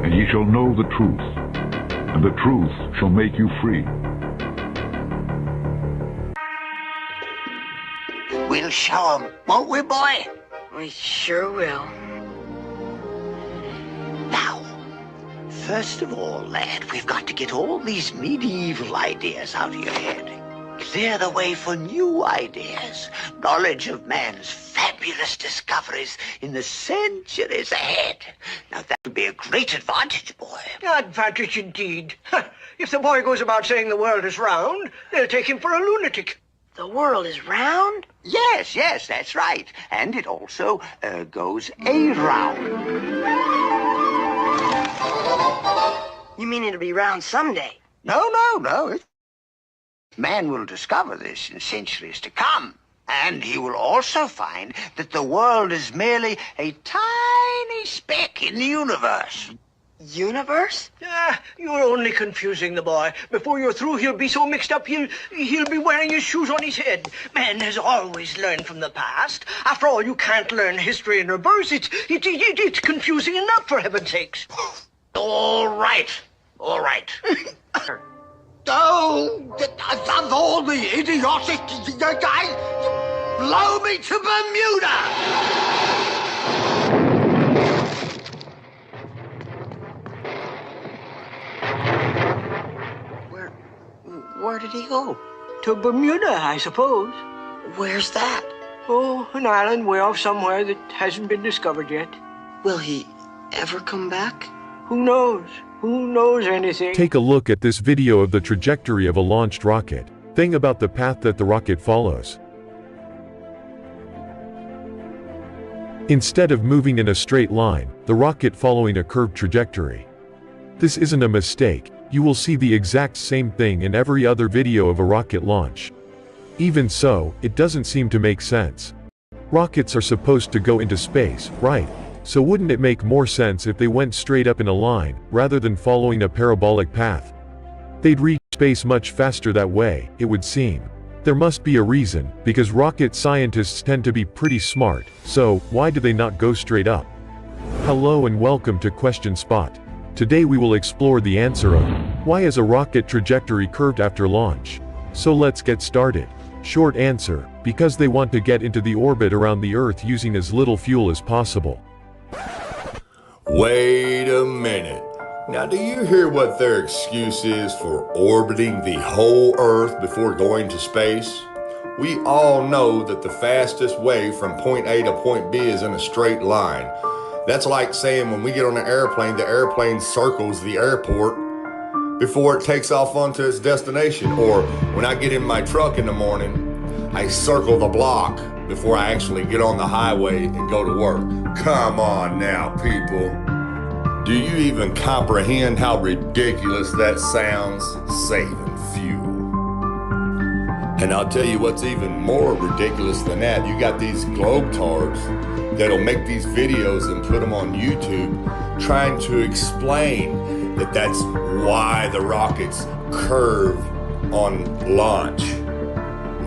and ye shall know the truth, and the truth shall make you free. We'll show 'em, won't we, boy? We sure will. Now, first of all, lad, we've got to get all these medieval ideas out of your head. Clear the way for new ideas. Knowledge of man's fabulous discoveries in the centuries ahead. Now, that would be a great advantage, boy. Advantage indeed. If the boy goes about saying the world is round, they'll take him for a lunatic. The world is round? Yes, that's right. And it also goes around. You mean it'll be round someday? No. Man will discover this in centuries to come. And he will also find that the world is merely a tiny speck in the universe. Universe? You're only confusing the boy. Before you're through, he'll be so mixed up, he'll be wearing his shoes on his head. Man has always learned from the past. After all, you can't learn history in reverse. It's confusing enough, for heaven's sakes. All right. Of all the idiotic guys, blow me to Bermuda! Where did he go? To Bermuda, I suppose. Where's that? Oh, an island way off somewhere that hasn't been discovered yet. Will he ever come back? Who knows? Who knows anything? Take a look at this video of the trajectory of a launched rocket. Think about the path that the rocket follows. Instead of moving in a straight line, the rocket following a curved trajectory. This isn't a mistake. You will see the exact same thing in every other video of a rocket launch. Even so, it doesn't seem to make sense. Rockets are supposed to go into space, right? So wouldn't it make more sense if they went straight up in a line, rather than following a parabolic path? They'd reach space much faster that way, it would seem. There must be a reason, because rocket scientists tend to be pretty smart, so why do they not go straight up? Hello and welcome to Question Spot. Today we will explore the answer of, why is a rocket trajectory curved after launch? So let's get started. Short answer, because they want to get into the orbit around the Earth using as little fuel as possible. Wait a minute. Now, do you hear what their excuse is for orbiting the whole Earth before going to space? We all know that the fastest way from point A to point B is in a straight line. That's like saying when we get on an airplane, the airplane circles the airport before it takes off onto its destination. Or when I get in my truck in the morning, I circle the block before I actually get on the highway and go to work. Come on now, people. Do you even comprehend how ridiculous that sounds? Saving fuel. And I'll tell you what's even more ridiculous than that. You got these globetards that'll make these videos and put them on YouTube trying to explain that that's why the rockets curve on launch.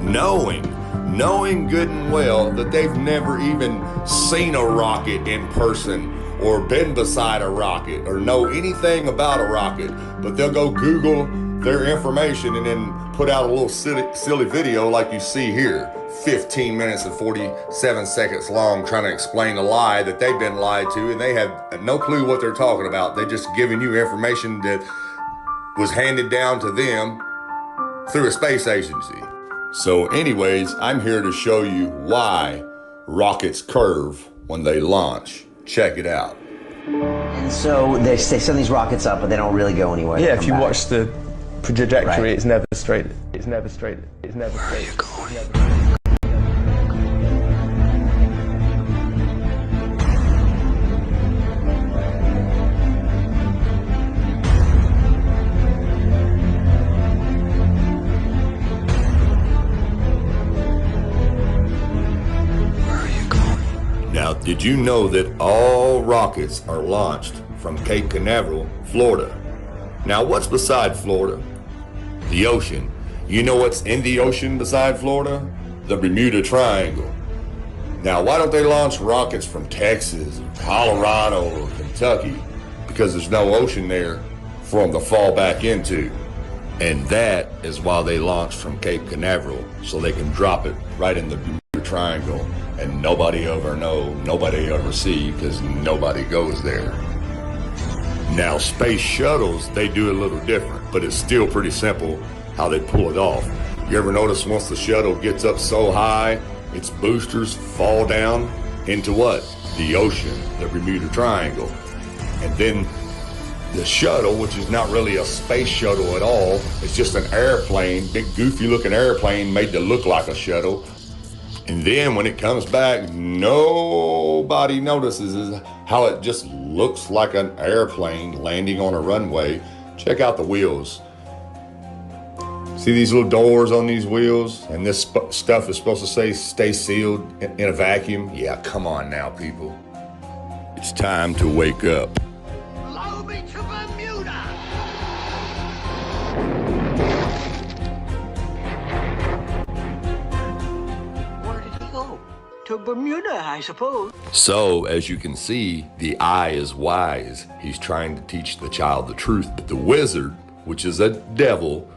Knowing good and well that they've never even seen a rocket in person or been beside a rocket or know anything about a rocket, but they'll go Google their information and then put out a little silly video like you see here, 15 minutes and 47 seconds long, trying to explain a lie that they've been lied to, and they have no clue what they're talking about. They're just giving you information that was handed down to them through a space agency. So anyways, I'm here to show you why rockets curve when they launch. Check it out. And so they send these rockets up, but they don't really go anywhere. Yeah, if you watch the trajectory, right. It's never straight. It's never straight. It's never Where straight. are you going? Now, did you know that all rockets are launched from Cape Canaveral, Florida? Now, what's beside Florida? The ocean. You know what's in the ocean beside Florida? The Bermuda Triangle. Now, why don't they launch rockets from Texas, or Colorado, or Kentucky? because there's no ocean there for them to fall back into. And that is why they launched from Cape Canaveral, so they can drop it right in the Bermuda Triangle, and nobody ever know, nobody ever see, because nobody goes there. Now, space shuttles, they do a little different, but it's still pretty simple how they pull it off. You ever notice once the shuttle gets up so high, its boosters fall down into what? The ocean, the Bermuda Triangle. And then the shuttle, which is not really a space shuttle at all, it's just an airplane, big goofy looking airplane made to look like a shuttle. And then when it comes back, nobody notices how it just looks like an airplane landing on a runway. Check out the wheels. See these little doors on these wheels? And this stuff is supposed to say stay sealed in a vacuum? Yeah, come on now, people. It's time to wake up. Allow me to Bermuda! Where did he go? To Bermuda, I suppose. So, as you can see, the eye is wise. He's trying to teach the child the truth. But the wizard, which is a devil,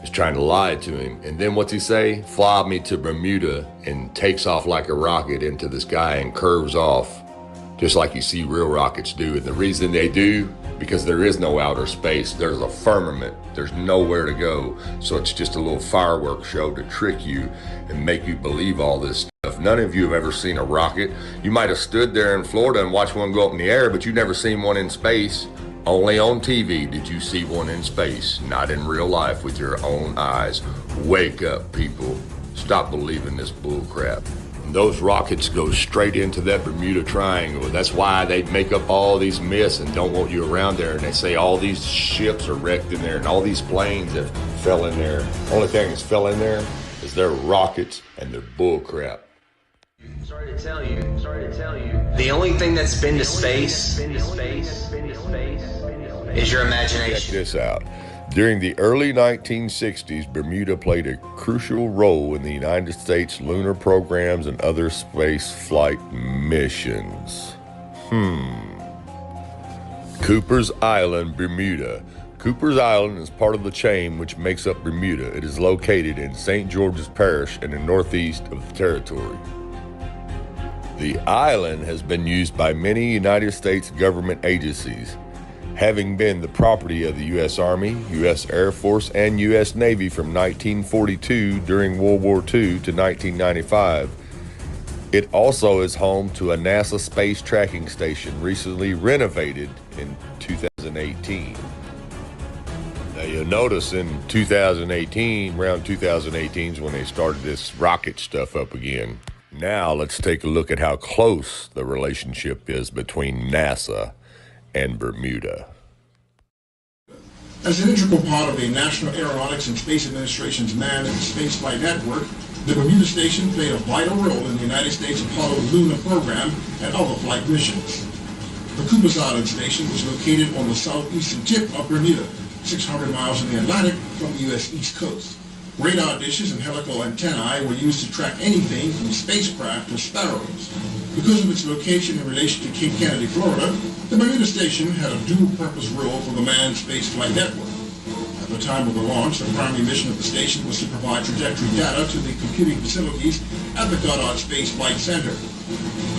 is trying to lie to him. And then what's he say? Fly me to Bermuda, and takes off like a rocket into the sky and curves off, just like you see real rockets do. And the reason they do, because there is no outer space. There's a firmament. There's nowhere to go. So it's just a little fireworks show to trick you and make you believe all this stuff. None of you have ever seen a rocket. You might have stood there in Florida and watched one go up in the air, but you've never seen one in space. Only on TV did you see one in space, not in real life with your own eyes. Wake up, people. Stop believing this bull crap. And those rockets go straight into that Bermuda Triangle. That's why they make up all these myths and don't want you around there. And they say all these ships are wrecked in there and all these planes have fell in there. Only thing that's fell in there is their rockets and their bull crap. Sorry to tell you. The only thing that's been to space is your imagination. Check this out. During the early 1960s, Bermuda played a crucial role in the United States lunar programs and other space flight missions. Cooper's Island, Bermuda. Cooper's Island is part of the chain which makes up Bermuda. It is located in St. George's Parish in the northeast of the territory. The island has been used by many United States government agencies, having been the property of the U.S. Army, U.S. Air Force, and U.S. Navy from 1942 during World War II to 1995. It also is home to a NASA space tracking station recently renovated in 2018. Now you'll notice in 2018, around 2018 is when they started this rocket stuff up again. Now let's take a look at how close the relationship is between NASA and Bermuda. As an integral part of the National Aeronautics and Space Administration's manned spaceflight network, the Bermuda Station played a vital role in the United States Apollo lunar program and other flight missions. The Cooper's Island Station was located on the southeastern tip of Bermuda, 600 miles in the Atlantic from the U.S. East Coast. Radar dishes and helical antennae were used to track anything from spacecraft to sparrows. Because of its location in relation to Cape Kennedy, Florida, the Bermuda Station had a dual-purpose role for the manned spaceflight network. At the time of the launch, the primary mission of the station was to provide trajectory data to the computing facilities at the Goddard Space Flight Center.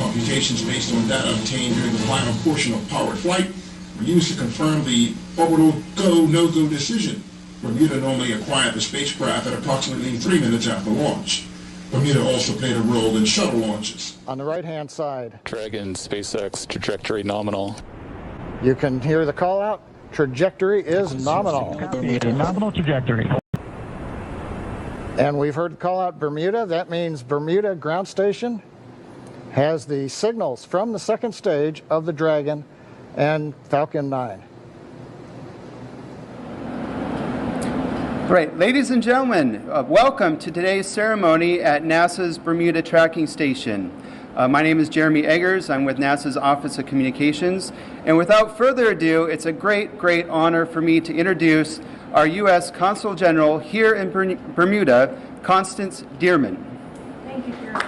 Computations based on data obtained during the final portion of powered flight were used to confirm the orbital go, no-go decision. Bermuda normally acquired the spacecraft at approximately 3 minutes after launch. Bermuda also played a role in shuttle launches. On the right-hand side, Dragon, SpaceX, trajectory nominal. you can hear the call out. Trajectory is nominal. Nominal trajectory. And we've heard the call out Bermuda. That means Bermuda Ground Station has the signals from the second stage of the Dragon and Falcon 9. Great. Ladies and gentlemen, welcome to today's ceremony at NASA's Bermuda Tracking Station. My name is Jeremy Eggers. I'm with NASA's Office of Communications. And without further ado, it's a great honor for me to introduce our U.S. Consul General here in Bermuda, Constance Dearman. Thank you, Jeremy.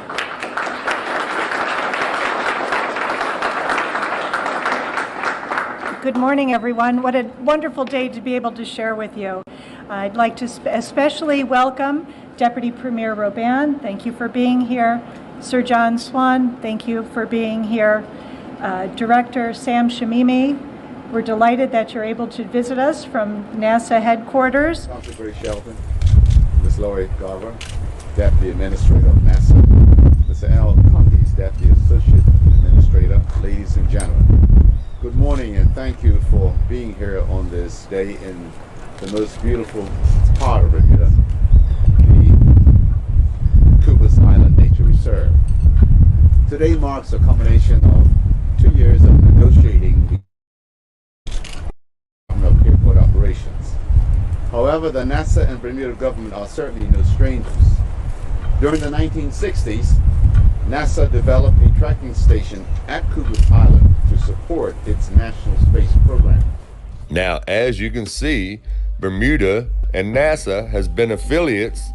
Good morning, everyone. What a wonderful day to be able to share with you. I'd like to especially welcome Deputy Premier Robin. Thank you for being here. Sir John Swan, thank you for being here. Director Sam Shamimi, we're delighted that you're able to visit us from NASA headquarters. Dr. Grace Shelton, Ms. Lori Garver, Deputy Administrator of NASA, Mr. Al Condis, Deputy Associate Administrator, ladies and gentlemen. Good morning and thank you for being here on this day in the most beautiful part of Bermuda, the Cooper's Island Nature Reserve. Today marks a culmination of 2 years of negotiating of airport operations. However, the NASA and Bermuda government are certainly no strangers. During the 1960s, NASA developed a tracking station at Cooper's Island to support its national space program. Now, as you can see, Bermuda and NASA has been affiliates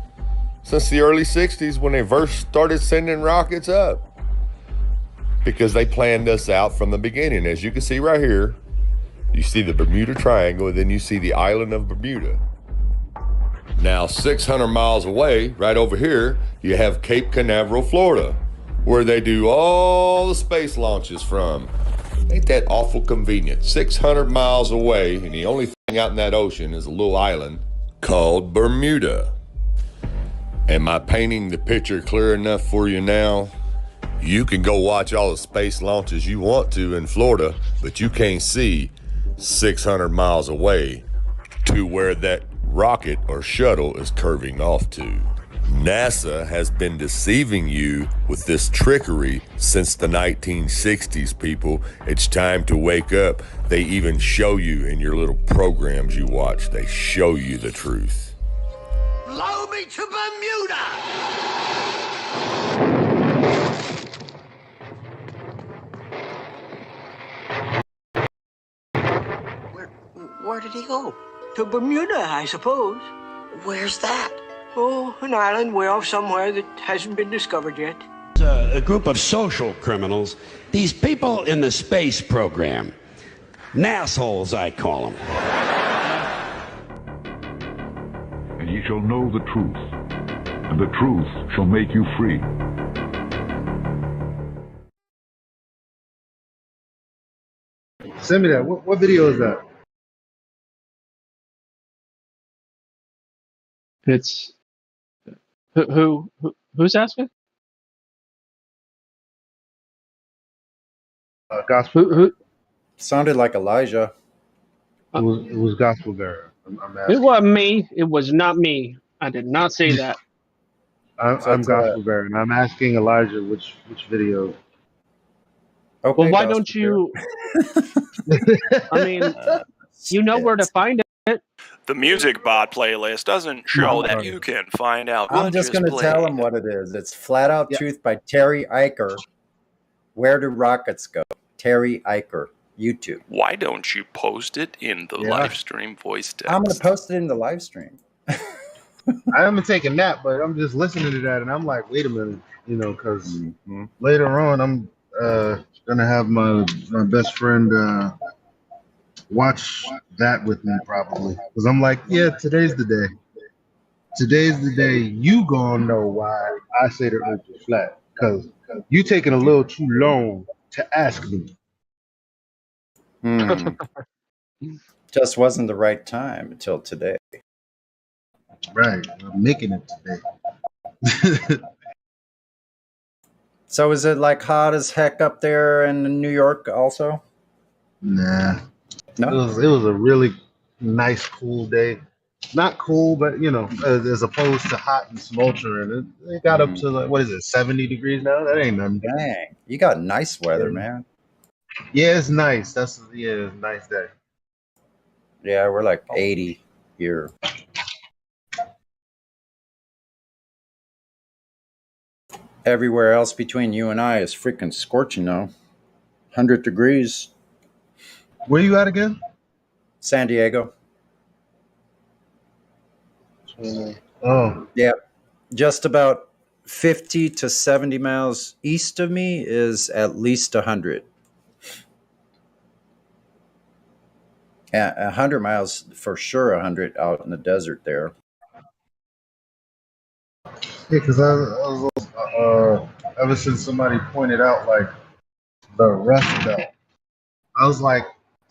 since the early 60s when they first started sending rockets up, because they planned this out from the beginning. As you can see right here, you see the Bermuda Triangle, and then you see the island of Bermuda. Now, 600 miles away, right over here, you have Cape Canaveral, Florida, where they do all the space launches from. Ain't that awful convenient? 600 miles away, and the only thing out in that ocean is a little island called Bermuda. Am I painting the picture clear enough for you now? You can go watch all the space launches you want to in Florida, but you can't see 600 miles away to where that rocket or shuttle is curving off to. NASA has been deceiving you with this trickery since the 1960s, people. It's time to wake up. They even show you in your little programs you watch, they show you the truth. Blow me to Bermuda! Where did he go? To Bermuda, I suppose. Where's that? Oh, an island way off somewhere that hasn't been discovered yet. A group of social criminals, these people in the space program. Nassholes, I call them. And ye shall know the truth, and the truth shall make you free. Send me that. What video is that? It's who's asking? Gospel. Who? Sounded like Elijah. It was Gospel Bearer. I'm asking. It wasn't me. It was not me. I did not say that. I'm Gospel Bearer, and I'm asking Elijah which video. Okay, well, why don't you? I mean, you know where to find it. The music bot playlist doesn't show that you can find out. I'm just going to tell him what it is. It's Flat Out Truth by Terry Eicher. Where do rockets go? Terry Eicher, YouTube. Why don't you post it in the live stream voice text? I'm going to post it in the live stream. I haven't taken that, but I'm just listening to that, and I'm like, wait a minute, because later on I'm gonna have my best friend watch that with me probably, because I'm like, yeah, today's the day. Today's the day you gonna know why I say the earth is flat, because you taking a little too long to ask me. Just wasn't the right time until today. Right, I'm making it today. So is it like hot as heck up there in New York also? Nah. No? It was a really nice, cool day. Not cool, but as opposed to hot and sweltering. It got up to what is it, 70 degrees now? That ain't nothing. Dang, you got nice weather, man. Yeah, it's nice. It's a nice day. Yeah, we're like 80 here. Everywhere else between you and I is freaking scorching now. 100 degrees. Where you at again? San Diego. Oh. Yeah. Just about 50 to 70 miles east of me is at least 100. Yeah, 100 miles for sure. 100 out in the desert there. Yeah, because ever since somebody pointed out like the Rust Belt, I was like,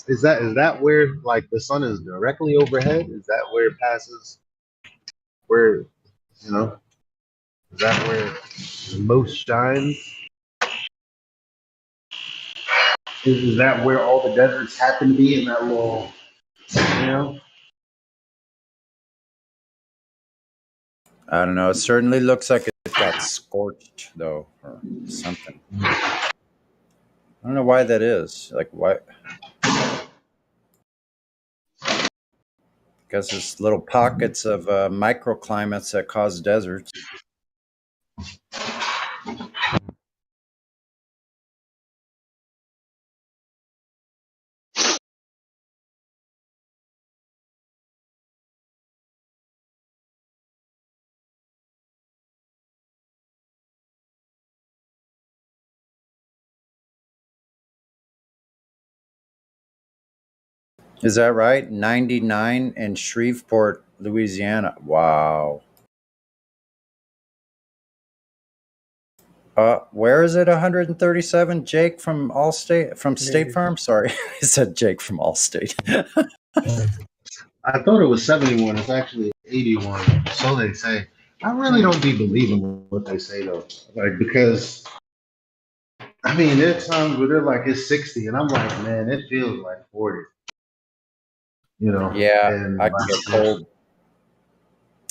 is that where like the sun is directly overhead? Is that where it passes? Where is that where the most shines? Is that where all the deserts happen to be in that little, you know? I don't know. It certainly looks like it got scorched though, or something. I don't know why that is. Like why? Because it's little pockets of microclimates that cause deserts. Is that right? 99 in Shreveport, Louisiana. Wow. Where is it? 137. Jake from Allstate, from State Farm. Sorry, I said Jake from Allstate. I thought it was 71. It's actually 81. So they say. I really don't be believing what they say though. Like because I mean there's times where they're like it's 60 and I'm like, man, it feels like 40. You know. Yeah, And I can get cold.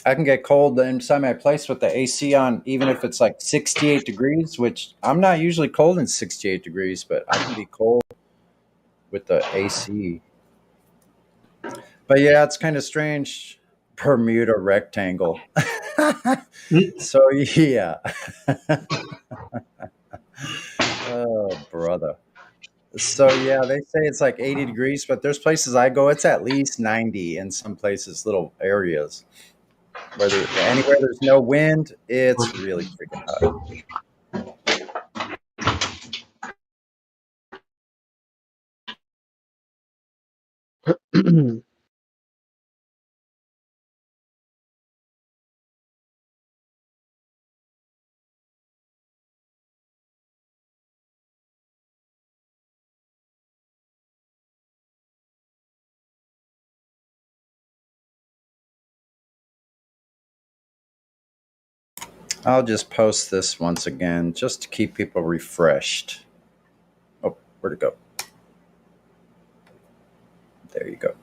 I can get cold inside my place with the AC on, even if it's like 68 degrees, which I'm not usually cold in 68 degrees, but I can be cold with the AC. But yeah, it's kind of strange. Bermuda rectangle. So yeah. Oh, brother. So yeah, they say it's like 80 degrees, but there's places I go, it's at least 90 in some places, little areas. Anywhere there's no wind, it's really freaking hot. I'll just post this once again just to keep people refreshed. Oh, where'd it go? There you go.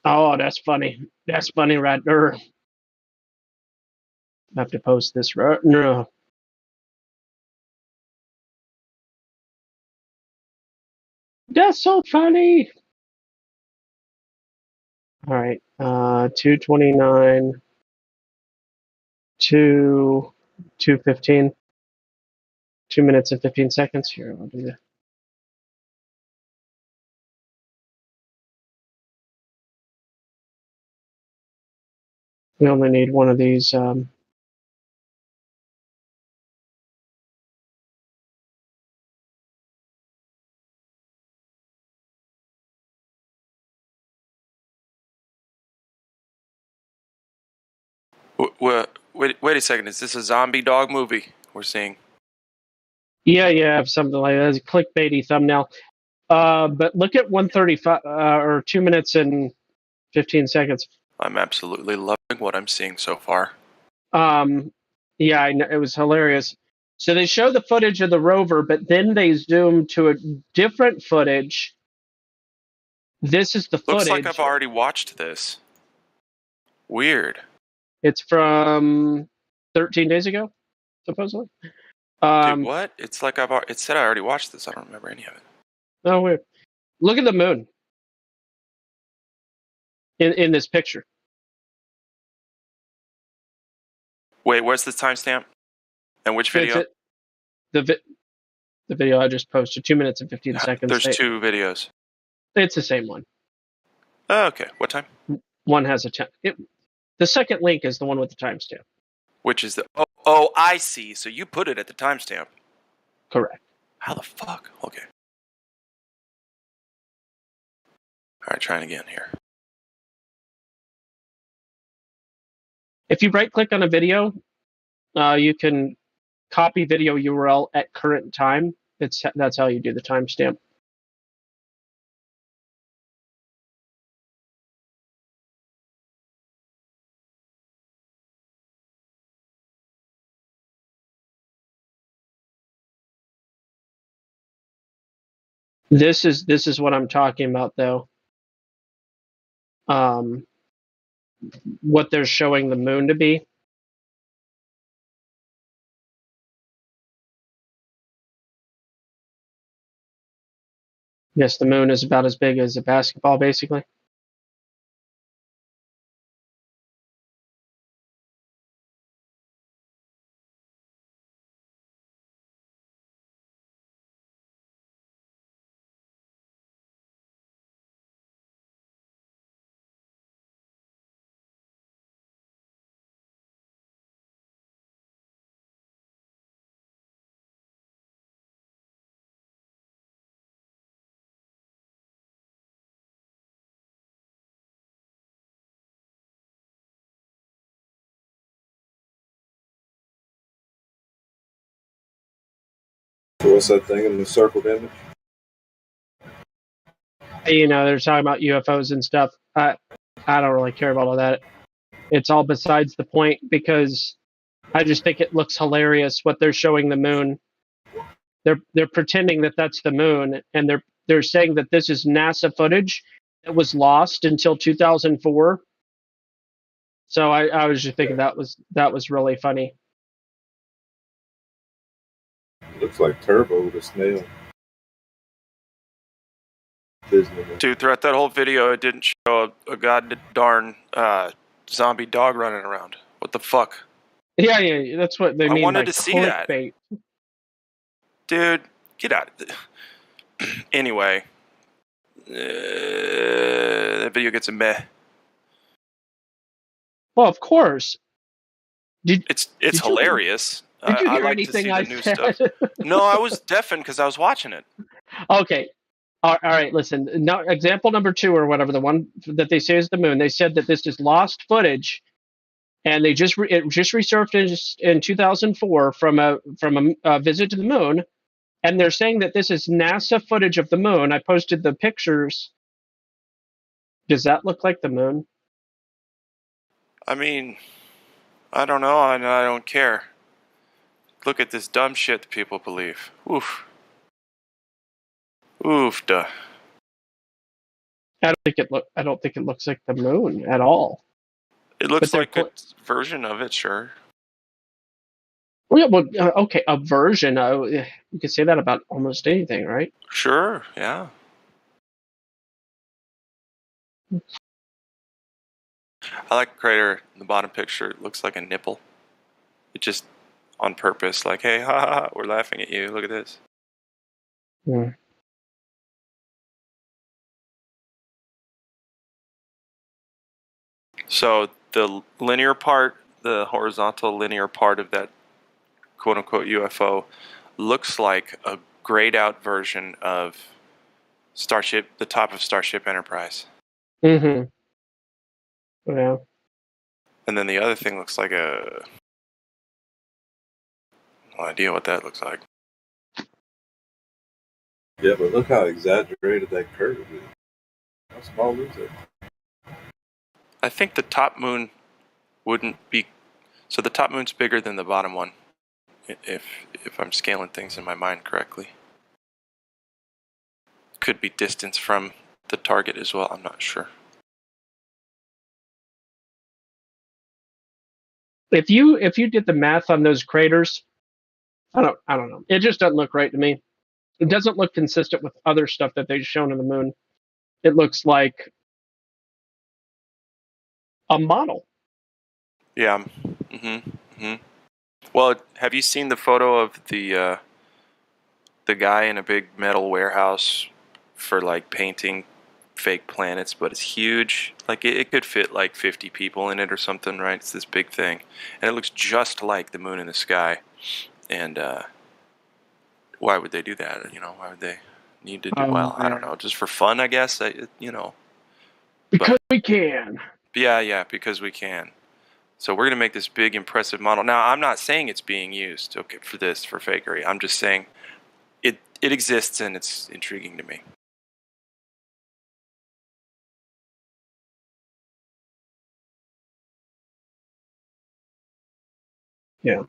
Oh, that's funny. That's funny right there. I have to post this right now. That's so funny. All right, 2:29 to 2:15. 2 minutes and 15 seconds. Here, I'll do that. We only need one of these. Wait a second. Is this a zombie dog movie we're seeing? Yeah, something like that. It's a clickbaity thumbnail. But look at 1:35 or 2 minutes and 15 seconds. I'm absolutely loving what I'm seeing so far. Yeah, I know, it was hilarious. So they show the footage of the rover, but then they zoom to a different footage. This is the footage. Looks like I've already watched this. Weird. It's from 13 days ago, supposedly. Dude, what? It's like it said I already watched this. I don't remember any of it. Oh, weird. Look at the moon in this picture. Wait, where's the timestamp? And which video? The video I just posted, 2 minutes and 15 seconds. There's two videos. It's the same one. Oh, okay. What time? One has a time. The second link is the one with the timestamp. Which is the... Oh, I see. So you put it at the timestamp. Correct. How the fuck? Okay. All right, trying again here. If you right-click on a video, you can copy video URL at current time. That's how you do the timestamp. This is what I'm talking about, though. What they're showing the moon to be. Yes, the moon is about as big as a basketball, basically. So what's that thing in the circled image? You know, they're talking about UFOs and stuff. I don't really care about all that. It's all besides the point because I just think it looks hilarious what they're showing the moon. They're pretending that that's the moon, and they're saying that this is NASA footage that was lost until 2004. So I was just thinking that was really funny. Looks like Turbo the snail. Dude, throughout that whole video, it didn't show a god darn zombie dog running around. What the fuck? Yeah, that's what they mean. I wanted by to see that. Dude, get out of it. Anyway, that video gets a meh. Well, of course. It's hilarious. Did you hear like anything to see I the new said? stuff. No, I was deafened because I was watching it. Okay. All right, listen. Now, example number 2 or whatever, the one that they say is the moon. They said that this is lost footage, and it just resurfaced in 2004 from a visit to the moon, and they're saying that this is NASA footage of the moon. I posted the pictures. Does that look like the moon? I mean, I don't know, and I don't care. Look at this dumb shit that people believe. Oof. Oof, duh. I don't think it looks like the moon at all. It looks But like a version of it, sure. well, okay, a version. You could say that about almost anything, right? Sure, yeah. I like the crater in the bottom picture. It looks like a nipple. It just on purpose, like, hey, ha ha, ha, we're laughing at you. Look at this. Hmm. So the linear part, the horizontal linear part of that quote unquote UFO looks like a grayed out version of the top of Starship Enterprise. Mm-hmm. Yeah. And then the other thing looks like no idea what that looks like. Yeah, but look how exaggerated that curve is. How small is it? I think the top moon wouldn't be. So the top moon's bigger than the bottom one, if I'm scaling things in my mind correctly. Could be distance from the target as well. I'm not sure. If you did the math on those craters, I don't know. It just doesn't look right to me. It doesn't look consistent with other stuff that they've shown on the moon. It looks like a model. Yeah. Well, have you seen the photo of the guy in a big metal warehouse for like painting fake planets, but it's huge. Like it could fit like 50 people in it or something, right? It's this big thing, and it looks just like the moon in the sky. And why would they do that? You know, why would they need to do? Well, I don't know, just for fun, I guess. Because we can. Yeah, because we can. So we're gonna make this big, impressive model. Now, I'm not saying it's being used, okay, for fakery. I'm just saying it exists and it's intriguing to me. Yeah.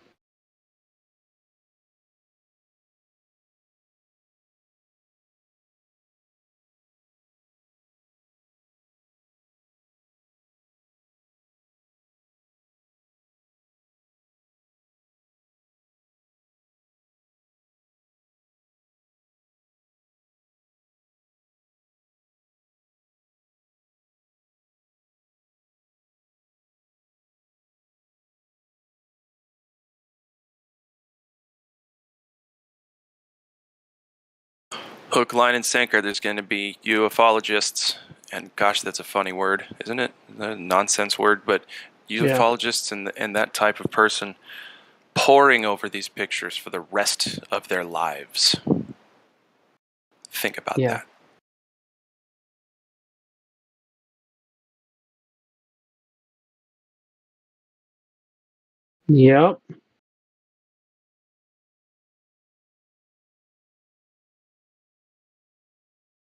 Hook, line, and sinker. There's going to be ufologists, and gosh, that's a funny word, isn't it? A nonsense word, but ufologists and that type of person poring over these pictures for the rest of their lives. Think about that. Yep.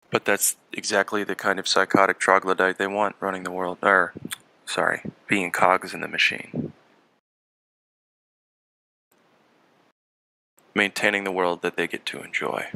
But that's exactly the kind of psychotic troglodyte they want running the world. Or, sorry, being cogs in the machine. Maintaining the world that they get to enjoy.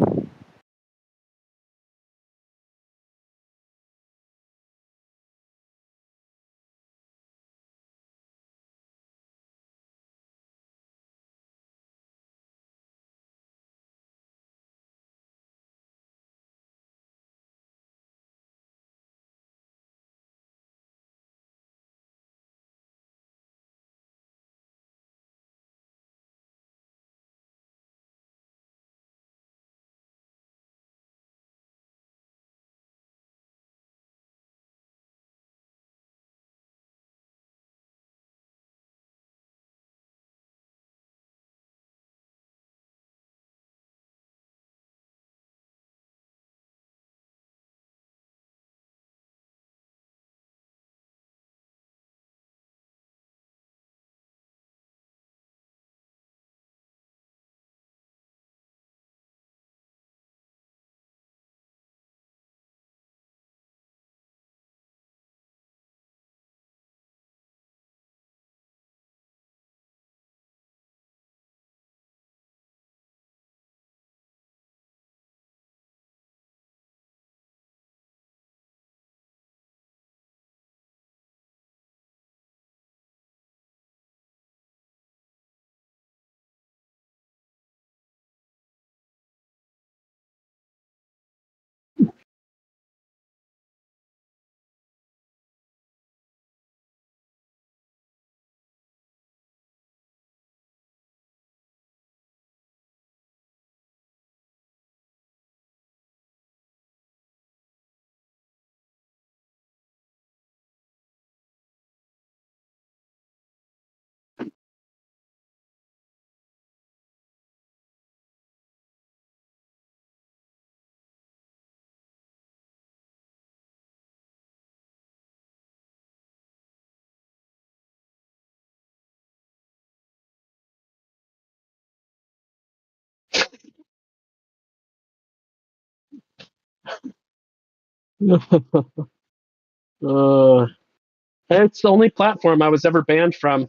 It's the only platform I was ever banned from.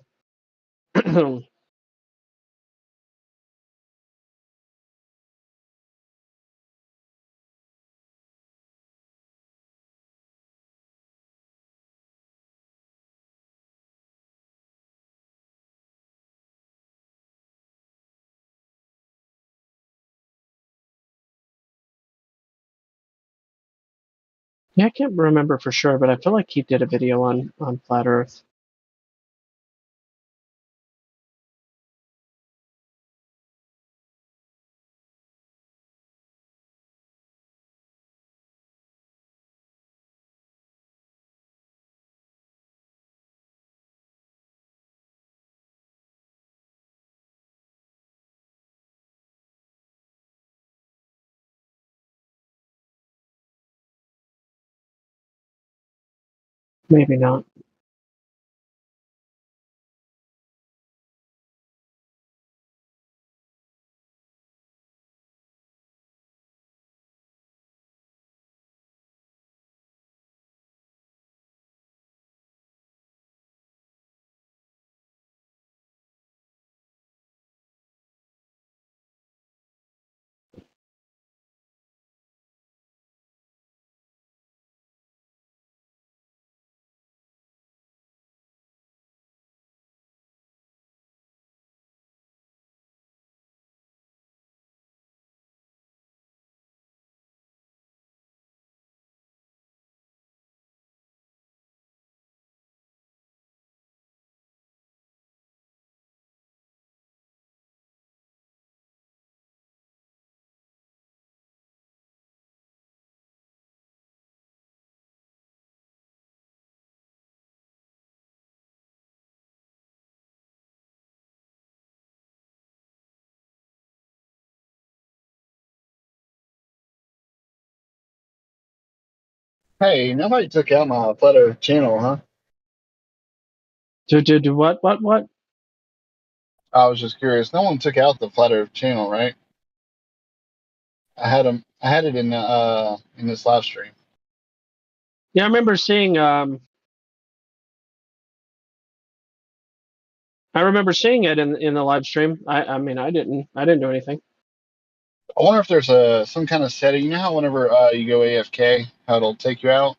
Yeah, I can't remember for sure, but I feel like he did a video on Flat Earth. Maybe not. Hey, nobody took out my Flat Earth channel, huh? Do what? What? I was just curious. No one took out the Flat Earth channel, right? I had them. I had it in this live stream. Yeah, I remember seeing it in the live stream. I mean, I didn't do anything. I wonder if there's some kind of setting. You know how whenever you go AFK, how it'll take you out?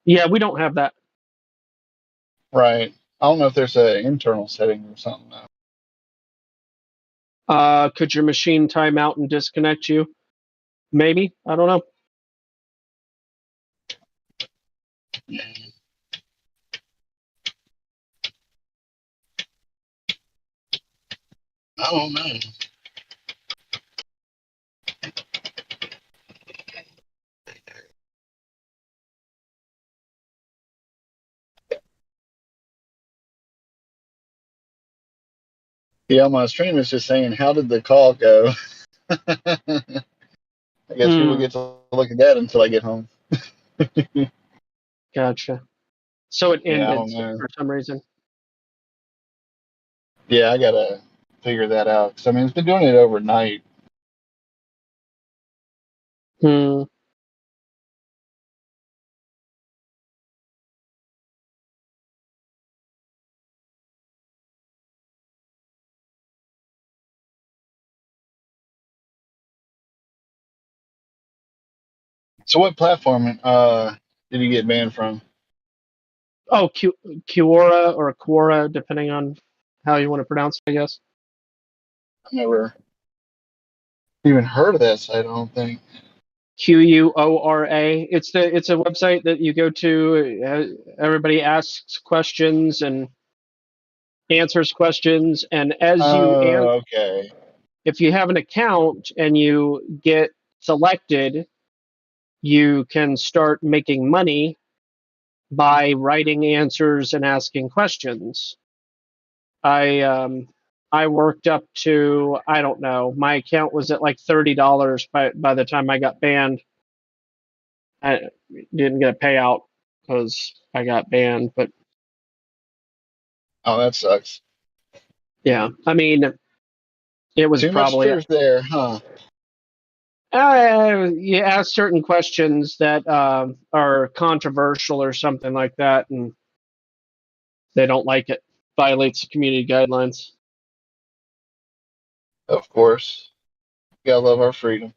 Yeah, we don't have that. Right. I don't know if there's an internal setting or something. Could your machine time out and disconnect you? Maybe. I don't know. I don't know. Yeah, my stream is just saying, how did the call go? I guess people get to look at that until I get home. Gotcha. So it Yeah, I ended don't know. for some reason. Yeah, I gotta figure that out. 'Cause, I mean, it's been doing it overnight. Hmm. So, what platform did you get banned from? Oh, Quora or Quora, depending on how you want to pronounce it, I guess. I've never even heard of that site. I don't think. Quora. It's a website that you go to. Everybody asks questions and answers questions, and as Oh, okay. if you have an account and you get selected, you can start making money by writing answers and asking questions. I worked up to, I don't know, my account was at like $30 by the time I got banned. I didn't get a payout because I got banned, but Oh, that sucks. yeah, I mean, it was Too much probably truth there, huh? You ask certain questions that are controversial or something like that, and they don't like it. Violates the community guidelines. Of course. Gotta love our freedom.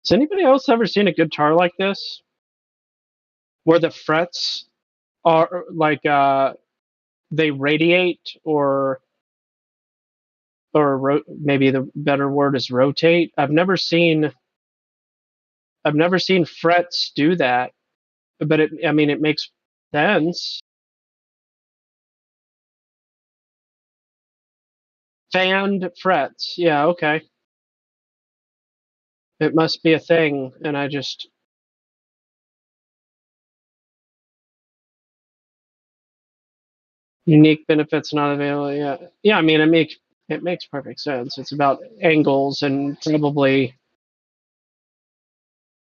Has anybody else ever seen a guitar like this, where the frets are like they radiate, or maybe the better word is rotate? I've never seen frets do that, but I mean, it makes sense. Fanned frets, yeah, okay. It must be a thing, and I just unique benefits not available. Yeah, yeah. I mean, it makes perfect sense. It's about angles and probably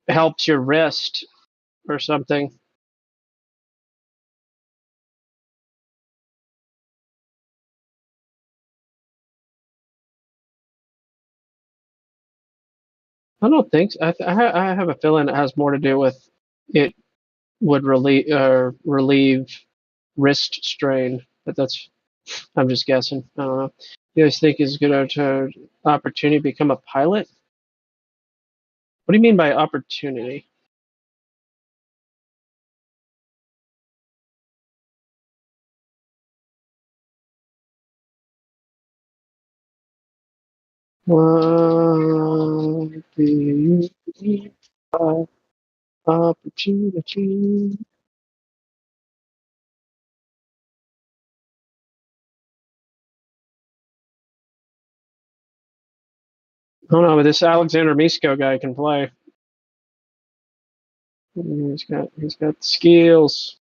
helps your wrist or something. I don't think so. I have a feeling it has more to do with it would relieve wrist strain, but I'm just guessing. I don't know. You guys think it's a good opportunity to become a pilot? What do you mean by opportunity? What do you mean by opportunity? I don't know, but this Alexander Misko guy can play. He's got skills.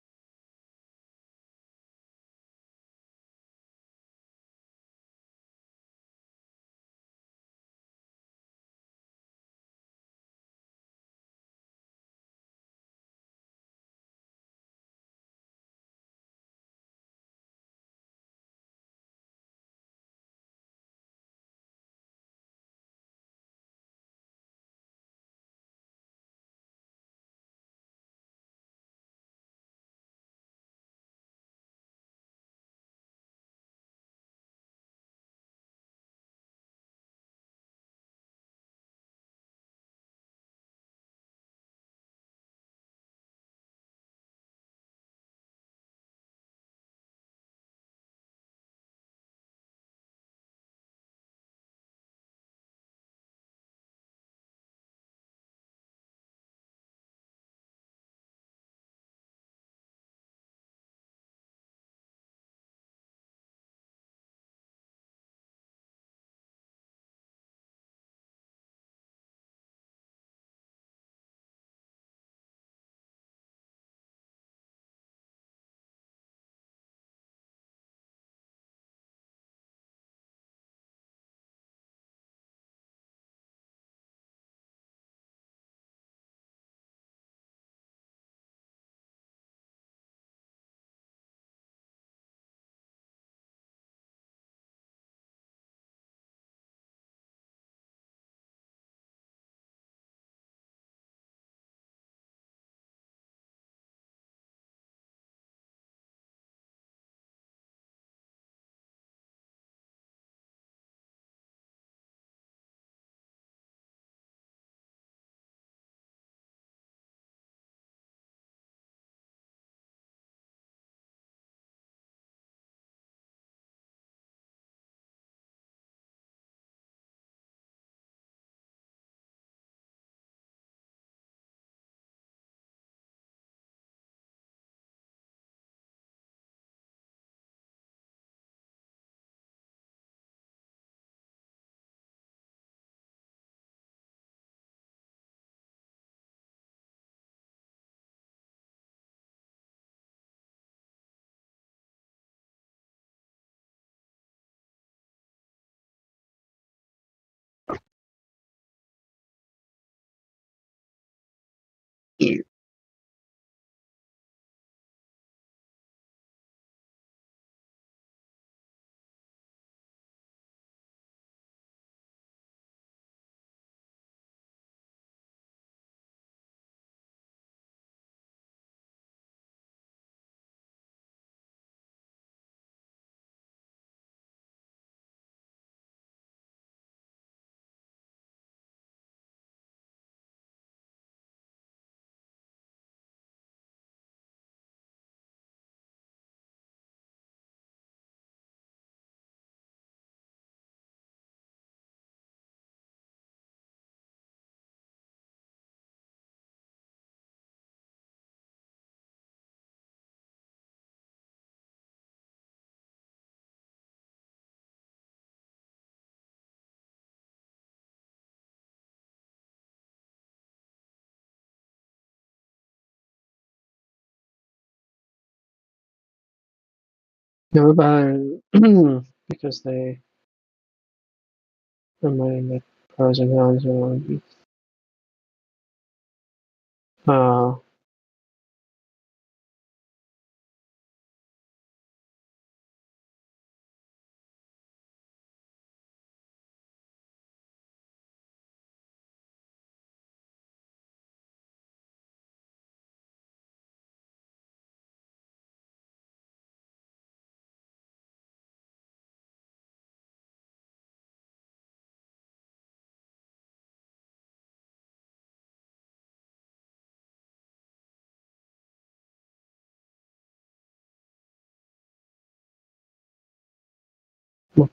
No, but because they remind the pros and cons of oh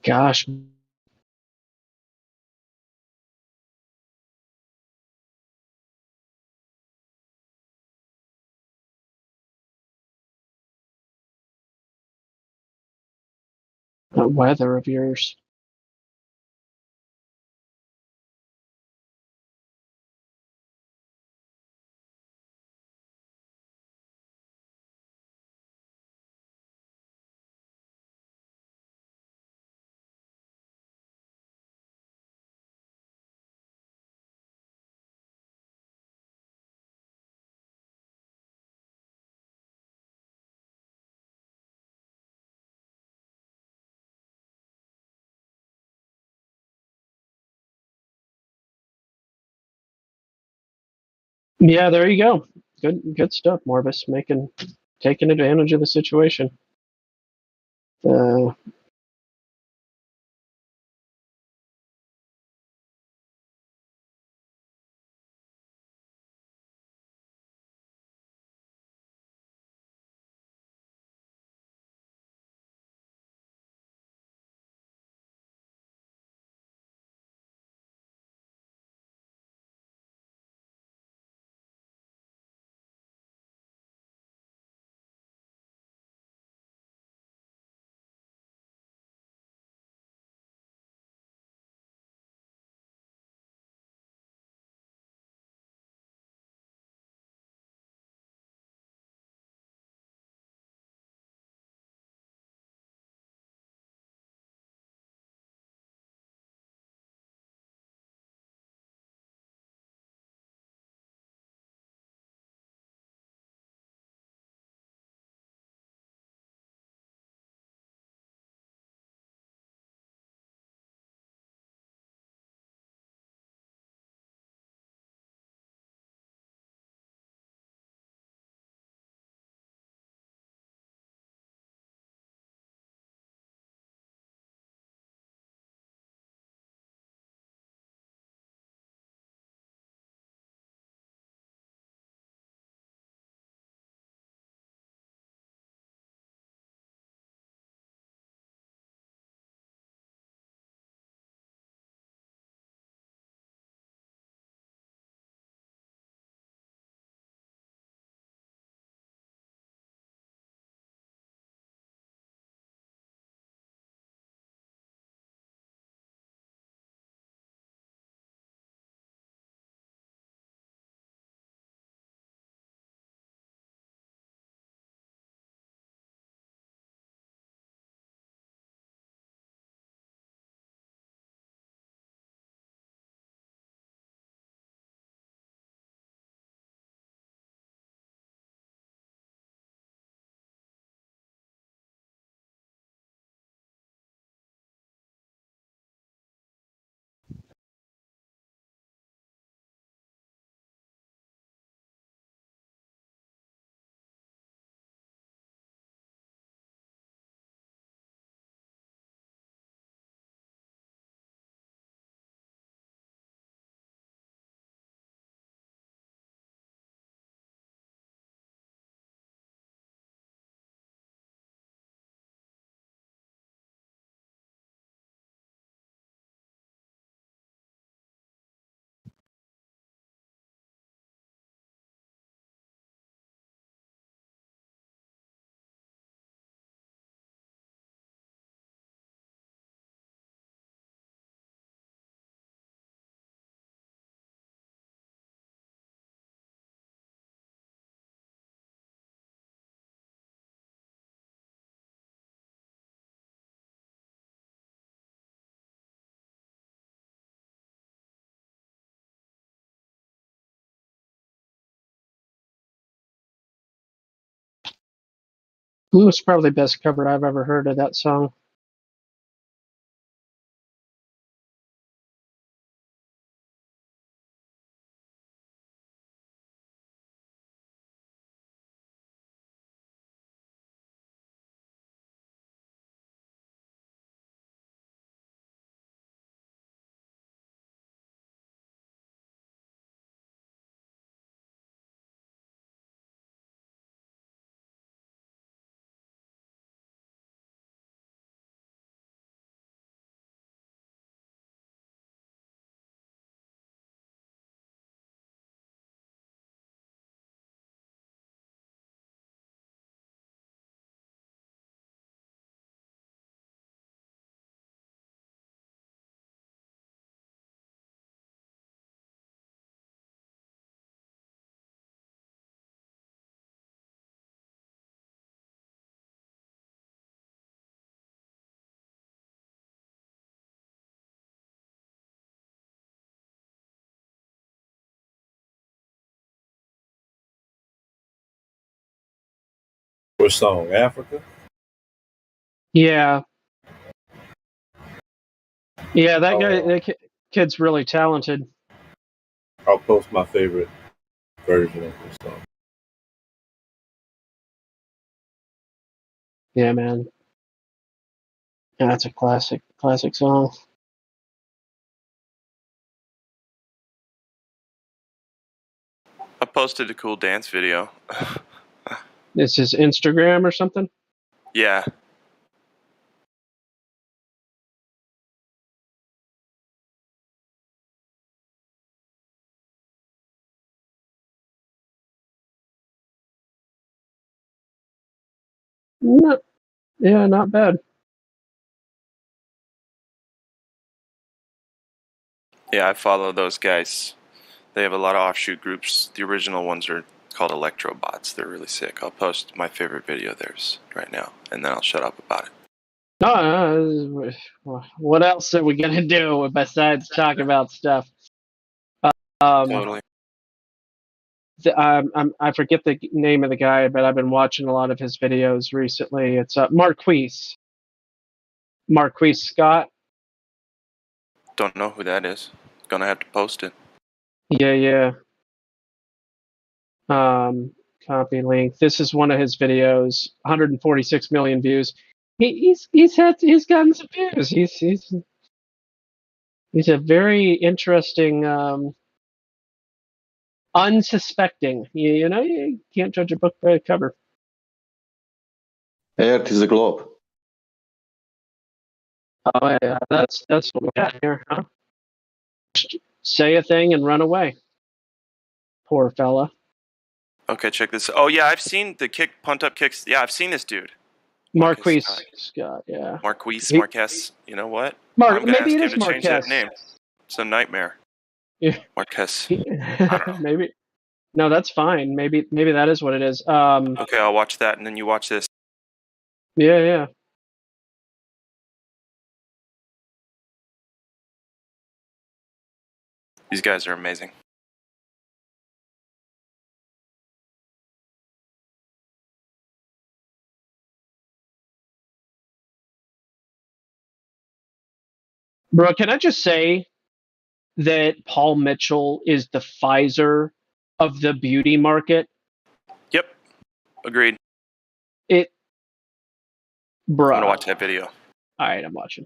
gosh, that weather of yours. Yeah, there you go. Good stuff, Morvis. Taking advantage of the situation. Uh, It was probably the best cover I've ever heard of that song. What song? Africa? Yeah. Yeah, that guy, kid's really talented. I'll post my favorite version of this song. Yeah, man. Yeah, that's a classic song. I posted a cool dance video. This is Instagram or something? Yeah. Not bad. Yeah, I follow those guys. They have a lot of offshoot groups. The original ones are called Electrobots. They're really sick. I'll post my favorite video of theirs right now, and then I'll shut up about it. No, what else are we gonna do besides talk about stuff? Totally. I forget the name of the guy, but I've been watching a lot of his videos recently. It's Marquise Scott. Don't know who that is. Gonna have to post it. Yeah. Copy link. This is one of his videos. 146 million views. He's gotten some views. He's a very interesting, unsuspecting. You know, you can't judge a book by a cover. Earth is a globe. Oh yeah, that's what we got here, huh? Say a thing and run away. Poor fella. Okay, check this. Oh yeah, I've seen the punt up kicks. Yeah, I've seen this dude. Marquise Scott. Yeah. Marquez. You know what? Maybe it is to change that Marquez. name. It's a nightmare. Yeah. Marquez. I don't know. Maybe. No, that's fine. Maybe that is what it is. Okay, I'll watch that, and then you watch this. Yeah. These guys are amazing. Bro, can I just say that Paul Mitchell is the Pfizer of the beauty market? Yep. Agreed. Bro. I'm gonna watch that video. All right, I'm watching.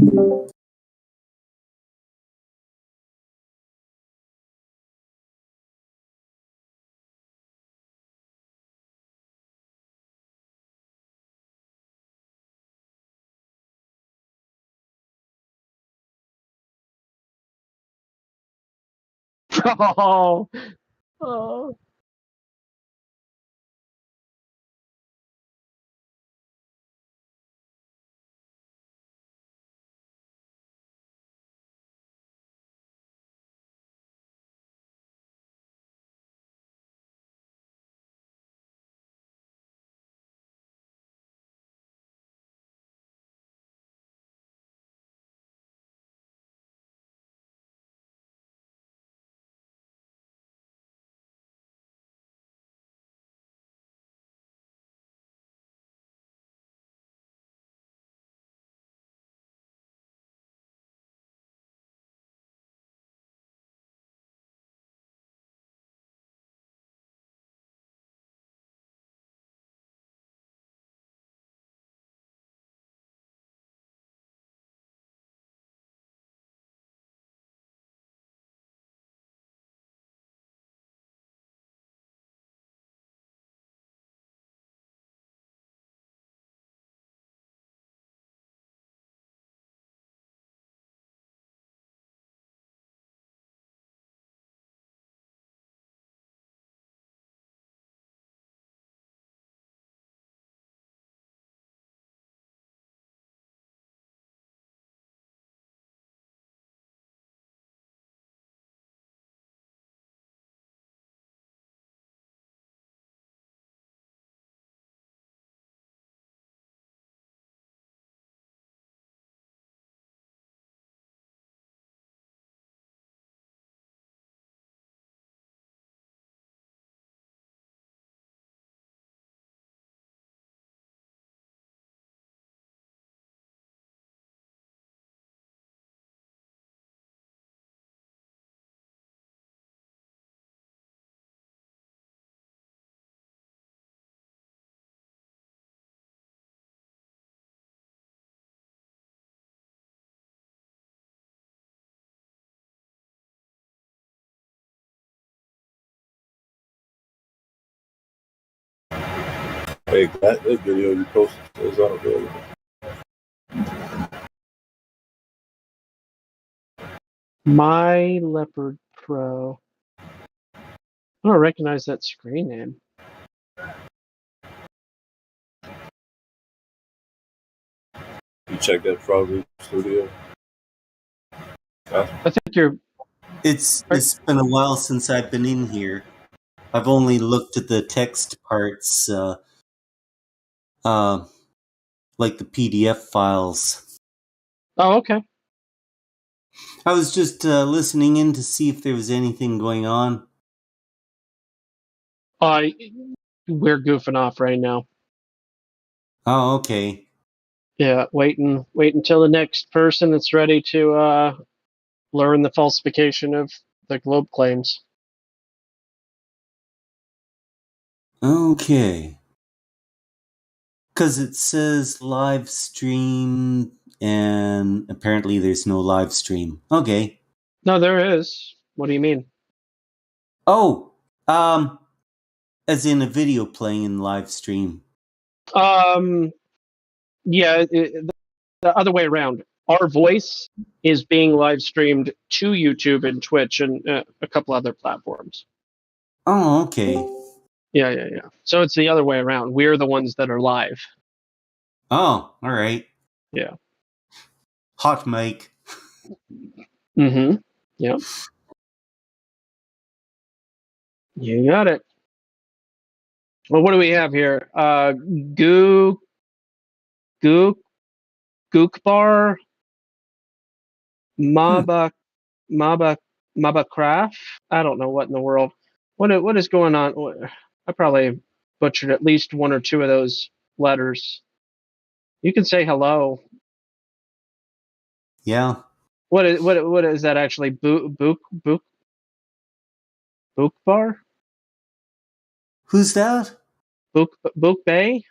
Oh, oh. Hey, that video you posted is unavailable. My Leopard Pro. I don't recognize that screen name. You check that Froggy Studio? I think you're. It's been a while since I've been in here. I've only looked at the text parts, like the PDF files. Oh, okay. I was just listening in to see if there was anything going on. We're goofing off right now. Oh, okay. Yeah, wait until the next person that's ready to learn the falsification of the globe claims. Okay. Because it says live stream, and apparently there's no live stream. Okay. No, there is. What do you mean? Oh, as in a video playing in live stream. Yeah, the other way around. Our voice is being live streamed to YouTube and Twitch and a couple other platforms. Oh, okay. Yeah. So it's the other way around. We're the ones that are live. Oh, all right. Yeah. Hot mic. Mm-hmm. Yeah. You got it. Well, what do we have here? Gookbar, Maba Craft. I don't know what in the world. What is going on? I probably butchered at least one or two of those letters. You can say hello. Yeah. What is that actually? Book bar? Who's that? Book Bay?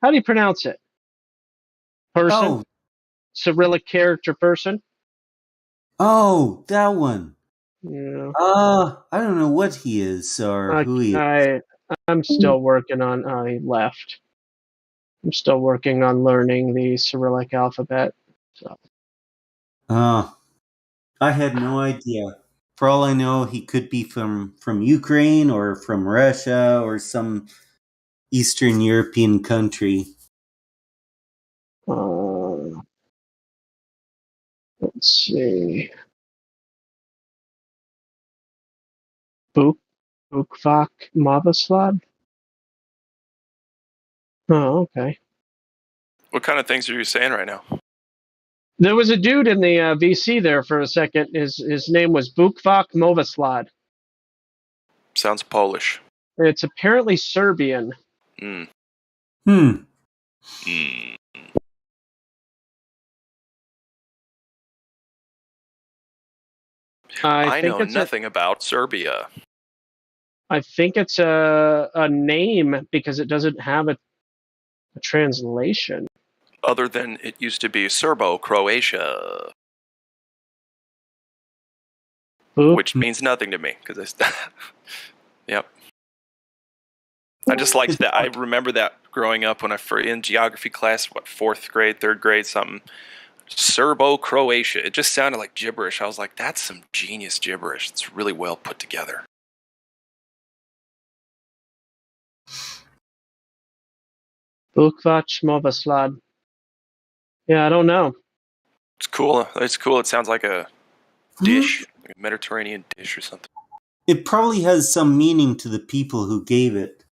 How do you pronounce it? Person? Oh, Cyrillic character person. Oh, that one. Yeah. I don't know what he is or who he is. I'm still working on. He left. I'm still working on learning the Cyrillic alphabet. So. I had no idea. For all I know, he could be from Ukraine or from Russia or some Eastern European country. Let's see. Bukvak Mavaslad? Oh, okay. What kind of things are you saying right now? There was a dude in the VC there for a second. His name was Bukvak Movaslad. Sounds Polish. It's apparently Serbian. I know nothing about Serbia. I think it's a name because it doesn't have a translation. Other than it used to be Serbo-Croatia. Which means nothing to me. Because yep. I just liked that. I remember that growing up when in geography class, fourth grade, third grade, something. Serbo-Croatia. It just sounded like gibberish. I was like, that's some genius gibberish. It's really well put together. Bukvak Movaslad. Yeah, I don't know. It's cool. It's cool. It sounds like a dish, like a Mediterranean dish or something. It probably has some meaning to the people who gave it,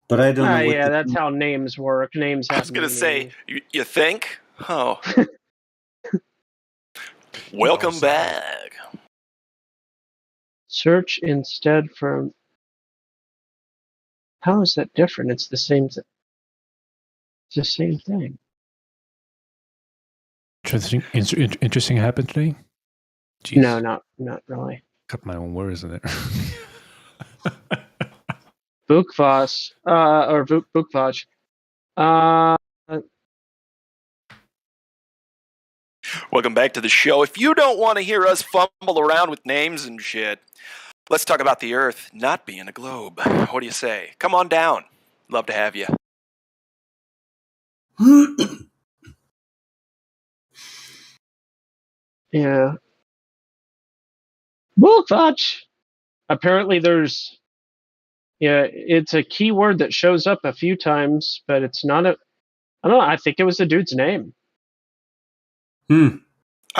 but I don't know. Yeah, that's how names work. Names have. I was gonna say, you think? Oh. Welcome back. Search instead for. How is that different? It's the same. It's the same thing. Interesting happened today? Jeez. No, not really. Cut my own words in there. Bukvas, or Bukvas. Welcome back to the show. If you don't want to hear us fumble around with names and shit, let's talk about the Earth not being a globe. What do you say? Come on down. Love to have you. Yeah. Bukvas. Apparently there's. Yeah, it's a keyword that shows up a few times, but it's not a. I don't know. I think it was the dude's name. I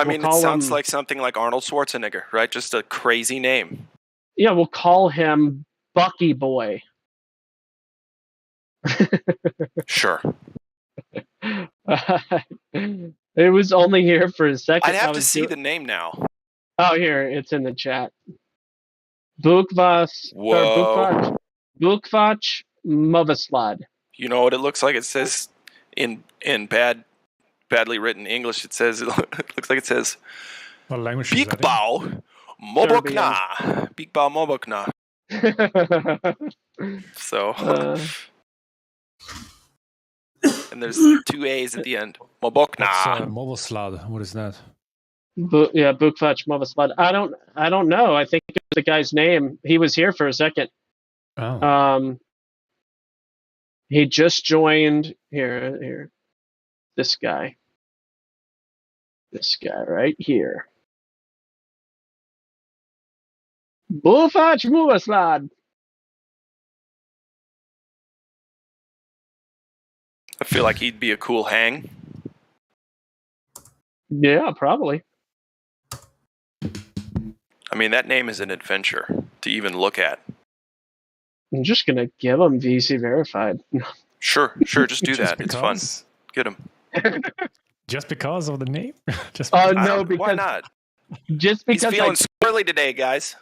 mean, it sounds like something like Arnold Schwarzenegger, right? Just a crazy name. Yeah, we'll call him Bucky Boy. Sure. It was only here for a second. I'd have to see the name now. Oh, here, it's in the chat. Bukvas. Whoa. Bukvak Movaslad. You know what it looks like? It says in badly written English. It looks like it says. What language is that? Bikbao Mobokna. Bikbao Mobokna. So. And there's 2 A's at the end. Mobokna. Movaslad. What is that? Bukvak Movaslad. I don't know. I think it's the guy's name. He was here for a second. Oh. He just joined here. This guy right here. Bukvak Movaslad. I feel like he'd be a cool hang. Yeah, probably. I mean, that name is an adventure to even look at. I'm just gonna give him VC verified. Sure, just do that. It's fun. Get him. Just because of the name? No, because why not? Just because he's feeling squirrely today, guys.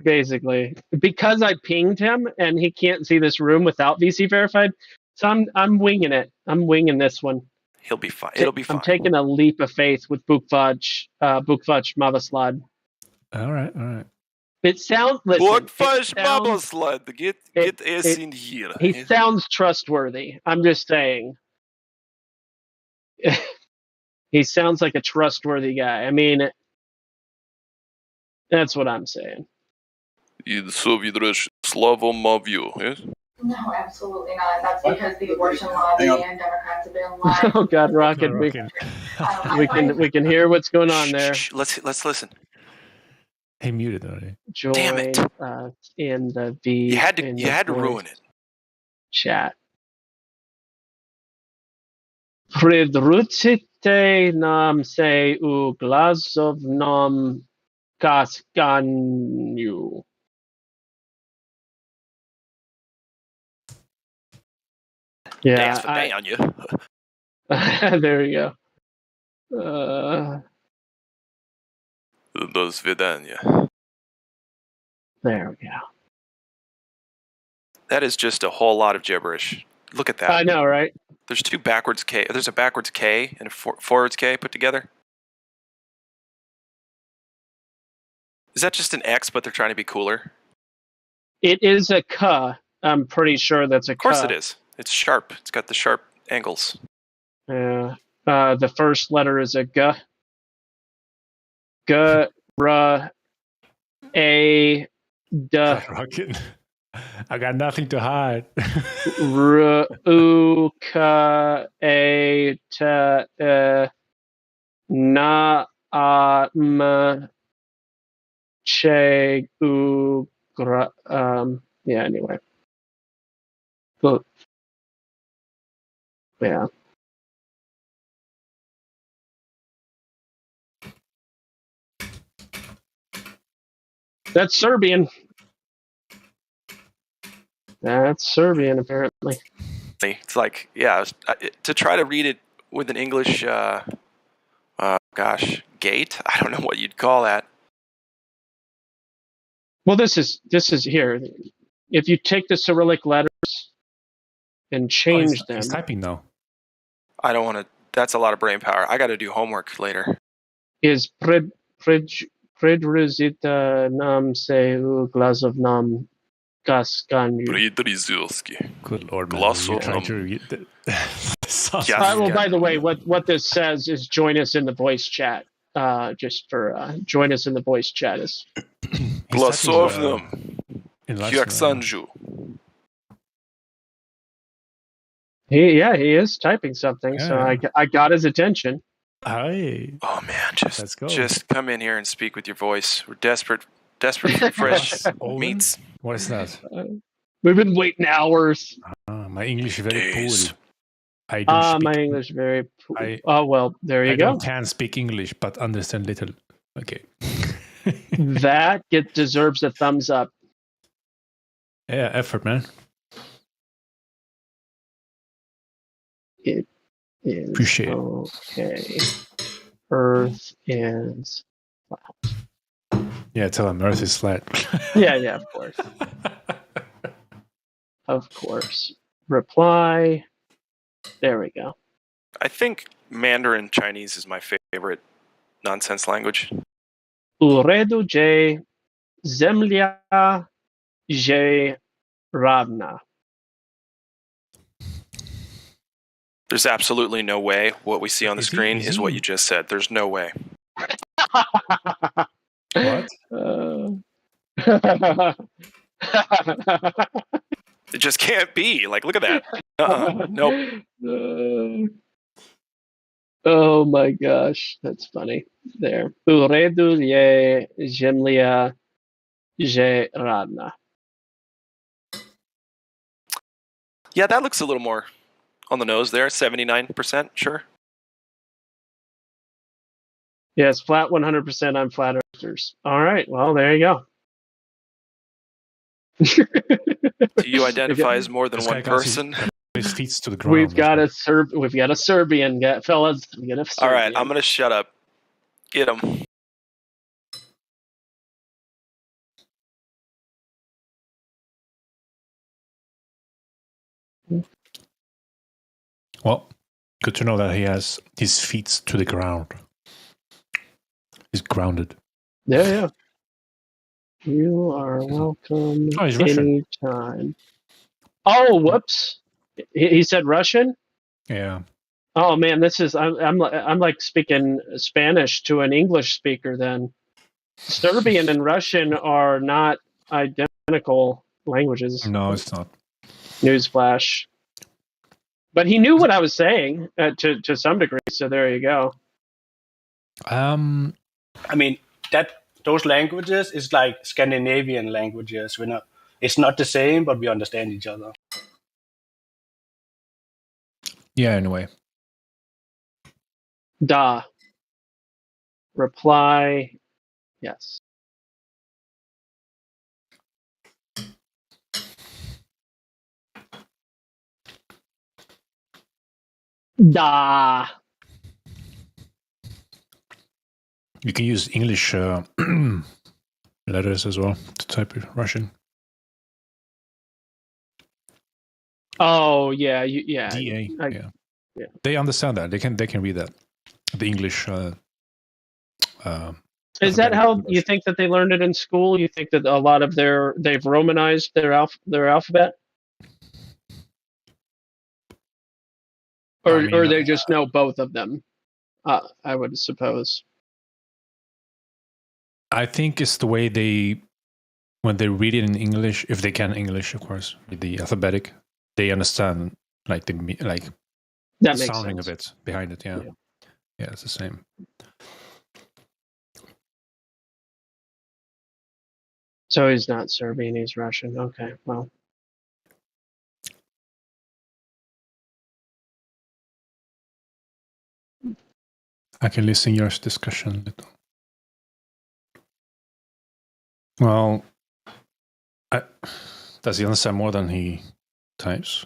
Basically, because I pinged him and he can't see this room without VC verified, so I'm winging it. I'm winging this one. He'll be fine. It'll be fine. I'm taking a leap of faith with Bukvak Mavaslad. All right. It sounds. Bukvak Mavaslad. Get S in here. He sounds trustworthy. I'm just saying. He sounds like a trustworthy guy. I mean, that's what I'm saying. Yes? No, absolutely not. That's because the abortion lobby and Democrats have been lying. Oh God, Rocket, we can hear what's going on there. Let's listen. He muted already. Damn it! In the You had to ruin it. Chat. Predrucite nam se u glasov nam kaskanyu. Yeah, Down you. there you go. До свидания. There we go. That is just a whole lot of gibberish. Look at that. I know, right? There's two backwards K. There's a backwards K and a forwards K put together. Is that just an X, but they're trying to be cooler? It is a K. I'm pretty sure that's a K. Of course it is. It's sharp. It's got the sharp angles. Yeah. The first letter is a G. G, R, A, D. Rocket. I got nothing to hide. R, U, K, A, T, Na, A, M, Che, U, Gra. Yeah, anyway. Good. Yeah. That's Serbian. That's Serbian, apparently. It's like, yeah, to try to read it with an English, gate? I don't know what you'd call that. Well, this is here. If you take the Cyrillic letters and change them. He's typing now. I don't want to. That's a lot of brain power. I got to do homework later. Is Predruzita nam seu glasov nam gaskanyu. Predruzilski. Good Lord, man. Glasov Trying to read Well, by the way, what this says is join us in the voice chat. Just for join us in the voice chat is. Glasov nam. Yaksanju. He is typing something, so I got his attention. Hi. Oh man, just come in here and speak with your voice. We're desperate for fresh meats. What is that? We've been waiting hours. My English is very poor. My English is very poor. Oh well, there you go. I can speak English, but understand little. Okay. That deserves a thumbs up. Yeah, effort, man. It is appreciate it. Okay. Earth is flat. Yeah, tell him Earth is flat. yeah, of course. Of course. Reply. There we go. I think Mandarin Chinese is my favorite nonsense language. Uredu je zemlya je ravna. There's absolutely no way what we see on the screen is what you just said. There's no way. What? It just can't be. Like, look at that. Nope. Oh my gosh, that's funny. There. Uredu je zemlya je ravna. Yeah, that looks a little more on the nose there. 79%, sure. Yes, flat 100% on flat earthers. All right, well, there you go. Do you identify as more than one person? His feet to the ground. We've got a Serbian guy, fellas. We got a Serbian. All right, I'm gonna shut up. Get him. Well, good to know that he has his feet to the ground. He's grounded. Yeah. You are welcome anytime. Oh, whoops. He said Russian? Yeah. Oh man, this is I'm like speaking Spanish to an English speaker. Then Serbian and Russian are not identical languages. No, it's not. Newsflash. But he knew what I was saying to some degree. So there you go. I mean those languages is like Scandinavian languages. It's not the same, but we understand each other. Yeah, anyway. Da. Reply. Yes. Da. You can use English letters as well to type in Russian. Oh yeah, yeah. DA. Yeah. They understand that. They can read that. The English. Is that how you think that they learned it in school? You think that a lot of they've Romanized their alphabet, or they just know both of them? I would suppose. I think it's the way when they read it in English, if they can English, of course, with the alphabetic, they understand like the sounding of it behind it. Yeah, it's the same. So he's not Serbian; he's Russian. Okay, well. I can listen to your discussion a little. Well, does he understand more than he types?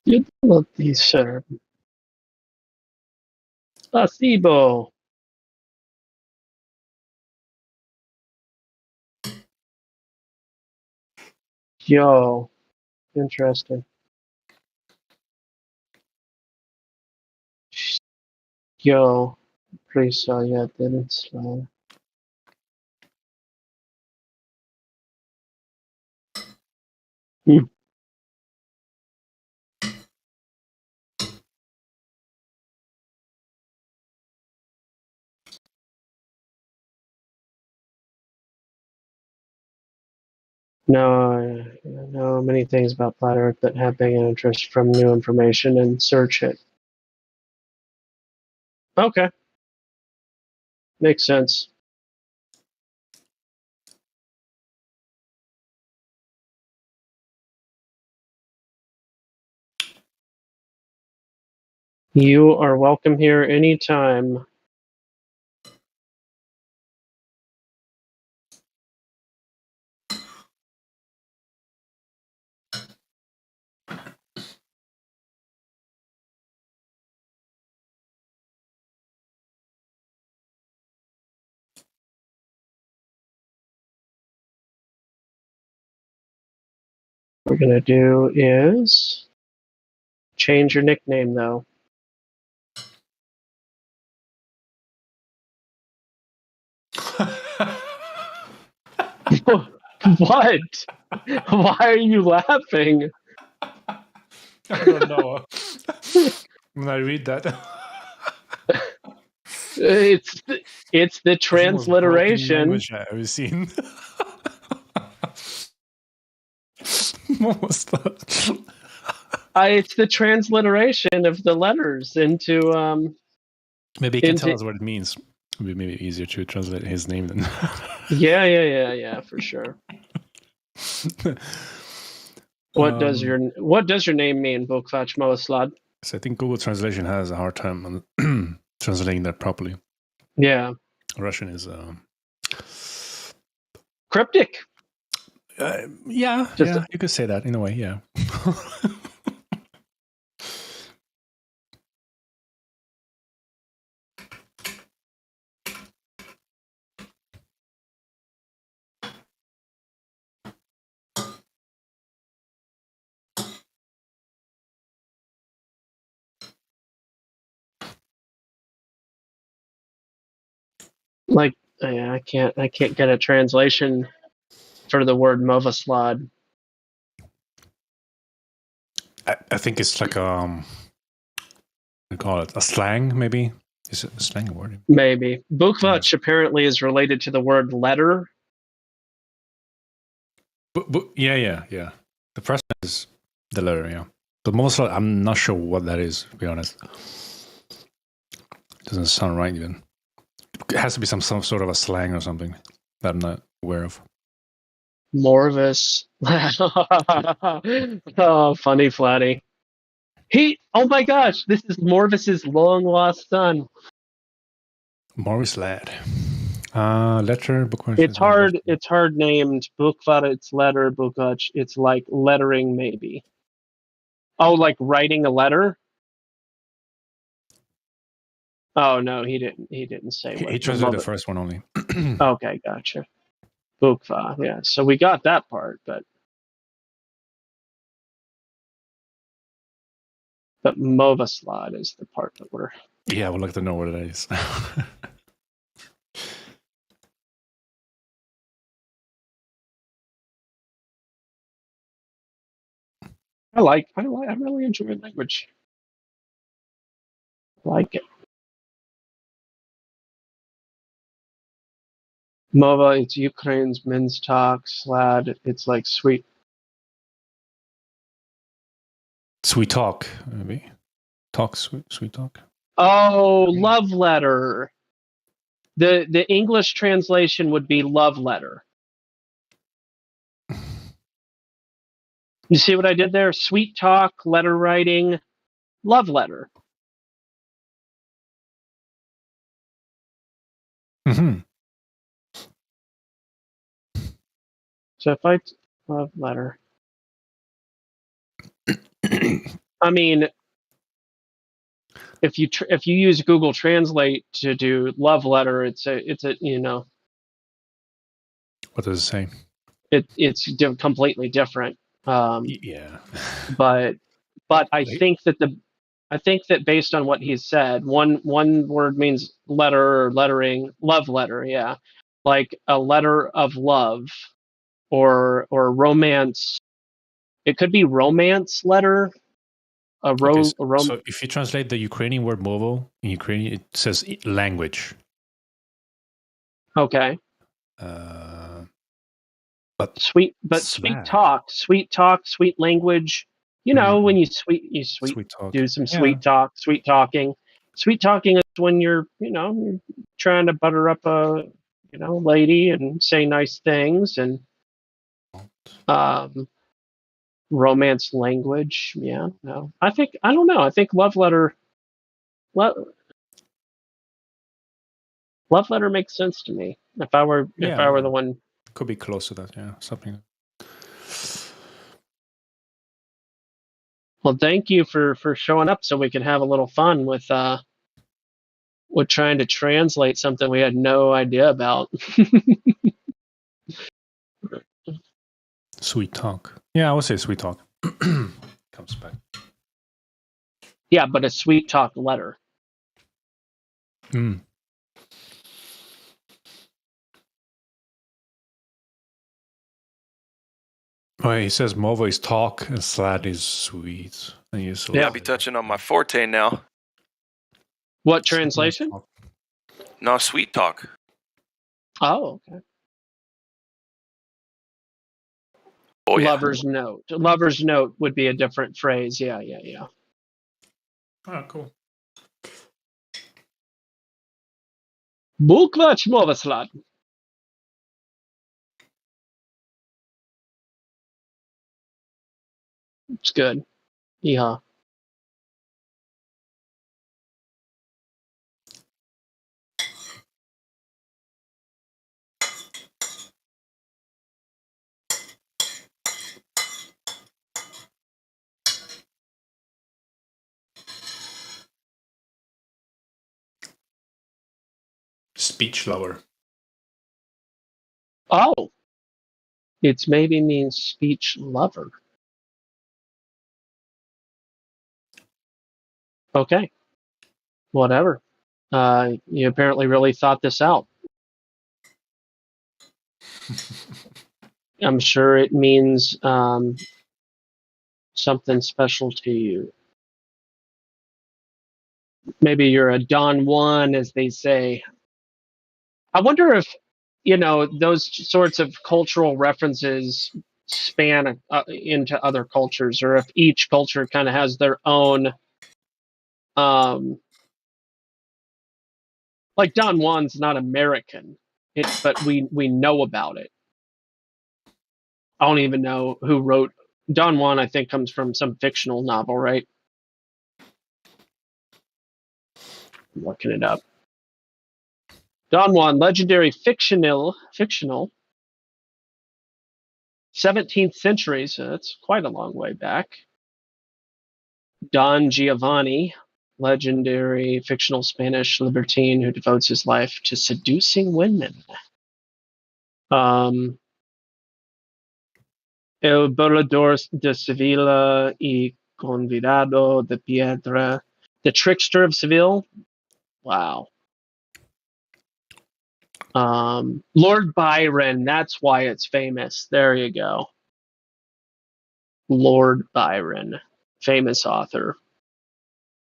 You love these, sir. Spasibo. Yo, interesting. Yo, yeah, didn't slow. No, I know many things about Flat Earth that have big interest from new information and search it. Okay. Makes sense. You are welcome here anytime. What we're going to do is change your nickname, though. What? Why are you laughing? I don't know. When I read that, it's the transliteration. Language I ever seen. What was that? It's the transliteration of the letters into. Maybe he can tell us what it means. It would be maybe easier to translate his name than. Yeah, for sure. What does your name mean, Bukvach Moaslad? So I think Google Translation has a hard time on translating that properly. Yeah. Russian is cryptic. Yeah, you could say that in a way, yeah. Like, I can't get a translation for the word Movaslod. I think it's like we call it a slang, maybe. Is it a slang word? Maybe. Bukvach apparently is related to the word letter. Yeah. The first one is the letter, yeah. But most I'm not sure what that is, to be honest. It doesn't sound right even. It has to be some sort of a slang or something that I'm not aware of. Morvis. Oh, funny Flatty. Oh my gosh, this is Morvis's long lost son. Morris Lad. Letter, Bukvach. It's hard named. Bukvach, it's letter, Bukvach, it's like lettering maybe. Oh, like writing a letter? Oh no, he didn't say what. He translated the first one only. Okay, gotcha. Bukva, yeah. So we got that part, but Movaslod is the part that we're. Yeah, I would like to know what it is. I really enjoy language. I like it. Mova, it's Ukraine's men's talk. Slad, it's like sweet. Sweet talk, maybe. Talk, sweet talk. Oh, love letter. The English translation would be love letter. You see what I did there? Sweet talk, letter writing, love letter. Mm-hmm. So if I love letter, I mean, if you use Google Translate to do love letter, it's a What does it say? It's completely different. Yeah. But I think that based on what he's said, one word means letter or lettering, love letter, yeah, like a letter of love or romance. It could be romance letter. So if you translate the Ukrainian word movo in Ukrainian, it says language. Okay. But sweet talk, sweet language. You know, when you sweet talk. Do some sweet talk, sweet talking. Sweet talking is when you're trying to butter up a lady and say nice things and romance language. Yeah, no. I don't know. I think love letter makes sense to me. If I were the one, could be close to that. Yeah, something. Well, thank you for showing up so we can have a little fun with trying to translate something we had no idea about. Sweet talk. Yeah, I would say sweet talk. Comes back. Yeah, but a sweet talk letter. Mm. Oh, he says Movo is talk and Slad is sweet. And I'll be touching on my forte now. What translation? No, sweet talk. Oh, okay. Oh, yeah. Lover's note. Lover's note would be a different phrase. Yeah. Oh, cool. Bukvach Movaslad. It's good. Yeah. Speech lover. Oh. It's maybe means speech lover. Okay. Whatever. You apparently really thought this out. I'm sure it means something special to you. Maybe you're a Don Juan, as they say. I wonder if, those sorts of cultural references span into other cultures, or if each culture kind of has their own, like Don Juan's not American, but we know about it. I don't even know who wrote Don Juan. I think comes from some fictional novel, right? I'm looking it up. Don Juan, legendary fictional 17th century, so that's quite a long way back. Don Giovanni, legendary fictional Spanish libertine who devotes his life to seducing women. El Burlador de Sevilla y Convidado de Piedra. The Trickster of Seville. Wow. Lord Byron, that's why it's famous. There you go. Lord Byron, famous author.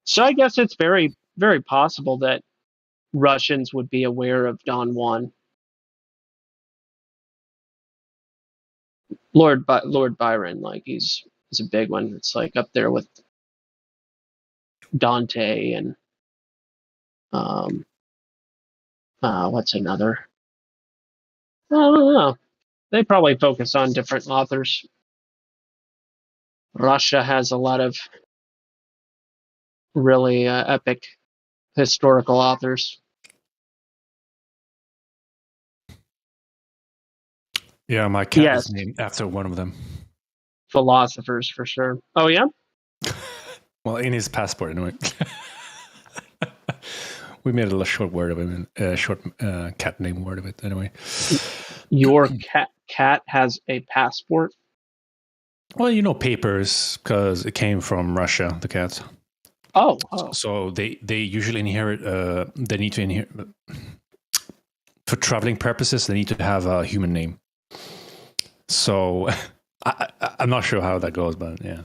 So I guess it's very, very possible that Russians would be aware of Don Juan. Lord Byron, like he's a big one. It's like up there with Dante and what's another? I don't know. They probably focus on different authors. Russia has a lot of really epic historical authors. Yeah, my cat is named after one of them. Philosophers, for sure. Oh, yeah? Well, in his passport, anyway. We made a short word of it, a short cat name word of it, anyway. Your cat has a passport? Well, papers, because it came from Russia, the cat. Oh. So they usually inherit, they need to inherit, for traveling purposes, they need to have a human name. So I'm not sure how that goes, but yeah.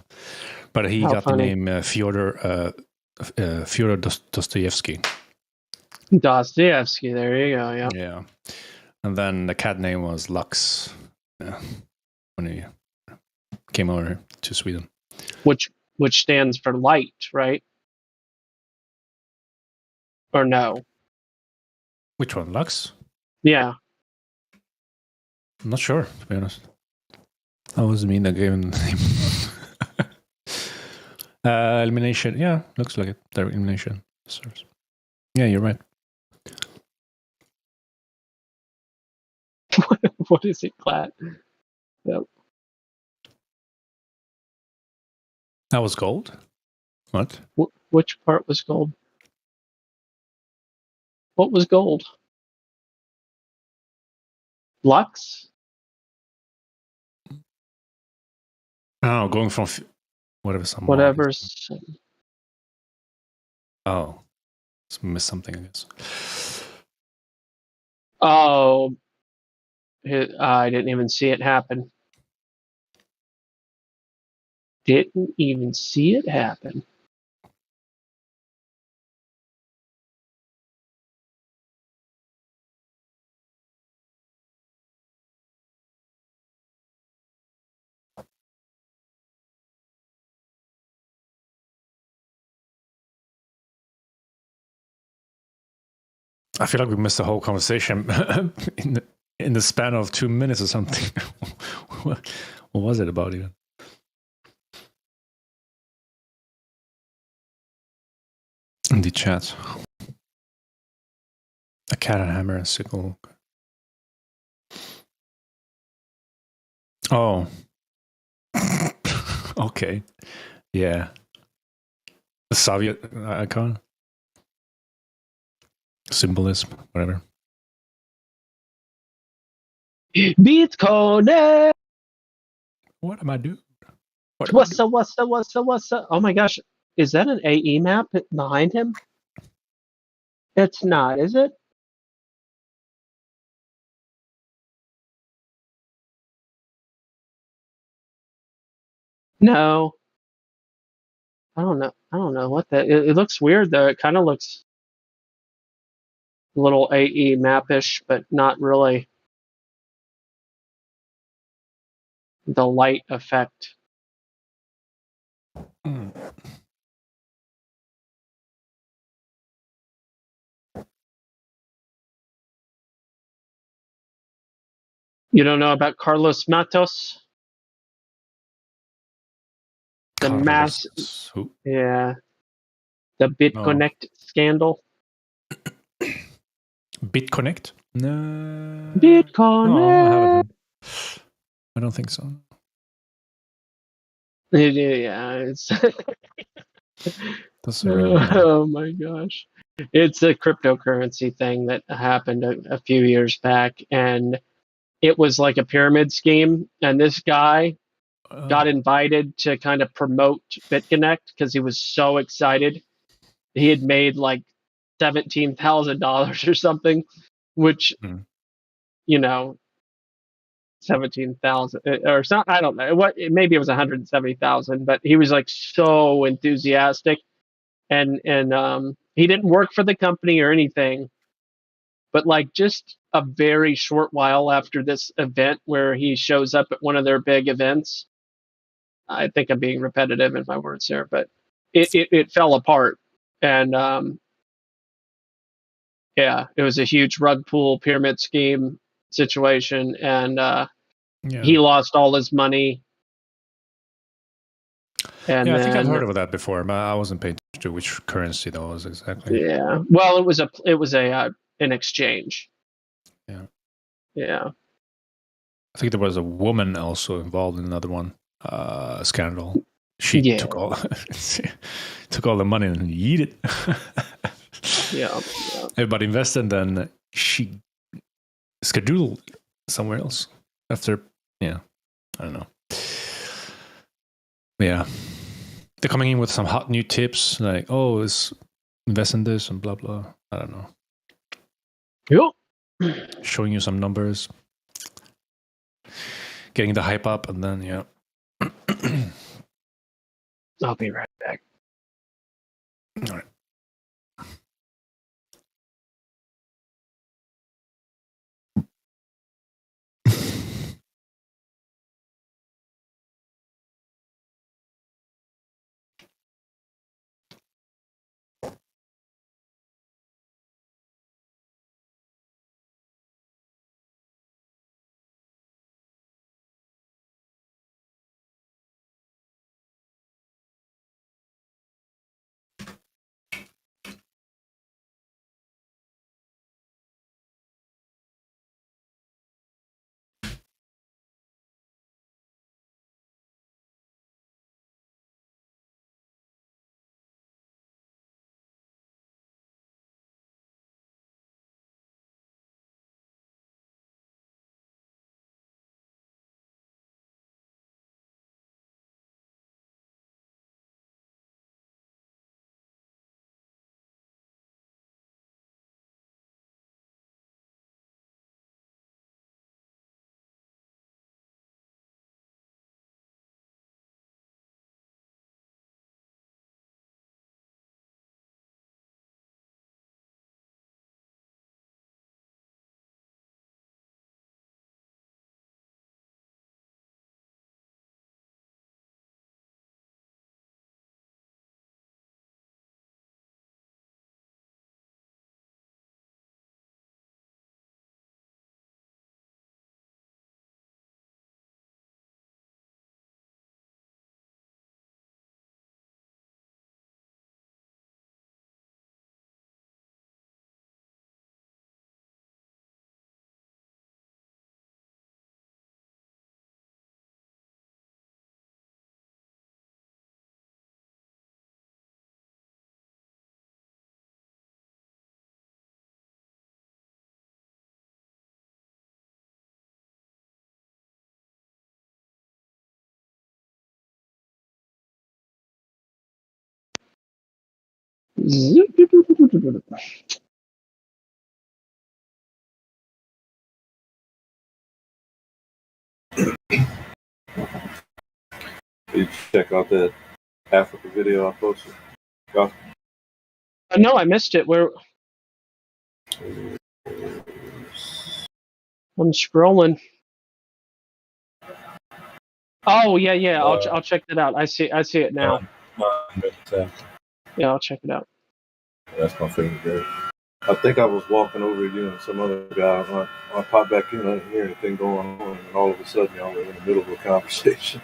But he got the name Fyodor Dostoevsky. Dostoevsky, there you go, yeah. Yeah. And then the cat name was Lux when he came over to Sweden. Which stands for light, right? Or no? Which one, Lux? Yeah. I'm not sure, to be honest. That was me that gave him the name. Elimination, yeah, looks like it. Direct elimination. Yeah, you're right. What is it, Clat? Yep. That was gold? What? Which part was gold? What was gold? Lux? Oh, going from whatever's. Oh, missed something, I guess. Oh, I didn't even see it happen. Didn't even see it happen. I feel like we missed the whole conversation in the span of 2 minutes or something. What was it about even? In the chat. A cat and hammer and sickle. Oh. Okay. Yeah. The Soviet icon. Symbolism, whatever. Bitcoin. What am I doing? What's up? Oh my gosh. Is that an AE map behind him? It's not, is it? No, I don't know. I don't know what that. It looks weird though. It kind of looks a little AE mapish, but not really the light effect. You don't know about Carlos Matos? The mass, Who? yeah, the BitConnect scandal. BitConnect? No. BitConnect. I haven't. I don't think so. Yeah, it's. That's really Oh my gosh. It's a cryptocurrency thing that happened a few years back, and it was like a pyramid scheme. And this guy got invited to kind of promote BitConnect because he was so excited. He had made like $17,000 or something, which, you know, 17,000 or something. I don't know what. Maybe it was 170,000, but he was like so enthusiastic, and he didn't work for the company or anything, but like just a very short while after this event where he shows up at one of their big events. I think I'm being repetitive in my words here, but it fell apart, and yeah, it was a huge rug pull pyramid scheme situation, and he lost all his money. And yeah, I think I've then, heard of that before, but I wasn't paying attention to which currency that was exactly. yeah, well, it was an exchange. Yeah. Yeah. I think there was a woman also involved in another one, scandal. She took all the money and yeeted it. Yeah. Everybody invested, and then she scheduled somewhere else after. Yeah, I don't know. Yeah, they're coming in with some hot new tips like, "Oh, let's invest in this and blah blah." I don't know. Yep. Showing you some numbers, getting the hype up, and then yeah. I'll be right back. All right. You check out that Africa video I posted. No, I missed it. Where I'm scrolling. Oh yeah. I'll check that out. I see it now. Yeah, I'll check it out. That's my favorite day. I think I was walking over you and some other guy. I popped back in, I didn't hear anything going on, and all of a sudden y'all were in the middle of a conversation.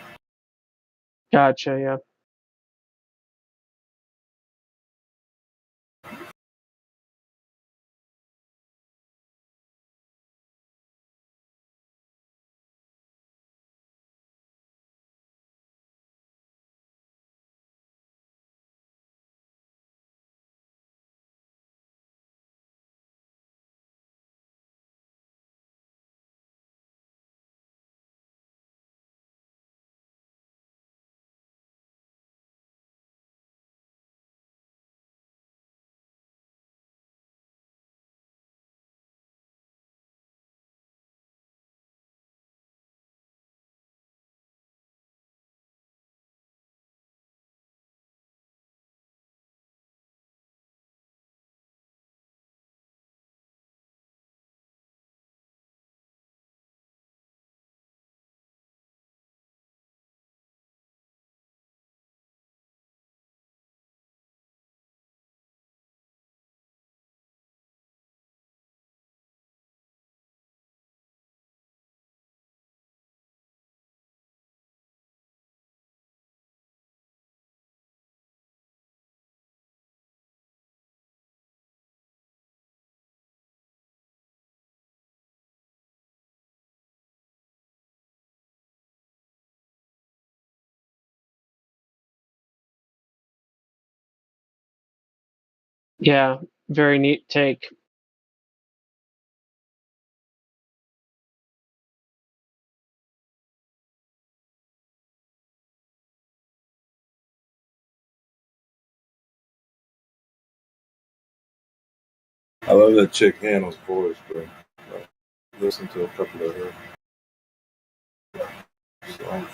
Gotcha. Yeah. Yeah, very neat take. I love that chick Hannah's voice, bro. Listen to a couple of her songs.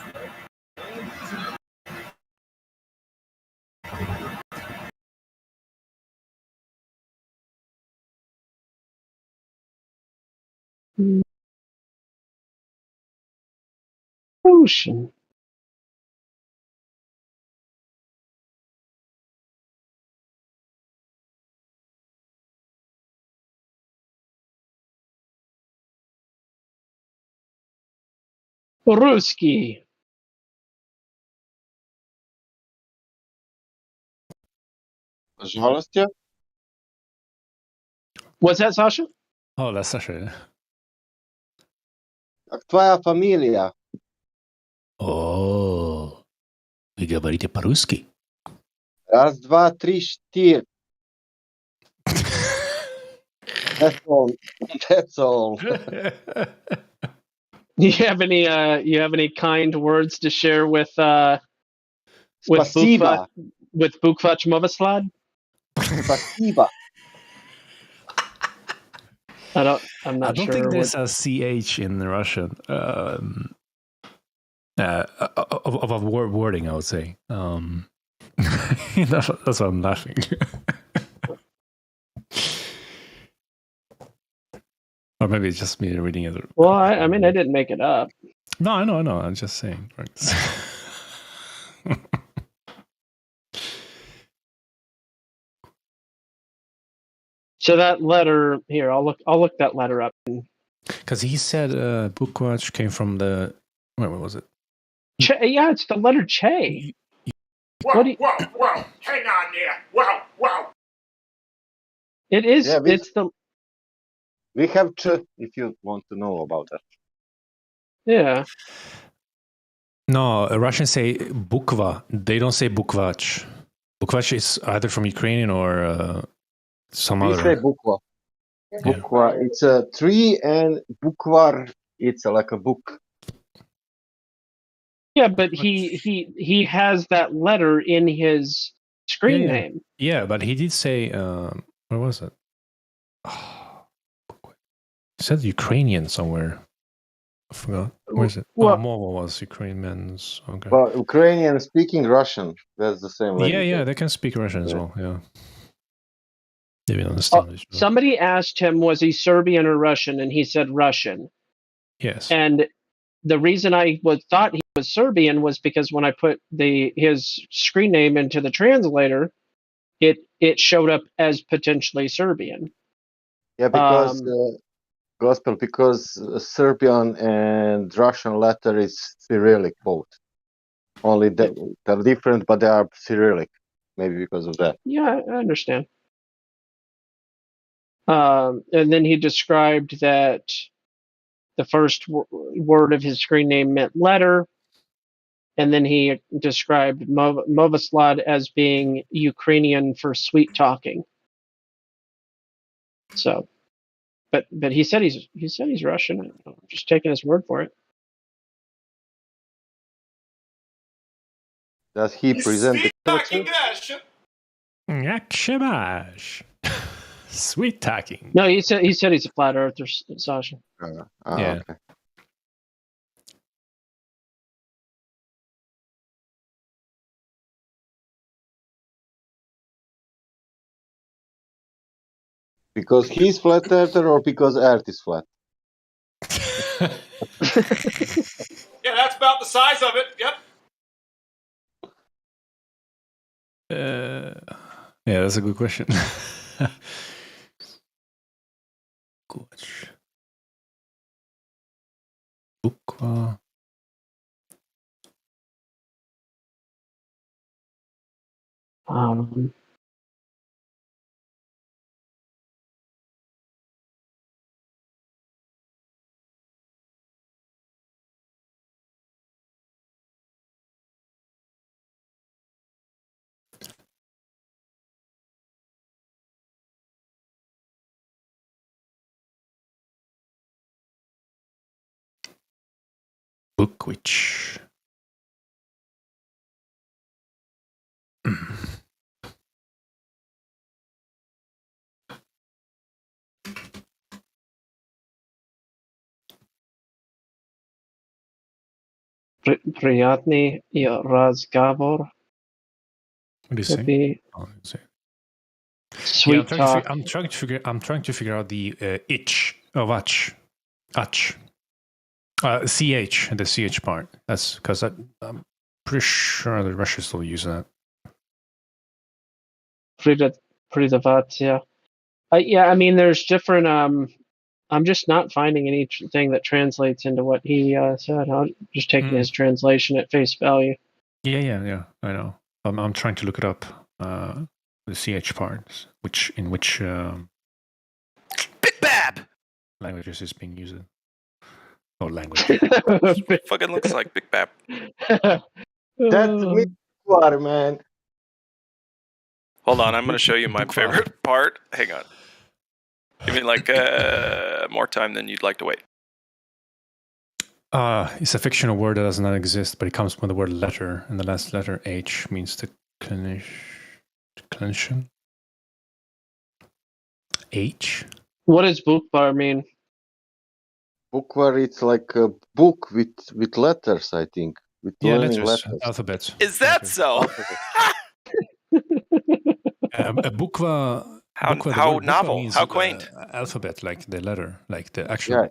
Ocean. Ruski. Żalostia? What's that, Sasha? Oh, that's Sasha. Jak twoja familia? Oh, вы говорите по-русски? Raz, dwa, trzy, cztery. That's all. That's all. You have any kind words to share with Spasiba. Bukvach Movaslad? Spasiba. I'm not I don't sure. think there's a CH in Russian of a wording, I would say. That's why I'm laughing. Or maybe it's just me reading it. Well, I mean, I didn't make it up. No, I know. I'm just saying. Right? So that letter here, I'll look that letter up. Because he said Bukvach came from the. Wait, what was it? Che, yeah, it's the letter Che. Whoa, hang on there. Whoa. It is. Yeah, it's the. We have to, if you want to know about that. Yeah. No, Russians say Bukva. They don't say Bukvach. Bukvach is either from Ukrainian or some We other. say bukva. Bukva, it's a tree, and bukvar, it's like a book. Yeah, but he has that letter in his screen name. Yeah, but he did say what was it? He said Ukrainian somewhere. forgot. Where is it? Well, Mova was Ukrainians. Okay. But Ukrainian speaking Russian. That's the same language. Yeah, they can speak Russian as well. Yeah. They will understand this. Somebody asked him, was he Serbian or Russian? And he said Russian. Yes. And the reason I thought he was Serbian was because when I put his screen name into the translator, it showed up as potentially Serbian. Yeah, because Gospel, because Serbian and Russian letter is Cyrillic both. Only they're different, but they are Cyrillic. Maybe because of that. Yeah, I understand. And then he described that the first word of his screen name meant letter, and then he described Movoslad as being Ukrainian for sweet talking. So, but he said he's Russian. I'm just taking his word for it. Does he present the Sweet talking. No, he said he's a flat earther, Sasha. Yeah. Okay. Because he's flat earther or because Earth is flat? Yeah, that's about the size of it. Yep. Yeah, that's a good question. Bukva. Bookwitch. Приятный разговор. What do you say? Sweet talk. I'm trying to figure out the itch of ach. Ch, the ch part. That's because I'm pretty sure the Russians still use that. Pridavat, yeah. Yeah, I mean, there's different. I'm just not finding anything that translates into what he said. I'm just taking his translation at face value. Yeah. I know. I'm trying to look it up. The ch part, in which Big Bab languages is being used. Or language. Fucking looks like Big Bab. That's me, man. Hold on, I'm going to show you my favorite part. Hang on. Give me like more time than you'd like to wait. It's a fictional word that does not exist, but it comes from the word letter, and the last letter H means declension. H. What does bukvar mean? Bukvar, it's like a book with letters, I think. With letters. Alphabets. Is that so? A bukva. How novel? How quaint? Alphabet, like the letter, like the actual.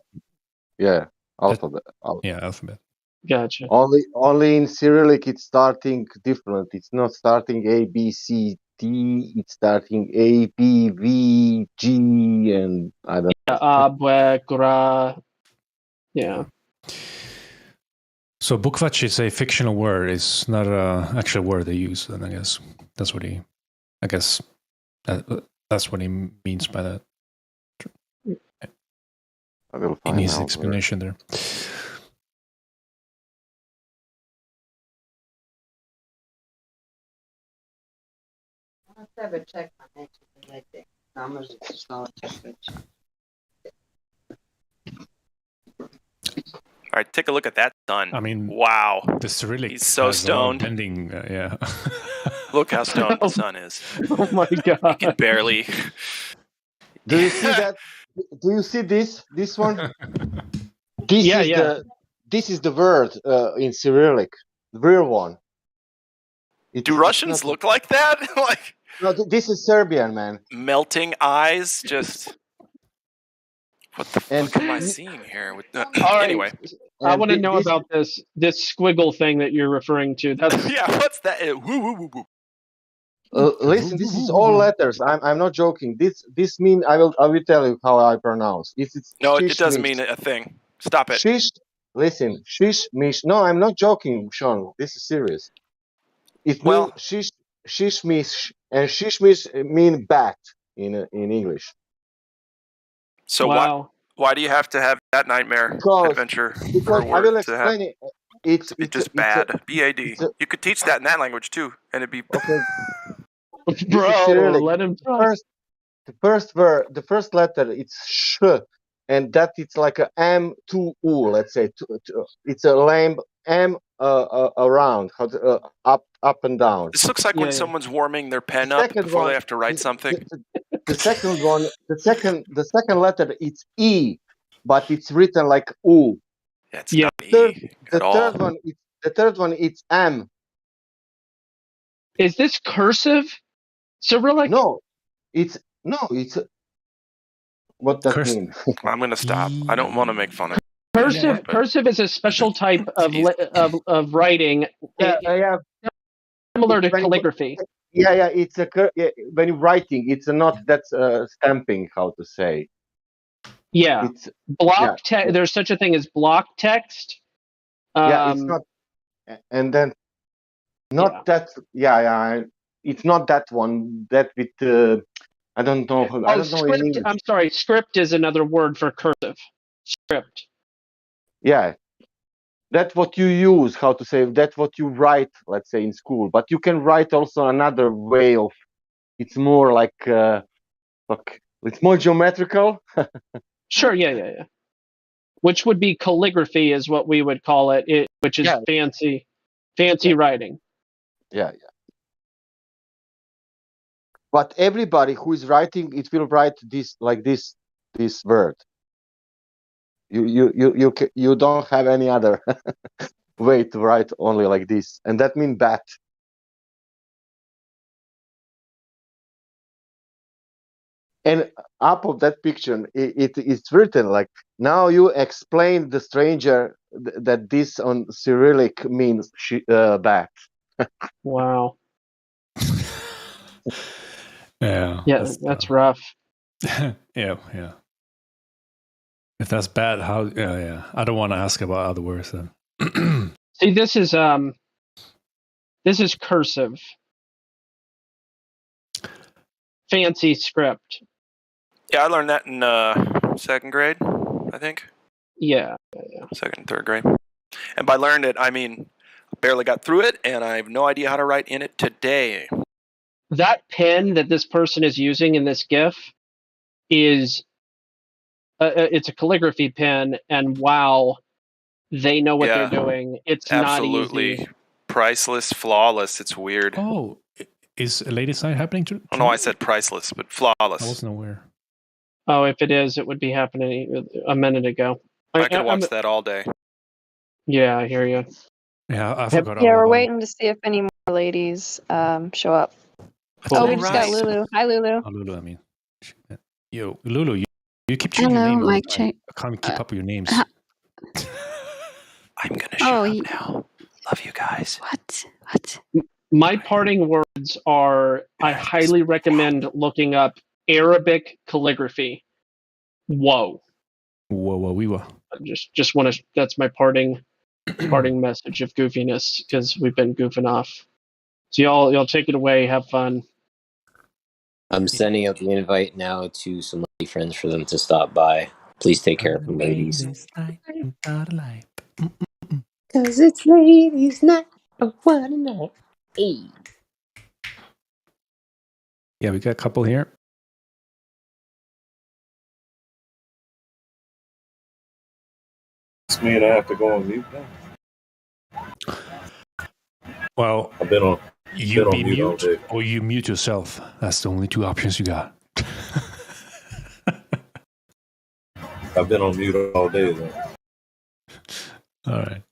Yeah. Alphabet. Alphabet. Gotcha. Only in Cyrillic it's starting different. It's not starting A, B, C, D. It's starting A, B, V, G, and I don't know. Yeah. So bukvach is a fictional word. It's not an actual word they use. And I guess that's what he means by that. In his explanation there. All right, take a look at that sun. I mean, wow. The Cyrillic. He's so stoned. Bending, yeah. Look how stoned the sun is. Oh my god. He can barely. Do you see that? Do you see this? This one? This this is the word in Cyrillic, the real one. Do Russians look like that? Like no, this is Serbian, man. Melting eyes, just what the fuck am I seeing here? With All right. Anyway, I want to know about this squiggle thing that you're referring to. That's yeah. What's that? Woo, woo, woo, woo. Listen, this is all letters. I'm not joking. This mean I will tell you how I pronounce. It's No, it shish doesn't mish. mean a thing. Stop it. Shish. Listen, shish mish. No, I'm not joking, Sean. This is serious. It means shish mish, and shish mish mean bat in English. So why do you have to have that nightmare adventure for a Because I word will to have? explain it. It's just bad. B-A-D. You could teach that in that language too, and it'd be okay. Bro, let him talk. The first letter it's sh, and that it's like a M to U. Let's say it's a lamb M around up and down. This looks like when someone's warming their pen up before they have to write something. The second one, the second letter it's E, but it's written like U. Yeah, it's not E at all. The third one it's M. Is this cursive? Cyrillic? No, it's what does that mean? I'm gonna stop. I don't want to make fun of it. Cursive is a special type of writing, similar to calligraphy. Yeah. It's when you're writing, it's not that's stamping. How to say? Yeah, it's block text. There's such a thing as block text. It's not, and then not that. It's not that one. That with I don't know. I don't know script. in English. I'm sorry. Script is another word for cursive. Script. Yeah, that's what you use. How to say? That's what you write. Let's say in school, but you can write also another way of. It's more like it's more geometrical. Sure. Yeah. Which would be calligraphy, is what we would call it. Which is fancy writing. Yeah. But everybody who is writing, it will write this like this word. You don't have any other way to write only like this, and that means bat. And up of that picture, it's written like, now you explain the stranger that this on Cyrillic means bat. Wow. Yeah, that's rough. yeah. If that's bad, how? Yeah. I don't want to ask about other words then. See, this is cursive. Fancy script. Yeah, I learned that in second grade, I think. Yeah. Second, third grade. And by learned it, I mean barely got through it, and I have no idea how to write in it today. That pen that this person is using in this GIF is it's a calligraphy pen, and wow, they know what they're doing. It's absolutely not easy. Priceless, flawless. It's weird. Oh, is a ladies' night happening too? Oh no, I said priceless, but flawless. I wasn't aware. Oh, if it is, it would be happening a minute ago. I could watch that all day. Yeah, I hear you. Yeah, I forgot. Yeah, we're waiting to see if any more ladies show up. Cool. We just got Lulu. Hi, Lulu. Oh, Lulu, I mean. Yo, Lulu, you keep changing your name. I can't keep up with your names. I'm gonna shut up now. Love you guys. What? My parting words are: I highly recommend looking up Arabic calligraphy. Whoa. Just want to. That's my parting message of goofiness, because we've been goofing off. So y'all take it away. Have fun. I'm sending out the invite now to some lady friends for them to stop by. Please take care of them, ladies. Cause it's ladies' night. What a night. Hey. Yeah, we got a couple here. This mean I have to go on mute now? Well, I've been on. You be mute or you mute yourself. That's the only two options you got. I've been on mute all day though. All right.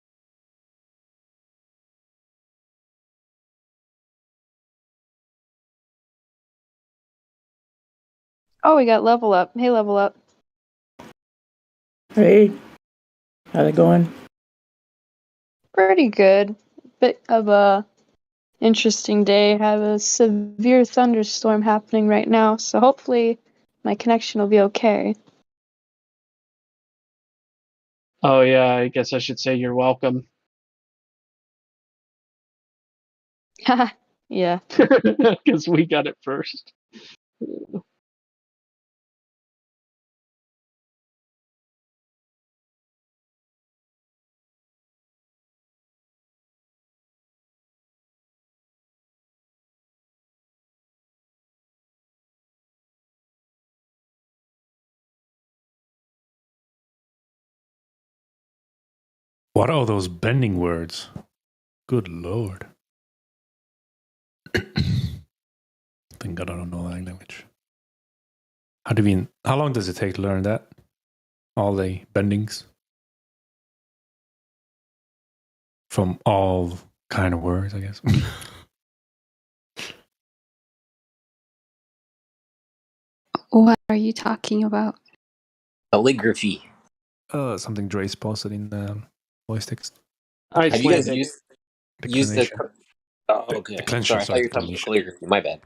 Oh, we got Level Up. Hey, Level Up. Hey, how's it going? Pretty good. Bit of a interesting day. Have a severe thunderstorm happening right now, so hopefully my connection will be okay. Oh yeah, I guess I should say you're welcome. Yeah. Because we got it first. What are those bending words? Good lord. Thank God I don't know that language. How long does it take to learn that? All the bendings? From all kind of words, I guess. What are you talking about? Calligraphy. Something Dre's posted in voice text. I Have you guys slammed it. used the? Declination. Oh, okay. Declension, Sorry, I thought sorry, you were talking about declination. calligraphy. My bad.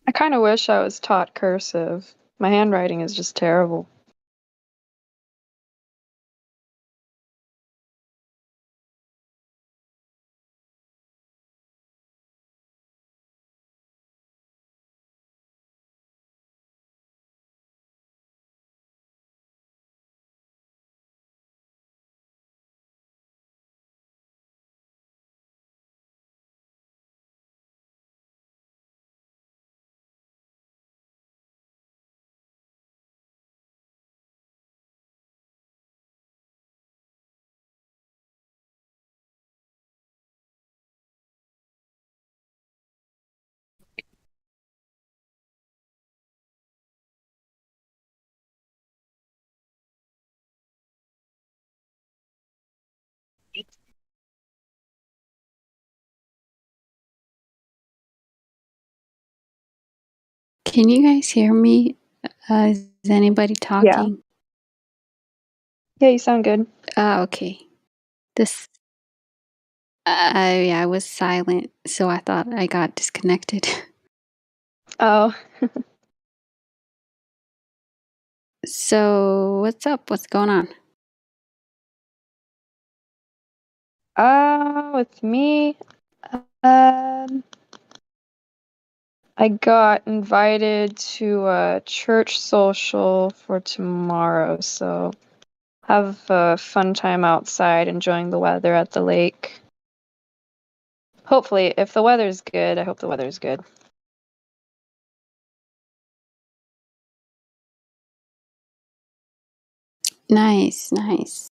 I kind of wish I was taught cursive. My handwriting is just terrible. Can you guys hear me? Is anybody Yeah. talking? Yeah, you sound good. Okay. This. I was silent, so I thought I got disconnected. Oh. So what's up? What's going on? With me, um, I got invited to a church social for tomorrow, so have a fun time outside enjoying the weather at the lake. Hopefully, if the weather's good, I hope the weather's good. Nice, nice.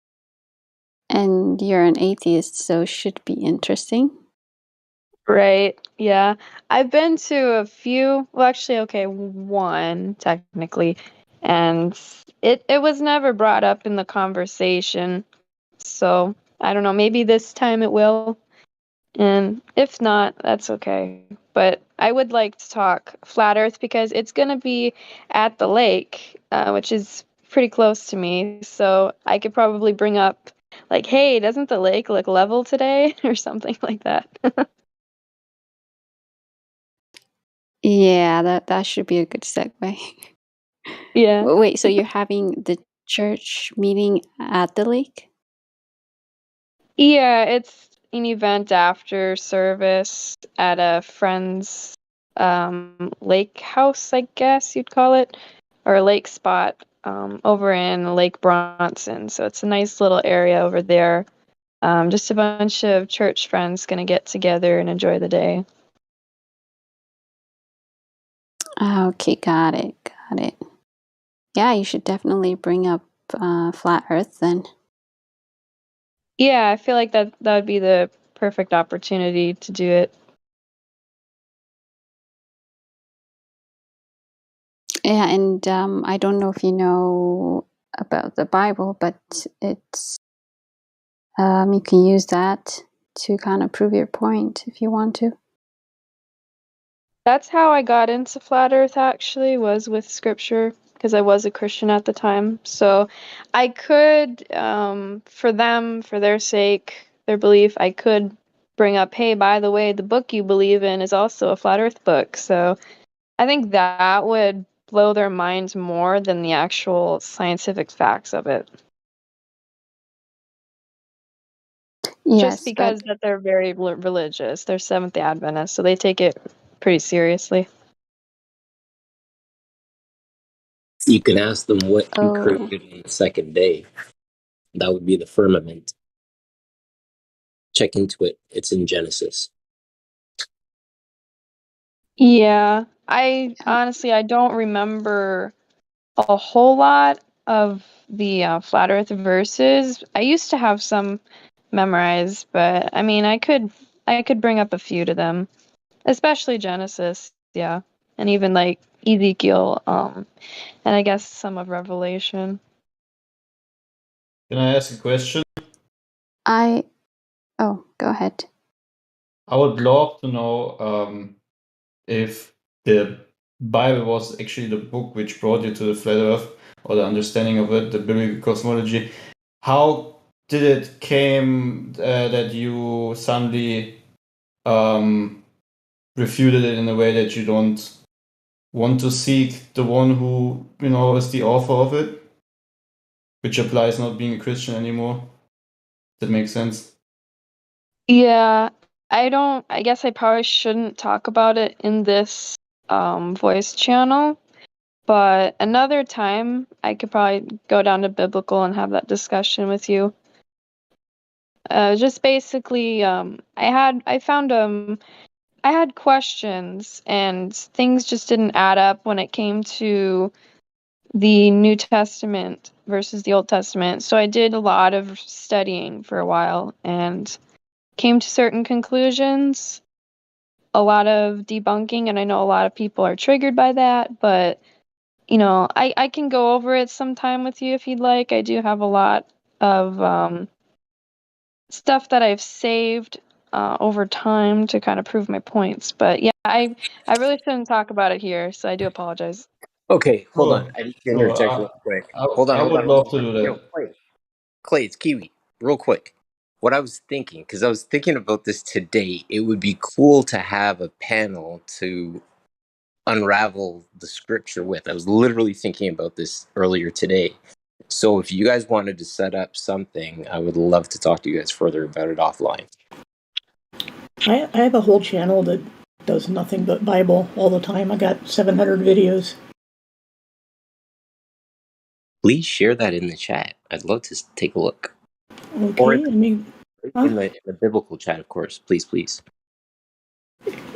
And you're an atheist, so it should be interesting. Right, yeah. I've been to a few, well, actually, okay, one, technically, and it was never brought up in the conversation, so I don't know, maybe this time it will, and if not, that's okay. But I would like to talk flat Earth because it's gonna be at the lake, which is pretty close to me, so I could probably bring up, like, hey, doesn't the lake look level today? Or something like that. Yeah, that should be a good segue. Yeah. Wait, so you're having the church meeting at the lake? Yeah, it's an event after service at a friend's lake house, I guess you'd call it, or a lake spot over in Lake Bronson. So it's a nice little area over there. Just a bunch of church friends gonna get together and enjoy the day. Okay, got it. Yeah, you should definitely bring up Flat Earth then. Yeah, I feel like that would be the perfect opportunity to do it. Yeah, and I don't know if you know about the Bible, but it's you can use that to kind of prove your point if you want to. That's how I got into Flat Earth, actually, was with scripture, because I was a Christian at the time. So I could, for them, for their sake, their belief, I could bring up, hey, by the way, the book you believe in is also a Flat Earth book. So I think that would blow their minds more than the actual scientific facts of it. Yes, just because that they're very religious. They're Seventh-day Adventists, so they take it pretty seriously. You can ask them what he Oh. created on the second day. That would be the firmament. Check into it. It's in Genesis. Yeah, I honestly I don't remember a whole lot of the Flat Earth verses. I used to have some memorized, but I mean I could bring up a few to them, especially Genesis, yeah, and even like Ezekiel, and I guess some of Revelation. Can I ask a question? Oh, go ahead. I would love to know if the Bible was actually the book which brought you to the flat earth or the understanding of it, the biblical cosmology. How did it came that you suddenly refuted it in a way that you don't want to seek the one who, is the author of it, which applies not being a Christian anymore? Does that make sense? Yeah, I guess I probably shouldn't talk about it in this voice channel, but another time I could probably go down to biblical and have that discussion with you. Just basically, I had questions and things just didn't add up when it came to the New Testament versus the Old Testament. So I did a lot of studying for a while and came to certain conclusions, a lot of debunking, and I know a lot of people are triggered by that, but I can go over it sometime with you if you'd like. I do have a lot of stuff that I've saved over time to kind of prove my points. But yeah, I really shouldn't talk about it here, so I do apologize. Okay, hold Sure. on. I need to interject real quick. I Hold on. would love to do that. Yo, Clay, it's Kiwi. Real quick. What I was thinking, because I was thinking about this today, it would be cool to have a panel to unravel the scripture with. I was literally thinking about this earlier today. So if you guys wanted to set up something, I would love to talk to you guys further about it offline. I have a whole channel that does nothing but Bible all the time. I got 700 videos. Please share that in the chat. I'd love to take a look. Okay, Or I mean, in the biblical chat, of course. Please.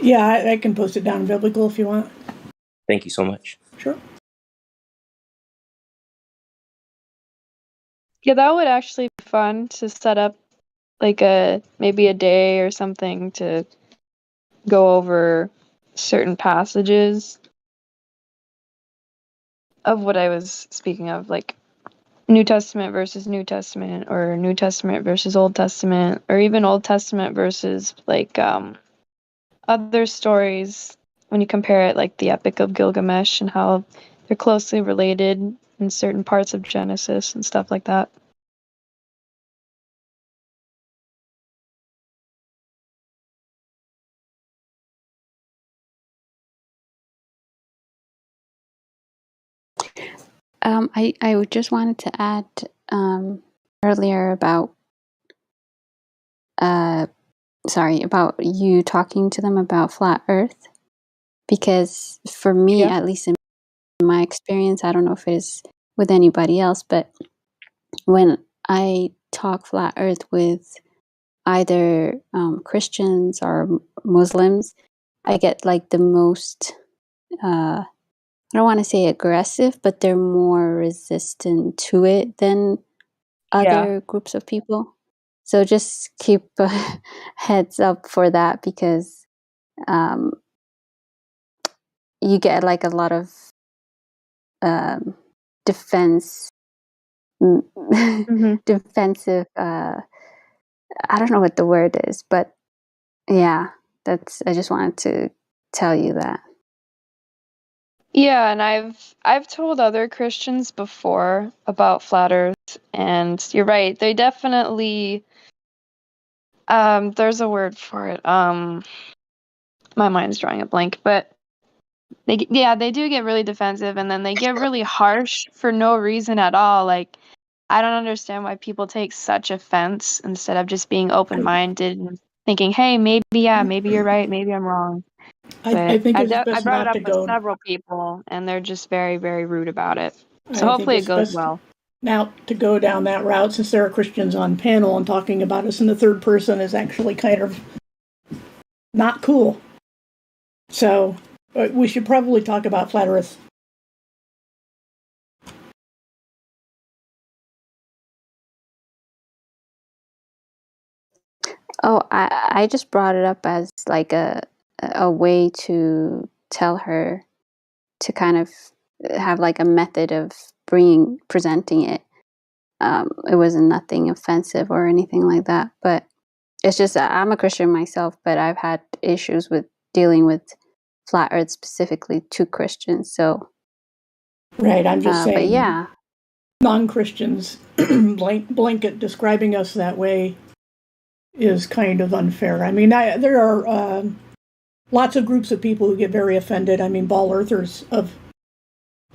yeah, I can post it down in biblical if you want. Thank you so much. Sure. Yeah, that would actually be fun to set up like maybe a day or something to go over certain passages of what I was speaking of, like New Testament versus New Testament, or New Testament versus Old Testament, or even Old Testament versus like other stories when you compare it, like the Epic of Gilgamesh and how they're closely related in certain parts of Genesis and stuff like that. I just wanted to add earlier about about you talking to them about flat Earth, because for me, at least in my experience, I don't know if it is with anybody else, but when I talk flat Earth with either Christians or Muslims, I get like the most I don't want to say aggressive, but they're more resistant to it than other groups of people. So just keep a heads up for that, because you get like a lot of defensive. I don't know what the word is, but yeah, I just wanted to tell you that. Yeah, and I've told other Christians before about flat Earth, and you're right. They definitely there's a word for it. My mind's drawing a blank, but they do get really defensive, and then they get really harsh for no reason at all. Like, I don't understand why people take such offense instead of just being open-minded and thinking, "Hey, maybe you're right, maybe I'm wrong." I But think I it's best brought it not up to with go. several people, and they're just very, very rude about it. So I think hopefully it it's goes best well. now to go down that route, since there are Christians on panel and talking about us in the third person is actually kind of not cool. So we should probably talk about flat Earth. Oh, I just brought it up as like a way to tell her to kind of have like a method of presenting it. It wasn't nothing offensive or anything like that, but it's just I'm a Christian myself, but I've had issues with dealing with flat Earth specifically to Christians. So Right, I'm just saying. But yeah, non-Christians blanket describing us that way is kind of unfair. I mean, there are lots of groups of people who get very offended. I mean, ball earthers of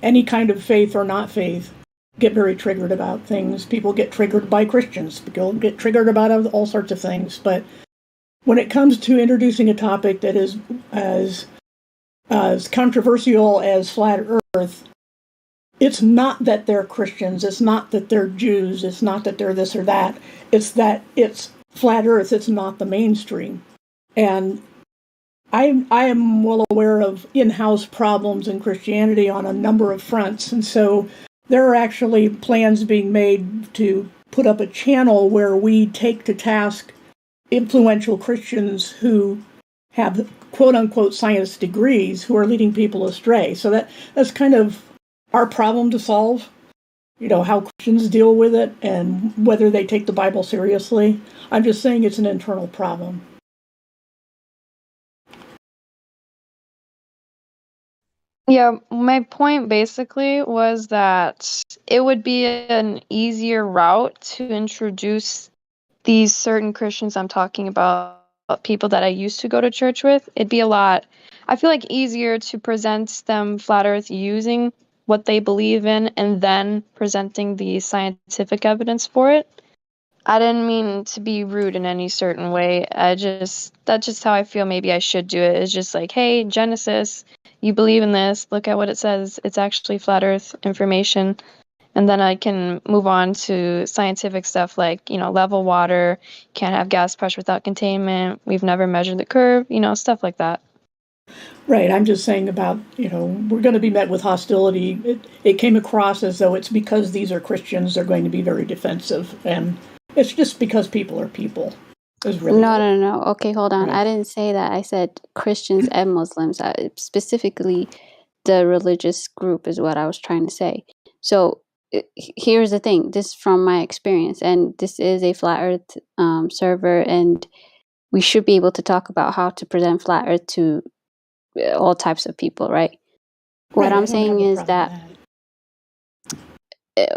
any kind of faith or not faith get very triggered about things. People get triggered by Christians. People get triggered about all sorts of things. But when it comes to introducing a topic that is as controversial as flat Earth, it's not that they're Christians. It's not that they're Jews. It's not that they're this or that. It's that it's flat Earth. It's not the mainstream. And I am well aware of in-house problems in Christianity on a number of fronts. And so there are actually plans being made to put up a channel where we take to task influential Christians who have quote-unquote science degrees who are leading people astray. So that's kind of our problem to solve, how Christians deal with it and whether they take the Bible seriously. I'm just saying it's an internal problem. Yeah, my point basically was that it would be an easier route to introduce these certain Christians I'm talking about, people that I used to go to church with. It'd be I feel like easier to present them flat Earth using what they believe in and then presenting the scientific evidence for it. I didn't mean to be rude in any certain way. That's just how I feel maybe I should do it. It's just like, hey, Genesis, you believe in this, look at what it says. It's actually flat Earth information. And then I can move on to scientific stuff like, level water, can't have gas pressure without containment, we've never measured the curve, stuff like that. Right, I'm just saying about, we're going to be met with hostility. It came across as though it's because these are Christians, they're going to be very defensive. And it's just because people are people. Really no. Okay, hold on. Right. I didn't say that. I said Christians and Muslims. Specifically, the religious group is what I was trying to say. So here's the thing. This is from my experience, and this is a flat Earth server, and we should be able to talk about how to present flat Earth to all types of people, right? What I'm saying is that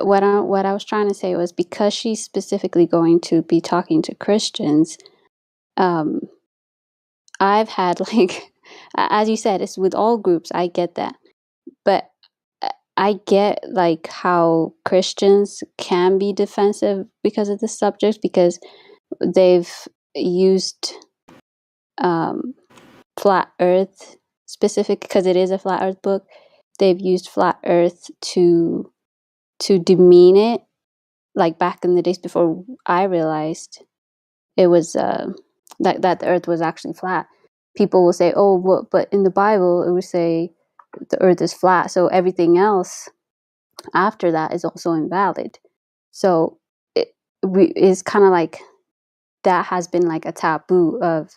what I was trying to say was, because she's specifically going to be talking to Christians, I've had as you said, it's with all groups. I get that, but I get how Christians can be defensive because of this subject, because they've used flat Earth specific, because it is a flat Earth book. They've used flat Earth to demean it, back in the days before I realized it was that the Earth was actually flat. People will say, "Oh, but in the Bible it would say the Earth is flat. So everything else after that is also invalid. So it's kind of like that has been like a taboo of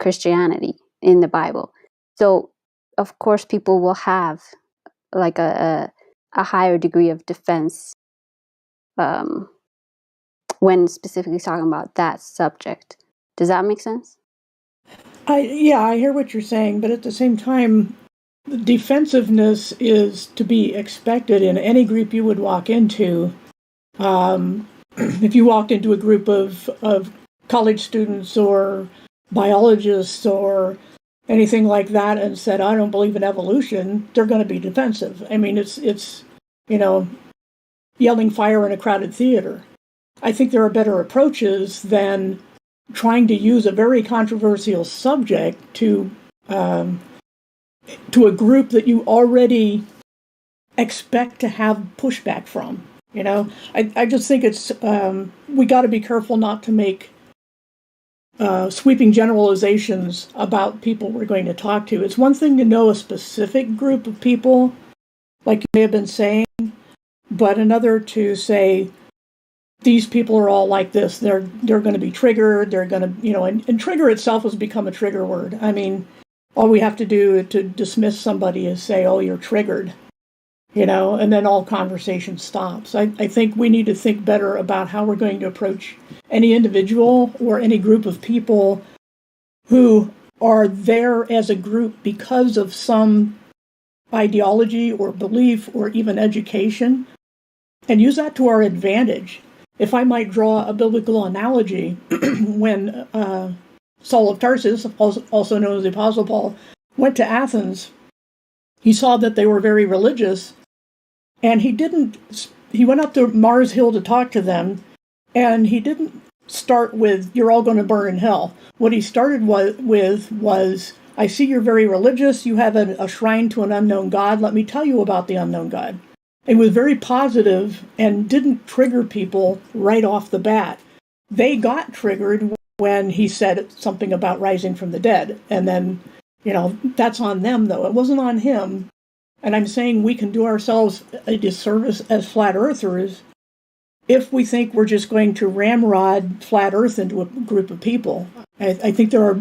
Christianity in the Bible. So of course people will have like a higher degree of defense when specifically talking about that subject. Does that make sense? I hear what you're saying, but at the same time, defensiveness is to be expected in any group you would walk into. If you walked into a group of college students or biologists or anything like that and said, I don't believe in evolution, they're going to be defensive. I mean, it's yelling fire in a crowded theater. I think there are better approaches than trying to use a very controversial subject to a group that you already expect to have pushback from. I just think it's we got to be careful not to make sweeping generalizations about people we're going to talk to. It's one thing to know a specific group of people, like you may have been saying, but another to say these people are all like this. They're going to be triggered. They're going to and trigger itself has become a trigger word. I mean, all we have to do to dismiss somebody is say, "Oh, you're triggered." And then all conversation stops. I think we need to think better about how we're going to approach any individual or any group of people who are there as a group because of some ideology or belief or even education, and use that to our advantage. If I might draw a biblical analogy, when Saul of Tarsus, also known as the Apostle Paul, went to Athens, he saw that they were very religious. And he went up to Mars Hill to talk to them, and he didn't start with, you're all going to burn in hell. What he started with was, I see you're very religious, you have a shrine to an unknown God, let me tell you about the unknown God. It was very positive and didn't trigger people right off the bat. They got triggered when he said something about rising from the dead. And then, that's on them, though. It wasn't on him. And I'm saying we can do ourselves a disservice as flat earthers if we think we're just going to ramrod flat earth into a group of people. I think there are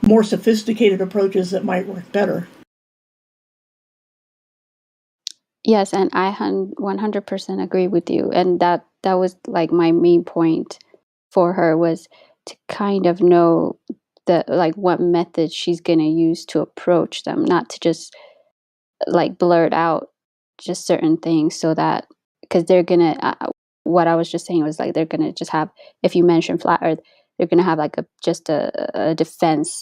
more sophisticated approaches that might work better. Yes, and I 100% agree with you. And that was like my main point for her, was to kind of know what method she's going to use to approach them, not to just like blurt out just certain things, so that, because they're gonna what I was just saying was like they're gonna just have, if you mention flat earth, they're gonna have like a defense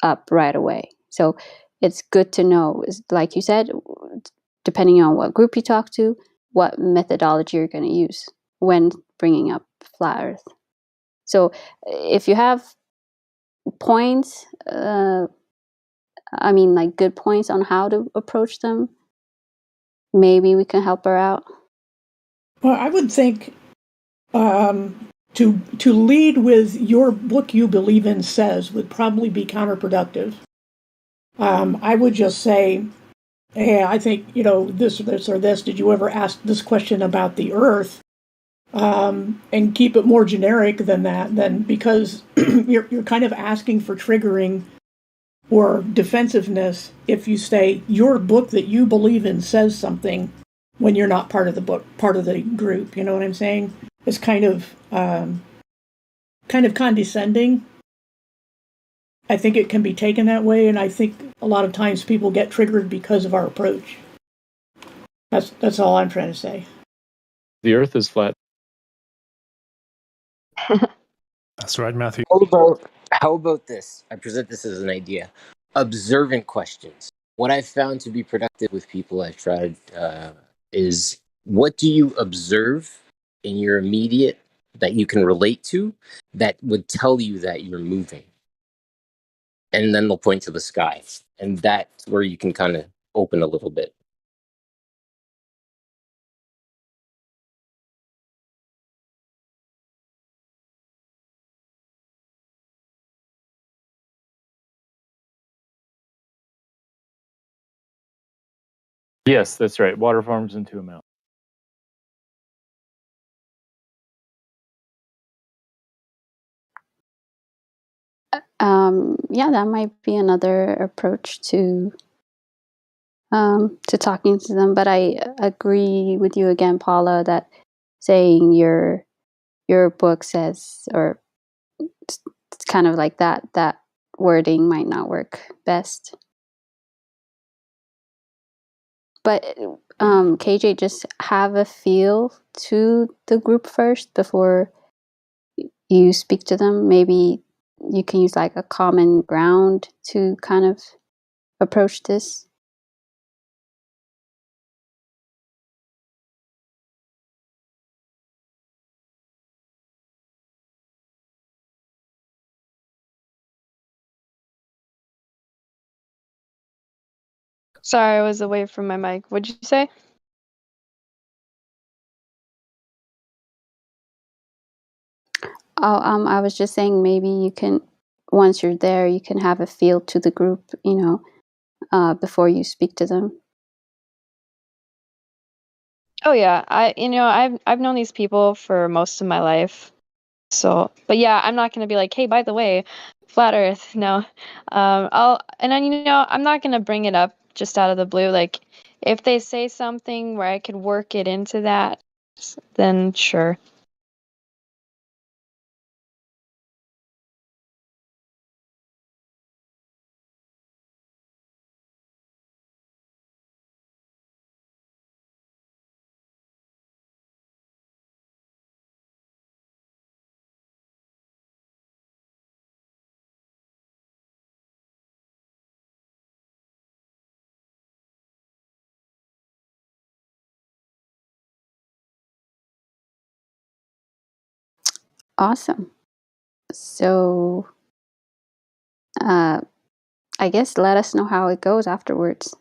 up right away. So it's good to know, like you said, depending on what group you talk to, what methodology you're going to use when bringing up flat earth. So if you have points, like good points on how to approach them, maybe we can help her out. Well, I would think to lead with your book you believe in says would probably be counterproductive. I would just say, hey, I think, this or this. Did you ever ask this question about the earth? And keep it more generic than that, because you're kind of asking for triggering or defensiveness if you say your book that you believe in says something when you're not part of the book, part of the group. You know what I'm saying? It's kind of condescending. I think it can be taken that way, and I think a lot of times people get triggered because of our approach. That's all I'm trying to say. The earth is flat. That's right, Matthew. How about this? I present this as an idea. Observant questions. What I've found to be productive with people I've tried is, what do you observe in your immediate that you can relate to that would tell you that you're moving? And then they'll point to the sky. And that's where you can kind of open a little bit. Yes, that's right. Water forms into a mountain. Yeah, that might be another approach to talking to them. But I agree with you again, Paula, that saying your book says, or it's kind of like that wording might not work best. But KJ, just have a feel to the group first before you speak to them. Maybe you can use like a common ground to kind of approach this. Sorry, I was away from my mic. What'd you say? Oh, I was just saying maybe you can, once you're there, you can have a feel to the group, before you speak to them. Oh yeah, I've known these people for most of my life. So, but yeah, I'm not gonna be like, hey, by the way, flat Earth. No, I'm not gonna bring it up just out of the blue. Like, if they say something where I could work it into that, then sure. Awesome. So, I guess let us know how it goes afterwards.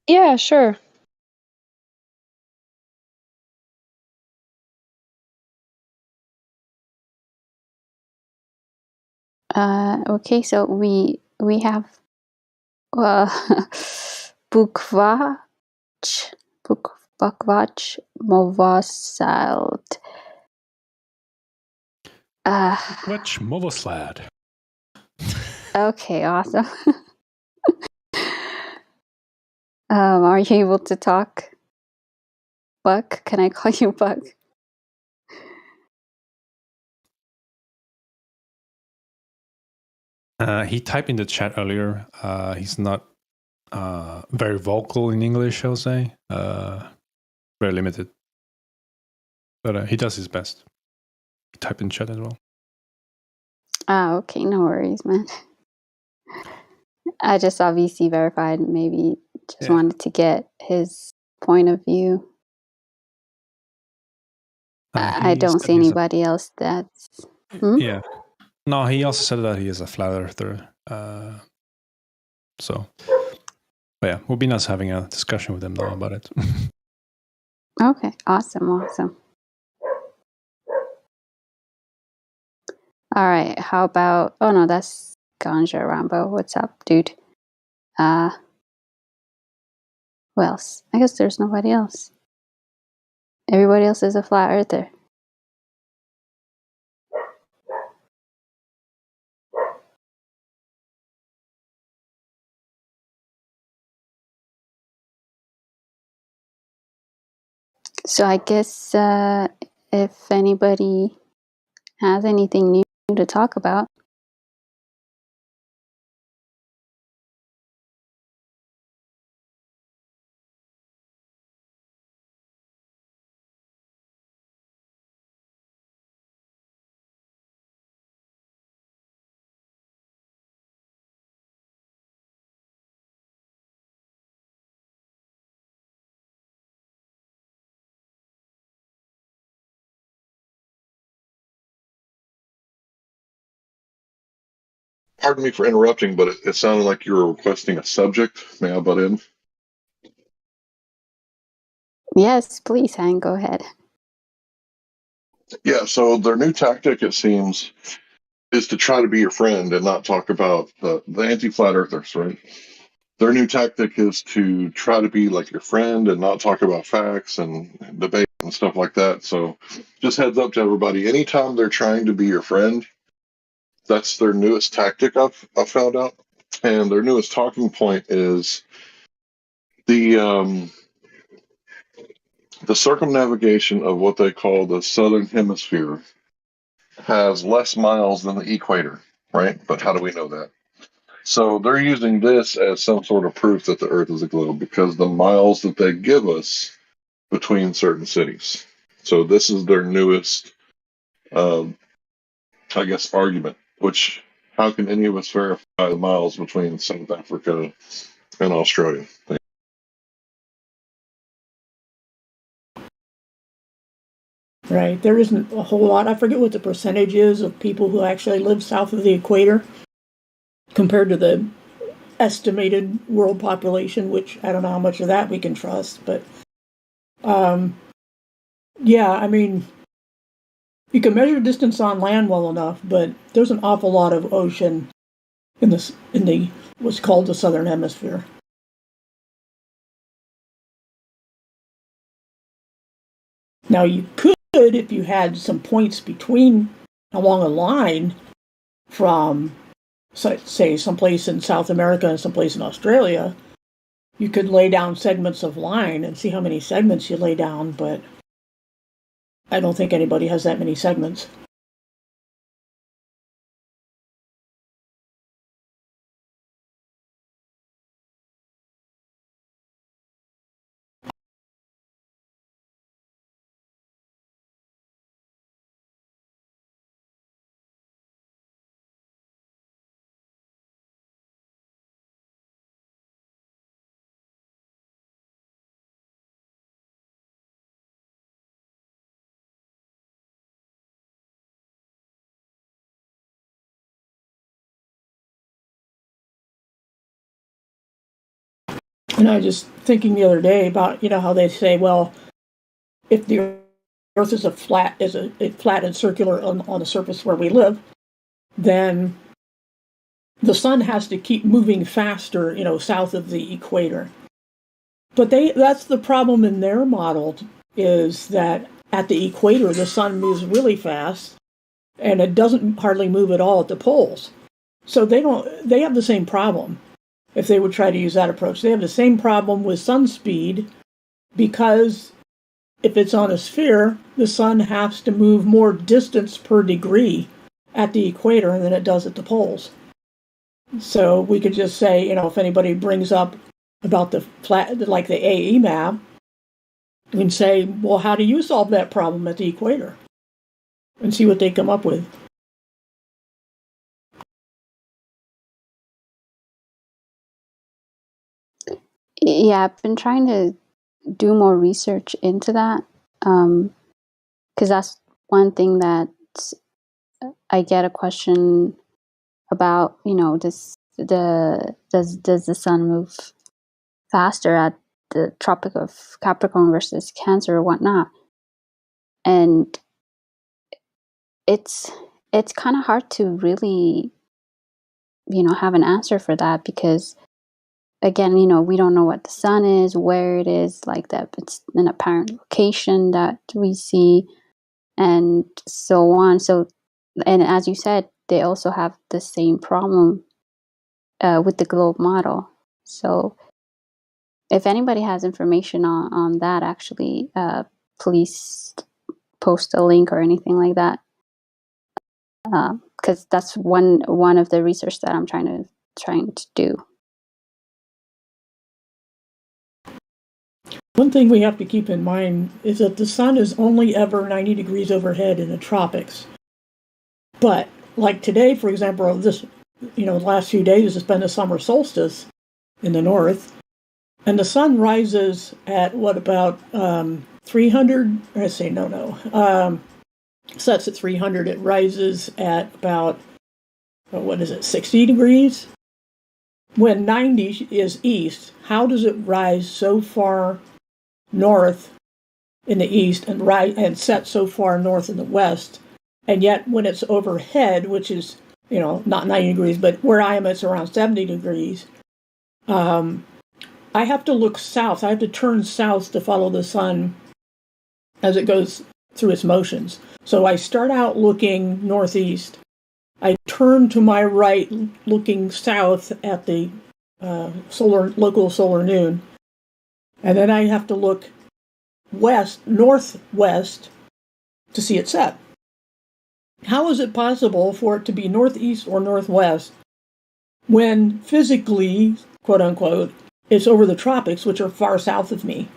Yeah, sure. Okay, so we have Bukvach Movosalt. Which Movoslad? Okay, awesome. Are you able to talk, Buck? Can I call you Buck? He typed in the chat earlier. He's not very vocal in English, I'll say. Very limited. But he does his best. He typed in chat as well. Okay, no worries, man. I just saw VC verified. Maybe just wanted to get his point of view. I don't see anybody else that's... Yeah. No, he also said that he is a flat earther. So, but yeah, it would be nice having a discussion with him though about it. Okay, awesome. All right, how about... Oh no, that's Ganja Rambo. What's up, dude? Who else? I guess there's nobody else. Everybody else is a flat earther. So I guess if anybody has anything new to talk about. Pardon me for interrupting, but it sounded like you were requesting a subject. May I butt in? Yes, please, Han, go ahead. Yeah, so their new tactic, it seems, is to try to be your friend and not talk about the anti-flat earthers, right? their new tactic is to try to be like your friend and not talk about facts and debate and stuff like that. So just heads up to everybody. Anytime they're trying to be your friend, that's their newest tactic I've found out. And their newest talking point is the circumnavigation of what they call the southern hemisphere has less miles than the equator, right? But how do we know that? So they're using this as some sort of proof that the Earth is a globe because the miles that they give us between certain cities. So this is their newest, I guess, argument. Which how can any of us verify the miles between South Africa and Australia? Right. There isn't a whole lot. I forget what the percentage is of people who actually live south of the equator compared to the estimated world population, which I don't know how much of that we can trust. But yeah, I mean, you can measure distance on land well enough, but there's an awful lot of ocean in the what's called the southern hemisphere. Now you could, if you had some points between along a line from, say, someplace in South America and someplace in Australia, you could lay down segments of line and see how many segments you lay down, but I don't think anybody has that many segments. And I was just thinking the other day about, how they say, well, if the Earth is flat and circular on the surface where we live, then the sun has to keep moving faster, south of the equator. But that's the problem in their model, is that at the equator, the sun moves really fast, and it doesn't hardly move at all at the poles. So they have the same problem. If they would try to use that approach, they have the same problem with sun speed, because if it's on a sphere, the sun has to move more distance per degree at the equator than it does at the poles. So we could just say, if anybody brings up about the flat, like the AE map, we can say, well, how do you solve that problem at the equator? And see what they come up with. Yeah, I've been trying to do more research into that, because that's one thing that I get a question about. Does the sun move faster at the Tropic of Capricorn versus Cancer or whatnot? And it's kind of hard to really have an answer for that, because again, we don't know what the sun is, where it is, like that. It's an apparent location that we see, and so on. So, and as you said, they also have the same problem with the globe model. So, if anybody has information on that, actually, please post a link or anything like that, because that's one of the research that I'm trying to do. One thing we have to keep in mind is that the sun is only ever 90 degrees overhead in the tropics. But like today, for example, the last few days, it's been the summer solstice in the north, and the sun rises at about 300? Sets at 300. It rises at about 60 degrees? When 90 is east, how does it rise so far north in the east and set so far north in the west? And yet when it's overhead, which is not 90 degrees, but where I am, it's around 70 degrees, I have to look south. I have to turn south to follow the sun as it goes through its motions. So I start out looking northeast. I turn to my right, looking south at the local solar noon, and then I have to look northwest, to see it set. How is it possible for it to be northeast or northwest when physically, quote unquote, it's over the tropics, which are far south of me?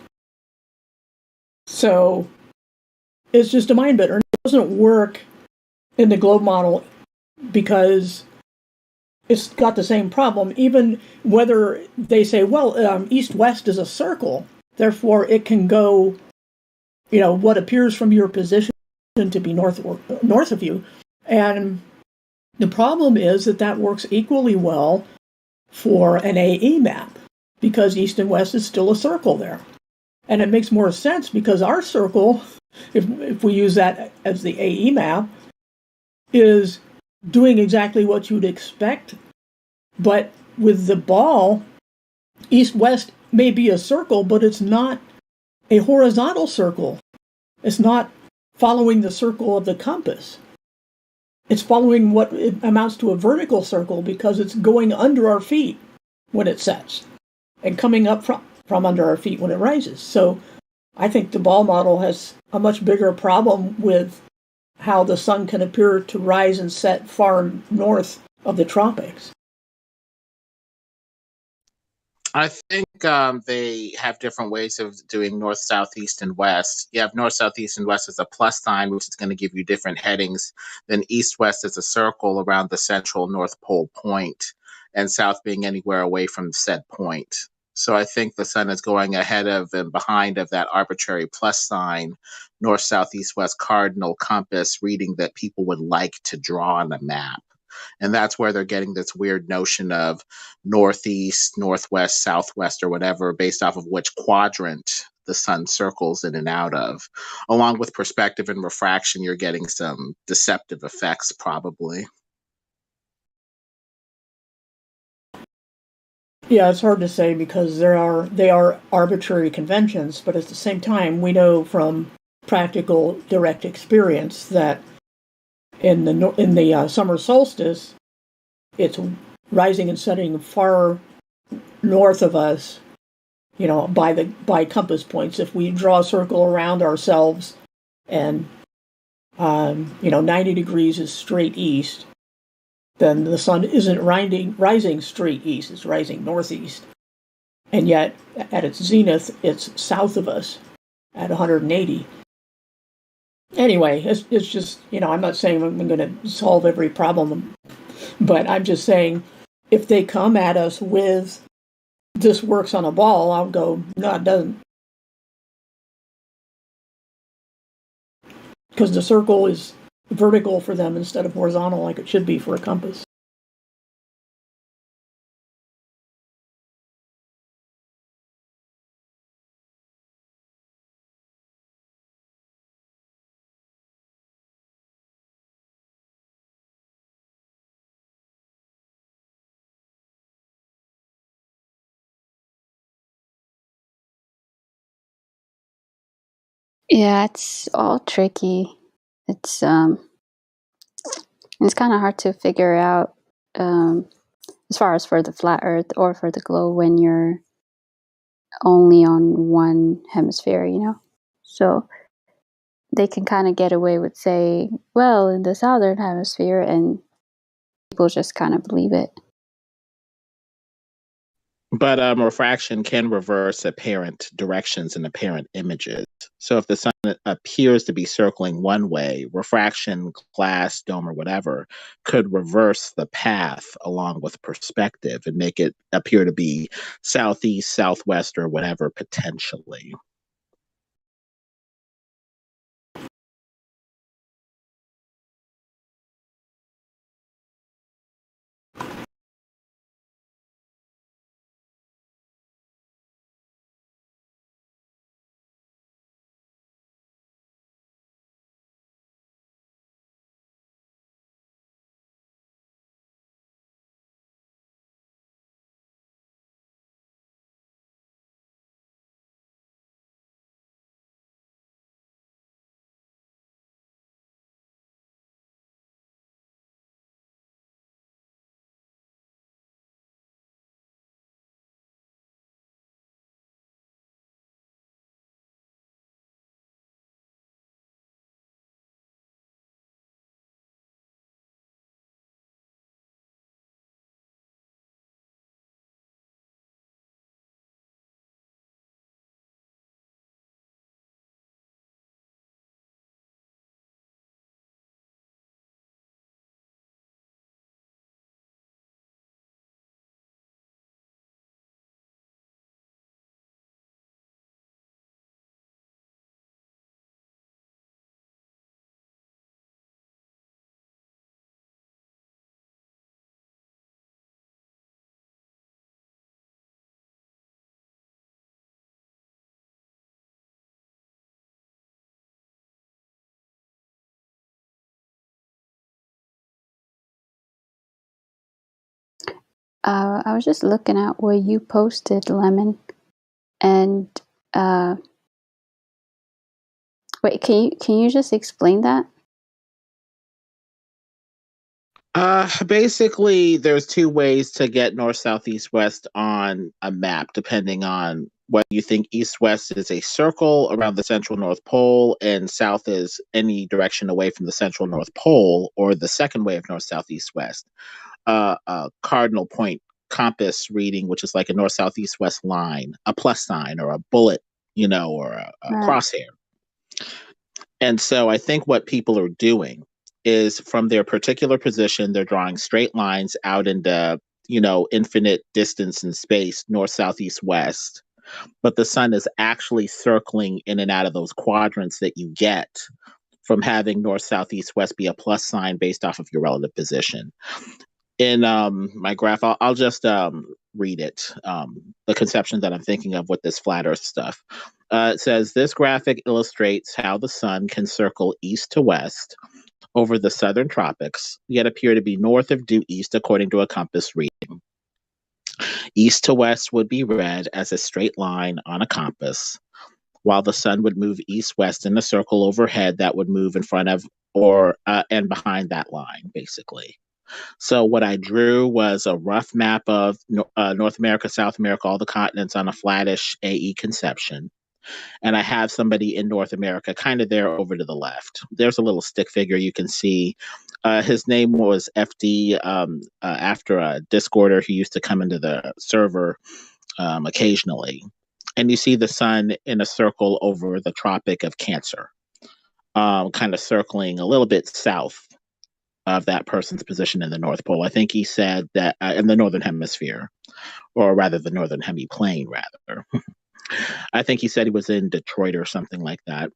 So it's just a mind bender. It doesn't work in the globe model because it's got the same problem. Even whether they say, well, east-west is a circle, therefore it can go, what appears from your position to be north of you. And the problem is that works equally well for an AE map because east and west is still a circle there. And it makes more sense because our circle, if we use that as the AE map, is doing exactly what you'd expect. But with the ball, east-west may be a circle, but it's not a horizontal circle. It's not following the circle of the compass. It's following what it amounts to a vertical circle because it's going under our feet when it sets and coming up from under our feet when it rises. So I think the ball model has a much bigger problem with how the sun can appear to rise and set far north of the tropics. I think they have different ways of doing north, south, east, and west. You have north, south, east, and west as a plus sign, which is going to give you different headings. Then east, west is a circle around the central North Pole point, and south being anywhere away from said point. So I think the sun is going ahead of and behind of that arbitrary plus sign, north, south, east, west cardinal compass reading that people would like to draw on a map. And that's where they're getting this weird notion of northeast, northwest, southwest, or whatever, based off of which quadrant the sun circles in and out of. Along with perspective and refraction, you're getting some deceptive effects, probably. Yeah, it's hard to say because they are arbitrary conventions, but at the same time, we know from practical, direct experience that in the summer solstice, it's rising and setting far north of us, by compass points. If we draw a circle around ourselves and 90 degrees is straight east, then the sun isn't rising straight east, it's rising northeast. And yet, at its zenith, it's south of us at 180. Anyway, it's just, I'm not saying I'm going to solve every problem, but I'm just saying if they come at us with this works on a ball, I'll go, no, it doesn't. Because the circle is vertical for them instead of horizontal like it should be for a compass. Yeah, it's all tricky. It's kind of hard to figure out as far as for the flat Earth or for the globe when you're only on one hemisphere, So they can kind of get away with saying, well, in the southern hemisphere, and people just kind of believe it. But refraction can reverse apparent directions and apparent images. So if the sun appears to be circling one way, refraction, glass, dome, or whatever could reverse the path along with perspective and make it appear to be southeast, southwest, or whatever potentially. I was just looking at what you posted, Lemon, and wait, can you just explain that? Basically, there's two ways to get north, south, east, west on a map, depending on whether you think east, west is a circle around the central North Pole and south is any direction away from the central North Pole, or the second way of north, south, east, west, a cardinal point compass reading, which is like a north, south, east, west line, a plus sign or a bullet, or a crosshair. And so I think what people are doing is from their particular position, they're drawing straight lines out into, infinite distance in space, north, south, east, west. But the sun is actually circling in and out of those quadrants that you get from having north, south, east, west be a plus sign based off of your relative position. In my graph, I'll just read it, the conception that I'm thinking of with this flat Earth stuff. It says, this graphic illustrates how the sun can circle east to west over the southern tropics, yet appear to be north of due east according to a compass reading. East to west would be read as a straight line on a compass, while the sun would move east-west in a circle overhead that would move in front of or and behind that line, basically. So what I drew was a rough map of North America, South America, all the continents on a flattish AE conception. And I have somebody in North America kind of there over to the left. There's a little stick figure you can see. His name was FD. After a Discorder, he used to come into the server occasionally. And you see the sun in a circle over the Tropic of Cancer, kind of circling a little bit south of that person's position in the North Pole. I think he said that in the Northern Hemisphere, or rather the Northern Hemiplane, rather. I think he said he was in Detroit or something like that.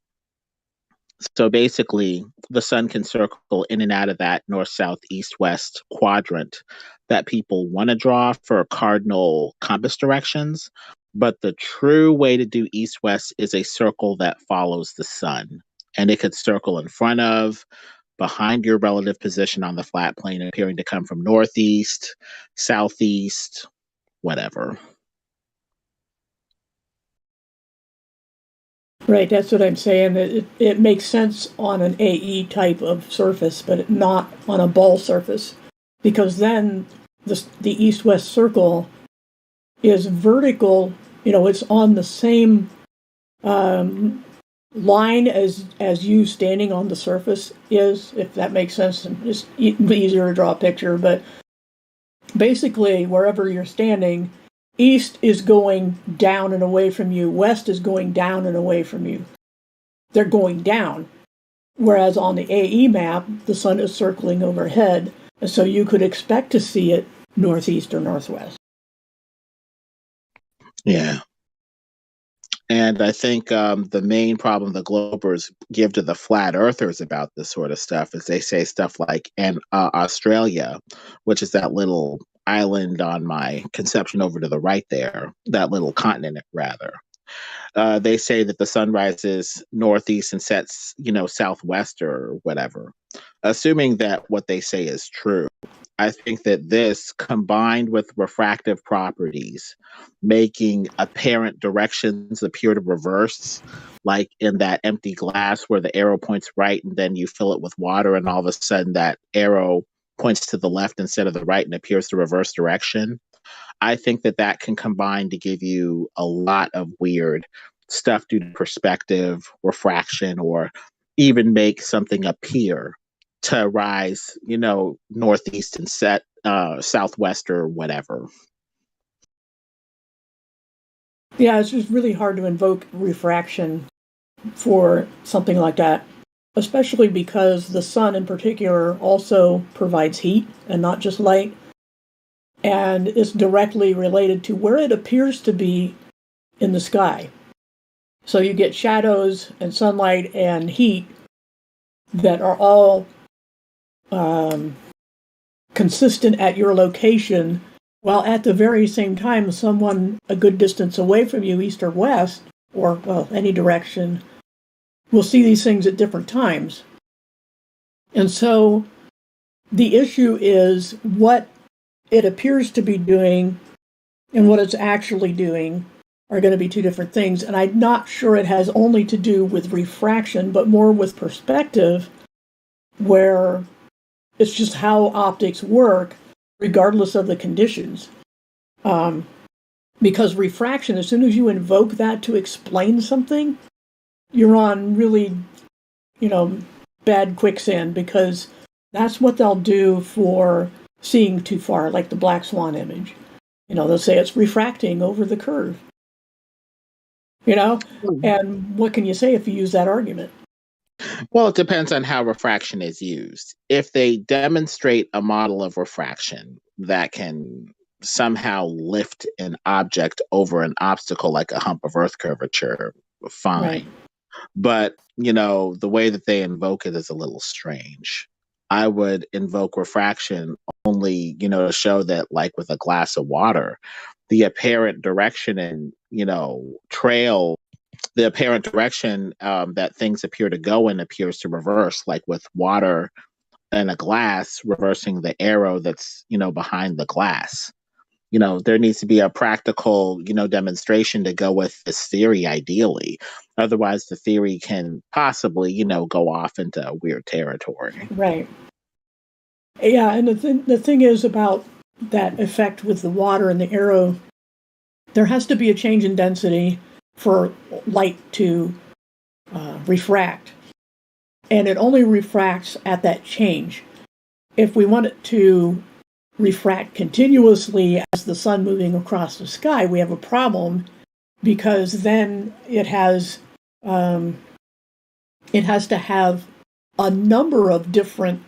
So basically, the sun can circle in and out of that north, south, east, west quadrant that people want to draw for cardinal compass directions. But the true way to do east, west is a circle that follows the sun. And it could circle in front of, behind your relative position on the flat plane, appearing to come from northeast, southeast, whatever. Right, that's what I'm saying. It makes sense on an AE type of surface, but not on a ball surface, because then the east-west circle is vertical. It's on the same line as you standing on the surface is, if that makes sense. It's easier to draw a picture, but basically, wherever you're standing, east is going down and away from you. West is going down and away from you. They're going down. Whereas on the AE map, the sun is circling overhead, and so you could expect to see it northeast or northwest. Yeah. And I think the main problem the Globers give to the flat earthers about this sort of stuff is they say stuff like, and Australia, which is that little island on my conception over to the right there, that little continent, rather. They say that the sun rises northeast and sets, southwest or whatever. Assuming that what they say is true, I think that this, combined with refractive properties, making apparent directions appear to reverse, like in that empty glass where the arrow points right and then you fill it with water and all of a sudden that arrow points to the left instead of the right and appears to reverse direction. I think that can combine to give you a lot of weird stuff due to perspective, refraction, or even make something appear to rise, northeast and set southwest or whatever. Yeah, it's just really hard to invoke refraction for something like that, especially because the sun in particular also provides heat and not just light, and is directly related to where it appears to be in the sky. So you get shadows and sunlight and heat that are all consistent at your location, while at the very same time someone a good distance away from you, east or west, or any direction, will see these things at different times. And so the issue is, what it appears to be doing and what it's actually doing are going to be two different things. And I'm not sure it has only to do with refraction, but more with perspective, where it's just how optics work, regardless of the conditions. Because refraction, as soon as you invoke that to explain something, you're on really, bad quicksand, because that's what they'll do for seeing too far, like the black swan image. They'll say it's refracting over the curve. And what can you say if you use that argument? Well, it depends on how refraction is used. If they demonstrate a model of refraction that can somehow lift an object over an obstacle like a hump of Earth curvature, fine. Right. But, the way that they invoke it is a little strange. I would invoke refraction only, to show that, like with a glass of water, the apparent direction and, trail, the apparent direction that things appear to go in appears to reverse, like with water and a glass reversing the arrow that's, behind the glass. There needs to be a practical, demonstration to go with this theory, ideally. Otherwise, the theory can possibly, go off into weird territory. Right. Yeah, and the thing is about that effect with the water and the arrow, there has to be a change in density for light to refract. And it only refracts at that change. If we want it to refract continuously as the sun moving across the sky, we have a problem, because then it has to have a number of different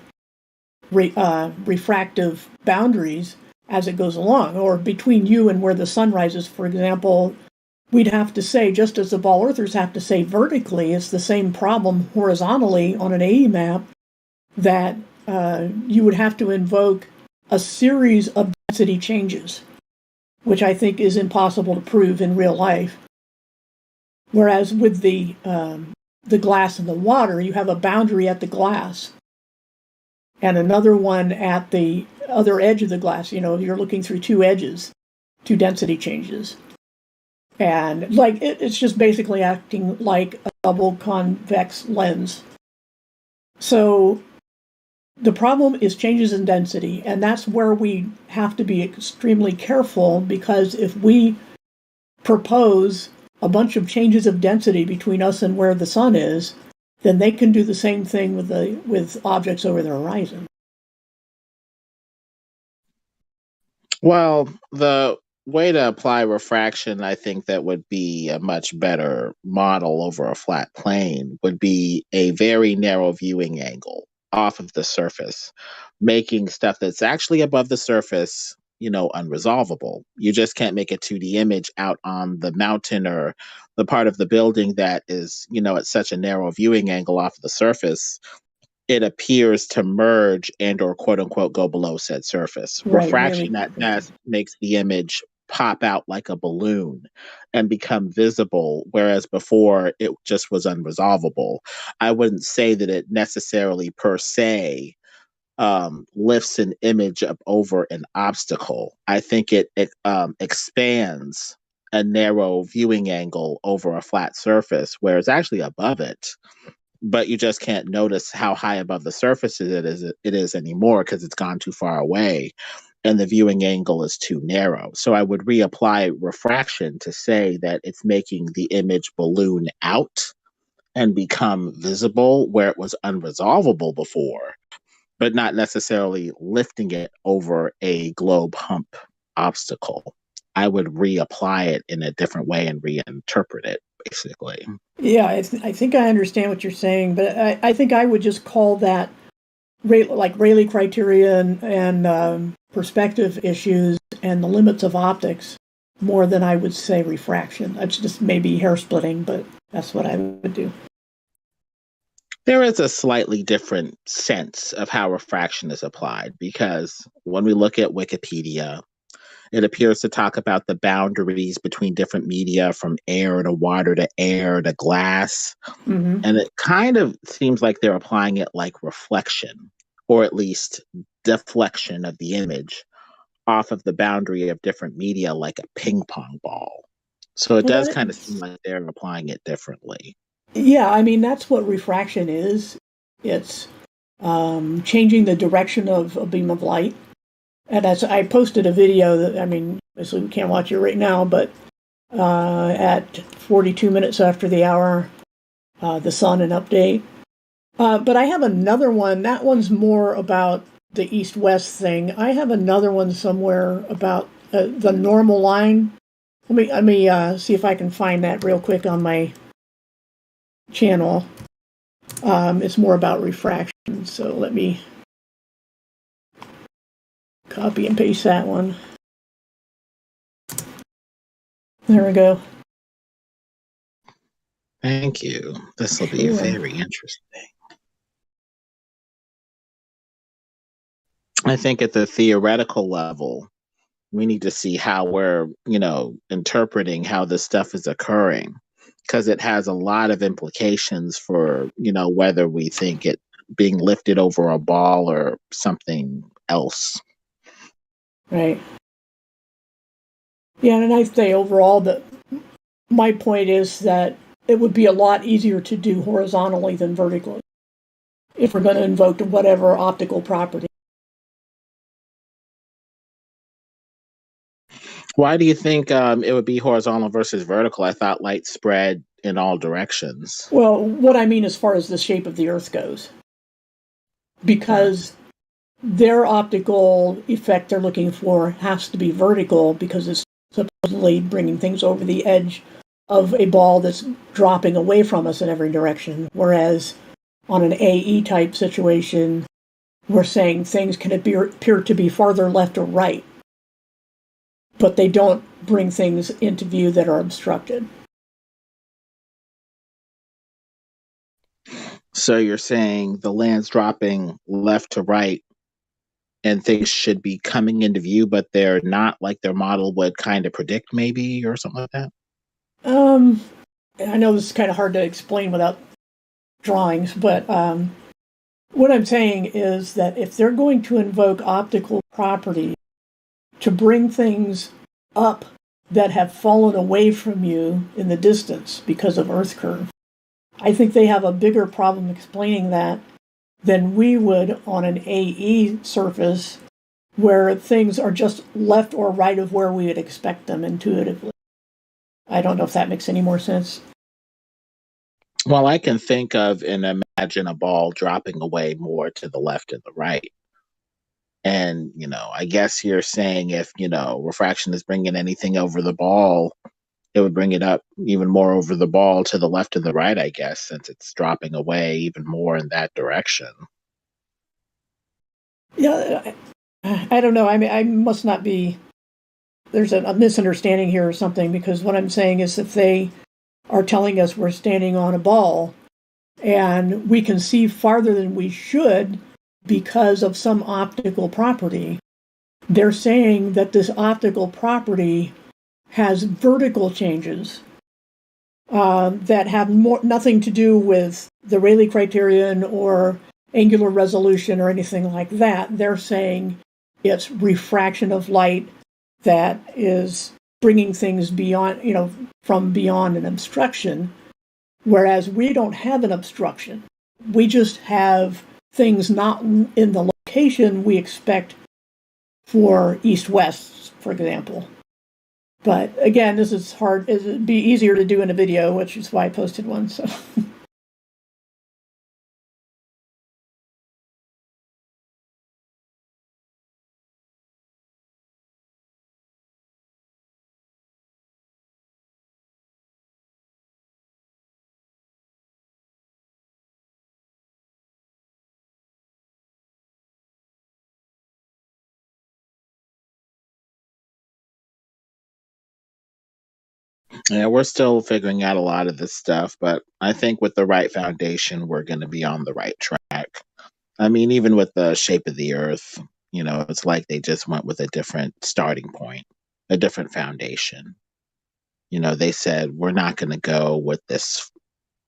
refractive boundaries as it goes along, or between you and where the sun rises. For example, we'd have to say, just as the ball earthers have to say vertically, it's the same problem horizontally on an AE map, that you would have to invoke a series of density changes, which I think is impossible to prove in real life. Whereas with the glass and the water, you have a boundary at the glass and another one at the other edge of the glass. You're looking through two edges, two density changes. And it's just basically acting like a double convex lens. So the problem is changes in density, and that's where we have to be extremely careful, because if we propose a bunch of changes of density between us and where the sun is, then they can do the same thing with objects over the horizon. Well, the way to apply refraction, I think that would be a much better model over a flat plane, would be a very narrow viewing angle off of the surface, making stuff that's actually above the surface, unresolvable. You just can't make a 2D image out on the mountain or the part of the building that is, at such a narrow viewing angle off of the surface, it appears to merge and or quote unquote go below said surface. Right, Refraction really. at best makes the image pop out like a balloon and become visible, whereas before it just was unresolvable. I wouldn't say that it necessarily per se lifts an image up over an obstacle. I think it expands a narrow viewing angle over a flat surface, where it's actually above it, but you just can't notice how high above the surface it is anymore, because it's gone too far away and the viewing angle is too narrow. So I would reapply refraction to say that it's making the image balloon out and become visible where it was unresolvable before, but not necessarily lifting it over a globe hump obstacle. I would reapply it in a different way and reinterpret it, basically. Yeah, I think I understand what you're saying, but I think I would just call that Rayleigh criteria and perspective issues and the limits of optics more than I would say refraction. That's just maybe hair splitting, but that's what I would do. There is a slightly different sense of how refraction is applied, because when we look at Wikipedia, it appears to talk about the boundaries between different media, from air to water to air to glass. Mm-hmm. And it kind of seems like they're applying it like reflection, or at least deflection of the image off of the boundary of different media like a ping pong ball. So it Well, does kind of seem like they're applying it differently. Yeah, I mean, that's what refraction is. It's changing the direction of a beam of light. And as I posted a video that, I mean, obviously we can't watch it right now, but at 42 minutes after the hour, the sun an update. But I have another one. That one's more about the east-west thing. I have another one somewhere about the normal line. Let me see if I can find that real quick on my channel. It's more about refraction. So let me copy and paste that one. There we go. Thank you. This will be very interesting. I think at the theoretical level, we need to see how we're, interpreting how this stuff is occurring, because it has a lot of implications for, whether we think it being lifted over a ball or something else. Right. Yeah, and I say overall that my point is that it would be a lot easier to do horizontally than vertically if we're going to invoke whatever optical property. Why do you think it would be horizontal versus vertical? I thought light spread in all directions. Well, what I mean as far as the shape of the Earth goes. Because their optical effect they're looking for has to be vertical because it's supposedly bringing things over the edge of a ball that's dropping away from us in every direction. Whereas on an AE type situation, we're saying things can appear to be farther left or right, but they don't bring things into view that are obstructed. So you're saying the land's dropping left to right and things should be coming into view, but they're not, like their model would kind of predict maybe or something like that? I know this is kind of hard to explain without drawings, but what I'm saying is that if they're going to invoke optical property to bring things up that have fallen away from you in the distance because of Earth curve, I think they have a bigger problem explaining that than we would on an AE surface where things are just left or right of where we would expect them intuitively. I don't know if that makes any more sense. Well, I can think of and imagine a ball dropping away more to the left and the right. And, I guess you're saying if, refraction is bringing anything over the ball, it would bring it up even more over the ball to the left and the right, I guess, since it's dropping away even more in that direction. Yeah, I don't know. I mean, I must not be. There's a misunderstanding here or something, because what I'm saying is if they are telling us we're standing on a ball and we can see farther than we should because of some optical property, they're saying that this optical property has vertical changes that have nothing to do with the Rayleigh criterion or angular resolution or anything like that. They're saying it's refraction of light that is bringing things beyond, from beyond an obstruction, whereas we don't have an obstruction. We just have things not in the location we expect for east-west, for example. But again, this is hard. It'd be easier to do in a video, which is why I posted one. So. Yeah, we're still figuring out a lot of this stuff, but I think with the right foundation, we're going to be on the right track. I mean, even with the shape of the Earth, it's like they just went with a different starting point, a different foundation. They said, we're not going to go with this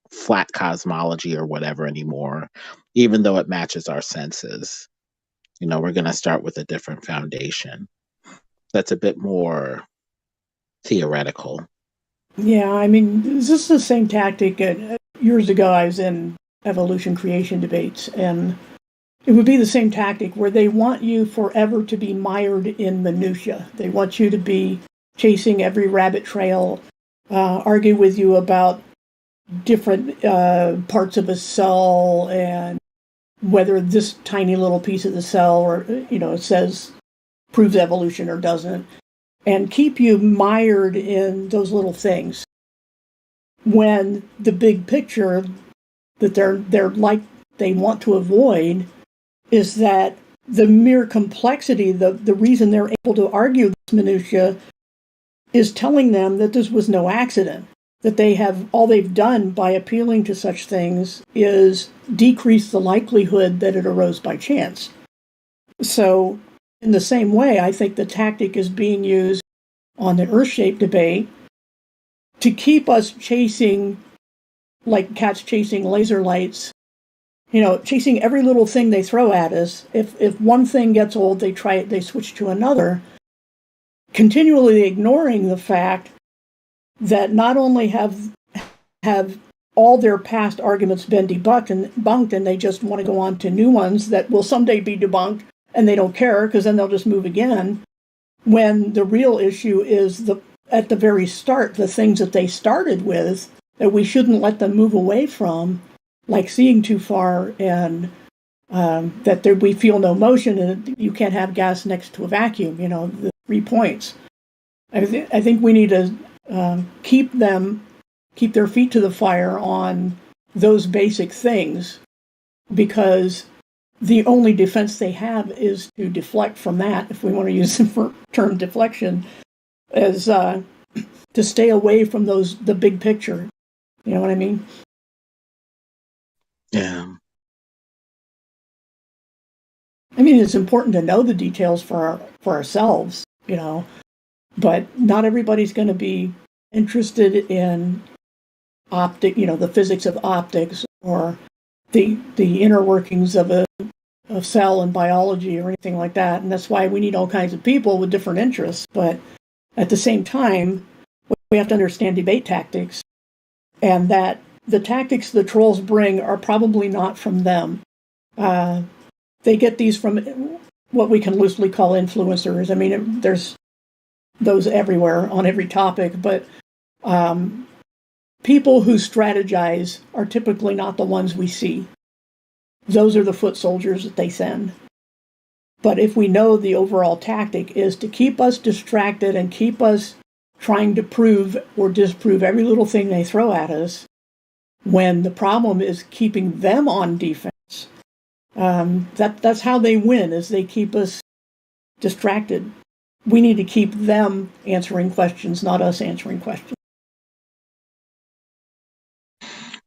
flat cosmology or whatever anymore, even though it matches our senses. We're going to start with a different foundation. that's a bit more theoretical. Yeah, I mean, this is the same tactic. Years ago, I was in evolution creation debates, and it would be the same tactic where they want you forever to be mired in minutia. They want you to be chasing every rabbit trail, argue with you about different parts of a cell and whether this tiny little piece of the cell, or it says proves evolution or doesn't, and keep you mired in those little things. When the big picture that they want to avoid is that the mere complexity, the reason they're able to argue this minutia is telling them that this was no accident, that all they've done by appealing to such things is decrease the likelihood that it arose by chance. So in the same way, I think the tactic is being used on the Earth-shaped debate to keep us chasing, like cats chasing laser lights, chasing every little thing they throw at us. If one thing gets old, they switch to another, continually ignoring the fact that not only have all their past arguments been debunked, and they just want to go on to new ones that will someday be debunked, and they don't care because then they'll just move again, when the real issue is at the very start, the things that they started with that we shouldn't let them move away from, like seeing too far, and that we feel no motion, and you can't have gas next to a vacuum, the 3 points. I think we need to keep their feet to the fire on those basic things, because the only defense they have is to deflect from that, if we want to use the term deflection, as to stay away from the big picture. You know what I mean? Yeah. I mean, it's important to know the details for ourselves, but not everybody's going to be interested in the physics of optics, or the inner workings of a cell and biology or anything like that. And that's why we need all kinds of people with different interests. But at the same time, we have to understand debate tactics, and that the tactics the trolls bring are probably not from them. They get these from what we can loosely call influencers. I mean, there's those everywhere on every topic, but people who strategize are typically not the ones we see. Those are the foot soldiers that they send. But if we know the overall tactic is to keep us distracted and keep us trying to prove or disprove every little thing they throw at us, when the problem is keeping them on defense, that's how they win, is they keep us distracted. We need to keep them answering questions, not us answering questions.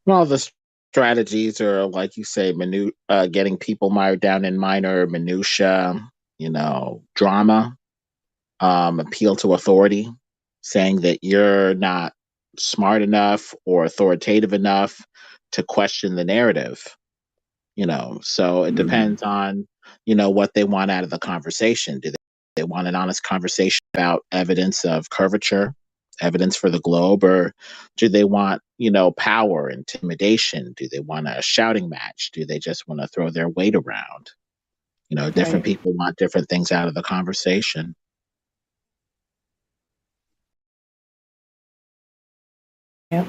Well, the strategies are, like you say, getting people mired down in minor minutia, drama, appeal to authority, saying that you're not smart enough or authoritative enough to question the narrative. So it depends on, what they want out of the conversation. Do they want an honest conversation about evidence of curvature, evidence for the globe, or do they want, power, intimidation? Do they want a shouting match? Do they just want to throw their weight around? Different people want different things out of the conversation. Yep.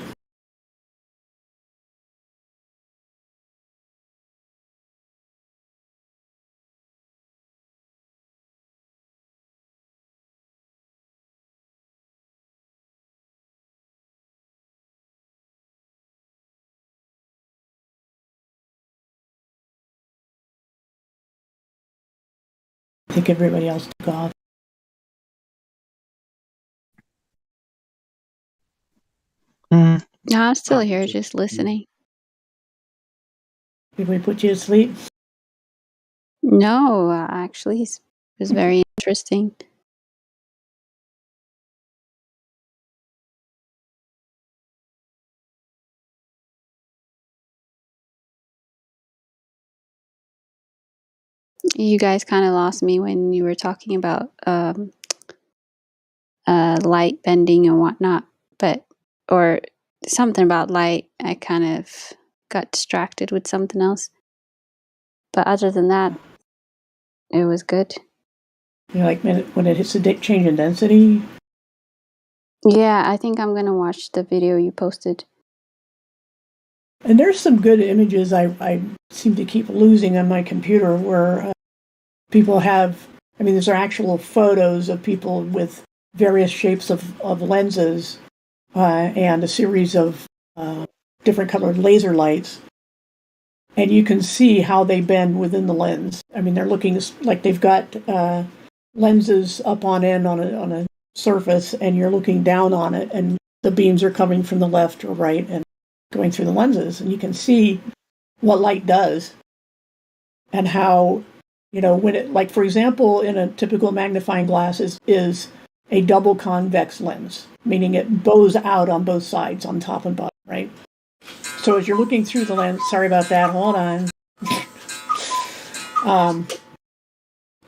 I think everybody else took off. No, I'm still here, just listening. Did we put you to sleep? No, actually, it was very interesting. You guys kind of lost me when you were talking about light bending and whatnot, or something about light. I kind of got distracted with something else. But other than that, it was good. You know, like when it hits the change in density? Yeah, I think I'm going to watch the video you posted. And there's some good images I seem to keep losing on my computer where people have, I mean, these are actual photos of people with various shapes of lenses and a series of different colored laser lights. And you can see how they bend within the lens. I mean, they're looking like they've got lenses up on end on a surface, and you're looking down on it, and the beams are coming from the left or right and going through the lenses, and you can see what light does and how, you know, when it, like for example, in a typical magnifying glass is a double convex lens, meaning it bows out on both sides, on top and bottom, right? So as you're looking through the lens, sorry about that, hold on.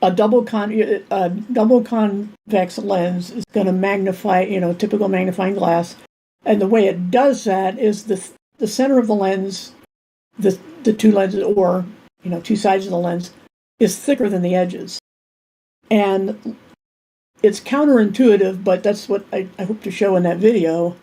A double convex lens is going to magnify, you know, typical magnifying glass. And the way it does that is the center of the lens, the two lenses, or, you know, two sides of the lens, is thicker than the edges. And it's counterintuitive, but that's what I hope to show in that video,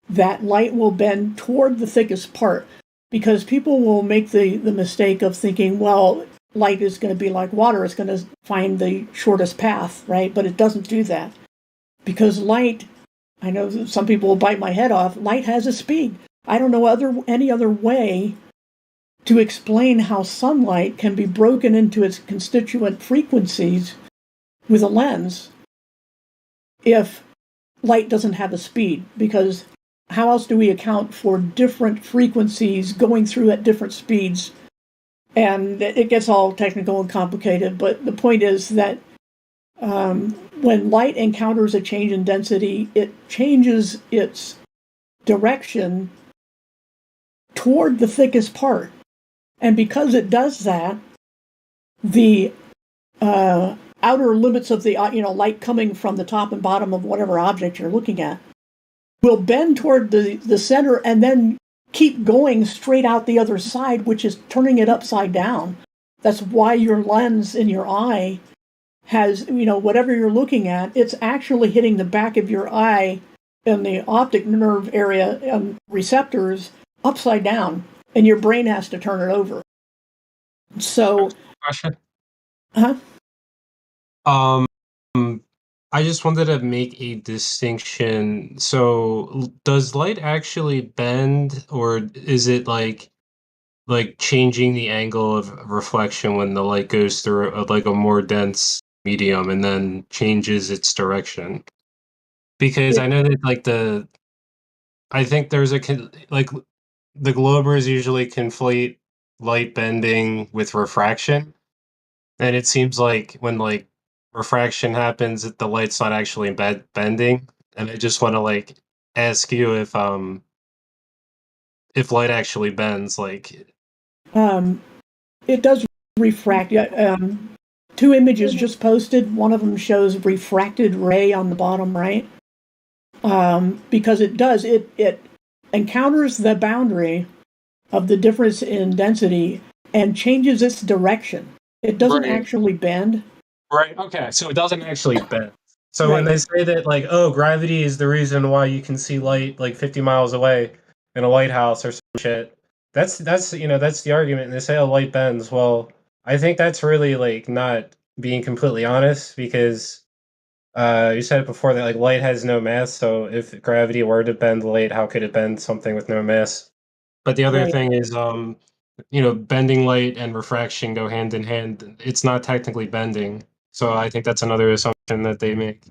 that light will bend toward the thickest part, because people will make the mistake of thinking, well, light is going to be like water, it's going to find the shortest path, right? But it doesn't do that, because light, I know some people will bite my head off, light has a speed. I don't know any other way to explain how sunlight can be broken into its constituent frequencies with a lens if light doesn't have a speed, because how else do we account for different frequencies going through at different speeds? And it gets all technical and complicated, but the point is that when light encounters a change in density, it changes its direction toward the thickest part. And because it does that, the outer limits of the, you know, light coming from the top and bottom of whatever object you're looking at will bend toward the center and then keep going straight out the other side, which is turning it upside down. That's why your lens in your eye has, you know, whatever you're looking at, it's actually hitting the back of your eye in the optic nerve area receptors upside down, and your brain has to turn it over. So, question. Huh? I just wanted to make a distinction. So, does light actually bend, or is it like changing the angle of reflection when the light goes through like a more dense medium and then changes its direction? Because I know that I think there's like the Globers usually conflate light bending with refraction, and it seems like when like refraction happens, the light's not actually bending. And I just want to ask you if light actually bends, it does refract. Two images just posted. One of them shows refracted ray on the bottom right. Because it does, it encounters the boundary of the difference in density and changes its direction. It doesn't actually bend. Right. Okay. So it doesn't actually bend. So when they say that, oh, gravity is the reason why you can see light 50 miles away in a lighthouse or some shit, that's the argument. And they say, oh, light bends. Well, I think that's really not being completely honest, because you said it before that light has no mass. So if gravity were to bend light, how could it bend something with no mass? But the other thing is, bending light and refraction go hand in hand. It's not technically bending. So I think that's another assumption that they make.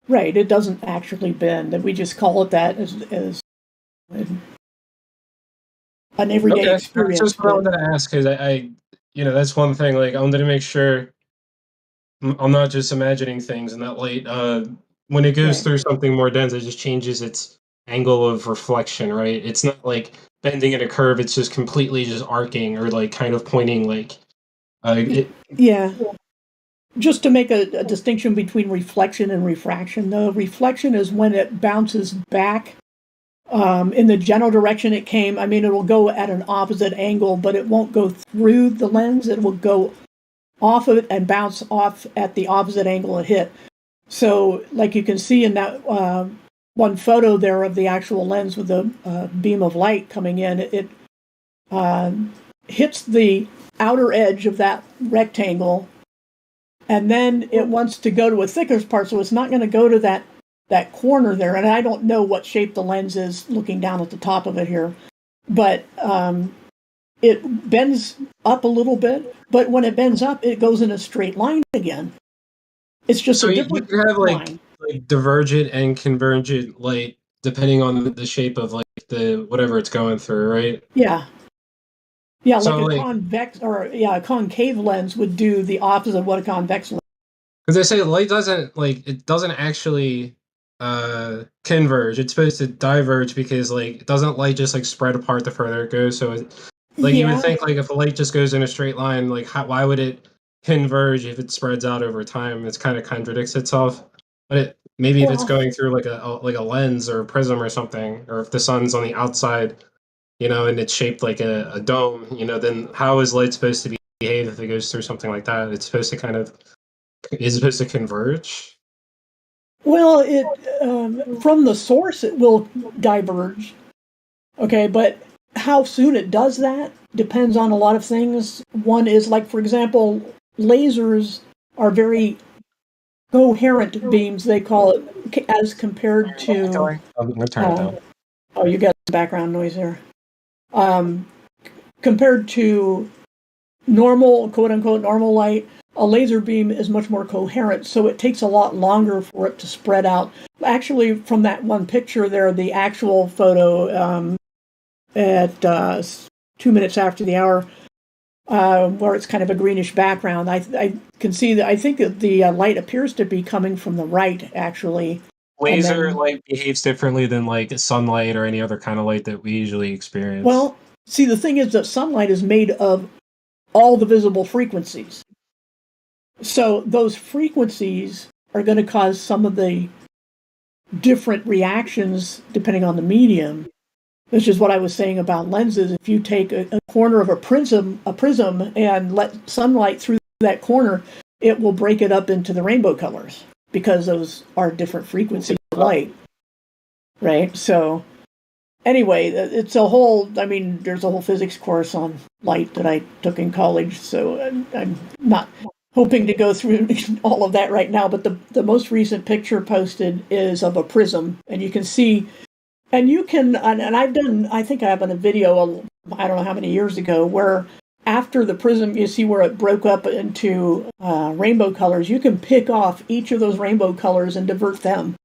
Right, it doesn't actually bend, and we just call it that as an everyday experience. That's just what I wanted to ask, because I that's one thing. I wanted to make sure I'm not just imagining things, and that light, when it goes through something more dense, it just changes its angle of reflection, right? It's not like bending at a curve, it's just completely just arcing or kind of pointing Yeah. just to make a distinction between reflection and refraction, though, reflection is when it bounces back in the general direction it came. I mean, it will go at an opposite angle, but it won't go through the lens. It will go off of it and bounce off at the opposite angle it hit. So, like you can see in that one photo there of the actual lens with the beam of light coming in, it hits the outer edge of that rectangle, and then it wants to go to a thicker part, so it's not going to go to that corner there. And I don't know what shape the lens is looking down at the top of it here, but it bends up a little bit, but when it bends up, it goes in a straight line again. It's just So a you different can have line. like divergent and convergent light depending on the shape of like the whatever it's going through, right? Yeah. Yeah, So, like a like- convex or a concave lens would do the opposite of what a convex lens. Because they say light doesn't actually converge. It's supposed to diverge because like it doesn't light just like spread apart the further it goes. So you would Yeah. think like if a light just goes in a straight line, like why would it converge if it spreads out over time? It's kind of contradicts itself. But maybe if it's Well- going through like a lens or a prism or something, or if the sun's on the outside, and it's shaped like a dome, then how is light supposed to behave if it goes through something like that? It's supposed to is it supposed to converge? Well, it from the source it will diverge. Okay, but how soon it does that depends on a lot of things. One is like, for example, lasers are very coherent beams. They call it, as compared to. I'm gonna turn it down. Oh, you got background noise there. Compared to normal, quote unquote, normal light, a laser beam is much more coherent, so it takes a lot longer for it to spread out. Actually, from that one picture there, the actual photo at 2 minutes after the hour, where it's kind of a greenish background, I can see that. I think that the light appears to be coming from the right, actually. Laser light behaves differently than like sunlight or any other kind of light that we usually experience. Well, see, the thing is that sunlight is made of all the visible frequencies. So those frequencies are going to cause some of the different reactions depending on the medium, which is what I was saying about lenses. If you take a corner of a prism and let sunlight through that corner, it will break it up into the rainbow colors because those are different frequencies of light, right? So anyway, it's a whole, there's a whole physics course on light that I took in college, so I'm not hoping to go through all of that right now, but the most recent picture posted is of a prism, and you can see, and you can, and I think I have a video, I don't know how many years ago, where after the prism, you see where it broke up into rainbow colors. You can pick off each of those rainbow colors and divert them.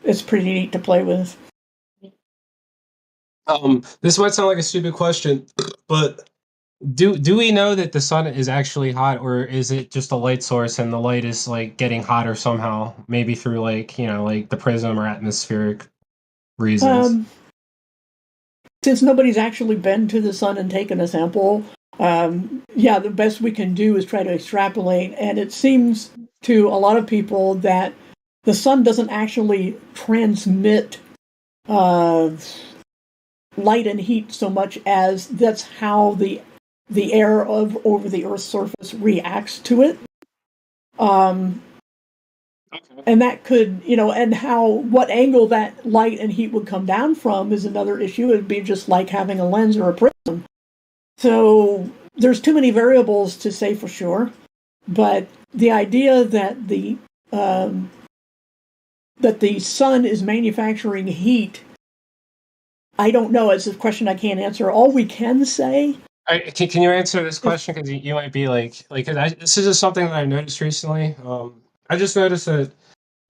It's pretty neat to play with. This might sound like a stupid question, but do we know that the sun is actually hot, or is it just a light source and the light is like getting hotter somehow, maybe through like like the prism or atmospheric reasons? Since nobody's actually been to the sun and taken a sample, the best we can do is try to extrapolate, and it seems to a lot of people that the sun doesn't actually transmit light and heat so much as that's how the air over the Earth's surface reacts to it. And that could, and what angle that light and heat would come down from is another issue. It'd be just like having a lens or a prism. So there's too many variables to say for sure. But the idea that the sun is manufacturing heat, I don't know. It's a question I can't answer. All we can say. Can you answer this question? Because you might be this is just something that I noticed recently. I just noticed that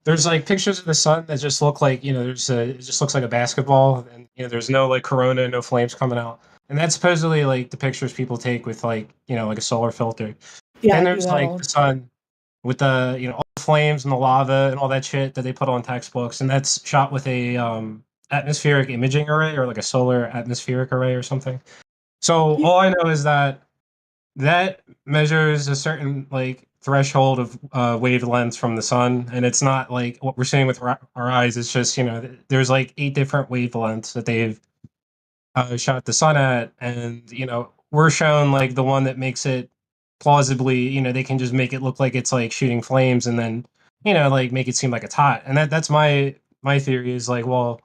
there's like pictures of the sun that just look like it just looks like a basketball, and there's no like corona, no flames coming out, and that's supposedly like the pictures people take with like a solar filter. Yeah, and I do there's that like all the sun with the all the flames and the lava and all that shit that they put on textbooks, and that's shot with a atmospheric imaging array or like a solar atmospheric array or something. So all I know is that measures a certain like threshold of wavelengths from the sun, and it's not like what we're seeing with our eyes. It's just, there's like 8 different wavelengths that they've shot the sun at, and we're shown like the one that makes it plausibly, they can just make it look like it's like shooting flames, and then like make it seem like it's hot. And that's my theory is like, well,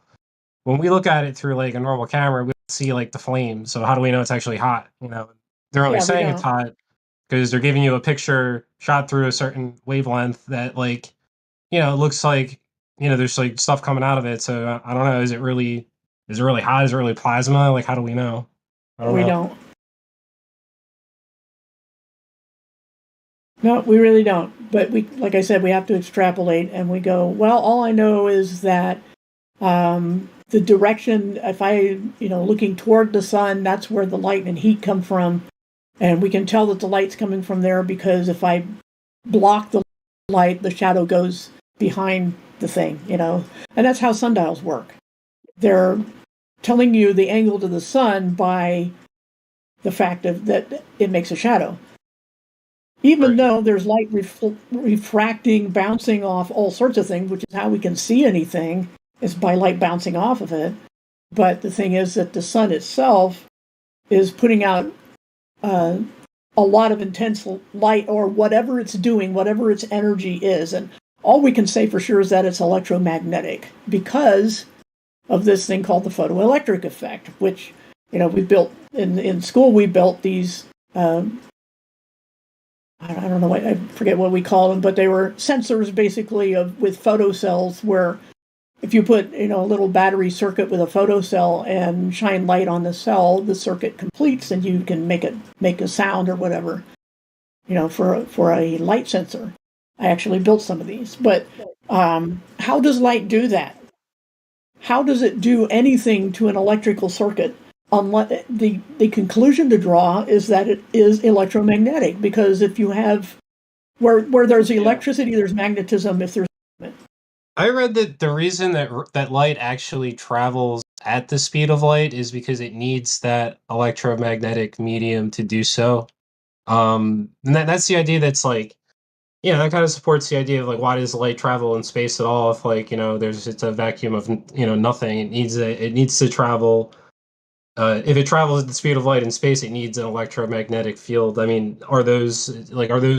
when we look at it through like a normal camera, we don't see like the flames. So how do we know it's actually hot? They're only Yeah, we saying it's don't. hot because they're giving you a picture shot through a certain wavelength that like, it looks like, there's like stuff coming out of it. So I don't know. Is it really hot? Is it really plasma? Like, how do we know? I don't We know. don't. No, we really don't. But we, like I said, we have to extrapolate, and we go, well, all I know is that the direction, if I, looking toward the sun, that's where the light and heat come from. And we can tell that the light's coming from there because if I block the light, the shadow goes behind the thing, And that's how sundials work. They're telling you the angle to the sun by the fact that it makes a shadow. Even though there's light refracting, bouncing off all sorts of things, which is how we can see anything, is by light bouncing off of it. But the thing is that the sun itself is putting out a lot of intense light, or whatever it's doing, whatever its energy is. And all we can say for sure is that it's electromagnetic because of this thing called the photoelectric effect, which, we built in school. We built these I don't know I forget what we call them, but they were sensors basically with photocells, where if you put a little battery circuit with a photocell and shine light on the cell, the circuit completes and you can make a sound or whatever, for a light sensor. I actually built some of these, but how does light do that? How does it do anything to an electrical circuit? The conclusion to draw is that it is electromagnetic, because if you have where there's electricity, there's magnetism. If there's I read that the reason that light actually travels at the speed of light is because it needs that electromagnetic medium to do so. And that's the idea that's like, that kind of supports the idea of like, why does light travel in space at all if like, it's a vacuum of, nothing. It needs to travel. If it travels at the speed of light in space, it needs an electromagnetic field. I mean, are those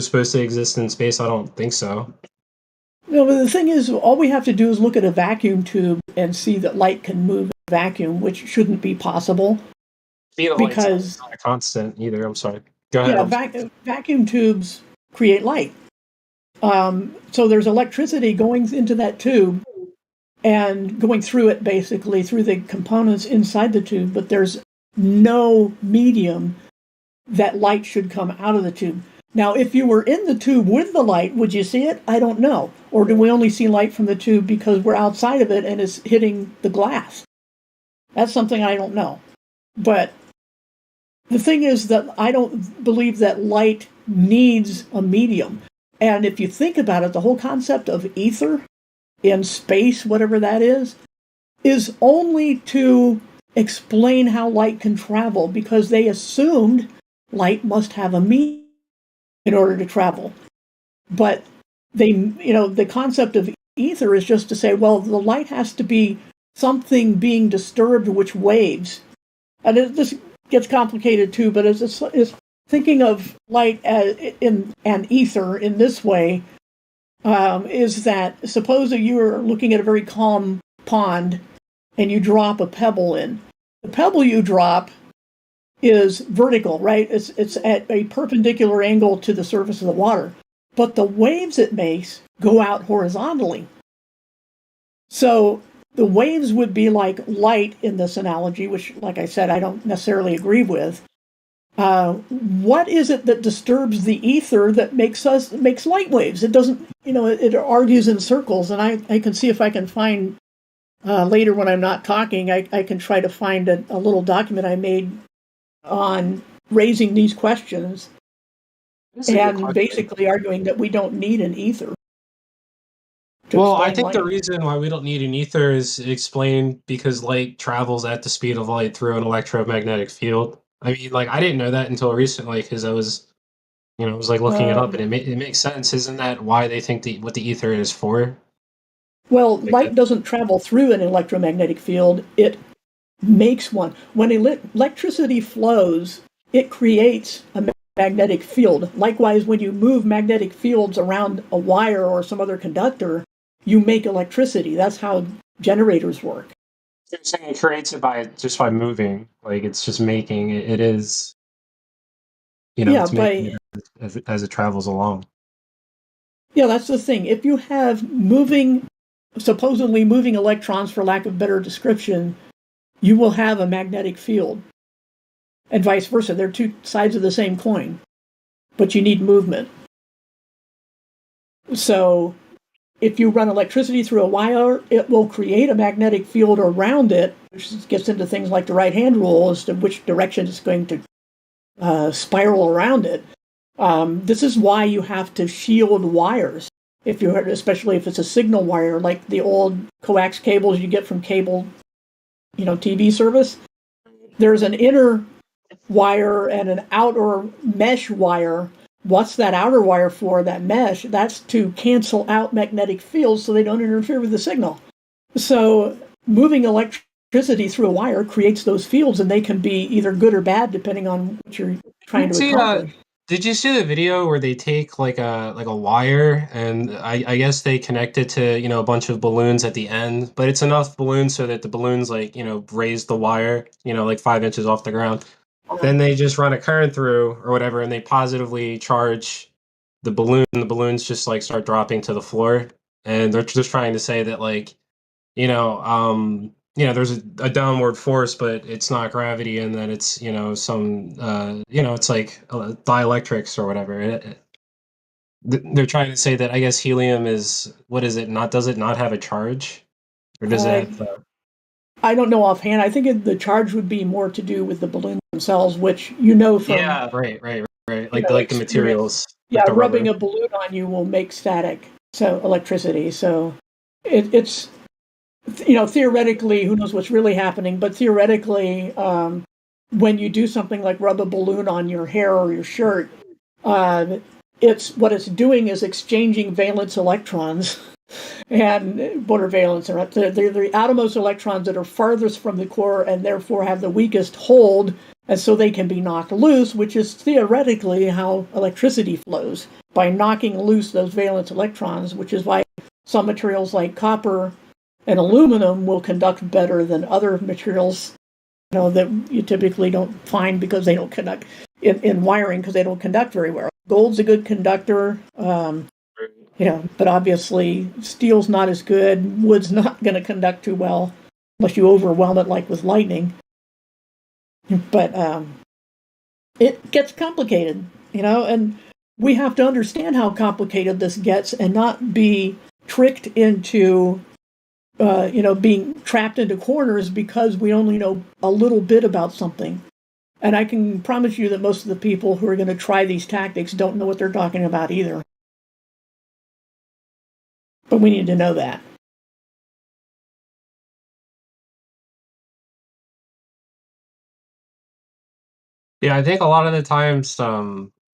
supposed to exist in space? I don't think so. No, but the thing is, all we have to do is look at a vacuum tube and see that light can move in a vacuum, which shouldn't be possible. Speed of light's not a constant either. I'm sorry. Go ahead. Yeah, vacuum tubes create light. So there's electricity going into that tube and going through it, basically through the components inside the tube, but there's no medium that light should come out of the tube. Now, if you were in the tube with the light, would you see it? I don't know. Or do we only see light from the tube because we're outside of it and it's hitting the glass? That's something I don't know. But the thing is that I don't believe that light needs a medium. And if you think about it, the whole concept of ether in space, whatever that is only to explain how light can travel, because they assumed light must have a medium in order to travel. But the concept of ether is just to say, well, the light has to be something being disturbed, which waves. And this gets complicated too, but it's thinking of light in an ether in this way, is that suppose that you are looking at a very calm pond and you drop a pebble in. The pebble you drop is vertical, right? It's at a perpendicular angle to the surface of the water. But the waves it makes go out horizontally. So the waves would be like light in this analogy, which, like I said, I don't necessarily agree with. What is it that disturbs the ether that makes light waves? It doesn't, it argues in circles, and I can see if I can find later when I'm not talking, I can try to find a little document I made on raising these questions and basically arguing that we don't need an ether. Well, I think light. the reason why we don't need an ether is explained because light travels at the speed of light through an electromagnetic field. I mean, like, I didn't know that until recently because I was You know, it was like looking it up, and it makes sense. Isn't that why they think what the ether is for? Well, light doesn't travel through an electromagnetic field. It makes one. When electricity flows, it creates a magnetic field. Likewise, when you move magnetic fields around a wire or some other conductor, you make electricity. That's how generators work. You're saying it creates it by moving, like it's just making it. It is, you know, Yeah, it's making it as it travels along. Yeah, that's the thing. If you have supposedly moving electrons, for lack of better description, you will have a magnetic field. And vice versa. They're two sides of the same coin. But you need movement. So if you run electricity through a wire, it will create a magnetic field around it, which gets into things like the right-hand rule as to which direction it's going to spiral around it. This is why you have to shield wires, especially if it's a signal wire, like the old coax cables you get from cable, TV service. There's an inner wire and an outer mesh wire. What's that outer wire for, that mesh? That's to cancel out magnetic fields so they don't interfere with the signal. So moving electricity through a wire creates those fields, and they can be either good or bad depending on what you're trying to accomplish. Did you see the video where they take like a wire and I guess they connect it to, a bunch of balloons at the end, but it's enough balloons so that the balloons raise the wire, like 5 inches off the ground. Then they just run a current through or whatever, and they positively charge the balloon. And the balloons just start dropping to the floor, and they're just trying to say that there's a downward force, but it's not gravity, and that it's some it's like dielectrics or whatever. They're trying to say that I guess helium is does it not have a charge, or does it? I don't know offhand. I think the charge would be more to do with the balloons themselves, which from right, like the materials. Yeah, like the rubbing rubber. a balloon on you will make static, so electricity. So it's theoretically, who knows what's really happening, but theoretically, when you do something like rub a balloon on your hair or your shirt, it's what it's doing is exchanging valence electrons. And what are valence? They're the outermost electrons that are farthest from the core and therefore have the weakest hold, and so they can be knocked loose, which is theoretically how electricity flows, by knocking loose those valence electrons, which is why some materials like copper and aluminum will conduct better than other materials, that you typically don't find because they don't conduct in wiring, because they don't conduct very well. Gold's a good conductor. But obviously steel's not as good. Wood's not going to conduct too well unless you overwhelm it like with lightning. But it gets complicated, and we have to understand how complicated this gets and not be tricked into, being trapped into corners because we only know a little bit about something. And I can promise you that most of the people who are going to try these tactics don't know what they're talking about either. But we need to know that. Yeah, I think a lot of the times,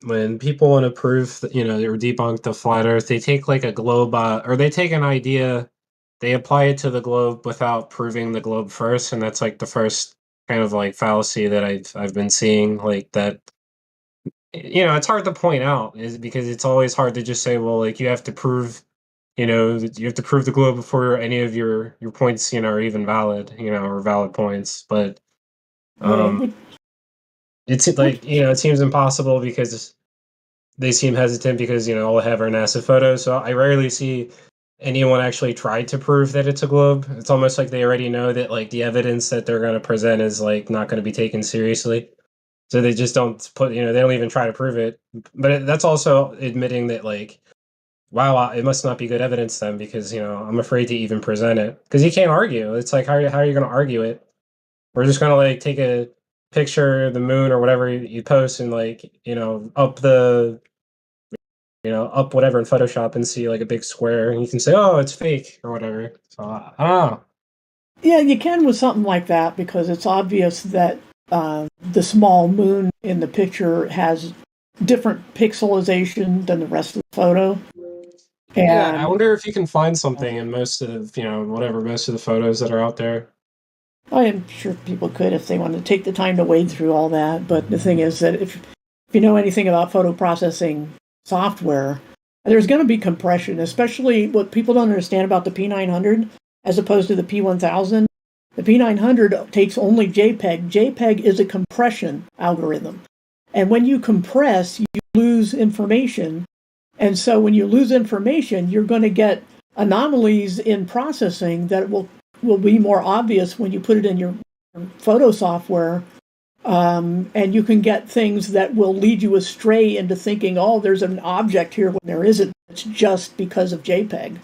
when people want to prove, or debunk the flat Earth, they take like a globe, or they take an idea, they apply it to the globe without proving the globe first, and that's like the first kind of like fallacy that I've been seeing, like that. It's hard to point out, is because it's always hard to just say, well, like you have to prove, that you have to prove the globe before any of your points, are even valid, or valid points, but. It's like, it seems impossible because they seem hesitant because, all I have are NASA photos. So I rarely see anyone actually try to prove that it's a globe. It's almost like they already know that like the evidence that they're going to present is like not going to be taken seriously. So they just don't they don't even try to prove it. But that's also admitting that like, wow, it must not be good evidence then because, I'm afraid to even present it because you can't argue. It's like, how are you going to argue it? We're just going to like take a picture of the moon or whatever you post and like, up up whatever in Photoshop and see like a big square and you can say, oh, it's fake or whatever. So I don't know. Yeah, you can with something like that because it's obvious that the small moon in the picture has different pixelization than the rest of the photo. Yeah, I And wonder if you can find something in most of most of the photos that are out there. I am sure people could if they wanted to take the time to wade through all that. But the thing is that if you know anything about photo processing software, there's going to be compression, especially what people don't understand about the P900 as opposed to the P1000. The P900 takes only JPEG. JPEG is a compression algorithm. And when you compress, you lose information. And so when you lose information, you're going to get anomalies in processing that will be more obvious when you put it in your photo software. And you can get things that will lead you astray into thinking, oh, there's an object here when there isn't. It's just because of JPEG.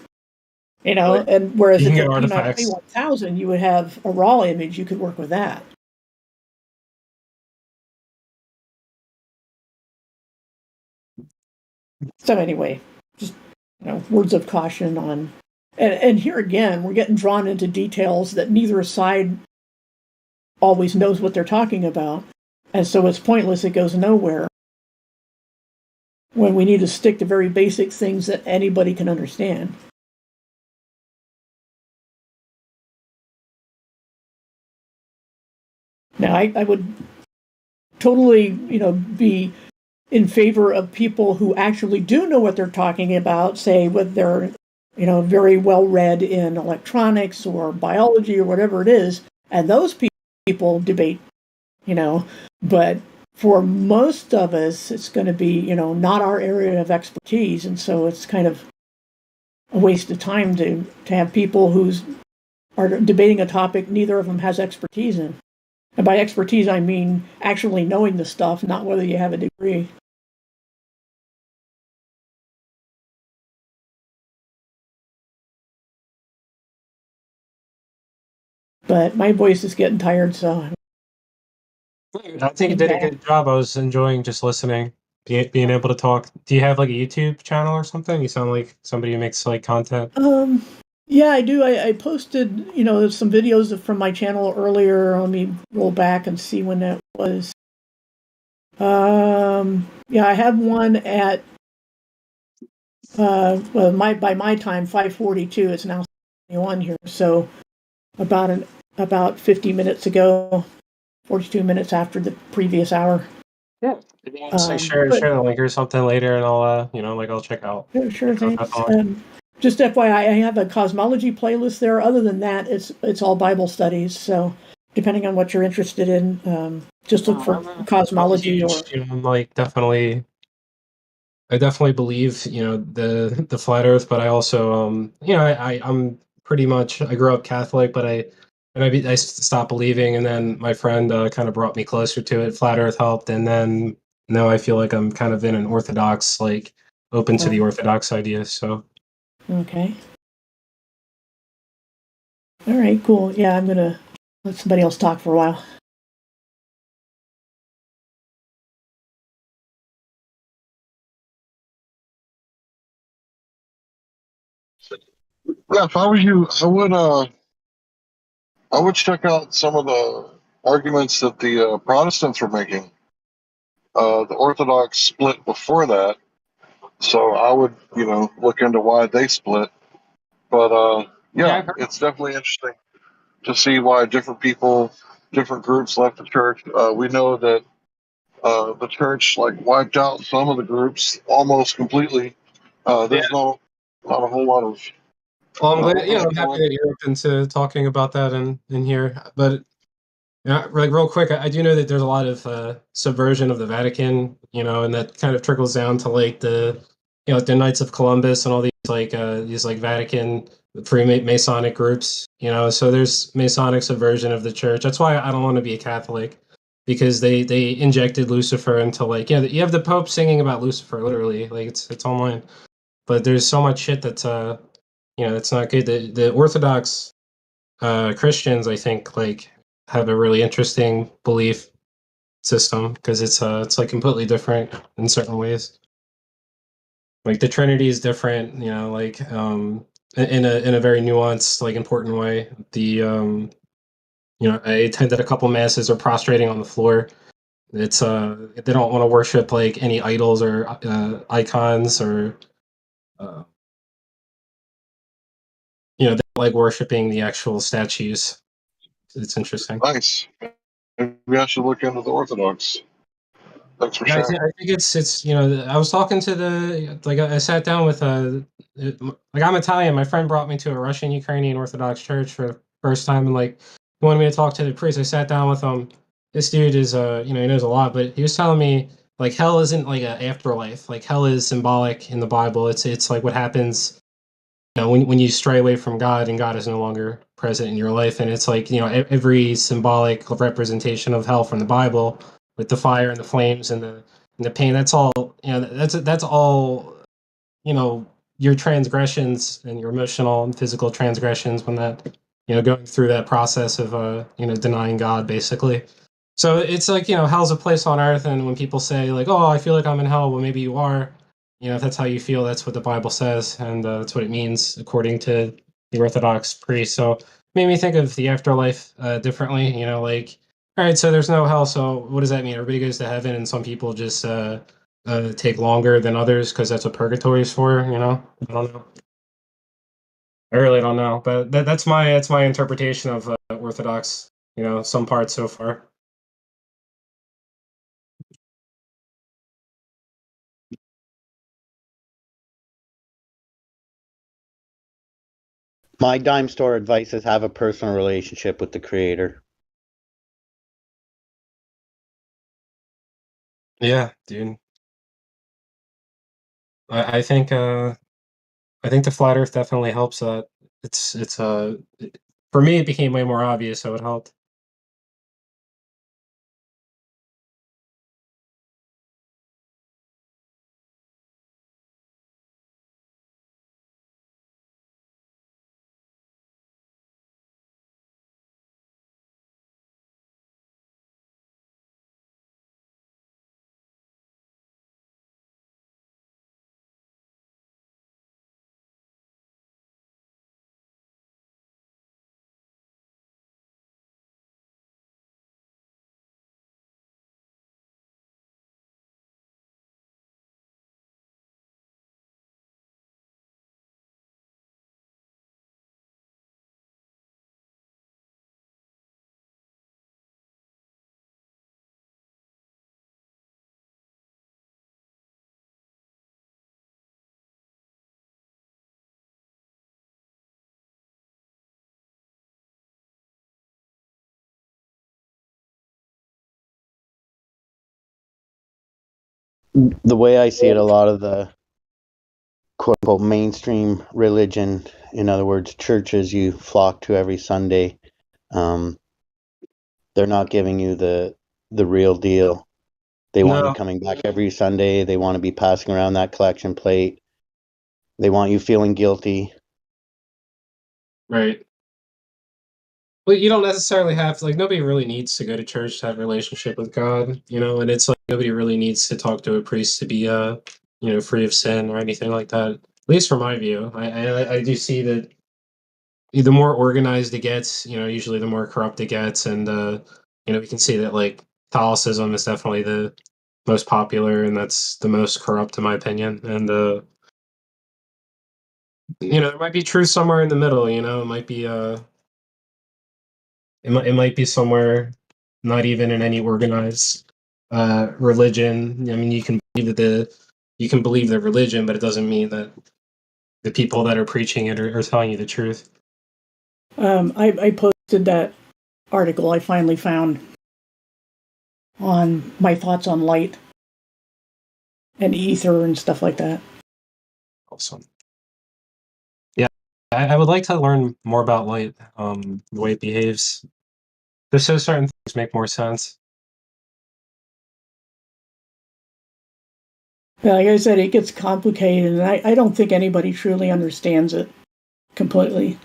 You know, and whereas You if can the get artifacts. P1000, you would have a raw image, you could work with that. So anyway, just words of caution on, and here again, we're getting drawn into details that neither side always knows what they're talking about, and so it's pointless. It goes nowhere when we need to stick to very basic things that anybody can understand. Now, I would totally, be in favor of people who actually do know what they're talking about, say with their, very well read in electronics or biology or whatever it is, and those people debate, but for most of us, it's going to be, not our area of expertise, and so it's kind of a waste of time to have people who are debating a topic neither of them has expertise in. And by expertise, I mean actually knowing the stuff, not whether you have a degree. But my voice is getting tired, so. I think you did a good job. I was enjoying just listening, being able to talk. Do you have like a YouTube channel or something? You sound like somebody who makes like content. Yeah, I do. I posted, some videos from my channel earlier. Let me roll back and see when that was. Yeah, I have one at well, by my time, 5:42. It's now 71 here, so about 50 minutes ago, 42 minutes after the previous hour. Yeah. Say share the link or something later, and I'll I'll check out. Sure, thanks. Just FYI, I have a cosmology playlist there. Other than that, it's all Bible studies. So depending on what you're interested in, just look for cosmology or. I definitely believe the flat Earth, but I also I'm pretty much I grew up Catholic, but I stopped believing, and then my friend kind of brought me closer to it. Flat Earth helped, and then now I feel like I'm kind of in an Orthodox, like open to the Orthodox ideas. So okay, all right, cool. Yeah, I'm gonna let somebody else talk for a while. Yeah, if I was you, I would check out some of the arguments that the Protestants were making. The Orthodox split before that, so I would, look into why they split. But yeah, it's definitely interesting to see why different people, different groups left the church. We know that the church wiped out some of the groups almost completely. There's not a whole lot of. well, I'm glad. I'm happy that you're open to talking about that in here. But real quick, I do know that there's a lot of subversion of the Vatican, and that kind of trickles down to like the the Knights of Columbus and all these Vatican Freemasonic groups, So there's Masonic subversion of the church. That's why I don't want to be a Catholic, because they injected Lucifer into you have the Pope singing about Lucifer literally, like it's online. But there's so much shit that's that's not good. The Orthodox Christians, I think, have a really interesting belief system, because it's completely different in certain ways. Like the Trinity is different, in a very nuanced, important way. The I attended a couple masses or prostrating on the floor. It's they don't want to worship like any idols or icons or they like worshiping the actual statues. It's interesting. Nice. Maybe I should look into the Orthodox. Thanks for Yeah, sharing. I think it's I was talking to I sat down with like I'm Italian. My friend brought me to a Russian Ukrainian Orthodox church for the first time, and like he wanted me to talk to the priest. I sat down with him. This dude is he knows a lot, but he was telling me like hell isn't like an afterlife. Like hell is symbolic in the Bible. It's like what happens when you stray away from God and God is no longer present in your life, and it's like every symbolic representation of hell from the Bible with the fire and the flames and the pain. That's all that's all your transgressions and your emotional and physical transgressions when that going through that process of denying God basically. So it's like hell's a place on earth, and when people say like, oh, I feel like I'm in hell, well, maybe you are. If that's how you feel, that's what the Bible says, and that's what it means according to the Orthodox priest. So it made me think of the afterlife differently. Like, all right, so there's no hell, so what does that mean? Everybody goes to heaven, and some people just take longer than others because that's what purgatory is for. I don't know. I really don't know, but that's my interpretation of Orthodox. Some parts so far. My dime store advice is have a personal relationship with the creator. Yeah, dude. I think the flat Earth definitely helps that. It's for me it became way more obvious, so it helped. The way I see it, a lot of the quote unquote mainstream religion, in other words, churches you flock to every Sunday, they're not giving you the real deal. They want you No. coming back every Sunday. They want to be passing around that collection plate. They want you feeling guilty. Right. Well, you don't necessarily have like nobody really needs to go to church to have a relationship with God, and it's like nobody really needs to talk to a priest to be free of sin or anything like that. At least from my view, I do see that the more organized it gets, usually the more corrupt it gets, and we can see that like Catholicism is definitely the most popular and that's the most corrupt in my opinion, and there might be truth somewhere in the middle. It might be it might be somewhere not even in any organized religion. I mean, you can believe the religion, but it doesn't mean that the people that are preaching it are telling you the truth. I posted that article I finally found on my thoughts on light and ether and stuff like that. Awesome. Yeah, I would like to learn more about light, the way it behaves. Just so certain things make more sense. Yeah, like I said, it gets complicated, and I don't think anybody truly understands it completely.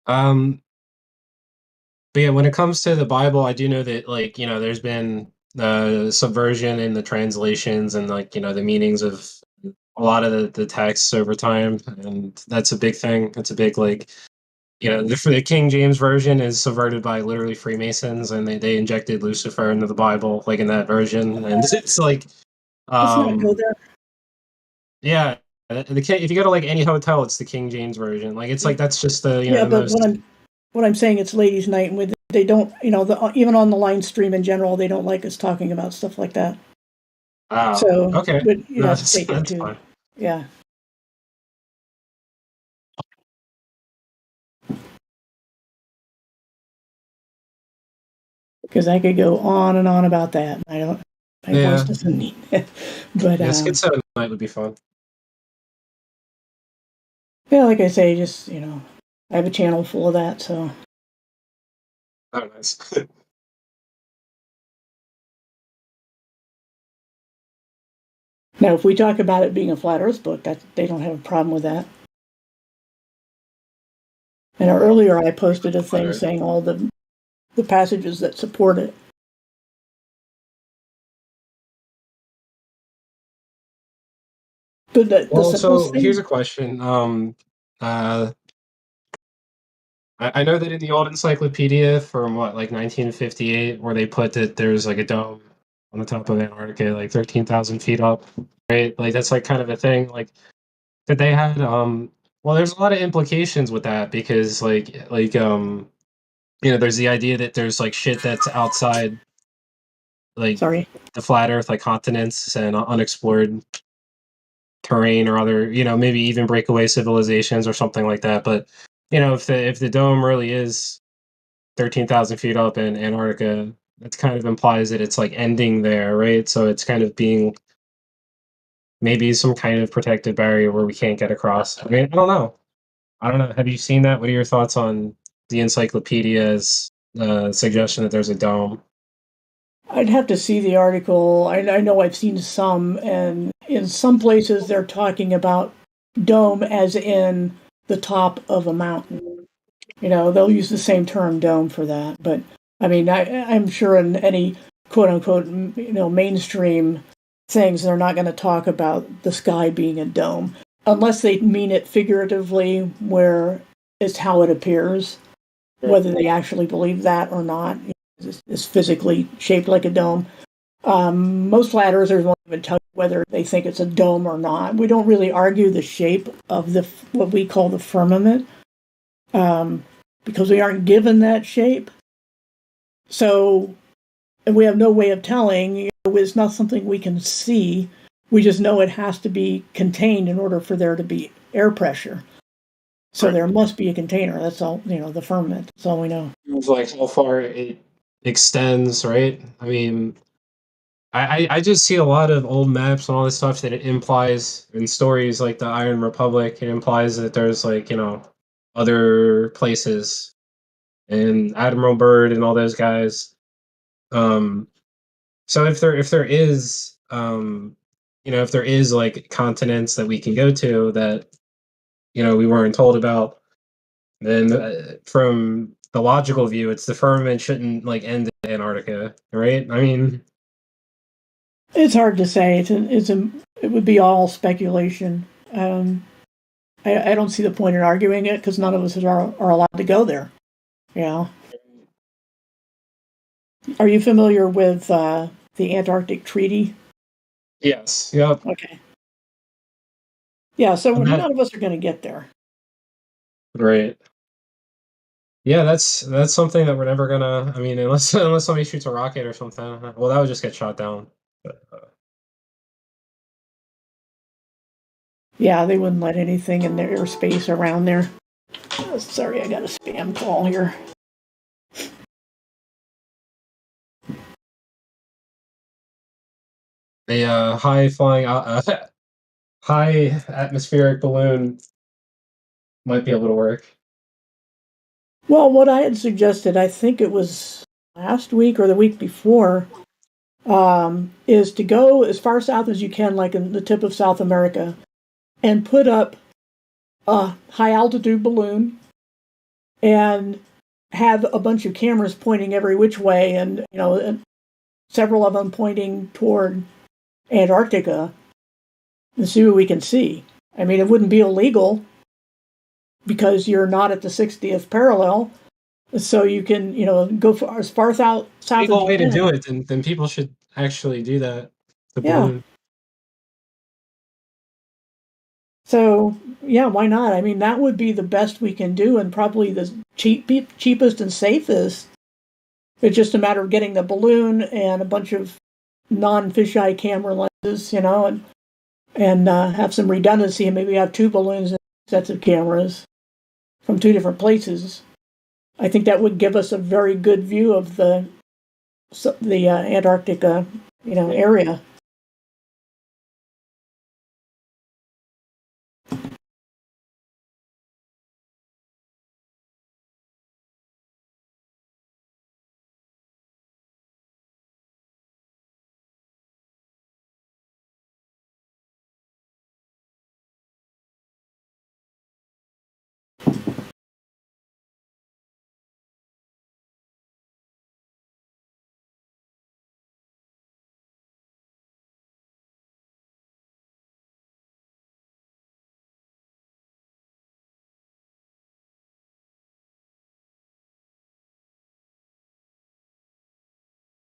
But yeah, when it comes to the Bible, I do know that like there's been subversion in the translations and like the meanings of a lot of the texts over time, and that's a big thing. It's a big like the King James version is subverted by literally Freemasons, and they injected Lucifer into the Bible, like in that version, and it's like, Let's not go there. yeah, if you go to like any hotel, it's the King James version. Like it's like that's just the Yeah, the but most. what I'm saying, it's ladies' night, and with they don't, even on the line stream in general, they don't like us talking about stuff like that. Oh, So, okay. but you No, have to take it that's too. fine. Yeah. Because I could go on and on about that. My voice doesn't need it. But yeah, Skid 7 night would be fun. yeah, like I say, just I have a channel full of that, so. Oh, nice. Now, if we talk about it being a flat Earth book, they don't have a problem with that. And earlier, I posted a thing saying all the passages that support it. But so here's a question. I know that in the old encyclopedia from like 1958, where they put that there's like a dome on the top of Antarctica, like 13,000 feet up, right? Like that's like kind of a thing. Like that they had. Well, there's a lot of implications with that because there's the idea that there's like shit that's outside, like the flat Earth, like continents and unexplored terrain or other, maybe even breakaway civilizations or something like that. But if the dome really is 13,000 feet up in Antarctica, that kind of implies that it's like ending there, right? So it's kind of being maybe some kind of protected barrier where we can't get across. I mean, I don't know. Have you seen that? What are your thoughts on the encyclopedia's suggestion that there's a dome? I'd have to see the article. I know I've seen some, and in some places they're talking about dome as in the top of a mountain. They'll use the same term dome for that. But I mean, I'm sure in any quote unquote, mainstream things, they're not going to talk about the sky being a dome unless they mean it figuratively, where it's how it appears, whether they actually believe that or not. Is physically shaped like a dome. Most flat earthers won't even tell you whether they think it's a dome or not. We don't really argue the shape of what we call the firmament, because we aren't given that shape. So, and we have no way of telling. It's not something we can see. We just know it has to be contained in order for there to be air pressure. So there must be a container. That's all. The firmament. That's all we know. It's like how far it extends, right? I mean, I just see a lot of old maps and all this stuff that it implies in stories like the Iron Republic. It implies that there's like other places, and Admiral Byrd and all those guys. So if there is if there is like continents that we can go to that we weren't told about, then from the logical view, it's the firmament shouldn't like end in Antarctica, right? I mean, it's hard to say. It would be all speculation. I don't see the point in arguing it because none of us are allowed to go there. Are you familiar with the Antarctic Treaty? Yes. Yep. Okay. Yeah, so none of us are going to get there. Right. Yeah, that's something that we're never gonna. I mean, unless somebody shoots a rocket or something. Well, that would just get shot down. But, yeah, they wouldn't let anything in their airspace around there. Oh, sorry, I got a spam call here. A high flying, high atmospheric balloon might be able to work. Well, what I had suggested, I think it was last week or the week before, is to go as far south as you can, like in the tip of South America, and put up a high altitude balloon and have a bunch of cameras pointing every which way, and and several of them pointing toward Antarctica, and see what we can see. I mean, it wouldn't be illegal. because you're not at the 60th parallel. So you can, go as far south as Legal you way to can. do it, then people should actually do that. The Yeah. balloon. So yeah, why not? I mean, that would be the best we can do, and probably the cheapest and safest. It's just a matter of getting the balloon and a bunch of non-fisheye camera lenses, and have some redundancy, and maybe have two balloons and sets of cameras from two different places. I think that would give us a very good view of the Antarctica, area.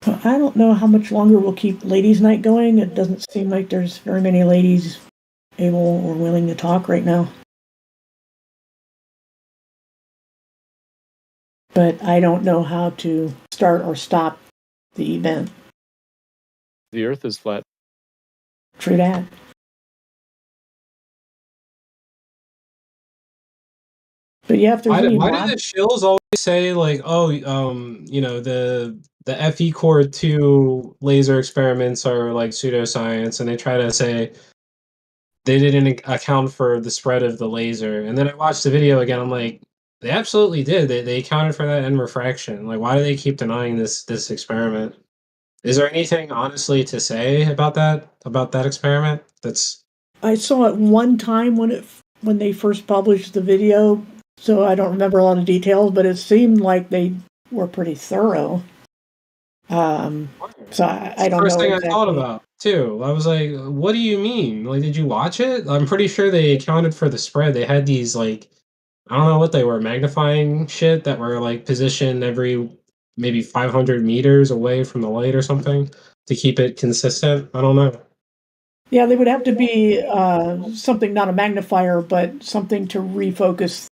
I don't know how much longer we'll keep Ladies' Night going. It doesn't seem like there's very many ladies able or willing to talk right now. But I don't know how to start or stop the event. The Earth is flat. True that. But yeah, if there's Why do any the shills always say like, oh, the FE Core 2 laser experiments are like pseudoscience, and they try to say they didn't account for the spread of the laser. And then I watched the video again. I'm like, they absolutely did. They accounted for that in refraction. Like, why do they keep denying this experiment? Is there anything honestly to say about that experiment? I saw it one time when they first published the video, so I don't remember a lot of details, but it seemed like they were pretty thorough. So I don't First know thing exactly. I thought about too. I was like, what do you mean? Like, did you watch it? I'm pretty sure they accounted for the spread. They had these like, I don't know what they were, magnifying shit that were like positioned every maybe 500 meters away from the light or something to keep it consistent. I don't know. Yeah, they would have to be something, not a magnifier, but something to refocus,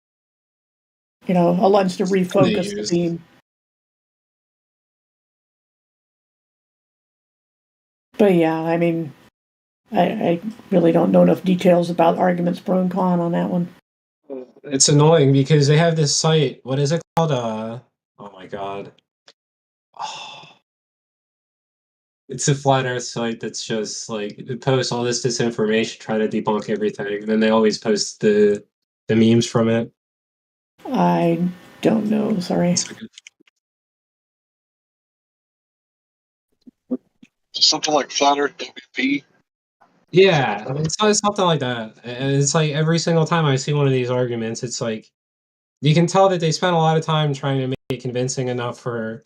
a lens to refocus the beam. But yeah, I mean, I really don't know enough details about arguments pro and con on that one. It's annoying because they have this site. What is it called? Oh my god. It's a flat Earth site that's just like it posts all this disinformation, try to debunk everything, and then they always post the memes from it. I don't know. Sorry. Something like Flat Earth WP. Yeah, it's something like that, and it's like every single time I see one of these arguments, it's like you can tell that they spent a lot of time trying to make it convincing enough for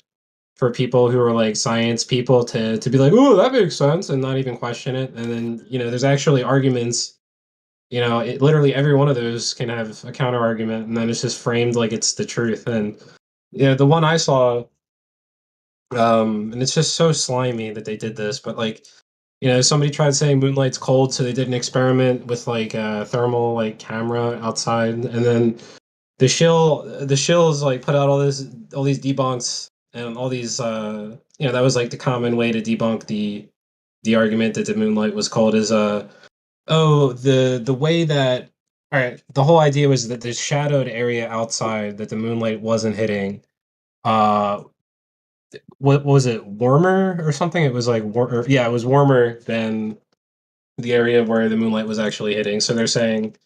people who are like science people to be like, oh, that makes sense, and not even question it. And then there's actually arguments. Literally every one of those can have a counter argument, and then it's just framed like it's the truth. And the one I saw, and it's just so slimy that they did this, but like, somebody tried saying moonlight's cold, so they did an experiment with like a thermal like camera outside, and then the shills like put out all these debunks and all these that was like the common way to debunk the argument that the moonlight was cold is the way that all right, the whole idea was that the shadowed area outside that the moonlight wasn't hitting what was it, warmer or something? It was like it was warmer than the area where the moonlight was actually hitting. So they're saying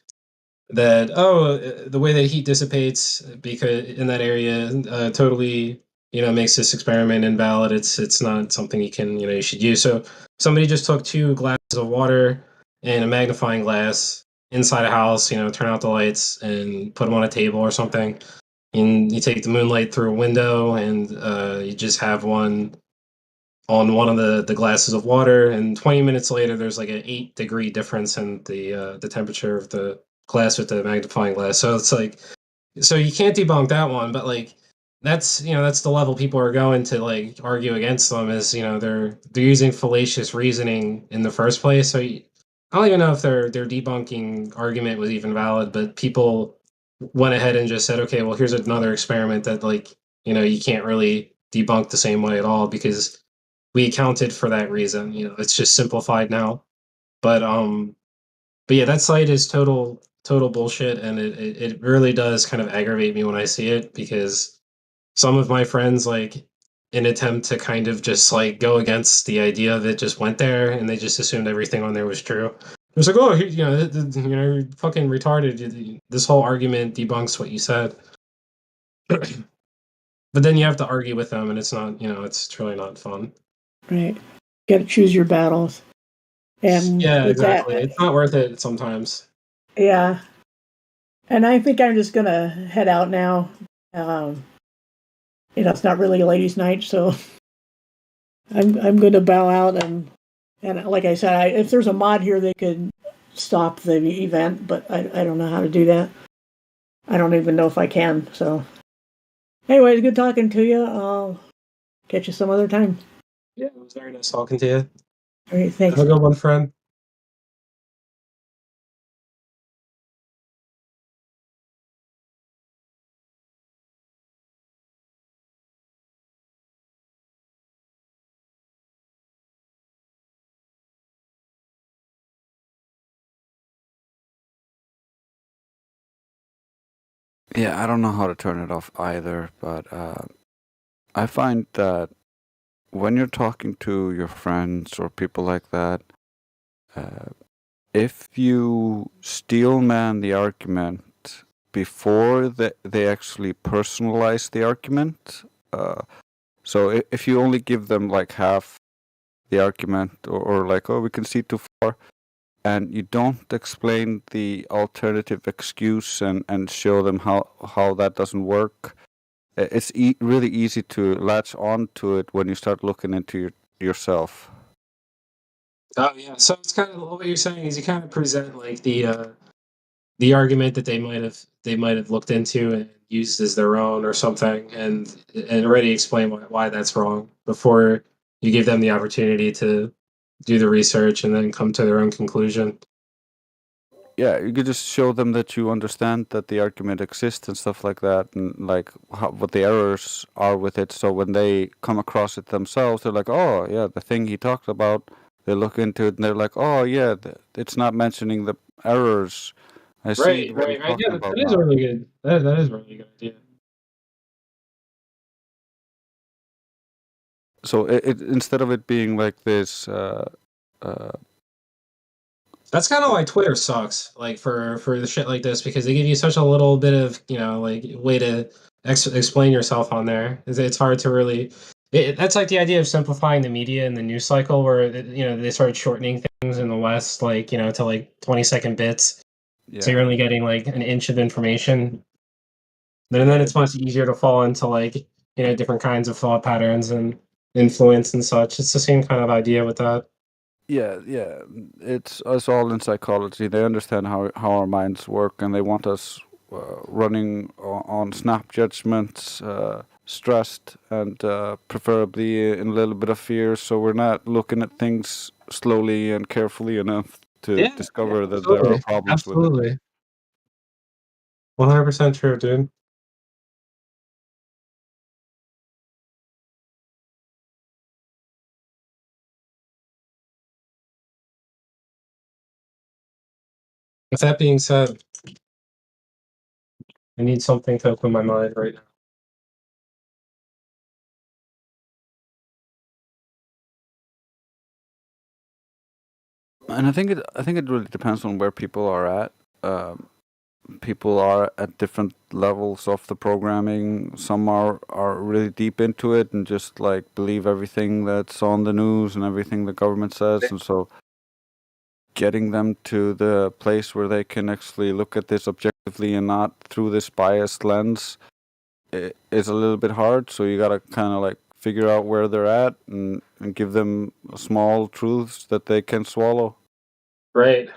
that the way that heat dissipates because in that area totally makes this experiment invalid. It's not something you should use. So somebody just took 2 glasses of water and a magnifying glass inside a house, turn out the lights and put them on a table or something, and you take the moonlight through a window and you just have one on one of the glasses of water, and 20 minutes later there's like an 8-degree difference in the temperature of the class with the magnifying glass. So it's like, so you can't debunk that one, but like that's that's the level people are going to like argue against them is they're using fallacious reasoning in the first place. So I don't even know if their debunking argument was even valid, but people went ahead and just said, okay, well here's another experiment that like you can't really debunk the same way at all because we accounted for that reason. It's just simplified now. But yeah, that site is total bullshit, and it really does kind of aggravate me when I see it because some of my friends like in attempt to kind of just like go against the idea of it just went there and they just assumed everything on there was true. It was like, oh, you're fucking retarded. This whole argument debunks what you said. But then you have to argue with them, and it's not, it's truly not fun. Right. Got to choose your battles. And yeah, with exactly. that, It's not worth it sometimes. yeah. And I think I'm just gonna head out now. It's not really a ladies' night, so I'm going to bow out and like I said, if there's a mod here, they could stop the event, but I don't know how to do that. I don't even know if I can. So, anyways, good talking to you. I'll catch you some other time. Yeah, it was very nice talking to you. All right, thanks. Have a good one, friend. Yeah, I don't know how to turn it off either, but I find that when you're talking to your friends or people like that, if you steelman the argument before they actually personalize the argument, so if you only give them like half the argument or like, oh, we can see too far, and you don't explain the alternative excuse and show them how that doesn't work, it's really easy to latch on to it when you start looking into yourself. Oh yeah, so it's kind of what you're saying is you kind of present like the argument that they might have looked into and used as their own or something, and already explain why that's wrong before you give them the opportunity to do the research and then come to their own conclusion. Yeah, you could just show them that you understand that the argument exists and stuff like that, and like what the errors are with it. So when they come across it themselves, they're like, "Oh, yeah, the thing he talked about." They look into it and they're like, "Oh, yeah, it's not mentioning the errors. I see what he's talking Yeah, about that is now." really good. That is a really good idea. So it instead of it being like this, That's kind of why Twitter sucks, like for the shit like this, because they give you such a little bit of like way to explain yourself on there. It's hard to really. That's like the idea of simplifying the media and the news cycle, where they started shortening things in the West, like to like 20-second bits, so you're only getting like an inch of information. And then it's much easier to fall into like different kinds of thought patterns and influence and such. It's the same kind of idea with that. Yeah, it's all in psychology. They understand how our minds work, and they want us running on snap judgments, stressed, and preferably in a little bit of fear. So we're not looking at things slowly and carefully enough to discover that there are problems with it. 100% true, dude. With that being said, I need something to open my mind right now. And I think it really depends on where people are at. People are at different levels of the programming. Some are really deep into it and just like believe everything that's on the news and everything the government says, and so getting them to the place where they can actually look at this objectively and not through this biased lens is a little bit hard. So you gotta kind of like figure out where they're at and give them small truths that they can swallow. Right.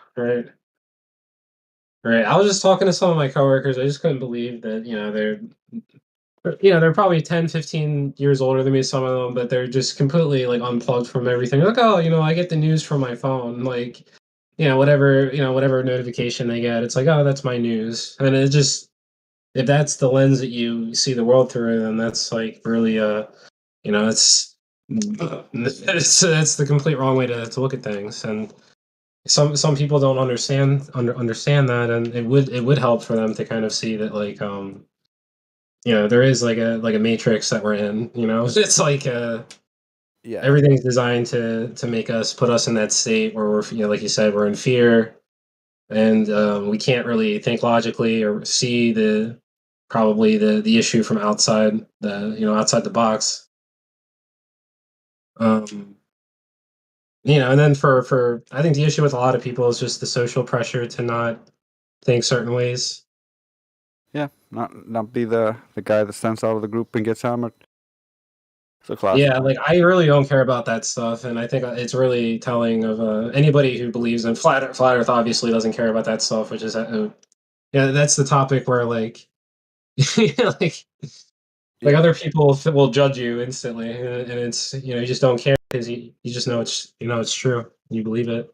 Right. I was just talking to some of my coworkers. I just couldn't believe that, they're probably 10, 15 years older than me, some of them, but they're just completely like unplugged from everything. Like, oh, I get the news from my phone. Like, whatever notification they get, it's like, oh, that's my news. And it just, if that's the lens that you see the world through, then that's like really, it's, that's the complete wrong way to look at things. And some people don't understand that, and it would help for them to kind of see that, like, there is like a matrix that we're in. It's like Yeah. everything's designed to make us put us in that state where we're, like you said, we're in fear, and we can't really think logically or see probably the issue from outside outside the box. And then for I think the issue with a lot of people is just the social pressure to not think certain ways. Yeah, not be the guy that stands out of the group and gets hammered. It's a classic. Yeah, like I really don't care about that stuff, and I think it's really telling of anybody who believes in flat Earth. Obviously, doesn't care about that stuff, which is that's the topic where like like other people will judge you instantly, and it's you just don't care because you just know it's true. You believe it.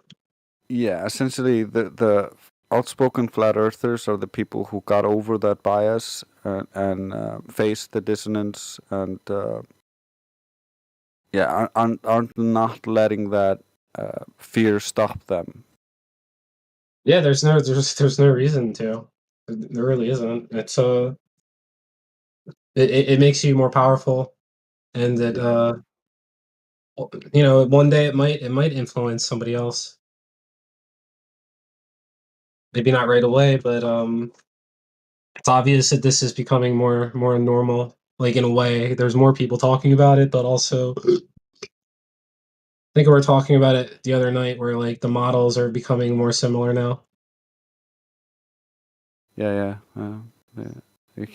Yeah, essentially the outspoken flat earthers are the people who got over that bias and faced the dissonance and aren't not letting that fear stop them. Yeah, there's no reason to. There really isn't. It's it makes you more powerful, and that one day it might influence somebody else. Maybe not right away, but it's obvious that this is becoming more normal. Like, in a way, there's more people talking about it, but also I think we were talking about it the other night, where like the models are becoming more similar now. Yeah. They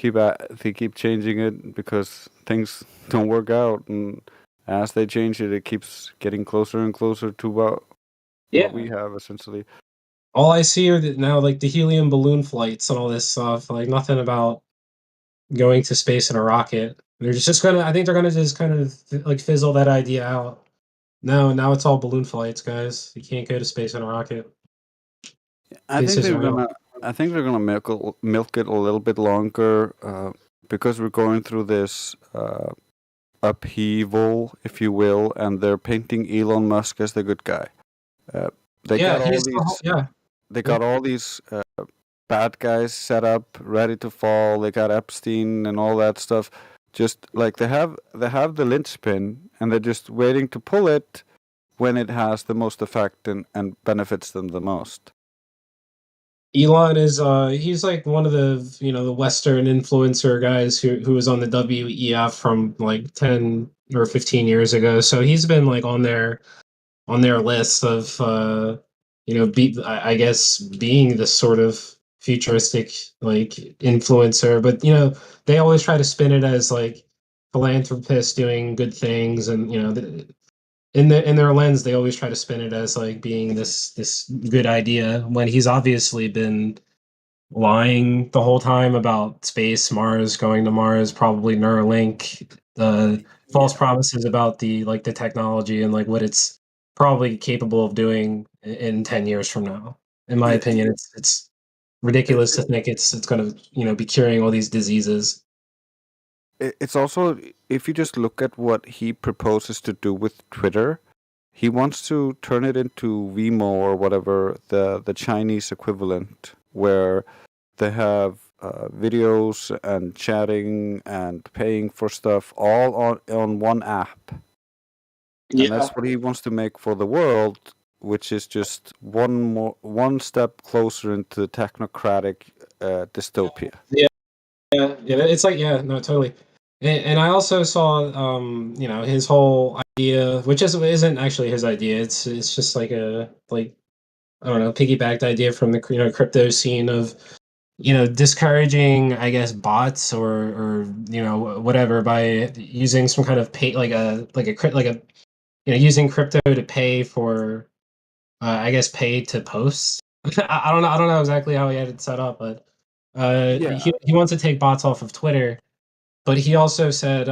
keep changing it because things don't work out, and as they change it, it keeps getting closer and closer to what we have essentially. All I see are now like the helium balloon flights and all this stuff. Like, nothing about going to space in a rocket. They're just gonna. I think they're gonna just kind of like fizzle that idea out. Now it's all balloon flights, guys. You can't go to space in a rocket. I think they're gonna milk it a little bit longer because we're going through this upheaval, if you will, and they're painting Elon Musk as the good guy. They got all these bad guys set up, ready to fall. They got Epstein and all that stuff. Just like they have the linchpin, and they're just waiting to pull it when it has the most effect and benefits them the most. Elon is he's like one of the the Western influencer guys who was on the WEF from like 10 or 15 years ago. So he's been like on their list of I guess being this sort of futuristic like influencer. But they always try to spin it as like philanthropists doing good things, and in their lens, they always try to spin it as like being this good idea, when he's obviously been lying the whole time about space, Mars, going to Mars, probably Neuralink, false promises about the technology and like what it's probably capable of doing in 10 years from now. In my opinion, it's ridiculous to think it's going to be curing all these diseases. It's also, if you just look at what he proposes to do with Twitter, he wants to turn it into Vimo or whatever, the Chinese equivalent, where they have videos and chatting and paying for stuff all on one app. And that's what he wants to make for the world, which is just one step closer into the technocratic dystopia. Yeah, it's like, no, totally. And I also saw, his whole idea, which isn't actually his idea. It's just like I don't know, piggybacked idea from the crypto scene of discouraging, I guess, bots or whatever by using some kind of pay using crypto to pay for, I guess, pay to post. I don't know. I don't know exactly how he had it set up, but Yeah. he wants to take bots off of Twitter. But he also said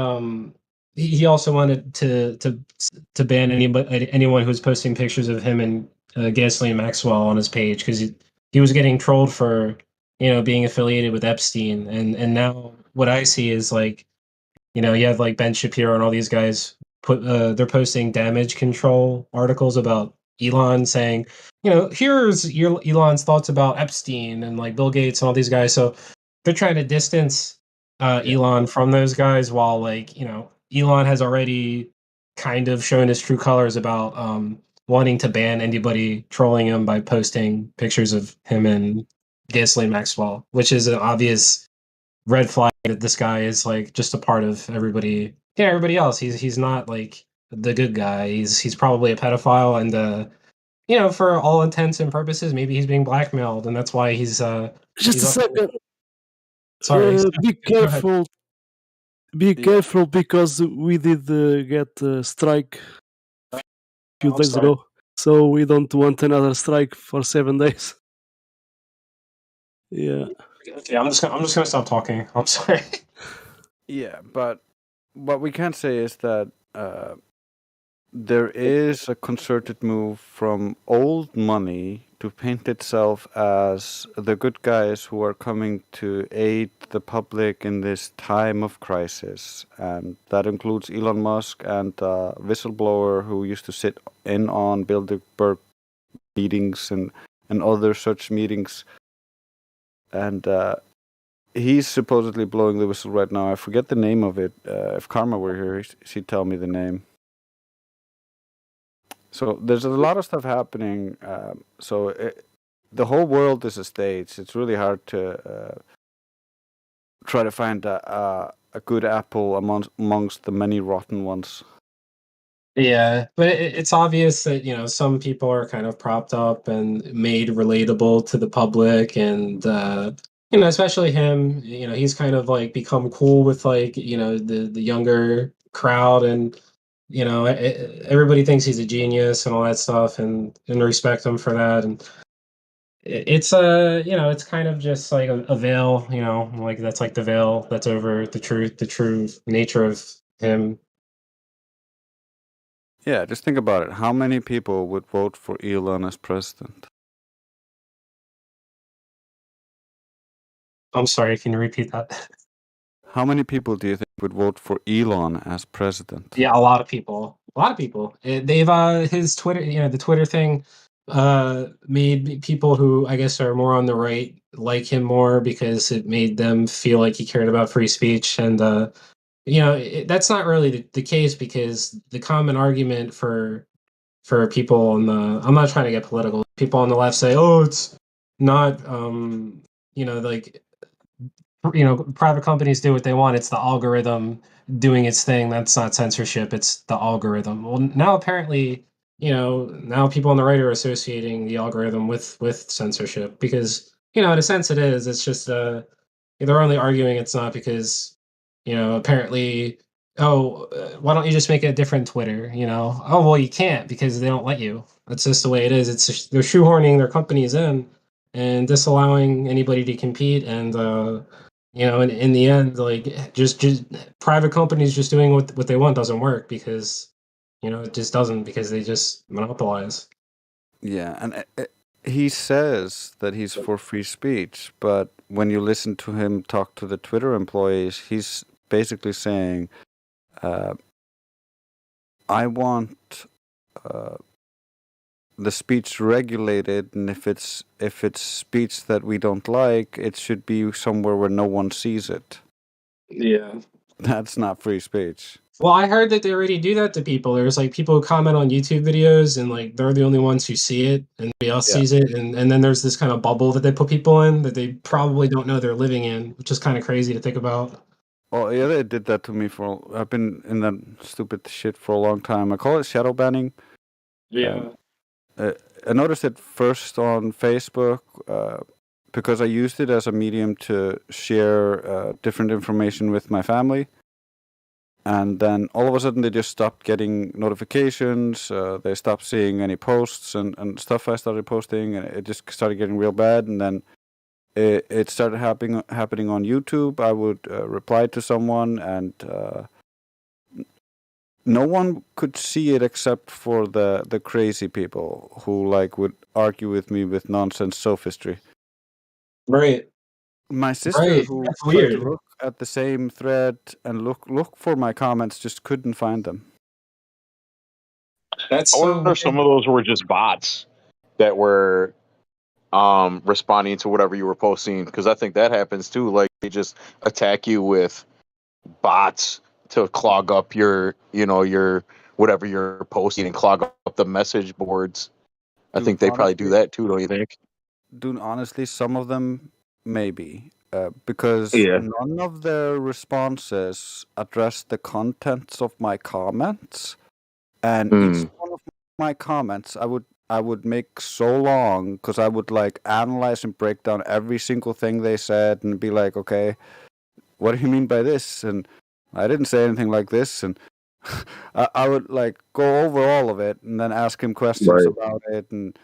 he also wanted to ban anyone who was posting pictures of him and Ghislaine Maxwell on his page because he was getting trolled for being affiliated with Epstein, and now what I see is like you have like Ben Shapiro and all these guys they're posting damage control articles about Elon saying here's Elon's thoughts about Epstein and like Bill Gates and all these guys, so they're trying to distance Elon from those guys while like Elon has already kind of shown his true colors about wanting to ban anybody trolling him by posting pictures of him and Ghislaine Maxwell, which is an obvious red flag that this guy is like just a part of everybody else. He's not like the good guy. He's probably a pedophile and for all intents and purposes maybe he's being blackmailed and that's why he's Just a second. Sorry. Be Go ahead. careful. Be careful because we did get a strike a few days sorry. ago, so we don't want another strike for 7 days. Yeah. Okay, I'm just gonna stop talking. I'm sorry. Yeah, but what we can say is that there is a concerted move from old money to paint itself as the good guys who are coming to aid the public in this time of crisis. And that includes Elon Musk and a whistleblower who used to sit in on Bilderberg meetings and other such meetings. And he's supposedly blowing the whistle right now. I forget the name of it. If Karma were here, she'd tell me the name. So there's a lot of stuff happening. The whole world is a stage. It's really hard to try to find a good apple amongst the many rotten ones. Yeah, but it's obvious that some people are kind of propped up and made relatable to the public, and especially him. He's kind of like become cool with like the younger crowd, and everybody thinks he's a genius and all that stuff, and respect him for that. And it's it's kind of just like a veil, like that's like the veil that's over the true nature of him. Yeah, just think about it. How many people would vote for Elon as president? I'm sorry, can you repeat that? How many people do you think would vote for Elon as president? Yeah, a lot of people. A lot of people. They've his Twitter, the Twitter thing made people who I guess are more on the right like him more because it made them feel like he cared about free speech, and that's not really the case because the common argument for people on the I'm not trying to get political. People on the left say, "Oh, it's not like private companies do what they want. It's the algorithm doing its thing. That's not censorship. It's the algorithm." Well, now apparently, now people on the right are associating the algorithm with censorship because, in a sense it is. It's just they're only arguing it's not because, apparently, why don't you just make a different Twitter? Oh, well, you can't because they don't let you. That's just the way it is. It's just, they're shoehorning their companies in and disallowing anybody to compete, and in the end, like just private companies just doing what they want doesn't work because it just doesn't because they just monopolize. Yeah, and he says that he's for free speech, but when you listen to him talk to the Twitter employees, he's basically saying, I want the speech regulated, and if it's speech that we don't like, it should be somewhere where no one sees it. Yeah. That's not free speech. Well, I heard that they already do that to people. There's like people who comment on YouTube videos and like they're the only ones who see it and nobody else sees it. And then there's this kind of bubble that they put people in that they probably don't know they're living in, which is kind of crazy to think about. Oh, yeah, they did that to me I've been in that stupid shit for a long time. I call it shadow banning. Yeah. I noticed it first on Facebook because I used it as a medium to share different information with my family. and then all of a sudden they just stopped getting notifications. They stopped seeing any posts and stuff I started posting, and it just started getting real bad. And then it started happening on YouTube. I would reply to someone, and no one could see it except for the crazy people who like would argue with me with nonsense sophistry. Right. My sister, Right. who That's tried weird. to look at the same thread and look for my comments, just couldn't find them. That's I wonder if some of those were just bots that were responding to whatever you were posting, because I think that happens too. Like they just attack you with bots to clog up your whatever you're posting and clog up the message boards. I Dude, think they probably do honestly- that too, don't you think? Dude, honestly, some of them maybe, because Yeah. none of their responses address the contents of my comments, and each one of my comments I would make so long because I would like analyze and break down every single thing they said and be like, okay, what do you mean by this? And I didn't say anything like this, and I would like go over all of it and then ask him questions Right. about it, and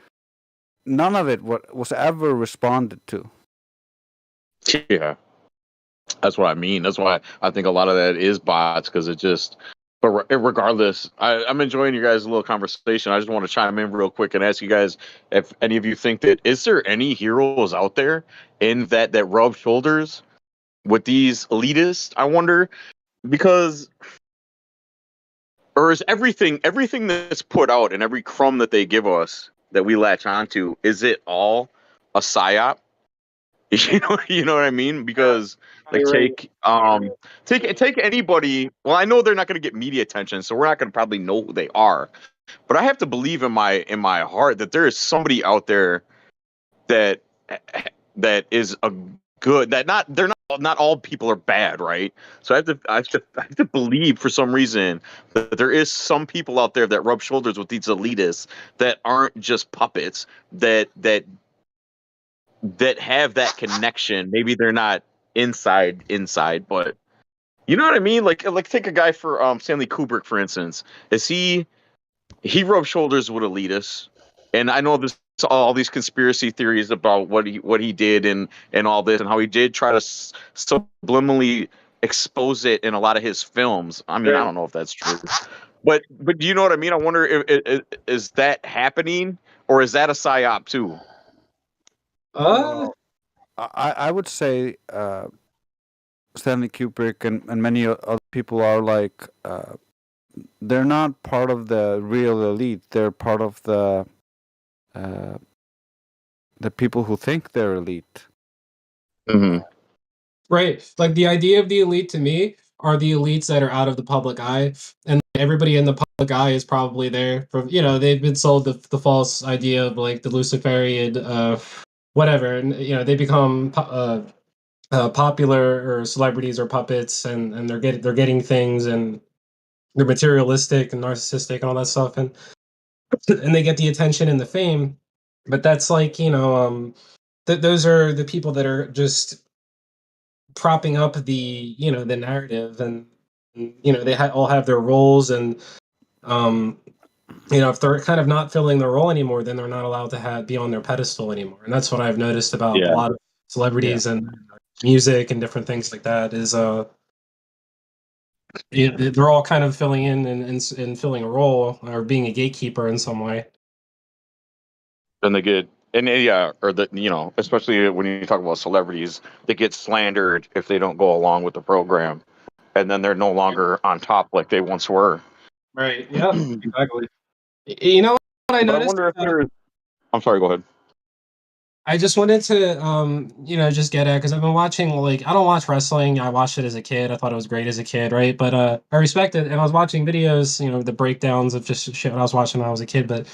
none of it was ever responded to. Yeah, that's what I mean. That's why I think a lot of that is bots, because it just. But regardless, I'm enjoying you guys' little conversation. I just want to chime in real quick and ask you guys if any of you think that is there any heroes out there in that rub shoulders with these elitists? I wonder, because or is everything that's put out and every crumb that they give us that we latch onto, is it all a psyop? You know what I mean? Because like take anybody. Well, I know they're not going to get media attention, so we're not going to probably know who they are. But I have to believe in my heart that there is somebody out there that is a good. They're not all people are bad, right? So I have to believe for some reason that there is some people out there that rub shoulders with these elitists that aren't just puppets, that have that connection. Maybe they're not inside, but you know what I mean? Like take a guy for Stanley Kubrick, for instance. Is he rubbed shoulders with elitists, and I know this all these conspiracy theories about what he did and all this, and how he did try to subliminally expose it in a lot of his films. I mean, I don't know if that's true, but do you know what I mean? I wonder if is that happening, or is that a psyop too? I would say Stanley Kubrick and many other people are like they're not part of the real elite. They're part of the people who think they're elite. Mm-hmm. Right. Like the idea of the elite to me are the elites that are out of the public eye, and everybody in the public eye is probably there from, they've been sold the false idea of like the Luciferian whatever, and they become popular or celebrities or puppets, and they're getting things, and they're materialistic and narcissistic and all that stuff, and they get the attention and the fame. But that's like, those are the people that are just propping up the the narrative, and they all have their roles, and if they're kind of not filling their role anymore, then they're not allowed to be on their pedestal anymore. And that's what I've noticed about a lot of celebrities and music and different things like that is they're all kind of filling in and filling a role or being a gatekeeper in some way. And they get or especially when you talk about celebrities, they get slandered if they don't go along with the program, and then they're no longer on top like they once were. Right. Yeah. Exactly. You know what I noticed? I wonder if there's. I'm sorry. Go ahead. I just wanted to, just get at, because I've been watching, I don't watch wrestling. I watched it as a kid. I thought it was great as a kid, right? But I respect it, and I was watching videos, the breakdowns of just shit I was watching when I was a kid. But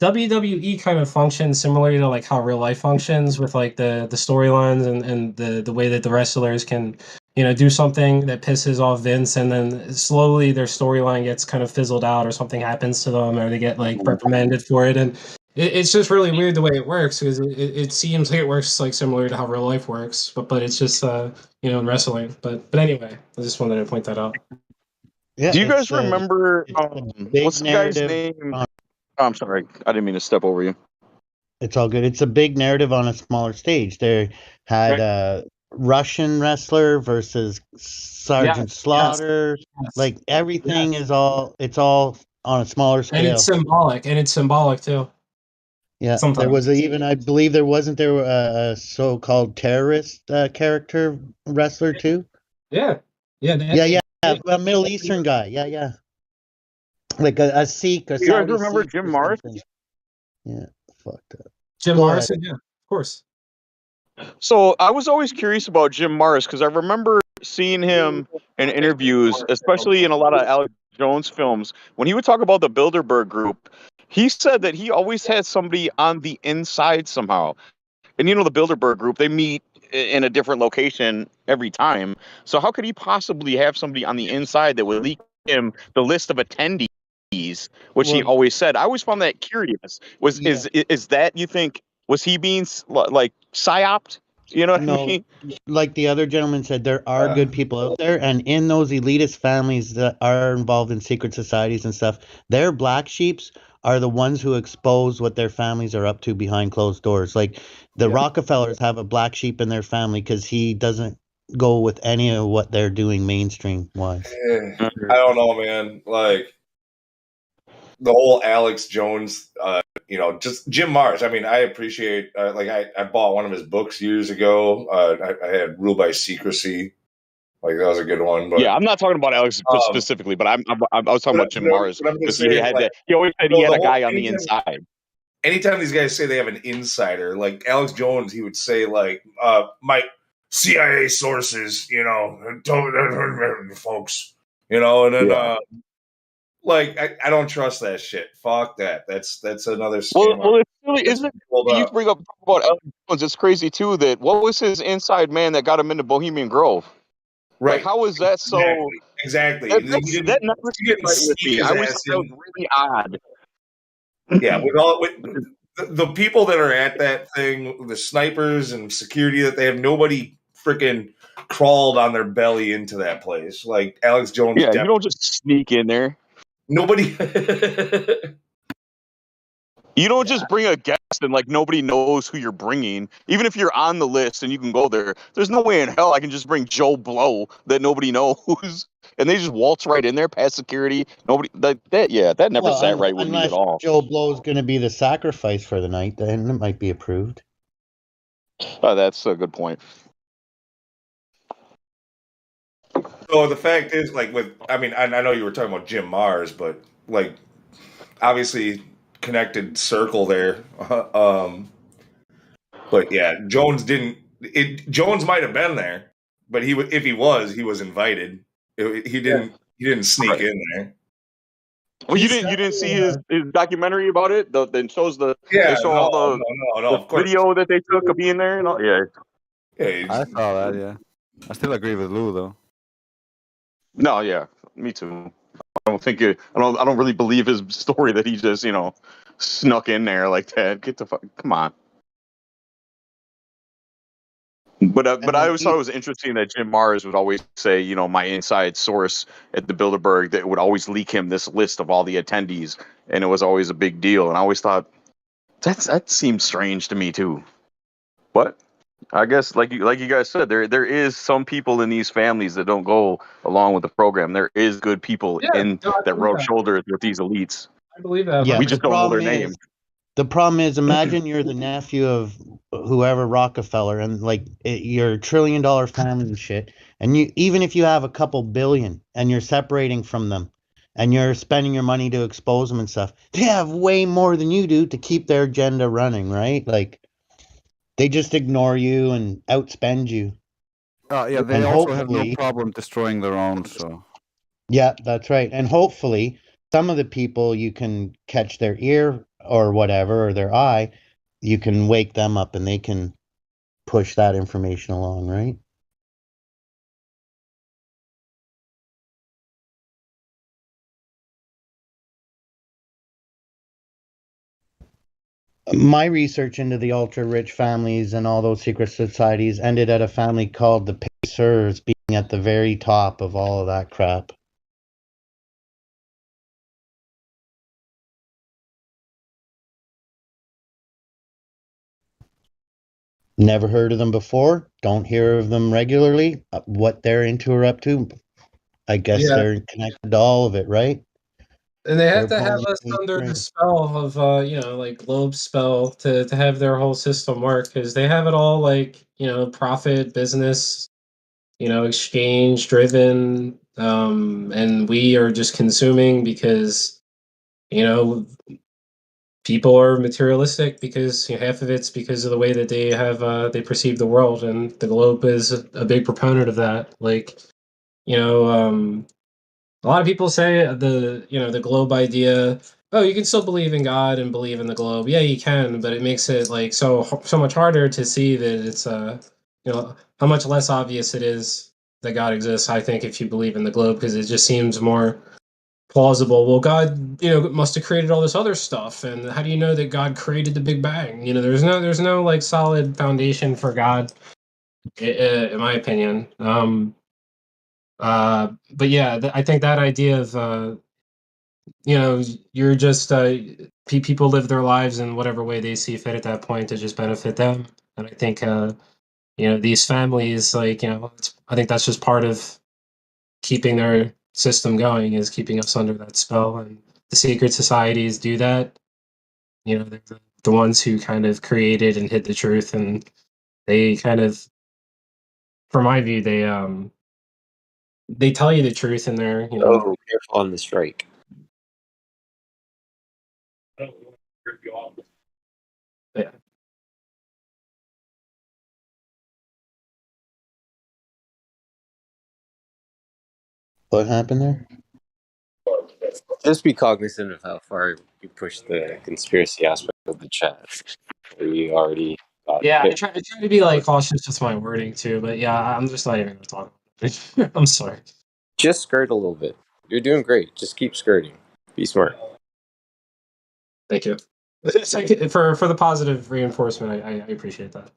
WWE kind of functions similarly to like how real life functions, with like the storylines and the way that the wrestlers can, do something that pisses off Vince, and then slowly their storyline gets kind of fizzled out, or something happens to them, or they get like reprimanded for it, and it's just really weird the way it works, because it seems like it works like similar to how real life works, but it's just in wrestling. But anyway, I just wanted to point that out. Yeah, Do you guys remember big what's the guy's narrative name? on- Oh, I'm sorry, I didn't mean to step over you. It's all good. It's a big narrative on a smaller stage. They had a Russian wrestler versus Sergeant Yes, yes, Slaughter. yes, Like everything yes. is it's all on a smaller And it's scale. symbolic too. Yeah, there Sometimes. was even, I believe there a so-called terrorist character wrestler too. Yeah, yeah, Yeah, a Middle Eastern guy. Yeah, like a Sikh, a You guys Saudi remember Sikh Jim or Morris? something. Yeah, fucked up. Jim Go Morrison, ahead. yeah, of course. So I was always curious about Jim Morris because I remember seeing him in interviews, especially in a lot of Alex Jones films. When he would talk about the Bilderberg Group, he said that he always had somebody on the inside somehow. And you know, the Bilderberg Group, they meet in a different location every time. So how could he possibly have somebody on the inside that would leak him the list of attendees, which he Well, always said? I always found that curious. yeah. Is that, you think, was he being like psyoped? You know what I No, mean? like the other gentleman said, there are good people out there, and in those elitist families that are involved in secret societies and stuff, their black sheeps are the ones who expose what their families are up to behind closed doors. Like the Rockefellers have a black sheep in their family because he doesn't go with any of what they're doing mainstream wise. I don't know, man. Like the whole Alex Jones, just Jim Marrs. I mean, I appreciate. I bought one of his books years ago. I had Rule by Secrecy. Like that was a good one. But Yeah, I'm not talking about Alex specifically, but I was talking about Jim Morris what I'm gonna because say he is, had like, that. He always said he well, had the a whole guy on the inside. anytime these guys say they have an insider, like Alex Jones, he would say like, my CIA sources, don't folks, and then Yeah. I don't trust that shit. Fuck that. That's another Well, scam. it's really isn't. You bring up about Alex Jones. It's crazy too that what was his inside man that got him into Bohemian Grove? Right. Like, how was that so? Exactly. That never He didn't sat right with sneak me. his I always ass thought that was in. really odd. Yeah, with the people that are at that thing, the snipers and security that they have, nobody freaking crawled on their belly into that place. Like Alex Jones, Yeah, you don't just sneak in there. nobody. You don't just bring a guest and like nobody knows who you're bringing. Even if you're on the list and you can go there, there's no way in hell I can just bring Joe Blow that nobody knows, and they just waltz right in there past security. Nobody that never sat right with me at Unless all. Joe Blow's going to be the sacrifice for the night, then it might be approved. That's a good point. So the fact is, like, I know you were talking about Jim Marrs, but like, obviously connected circle there. But yeah, Jones didn't. Jones might have been there, but if he was invited. He didn't sneak in there. Well, you didn't see his documentary about it. They show all the no, of course. video that they took of being there and all. Yeah. I saw that. Yeah, I still agree with Lou though. No, yeah, me too. I don't think it. I don't really believe his story that he just snuck in there like that. Get the fuck. Come on. But I always thought it was interesting that Jim Marrs would always say, my inside source at the Bilderberg, that would always leak him this list of all the attendees, and it was always a big deal. And I always thought that seems strange to me too. But I guess, like you guys said, there is some people in these families that don't go along with the program. There is good people that rub shoulders with these elites. I believe that. Yeah, we just don't know their names. The problem is, imagine you're the nephew of whoever Rockefeller, and you're $1 trillion family and shit, and even if you have a couple billion and you're separating from them and you're spending your money to expose them and stuff, they have way more than you do to keep their agenda running, right? Like, they just ignore you and outspend you. Yeah, they And also have no hopefully- problem destroying their own. So Yeah, that's right. And hopefully some of the people, you can catch their ear or whatever, or their eye, you can wake them up and they can push that information along, right? My research into the ultra rich families and all those secret societies ended at a family called the Pacers being at the very top of all of that crap. Never heard of them before. Don't hear of them regularly. What they're into or up to, I guess Yeah, they're connected to all of it, right? and they have They're to have pulling us the under the string. spell of like globe spell to have their whole system work, because they have it all like profit business, exchange driven, and we are just consuming because you know people are materialistic because half of it's because of the way that they perceive the world, and the globe is a big proponent of that. Like you know, a lot of people say the globe idea. Oh, you can still believe in God and believe in the globe. Yeah, you can, but it makes it like so much harder to see that it's how much less obvious it is that God exists. I think if you believe in the globe, because it just seems more plausible. Well, God, must have created all this other stuff, and how do you know that God created the Big Bang? There's no like solid foundation for God, in my opinion. But yeah, I think that idea of you're just people live their lives in whatever way they see fit at that point to just benefit them, and I think these families like I think that's just part of keeping their system going, is keeping us under that spell, and the secret societies do that. They're the ones who kind of created and hid the truth, and they kind of, from my view, they tell you the truth, and they're Oh, careful on the strike. yeah. What happened there? Just be cognizant of how far you push the conspiracy aspect of the chat. We already got Yeah, hit. I try to be like cautious with my wording too, but yeah, I'm just not even gonna talk about it. I'm sorry. Just skirt a little bit. You're doing great. Just keep skirting. Be smart. Thank you. It's like, for the positive reinforcement. I appreciate that.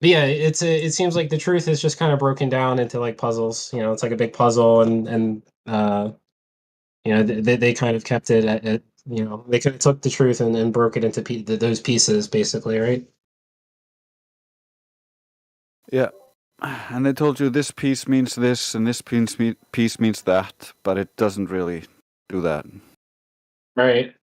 But yeah, it seems like the truth is just kind of broken down into like puzzles. It's like a big puzzle, and they kind of kept it at they kind of took the truth and broke it into those pieces, basically, right? Yeah. And they told you this piece means this and this piece means that, but it doesn't really do that. Right.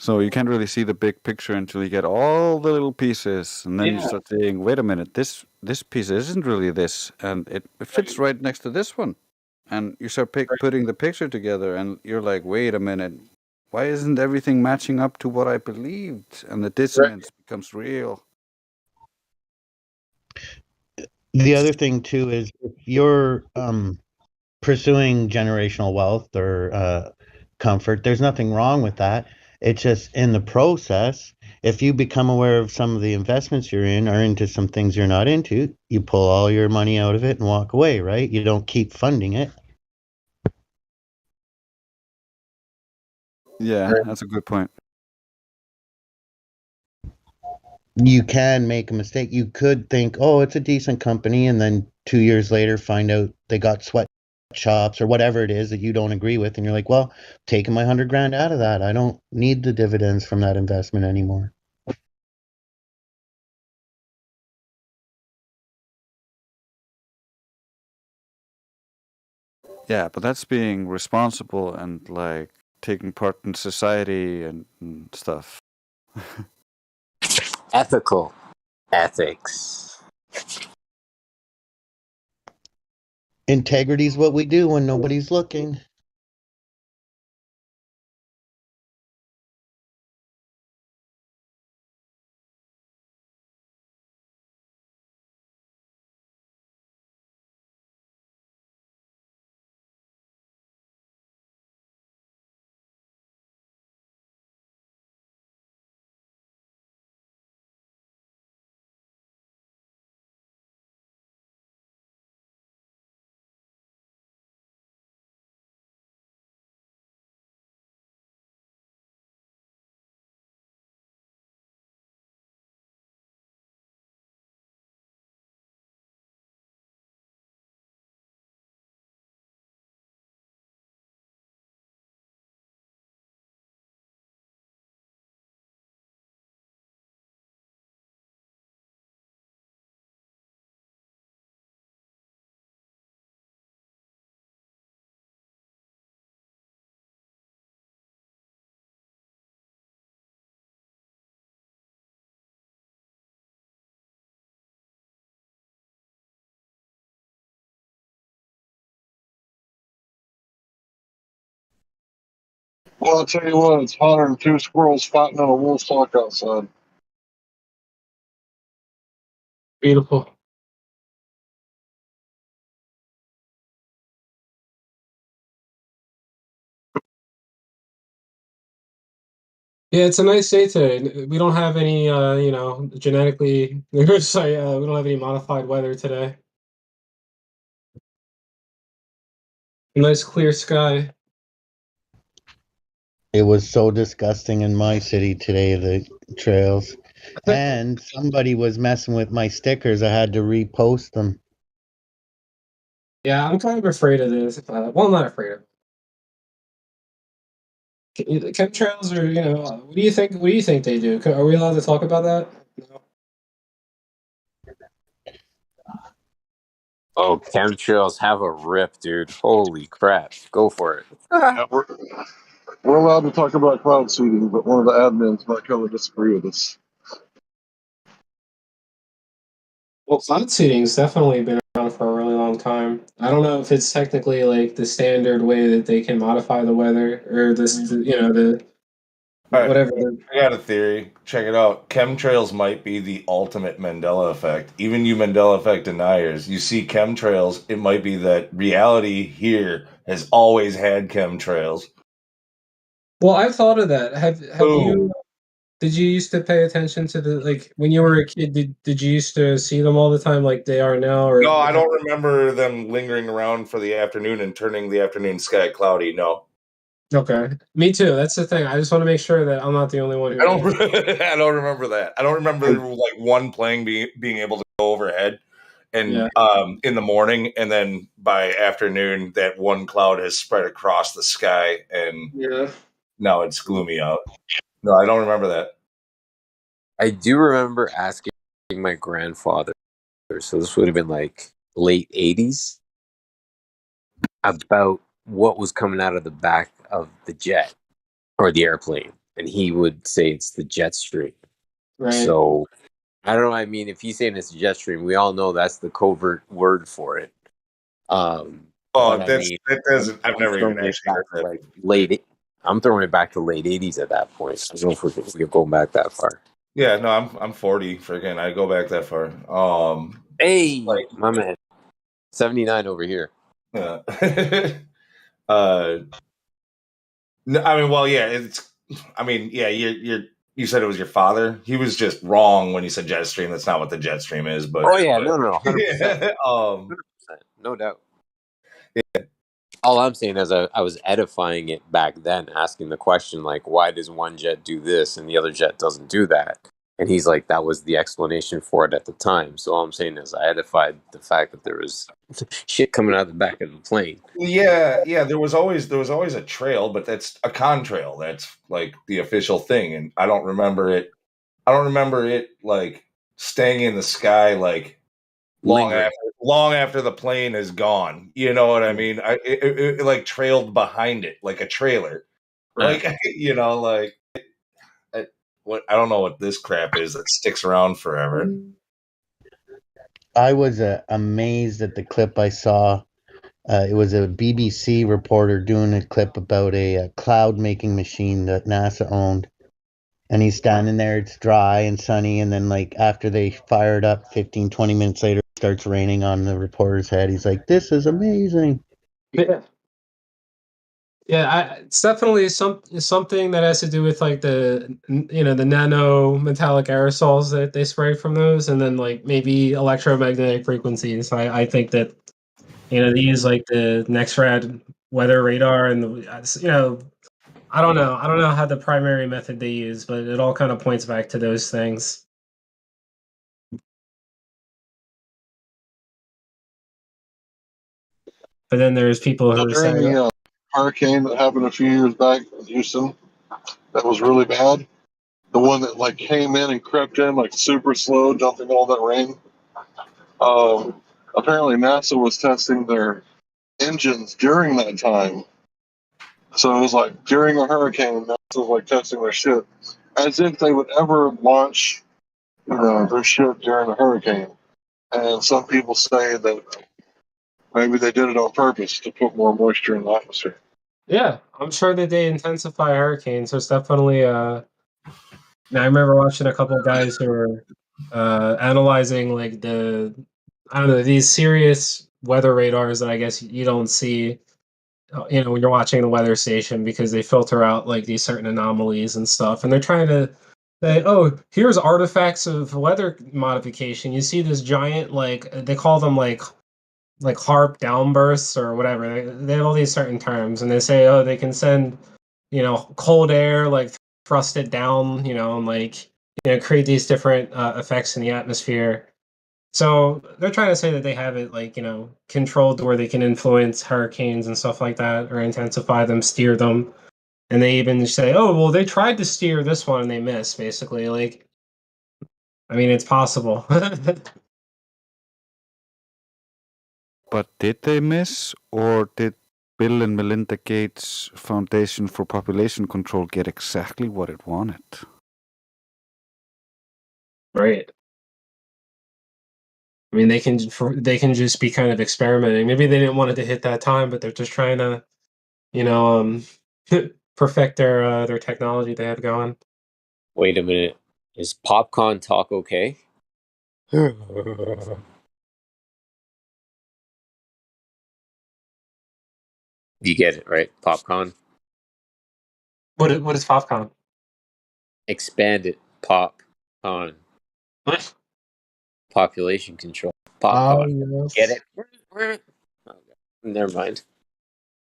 So you can't really see the big picture until you get all the little pieces, and then you Yeah. start saying, "Wait a minute, this piece isn't really this, and it fits right next to this one." And you start putting the picture together, and you're like, "Wait a minute, why isn't everything matching up to what I believed?" And the dissonance becomes real. The other thing too is if you're pursuing generational wealth or comfort, there's nothing wrong with that. It's just in the process, if you become aware of some of the investments you're in or into some things you're not into, you pull all your money out of it and walk away, right? You don't keep funding it. Yeah, that's a good point. You can make a mistake. You could think, oh, it's a decent company, and then 2 years later find out they got sweatshops or whatever it is that you don't agree with, and you're like, well, taking my 100 grand out of that. I don't need the dividends from that investment anymore. Yeah, but that's being responsible and like taking part in society and stuff. Ethical. Ethics. Integrity is what we do when nobody's looking. Well, I'll tell you what, it's hotter than two squirrels fighting on a wool stalk outside. Beautiful. Yeah, it's a nice day today. We don't have any, genetically, we don't have any modified weather today. Nice clear sky. It was so disgusting in my city today, the trails. And somebody was messing with my stickers. I had to repost them. Yeah, I'm kind of afraid of this. Well, not afraid of. Chemtrails are, what do you think? What do you think they do? Are we allowed to talk about that? Oh, chemtrails have a rip, dude. Holy crap. Go for it. Yeah, we're allowed to talk about cloud seeding, but one of the admins might come and disagree with us. Well, cloud seeding's definitely been around for a really long time. I don't know if it's technically like the standard way that they can modify the weather or the All right, whatever. I got a theory. Check it out. Chemtrails might be the ultimate Mandela effect. Even you Mandela effect deniers, you see chemtrails, it might be that reality here has always had chemtrails. Well, I've thought of that. Have you? Did you used to pay attention to when you were a kid? Did you used to see them all the time like they are now? Or No, I don't remember them lingering around for the afternoon and turning the afternoon sky cloudy. No. Okay, me too. That's the thing. I just want to make sure that I'm not the only one who. I don't. I don't remember that. I don't remember like one plane being able to go overhead, and in the morning, and then by afternoon, that one cloud has spread across the sky, and now it's gloomy out. No, I don't remember that. I do remember asking my grandfather, so this would have been like late 80s, about what was coming out of the back of the jet or the airplane. And he would say it's the jet stream. Right. So I don't know. I mean, if he's saying it's a jet stream, we all know that's the covert word for it. Oh, that doesn't. I've never even actually heard that. Like I'm throwing it back to late 80s at that point. I don't know if we're going back that far. Yeah, no, I'm 40. Freaking, I go back that far. Hey, my man, 79 over here. Yeah. No, I mean, well, yeah, it's. I mean, yeah, you said it was your father. He was just wrong when he said jet stream. That's not what the jet stream is. But no, 100%. 100%, no doubt. Yeah. All I'm saying is I was edifying it back then, asking the question like, why does one jet do this and the other jet doesn't do that? And he's like, that was the explanation for it at the time. So all I'm saying is I edified the fact that there was shit coming out of the back of the plane. Yeah. There was always a trail, but that's a contrail. That's like the official thing, and I don't remember it. I don't remember it like staying in the sky like long after the plane is gone. You know what I mean? It like trailed behind it like a trailer. Right. Like I don't know what this crap is that sticks around forever. I was amazed at the clip I saw. It was a BBC reporter doing a clip about a cloud making machine that NASA owned. And he's standing there, it's dry and sunny. And then, like, after they fire it up 15, 20 minutes later, it starts raining on the reporter's head. He's like, this is amazing. Yeah. Yeah, it's definitely something that has to do with like the nano metallic aerosols that they spray from those, and then like maybe electromagnetic frequencies. I think that they use like the NEXRAD weather radar, and I don't know how the primary method they use, but it all kind of points back to those things. But then there's people who During say, the hurricane that happened a few years back in Houston, that was really bad. The one that like came in and crept in like super slow, dumping all that rain. Apparently NASA was testing their engines during that time. So it was like during a hurricane, NASA was like testing their shit as if they would ever launch, their ship during a hurricane. And some people say that maybe they did it on purpose to put more moisture in the atmosphere. Yeah, I'm sure that they intensify hurricanes. There's definitely I remember watching a couple of guys who were analyzing like I don't know, these serious weather radars that I guess you don't see, when you're watching the weather station, because they filter out like these certain anomalies and stuff, and they're trying to say, oh, here's artifacts of weather modification. You see this giant, like they call them like harp downbursts or whatever. They have all these certain terms, and they say, oh, they can send cold air, like thrust it down, and like create these different effects in the atmosphere. So they're trying to say that they have it like controlled, where they can influence hurricanes and stuff like that, or intensify them, steer them. And they even say, oh, well, they tried to steer this one and they missed, basically. Like, I mean, it's possible. But did they miss, or did Bill and Melinda Gates Foundation for Population Control get exactly what it wanted? Right. I mean, they can just be kind of experimenting. Maybe they didn't want it to hit that time, but they're just trying to, perfect their technology they have going. Wait a minute. Is popcorn talk okay? You get it, right? Popcorn. What is popcorn? Expand it. Popcorn. What? Population control. Popcorn. Oh, yes. Get it? Never mind.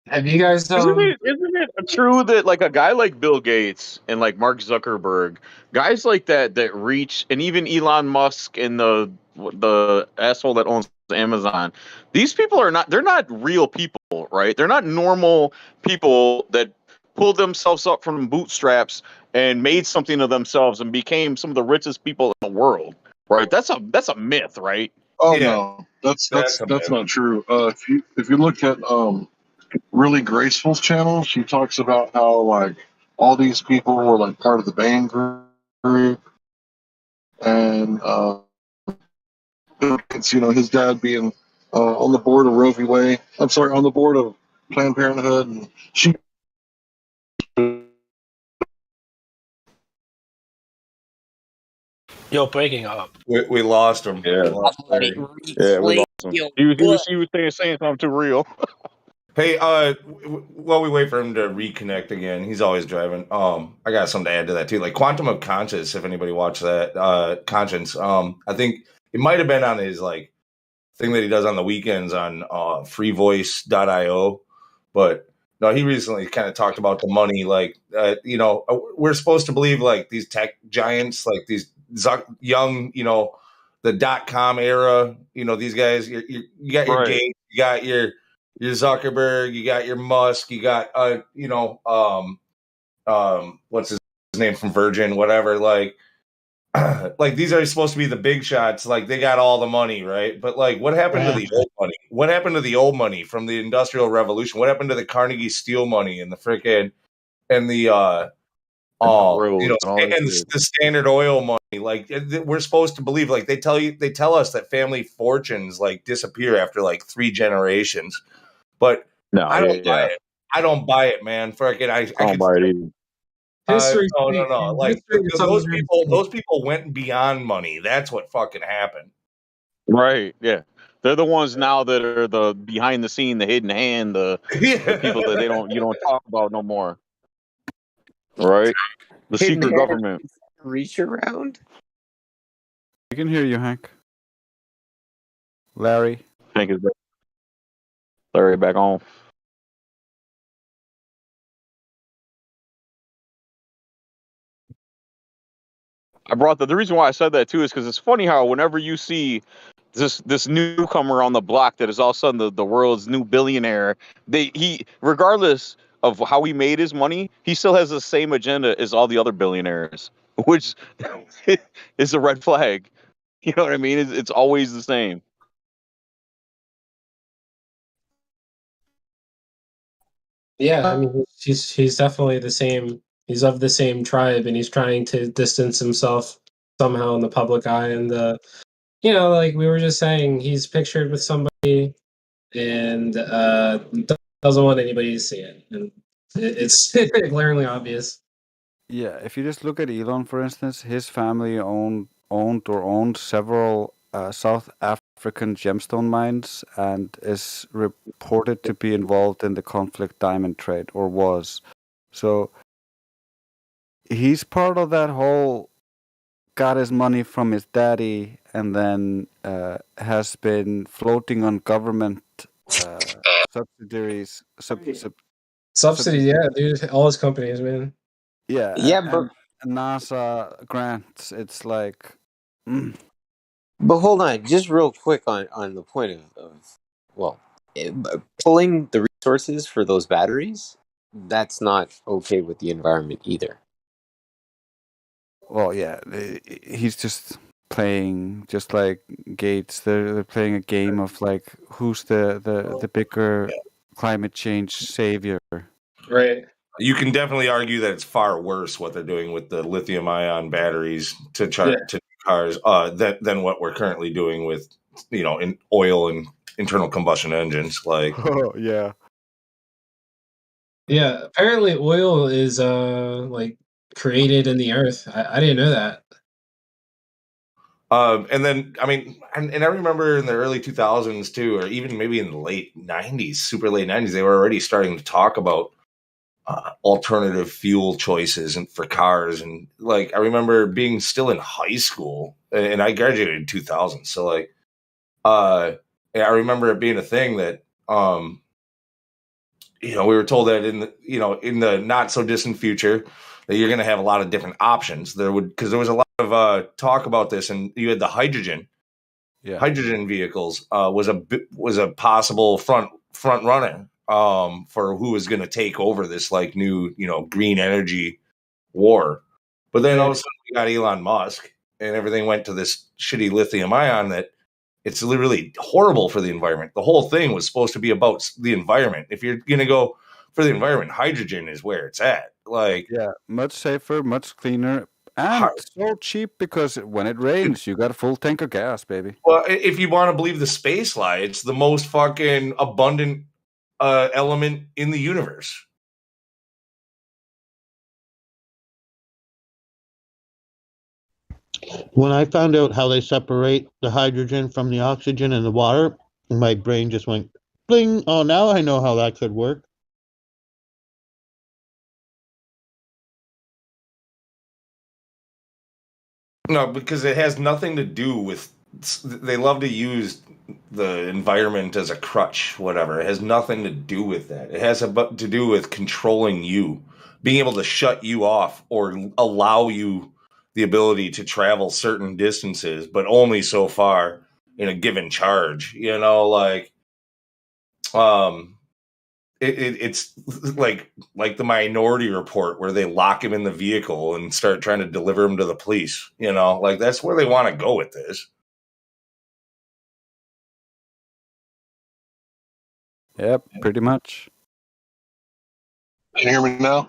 Have you guys Isn't it true that like a guy like Bill Gates and like Mark Zuckerberg, guys like that reach, and even Elon Musk and the asshole that owns Amazon, these people they're not real people, right? They're not normal people that pulled themselves up from bootstraps and made something of themselves and became some of the richest people in the world, right? That's a myth, right? Oh Yeah, no, that's that's a myth. not true. If you look at Really Graceful's channel, she talks about how like all these people were like part of the Bang group, and it's his dad being on the board of Roe v. Wade. I'm sorry, on the board of Planned Parenthood, and she. You're breaking up. We lost him. Yeah. We lost Larry. Yeah, we lost him. He was saying something too real. Hey, while we wait for him to reconnect again, he's always driving. I got something to add to that too. Like Quantum of Conscience, if anybody watched that, Conscience. I think it might have been on his like thing that he does on the weekends on freevoice.io. But no, he recently kind of talked about the money. Like, we're supposed to believe like these tech giants, like these young, the .com era. These guys. You got your Gates, you got your Zuckerberg, you got your Musk, you got what's his name from Virgin, whatever. Like, like these are supposed to be the big shots. Like they got all the money, right? But like, what happened to the old money? What happened to the old money from the Industrial Revolution? What happened to the Carnegie Steel money and the frickin' and the the Standard Oil money? Like we're supposed to believe. Like they tell us that family fortunes like disappear after like 3 generations. But no, I don't buy it. I don't buy it, man. Frickin' I don't buy it either. No. Like those people went beyond money. That's what fucking happened. Right. Yeah. They're the ones now that are the behind the scene, the hidden hand, the people that you don't talk about no more. Right. The Hidden secret hand government. reach around. I can hear you, Hank. Larry. Hank is back. Larry back on. I brought the reason why I said that too is because it's funny how whenever you see this newcomer on the block that is all of a sudden the world's new billionaire, he regardless of how he made his money, he still has the same agenda as all the other billionaires, which is a red flag. You know what I mean? It's always the same. Yeah, I mean, he's definitely the same. He's of the same tribe, and he's trying to distance himself somehow in the public eye. And like we were just saying, he's pictured with somebody, and doesn't want anybody to see it. And It's glaringly obvious. Yeah, if you just look at Elon, for instance, his family owned several South African gemstone mines and is reported to be involved in the conflict diamond trade, or was. So he's part of that whole got his money from his daddy and then has been floating on government subsidiaries. Subsidies, yeah, dude. All his companies, man. Yeah, Yeah, but NASA grants. It's like, hold on, just real quick on the point of well, pulling the resources for those batteries. That's not okay with the environment either. well, yeah, he's just playing just like Gates. They're playing a game of like who's the bigger climate change savior. Right. You can definitely argue that it's far worse what they're doing with the lithium-ion batteries to charge to cars than what we're currently doing with in oil and internal combustion engines. Like, oh yeah, yeah. Apparently, oil is like created in the earth. I didn't know that. And then I mean, and I remember in the early 2000s too, or even maybe in the late 90s, super late 90s, they were already starting to talk about alternative fuel choices and for cars. And like I remember being still in high school, and I graduated in 2000, so like I remember it being a thing that we were told that in the not so distant future that you're going to have a lot of different options. Because there was a lot of talk about this, and you had the hydrogen vehicles was a possible front runner for who was going to take over this like new green energy war. But then all of a sudden we got Elon Musk, and everything went to this shitty lithium ion that it's literally horrible for the environment. The whole thing was supposed to be about the environment. If you're going to go for the environment, hydrogen is where it's at. Like, yeah, much safer, much cleaner, and so cheap because when it rains, you got a full tank of gas, baby. Well, if you want to believe the space lie, it's the most fucking abundant element in the universe. When I found out how they separate the hydrogen from the oxygen in the water, my brain just went bling. Oh, now I know how that could work. No, because it has nothing to do with. They love to use the environment as a crutch, whatever. It has nothing to do with that. It has to do with controlling you, being able to shut you off or allow you the ability to travel certain distances, but only so far in a given charge. It's like the Minority Report where they lock him in the vehicle and start trying to deliver him to the police. Like that's where they want to go with this. Yep, pretty much. Can you hear me now?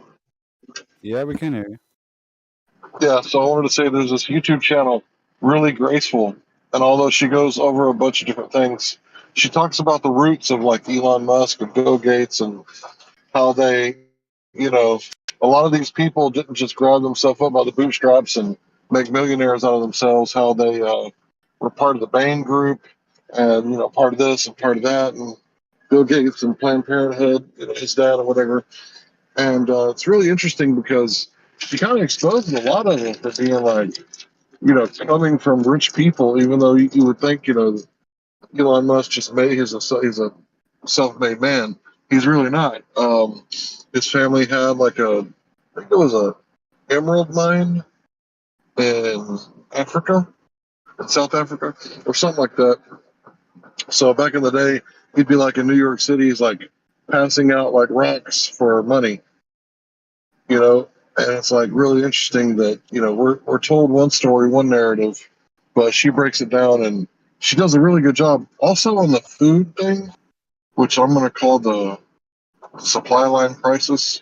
Yeah, we can hear you. Yeah, so I wanted to say there's this YouTube channel, Really Graceful, and although she goes over a bunch of different things, she talks about the roots of like Elon Musk and Bill Gates and how they, a lot of these people didn't just grab themselves up by the bootstraps and make millionaires out of themselves, how they were part of the Bain Group and, part of this and part of that, and Bill Gates and Planned Parenthood, his dad or whatever. And it's really interesting because she kind of exposes a lot of it for being like, coming from rich people, even though you would think, Elon Musk just he's a self-made man. He's really not. His family had I think it was a emerald mine in Africa, in South Africa, or something like that. So back in the day, he'd be like in New York City, he's like passing out like rocks for money, and it's like really interesting that we're told one story, one narrative, but she breaks it down and she does a really good job. Also on the food thing, which I'm going to call the supply line crisis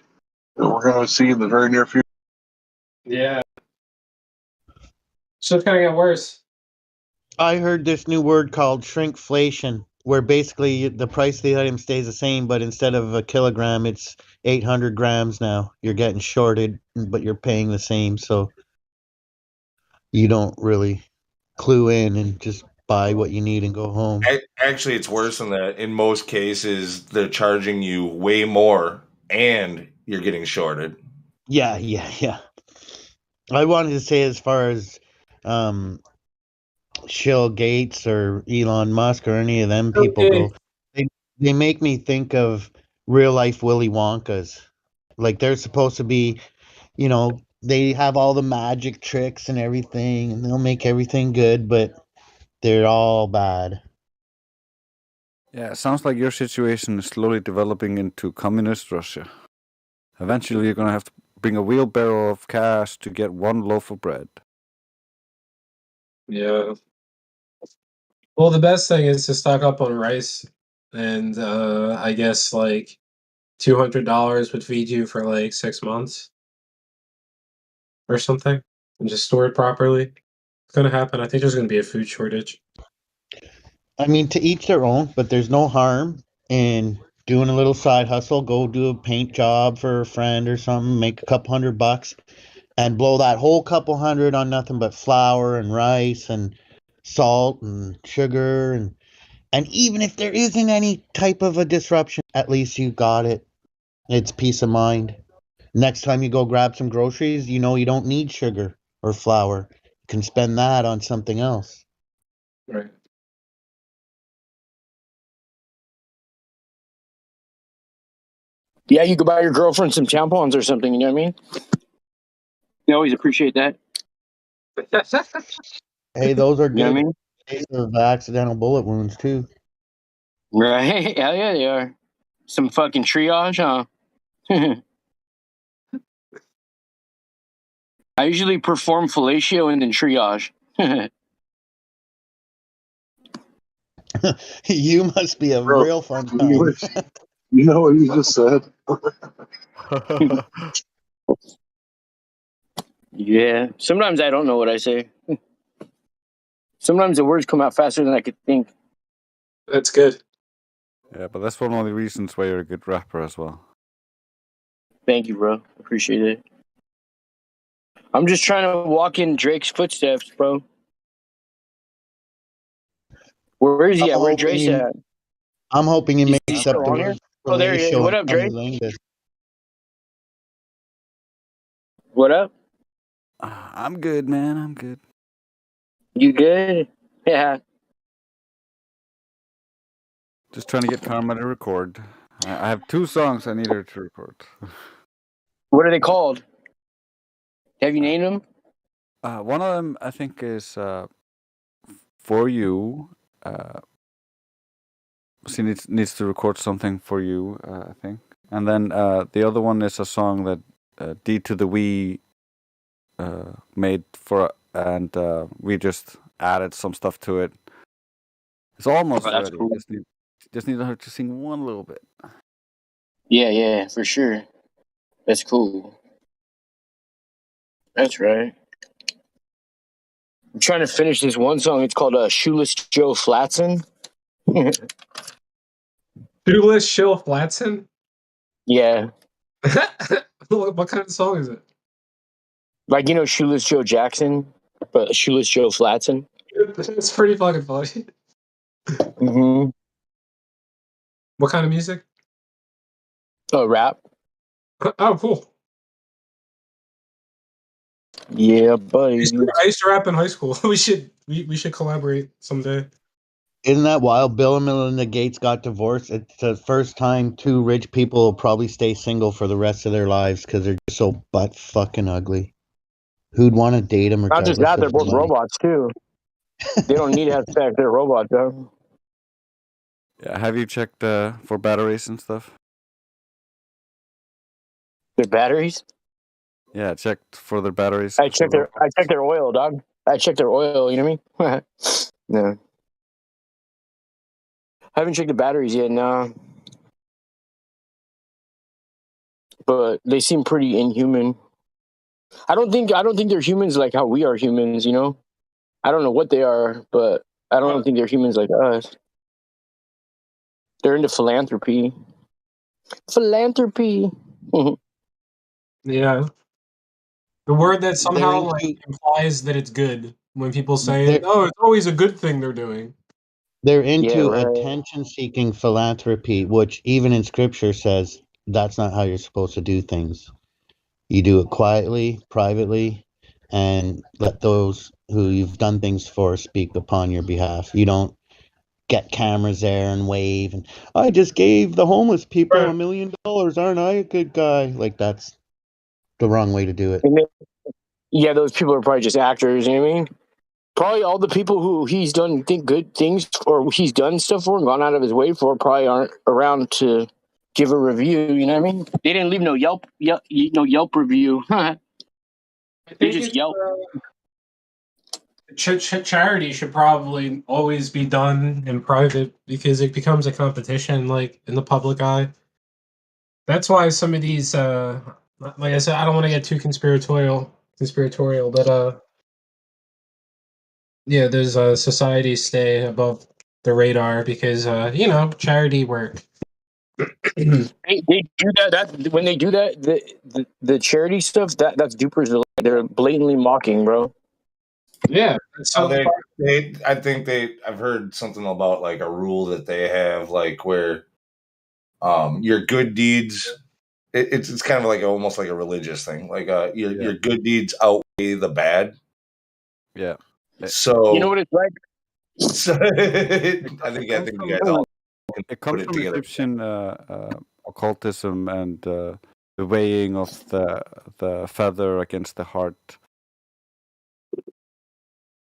that we're going to see in the very near future. Yeah. So it's going to get worse. I heard this new word called shrinkflation, where basically the price of the item stays the same, but instead of a kilogram, it's 800 grams now. You're getting shorted, but you're paying the same, so you don't really clue in and just buy what you need and go home. Actually, it's worse than that. In most cases, they're charging you way more, and you're getting shorted. Yeah. I wanted to say, as far as Bill Gates or Elon Musk or any of them people go, they make me think of real life Willy Wonkas. Like, they're supposed to be, they have all the magic tricks and everything, and they'll make everything good, but they're all bad. Yeah, it sounds like your situation is slowly developing into communist Russia. Eventually, you're gonna have to bring a wheelbarrow of cash to get one loaf of bread. Yeah. Well, the best thing is to stock up on rice, and I guess like $200 would feed you for like 6 months or something, and just store it properly. It's gonna happen. I think there's gonna be a food shortage. I mean, to each their own, but there's no harm in doing a little side hustle. Go do a paint job for a friend or something, make a couple $100 and blow that whole couple hundred on nothing but flour and rice and salt and sugar. And even if there isn't any type of a disruption, at least you got it. It's peace of mind. Next time you go grab some groceries, you know you don't need sugar or flour. You can spend that on something else. Right. Yeah, you could buy your girlfriend some tampons or something, you know what I mean? They always appreciate that. Hey, those are You know what I good mean? in case of accidental bullet wounds too. Right? Hell yeah, they are. Some fucking triage, huh? I usually perform fellatio and then triage. You must be a Bro, real fun you time. know what you just said? Yeah. Sometimes I don't know what I say. Sometimes the words come out faster than I could think. That's good. Yeah, but that's one of the reasons why you're a good rapper as well. Thank you, bro. Appreciate it. I'm just trying to walk in Drake's footsteps, bro. Where is he at? Where Drake's at? I'm hoping he Is he makes up still the on here? word Oh, there he is. fellatio What and up, Drake? cunnilingus. What up? I'm good, man. I'm good. You good? Yeah. Just trying to get Karma to record. I have 2 songs I need her to record. What are they called? Have you named them? One of them I think is For You. She needs to record something for you, I think. And then the other one is a song that D to the We made for, and we just added some stuff to it. It's almost Oh, that's ready. cool. Just need her to sing one little bit. Yeah, for sure. That's cool. That's right. I'm trying to finish this one song. It's called Shoeless Joe Flatson. Shoeless Joe Flatson? Yeah. What kind of song is it? Like, Shoeless Joe Jackson, but Shoeless Joe Flatson. It's pretty fucking funny. Mm-hmm. What kind of music? Oh, rap. Oh, cool. Yeah, I buddy. used to rap in high school. We should collaborate someday. Isn't that wild? Bill and Melinda Gates got divorced. It's the first time 2 rich people will probably stay single for the rest of their lives because they're just so butt fucking ugly. Who'd want to date them Not just regardless that, they're of both money? robots, too. They don't need to have sex. They're robots, though. Yeah, have you checked for batteries and stuff? Their batteries? Yeah, checked for their batteries. I checked their oil, dog. I checked their oil, you know what I mean? No. I haven't checked the batteries yet, no. But they seem pretty inhuman. I don't think they're humans like how we are humans, I don't know what they are, but I don't think they're humans like us. They're into philanthropy. Philanthropy. Yeah. The word that somehow into- like implies that it's good when people say, They're- "Oh, it's always a good thing they're doing." They're into right. attention-seeking philanthropy, which even in scripture says that's not how you're supposed to do things. You do it quietly, privately, and let those who you've done things for speak upon your behalf. You don't get cameras there and wave and I just gave the homeless people $1 million. Aren't I a good guy? Like that's the wrong way to do it. Yeah, those people are probably just actors. You know what I mean? Probably all the people who he's done think good things or he's done stuff for and gone out of his way for probably aren't around to give a review. You know what I mean? They didn't leave no Yelp review. They just Yelp. Charity should probably always be done in private because it becomes a competition, like in the public eye. That's why some of these, like I said, I don't want to get too conspiratorial, but yeah, there's societies stay above the radar because charity work. They do that when they do that the charity stuff that's dupers. They're blatantly mocking, bro. Yeah. So I think I've heard something about like a rule that they have, like where your good deeds, it's kind of like almost like a religious thing. Like your good deeds outweigh the bad. Yeah. So you know what it's like. So, I think you guys all can it comes put it from together. Egyptian occultism and the weighing of the feather against the heart.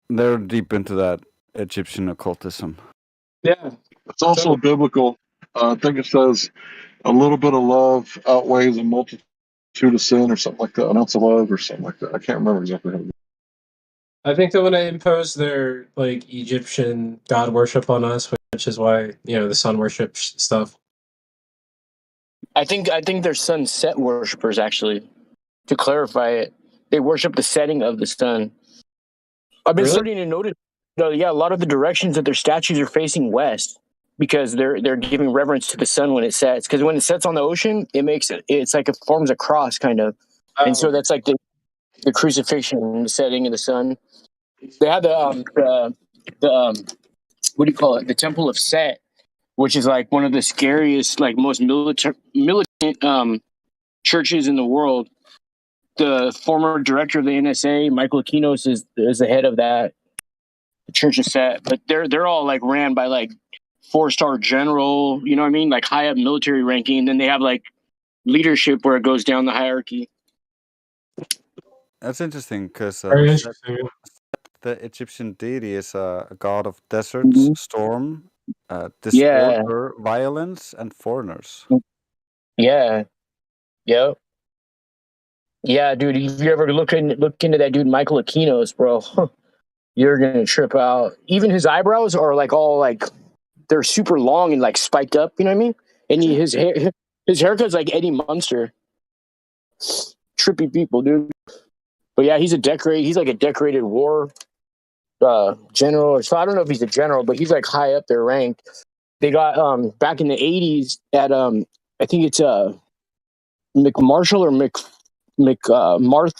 They're deep into that Egyptian occultism. Yeah. It's also biblical. I think it says a little bit of love outweighs a multitude of sin or something like that. An ounce of love or something like that. I can't remember exactly how it is. I think they want to impose their like Egyptian god worship on us, which is why the sun worship stuff. I think they're sunset worshippers. Actually, to clarify it, they worship the setting of the sun. I've been starting to notice, a lot of the directions that their statues are facing west because they're giving reverence to the sun when it sets. Because when it sets on the ocean, it's like it forms a cross kind of, and so that's like the crucifixion, the setting of the sun. They have the what do you call it? The Temple of Set, which is like one of the scariest, like most militant churches in the world. The former director of the NSA, Michael Akinos, is the head of that. The Church of Set, but they're all like ran by like 4-star general, you know what I mean, like high up military ranking. And then they have like leadership where it goes down the hierarchy. That's interesting because Very interesting. the Egyptian deity is a god of deserts, storm, disorder, violence, and foreigners. Yeah. Yep. Yeah, dude. If you ever look into that dude, Michael Akinos, bro, you're gonna trip out. Even his eyebrows are like all like they're super long and like spiked up. You know what I mean? And his haircut's like Eddie Munster. Trippy people, dude. But yeah, he's like a decorated war general. So I don't know if he's a general, but he's like high up there ranked. They got back in the 80s at I think it's McMarshall or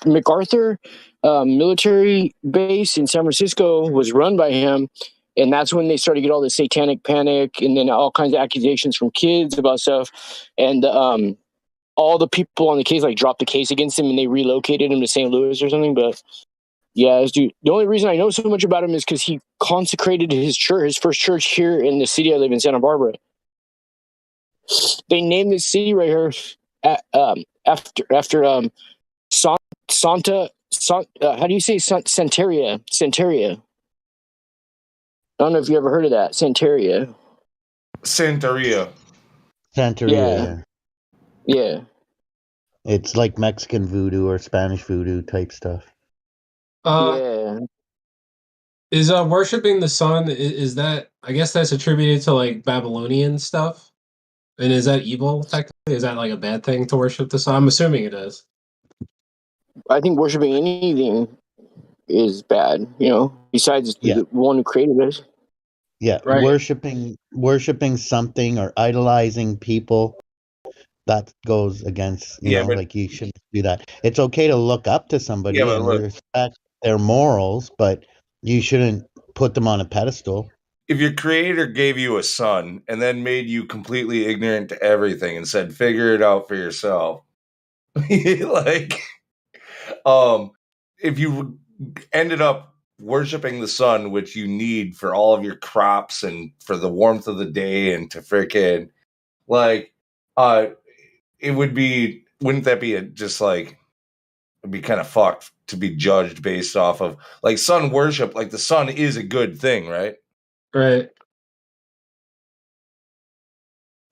MacArthur military base in San Francisco was run by him. And that's when they started to get all the satanic panic and then all kinds of accusations from kids about stuff. And all the people on the case like dropped the case against him and they relocated him to St. Louis or something. But yeah, this dude, the only reason I know so much about him is because he consecrated his first church here in the city I live in, Santa Barbara. They named this city right here after Santa. How do you say Santeria? Santeria. I don't know if you ever heard of that. Santeria. Santeria. Santeria. Yeah. It's like Mexican voodoo or Spanish voodoo type stuff. Yeah. Is worshiping the sun, is that, I guess that's attributed to like Babylonian stuff? And is that evil technically? Is that like a bad thing to worship the sun? I'm assuming it is. I think worshiping anything is bad, besides the one who created us. Yeah, Right. worshiping something or idolizing people, that goes against, Yeah, but like you shouldn't do that. It's okay to look up to somebody yeah, but and look, respect their morals, but you shouldn't put them on a pedestal. if your creator gave you a son and then made you completely ignorant to everything and said, figure it out for yourself, like, if you ended up worshiping the sun, which you need for all of your crops and for the warmth of the day and to freaking, like, it would be, wouldn't that be just like, it'd be kind of fucked to be judged based off of like sun worship? Like the sun is a good thing, right? Right.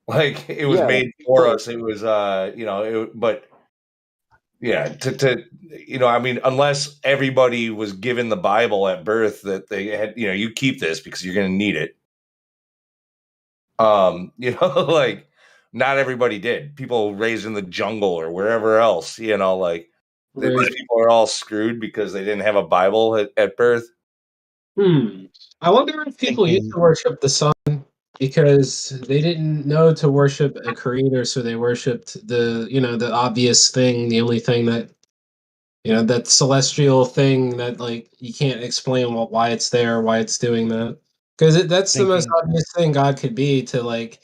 Like it was Yeah, made for us. It was, but yeah, to I mean, unless everybody was given the Bible at birth that they had, you keep this because you're going to need it. Like not everybody did. People raised in the jungle or wherever else, like these Right. people are all screwed because they didn't have a Bible at birth. I wonder if people used to worship the sun because they didn't know to worship a creator, so they worshipped the obvious thing, the only thing that that celestial thing that like you can't explain why it's there, why it's doing that. Because that's the most Thinking obvious thing God could be to like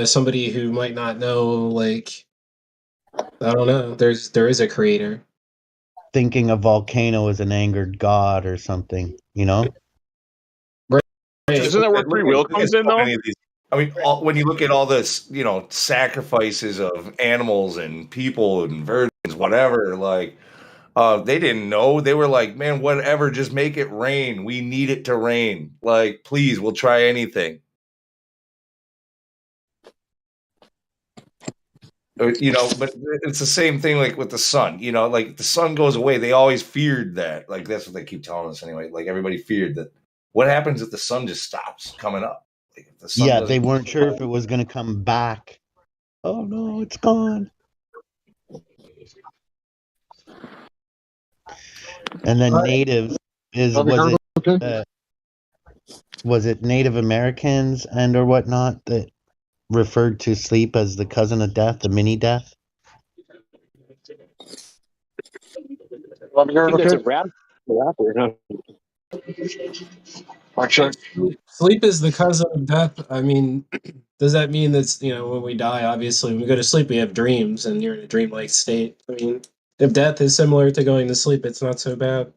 somebody who might not know, like, I don't know. There is a creator. thinking a volcano is an angered god or something, Right. Just Isn't that where free will look at comes in, so though? many of these. I mean, when you look at all this, sacrifices of animals and people and virgins, whatever, like, they didn't know. They were like, man, whatever, just make it rain. We need it to rain. Like, please, we'll try anything. But it's the same thing like with the sun. Like the sun goes away. They always feared that. Like that's what they keep telling us anyway. Like everybody feared that. What happens if the sun just stops coming up? Like if the sun Yeah, doesn't. they weren't sure if it was going to come back. Oh no, it's gone. And then natives was it Native Americans and or whatnot that referred to sleep as the cousin of death, the mini death? I think that's a rapper. Huh? Sleep is the cousin of death. I mean, does that mean that's when we die? Obviously, when we go to sleep, we have dreams, and you're in a dreamlike state. I mean, if death is similar to going to sleep, it's not so bad.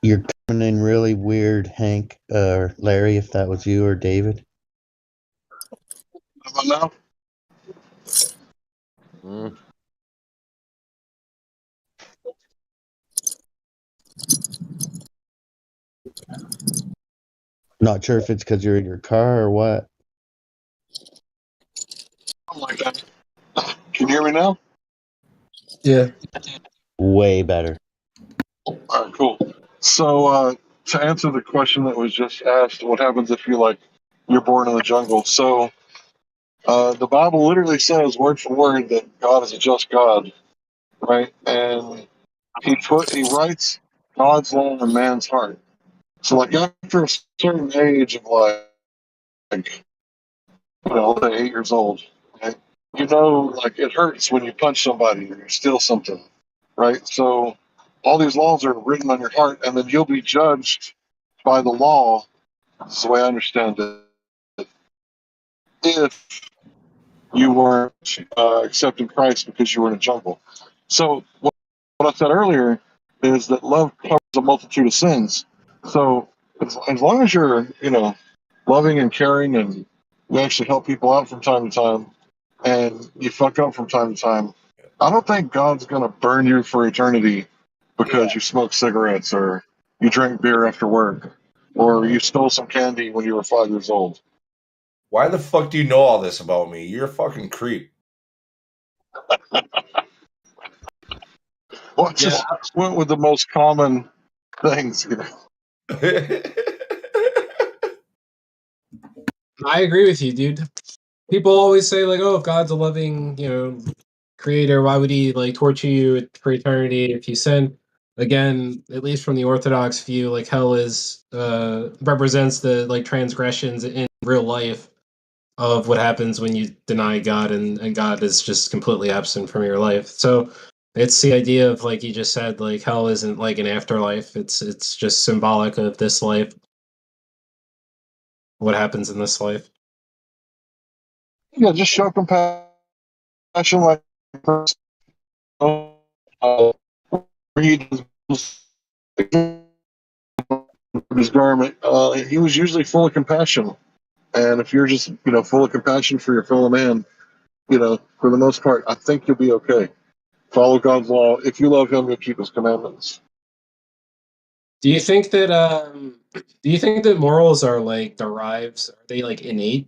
You're coming in really weird, Hank or Larry, if that was you or David. How about Mm. Not sure if it's because you're in your car or what. now? Like that. Can you hear me now? Yeah. Way better. All right, cool. So to answer the question that was just asked, what happens if you're born in the jungle? So the Bible literally says word for word that God is a just God, right? And he writes God's law in man's heart. So like after a certain age of like 8 years old, right? Like it hurts when you punch somebody or you steal something, right? So all these laws are written on your heart, and then you'll be judged by the law. This is the way I understand it. If you weren't accepting Christ because you were in a jungle. So what I said earlier is that love covers a multitude of sins. So as long as you're, loving and caring and you actually help people out from time to time and you fuck up from time to time, I don't think God's going to burn you for eternity because you smoke cigarettes or you drink beer after work or you stole some candy when you were 5 years old. Why the fuck do you know all this about me? You're a fucking creep. Well, just went with the most common things, I agree with you, dude. People always say like, "Oh, if God's a loving, creator? Why would he like torture you for eternity if you sin? Again, at least from the Orthodox view, like hell is represents the like transgressions in real life of what happens when you deny God, and God is just completely absent from your life. So it's the idea of, like you just said, like hell isn't like an afterlife. It's just symbolic of this life. What happens in this life. Yeah, just show compassion like his garment. He was usually full of compassion. And if you're just, full of compassion for your fellow man, for the most part, I think you'll be okay. Follow God's law. If you love him, you'll keep his commandments. Do you think that morals are like derived? Are they like innate?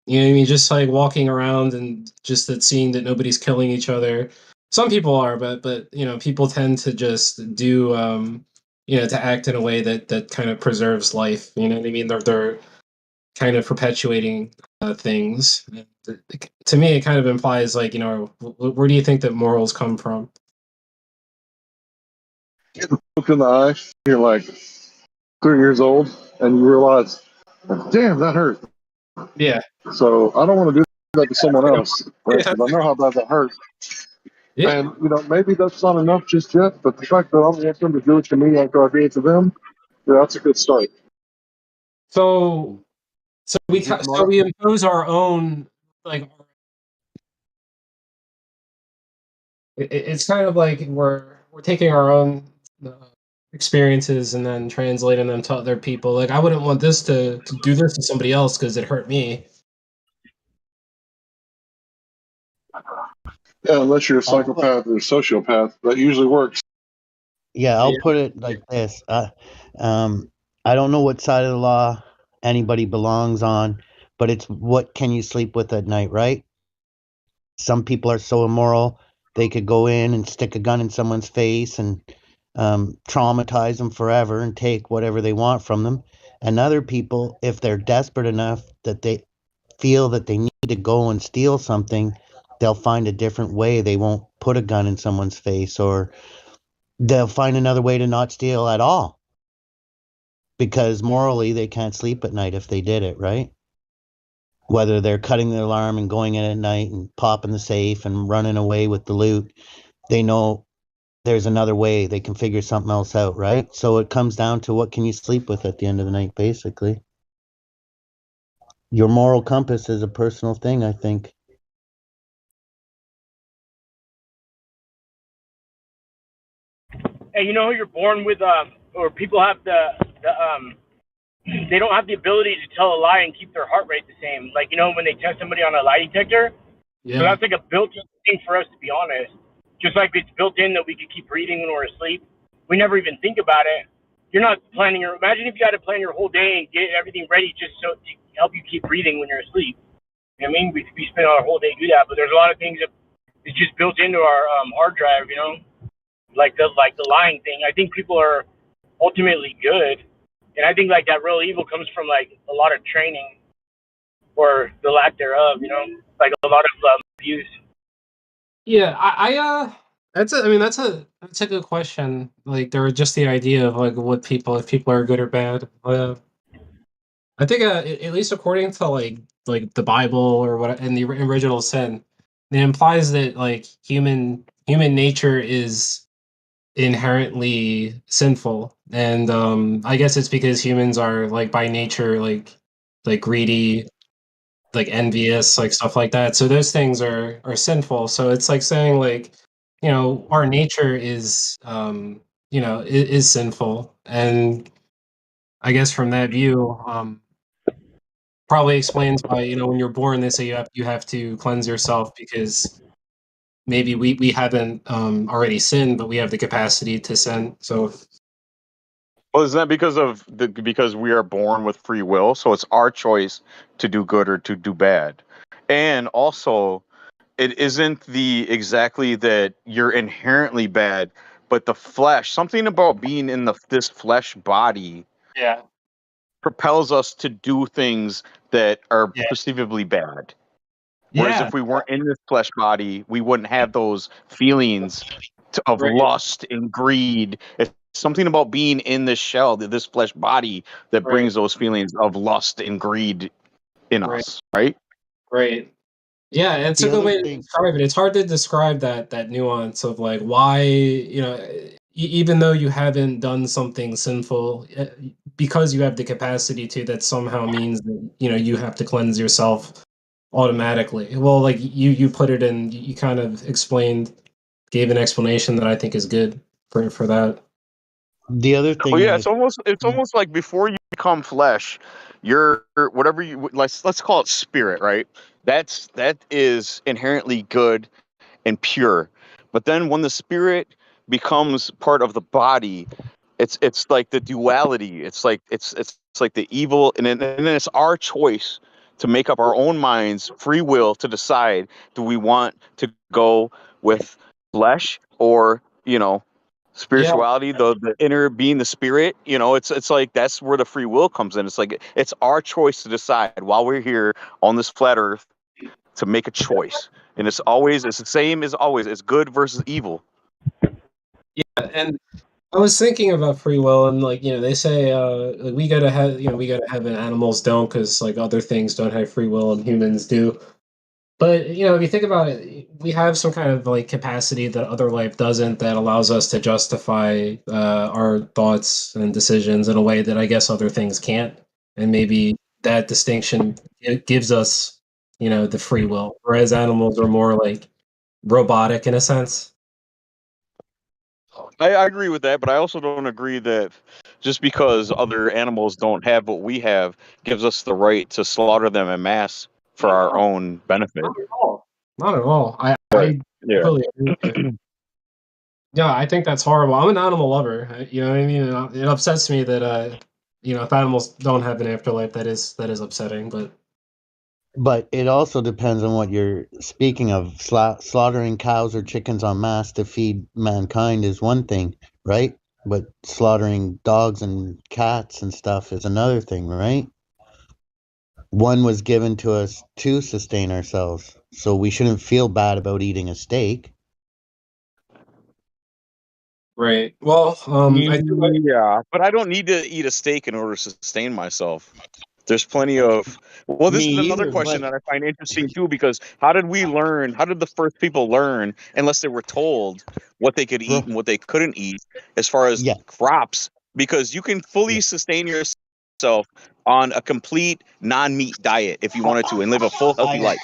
You know what I mean? Just like walking around and just that seeing that nobody's killing each other. Some people are, but people tend to just do to act in a way that kind of preserves life. You know what I mean? They're kind of perpetuating things. To me, it kind of implies like, where do you think that morals come from? Getting poked in the eye, you're like 3 years old, and you realize, damn, that hurt. Yeah. So I don't want to do that to someone else, right? Because I know how bad that hurt. Yeah. And, maybe that's not enough just yet, but the fact that I don't want them to do it to me after I do it to them, that's a good start. So we impose our own, like, it's kind of like we're taking our own uh, experiences and then translating them to other people. Like, I wouldn't want this to do this to somebody else because it hurt me. Yeah, unless you're a psychopath or a sociopath, that usually works. Yeah, I'll put it like this. I don't know what side of the law anybody belongs on, but it's what can you sleep with at night, right? Some people are so immoral, they could go in and stick a gun in someone's face and traumatize them forever and take whatever they want from them. And other people, if they're desperate enough that they feel that they need to go and steal something, they'll find a different way. They won't put a gun in someone's face, or they'll find another way to not steal at all, because morally they can't sleep at night if they did it, right? Whether they're cutting the alarm and going in at night and popping the safe and running away with the loot, they know there's another way. They can figure something else out, right? So it comes down to what can you sleep with at the end of the night, basically. Your moral compass is a personal thing, I think. Hey, you know who you're born with, or people have they don't have the ability to tell a lie and keep their heart rate the same. Like, when they test somebody on a lie detector. Yeah. So that's like a built-in thing for us, to be honest. Just like it's built in that we could keep breathing when we're asleep. We never even think about it. You're not planning imagine if you had to plan your whole day and get everything ready just so to help you keep breathing when you're asleep. You know what I mean? We spend our whole day do that, but there's a lot of things that is just built into our hard drive, like the lying thing. I think people are ultimately good, and I think like that real evil comes from like a lot of training or the lack thereof. Like a lot of abuse. Yeah, that's a good question. Like, there was just the idea of like if people are good or bad. I think at least according to like the Bible or what in the original sin, it implies that like human nature is inherently sinful, and I guess it's because humans are like by nature like greedy, like envious, like stuff like that. So those things are sinful. So it's like saying like, our nature is is sinful, and I guess from that view, probably explains why when you're born they say you have to cleanse yourself because maybe we haven't already sinned, but we have the capacity to sin. So. Well, isn't that because we are born with free will, so it's our choice to do good or to do bad, and also it isn't exactly that you're inherently bad, but the flesh, something about being in this flesh body, Yeah. propels us to do things that are Yeah. perceivably bad. Whereas Yeah. if we weren't in this flesh body, we wouldn't have those feelings of Right. lust and greed. It's something about being in this shell, this flesh body, that Right. brings those feelings of lust and greed in Right. us, right? Right. Yeah, and it's a The good other way to thing, describe it. It's hard to describe that nuance of like why, even though you haven't done something sinful, because you have the capacity to, that somehow means that you have to cleanse yourself automatically. Well, like you put it in, you kind of gave an explanation that I think is good for that. the other Oh thing yeah, with it's almost like before you become flesh, you're whatever you let's call it spirit, right? That is inherently good and pure. But then when the spirit becomes part of the body, it's like the duality. It's like the evil, and then it's our choice to make up our own minds, free will to decide, do we want to go with flesh or Yeah. spirituality, the inner being, the spirit. It's like that's where the free will comes in. It's like it's our choice to decide while we're here on this flat earth to make a choice. And it's the same as always. It's good versus evil. Yeah, and I was thinking about free will, and like they say, like we gotta have and animals don't, because like other things don't have free will and humans do. But if you think about it, we have some kind of like capacity that other life doesn't, that allows us to justify our thoughts and decisions in a way that I guess other things can't. And maybe that distinction, it gives us the free will, whereas animals are more like robotic in a sense. I agree with that, but I also don't agree that just because other animals don't have what we have gives us the right to slaughter them en masse for our own benefit. Not at all. Not at all. But I yeah. completely agree with you. Yeah, I think that's horrible. I'm an animal lover. You know what I mean? And it upsets me that if animals don't have an afterlife, that is upsetting. But it also depends on what you're speaking of. Slaughtering cows or chickens en masse to feed mankind is one thing, right? But slaughtering dogs and cats and stuff is another thing, right? One was given to us to sustain ourselves, so we shouldn't feel bad about eating a steak. Right. Well, I do like. Yeah, but I don't need to eat a steak in order to sustain myself. There's plenty of. Well, this Me is another either, question but that I find interesting too, because how did we learn? How did the first people learn, unless they were told what they could eat bro, and what they couldn't eat, as far as yeah, crops? Because you can fully yeah. sustain yourself on a complete non-meat diet if you wanted to, and live a full, healthy I, life.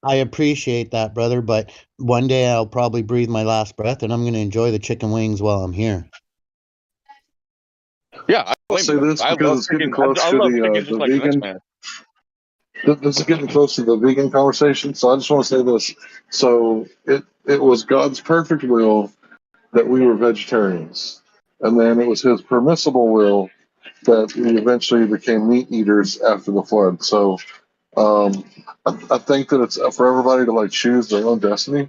I appreciate that, brother, but one day I'll probably breathe my last breath, and I'm going to enjoy the chicken wings while I'm here. Yeah, I I'll blame say you. this I because love it's getting chicken. close I to love chicken the just like the next vegan. man. This is getting close to the vegan conversation, so I just want to say this. So it was God's perfect will that we were vegetarians, and then it was His permissible will that we eventually became meat eaters after the flood. So I think that it's up for everybody to like choose their own destiny,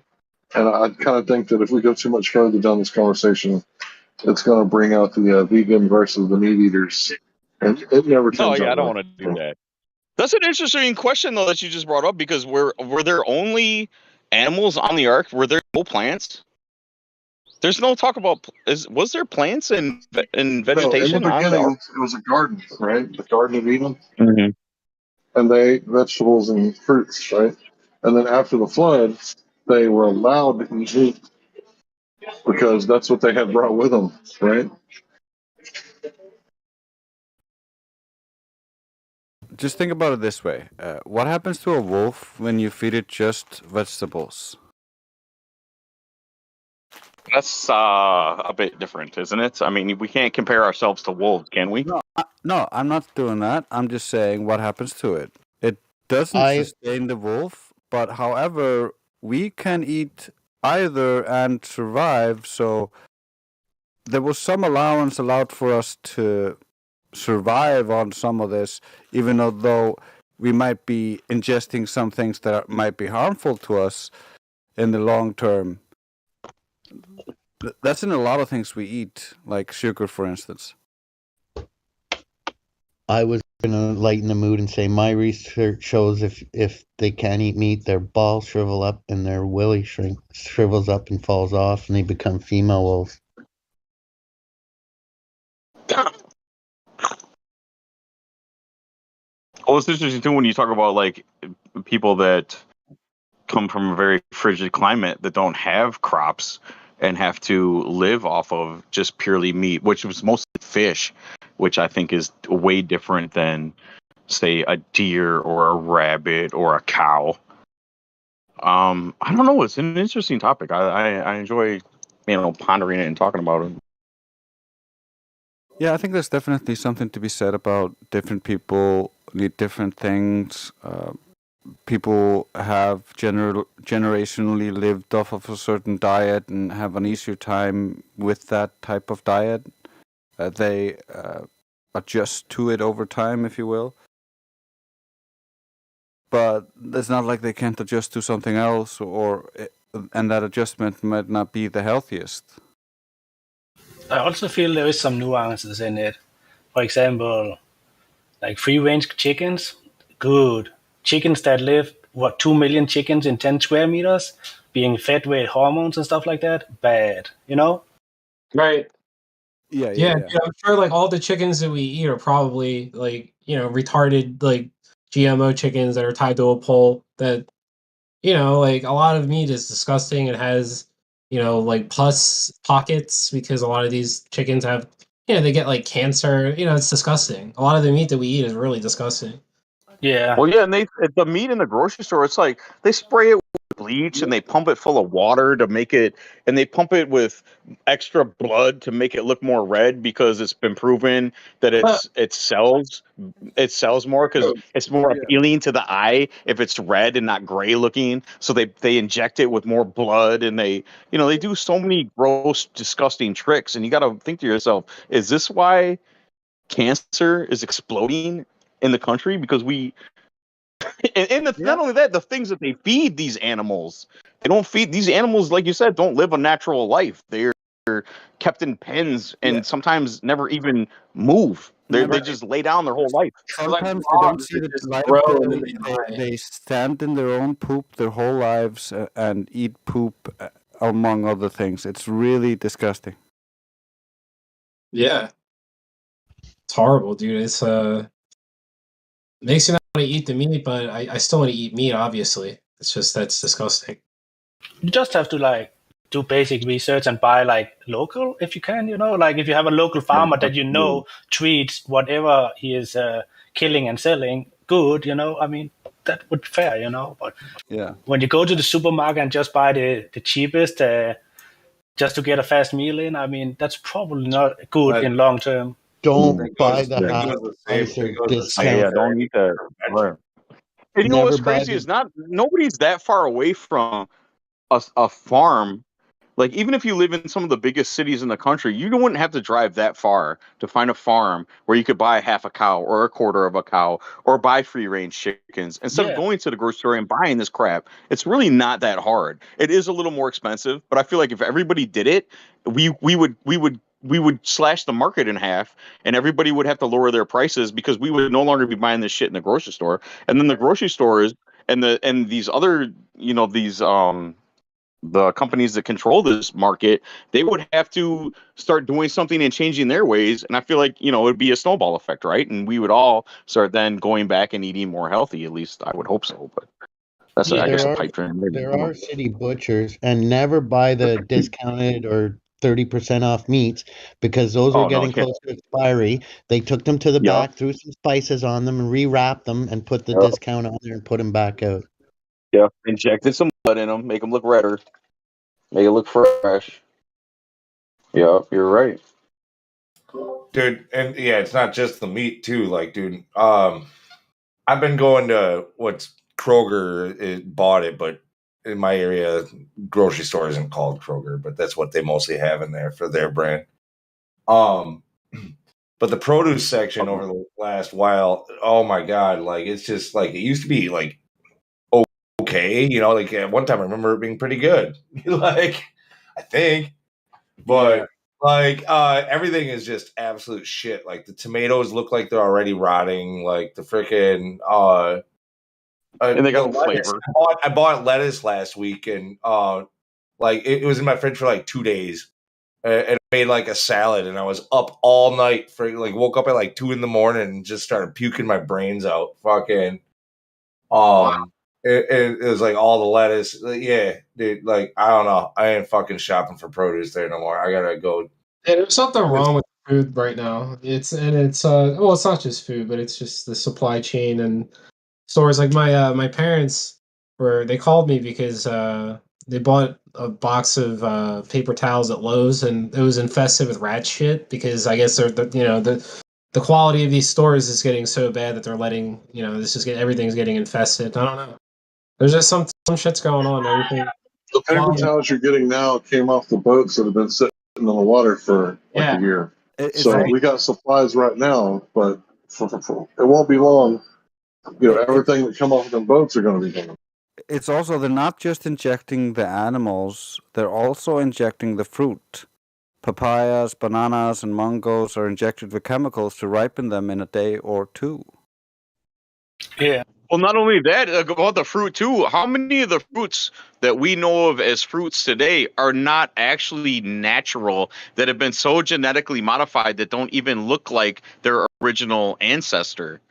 and I kind of think that if we go too much further down this conversation, it's going to bring out the vegan versus the meat eaters, and it never Oh turns yeah, I out don't well. want to do that. That's an interesting question though that you just brought up, because were there only animals on the ark? Were there no plants? There's no talk about was there plants and No, in the vegetation on the beginning, ark? it was a garden, right? The Garden of Eden, Mm-hmm. and they ate vegetables and fruits, right? And then after the flood, they were allowed to eat meat because that's what they had brought with them, right? Just think about it this way: what happens to a wolf when you feed it just vegetables? That's a bit different, isn't it? I mean, we can't compare ourselves to wolves, can we? No, I'm not doing that. I'm just saying what happens to it. It doesn't I sustain the wolf, but however, we can eat either and survive. So there was some allowance allowed for us to survive on some of this, even though we might be ingesting some things that might be harmful to us in the long term. That's in a lot of things we eat, like sugar, for instance. was gonna lighten the mood and say my research shows if they can't eat meat, their balls shrivel up and their willy shrivels up and falls off, and they become female wolves. Well, it's interesting too when you talk about like people that come from a very frigid climate that don't have crops and have to live off of just purely meat, which was mostly fish, which I think is way different than, say, a deer or a rabbit or a cow. I don't know. It's an interesting topic. I enjoy, pondering it and talking about it. Yeah, I think there's definitely something to be said about different people need different things. People have generationally lived off of a certain diet and have an easier time with that type of diet. They adjust to it over time, if you will. But it's not like they can't adjust to something else, and that adjustment might not be the healthiest. I also feel there is some nuances in it. For example, like free-range chickens, good. Chickens that live, 2 million chickens in 10 square meters, being fed with hormones and stuff like that, bad, Right. Yeah. I'm sure like all the chickens that we eat are probably like, retarded like GMO chickens that are tied to a pole that, like a lot of meat is disgusting. It has, like pus pockets because a lot of these chickens have, they get like cancer. It's disgusting. A lot of the meat that we eat is really disgusting. Yeah. Well, yeah, and the meat in the grocery store, it's like they spray it with bleach and they pump it full of water to make it, and they pump it with extra blood to make it look more red because it's been proven that it sells more because it's more appealing to the eye if it's red and not gray looking. So they inject it with more blood, and they do so many gross, disgusting tricks. And you got to think to yourself, is this why cancer is exploding in the country? Because not only that, the things that they feed these animals, they don't feed these animals, like you said, don't live a natural life. They're kept in pens and sometimes never even move. They just lay down their whole life. Sometimes they don't see the light. They stand in their own poop their whole lives and eat poop, among other things. It's really disgusting. Yeah. It's horrible, dude. It's makes you not want to eat the meat, but I still want to eat meat, obviously. It's just that's disgusting. You just have to do basic research and buy local if you can, like if you have a local farmer that treats whatever he is killing and selling good, I mean that would be fair, but when you go to the supermarket and just buy the cheapest just to get a fast meal in, I mean that's probably not good in long term. Don't buy the half price or discount. Yeah, don't eat that. Right. And you know what's crazy is nobody's that far away from a farm. Like, even if you live in some of the biggest cities in the country, you wouldn't have to drive that far to find a farm where you could buy half a cow or a quarter of a cow or buy free-range chickens. Instead of going to the grocery store and buying this crap, it's really not that hard. It is a little more expensive, but I feel like if everybody did it, we would slash the market in half, and everybody would have to lower their prices because we would no longer be buying this shit in the grocery store. And then the grocery stores and these other, the companies that control this market, they would have to start doing something and changing their ways. And I feel like, it would be a snowball effect, right? And we would all start then going back and eating more healthy. At least I would hope so. But that's, I guess, a pipe dream. There are city butchers, and never buy the discounted or 30% off meats because those are getting close to expiry. They took them to the back, threw some spices on them, and rewrapped them and put the discount on there and put them back out. Yeah, injected some blood in them, make them look redder, make it look fresh. Yeah, you're right, dude. And yeah, it's not just the meat too. Like, dude, I've been going to what's Kroger bought it, but in my area, grocery store isn't called Kroger, but that's what they mostly have in there for their brand. But the produce section over the last while, oh my god, like it's just like it used to be like okay, like at one time I remember it being pretty good. Like I think. But Like everything is just absolute shit. Like the tomatoes look like they're already rotting. Like the freaking and they got the no lettuce. flavor. I bought lettuce last week, and like it was in my fridge for like 2 days, and I made like a salad, and I was up all night for like woke up at like 2 a.m. and just started puking my brains out. Fucking it was like all the lettuce. Yeah, dude. Like I don't know. I ain't fucking shopping for produce there no more. I gotta go. Yeah, there's something wrong with food right now. It's well, it's not just food, but it's just the supply chain and stores. Like my parents they called me because they bought a box of paper towels at Lowe's and it was infested with rat shit because I guess the quality of these stores is getting so bad that they're letting everything's getting infested. I don't know. There's just some shit's going on. Everything. The paper towels you're getting now came off the boats that have been sitting in the water for like a year. So we got supplies right now, but it won't be long. You know, everything that come off the boats are going to be gone. It's also, they're not just injecting the animals, they're also injecting the fruit. Papayas, bananas, and mangoes are injected with chemicals to ripen them in a day or two. Yeah. Well, not only that, about the fruit too. How many of the fruits that we know of as fruits today are not actually natural, that have been so genetically modified that don't even look like their original ancestor?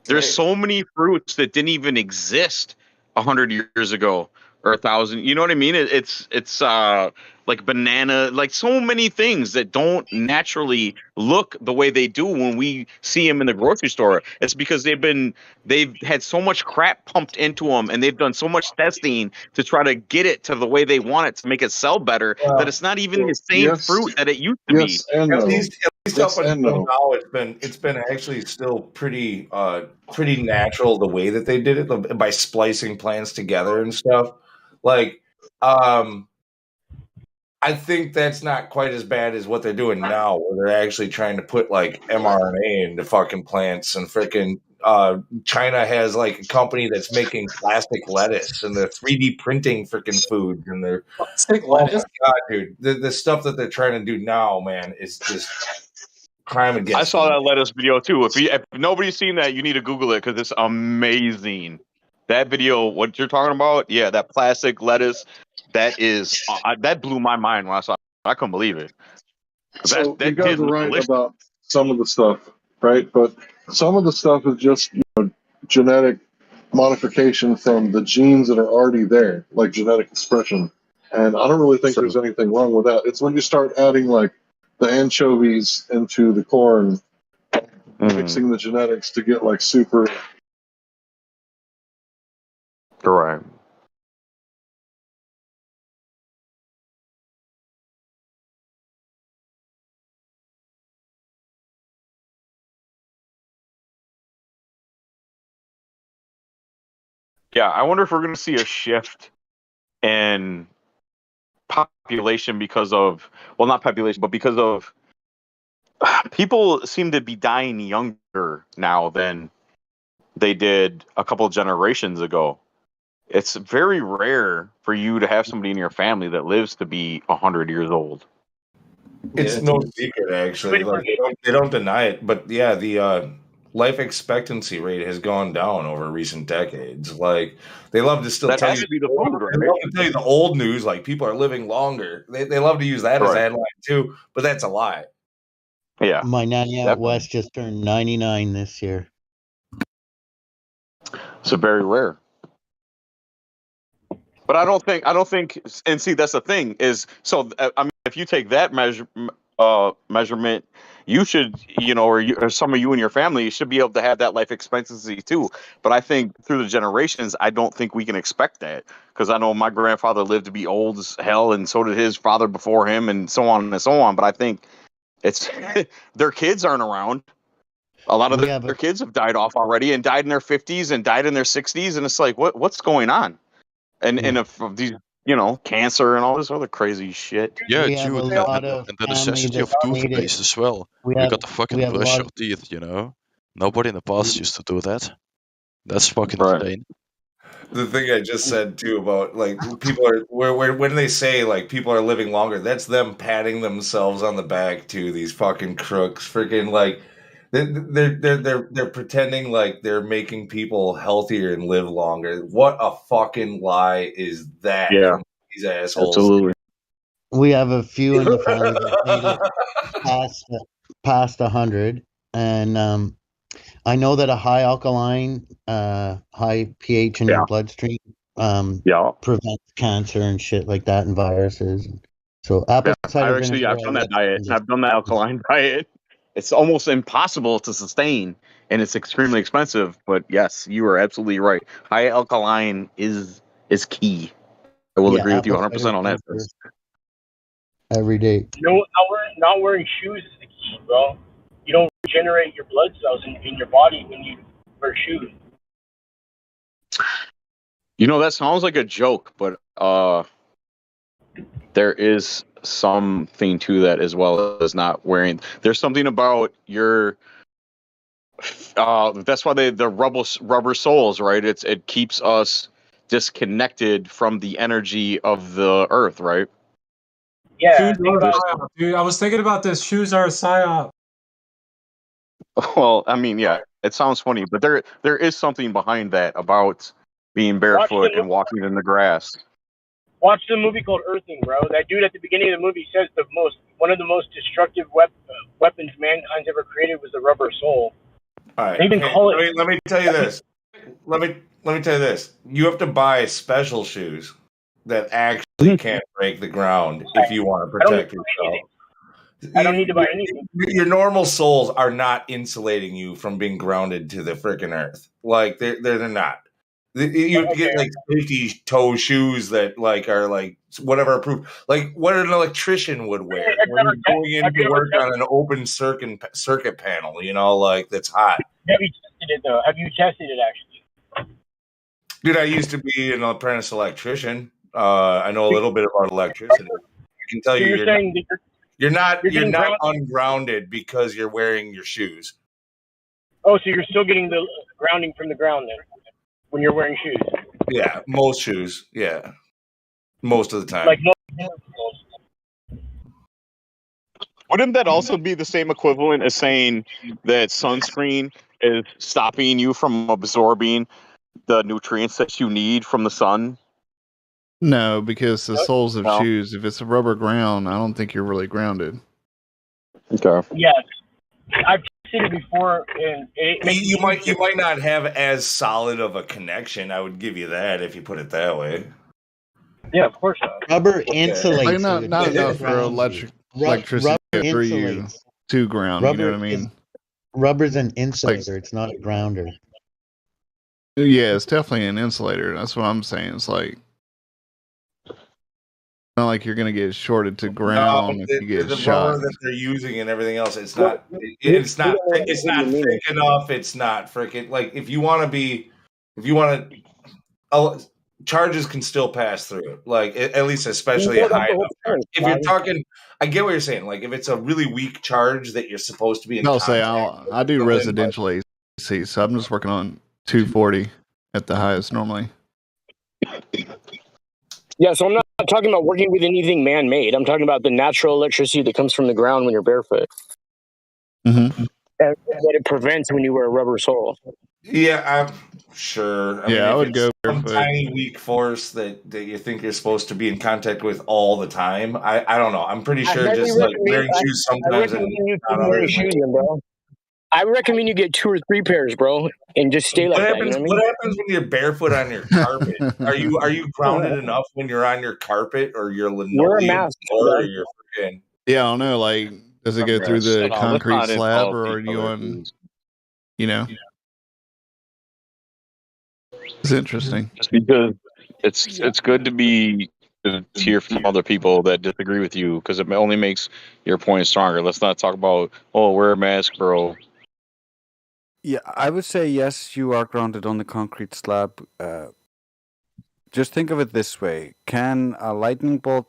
There's so many fruits that didn't even exist 100 years ago or 1,000. You know what I mean? It's like banana, like so many things that don't naturally look the way they do when we see them in the grocery store. It's because they've had so much crap pumped into them, and they've done so much testing to try to get it to the way they want it to make it sell better, that it's not even the same fruit that it used to be. And At no. least Yes up and until no. now, it's been actually still pretty natural the way that they did it by splicing plants together and stuff. Like, I think that's not quite as bad as what they're doing now, where they're actually trying to put like mRNA into fucking plants and freaking. China has like a company that's making plastic lettuce and they're 3D printing freaking food and they're plastic lettuce. Oh my god, dude! The stuff that they're trying to do now, man, is just crime against. I saw that lettuce video too. If nobody's seen that, you need to Google it because it's amazing. That video, what you're talking about, yeah, that plastic lettuce, that is that blew my mind when I saw it. I couldn't believe it. So That you guys did are look right delicious. about some of the stuff, right? But some of the stuff is just genetic modification from the genes that are already there, like genetic expression. And I don't really think there's anything wrong with that. It's when you start adding like the anchovies into the corn, mixing the genetics to get like super. Correct. Yeah, I wonder if we're going to see a shift in population because of, well, not population, but because of people seem to be dying younger now than they did a couple generations ago. It's very rare for you to have somebody in your family that lives to be 100 years old. It's no secret, actually. Like they don't deny it, but yeah, the life expectancy rate has gone down over recent decades. Like they love to still That tell has you, to be the food, right? they love to tell you the old news, like people are living longer. They love to use that as a Right. headline too, but that's a lie. Yeah. My nanny out Definitely. west just turned 99 this year. So very rare. But I don't think, and see, that's the thing is, so I mean, if you take that measurement, you should, or some of you in your family should be able to have that life expectancy too. But I think through the generations, I don't think we can expect that, because I know my grandfather lived to be old as hell, and so did his father before him, and so on and so on. But I think it's their kids aren't around. A lot of their kids have died off already, and died in their 50s and died in their 60s, and it's like, what's going on? And if these, cancer and all this other crazy shit. Yeah, We have dude, a lot and of the family necessity that of toothpaste as well. We You have gotta fucking a brush lot your of teeth, Nobody in the past used to do that. That's fucking Right. insane. The thing I just said too about like people are where when they say like people are living longer, that's them patting themselves on the back too. These fucking crooks, freaking like they're pretending like they're making people healthier and live longer. What a fucking lie is that Yeah, from these assholes? absolutely. We have a few in the family that made it past 100, and I know that a high alkaline, high pH in your bloodstream prevents cancer and shit like that, and viruses. So apple cider vinegar. I've done that diet. I've done the alkaline diet. It's almost impossible to sustain, and it's extremely expensive. But yes, you are absolutely right. High alkaline is key. I will agree with you 100% on that. Every day. Not wearing shoes is the key, bro. You don't regenerate your blood cells in your body when you wear shoes. You know, that sounds like a joke, but there is something to that as well as not wearing. There's something about your. That's why the rubber soles, right? It keeps us disconnected from the energy of the earth, right? Yeah, Shoes are a psyop, dude. I was thinking about this. Shoes are a psyop. Well, I mean, yeah, it sounds funny, but there is something behind that about being barefoot and walking in the grass. Watch the movie called Earthing, bro. That dude at the beginning of the movie says one of the most destructive weapons mankind's ever created was the rubber sole. All right. They even call it. Let me tell you this. Let me tell you this. You have to buy special shoes that actually can't break the ground if you want to protect yourself. I don't need to buy anything. Your normal soles are not insulating you from being grounded to the freaking earth. Like they're not. You get like safety toe shoes that like are like whatever approved, like what an electrician would wear when you're going into work on an open circuit panel. You know, like that's hot. Have you tested it though? Have you tested it actually? Dude, I used to be an apprentice electrician. I know a little bit about electricity. I can tell So you, you're not getting ungrounded because you're wearing your shoes. Oh, so you're still getting the grounding from the ground then when you're wearing shoes? Yeah, most shoes. Yeah, most of the time. Like Wouldn't that also be the same equivalent as saying that sunscreen is stopping you from absorbing the nutrients that you need from the sun? No, because the soles of shoes, if it's a rubber ground, I don't think you're really grounded. Okay. Yeah, I've tested it before, and you might not have as solid of a connection. I would give you that if you put it that way. Yeah, of course not. Rubber insulates. Like not enough for electricity through you to ground. You know what I mean? Rubber's an insulator. It's not a grounder. Yeah, it's definitely an insulator. That's what I'm saying. It's like not like you're gonna get shorted to ground if you get the shot. rubber that they're using and everything else, it's not thick enough. It's not freaking like if you want to charges can still pass through it. Like at least especially a high enough charge. If you're talking, I get what you're saying. Like if it's a really weak charge that you're supposed to be in. I'll say I do residential AC, so I'm just working on 240 at the highest normally. Yeah, so I'm not talking about working with anything man-made. I'm talking about the natural electricity that comes from the ground when you're barefoot. Mm-hmm. And what it prevents when you wear a rubber sole. Yeah, I'm sure. I mean, I would go some barefoot. tiny weak force that you think you're supposed to be in contact with all the time. I don't know. I'm pretty sure just like wearing shoes sometimes and not others. Bro. I recommend you get 2 or 3 pairs, bro, and just stay like that. You know What happens when you're barefoot on your carpet? Are you grounded enough when you're on your carpet or your linoleum floor or your freaking? Yeah, I don't know. Like, does it go through the concrete not slab, involve or are each you other, on? You know, it's interesting. Just because it's good to hear from other people that disagree with you because it only makes your point stronger. Let's not talk about wear a mask, bro. Yeah, I would say yes, you are grounded on the concrete slab. Just think of it this way. Can a lightning bolt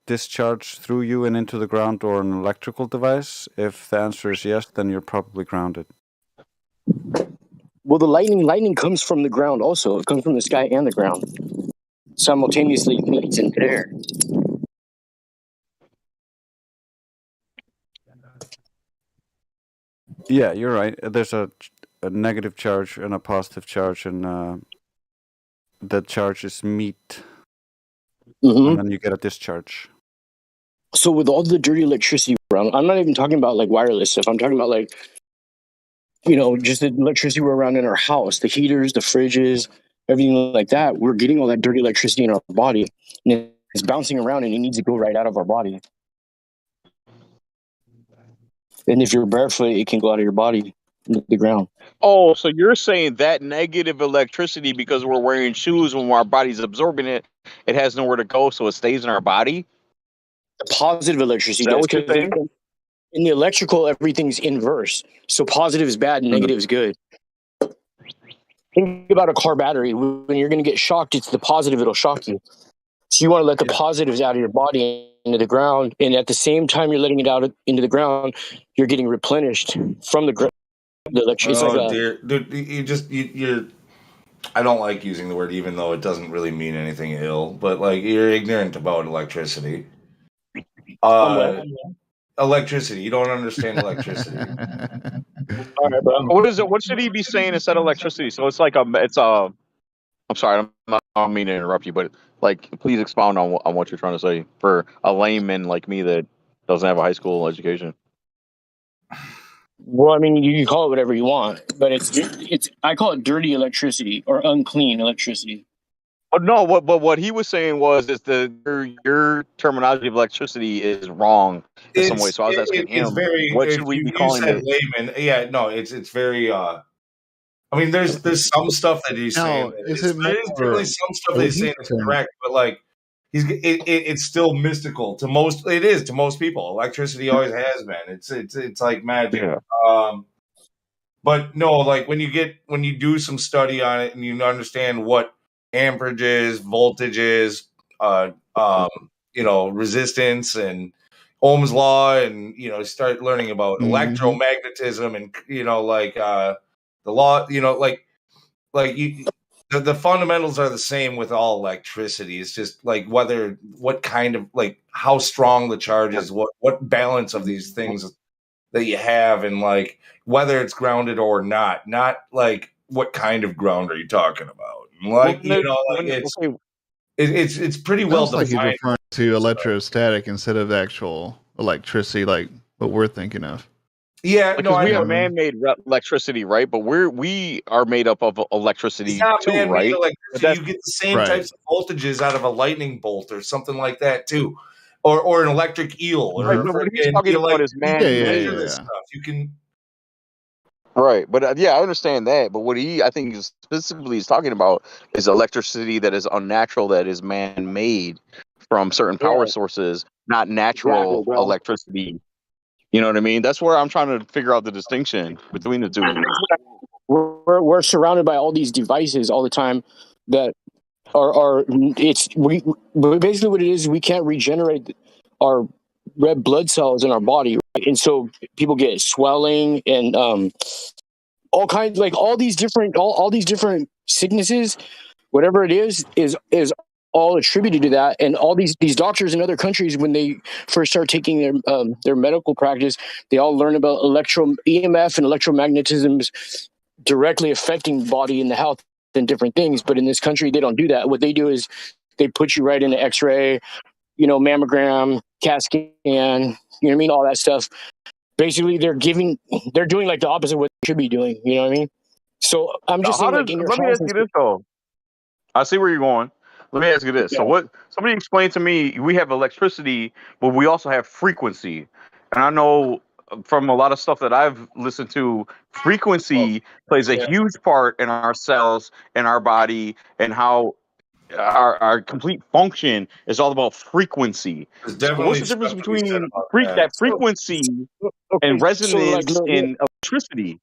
discharge through you and into the ground or an electrical device? If the answer is yes, then you're probably grounded. Well, the lightning comes from the ground also. It comes from the sky and the ground. Simultaneously meets in midair. Yeah, you're right. There's a negative charge and a positive charge, and the charges meet, and then you get a discharge. So with all the dirty electricity around, I'm not even talking about like wireless stuff. I'm talking about like, just the electricity we're around in our house, the heaters, the fridges, everything like that. We're getting all that dirty electricity in our body, and it's bouncing around, and it needs to go right out of our body. And if you're barefoot, it can go out of your body into the ground. Oh, so you're saying that negative electricity, because we're wearing shoes when our body's absorbing it, it has nowhere to go, so it stays in our body? The positive electricity Is that does, what you're because saying? in the electrical, everything's inverse. So positive is bad and negative is good. Think about a car battery. When you're going to get shocked, it's the positive it'll shock you. So you want to let the positives out of your body into the ground, and at the same time you're letting it out into the ground, you're getting replenished from the electricity. Oh dear, dude, you're. I don't like using the word, even though it doesn't really mean anything ill. But like, you're ignorant about electricity. Electricity. You don't understand electricity. All right, bro. What is it? What should he be saying instead of electricity? So it's like I'm sorry, I don't mean to interrupt you, but like, please expound on what you're trying to say for a layman like me that doesn't have a high school education. Well, I mean, you can call it whatever you want, but it's I call it dirty electricity or unclean electricity. But no, what he was saying was your terminology of electricity is wrong in some way. So I was asking him, what should we be calling said it? layman, yeah, no, it's very. I mean, there's some stuff that he's saying. Is There's it definitely some stuff that he's saying is correct, but like it's still mystical to most. It is to most people. Electricity always has been. It's like magic. Yeah. But no, like when you do some study on it and you understand what amperage is, voltage is, resistance and Ohm's law, and start learning about electromagnetism and the law, the fundamentals are the same with all electricity. It's just like what kind of, like, how strong the charge is, what balance of these things that you have, and like whether it's grounded or not like what kind of ground are you talking about? Like, it's pretty well Sounds like he's defined. referring to electrostatic instead of actual electricity, like what we're thinking of. Yeah, because we have man-made electricity, right? But we are made up of electricity It's not too, man-made right? electricity. You get the same types of voltages out of a lightning bolt or something like that too, or an electric eel. Right, Or but what he's freaking, talking about is you can man-made. measure this stuff. You can. Right, but yeah, I understand that. But what I think is specifically is talking about is electricity that is unnatural, that is man-made from certain power sources, not natural Exactly, bro. electricity. You know what I mean? That's where I'm trying to figure out the distinction between the two. We're surrounded by all these devices all the time that are basically what it is. We can't regenerate our red blood cells in our body, right? And so people get swelling and all kinds, like all these different sicknesses, whatever it is all attributed to that. And all these doctors in other countries, when they first start taking their medical practice, they all learn about EMF and electromagnetisms directly affecting body and the health and different things. But in this country, they don't do that. What they do is they put you right into X-ray, mammogram, CAT scan, you know what I mean? All that stuff. Basically, they're doing like the opposite of what they should be doing. You know what I mean? So I'm just saying, like, in your Let me house. ask you this though. I see where you're going. Let me ask you this. So somebody explain to me, we have electricity, but we also have frequency. And I know from a lot of stuff that I've listened to, frequency plays a huge part in our cells and our body, and how our complete function is all about frequency. So what's the difference between that frequency and resonance in electricity?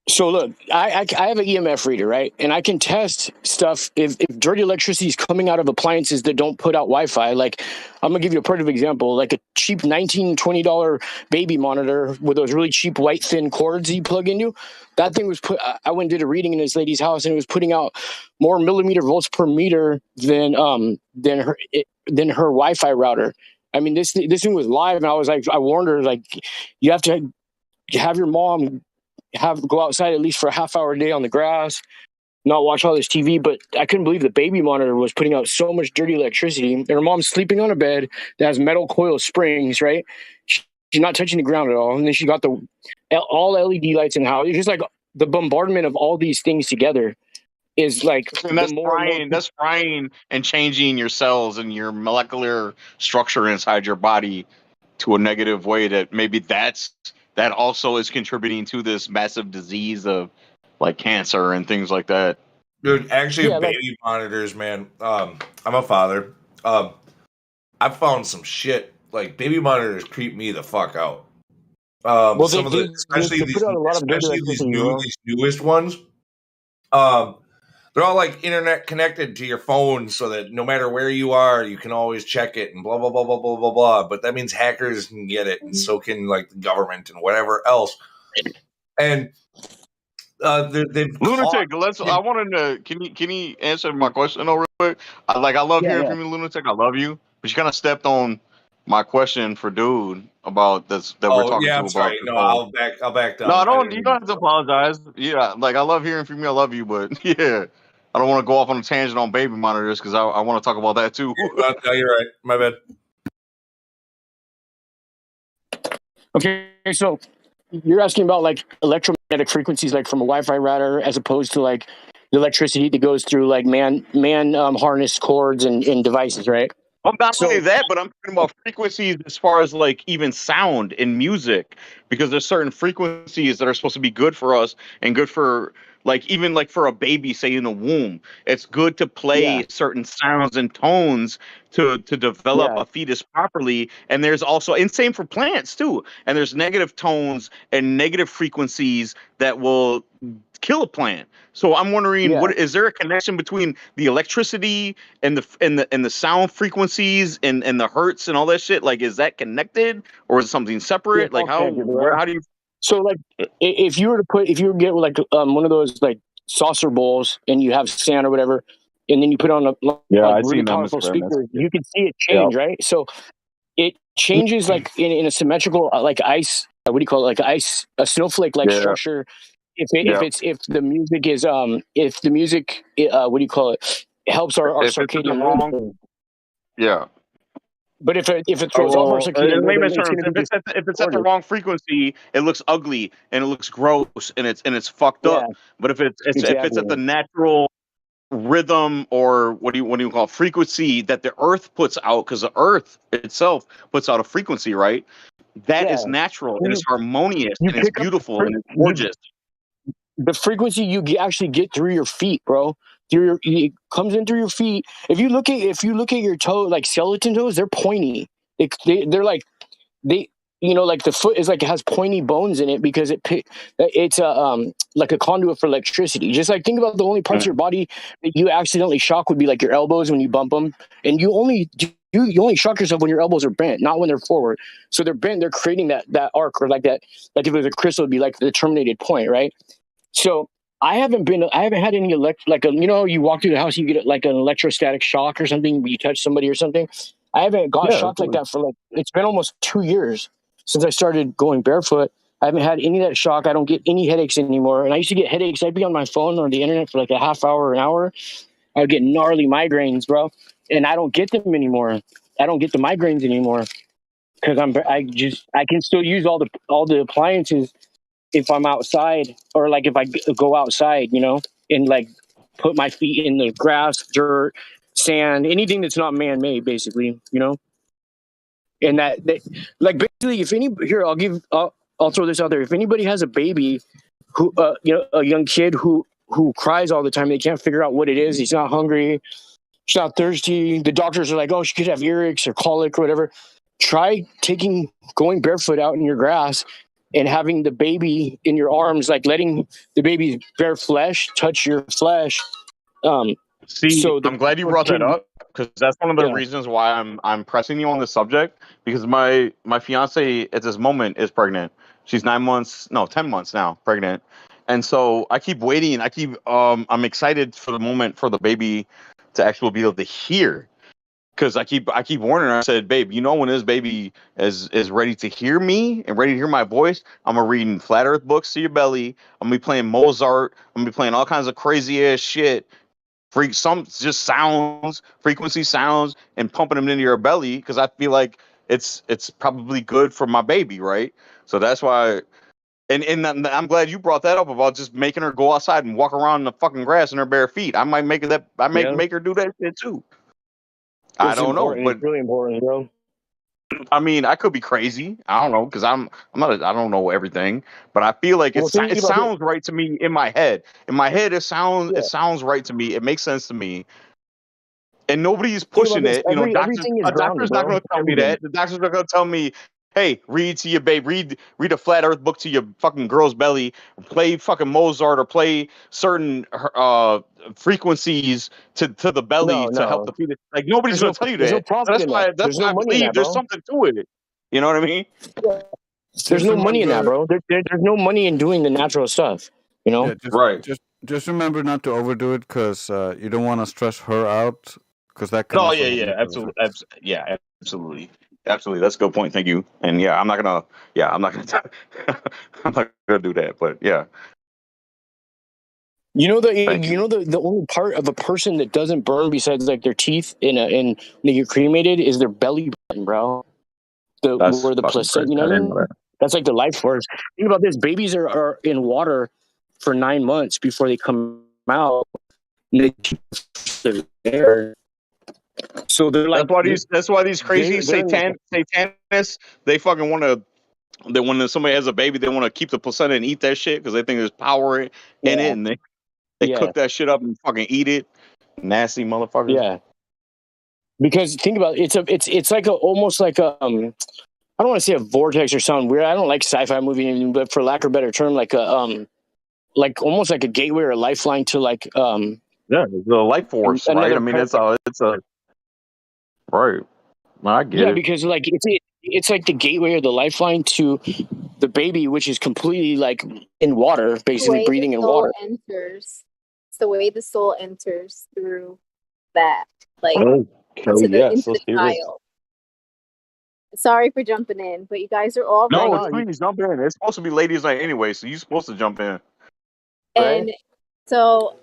So look, I have an EMF reader, right? And I can test stuff if dirty electricity is coming out of appliances that don't put out Wi-Fi. Like, I'm gonna give you a perfect example, like a cheap $19, $20 baby monitor with those really cheap white thin cords you plug into. That thing was I went and did a reading in this lady's house, and it was putting out more millimeter volts per meter than her Wi-Fi router. I mean, this thing was live, and I was like, I warned her, like, you have to have your mom go outside at least for a half hour a day on the grass, not watch all this TV. But I couldn't believe the baby monitor was putting out so much dirty electricity. And her mom's sleeping on a bed that has metal coil springs, right? She's not touching the ground at all. And then she got all LED lights in the house. It's just like the bombardment of all these things together is like, and that's frying and changing your cells and your molecular structure inside your body to a negative way that maybe that also is contributing to this massive disease of like cancer and things like that. Dude, actually, baby monitors, man. I'm a father. I found some shit. Like, baby monitors creep me the fuck out. Well, some of the, especially these newest ones. They're all like internet connected to your phone, so that no matter where you are, you can always check it and blah blah blah blah blah blah blah. But that means hackers can get it, and so can like the government and whatever else. And they've Lunatic. I wanted to. Can you answer my question real quick? I love hearing from you, Lunatic. I love you, but you kind of stepped on my question for dude about this that we're talking to about. Sorry. No, I'll back down. No, I don't. You don't have to apologize. Yeah, like I love hearing from you. I love you, but yeah, I don't want to go off on a tangent on baby monitors because I want to talk about that too. No, you're right. My bad. Okay, so you're asking about like electromagnetic frequencies, like from a Wi-Fi router, as opposed to like the electricity that goes through like man harness cords and devices, right? Well, not only that, but I'm talking about frequencies as far as like even sound in music, because there's certain frequencies that are supposed to be good for us and good for like even like for a baby, say in the womb. It's good to play certain sounds and tones to develop a fetus properly. And there's also, and same for plants too. And there's negative tones and negative frequencies that will kill a plant. So I'm wondering, what is there a connection between the electricity and the sound frequencies and the hertz and all that shit? Like, is that connected or is it something separate? Like, how do you? So like, if you were to get like one of those like saucer bowls and you have sand or whatever, and then you put on a really powerful speaker, you can see it change, right? So it changes like in a symmetrical like ice. What do you call it? Like a snowflake like structure. If the music is what do you call it? It helps our circadian rhythm. Yeah. But if it throws off our circadian rhythm, if it's at the wrong frequency, it looks ugly and it looks gross and it's fucked up. But if it's at the natural rhythm or what do you call it, frequency that the earth puts out, because the earth itself puts out a frequency, right? That is natural and it's harmonious and it's beautiful and it's gorgeous. The frequency you actually get through your feet, bro. It comes in through your feet. If you look at your toe, like skeleton toes, they're pointy. They're like like the foot is like it has pointy bones in it because it's like a conduit for electricity. Just like think about the only parts of your body that you accidentally shock would be like your elbows when you bump them, and you only shock yourself when your elbows are bent, not when they're forward. So they're bent, they're creating that arc, or like that. Like if it was a crystal, it'd be like the terminated point, right? So I haven't had any you walk through the house, you get like an electrostatic shock or something when you touch somebody or something. I haven't got shocked like that for it's been almost 2 years since I started going barefoot. I haven't had any of that shock. I don't get any headaches anymore. And I used to get headaches. I'd be on my phone or the internet for like a half hour, an hour. I would get gnarly migraines, bro. And I don't get them anymore. I don't get the migraines anymore because I can still use all the appliances if I'm outside, or like if I go outside, and like put my feet in the grass, dirt, sand, anything that's not man-made, basically, and that like basically I'll throw this out there. If anybody has a baby who, a young kid who cries all the time, they can't figure out what it is. He's not hungry. She's not thirsty. The doctors are like, oh, she could have earaches or colic or whatever. Try going barefoot out in your grass and having the baby in your arms, like letting the baby's bare flesh touch your flesh. See, So the I'm glad you brought that up because that's one of the Yeah. reasons why I'm pressing you on this subject because my fiance at this moment is pregnant. She's 10 months now pregnant, and so I keep waiting. I'm excited for the moment for the baby to actually be able to hear because I keep warning her. I said, babe, you know when this baby is ready to hear me and ready to hear my voice, I'm gonna reading flat Earth books to your belly. I'm gonna be playing Mozart. I'm gonna be playing all kinds of crazy ass shit some just sounds, frequency sounds, and pumping them into your belly because I feel like it's probably good for my baby, right? So that's why. And I'm glad you brought that up about just making her go outside and walk around in the fucking grass in her bare feet. I might make that. I make Yeah. make her do that shit too. I It's don't know, important. but It's really important, bro. I mean, I could be crazy. I don't know because I'm not. I don't know everything, but I feel like Well, think it about it. sounds right to me in my head. In my head, it Yeah. sounds right to me. It makes sense to me. And nobody's Think about pushing this. it. You know, Everything is a grounded, doctor's not bro. going to tell me Everything. that. The doctor's not going to tell me, hey, read to your babe, read a flat Earth book to your fucking girl's belly, play fucking Mozart, or play certain frequencies to the belly to help No. the fetus. Like nobody's going to tell you There's no that. So profit in that. that's There's no why I money in believe that, there's bro. something to it. You know what I mean? There's Just no money in that, remember, bro. There's no money in doing the natural stuff. You know? yeah, just remember not to overdo it because you don't want to stress her out because that can No, also yeah, have yeah, negative absolutely, effects. absolutely, absolutely. That's a good point. Thank you. And yeah, I'm not gonna, I'm not gonna do that. But yeah, You know thank you. the only part of a person that doesn't burn besides like their teeth in when they get cremated is their belly button, bro. That's Where the fucking placenta, crazy. you know I what I didn't know mean? That's like the life force. Think about this: babies are in water for 9 months before they come out. And they keep there, so they're like That's why these crazy they're satanists they fucking want to. They when somebody has a baby, they want to keep the placenta and eat that shit because they think there's power in it, and they yeah. cook that shit up and fucking eat it. Nasty motherfuckers. Yeah, because think about it, it's like almost like a I don't want to say a vortex or something weird. I don't like sci-fi movie, but for lack of a better term, like a like almost like a gateway or a lifeline to like Yeah, the life force, right? I another mean, part. it's a right. I get Yeah, it. because like it's like the gateway or the lifeline to the baby, which is completely like in water, The basically way the breathing in soul water. enters. It's the way the soul enters through that, like Okay, yes, into the let's hear it. child. Sorry for jumping in, but you guys are all No, right. please jump in. It's supposed to be ladies' night anyway, so you're supposed to jump in. And so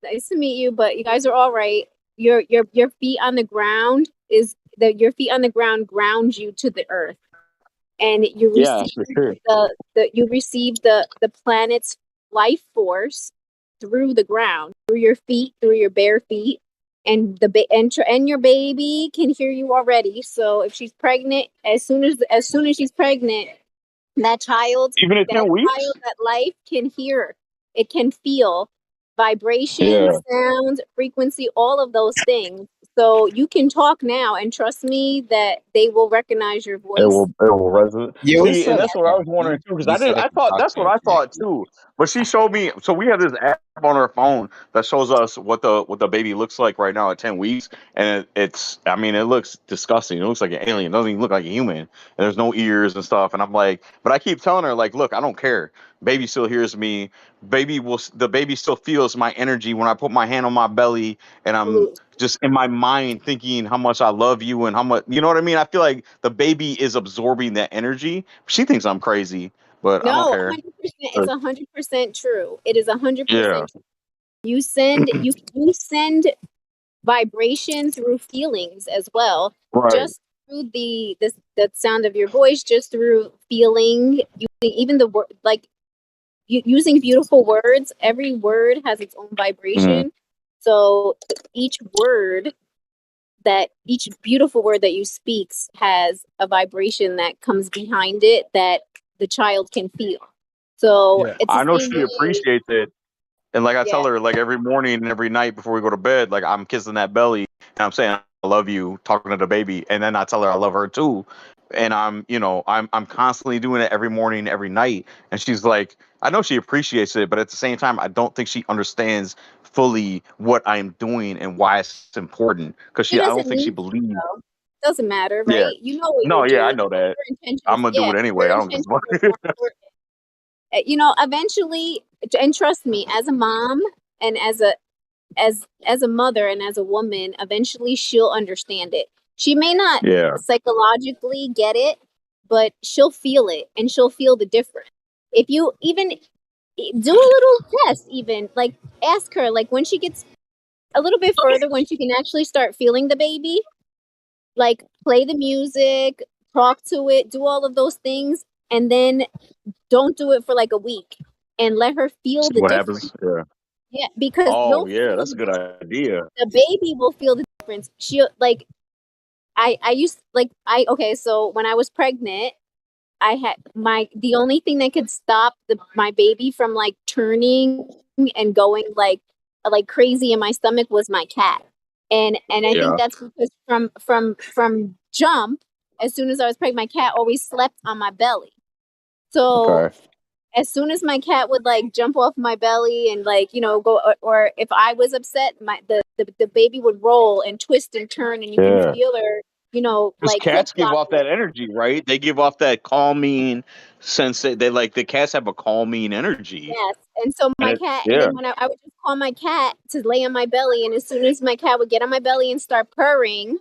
nice to meet you, but you guys are all right. Your feet on the ground is that your feet on the ground ground you to the earth, and you Yeah, receive for sure. you receive the planet's life force through the ground, through your feet, through your bare feet, and and your baby can hear you already. So if she's pregnant, as soon as she's pregnant, that child, Even at 10 weeks? that life can hear, it can feel vibration, Yeah. sound, frequency, all of those things. So you can talk now, and trust me that they will recognize your voice. It will resonate. You always See, and said that's what I was wondering too, because you said I I can thought talk that's what now, I can't thought too. But she showed me. So we have this app on our phone that shows us what the baby looks like right now at 10 weeks, and it's I mean it looks disgusting. It looks like an alien. It doesn't even look like a human. And there's no ears and stuff. And I'm like, but I keep telling her like, look, I don't care. Baby still hears me. The baby still feels my energy when I put my hand on my belly and I'm just in my mind thinking how much I love you and how much you know what I mean. I feel like the baby is absorbing that energy. She thinks I'm crazy, but I don't No, care. 100%. It's 100% true. It is 100% Yeah. true. You send vibration through feelings as well, Right. just through the sound of your voice, just through feeling, even the word like using beautiful words. Every word has its own vibration. So each beautiful word that you speak has a vibration that comes behind it that the child can feel. So Yeah. it's the I know same she way. appreciates it. And like I tell Yeah. her, like every morning and every night before we go to bed, like I'm kissing that belly and I'm saying I love you, talking to the baby, and then I tell her I love her too. and I'm constantly doing it every morning, every night. And she's like, I know she appreciates it, but at the same time, I don't think she understands fully what I'm doing and why it's important. Because It I don't doesn't think she mean believes. so. Doesn't matter, Yeah. right? You know what No, you're yeah, I doing. know that. Your I'm intentions, gonna do yeah, it anyway. your I don't give intentions a are fuck. more important. Eventually, and trust me, as a mom and as a mother and as a woman, eventually she'll understand it. She may not Yeah. psychologically get it, but she'll feel it and she'll feel the difference. If you even do a little test, even like ask her, like when she gets a little bit further, when she can actually start feeling the baby, like play the music, talk to it, do all of those things, and then don't do it for like a week and let her feel See the what difference. happens. Yeah. Yeah, because Oh you'll yeah, feel that's a the good difference. idea. The baby will feel the difference. She'll like I used like I okay, so when I was pregnant, I had the only thing that could stop my baby from like turning and going like crazy in my stomach was my cat. And I think Yeah. that's because from jump, as soon as I was pregnant, my cat always slept on my belly. So Okay. as soon as my cat would like jump off my belly and like go, or if I was upset, the baby would roll and twist and turn, and you can Yeah. feel her Because like flip cats give off flopping. that energy, right? They give off that calming sense. They like the cats have a calming energy. Yes. And so And my cat, and yeah, then when I would just call my cat to lay on my belly, and as soon as my cat would get on my belly and start purring,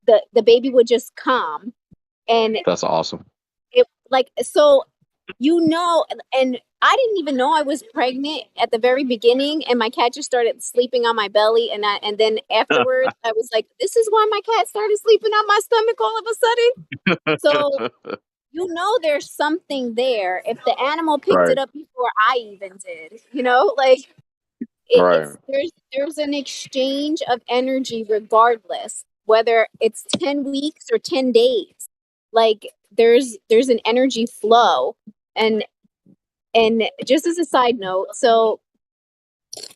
the baby would just calm. And that's awesome. it like so and I didn't even know I was pregnant at the very beginning, and my cat just started sleeping on my belly, and then afterwards I was like, this is why my cat started sleeping on my stomach all of a sudden. So there's something there if the animal picked it Right. up before I even did. Like Right. there's an exchange of energy regardless, whether it's 10 weeks or 10 days. Like there's an energy flow. And just as a side note, so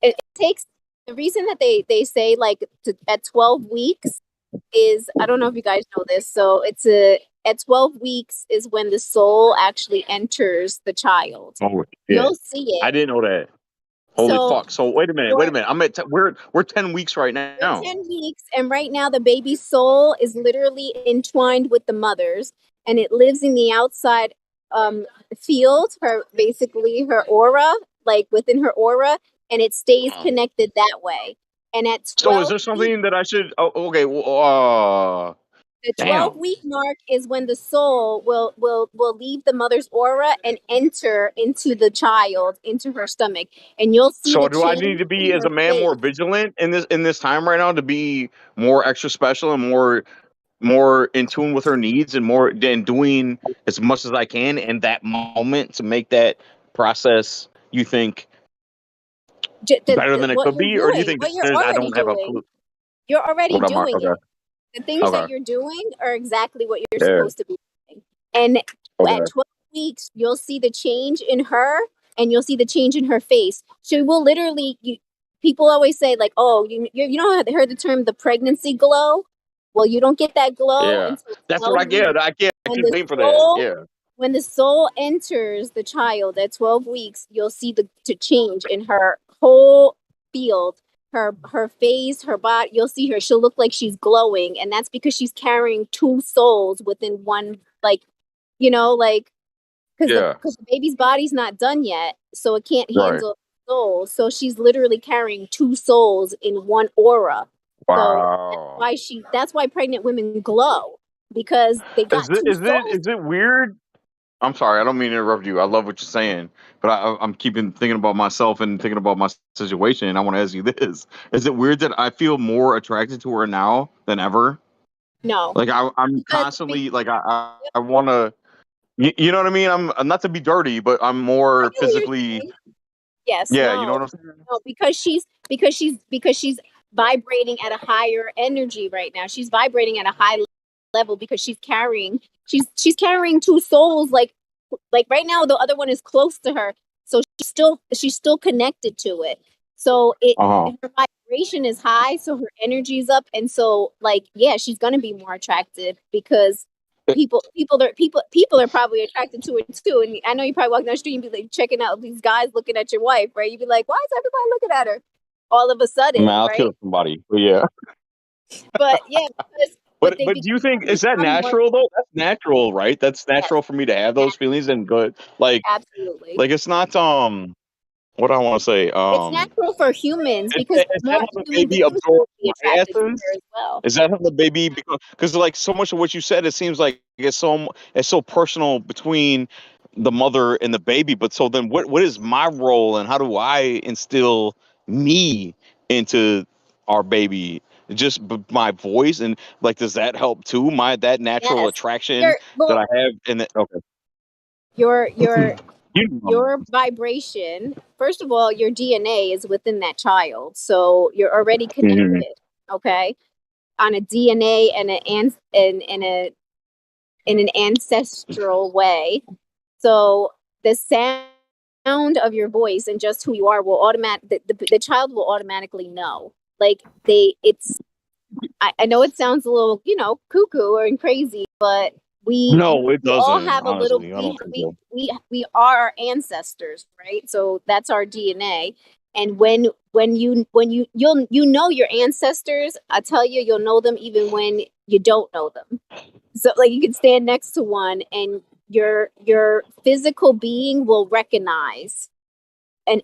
it takes the reason that they say like at 12 weeks is, I don't know if you guys know this. So at 12 weeks is when the soul actually enters the child. Oh yeah. You'll see I it. didn't know that. Holy So fuck. So wait a minute. for Wait a minute. I'm at we're 10 weeks right We're now. 10 weeks, and right now the baby's soul is literally entwined with the mother's, and it lives in the outside field, basically her aura, like within her aura, and it stays connected that way. And at So is 12 there weeks, something that I should? Oh, okay. the Damn. 12-week mark is when the soul will leave the mother's aura and enter into the child, into her stomach, and you'll see So the do I need change to in be as her a man face. more vigilant in this time right now to be more extra special and more in tune with her needs and more than doing as much as I can in that moment to make that process, you think, better than it What could you're be, or do you doing, think what you're I already don't have a doing. clue You're already what am I? doing it. Okay. The things that Okay. you're doing are exactly what you're Yeah. supposed to be doing. And at Okay. 12 weeks, you'll see the change in her, and you'll see the change in her face. She will literally, people always say, like, oh, you know, have heard the term the pregnancy glow? Well, you don't get that glow Yeah. until That's what 12 I weeks. get. I When keep the waiting for that. soul Yeah. when the soul enters the child at 12 weeks, you'll see the change in her whole field, her face, her body. You'll see her. She'll look like she's glowing, and that's because she's carrying two souls within one. Like, like Yeah. because the baby's body's not done yet, so it can't Right. handle souls. So she's literally carrying two souls in one aura. So Wow. that's why pregnant women glow, because they Is got it two is it souls. is it weird? I'm sorry, I don't mean to interrupt you. I love what you're saying, but I'm keeping thinking about myself and thinking about my situation, and I want to ask you this: is it weird that I feel more attracted to her now than ever? No, Like I'm because constantly like I want to, you know what I mean? I'm not to be dirty, but I'm I more know what you're physically. saying. Yes, Yeah, you know what no, I'm saying? no, because she's vibrating at a higher energy right now. She's vibrating at a high level because she's carrying two souls. Like right now, the other one is close to her, so she's still connected to it. So Uh huh. her vibration is high, so her energy is up, and so like yeah, she's gonna be more attractive because people are probably attracted to it too. And I know you probably walk down the street and be like checking out these guys looking at your wife, right? You'd be like, why is everybody looking at her? All of a sudden, Man, I'll right? kill somebody. But yeah. But yeah, but they But do you think is that become more. natural though? That's natural, right? That's natural for me to have those feelings and good. Absolutely. Like it's not what do I want to say? It's natural for humans because Is that more how the human baby beings will absorbs be my attracted to essence? her as well. Is that how the baby because like so much of what you said, it seems like it's so personal between the mother and the baby. But so then what is my role and how do I instill me into our baby? Just my voice and like does that help too? That natural Yes. attraction that I have and okay. Your You know. your vibration, first of all, your DNA is within that child, so you're already connected, okay, on a DNA and in an ancestral way. So the sound of your voice and just who you are will the child will automatically know. Like I know it sounds a little, cuckoo or crazy, but we No, it all doesn't, have a little honestly. I don't think so. we are our ancestors, right? So that's our DNA. And when you know your ancestors, I tell you, you'll know them even when you don't know them. So like you can stand next to one and your physical being will recognize. And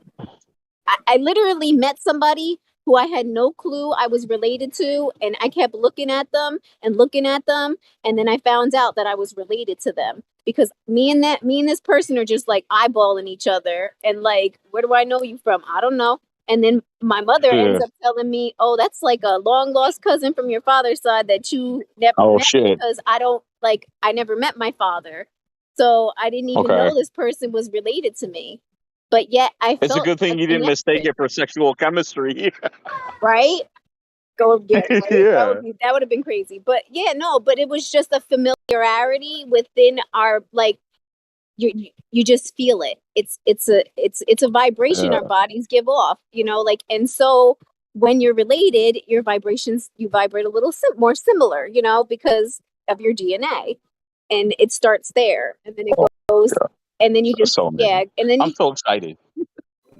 I literally met somebody who I had no clue I was related to, and I kept looking at them and looking at them, and then I found out that I was related to them because me and this person are just like eyeballing each other, and like, where do I know you from? I don't know. And then my mother ends Yeah. up telling me, "Oh, that's like a long lost cousin from your father's side that you never Oh met shit. because I never met my father, so I didn't even Okay. know this person was related to me." But yet I It's a felt good thing a you didn't mistake connection, it for sexual chemistry. right? Right? Yeah. That would have been crazy. But yeah, no, but it was just a familiarity within our like you just feel it. It's a vibration Yeah. our bodies give off, like, and so when you're related, your vibrations you vibrate a little more similar, because of your DNA. And it starts there and then it Oh, goes yeah. and then you just So amazing. and then I'm so excited. it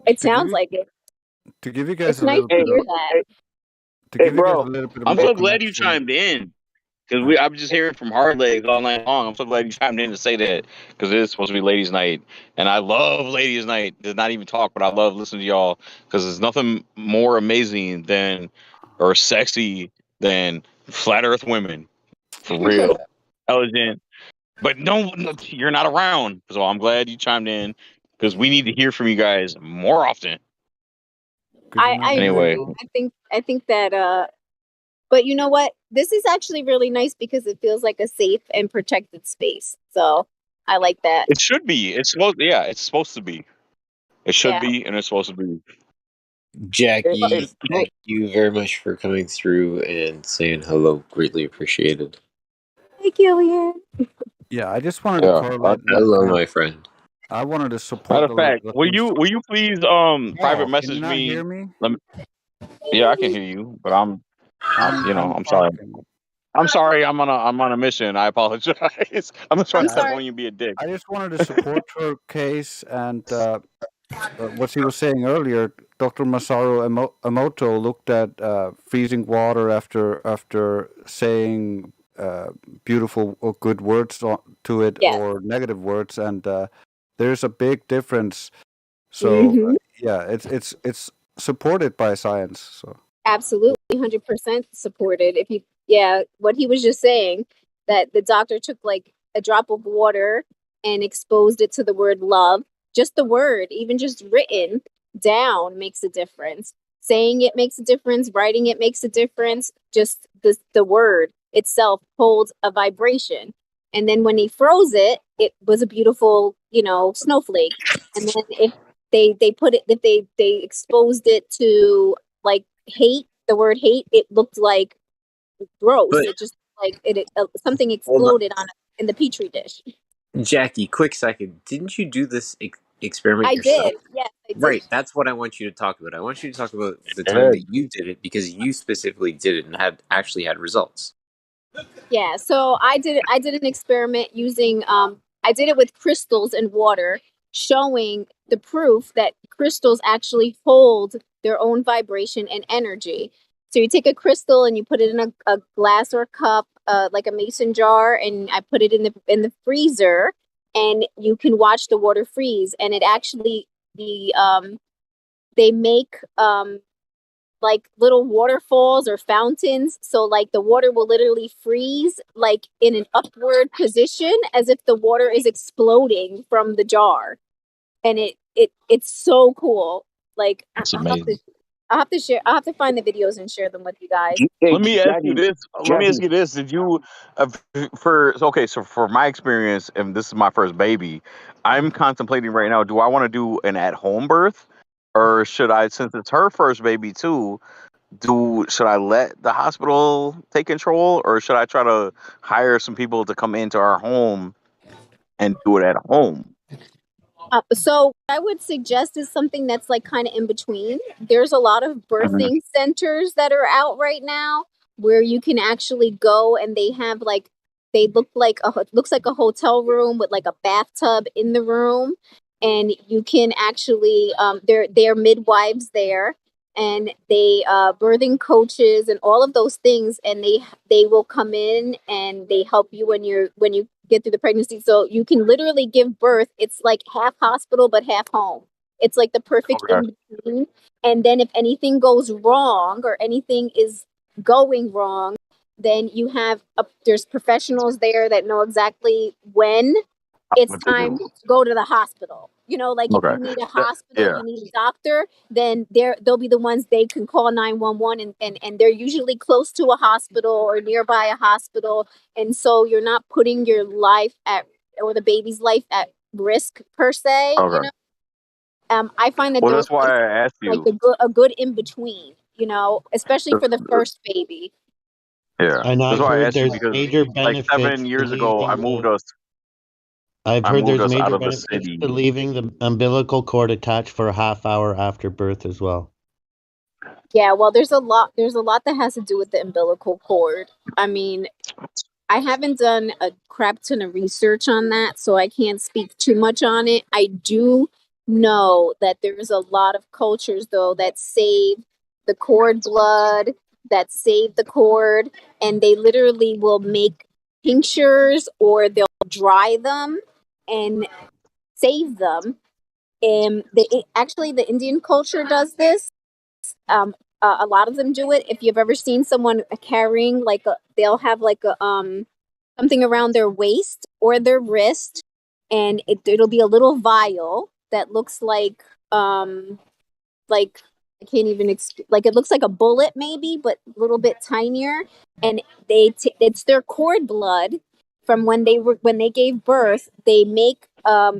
To give sounds you like it. to give you guys It's a nice little to bit hear of that. to Hey, give you guys a bro, little bit I'm more so glad you connection. chimed in because I'm just hearing from hard legs all night long. I'm so glad you chimed in to say that because it is supposed to be ladies' night, and I love ladies' night. Does not even talk, but I love listening to y'all because there's nothing more amazing than or sexy than flat Earth women for real, intelligent. But no, you're not around, so I'm glad you chimed in because we need to hear from you guys more often. I Anyway, agree. I think that but you know what? This is actually really nice because it feels like a safe and protected space. So I like that. it should be. It's supposed. Yeah, it's supposed to be. It should Yeah. be, and it's supposed to be. Jackie, thank you very much for coming through and saying hello. Greatly appreciated. Thank you, Leanne. Yeah, I just wanted to Yeah. correlate. Hello, my friend. I wanted to Matter support of a little fact, bit. will you please private Oh, can you message not me? hear me? Yeah, I can hear you, but I'm I'm I'm sorry. talking. I'm sorry. I'm on a mission. I apologize. I'm not trying I'm to step sorry. on you and be a dick. I just wanted to support her case and what she was saying earlier. Dr. Masaru Emoto looked at freezing water after saying beautiful or good words to it Yes. or negative words, and there's a big difference. So Mhm. yeah, it's supported by science. So Absolutely, 100% supported. What he was just saying, that the doctor took like a drop of water and exposed it to the word love. Just the word, even just written down, makes a difference. Saying it makes a difference. Writing it makes a difference. Just the word itself holds a vibration. And then when he froze it, it was a beautiful, snowflake. And then if they put it, if they exposed it to like hate, the word hate, it looked like gross. But It just like something hold on, exploded in the petri dish. Jackie. Quick second. Didn't you do this experiment I yourself? did. Yes, I did. Right. That's what I want you to talk about. I want you to talk about the time Yeah. that you did it because you specifically did it and had actually had results. Yeah, so I did an experiment using I did it with crystals and water, showing the proof that crystals actually hold their own vibration and energy. So you take a crystal and you put it in a glass or a cup, like a mason jar, and I put it in the freezer, and you can watch the water freeze. And it actually they make like little waterfalls or fountains. So like the water will literally freeze like in an upward position as if the water is exploding from the jar. And it's so cool. Like That's amazing. I'll have to find the videos and share them with you guys. Let me ask you this. Let me ask you this. Did you, so for my experience, and this is my first baby, I'm contemplating right now, do I want to do an at-home birth, or should I, since it's her first baby too, should I let the hospital take control, or should I try to hire some people to come into our home and do it at home? So what I would suggest is something that's like kind of in between. There's a lot of birthing centers that are out right now where you can actually go and they have like they look like looks like a hotel room with like a bathtub in the room, and you can actually they're midwives there, and they birthing coaches and all of those things, and they will come in and they help you when you get through the pregnancy. So you can literally give birth. It's like half hospital but half home. It's like the perfect in between. And then if anything goes wrong or anything is going wrong, then you have there's professionals there that know exactly when it's What to time do? to go to the hospital. You know, like if you Okay. need a hospital, Yeah. you need a doctor, then they'll be the ones they can call 911, and they're usually close to a hospital or nearby a hospital. And so you're not putting your life at or the baby's life at risk per se, you Okay. know. I find that Well, those that's why I asked like you. a good in between, you know, especially for the first baby. Yeah. And That's I've why I heard asked you there's because major like benefits 7 to years ago, leaving the. I've I heard moved there's us out major of the benefits city. to leaving the umbilical cord attached for a half hour after birth as well. Yeah, well, there's a lot that has to do with the umbilical cord. I mean, I haven't done a crap ton of research on that, so I can't speak too much on it. I do know that there's a lot of cultures though that save the cord blood, that save the cord, and they literally will make tinctures or they'll dry them and save them. And actually the Indian culture does this. A lot of them do it. If you've ever seen someone carrying they'll have like a something around their waist or their wrist, and it'll be a little vial that looks like I can't even like it looks like a bullet maybe, but a little bit tinier, and it's their cord blood from when they gave birth. They make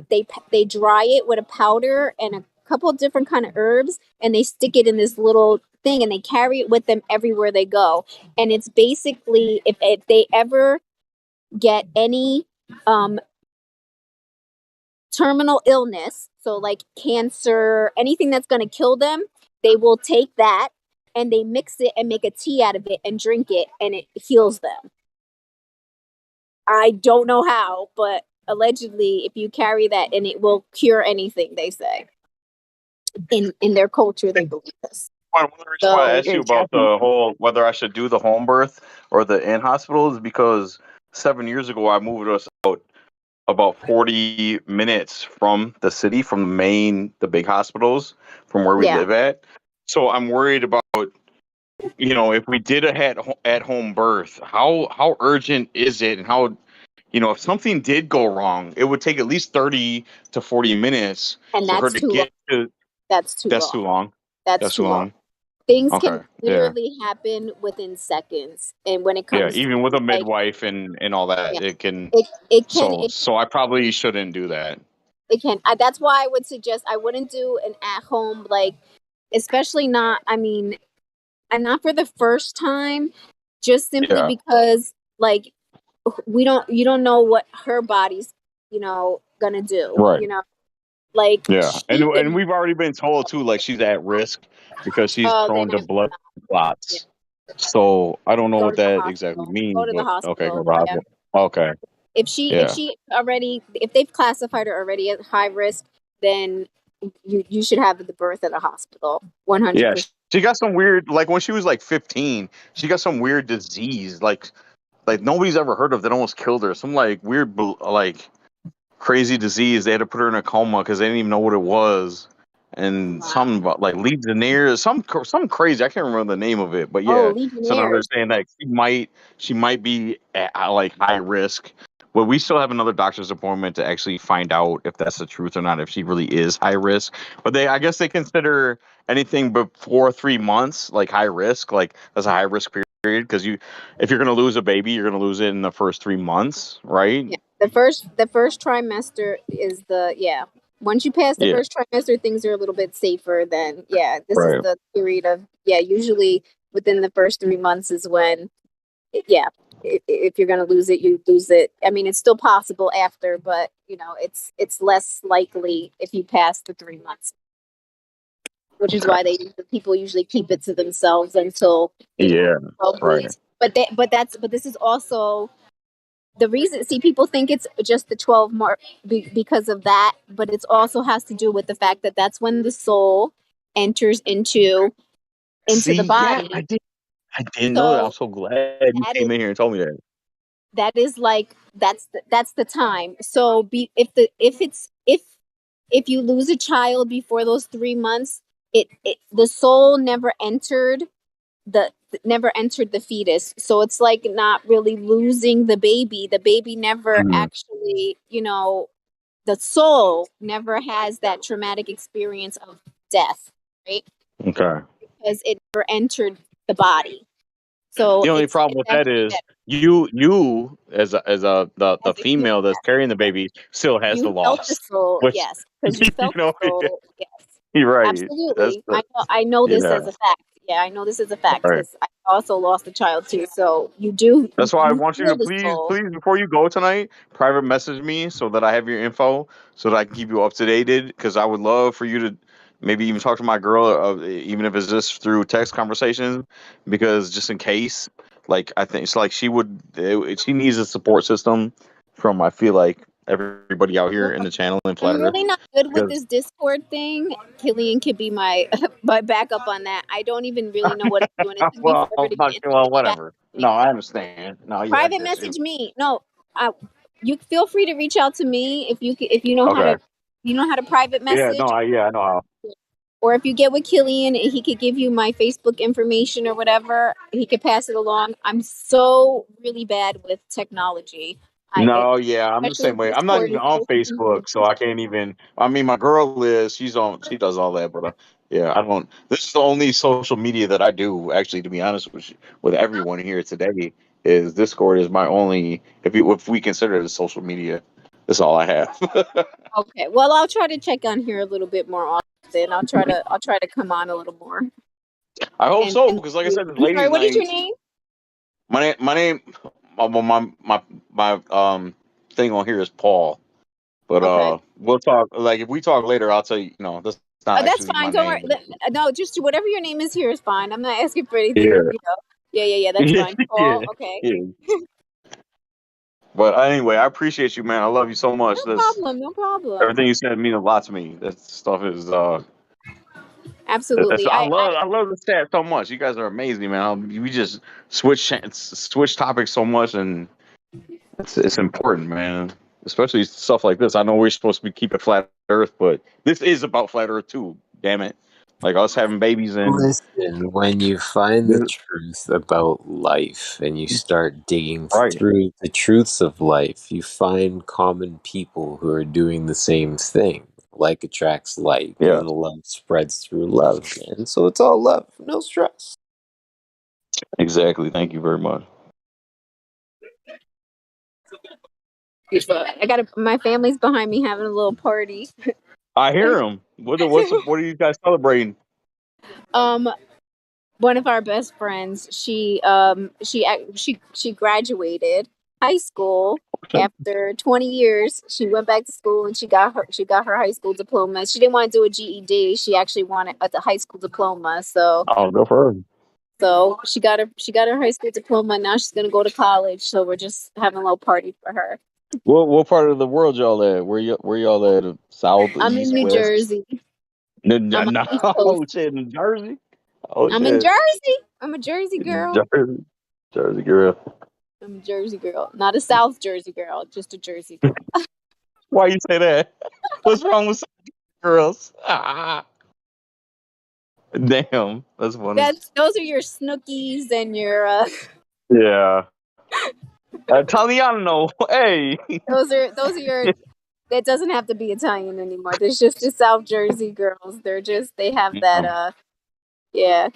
they dry it with a powder and a couple of different kind of herbs, and they stick it in this little thing, and they carry it with them everywhere they go. And it's basically if they ever get any um terminal illness, so like cancer, anything that's going to kill them, they will take that and they mix it and make a tea out of it and drink it, and it heals them. I don't know how, but allegedly if you carry that, and it will cure anything, they say. In their culture they believe this. One of the reasons why I asked you about the whole whether I should do the home birth or the in hospital is because 7 years ago I moved us out about 40 minutes from the city, from the big hospitals, from where we Yeah. live at. So I'm worried about, if we did a at home birth, how urgent is it, and how, if something did go wrong, it would take at least 30 to 40 minutes And for her that's to too long. get to. That's too That's too long. long. That's That's too too long. long. Things Okay. can Yeah. literally happen within seconds, and when it Yeah. comes to Even with a like midwife and all that, yeah, it can. it can So I probably shouldn't do that. it can. That's why I would suggest I wouldn't do an at home, like especially not. I mean, and not for the first time, just simply Yeah. because like you don't know what her body's gonna do. Right. Like Yeah, she and can. we've already been told too, like she's at risk because she's Oh, prone to blood yeah, clots. So I don't know Go what to the that exactly hospital. Go means, to the but okay, go hospital. to the Yeah. hospital. Okay, If yeah. she already, if they've classified her already at high risk, then you should have the birth at a hospital. 100%. Yeah, she got some weird, like when she was like 15, she got some weird disease, like nobody's ever heard of that almost killed her. Some like weird, like crazy disease. They had to put her in a coma because they didn't even know what it was, and something about like Legionnaires, some crazy. I can't remember the name of it, but Oh, yeah. So now they're Legionnaires. saying that she might be at like high risk. Well, we still have another doctor's appointment to actually find out if that's the truth or not, if she really is high risk. But I guess they consider anything before 3 months like high risk, like that's a high risk period because if you're gonna lose a baby, you're gonna lose it in the first 3 months, right? Yeah. The first trimester is once you pass the Yeah, first trimester, things are a little bit safer. Then this is right. the period of usually within the first 3 months is when yeah, if you're gonna lose it, you lose it. I mean, it's still possible after, but it's less likely if you pass the 3 months, which is Okay. why people usually keep it to themselves until Yeah, 12 right. weeks. But this is also the reason. See, people think it's just the 12 mark because of that, but it also has to do with the fact that that's when the soul enters into See, the yeah, body. I didn't know that. I'm So so glad you that came in here and told me that. is like that's the time. So if you lose a child before those 3 months, the soul never entered the fetus. So it's like not really losing the baby. The baby never Mhm. actually, the soul never has that traumatic experience of death, right? Okay. Because it never entered the body. So The only it's problem with that actually is that you the as a human, female that's carrying the baby still has the you felt the loss, soul, which yes, because you you felt the know soul, yes. you're right. That's Absolutely. the I know this yeah. as a fact. Yeah, I know this as a fact Right. because I also lost a child too. So you That's why I want you feel to the soul. please, before you go tonight, private message me so that I have your info so that I can keep you up to date. Because I would love for you to maybe even talk to my girl, even if it's just through text conversations. Because just in case, like I think it's like she needs a support system from I feel like everybody out here in the channel in I'm Flat Earth. really not good with Because this Discord thing. Killian could be my my backup on that. I don't even really know what I'm doing. It took me well, forever to get into well, the chat. whatever. No, I understand. No, yeah, I Private get you. message me. No, you feel free to reach out to me if you know how Okay. to private Yeah. No. message. I know how. Or if you get with Killian, he could give you my Facebook information or whatever. He could pass it along. I'm so really bad with technology. No, yeah, I'm the Especially same with way. I'm not Discord, even is on so confusing. Facebook, so I can't even. I mean, my girl is. She does all that, but yeah, I don't. This is the only social media that I do. Actually, to be honest with everyone here today, is Discord is my only. If we consider it a social media, that's all I have. Okay. Well, I'll try to check on here a little bit more often. I'll try to come on a little more. I hope And so, because like I said, I'm ladies' sorry. What is your night. name? My name, my thing on here is Paul. But Okay. we'll talk. Like if we talk later, I'll tell you. No, that's Oh, not that's actually my fine. Don't worry. name. No, just whatever your name is here is fine. I'm not asking for Yeah. anything. Yeah. That's fine. Yeah. Paul. Okay. Yeah. But anyway, I appreciate you, man. I love you so much. No problem. Everything you said means a lot to me. That stuff is Absolutely. I love the chat so much. You guys are amazing, man. We just switch topics so much, and it's important, man. Especially stuff like this. I know we're supposed to be keeping flat Earth, but this is about flat Earth too. Damn it! Like us having babies and Listen, when you find the truth about life and you start digging right. through the truths of life, you find common people who are doing the same thing. Like attracts like, Yeah. and love spreads through love. And so it's all love, no stress. Exactly. Thank you very much. My family's behind me having a little party. I hear them. What are you guys celebrating? One of our best friends, she graduated high school after 20 years. She went back to school and she got her high school diploma. She didn't want to do a GED. She actually wanted a high school diploma. So Oh, go for her. So she got her high school diploma. Now she's gonna go to college. So we're just having a little party for her. What part of the world y'all at? Where y'all at? South, I'm in east, New west? Jersey. No, I'm on no, the East Coast. oh shit, in Jersey. Oh I'm in shit, Jersey. I'm a Jersey girl. Jersey, Jersey girl. I'm a Jersey girl, not a South Jersey girl, just a Jersey girl. Why you say that? What's wrong with girls? Ah, damn, that's funny. Those are your Snookies and your Yeah, Italiano. Hey. those are your. That doesn't have to be Italian anymore. There's just the South Jersey girls. They have that yeah.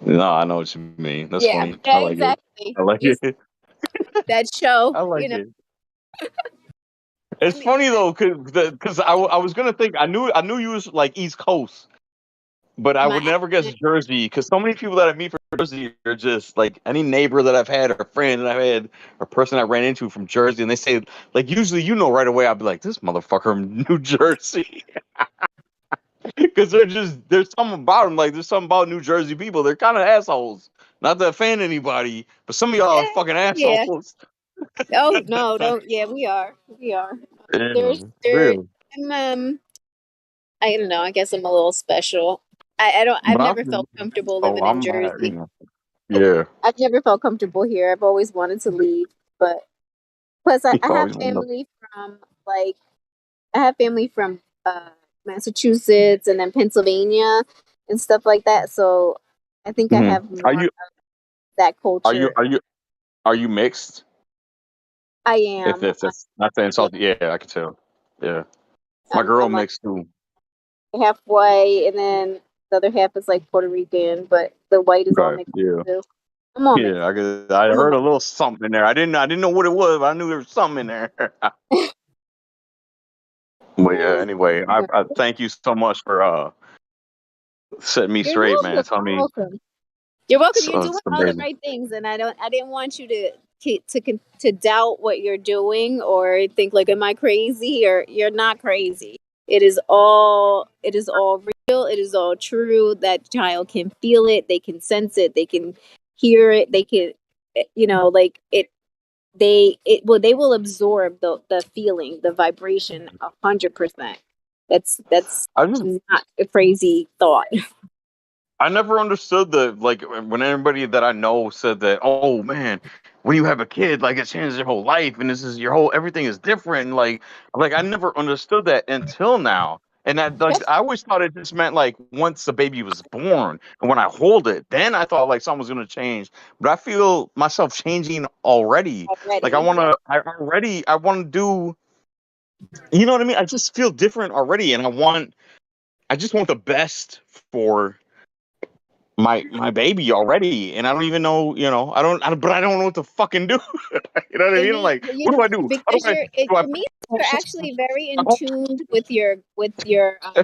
No, I know what you mean. That's Yeah, funny. I yeah, like it. exactly. I like It's it. that show, I like you know. it. It's funny though, cause I was gonna think I knew you was like East Coast, but I My would never guess accent, Jersey. Cause so many people that I meet from Jersey are just like any neighbor that I've had or friend that I've had or person I ran into from Jersey, and they say like usually right away I'll be like this motherfucker from New Jersey, cause there's something about them like there's something about New Jersey people. They're kind of assholes. Not to offend anybody, but some of y'all are fucking yeah. assholes. Oh no, don't. Yeah, we are. We are. Yeah, There. really. I don't know. I guess I'm a little special. I don't. I've But never felt comfortable living in I'm mad, Jersey. yeah. I've never felt comfortable here. I've always wanted to leave, but plus I You have always want to. family from like I have family from Massachusetts and then Pennsylvania and stuff like that. So I think I Mhm. have more of that Are you culture. are you are you mixed? I If am. that's not saying Yeah, salty, yeah, I can tell. Yeah, my girl I'm like mixed too. half white, and then the other half is like Puerto Rican, but the white is all Okay, mixed yeah, too. I'm all mixed. yeah. I I'm a heard a mix. little something in there. I didn't know what it was, but I knew there was something in there. But yeah, anyway, I thank you so much for setting me You're straight, man. welcome. Tell You're me welcome. You're welcome. You're doing it's all the amazing. right things, and I didn't want you to doubt what you're doing or think like, am I crazy? Or you're not crazy. It is all real. It is all true. That child can feel it. They can sense it. They can hear it. They can, like it. They will absorb the feeling, the vibration, 100%. That's I just not a crazy thought. I never understood like when everybody that I know said that, oh man, when you have a kid, like it changes your whole life and this is your whole everything is different. And like I never understood that until now. And that like I always thought it just meant like once the baby was born and when I hold it, then I thought like something was gonna change. But I feel myself changing already. Like Already, yeah. I wanna do you know what I mean? I just feel different already and I just want the best for my baby already, and I don't even know, but I don't know what to fucking do. You know what I It mean? I'm means like, what do I do? How do because I do I it means you're actually very in tune with your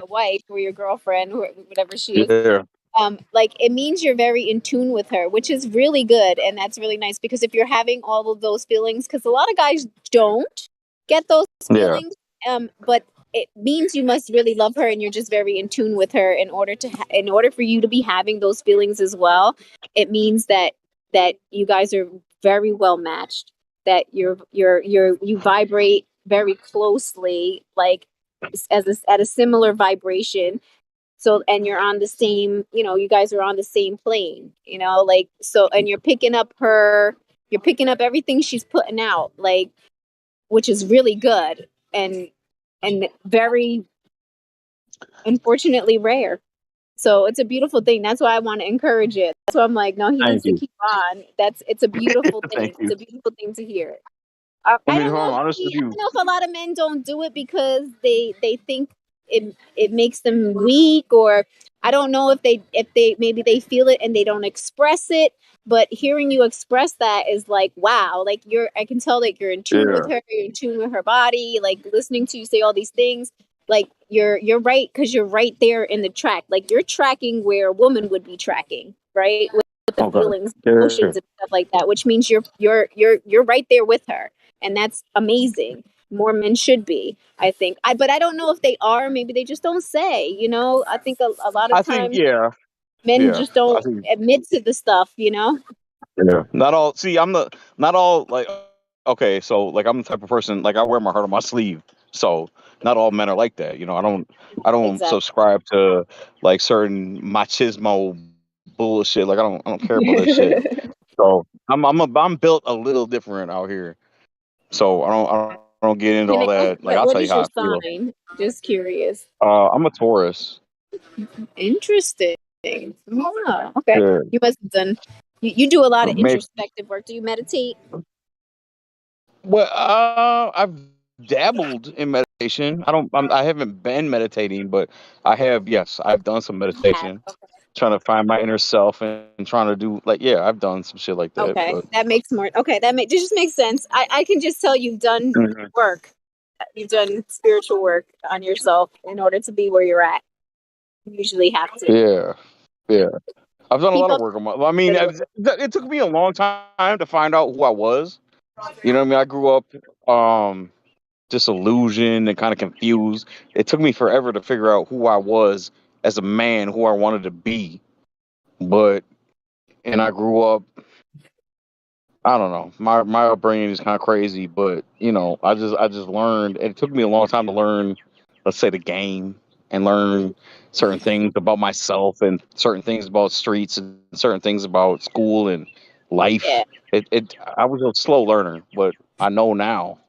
wife or your girlfriend, whatever she is. yeah, Like it means you're very in tune with her, which is really good, and that's really nice because if you're having all of those feelings, because a lot of guys don't get those yeah. feelings, but it means you must really love her, and you're just very in tune with her in order for you to be having those feelings as well. It means that you guys are very well matched, that you vibrate very closely, like at a similar vibration. So and you're on the same, you guys are on the same plane, like so, and you're picking up everything she's putting out, like, which is really good and very unfortunately rare. So it's a beautiful thing. That's why I want to encourage it. That's why I'm like, no, he needs Thank to you, keep on. It's a beautiful thing. thank It's you. a beautiful thing to hear. I I mean, if don't know I'm if honest with I you, don't know if a lot of men don't do it because they think it makes them weak, or I don't know if they maybe they feel it and they don't express it. But hearing you express that is like, wow, like I can tell that you're in tune with yeah, her, you're in tune with her body, like listening to you say all these things. Like you're right, because you're right there in the track. Like you're tracking where a woman would be tracking, right? With the okay, feelings, yeah. emotions, and stuff like that, which means you're right there with her, and that's amazing. More men should be, I think. But I don't know if they are. Maybe they just don't say. I think a lot of I think times yeah. Men Yeah, just don't I think. admit to the stuff, you know? Yeah. Not all. See, not all like. Okay, so like I'm the type of person like I wear my heart on my sleeve. So not all men are like that. You know, I don't Exactly. subscribe to like certain machismo bullshit. Like I don't care about that shit. So I'm built a little different out here. So I don't get into Can all I ask that. Like I'll what tell you is how your I feel. sign? Just curious. I'm a Taurus. Interesting. Oh, okay. Yeah. You must have done. You do a lot of Maybe. introspective work. Do you meditate? Well, I've dabbled in meditation. I haven't been meditating, but I have. Yes, I've done some Have. meditation, trying to find my inner self and trying to do like yeah, I've done some shit like that. Okay, But that makes more. Okay, that just makes sense. I can just tell you've done Mhm. work. You've done spiritual work on yourself in order to be where you're at. You usually have to yeah, yeah, I've done a keep lot of up work on my. I mean, the good work. it took me a long time to find out who I was. You know what I mean? I grew up disillusioned and kind of confused. It took me forever to figure out who I was as a man, who I wanted to be. But and I grew up. I don't know. My upbringing is kind of crazy, but you know, I just learned. It took me a long time to learn, let's say, the game and learn certain things about myself and certain things about streets and certain things about school and Yeah. life. I was a slow learner, but I know now,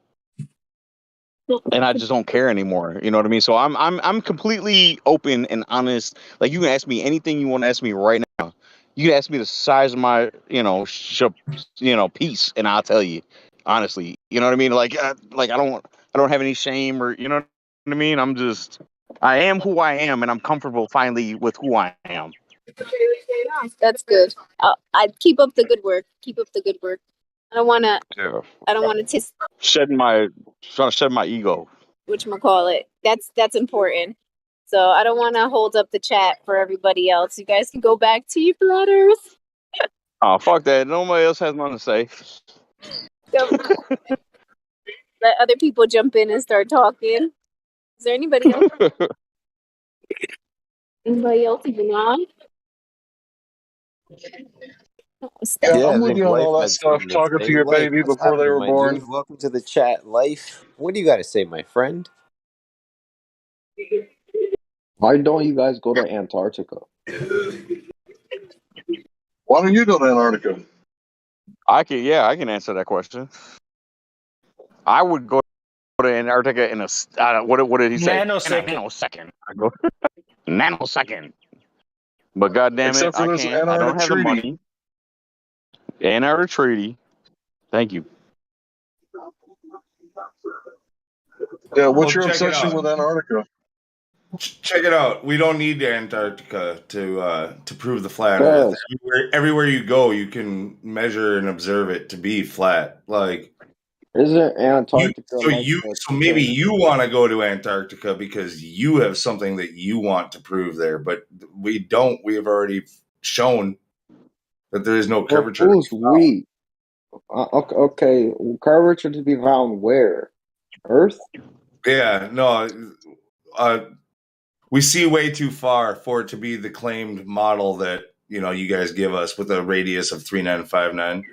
and I just don't care anymore. You know what I mean? So I'm completely open and honest. Like you can ask me anything you want to ask me right now. You can ask me the size of my piece, and I'll tell you honestly. You know what I mean? Like I don't have any shame or you know what I mean. I am who I am, and I'm comfortable finally with who I am. That's good. I keep up the good work. Keep up the good work. I don't wanna. Yeah. I don't wanna taste Trying to shed my ego. whatchamacallit. That's important. So I don't want to hold up the chat for everybody else. You guys can go back to your flat Earth. Oh fuck that! Nobody else has nothing to say. Go, let other people jump in and start talking. Is there anybody else? Anybody else even on? Yeah, Yeah, I'm I with think you on Life all that had stuff. something to Talking to say. your Life, baby what's before they happening, were my dude? born. Welcome to the chat, Life. What do you got to say, my friend? Why don't you guys go to Antarctica? Why don't you go to Antarctica? I can answer that question. I would go to Antarctica in what did he say? In a Nanosecond. nanosecond. I go nanosecond. But god damn it, Except for I this can't. I don't Antarctic have the treaty. money. Antarctic Treaty. Thank you. Yeah, Well, what's your check it obsession out. with Antarctica? Check it out. We don't need Antarctica to prove the flat Earth. Cause Everywhere you go, you can measure and observe it to be flat. Like isn't you, Antarctica so like you, the so maybe same? you want to go to Antarctica because you have something that you want to prove there, but we don't. We have already shown that there is no But curvature to who's be found. we? Okay, curvature to be found where? Earth? Yeah, no. We see way too far for it to be the claimed model that you guys give us with a radius of 3959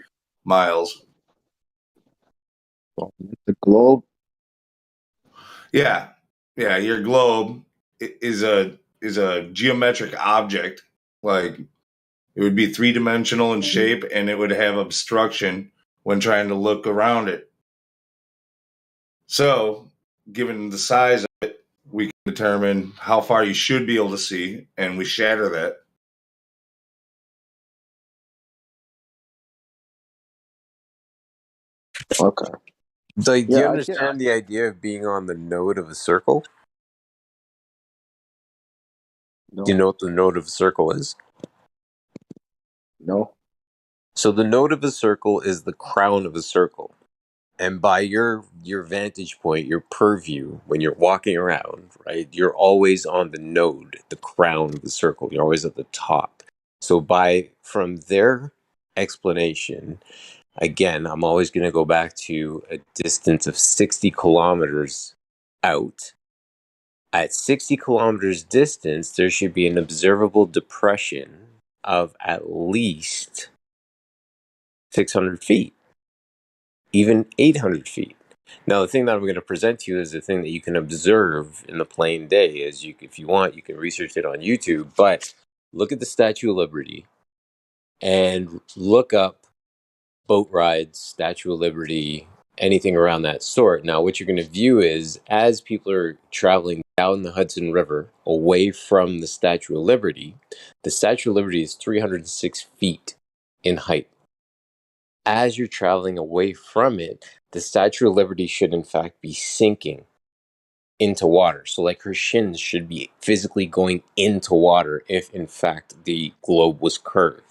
miles. The globe? Yeah, yeah. Your globe is a geometric object. Like it would be 3-dimensional in shape, and it would have obstruction when trying to look around it. So, given the size of it, we can determine how far you should be able to see, and we shatter that. Okay. Do you Yeah, I get. understand the idea of being on the node of a circle? Do you No, know what the node of a circle is? no. So the node of a circle is the crown of a circle. And by your vantage point, your purview, when you're walking around, right, you're always on the node, the crown of the circle. You're always at the top. So from their explanation, again, I'm always going to go back to a distance of 60 kilometers out. At 60 kilometers distance, there should be an observable depression of at least 600 feet, even 800 feet. Now, the thing that I'm going to present to you is the thing that you can observe in the plain day. As you, if you want, you can research it on YouTube. But look at the Statue of Liberty and look up boat rides, Statue of Liberty, anything around that sort. Now, what you're going to view is as people are traveling down the Hudson River away from the Statue of Liberty, the Statue of Liberty is 306 feet in height. As you're traveling away from it, the Statue of Liberty should in fact be sinking into water. So like her shins should be physically going into water if in fact the globe was curved.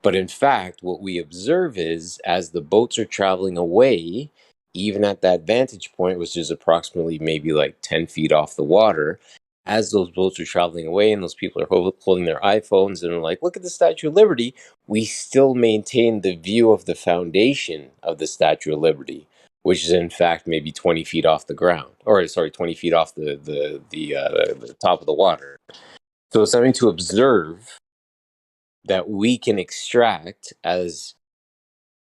But in fact, what we observe is as the boats are traveling away, even at that vantage point, which is approximately maybe like 10 feet off the water, as those boats are traveling away and those people are holding their iPhones and are like, look at the Statue of Liberty, we still maintain the view of the foundation of the Statue of Liberty, which is in fact maybe 20 feet off the ground, or sorry, 20 feet off the top of the water. So it's something to observe that we can extract as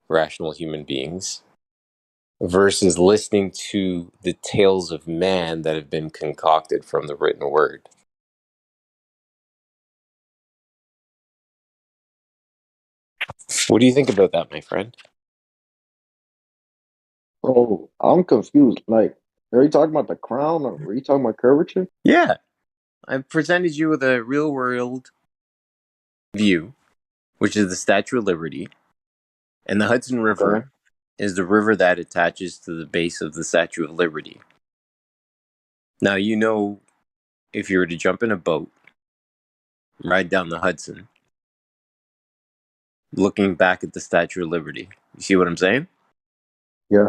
rational human beings versus listening to the tales of man that have been concocted from the written word. What do you think about that, my friend? Oh, I'm confused. Like, are you talking about the crown or are you talking about curvature? Yeah. I've presented you with a real world view, which is the Statue of Liberty. And the Hudson River is the river that attaches to the base of the Statue of Liberty. Now, you know, if you were to jump in a boat, ride down the Hudson, looking back at the Statue of Liberty, you see what I'm saying? Yeah.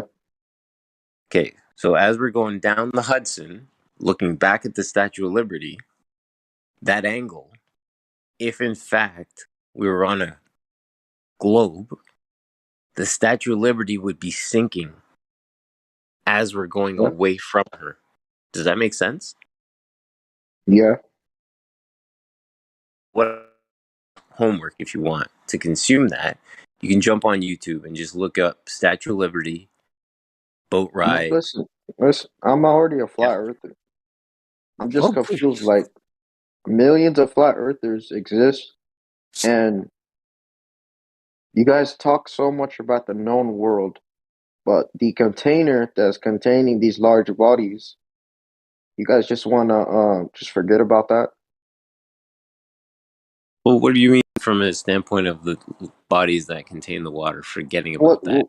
Okay, so as we're going down the Hudson, looking back at the Statue of Liberty, that angle, if in fact we were on a globe, the Statue of Liberty would be sinking as we're going away from her. Does that make sense? Yeah. What homework, if you want to consume that, you can jump on YouTube and just look up Statue of Liberty, boat ride. Listen, I'm already a flat earther. I'm just confused. Like, millions of flat earthers exist, and you guys talk so much about the known world, but the container that's containing these large bodies, you guys just want to just forget about that? Well, what do you mean from a standpoint of the bodies that contain the water, forgetting about that?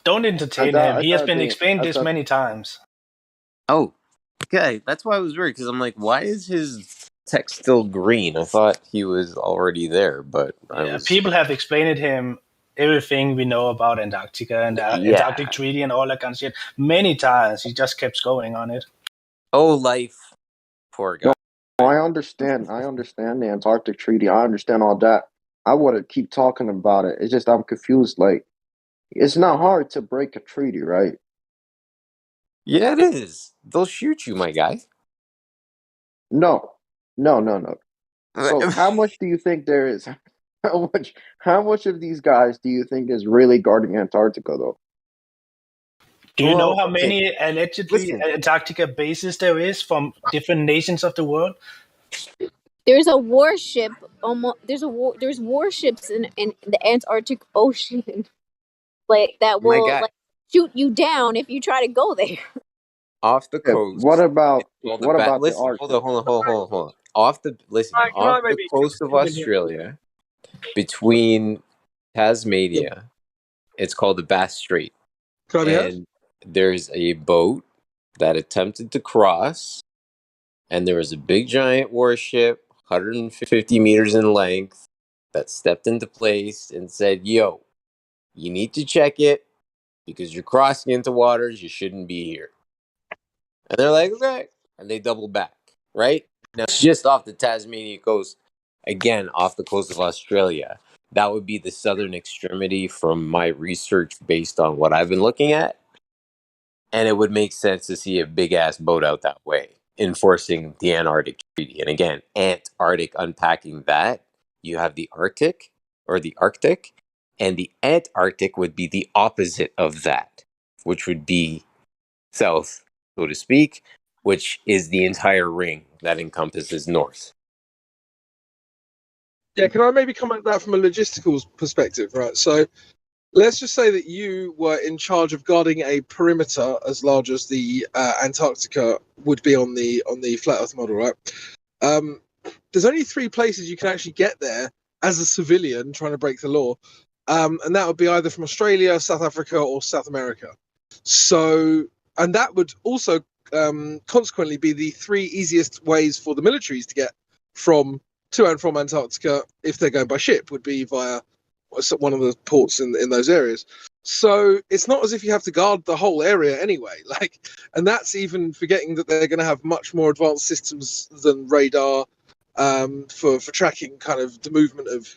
Don't entertain him. He has been explained this many times. Oh, okay. That's why I was worried, because I'm like, why is his text still green? I thought he was already there, but People have explained him everything we know about Antarctica and the Antarctic Treaty and all that kind of shit many times. He just kept going on it. Oh, life. Poor guy. No, I understand the Antarctic Treaty. I understand all that. I want to keep talking about it. It's just I'm confused. Like, it's not hard to break a treaty, right? Yeah, it is. They'll shoot you, my guy. No. So how much do you think there is? How much of these guys do you think is really guarding Antarctica, though? Do you know how many allegedly Antarctica bases there is from different nations of the world? There's a warship. There's warships in the Antarctic Ocean, like that will like shoot you down if you try to go there. Off the coast. What about the Arctic? Hold on. Off the coast of Australia, between Tasmania, it's called the Bass Strait. And there's a boat that attempted to cross, and there was a big giant warship, 150 meters in length, that stepped into place and said, yo, you need to check it because you're crossing into waters you shouldn't be here. And they're like, okay. And they double back, right? Now, it's just off the Tasmanian coast, again, off the coast of Australia. That would be the southern extremity from my research based on what I've been looking at. And it would make sense to see a big-ass boat out that way, enforcing the Antarctic Treaty. And again, Antarctic unpacking that you have the Arctic or the Arctic, and the Antarctic would be the opposite of that, which would be south, so to speak, which is the entire ring that encompasses north. Yeah, can I maybe come at that from a logistical perspective, right? So let's just say that you were in charge of guarding a perimeter as large as the Antarctica would be on the flat Earth model, right? There's only 3 places you can actually get there as a civilian trying to break the law, and that would be either from Australia, South Africa, or South America. So, and that would also consequently be the 3 easiest ways for the militaries to get to and from Antarctica if they're going by ship, would be via one of the ports in those areas. So it's not as if you have to guard the whole area anyway. And that's even forgetting that they're going to have much more advanced systems than radar for tracking kind of the movement of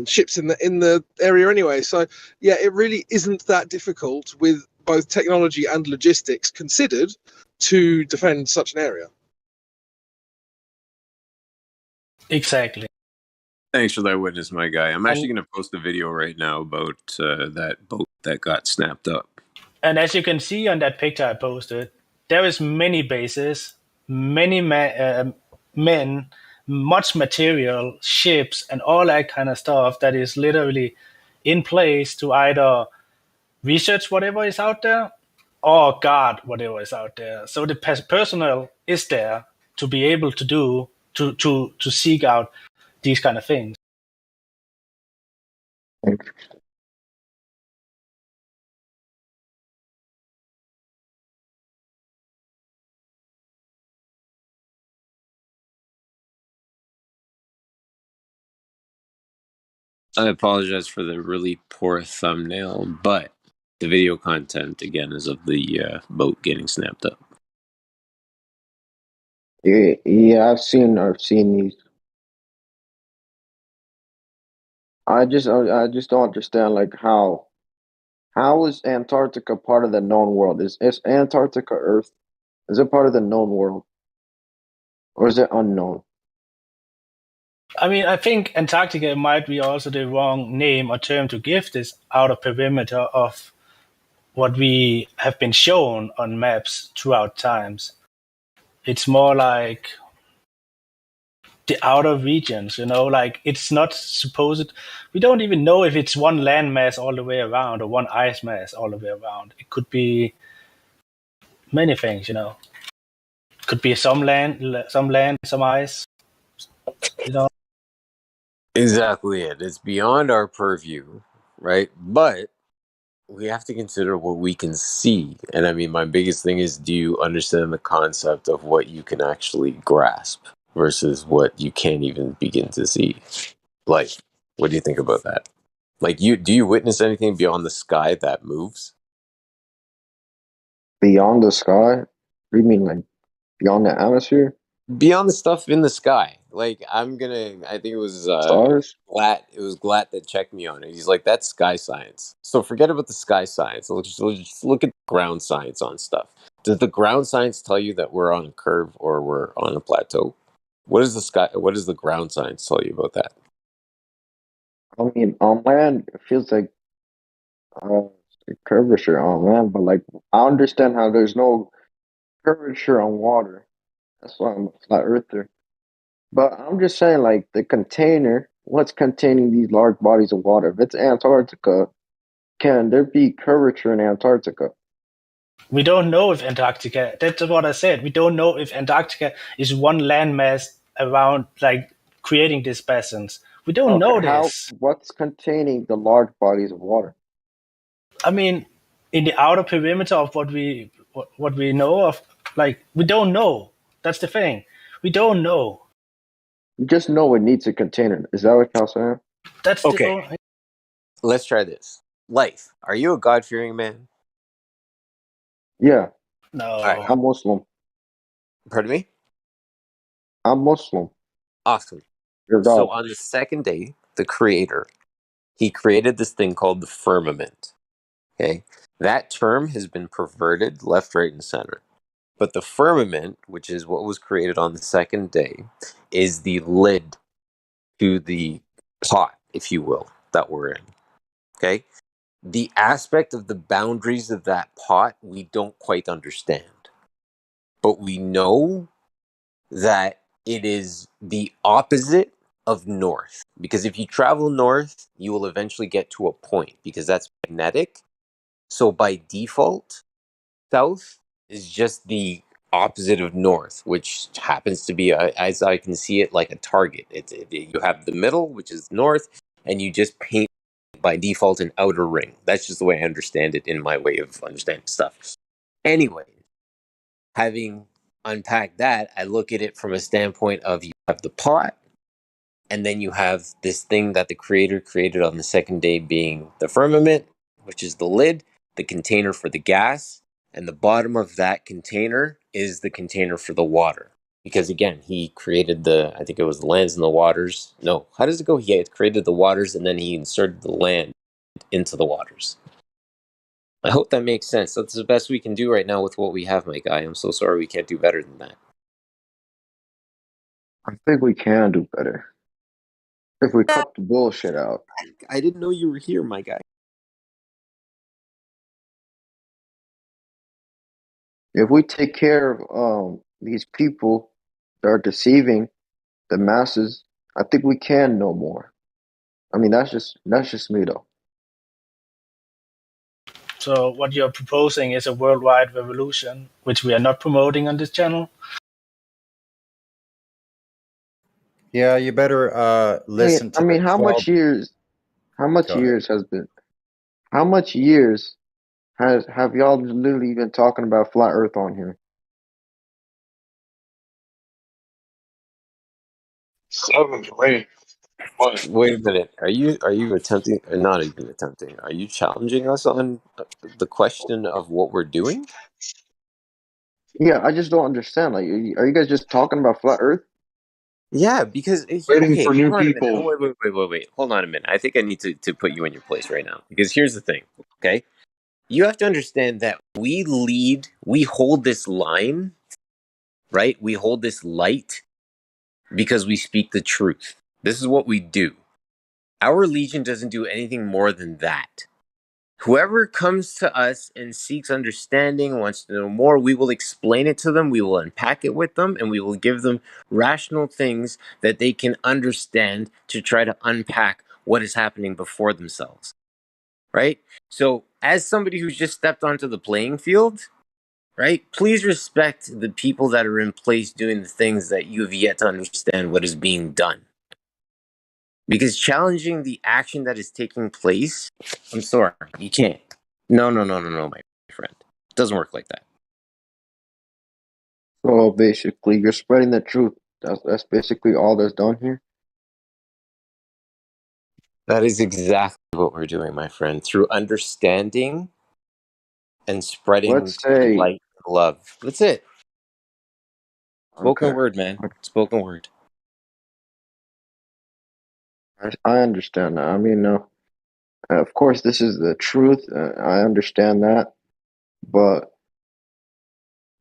ships in the area anyway. So yeah, it really isn't that difficult with both technology and logistics considered to defend such an area. Exactly. Thanks for that witness, my guy. I'm actually going to post a video right now about that boat that got snapped up. And as you can see on that picture I posted, there is many bases, many men, much material, ships, and all that kind of stuff that is literally in place to either research whatever is out there or guard whatever is out there. So the personnel is there to be able to do to seek out these kind of things. I apologize for the really poor thumbnail, but the video content again is of the boat getting snapped up. Yeah, I've seen these. I just don't understand, like, how is Antarctica part of the known world? Is Antarctica Earth? Is it part of the known world, or is it unknown? I mean, I think Antarctica might be also the wrong name or term to give this outer perimeter of what we have been shown on maps throughout times. It's more like the outer regions, like it's not supposed. We don't even know if it's one land mass all the way around or one ice mass all the way around. It could be many things, It could be some land, some ice, Exactly it. It's beyond our purview, right? But we have to consider what we can see. And I mean, my biggest thing is, do you understand the concept of what you can actually grasp versus what you can't even begin to see? Like, what do you think about that? Like, do you witness anything beyond the sky that moves? Beyond the sky? What do you mean, like beyond the atmosphere? Beyond the stuff in the sky. Like, I think it was Stars? Glatt that checked me on it. He's like, that's sky science. So forget about the sky science. Let's just look at ground science on stuff. Does the ground science tell you that we're on a curve or we're on a plateau? What does the ground science tell you about that? I mean, on land, it feels like curvature on land, but like I understand how there's no curvature on water. That's why I'm a flat earther. But I'm just saying, like, the container, what's containing these large bodies of water? If it's Antarctica, can there be curvature in Antarctica? We don't know if Antarctica, that's what I said. We don't know if Antarctica is one landmass around, like, creating these basins. We don't know this. What's containing the large bodies of water? I mean, in the outer perimeter of what we know of, like, we don't know. That's the thing. We don't know. You just know it needs a container. Is that what y'all saying? That's okay. Let's try this. Life. Are you a God-fearing man? Yeah. No. Right. I'm Muslim. Pardon me? I'm Muslim. Awesome. So on the second day, the Creator, he created this thing called the firmament. Okay? That term has been perverted left, right, and center. But the firmament, which is what was created on the second day, is the lid to the pot, if you will, that we're in. Okay? The aspect of the boundaries of that pot we don't quite understand. But we know that it is the opposite of north. Because if you travel north, you will eventually get to a point because that's magnetic. So by default, south is just the opposite of north, which happens to be, as I can see it, like a target. You have the middle, which is north, and you just paint by default an outer ring. That's just the way I understand it in my way of understanding stuff. Anyway, having unpacked that, I look at it from a standpoint of you have the pot, and then you have this thing that the creator created on the second day being the firmament, which is the lid, the container for the gas, and the bottom of that container is the container for the water. Because again, he created I think it was the lands and the waters. No, how does it go? He had created the waters and then he inserted the land into the waters. I hope that makes sense. That's the best we can do right now with what we have, my guy. I'm so sorry we can't do better than that. I think we can do better if we cut the bullshit out. I didn't know you were here, my guy. If we take care of these people that are deceiving the masses, I think we can know more. I mean, that's just me though. So what you're proposing is a worldwide revolution, which we are not promoting on this channel. Yeah, you better listen to I mean, the 12. how much years have y'all literally been talking about flat Earth on here? 7 for me. What? Wait a minute. Are you attempting, or not even attempting? Are you challenging us on the question of what we're doing? Yeah, I just don't understand. Like, are you guys just talking about flat Earth? Yeah, because Waiting okay, for new hold on a minute. people. Wait. Hold on a minute. I think I need to put you in your place right now. Because here's the thing, okay? You have to understand that we hold this line, right? We hold this light because we speak the truth. This is what we do. Our legion doesn't do anything more than that. Whoever comes to us and seeks understanding, wants to know more, we will explain it to them, we will unpack it with them, and we will give them rational things that they can understand to try to unpack what is happening before themselves. Right? So, as somebody who's just stepped onto the playing field, right, please respect the people that are in place doing the things that you have yet to understand what is being done. Because challenging the action that is taking place, I'm sorry, you can't. No, my friend. It doesn't work like that. So basically, you're spreading the truth. That's basically all that's done here. That is exactly what we're doing, my friend. Through understanding and spreading Let's say, light and love. That's it. Spoken okay, word, man. Spoken word. I understand that. I mean, of course, this is the truth. I understand that, but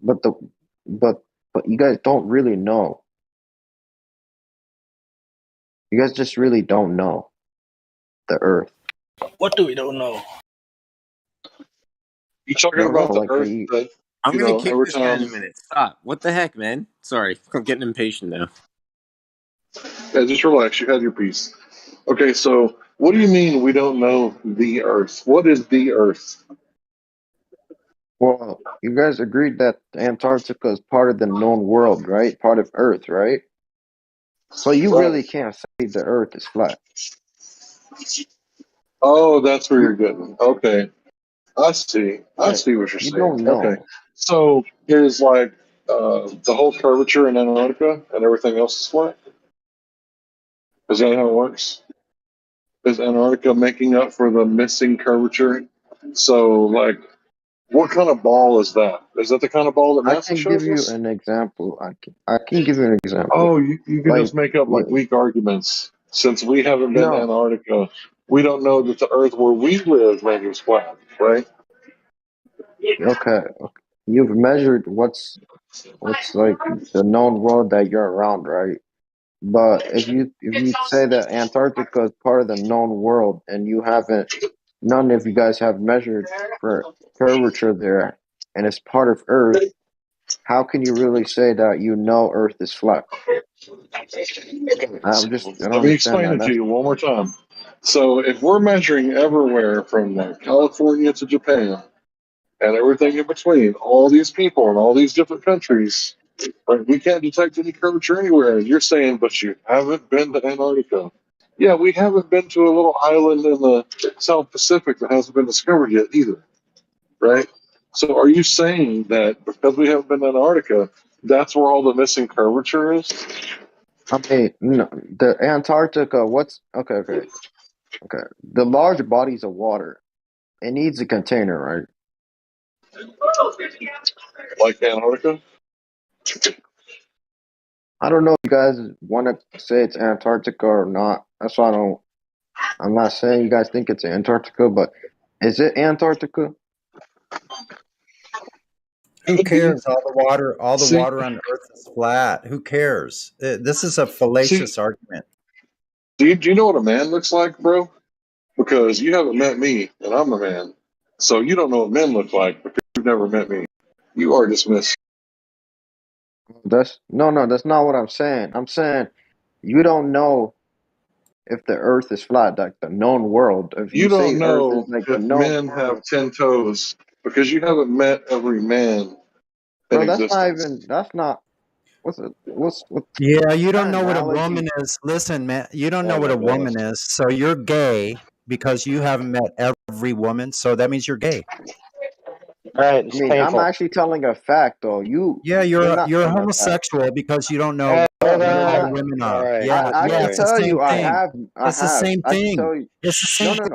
but the but but you guys don't really know. You guys just really don't know the Earth. What do we don't know? You You talking don't know, about the like Earth that, I'm gonna kick every this guy in a time. minute. Stop. What the heck, man? Sorry. I'm getting impatient now. Yeah, just relax. You had your piece. Okay, so what do you mean we don't know the Earth? What is the Earth? Well, you guys agreed that Antarctica is part of the known world, right? Part of Earth, right? So you Right. really can't say the Earth is flat. Oh, that's where You, you're getting. Okay, I see. I yeah, see what you're you saying. don't Okay, know. so is like the whole curvature in Antarctica and everything else is flat? Is that how it works? Is Antarctica making up for the missing curvature? So, like, what kind of ball is that? Is that the kind of ball that I NASA can give shows you us? an example. I can give you an example. Oh, you can Like just make up like you, weak arguments. Since we haven't been to no, Antarctica, we don't know that the Earth where we live maybe is flat, right? okay. You've measured what's like the known world that you're around, right? But if you say that Antarctica is part of the known world and you haven't, none of you guys have measured for curvature there, and it's part of Earth, how can you really say that you know Earth is flat? I don't Let me understand explain that. it to you one more time. So if we're measuring everywhere from like California to Japan and everything in between, all these people in all these different countries, right, we can't detect any curvature anywhere. And you're saying, but you haven't been to Antarctica. Yeah, we haven't been to a little island in the South Pacific that hasn't been discovered yet either, right? So are you saying that because we haven't been to Antarctica, that's where all the missing curvature is? I mean, no, the Antarctica. What's okay? The large bodies of water. It needs a container, right? Like Antarctica? I don't know if you guys want to say it's Antarctica or not. That's why I don't. I'm not saying you guys think it's Antarctica, but is it Antarctica? Who Could be. cares? All the See, water on Earth is flat. Who cares? This is a see, fallacious argument. do you know what a man looks like, bro? Because you haven't met me, and I'm a man. So you don't know what men look like because you've never met me. You are dismissed. That's no. That's not what I'm saying. I'm saying you don't know if the Earth is flat, like the known world. If You you say don't Earth is know like the if known men have world, 10 toes because you haven't met every man in bro, that's not existence. even. That's not. What's Yeah, you don't that know what a woman analogy? is. Listen, man, you don't know Oh what my a goodness. woman is. So you're gay because you haven't met every woman. So that means you're gay. All right, I it's mean, I'm painful. actually telling a fact, though. Yeah, You're not you're a telling a fact. homosexual because you don't know Hey, hold No, what you're all on. not. women All are. right, Yeah, I yeah, can it's the tell same you, I thing. have. It's the same I can thing. tell you. It's the No, same no, thing.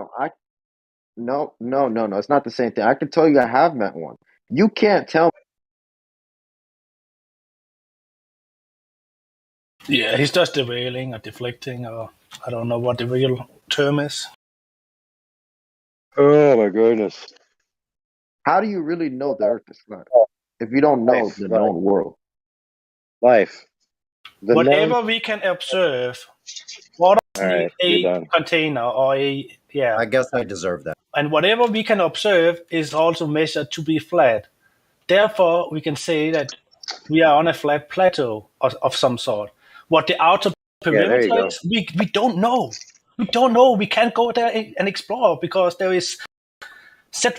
no. No. It's not the same thing. I can tell you, I have met one. You can't tell. Yeah, he's just derailing or deflecting, or I don't know what the real term is. Oh my goodness. How do you really know the Earth is flat if you don't know Life, the life, known world? life. The known. Whatever we can observe, what All is right, you're a done. container or I guess I deserve that. and whatever we can observe is also measured to be flat. Therefore, we can say that we are on a flat plateau of some sort. What the outer Yeah, there you perimeter go. is, we don't know. We don't know. We can't go there and explore because there is set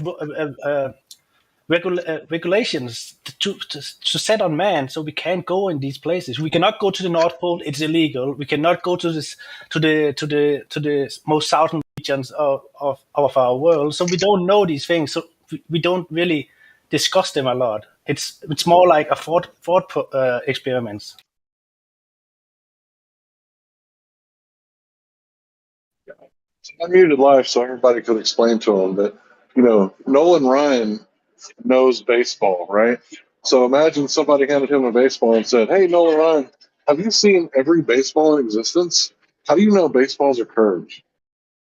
regulations to set on man, so we can't go in these places. We cannot go to the North Pole; it's illegal. We cannot go to the most southern regions of our world. So we don't know these things. So we don't really discuss them a lot. It's more like a thought experiments. I muted live so everybody could explain to them that, Nolan Ryan knows baseball, right? So imagine somebody handed him a baseball and said, "Hey, Nolan Ryan, have you seen every baseball in existence? How do you know baseballs are curved?"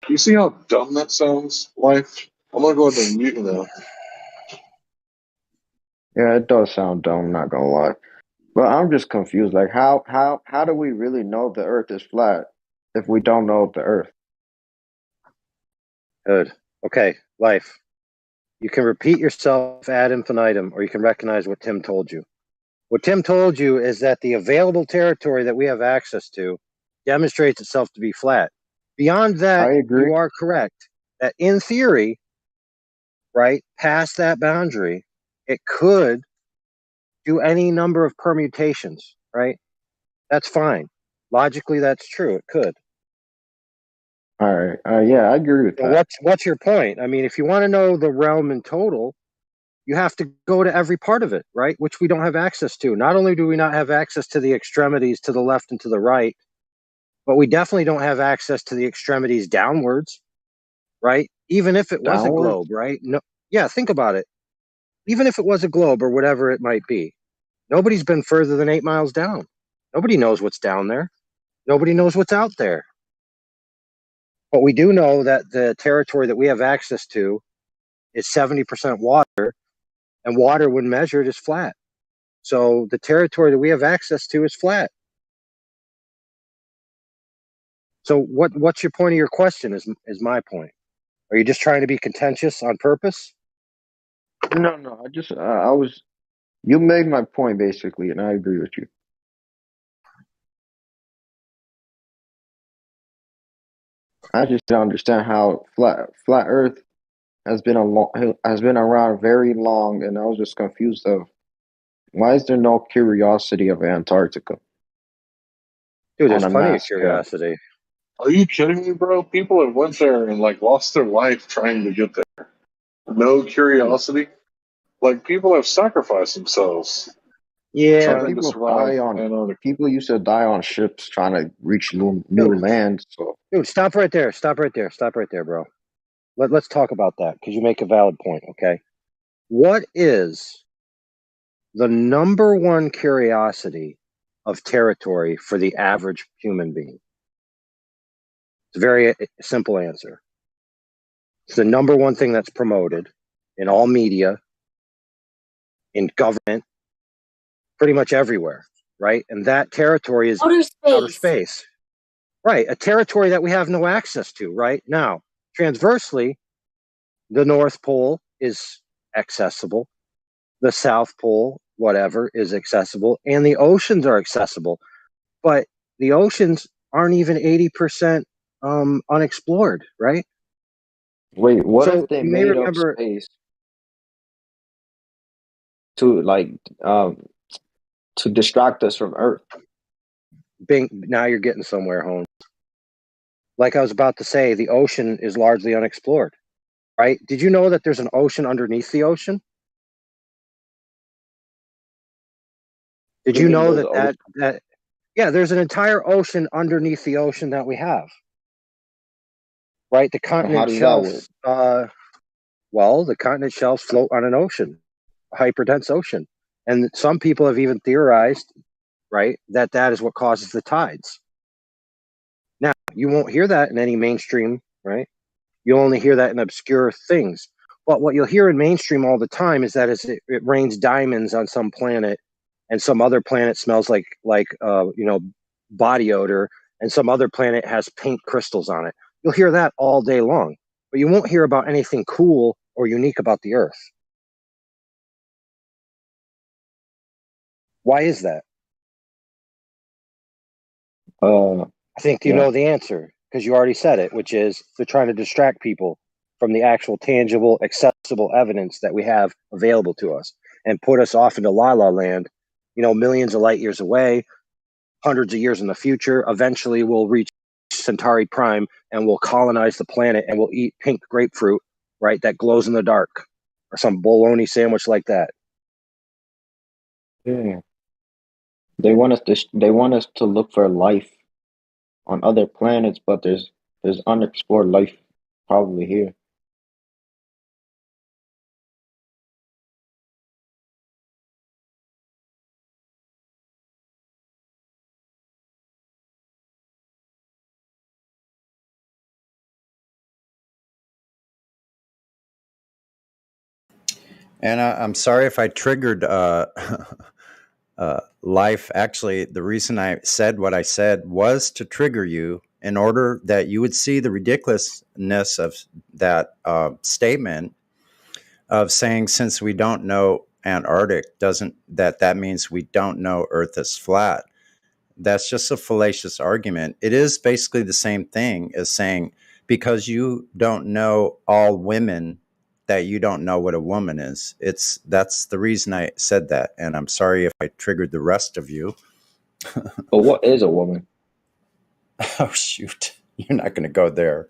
You see how dumb that sounds, life? I'm going to go ahead and mute you now. Yeah, it does sound dumb. I'm not gonna lie, but I'm just confused. Like, how do we really know the Earth is flat if we don't know the Earth? Good. Okay, life. You can repeat yourself ad infinitum, or you can recognize what Tim told you. What Tim told you is that the available territory that we have access to demonstrates itself to be flat. Beyond that, I agree. you are correct that in theory, right, past that boundary, it could do any number of permutations, right? That's fine. Logically, that's true. It could. All right. Yeah, I agree with So that. what's your point? I mean, if you want to know the realm in total, you have to go to every part of it, right? Which we don't have access to. Not only do we not have access to the extremities to the left and to the right, but we definitely don't have access to the extremities downwards, right? Even if it was a Downwards? globe, right? No, yeah, think about it. Even if it was a globe or whatever it might be, nobody's been further than 8 miles down. Nobody knows what's down there. Nobody knows what's out there. But we do know that the territory that we have access to is 70% water, and water, when measured, is flat. So the territory that we have access to is flat. So what's your point of your question? Is my point? Are you just trying to be contentious on purpose? No. I was. You made my point basically, and I agree with you. I just don't understand how flat Earth has been has been around very long, and I was just confused of why is there no curiosity of Antarctica Dude, on there's a plenty of mass scale? curiosity. Are you kidding me, bro? People have went there and like lost their life trying to get there. No curiosity. Like people have sacrificed themselves Yeah, trying to survive Antarctica. People used to die on ships trying to reach new dude, land. So dude, stop right there. Stop right there, bro. Let's talk about that because you make a valid point. Okay, what is the number one curiosity of territory for the average human being? It's a very simple answer. It's the number one thing that's promoted in all media, in government, pretty much everywhere, right? And that territory is outer space. Right, a territory that we have no access to right now. Transversely, the North Pole is accessible. The South Pole, whatever, is accessible. And the oceans are accessible. But the oceans aren't even 80% unexplored, right? wait, what So if they you may made up remember space to to distract us from Earth? now you're getting somewhere, Holmes. Like I was about to say, the ocean is largely unexplored, right? Did you know that there's an ocean underneath the ocean? Did You you mean know there's that yeah, there's an entire ocean underneath the ocean that we have, right? The and how continent does that work? shelves, well, the continent shelves float on an ocean, a hyperdense ocean. And some people have even theorized, right, that is what causes the tides. Now, you won't hear that in any mainstream, right? You'll only hear that in obscure things. But what you'll hear in mainstream all the time is that it rains diamonds on some planet, and some other planet smells like body odor, and some other planet has pink crystals on it. You'll hear that all day long, but you won't hear about anything cool or unique about the Earth. Why is that? I think you Yeah. know the answer because you already said it, which is they're trying to distract people from the actual tangible, accessible evidence that we have available to us and put us off into La La Land, millions of light years away, hundreds of years in the future. Eventually, we'll reach Centauri Prime and we'll colonize the planet and we'll eat pink grapefruit, right, that glows in the dark, or some bologna sandwich like that. Yeah. They want us to look for life on other planets, but there's unexplored life probably here. And I'm sorry if I triggered life. Actually, the reason I said what I said was to trigger you in order that you would see the ridiculousness of that statement of saying, since we don't know Antarctic, doesn't that means we don't know Earth is flat. That's just a fallacious argument. It is basically the same thing as saying, because you don't know all women, that you don't know what a woman is. That's the reason I said that, and I'm sorry if I triggered the rest of you. But what is a woman? Oh shoot, you're not going to go there.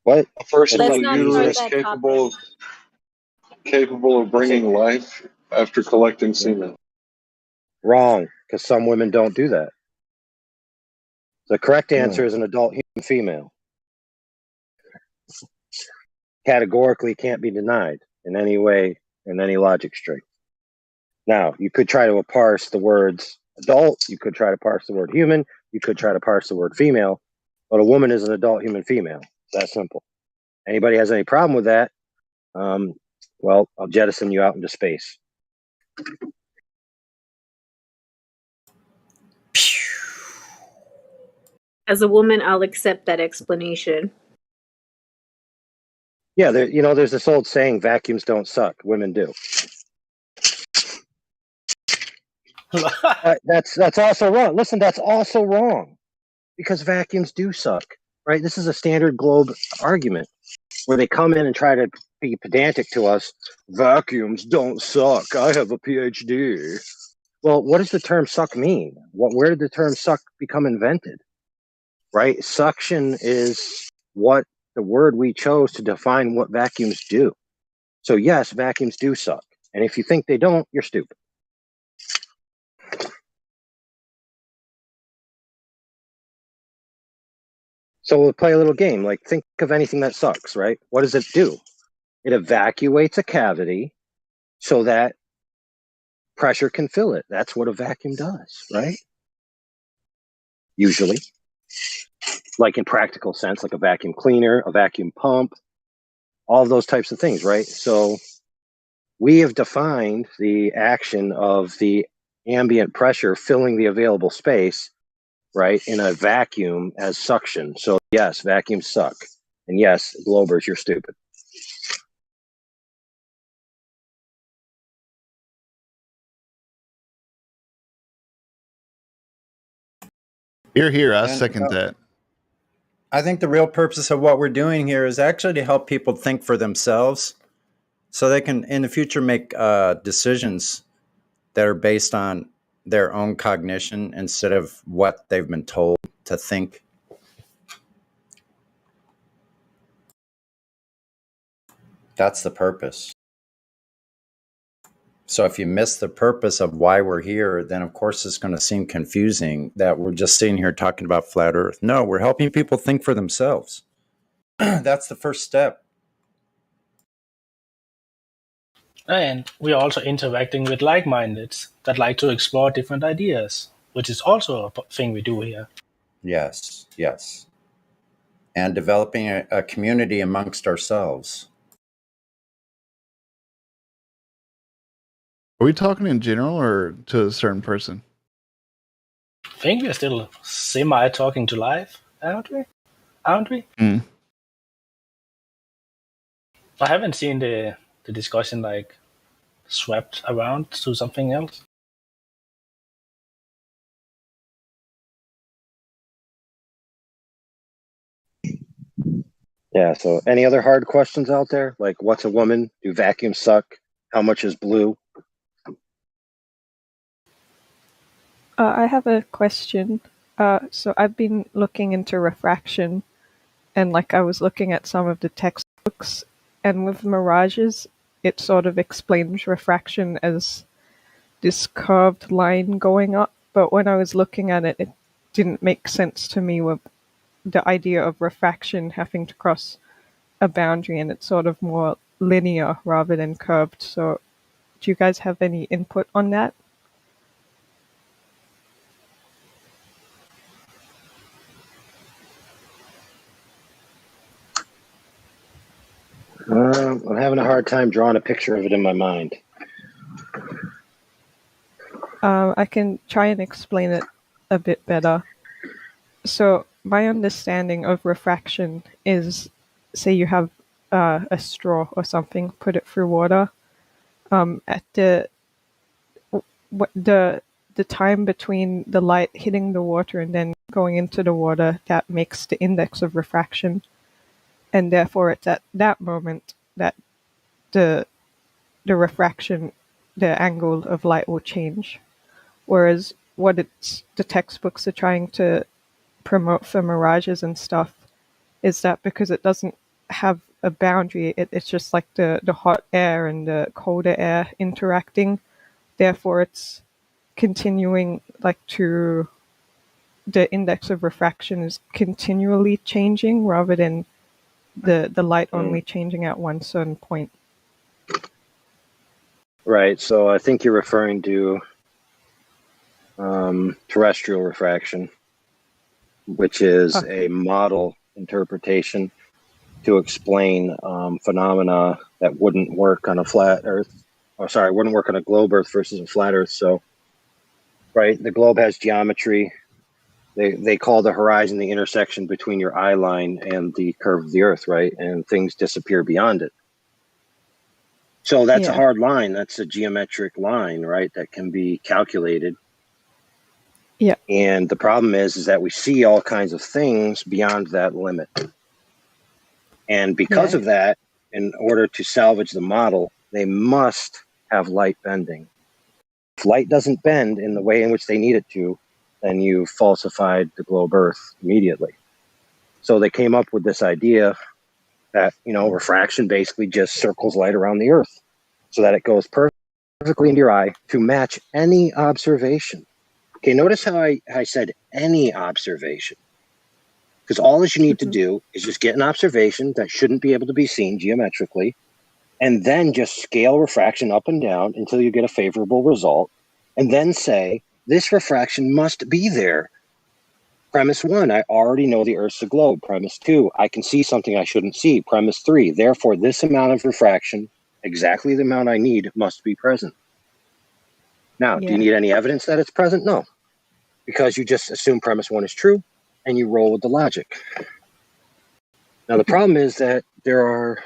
What? A person Let's with a not start uterus that capable of bringing life after collecting semen. Wrong, because some women don't do that. The correct answer Yeah. is an adult human female. Categorically can't be denied in any way, in any logic string. Now, you could try to parse the words adult, you could try to parse the word human, you could try to parse the word female, but a woman is an adult human female. It's that simple. Anybody has any problem with that, well, I'll jettison you out into space. As a woman, I'll accept that explanation. Yeah, there's this old saying, vacuums don't suck, women do. That's also wrong. Listen, that's also wrong, because vacuums do suck, right? This is a standard globe argument where they come in and try to be pedantic to us. Vacuums don't suck. I have a PhD. Well, what does the term suck mean? Where did the term suck become invented? Right? Suction is what the word we chose to define what vacuums do. So yes, vacuums do suck. And if you think they don't, you're stupid. So we'll play a little game. Like, think of anything that sucks, right? What does it do? It evacuates a cavity so that pressure can fill it. That's what a vacuum does, right? Usually. Like in practical sense, like a vacuum cleaner, a vacuum pump, all those types of things, right? So we have defined the action of the ambient pressure filling the available space, right, in a vacuum as suction. So yes, vacuums suck. And yes, Globers, you're stupid. Here. I And, second that. I think the real purpose of what we're doing here is actually to help people think for themselves so they can, in the future, make decisions that are based on their own cognition instead of what they've been told to think. That's the purpose. So if you miss the purpose of why we're here, then of course it's going to seem confusing that we're just sitting here talking about flat Earth. No, we're helping people think for themselves. That's the first step. And we're also interacting with like-mindeds that like to explore different ideas, which is also a thing we do here. Yes. And developing a community amongst ourselves. Are we talking in general or to a certain person? I think we're still semi-talking to life, aren't we? Mm. I haven't seen the discussion like swept around to something else. Yeah, so any other hard questions out there? Like, what's a woman? Do vacuums suck? How much is blue? I have a question. So I've been looking into refraction, and like I was looking at some of the textbooks, and with mirages, it sort of explains refraction as this curved line going up. But when I was looking at it, it didn't make sense to me with the idea of refraction having to cross a boundary, and it's sort of more linear rather than curved. So do you guys have any input on that? I'm having a hard time drawing a picture of it in my mind. I can try and explain it a bit better. So my understanding of refraction is, say you have a straw or something, put it through water. At the time between the light hitting the water and then going into the water, that makes the index of refraction, and therefore it's at that moment that the refraction, the angle of light will change. Whereas what the textbooks are trying to promote for mirages and stuff is that because it doesn't have a boundary, it's just like the hot air and the colder air interacting. Therefore, it's continuing the index of refraction is continually changing rather than the light only changing at one certain point. Right, so I think you're referring to terrestrial refraction, which is a model interpretation to explain phenomena that wouldn't work on a flat Earth. Wouldn't work on a globe Earth versus a flat Earth. So, right, the globe has geometry, They call the horizon the intersection between your eye line and the curve of the Earth, right? And things disappear beyond it. So that's a Yeah. hard line. That's a geometric line, right? That can be calculated. Yeah. And the problem is that we see all kinds of things beyond that limit. And because Yeah. of that, in order to salvage the model, they must have light bending. If light doesn't bend in the way in which they need it to, then you falsified the globe Earth immediately. So they came up with this idea that, refraction basically just circles light around the Earth so that it goes perfectly into your eye to match any observation. Okay, notice how I said any observation. Because all you need to do is just get an observation that shouldn't be able to be seen geometrically, and then just scale refraction up and down until you get a favorable result, and then say, this refraction must be there. Premise 1, I already know the Earth's a globe. Premise 2, I can see something I shouldn't see. Premise 3, therefore this amount of refraction, exactly the amount I need, must be present. Now, do you need any evidence that it's present? No, because you just assume premise 1 is true, and you roll with the logic. Now, the problem is that there are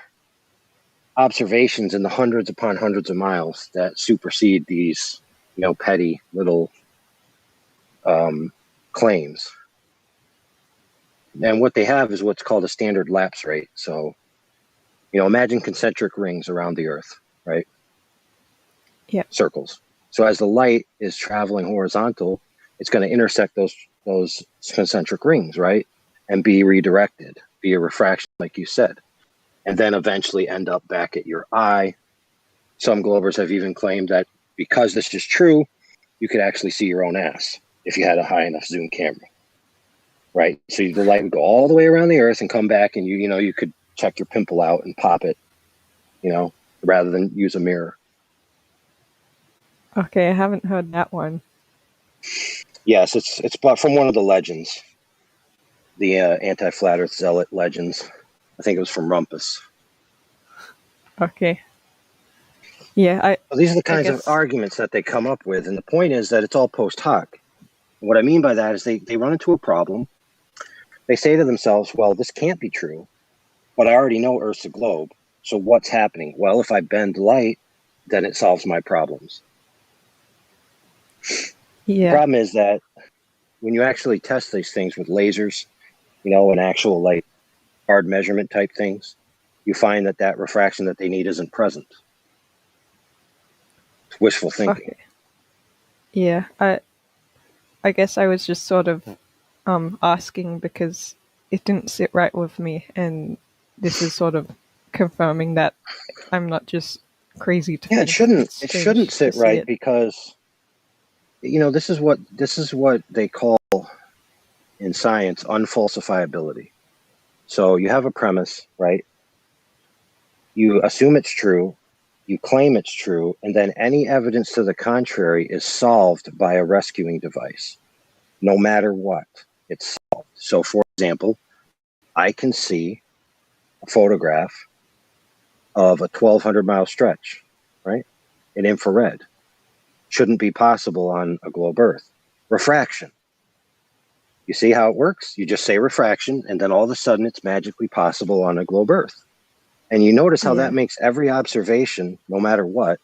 observations in the hundreds upon hundreds of miles that supersede these, petty little claims. And what they have is what's called a standard lapse rate. So, imagine concentric rings around the Earth, right? Yeah. Circles. So as the light is traveling horizontal, it's going to intersect those concentric rings, right? And be redirected via refraction, like you said, and then eventually end up back at your eye. Some globers have even claimed that because this is true, you could actually see your own ass if you had a high enough zoom camera, right? So the light would go all the way around the Earth and come back, and you could check your pimple out and pop it, rather than use a mirror. Okay, I haven't heard that one. Yes, it's from one of the legends, the anti-flat Earth zealot legends. I think it was from Rumpus. Okay. Yeah, these are the kinds of arguments that they come up with, and the point is that it's all post hoc. What I mean by that is they run into a problem. They say to themselves, well, this can't be true, but I already know Earth's a globe, so what's happening? Well, if I bend light, then it solves my problems. Yeah. The problem is that when you actually test these things with lasers, and actual hard measurement type things, you find that refraction that they need isn't present. It's wishful thinking. Okay. Yeah, I guess I was just sort of asking because it didn't sit right with me, and this is sort of confirming that I'm not just crazy to think. It shouldn't sit right because this is what they call in science unfalsifiability. So you have a premise, right? You assume it's true, you claim it's true, and then any evidence to the contrary is solved by a rescuing device. No matter what, it's solved. So, for example, I can see a photograph of a 1,200-mile stretch, right, in infrared. Shouldn't be possible on a globe Earth. Refraction. You see how it works? You just say refraction, and then all of a sudden it's magically possible on a globe Earth. And you notice how that makes every observation, no matter what,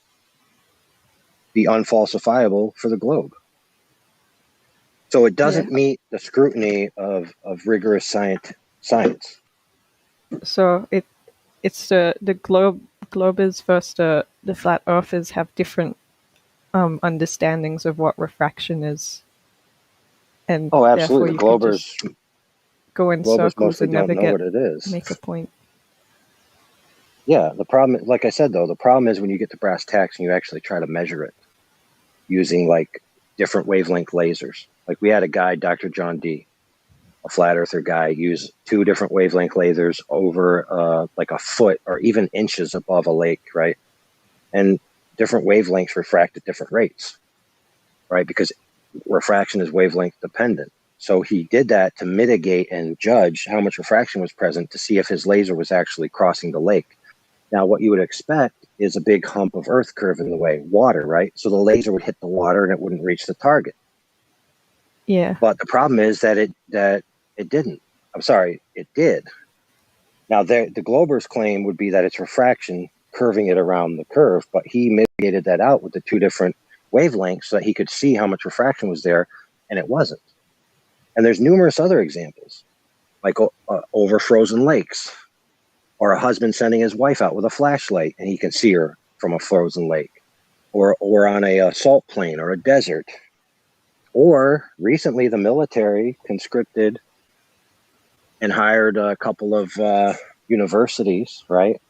be unfalsifiable for the globe. So it doesn't meet the scrutiny of rigorous science. So it's the globers versus the flat earthers have different understandings of what refraction is. And absolutely. The therefore you globers could just go in globers circles mostly and don't never know what it is. make a point. Yeah, the problem, like I said, though, the problem is when you get to brass tacks and you actually try to measure it using different wavelength lasers. Like we had a guy, Dr. John D., a flat earther guy, use 2 different wavelength lasers over a foot or even inches above a lake, right? And different wavelengths refract at different rates, right? Because refraction is wavelength dependent. So he did that to mitigate and judge how much refraction was present to see if his laser was actually crossing the lake. Now, what you would expect is a big hump of Earth curve in the way, water, right? So the laser would hit the water and it wouldn't reach the target. Yeah. But the problem is that it didn't. I'm sorry, it did. Now, the Glober's claim would be that it's refraction curving it around the curve, but he mitigated that out with the two different wavelengths so that he could see how much refraction was there, and it wasn't. And there's numerous other examples, like over frozen lakes, or a husband sending his wife out with a flashlight and he can see her from a frozen lake, or on a salt plain or a desert. Or recently, the military conscripted and hired a couple of universities, right,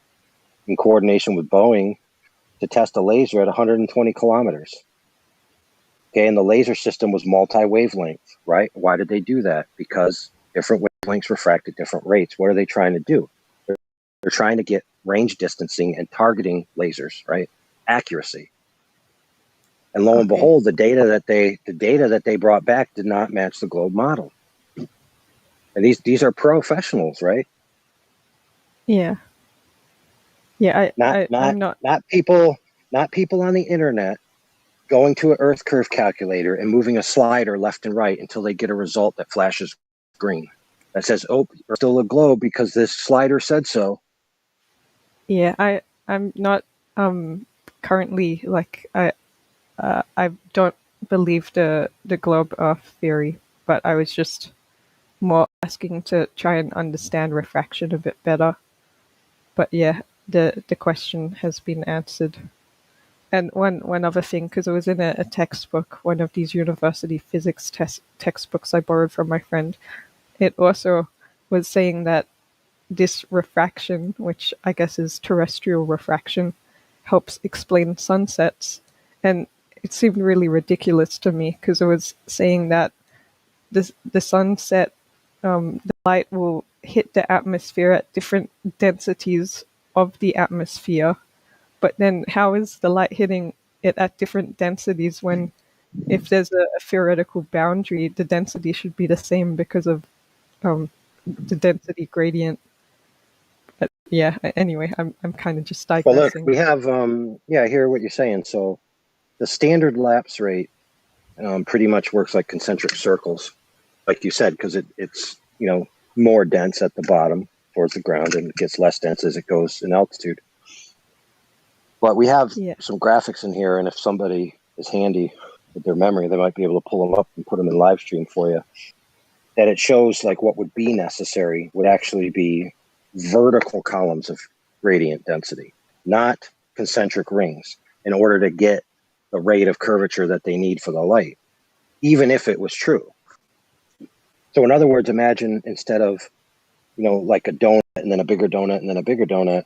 in coordination with Boeing, to test a laser at 120 kilometers. Okay, and the laser system was multi-wavelength, right? Why did they do that? Because different wavelengths refract at different rates. What are they trying to do? They're trying to get range distancing and targeting lasers, right? Accuracy. And lo and behold, the data that they brought back did not match the globe model. And these are professionals, right? Yeah. Yeah, I'm not people on the internet going to an Earth curve calculator and moving a slider left and right until they get a result that flashes green. That says, "Oh, you're still a globe because this slider said so." Yeah, I'm not currently like I don't believe the globe Earth theory, but I was just more asking to try and understand refraction a bit better. But yeah, the question has been answered. And one other thing, because it was in a textbook, one of these university physics textbooks I borrowed from my friend, it also was saying that this refraction, which I guess is terrestrial refraction, helps explain sunsets. And it seemed really ridiculous to me because it was saying that the sunset, the light will hit the atmosphere at different densities of the atmosphere. But then how is the light hitting it at different densities when if there's a theoretical boundary, the density should be the same because of the density gradient. But yeah, anyway, I'm kind of just Well, look, digressing. we have I hear what you're saying. So the standard lapse rate pretty much works like concentric circles, like you said, because it's more dense at the bottom towards the ground and it gets less dense as it goes in altitude. But we have some graphics in here, and if somebody is handy with their memory, they might be able to pull them up and put them in Livestream for you. That it shows like what would be necessary would actually be vertical columns of gradient density, not concentric rings, in order to get the rate of curvature that they need for the light, even if it was true. So in other words, imagine instead of, like a donut and then a bigger donut and then a bigger donut,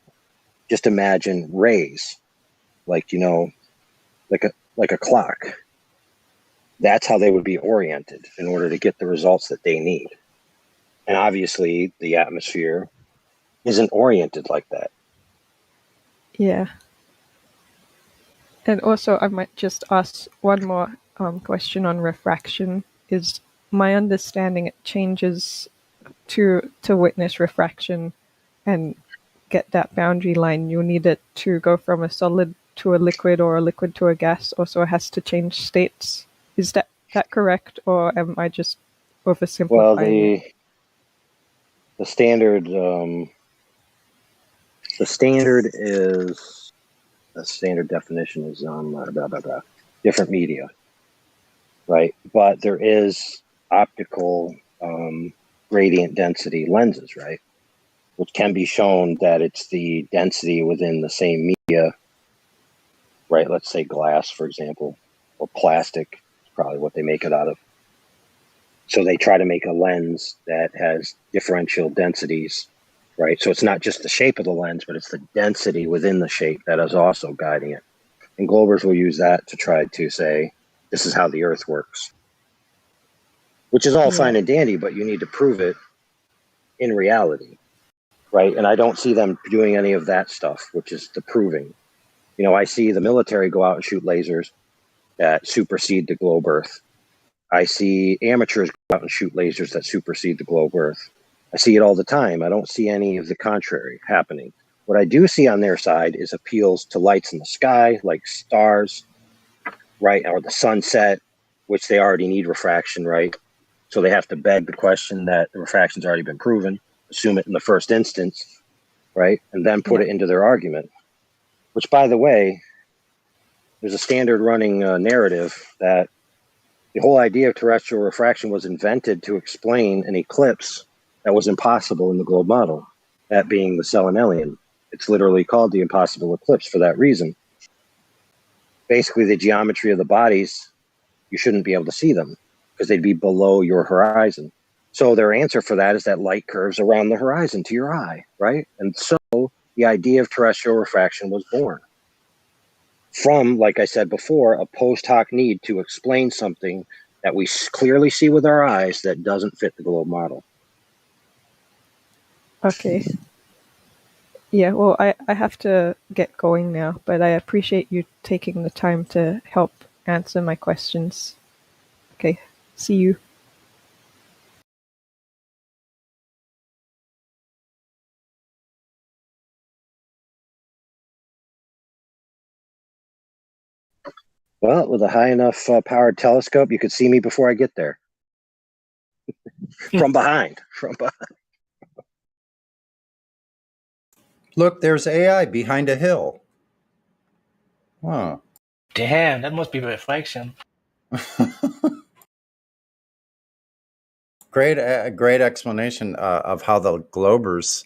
just imagine rays, like, like a clock. That's how they would be oriented in order to get the results that they need. And obviously the atmosphere isn't oriented like that. Yeah. And also, I might just ask one more question on refraction. Is my understanding it changes to witness refraction and get that boundary line, you need it to go from a solid to a liquid or a liquid to a gas. Also, it has to change states. Is that correct, or am I just oversimplifying Well, it? the standard is the standard definition is different media, right? But there is optical gradient density lenses, right? Which can be shown that it's the density within the same media, right? Let's say glass, for example, or plastic, is probably what they make it out of. So they try to make a lens that has differential densities, right? So it's not just the shape of the lens, but it's the density within the shape that is also guiding it. And Globers will use that to try to say, this is how the Earth works, which is all fine and dandy, but you need to prove it in reality, right? And I don't see them doing any of that stuff, which is the proving. I see the military go out and shoot lasers that supersede the globe Earth. I see amateurs go out and shoot lasers that supersede the globe Earth. I see it all the time. I don't see any of the contrary happening. What I do see on their side is appeals to lights in the sky, like stars, right, or the sunset, which they already need refraction, right? So they have to beg the question that the refraction's already been proven, assume it in the first instance, right? And then put it into their argument, which, by the way, there's a standard running narrative that the whole idea of terrestrial refraction was invented to explain an eclipse that was impossible in the globe model, that being the selenelian. It's literally called the impossible eclipse for that reason. Basically, the geometry of the bodies, you shouldn't be able to see them because they'd be below your horizon. So their answer for that is that light curves around the horizon to your eye, right? And so the idea of terrestrial refraction was born from, like I said before, a post hoc need to explain something that we clearly see with our eyes that doesn't fit the globe model. Okay. Yeah, well, I have to get going now, but I appreciate you taking the time to help answer my questions. Okay, see you. Well, with a high enough powered telescope, you could see me before I get there. From behind. Look, there's AI behind a hill. Huh. Damn, that must be reflection. Great explanation of how the globers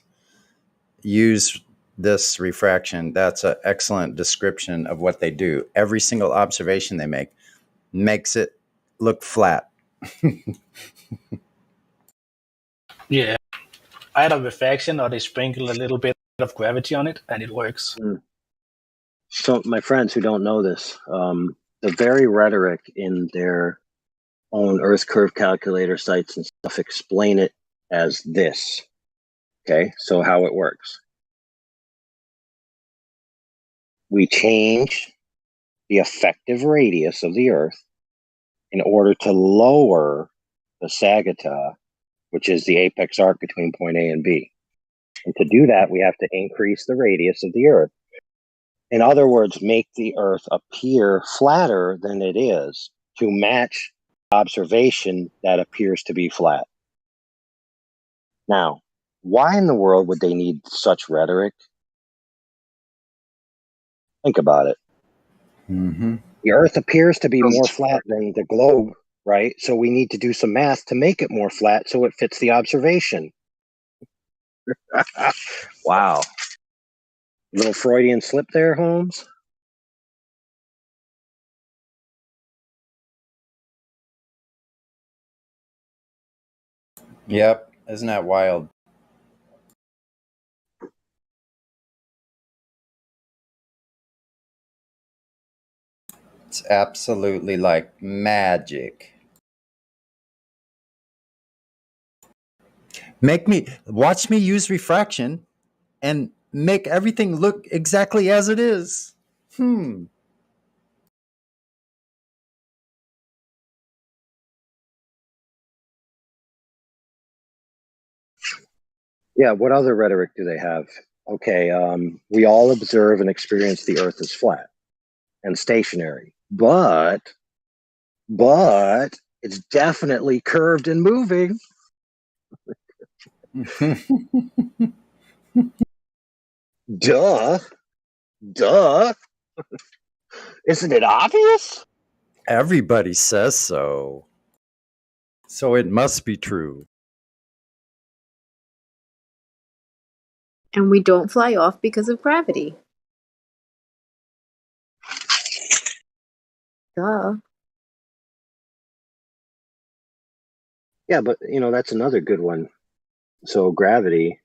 use this refraction. That's an excellent description of what they do. Every single observation they make makes it look flat. Yeah, either reflection or they sprinkle a little bit of gravity on it, and it works. So, my friends who don't know this, the very rhetoric in their own Earth curve calculator sites and stuff explain it as this. Okay, so how it works. We change the effective radius of the Earth in order to lower the sagitta, which is the apex arc between point A and B. And to do that, we have to increase the radius of the Earth. In other words, make the Earth appear flatter than it is to match observation that appears to be flat. Now, why in the world would they need such rhetoric? Think about it. Mm-hmm. The Earth appears to be more flat than the globe, right? So we need to do some math to make it more flat so it fits the observation. Wow. Little Freudian slip there, Holmes? Yep. Isn't that wild? It's absolutely like magic. Watch me use refraction and make everything look exactly as it is. Yeah, what other rhetoric do they have? Okay, we all observe and experience the Earth as flat and stationary, but it's definitely curved and moving. Duh. Isn't it obvious? Everybody says so. So it must be true. And we don't fly off because of gravity. Duh. Yeah, but that's another good one. So gravity,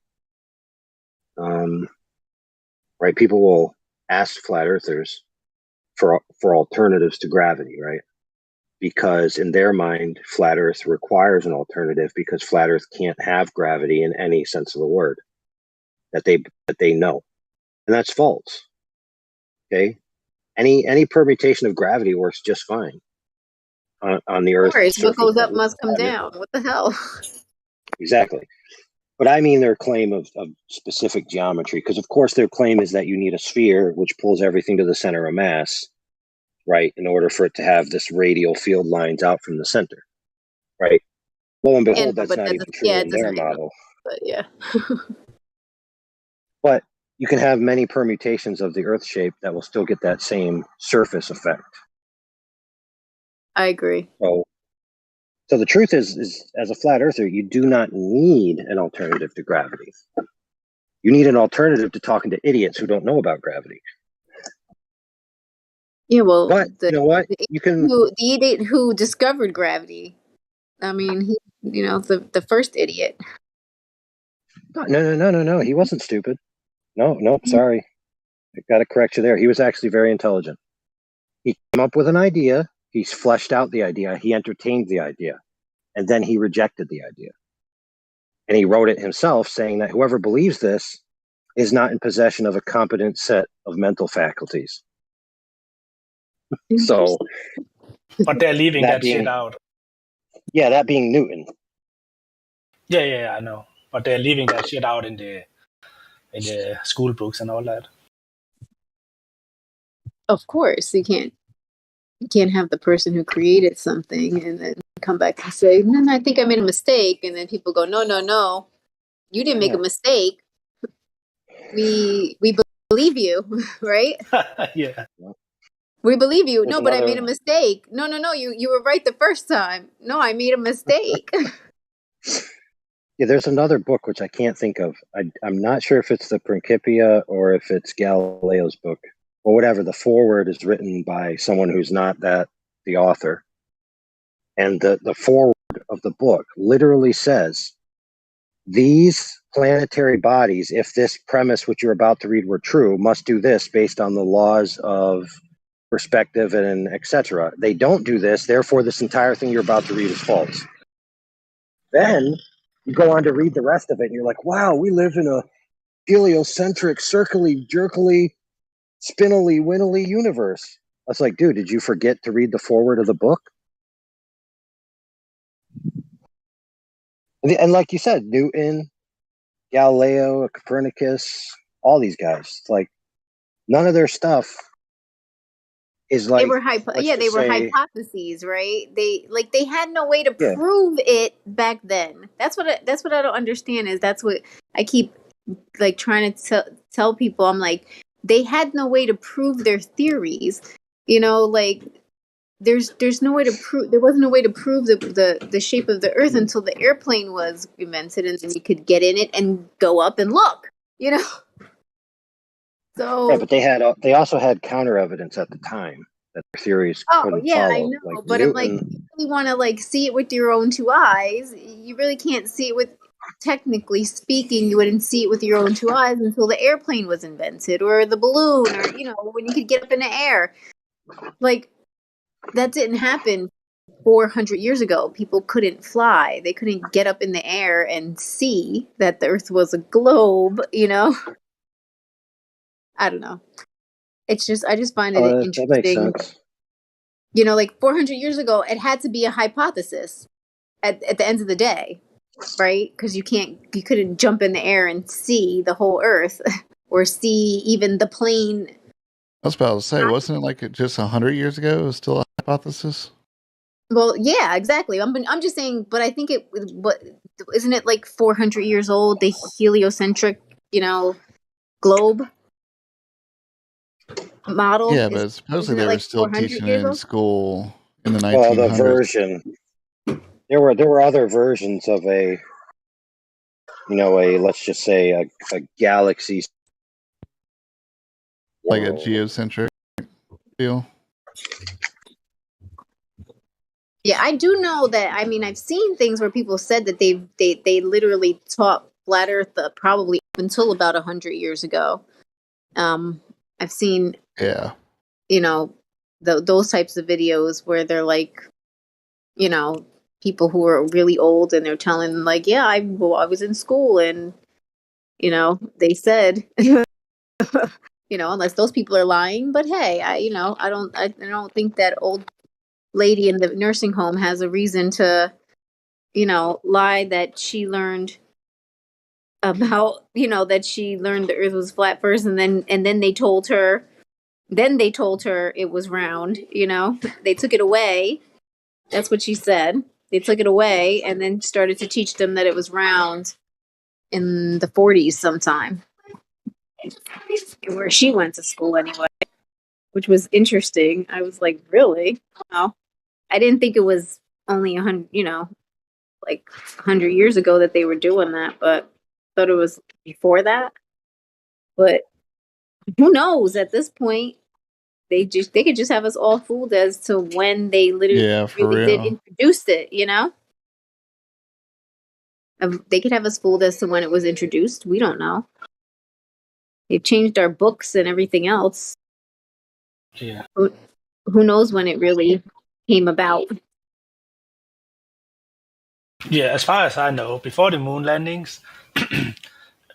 right? People will ask flat earthers for alternatives to gravity, right? Because in their mind, flat Earth requires an alternative because flat Earth can't have gravity in any sense of the word that they know, and that's false. Okay, any permutation of gravity works just fine on the Of Earth's course, what surface goes that up we must come inhabit. down. What the hell? Exactly. But I mean their claim of specific geometry, because of course their claim is that you need a sphere which pulls everything to the center of mass, right? In order for it to have this radial field lines out from the center, right? Lo and behold, that's not even true in their model. But yeah. But you can have many permutations of the Earth shape that will still get that same surface effect. I agree. So the truth is, as a flat earther, you do not need an alternative to gravity. You need an alternative to talking to idiots who don't know about gravity. Yeah, well, but you know what? You can the idiot who discovered gravity. I mean, he, the first idiot. No. He wasn't stupid. No, sorry. I got to correct you there. He was actually very intelligent. He came up with an idea. He's fleshed out the idea. He entertained the idea. And then he rejected the idea. And he wrote it himself, saying that whoever believes this is not in possession of a competent set of mental faculties. So, but they're leaving that shit out. Yeah, that being Newton. Yeah, I know. But they're leaving that shit out in the school books and all that. Of course, you can't have the person who created something and then come back and say, "No, I think I made a mistake," and then people go, "No, you didn't make a mistake. We believe you, right?" Yeah. We believe you. There's No, but I made a mistake. No, you were right the first time. No, I made a mistake. Yeah, there's another book which I can't think of. I'm not sure if it's the Principia or if it's Galileo's book, or whatever. The foreword is written by someone who's not the author. And the foreword of the book literally says, these planetary bodies, if this premise which you're about to read were true, must do this based on the laws of perspective and etc. They don't do this, therefore this entire thing you're about to read is false. Then you go on to read the rest of it, and you're like, wow, we live in a heliocentric, circly, jerkily, spinally, winnily universe. I was like, dude, did you forget to read the foreword of the book? And like you said, Newton, Galileo, Copernicus, all these guys. It's like none of their stuff is like they were hypotheses, right? They had no way to Yeah. prove it back then. That's what I don't understand. Is that's what I keep like trying to tell people. I'm like, they had no way to prove their theories. Like there's no way to prove. There wasn't a way to prove the shape of the Earth until the airplane was invented, and then you could get in it and go up and look. So yeah, but they also had counter evidence at the time that their theories couldn't follow. I know, like but Newton, I'm like, you really want to see it with your own two eyes. You really can't see it with. Technically speaking, you wouldn't see it with your own two eyes until the airplane was invented, or the balloon, or when you could get up in the air. Like that didn't happen 400 years ago. People couldn't fly. They couldn't get up in the air and see that the Earth was a globe. I don't know. It's just I just find it interesting. That makes sense. Like 400 years ago, it had to be a hypothesis at the end of the day, right? Because you couldn't jump in the air and see the whole Earth or see even the plane. I was about to say, wasn't it like just 100 years ago? It was still a hypothesis. Well, yeah, exactly. I'm just saying, but I think but isn't it like 400 years old? The heliocentric, globe model. Yeah, but supposedly they were still teaching it in school in the 1900s. Well, the version. There were other versions of a let's just say a galaxy, like a geocentric deal. Yeah, I do know that. I mean, I've seen things where people said that they literally taught flat Earth probably up until about 100 years ago. I've seen those types of videos where they're like, people who are really old and they're telling them like, yeah, I was in school and they said unless those people are lying, but hey, I don't think that old lady in the nursing home has a reason to lie that she learned about that she learned the Earth was flat first and then they told her Then they told her it was round, They took it away. That's what she said. They took it away and then started to teach them that it was round in the 40s sometime, where she went to school anyway, which was interesting. I was like, really? Wow. I didn't think it was only 100, like 100 years ago that they were doing that, but thought it was before that. But who knows at this point? They could just have us all fooled as to when they literally Yeah, for really did real. introduce it, They could have us fooled as to when it was introduced. We don't know. They've changed our books and everything else. Yeah. Who knows when it really came about? Yeah, as far as I know, before the moon landings,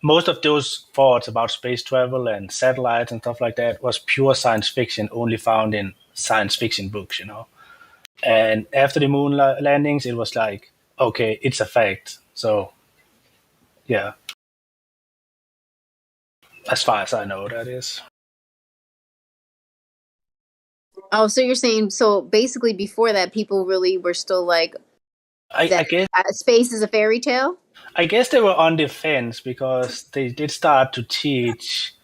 most of those thoughts about space travel and satellites and stuff like that was pure science fiction, only found in science fiction books, And after the moon landings, it was like, okay, it's a fact. So, yeah, as far as I know, that is. Oh, so you're saying, so basically before that, people really were still like, I guess space is a fairy tale? I guess they were on the fence because they did start to teach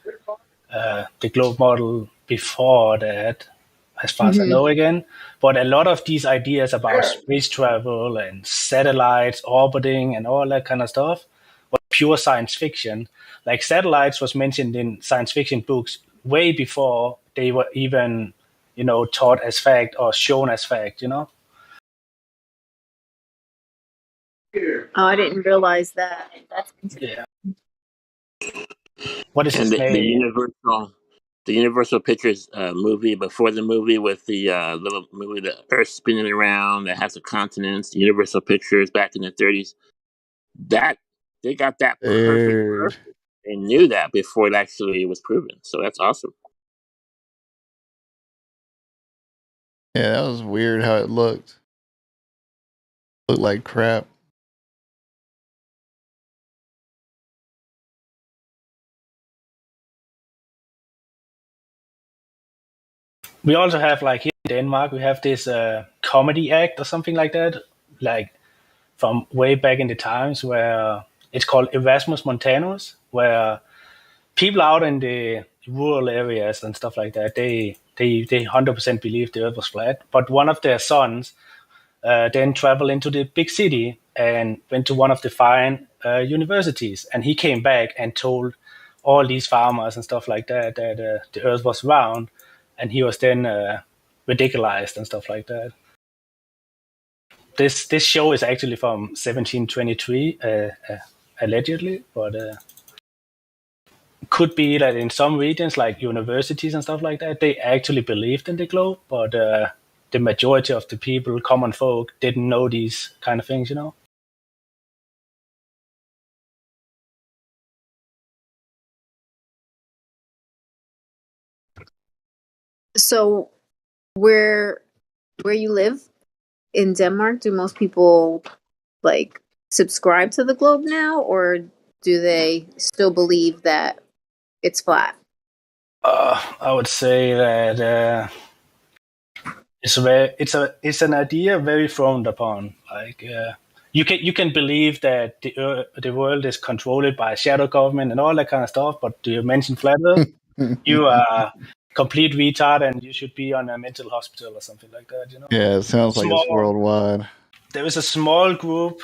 the globe model before that, as far as I know again. But a lot of these ideas about space travel and satellites orbiting and all that kind of stuff was pure science fiction. Like satellites was mentioned in science fiction books way before they were even, taught as fact or shown as fact. Oh, I didn't realize that. That's Yeah. What is And his the name? Universal Pictures movie before the movie with the little movie, the Earth spinning around that has the continents. Universal Pictures back in the 30s. That they got that perfect. Dude. They knew that before it actually was proven. So that's awesome. Yeah, that was weird how it looked. Looked like crap. We also have, like, here in Denmark, we have this comedy act or something like that, like from way back in the times, where it's called Erasmus Montanus, where people out in the rural areas and stuff like that, they 100% believe the earth was flat. But one of their sons then traveled into the big city and went to one of the fine universities. And he came back and told all these farmers and stuff like that the earth was round. And he was then ridiculized and stuff like that. This show is actually from 1723, allegedly, but could be that in some regions, like universities and stuff like that, they actually believed in the globe, but the majority of the people, common folk, didn't know these kind of things. So where you live in Denmark, do most people like subscribe to the globe now, or do they still believe that it's flat? I would say that it's an idea very frowned upon. Like you can believe that the world is controlled by a shadow government and all that kind of stuff, but do you mention flat Earth? You are complete retard, and you should be on a mental hospital or something like that. Yeah, it sounds like it's worldwide. There is a small group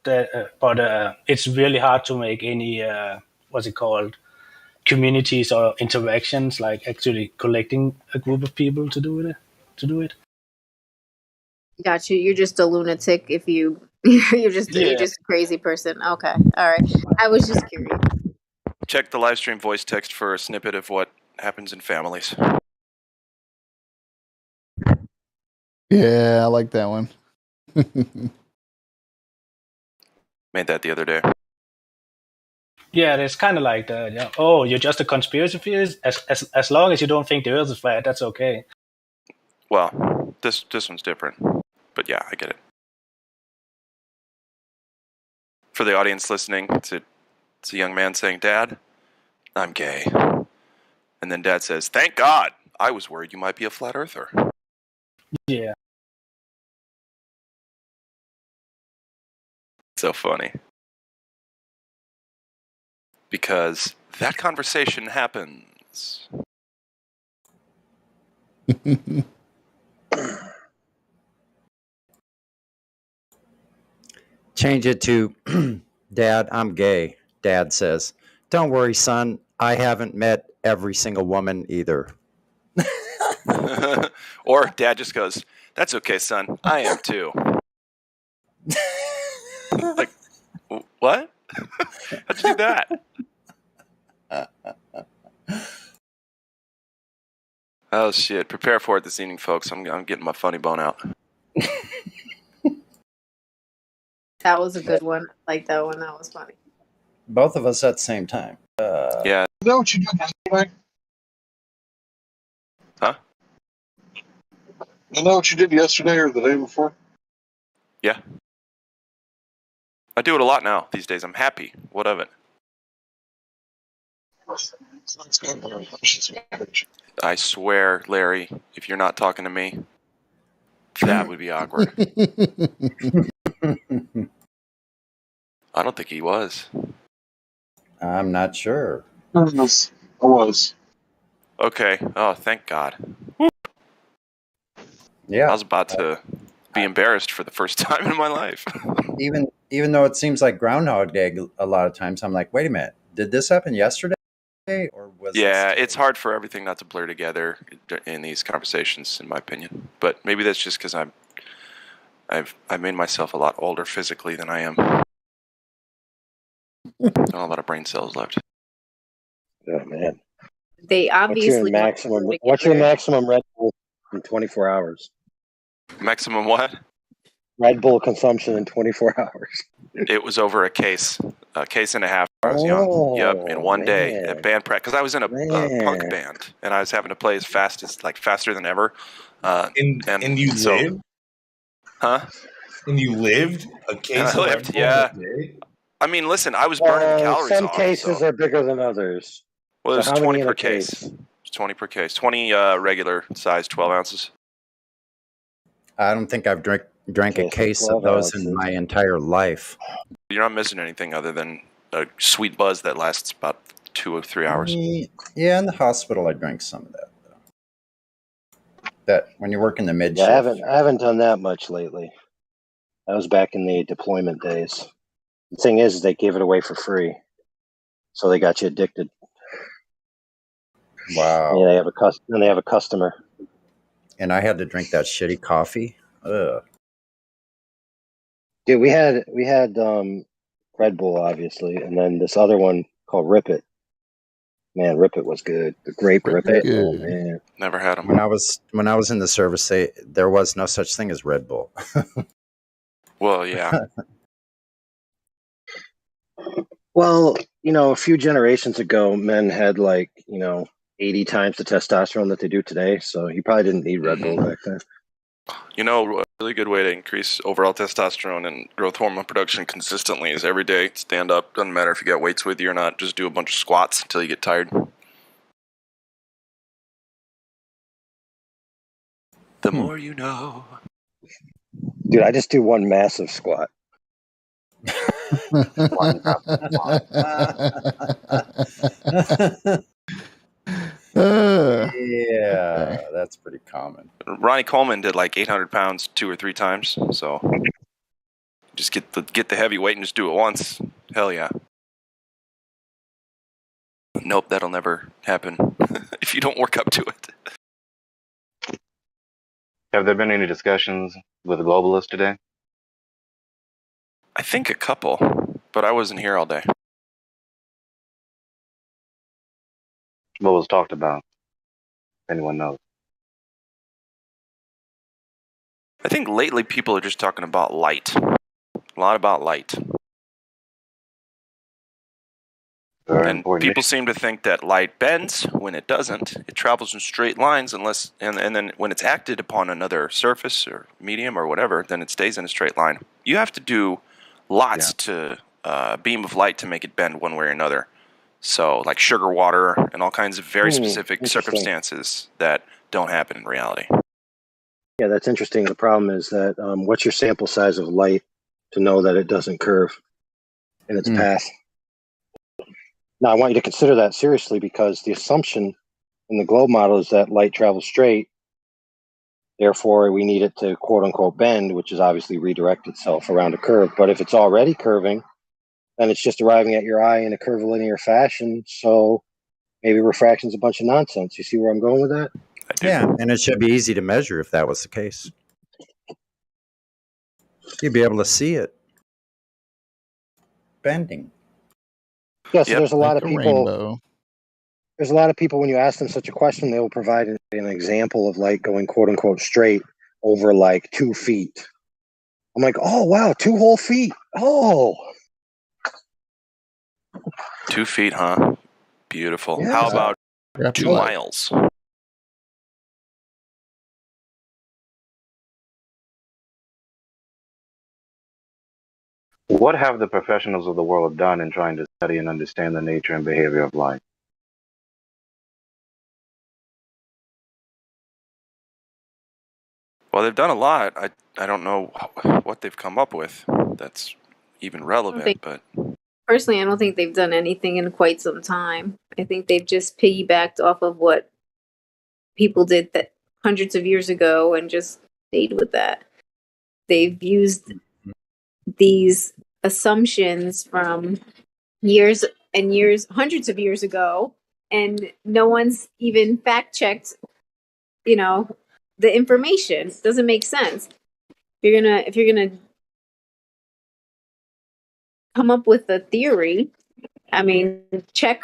that, but it's really hard to make any what's it called, communities or interactions, like actually collecting a group of people to do it. Got you. You're just a lunatic if you you're just a crazy person. Okay. All right. I was just curious. Check the live stream voice text for a snippet of what happens in families. Yeah, I like that one. Made that the other day. Yeah, it's kind of like that. Yeah. Oh, you're just a conspiracy theorist. As long as you don't think the Earth is flat, that's okay. Well, this one's different, but yeah, I get it. For the audience listening, it's a young man saying, "Dad, I'm gay," And then Dad says, "Thank God. I was worried you might be a flat earther." Yeah. So funny. Because that conversation happens. Change it to, Dad, I'm gay. Dad says, don't worry, son. I haven't met every single woman either. Or Dad just goes, "That's okay, son. I am too." Like, what? How'd you do that? Oh shit! Prepare for it this evening, folks. I'm getting my funny bone out. That was a good one. I like that one. That was funny. Both of us at the same time. Yeah. You know what you did yesterday? Huh? You know what you did yesterday or the day before? Yeah. I do it a lot now these days. I'm happy. What of it? I swear, Larry, if you're not talking to me, that would be awkward. I don't think he was. I'm not sure. I was. Okay. Oh, thank God. Yeah. I was about to be embarrassed for the first time in my life. Even though it seems like Groundhog Day a lot of times, I'm like, wait a minute, did this happen yesterday? Or was Yeah, it's hard for everything not to blur together in these conversations, in my opinion. But maybe that's just because I've made myself a lot older physically than I am. Not a lot of brain cells left. Oh man. They obviously What's your maximum Red Bull in 24 hours? Maximum what? Red Bull consumption in 24 hours. It was over a case and a half. I was young. Yep, in one day at band practice. Because I was in a punk band and I was having to play as fast as faster than ever. And you so, lived? Huh? And you lived a case I of lived, Red Bull yeah. in a day? I mean, listen, I was burning calories some off. cases are bigger than others. Well, it So was how 20 many in per a case? 20 per case. 20 regular size, 12 ounces. I don't think I've drank a case of those in my entire life. You're not missing anything other than a sweet buzz that lasts about 2 or 3 hours. Yeah, in the hospital I drank some of that. That when you work in the mid shift. I haven't done that much lately. That was back in the deployment days. The thing is they gave it away for free, so they got you addicted. Wow. Yeah, they have a customer. And I had to drink that shitty coffee. Ugh. Dude, we had Red Bull obviously, and then this other one called Rip It. Man, Rip It was good. The grape Rip It. Oh man. Never had them. When I was in the service, there was no such thing as Red Bull. Well, yeah. Well, a few generations ago, men had 80 times the testosterone that they do today. So you probably didn't need Red Bull back then. A really good way to increase overall testosterone and growth hormone production consistently is every day stand up. Doesn't matter if you got weights with you or not. Just do a bunch of squats until you get tired. The more you know. Dude, I just do one massive squat. Yeah, that's pretty common. Ronnie Coleman did like 800 pounds 2 or 3 times. So just get the heavy weight and just do it once. Hell yeah. Nope, that'll never happen if you don't work up to it. Have there been any discussions with the globalists today? I think a couple, but I wasn't here all day. What was talked about? If anyone knows. I think lately people are just talking about light. A lot about light. And people seem to think that light bends when it doesn't. It travels in straight lines and then when it's acted upon another surface or medium or whatever, then it stays in a straight line. You have to do lots to beam of light to make it bend one way or another. So, like sugar water and all kinds of very specific Interesting. circumstances that don't happen in reality. Yeah, that's interesting. The problem is that what's your sample size of light to know that it doesn't curve in its path? Now, I want you to consider that seriously, because the assumption in the globe model is that light travels straight. Therefore, we need it to quote unquote bend, which is obviously redirect itself around a curve. But if it's already curving, then it's just arriving at your eye in a curvilinear fashion. So maybe refraction's a bunch of nonsense. You see where I'm going with that? Yeah, and it should be easy to measure if that was the case. You'd be able to see it bending. Yeah, so there's a lot of people. Rainbow. There's a lot of people, when you ask them such a question, they will provide an example of light going quote unquote straight over like 2 feet. I'm like, oh wow, 2 whole feet. Oh, 2 feet, huh? Beautiful. Yeah. How about Grab 2 your light. miles? What have the professionals of the world done in trying to study and understand the nature and behavior of light? Well, they've done a lot. I don't know what they've come up with that's even relevant, but Personally, I don't think they've done anything in quite some time. I think they've just piggybacked off of what people did that hundreds of years ago and just stayed with that. They've used these assumptions from years and years, hundreds of years ago, and no one's even fact checked, the information. It doesn't make sense. If you're gonna come up with a theory, I mean, check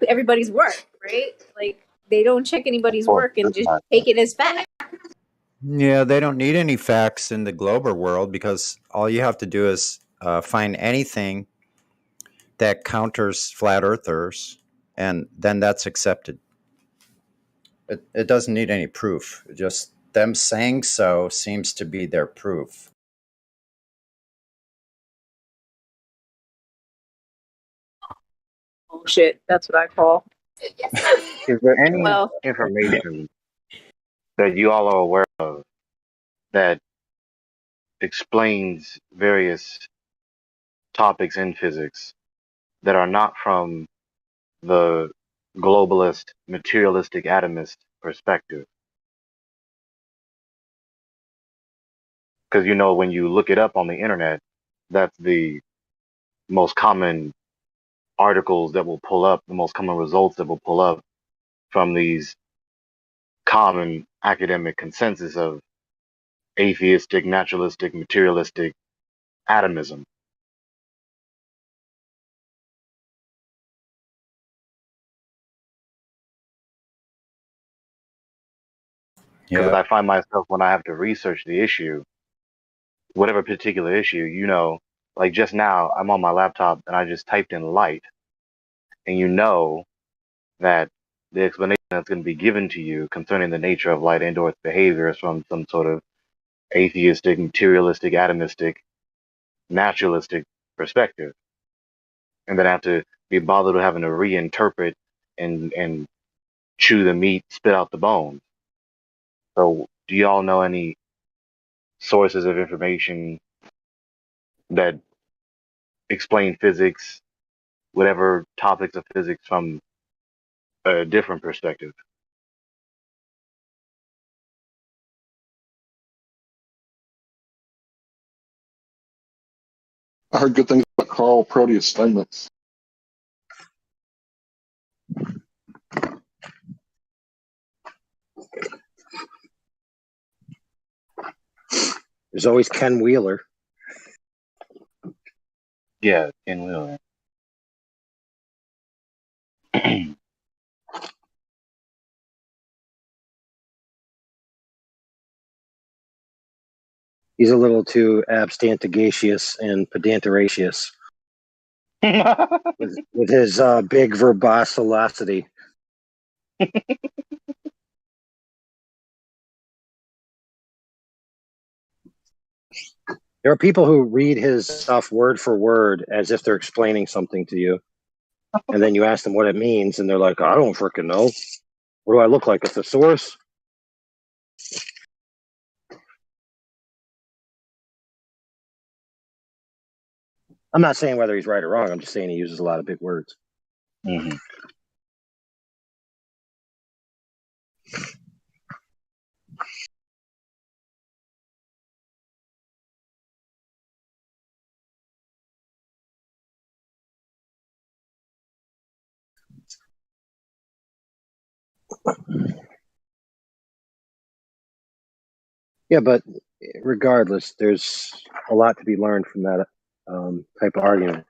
everybody's work, right? Like they don't check anybody's work and just take it as fact. Yeah, they don't need any facts in the global world, because all you have to do is find anything that counters flat earthers, and then that's accepted. It doesn't need any proof. Just them saying so seems to be their proof. Bullshit. That's what I call. Is there any Well, information that you all are aware of that explains various topics in physics that are not from the globalist, materialistic, atomist perspective? Because when you look it up on the internet, that's the most common articles that will pull up, the most common results that will pull up from these common academic consensus of atheistic, naturalistic, materialistic atomism. Because Yeah. I find myself, when I have to research the issue, whatever particular issue, like just now, I'm on my laptop and I just typed in light, and that the explanation that's going to be given to you concerning the nature of light and/or its behavior is from some sort of atheistic, materialistic, atomistic, naturalistic perspective, and then I have to be bothered with having to reinterpret and chew the meat, spit out the bones. So, do y'all know any sources of information that explain physics, whatever topics of physics, from a different perspective? I heard good things about Carl Proteus statements. There's always Ken Wheeler. Yeah, Ken Wheeler. He's a little too abstantagacious and pedanteracious with his big verbosolocity. There are people who read his stuff word for word as if they're explaining something to you. And then you ask them what it means, and they're like, I don't freaking know. What do I look like, a thesaurus? I'm not saying whether he's right or wrong. I'm just saying he uses a lot of big words. Mm-hmm. Yeah, but regardless, there's a lot to be learned from that type of argument.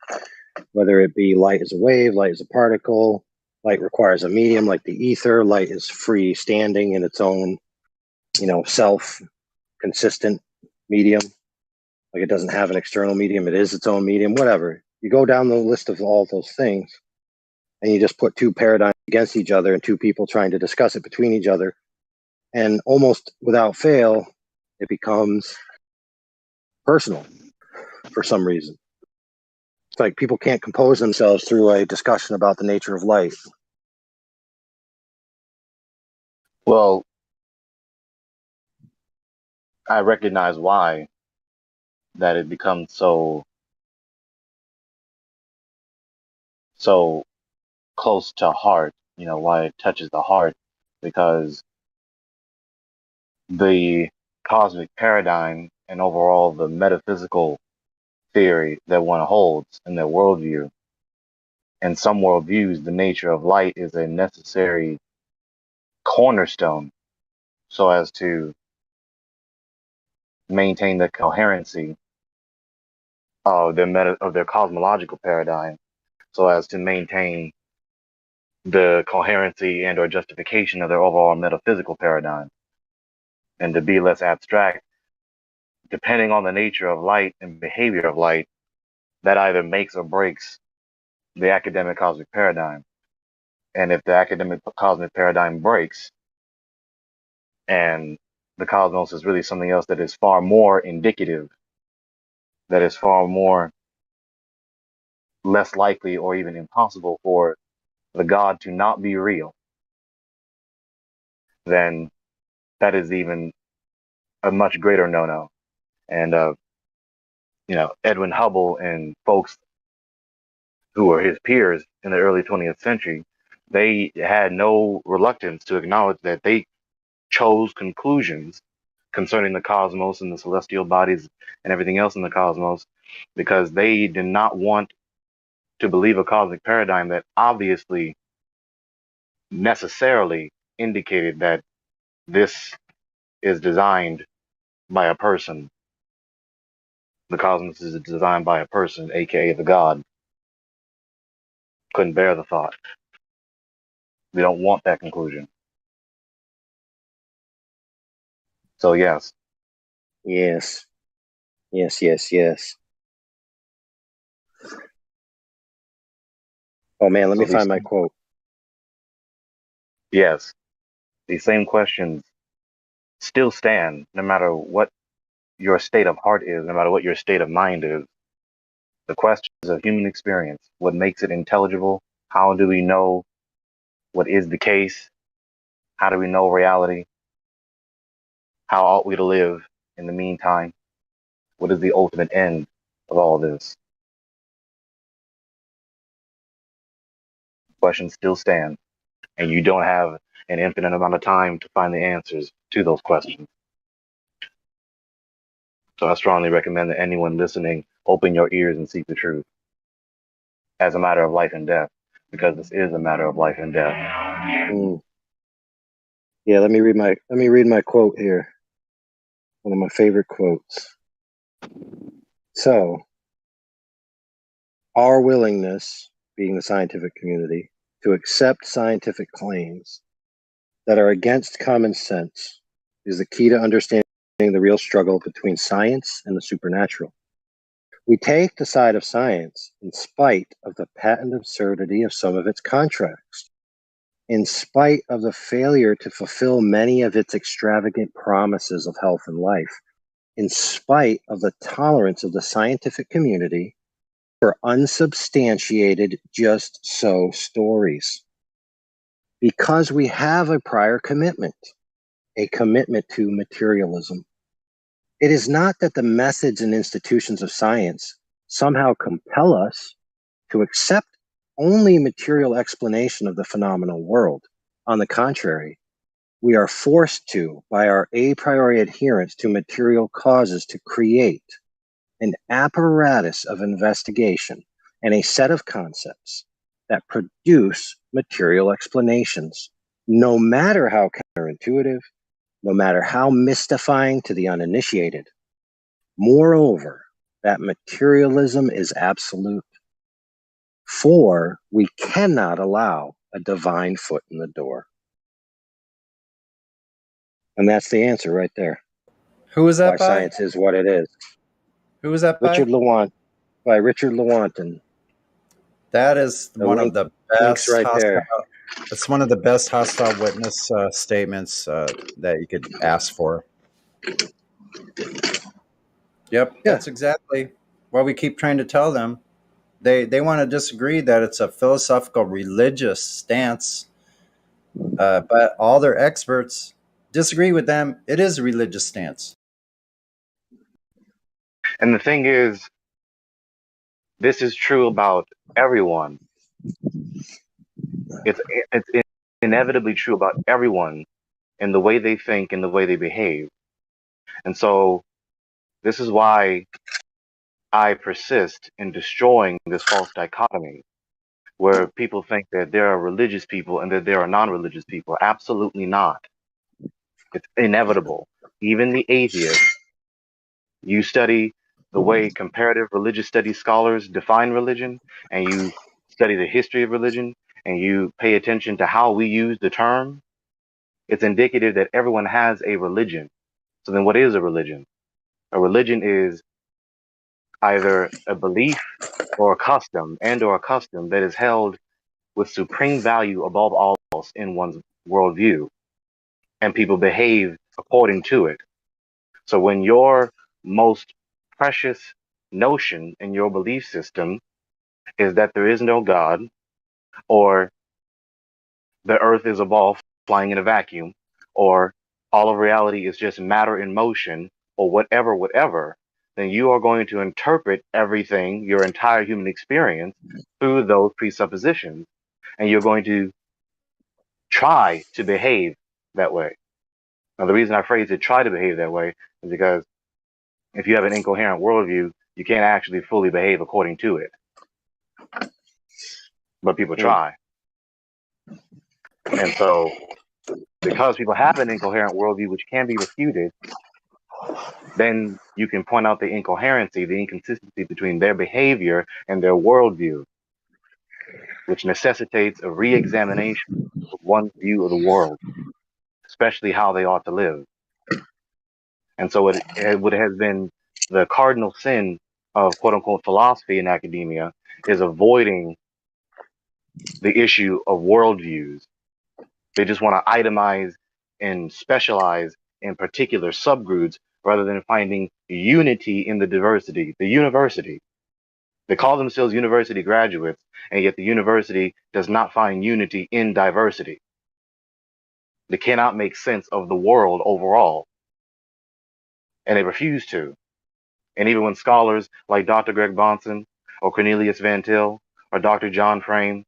Whether it be light is a wave, light is a particle, light requires a medium like the ether, light is free standing in its own, self consistent medium. Like it doesn't have an external medium, it is its own medium, whatever. You go down the list of all those things and you just put two paradigms against each other and two people trying to discuss it between each other. And almost without fail, it becomes personal for some reason. It's like people can't compose themselves through a discussion about the nature of light. Well, I recognize why that it becomes so close to heart, why it touches the heart, because the cosmic paradigm and overall the metaphysical theory that one holds in their worldview, in some worldviews, the nature of light is a necessary cornerstone so as to maintain the coherency of their cosmological paradigm, so as to maintain the coherency and or justification of their overall metaphysical paradigm. And to be less abstract, depending on the nature of light and behavior of light, that either makes or breaks the academic cosmic paradigm. And if the academic cosmic paradigm breaks, and the cosmos is really something else that is far more indicative, that is far more less likely or even impossible for the God to not be real, then that is even a much greater no-no. And Edwin Hubble and folks who were his peers in the early 20th century, they had no reluctance to acknowledge that they chose conclusions concerning the cosmos and the celestial bodies and everything else in the cosmos because they did not want to believe a cosmic paradigm that obviously necessarily indicated that this is designed by a person. The cosmos is designed by a person, aka the God. Couldn't bear the thought. We don't want that conclusion. So yes. Yes. Yes, yes, yes. Oh man, let me find my quote. Yes. These same questions still stand no matter what your state of heart is, no matter what your state of mind is. The questions of human experience, what makes it intelligible? How do we know what is the case? How do we know reality? How ought we to live in the meantime? What is the ultimate end of all this? Questions still stand, and you don't have an infinite amount of time to find the answers to those questions. So I strongly recommend that anyone listening open your ears and seek the truth as a matter of life and death, because this is a matter of life and death. Mm. Yeah, let me read my quote here. One of my favorite quotes. So, our willingness, being the scientific community, to accept scientific claims that are against common sense is the key to understanding the real struggle between science and the supernatural. We take the side of science in spite of the patent absurdity of some of its contracts, in spite of the failure to fulfill many of its extravagant promises of health and life, in spite of the tolerance of the scientific community for unsubstantiated just so stories. Because we have a prior commitment, a commitment to materialism. It is not that the methods and institutions of science somehow compel us to accept only material explanation of the phenomenal world. On the contrary, we are forced to, by our a priori adherence to material causes, to create an apparatus of investigation and a set of concepts that produce material explanations, no matter how counterintuitive, no matter how mystifying to the uninitiated. Moreover, that materialism is absolute, for we cannot allow a divine foot in the door. And that's the answer right there. Who was that Why by? science is what it is. Who was that by? Richard Lewontin. That is The one of link, the link's best right there. hostile. It's one of the best hostile witness statements that you could ask for. Yep, that's exactly what we keep trying to tell them. They want to disagree that it's a philosophical religious stance, but all their experts disagree with them. It is a religious stance. And the thing is, this is true about everyone. It's inevitably true about everyone in the way they think and the way they behave. And so this is why I persist in destroying this false dichotomy where people think that there are religious people and that there are non-religious people. Absolutely not. It's inevitable. Even the atheists, you study the way comparative religious studies scholars define religion, and you study the history of religion, and you pay attention to how we use the term, it's indicative that everyone has a religion. So then what is a religion? A religion is either a belief or a custom that is held with supreme value above all else in one's worldview, and people behave according to it. So when your most precious notion in your belief system is that there is no God, or the earth is a ball flying in a vacuum, or all of reality is just matter in motion, or whatever, then you are going to interpret everything, your entire human experience, through those presuppositions. And you're going to try to behave that way. Now, the reason I phrase it try to behave that way is because if you have an incoherent worldview, you can't actually fully behave according to it. But people try. And so, because people have an incoherent worldview which can be refuted, then you can point out the incoherency, the inconsistency between their behavior and their worldview, which necessitates a re-examination of one's view of the world, especially how they ought to live. And so it has been the cardinal sin of quote unquote philosophy in academia is avoiding the issue of worldviews. They just want to itemize and specialize in particular subgroups rather than finding unity in the diversity. The university, they call themselves university graduates, and yet the university does not find unity in diversity. They cannot make sense of the world overall, and they refuse to. And even when scholars like Dr. Greg Bonson or Cornelius Van Til or Dr. John Frame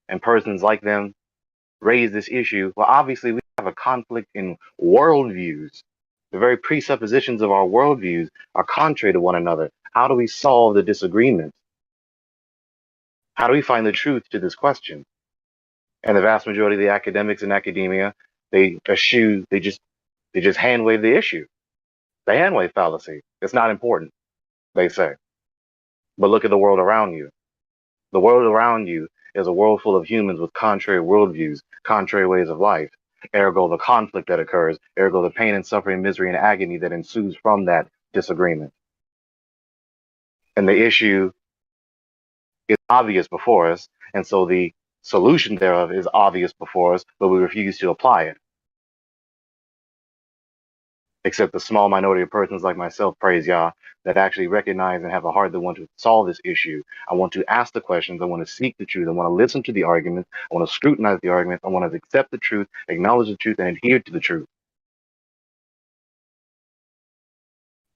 and persons like them raise this issue, well, obviously we have a conflict in worldviews. The very presuppositions of our worldviews are contrary to one another. How do we solve the disagreement? How do we find the truth to this question? And the vast majority of the academics in academia, they just hand wave the issue. The hand wave fallacy. It's not important, they say. But look at the world around you. The world around you is a world full of humans with contrary worldviews, contrary ways of life. Ergo, the conflict that occurs, ergo, the pain and suffering, misery, and agony that ensues from that disagreement. And the issue is obvious before us, and so the solution thereof is obvious before us, but we refuse to apply it. except the small minority of persons like myself, praise Yah, that actually recognize and have a heart that want to solve this issue. I want to ask the questions. I want to seek the truth. I want to listen to the arguments. I want to scrutinize the arguments. I want to accept the truth, acknowledge the truth, and adhere to the truth.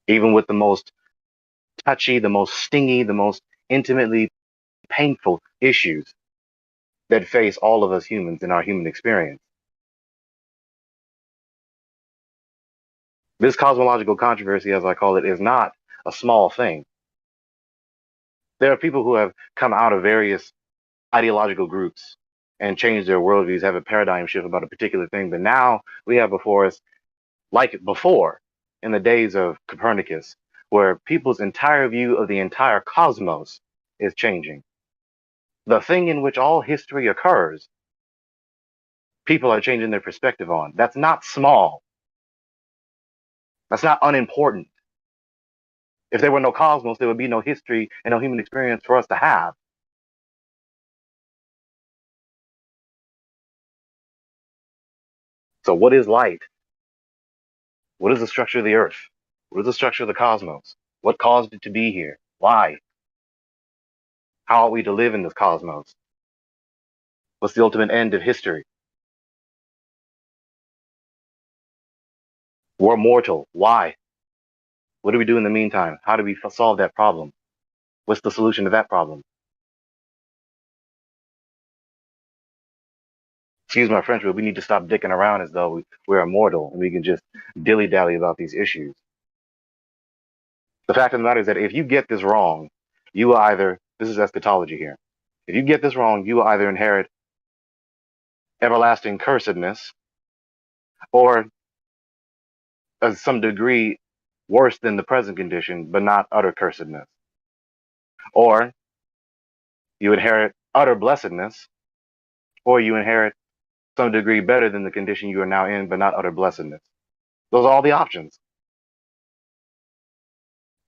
Even with the most touchy, the most stingy, the most intimately painful issues that face all of us humans in our human experience. This cosmological controversy, as I call it, is not a small thing. There are people who have come out of various ideological groups and changed their worldviews, have a paradigm shift about a particular thing. But now we have before us, like before in the days of Copernicus, where people's entire view of the entire cosmos is changing. The thing in which all history occurs, people are changing their perspective on. That's not small. That's not unimportant. If there were no cosmos, there would be no history and no human experience for us to have. So what is light? What is the structure of the earth? What is the structure of the cosmos? What caused it to be here? Why? How are we to live in this cosmos? What's the ultimate end of history? We're mortal. Why? What do we do in the meantime? How do we solve that problem? What's the solution to that problem? Excuse my French, but we need to stop dicking around as though we're immortal and we can just dilly-dally about these issues. The fact of the matter is that if you get this wrong, you will either, this is eschatology here, if you get this wrong, you will either inherit everlasting cursedness or some degree worse than the present condition, but not utter cursedness. Or you inherit utter blessedness, or you inherit some degree better than the condition you are now in, but not utter blessedness. Those are all the options.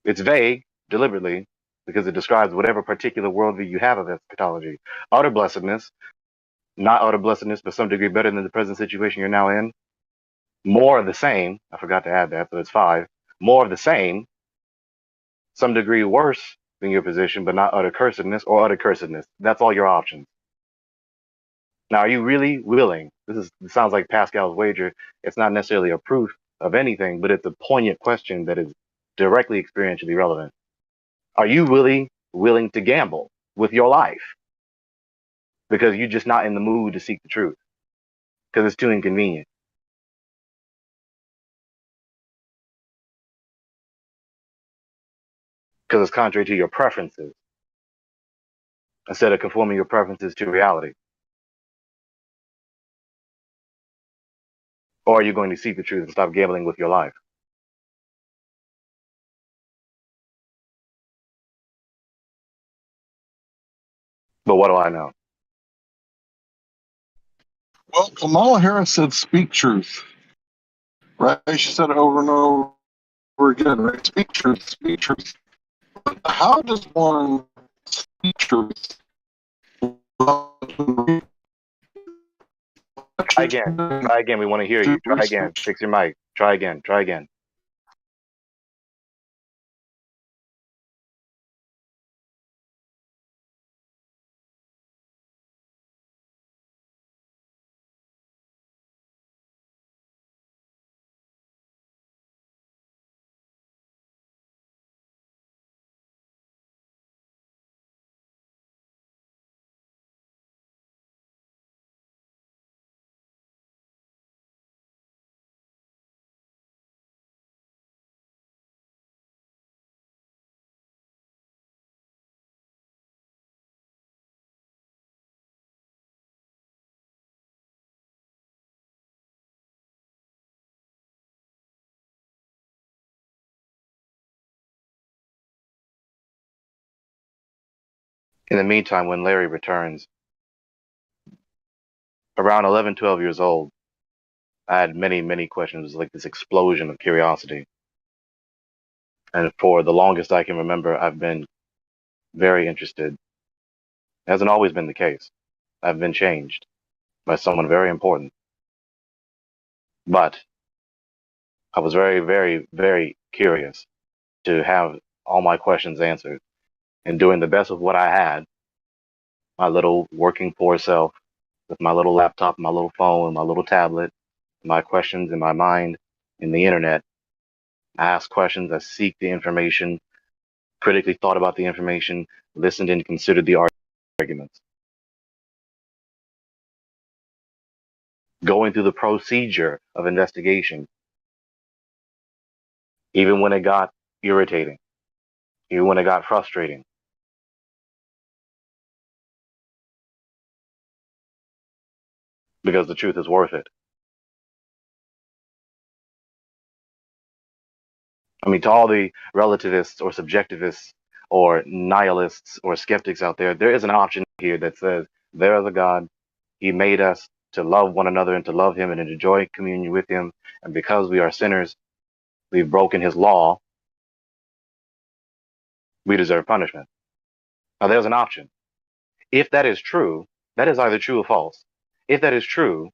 It's vague deliberately because it describes whatever particular worldview you have of eschatology. Utter blessedness, not utter blessedness, but some degree better than the present situation you're now in. More of the same. I forgot to add that, so it's 5. More of the same, some degree worse than your position, but not utter cursedness or utter cursedness. That's all your options. Now, are you really willing? This sounds like Pascal's wager. It's not necessarily a proof of anything, but it's a poignant question that is directly experientially relevant. Are you really willing to gamble with your life because you're just not in the mood to seek the truth because it's too inconvenient? Because it's contrary to your preferences instead of conforming your preferences to reality? Or are you going to seek the truth and stop gambling with your life? But what do I know? Well, Kamala Harris said speak truth, right? She said it over and over again, right? Speak truth, speak truth. But how does one speak truth? Try again. Try again. We want to hear you. Try again. Fix your mic. Try again. Try again. In the meantime, when Larry returns, around 11, 12 years old, I had many, many questions. It was like this explosion of curiosity. And for the longest I can remember, I've been very interested. It hasn't always been the case. I've been changed by someone very important. But I was very, very, very curious to have all my questions answered and doing the best of what I had, my little working poor self with my little laptop, my little phone, my little tablet, my questions in my mind, in the internet. I asked questions, I seek the information, critically thought about the information, listened and considered the arguments. Going through the procedure of investigation, even when it got irritating, even when it got frustrating, because the truth is worth it. I mean, to all the relativists or subjectivists or nihilists or skeptics out there, there is an option here that says there is a God. He made us to love one another and to love him and to enjoy communion with him. And because we are sinners, we've broken his law, we deserve punishment. Now, there's an option. If that is true, that is either true or false. If that is true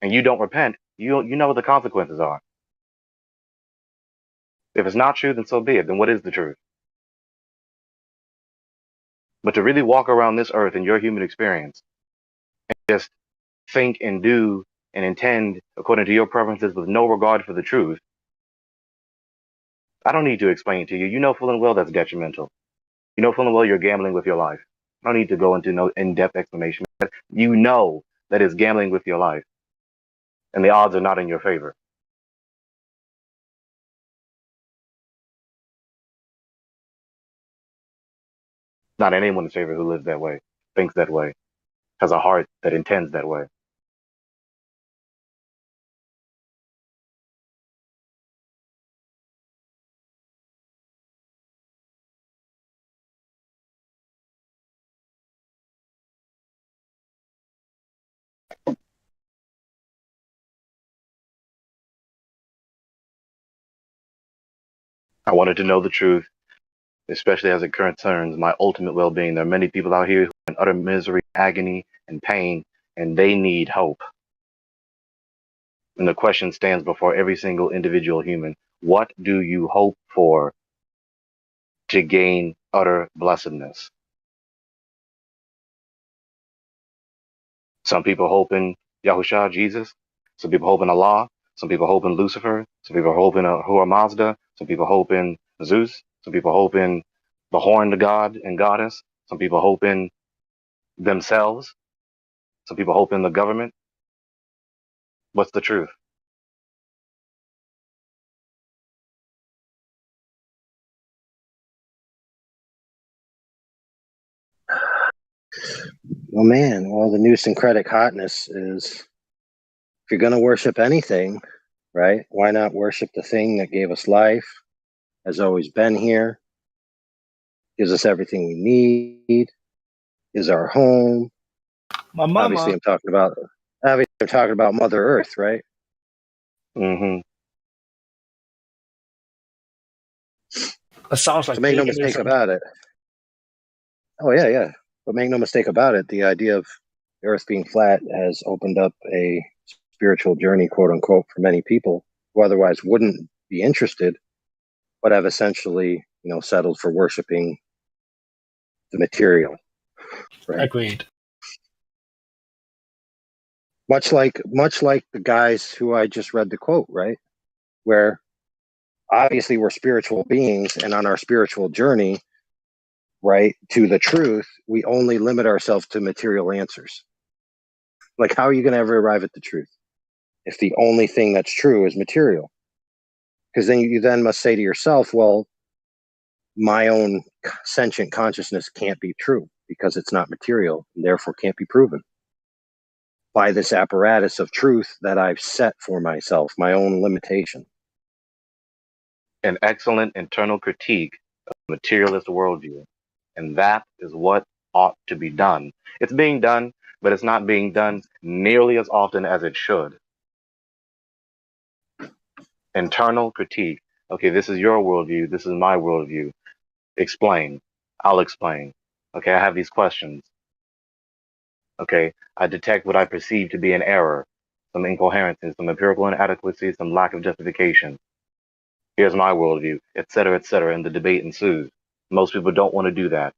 and you don't repent, you know what the consequences are. If it's not true, then so be it. Then what is the truth? But to really walk around this earth in your human experience and just think and do and intend according to your preferences with no regard for the truth, I don't need to explain it to you. You know full and well that's detrimental. You know full and well you're gambling with your life. I don't need to go into no in-depth explanation. You know that it's gambling with your life, and the odds are not in your favor. Not in anyone's favor who lives that way, thinks that way, has a heart that intends that way. I wanted to know the truth, especially as it concerns my ultimate well-being. There are many people out here who are in utter misery, agony, and pain, and they need hope. And the question stands before every single individual human. What do you hope for to gain utter blessedness? Some people hope in Yahusha, Jesus. Some people hope in Allah. Some people hope in Lucifer. Some people hope in Ahura Mazda. Some people hope in Zeus. Some people hope in the horned god and goddess. Some people hope in themselves. Some people hope in the government. What's the truth? Well, man, well, the new syncretic hotness is if you're going to worship anything, right, why not worship the thing that gave us life, has always been here, gives us everything we need, is our home. My mama. Obviously, I'm talking about Mother Earth, right? Mm-hmm. It sounds like So make no paganism. mistake about it. Oh, yeah, yeah. But make no mistake about it, the idea of the Earth being flat has opened up a spiritual journey, quote unquote, for many people who otherwise wouldn't be interested, but have essentially, settled for worshiping the material. Right. Agreed. Much like the guys who I just read the quote, right? Where obviously we're spiritual beings, and on our spiritual journey, right, to the truth, we only limit ourselves to material answers. Like, how are you going to ever arrive at the truth if the only thing that's true is material? Because then you then must say to yourself, well, my own sentient consciousness can't be true because it's not material and therefore can't be proven by this apparatus of truth that I've set for myself, my own limitation. An excellent internal critique of materialist worldview. And that is what ought to be done. It's being done, but it's not being done nearly as often as it should. Internal critique. Okay, this is your worldview. This is my worldview. Explain. I'll explain. Okay, I have these questions. Okay, I detect what I perceive to be an error. some incoherencies, some empirical inadequacies, some lack of justification. Here's my worldview, etc., and the debate ensues. Most people don't want to do that.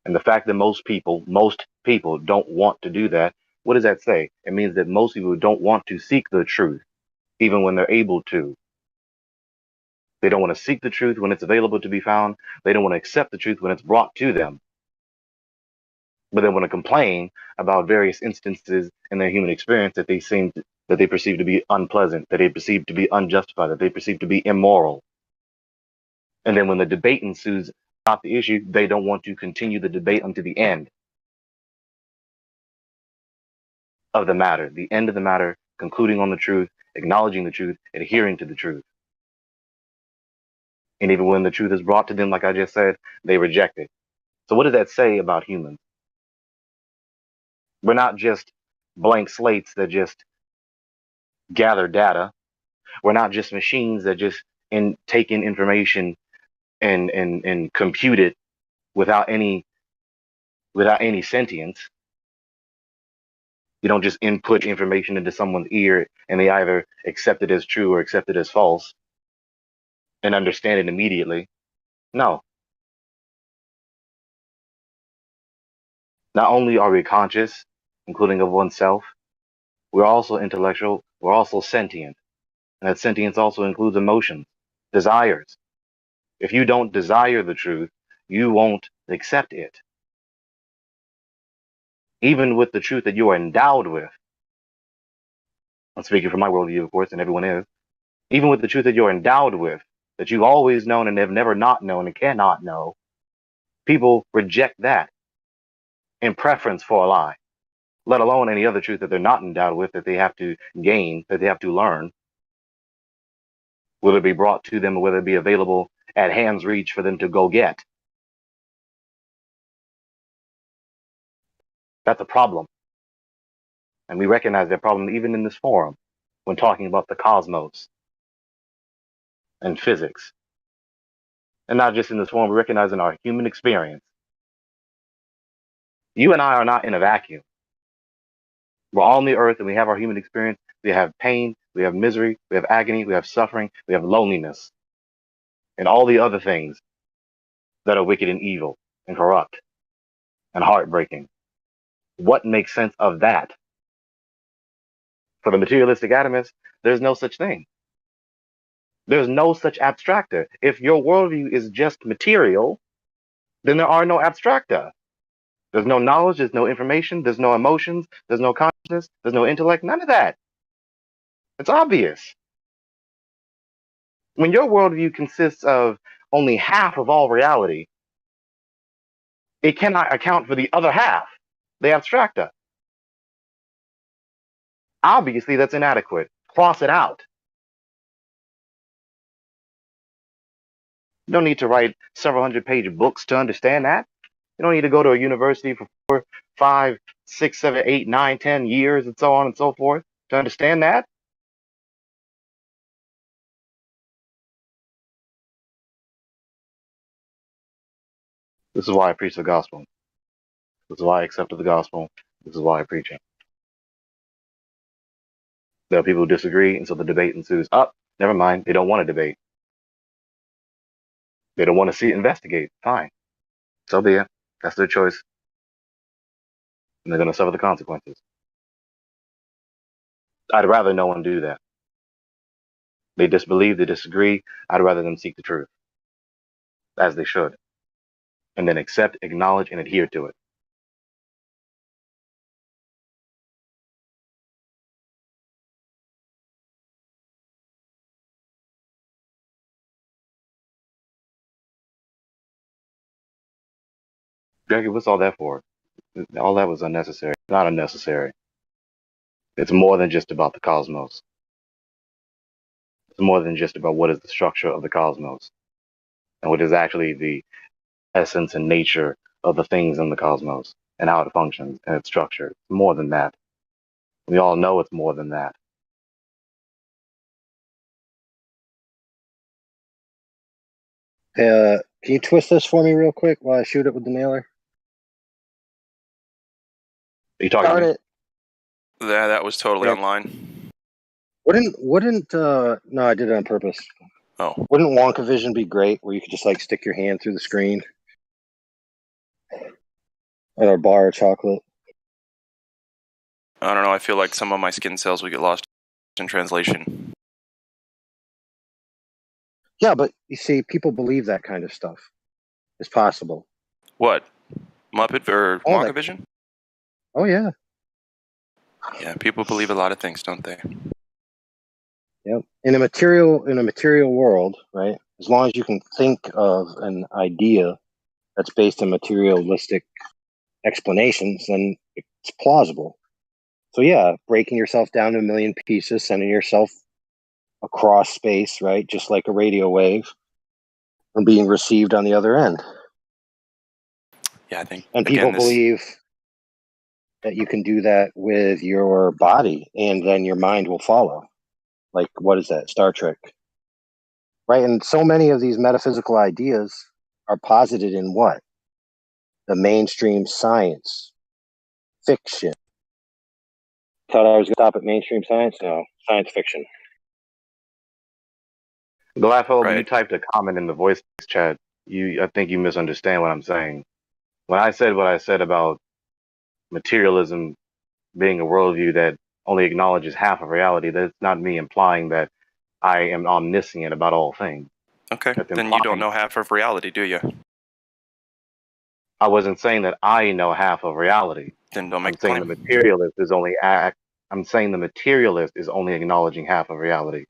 And the fact that most people don't want to do that, what does that say? It means that most people don't want to seek the truth, even when they're able to. They don't want to seek the truth when it's available to be found. They don't want to accept the truth when it's brought to them. But they want to complain about various instances in their human experience that they perceive to be unpleasant, that they perceive to be unjustified, that they perceive to be immoral. And then when the debate ensues about the issue, they don't want to continue the debate unto the end of the matter, the end of the matter, concluding on the truth, acknowledging the truth, adhering to the truth. And even when the truth is brought to them, like I just said, they reject it. So what does that say about humans? We're not just blank slates that just gather data. We're not just machines that just take in information and compute it without any sentience. You don't just input information into someone's ear and they either accept it as true or accept it as false and understand it immediately. No. Not only are we conscious, including of oneself, we're also intellectual, we're also sentient. And that sentience also includes emotions, desires. If you don't desire the truth, you won't accept it. Even with the truth that you are endowed with, I'm speaking from my worldview, of course, and everyone is, even with the truth that you're endowed with, that you've always known and have never not known and cannot know, people reject that in preference for a lie, let alone any other truth that they're not endowed with, that they have to gain, that they have to learn, whether it be brought to them or whether it be available at hand's reach for them to go get. That's a problem. And we recognize that problem even in this forum when talking about the cosmos and physics. And not just in this forum, we recognize in our human experience. You and I are not in a vacuum. We're all on the earth and we have our human experience. We have pain, we have misery, we have agony, we have suffering, we have loneliness, and all the other things that are wicked and evil and corrupt and heartbreaking. What makes sense of that? For the materialistic atomist, there's no such thing. There's no such abstractor. If your worldview is just material, then there are no abstracta. There's no knowledge, there's no information, there's no emotions, there's no consciousness, there's no intellect, none of that. It's obvious. When your worldview consists of only half of all reality, it cannot account for the other half, the abstracta. Obviously, that's inadequate. Cross it out. You don't need to write several hundred-page books to understand that. You don't need to go to a university for 4, 5, 6, 7, 8, 9, 10 years and so on and so forth to understand that. This is why I preach the gospel. This is why I accepted the gospel. This is why I preach it. There are people who disagree, and so the debate ensues. Never mind. They don't want to debate. They don't want to see it investigate. Fine. So be it. That's their choice. And they're going to suffer the consequences. I'd rather no one do that. They disbelieve, they disagree. I'd rather them seek the truth, as they should, and then accept, acknowledge, and adhere to it. Jackie, what's all that for? All that was unnecessary. Not unnecessary. It's more than just about the cosmos. It's more than just about what is the structure of the cosmos and what is actually the essence and nature of the things in the cosmos and how it functions and its structure. It's more than that. We all know it's more than that. Can you twist this for me real quick while I shoot it with the nailer? Are you talking Yeah, that was totally Yeah. online. Wouldn't no, I did it on purpose. Oh. Wouldn't Wonka Vision be great where you could just like stick your hand through the screen at a bar of chocolate? I don't know. I feel like some of my skin cells would get lost in translation. Yeah, but you see, people believe that kind of stuff is possible. What? Muppet or Wonka Vision? Oh yeah. Yeah, people believe a lot of things, don't they? Yep. In a material world, right? As long as you can think of an idea that's based on materialistic explanations, then it's plausible. So yeah, breaking yourself down to a million pieces, sending yourself across space, right? Just like a radio wave, and being received on the other end. Yeah, I think. And people believe that you can do that with your body, and then your mind will follow. Like, what is that? Star Trek. Right? And so many of these metaphysical ideas are posited in what? The mainstream science fiction. Thought I was going to stop at mainstream science? No, science fiction. Gladfellow, Right. you typed a comment in the voice chat. I think you misunderstand what I'm saying. When I said what I said about materialism being a worldview that only acknowledges half of reality, that's not me implying that I am omniscient about all things. Okay, That's then you don't implying know half of reality, do you? I wasn't saying that I know half of reality. Then don't make I'm saying the materialist is only I'm saying the materialist is only acknowledging half of reality.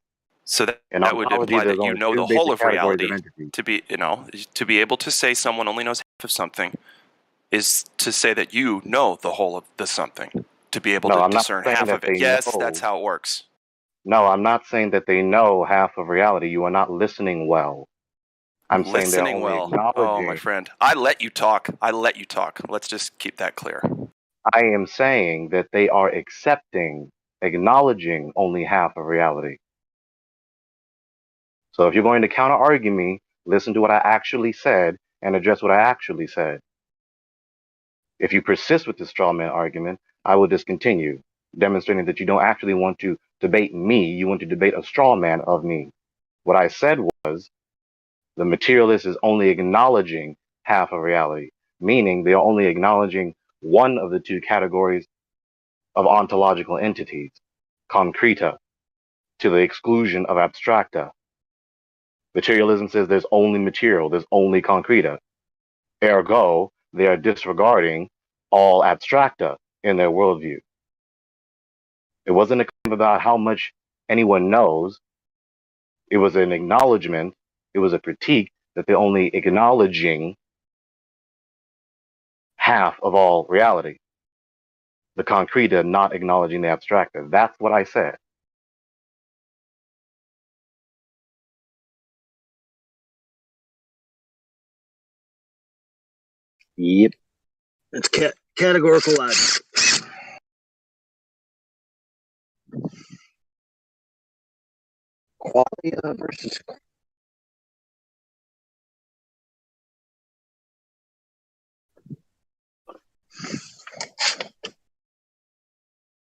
So that Ontology, would imply there's that you only know two the whole basic of categories reality. of entities. To be able to say someone only knows half of something is to say that you know the whole of the something. To be able No, to I'm not discern saying half that of it. they Yes, know. that's how it works. No, I'm not saying that they know half of reality. You are not listening well. I'm saying they're Listening only well. Oh, my acknowledging. friend. I let you talk. Let's just keep that clear. I am saying that they are accepting, acknowledging only half of reality. So if you're going to counter argue me, listen to what I actually said and address what I actually said. If you persist with the straw man argument, I will discontinue, demonstrating that you don't actually want to debate me, you want to debate a straw man of me. What I said was the materialist is only acknowledging half of reality, meaning they are only acknowledging one of the two categories of ontological entities, concreta, to the exclusion of abstracta. Materialism says there's only material, there's only concreta. Ergo, they are disregarding all abstracta in their worldview. It wasn't a claim about how much anyone knows. It was an acknowledgement. It was a critique that they're only acknowledging half of all reality. The concreta not acknowledging the abstracta. That's what I said. Yep. It's categorical logic. Qualia versus.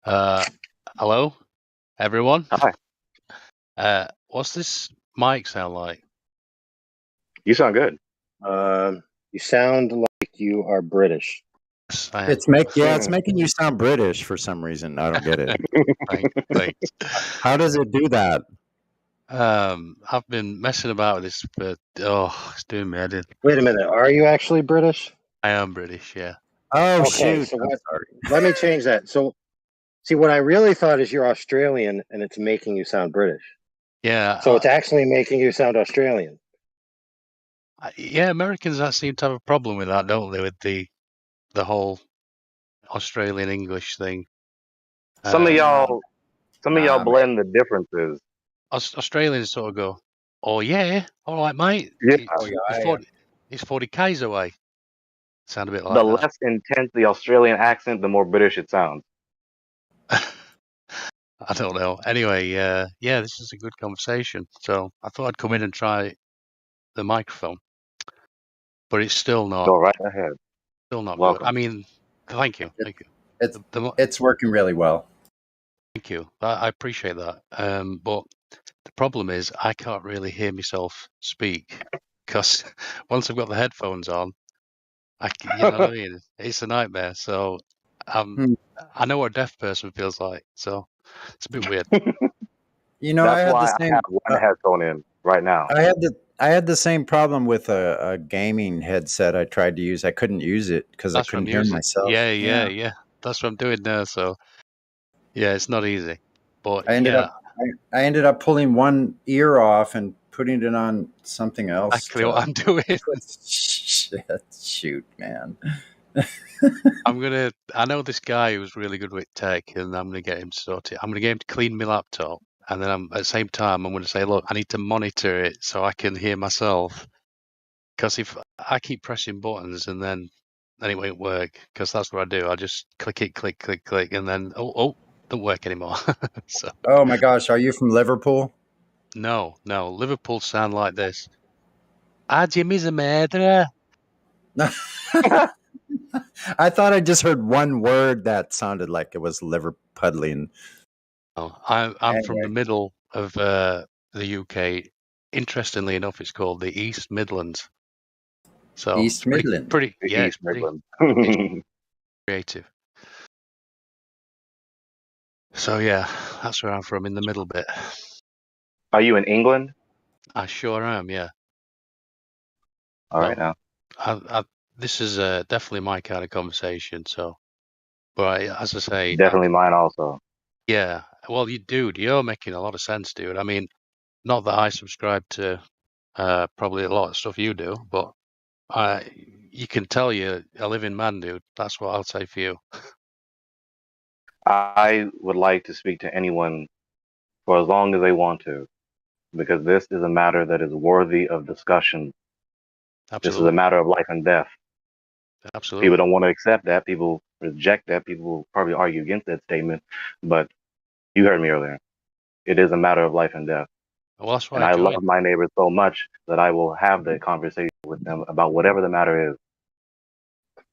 Hello, everyone. Hi. What's this mic sound like? You sound good. You sound like you are British. It's making you sound British for some reason. I don't get it. Thanks. How does it do that? I've been messing about with this, but it's doing me head in. Wait a minute. Are you actually British? I am British, yeah. Oh, okay, shoot. so let me change that. So, see, what I really thought is you're Australian, and it's making you sound British. Yeah. So it's actually making you sound Australian. Yeah, Americans seem to have a problem with that, don't they? With the whole Australian English thing. Some of y'all blend the differences. Australians sort of go, "Oh yeah, all right, mate. Yeah. It's 40 k's away." Sound a bit like The that. less intense the Australian accent, the more British it sounds. I don't know. Anyway, yeah, this is a good conversation. So I thought I'd come in and try the microphone, but it's still not. Go right ahead. Still not Welcome. good. I mean, thank you. It's working really well. Thank you. I appreciate that. But the problem is I can't really hear myself speak because once I've got the headphones on, you know what I mean? It's a nightmare. So I know what a deaf person feels like. So it's a bit weird. You know, I That's had the why I same. have one headphone in right now. I had the same problem with a gaming headset I tried to use. I couldn't use it because I That's what I'm couldn't hear using. myself. Yeah. That's what I'm doing now. So yeah, it's not easy. But I ended yeah, up I ended up pulling one ear off and putting it on something else exactly what to. I'm doing. Shit, shoot, man. I know this guy who's really good with tech, and I'm gonna get him to sort it. I'm gonna get him to clean my laptop, and then at the same time, I'm gonna say, look, I need to monitor it so I can hear myself. Because if I keep pressing buttons and then it won't work, because that's what I do. I just click it, click, click, click, and then don't work anymore. So Oh my gosh, are you from Liverpool? no, Liverpool sound like this. Ah, Jimmy's a murderer. I thought I just heard one word that sounded like it was Liverpudlian. Oh, I'm from the Anyway, middle of the UK. Interestingly enough, it's called the East Midlands. So it's East Midland. The yeah, it's East pretty Midlands. it's creative. So yeah, that's where I'm from, in the middle bit. Are you in England? I sure am, yeah. All right So now. this is definitely my kind of conversation. So, but as I say, Definitely mine also. yeah. Well, you're making a lot of sense, dude. I mean, not that I subscribe to probably a lot of stuff you do, but you can tell you're a living man, dude. That's what I'll say for you. I would like to speak to anyone for as long as they want to, because this is a matter that is worthy of discussion. This is a Absolutely. matter of life and death. People Absolutely. don't want to accept that. People reject that. People will probably argue against that statement. But you heard me earlier. It is a matter of life and death. Well, that's why And I I love joined. my neighbors so much that I will have the conversation with them about whatever the matter is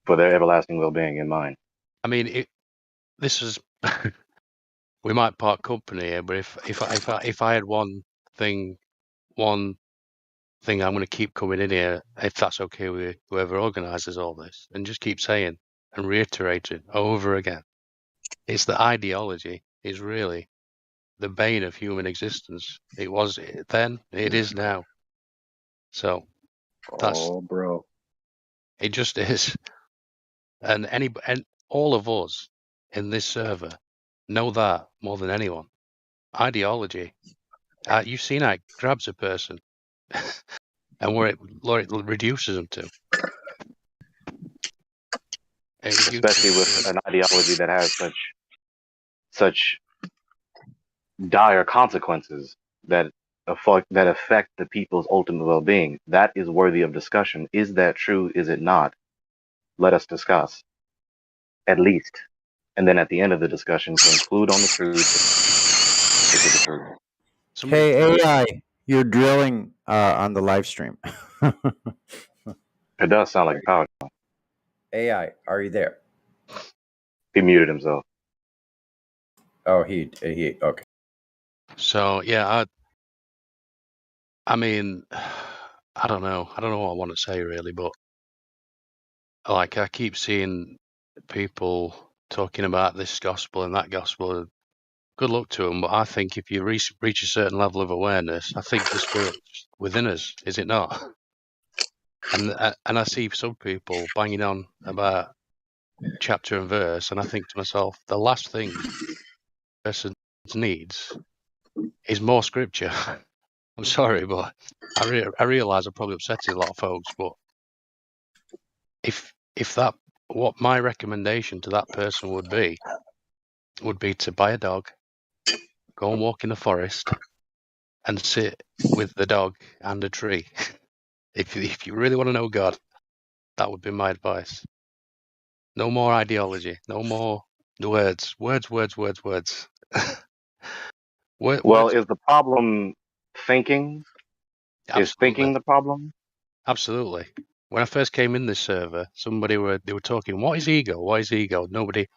for their everlasting well being in mind. I mean, this is we might part company here, but if I had one thing I'm going to keep coming in here, if that's okay with whoever organises all this, and just keep saying and reiterating over again, it's the ideology is really the bane of human existence. It was then, it is now. So Oh, bro. it just is. And all of us in this server know that more than anyone. Ideology. You've seen how it grabs a person and where it reduces them to. It Especially reduces. with an ideology that has such dire consequences that affect the people's ultimate well-being. That is worthy of discussion. Is that true? Is it not? Let us discuss, at least, and then at the end of the discussion, conclude on the truth. Hey AI, you're drilling on the live stream. It does sound like a power. AI, are you there? He muted himself. Oh, he okay. So yeah, I mean, I don't know what I want to say really, but like I keep seeing people talking about this gospel and that gospel. Good luck to them, but I think if you reach a certain level of awareness, I think the spirit's within us, is it not? And I see some people banging on about chapter and verse, and I think to myself, the last thing a person needs is more scripture. I'm sorry, but I realise I'm probably upsetting a lot of folks, but if that, what my recommendation to that person would be to buy a dog, go and walk in the forest, and sit with the dog and a tree. If you really want to know God, that would be my advice. No more ideology. No more words. Words. Well, Words. is the problem thinking? Is Absolutely. thinking the problem? Absolutely. When I first came in this server, they were talking, what is ego? What is ego? Nobody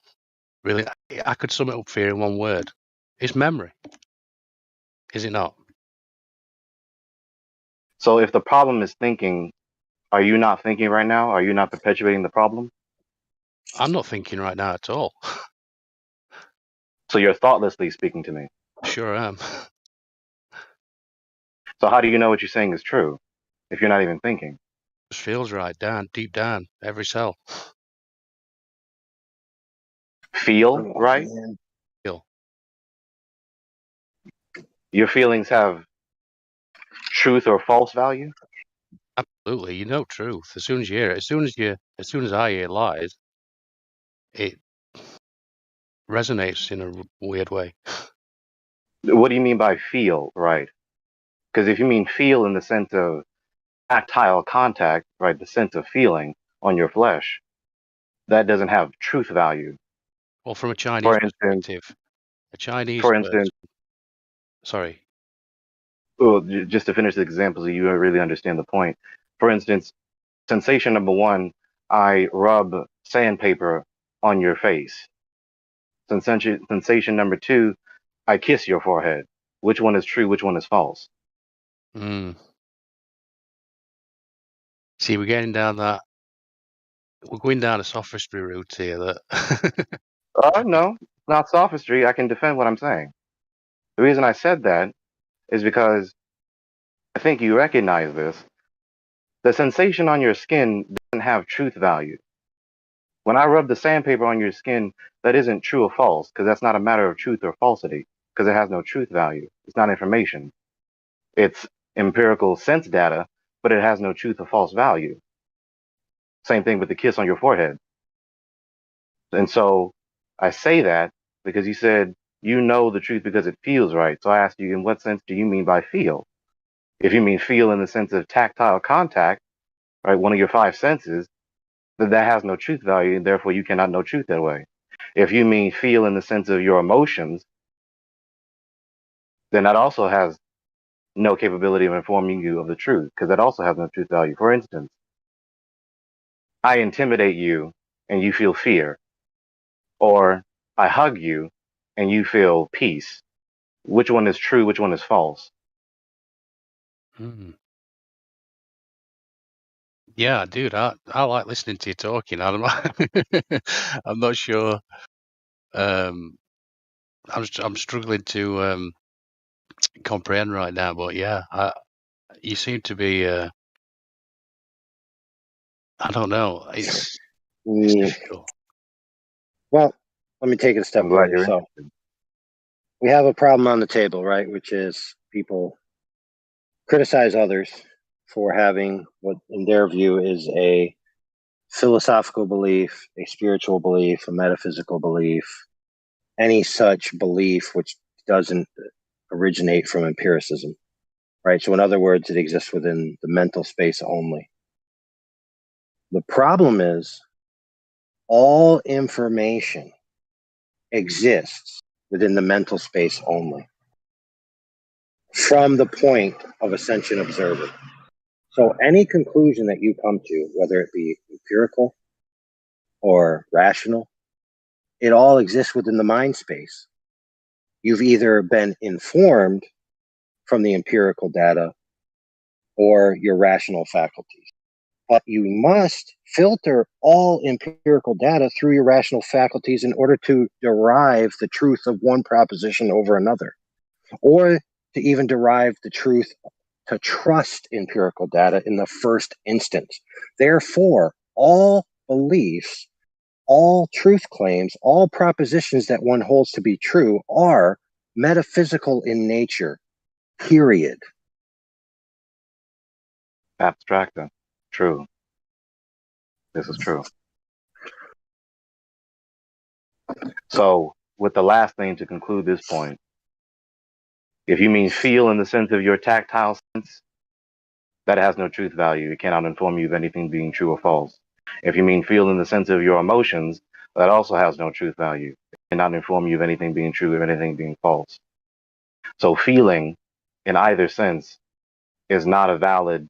really. I could sum it up for you in one word. It's memory, is it not? So if the problem is thinking, are you not thinking right now? Are you not perpetuating the problem? I'm not thinking right now at all. So you're thoughtlessly speaking to me. Sure am. So how do you know what you're saying is true if you're not even thinking? Just feels right down, deep down, every cell. Feel Oh, right? man. Feel. Your feelings have truth or false value? Absolutely, you know truth. As soon as you hear it, as soon as I hear lies, it resonates in a weird way. What do you mean by feel right? Because if you mean feel in the sense of tactile contact, right, the sense of feeling on your flesh, that doesn't have truth value. Well, from a Chinese For instance, perspective, a Chinese for person. instance, Sorry. well, just to finish the example so you really understand the point. For instance, sensation number one, I rub sandpaper on your face. Sensation number two, I kiss your forehead. Which one is true? Which one is false? Mm. See, we're going down a sophistry route here. That No, not sophistry. I can defend what I'm saying. The reason I said that is because I think you recognize this. The sensation on your skin doesn't have truth value. When I rub the sandpaper on your skin, that isn't true or false, because that's not a matter of truth or falsity, because it has no truth value. It's not information. It's empirical sense data, but it has no truth or false value. Same thing with the kiss on your forehead. And so I say that because you said you know the truth because it feels right. So I asked you, in what sense do you mean by feel? If you mean feel in the sense of tactile contact, right, one of your five senses, then that has no truth value, and therefore you cannot know truth that way. If you mean feel in the sense of your emotions, then that also has no capability of informing you of the truth, because that also has no truth value. For instance, I intimidate you and you feel fear, or I hug you and you feel peace. Which one is true? Which one is false? mm. Yeah, dude, I like listening to you talking. I'm not sure. I'm struggling to comprehend right now, but yeah, you seem to be. I don't know. It's difficult. Well, let me take it a step I'm glad further. you're So interested. we have a problem on the table, right? Which is people criticize others for having what, in their view, is a philosophical belief, a spiritual belief, a metaphysical belief, any such belief which doesn't originate from empiricism, right? So, in other words, it exists within the mental space only. The problem is all information exists within the mental space only from the point of a sentient observer. So any conclusion that you come to, whether it be empirical or rational, it all exists within the mind space. You've either been informed from the empirical data or your rational faculties. But you must filter all empirical data through your rational faculties in order to derive the truth of one proposition over another, or to even derive the truth to trust empirical data in the first instance. Therefore, all beliefs, all truth claims, all propositions that one holds to be true are metaphysical in nature, period. Abstracta. True. This is true. So, with the last thing to conclude this point, if you mean feel in the sense of your tactile sense, that has no truth value. It cannot inform you of anything being true or false. If you mean feel in the sense of your emotions, that also has no truth value. It cannot inform you of anything being true or anything being false. So feeling in either sense is not a valid,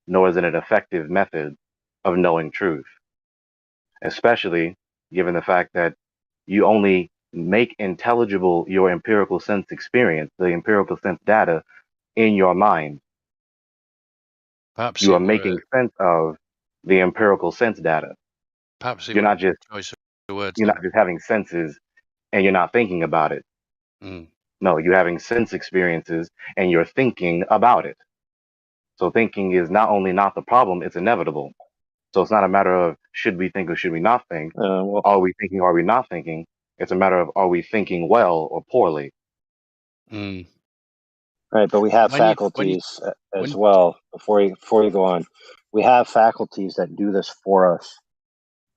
nor is it an effective method of knowing truth, especially given the fact that you only make intelligible your empirical sense experience, the empirical sense data in your mind. Perhaps You it are were. making sense of the empirical sense data. Perhaps it You're were a not just choice of words you're then. not just having senses and you're not thinking about it. Mm. No, you're having sense experiences and you're thinking about it. So thinking is not only not the problem, it's inevitable. So it's not a matter of should we think or should we not think. Are we thinking or are we not thinking? It's a matter of are we thinking well or poorly. Mm. Right, but we have When you faculties as when well. Before you go on, we have faculties that do this for us,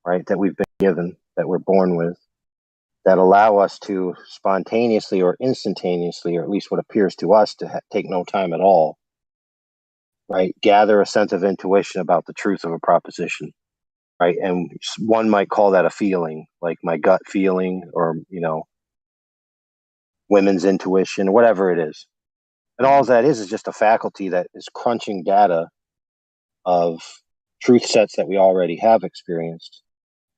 right? That we've been given, that we're born with, that allow us to spontaneously or instantaneously, or at least what appears to us to take no time at all, right? Gather a sense of intuition about the truth of a proposition, right? And one might call that a feeling, like my gut feeling, or women's intuition, or whatever it is. And all that is just a faculty that is crunching data of truth sets that we already have experienced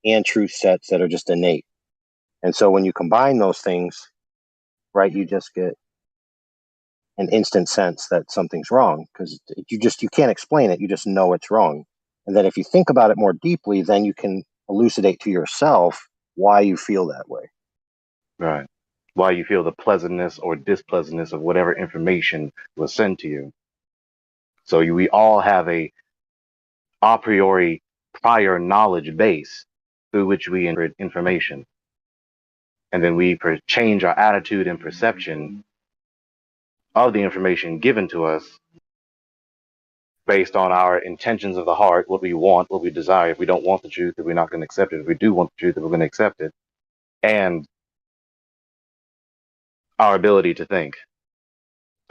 and truth sets that are just innate. And so when you combine those things, right, you just get an instant sense that something's wrong because you can't explain it. You just know it's wrong. And then if you think about it more deeply, then you can elucidate to yourself why you feel that way. Right. Why you feel the pleasantness or displeasantness of whatever information was sent to you. So we all have a priori prior knowledge base through which we interpret information. And then we change our attitude and perception of the information given to us based on our intentions of the heart, what we want, what we desire. If we don't want the truth, then we're not going to accept it. If we do want the truth, then we're going to accept it. And our ability to think.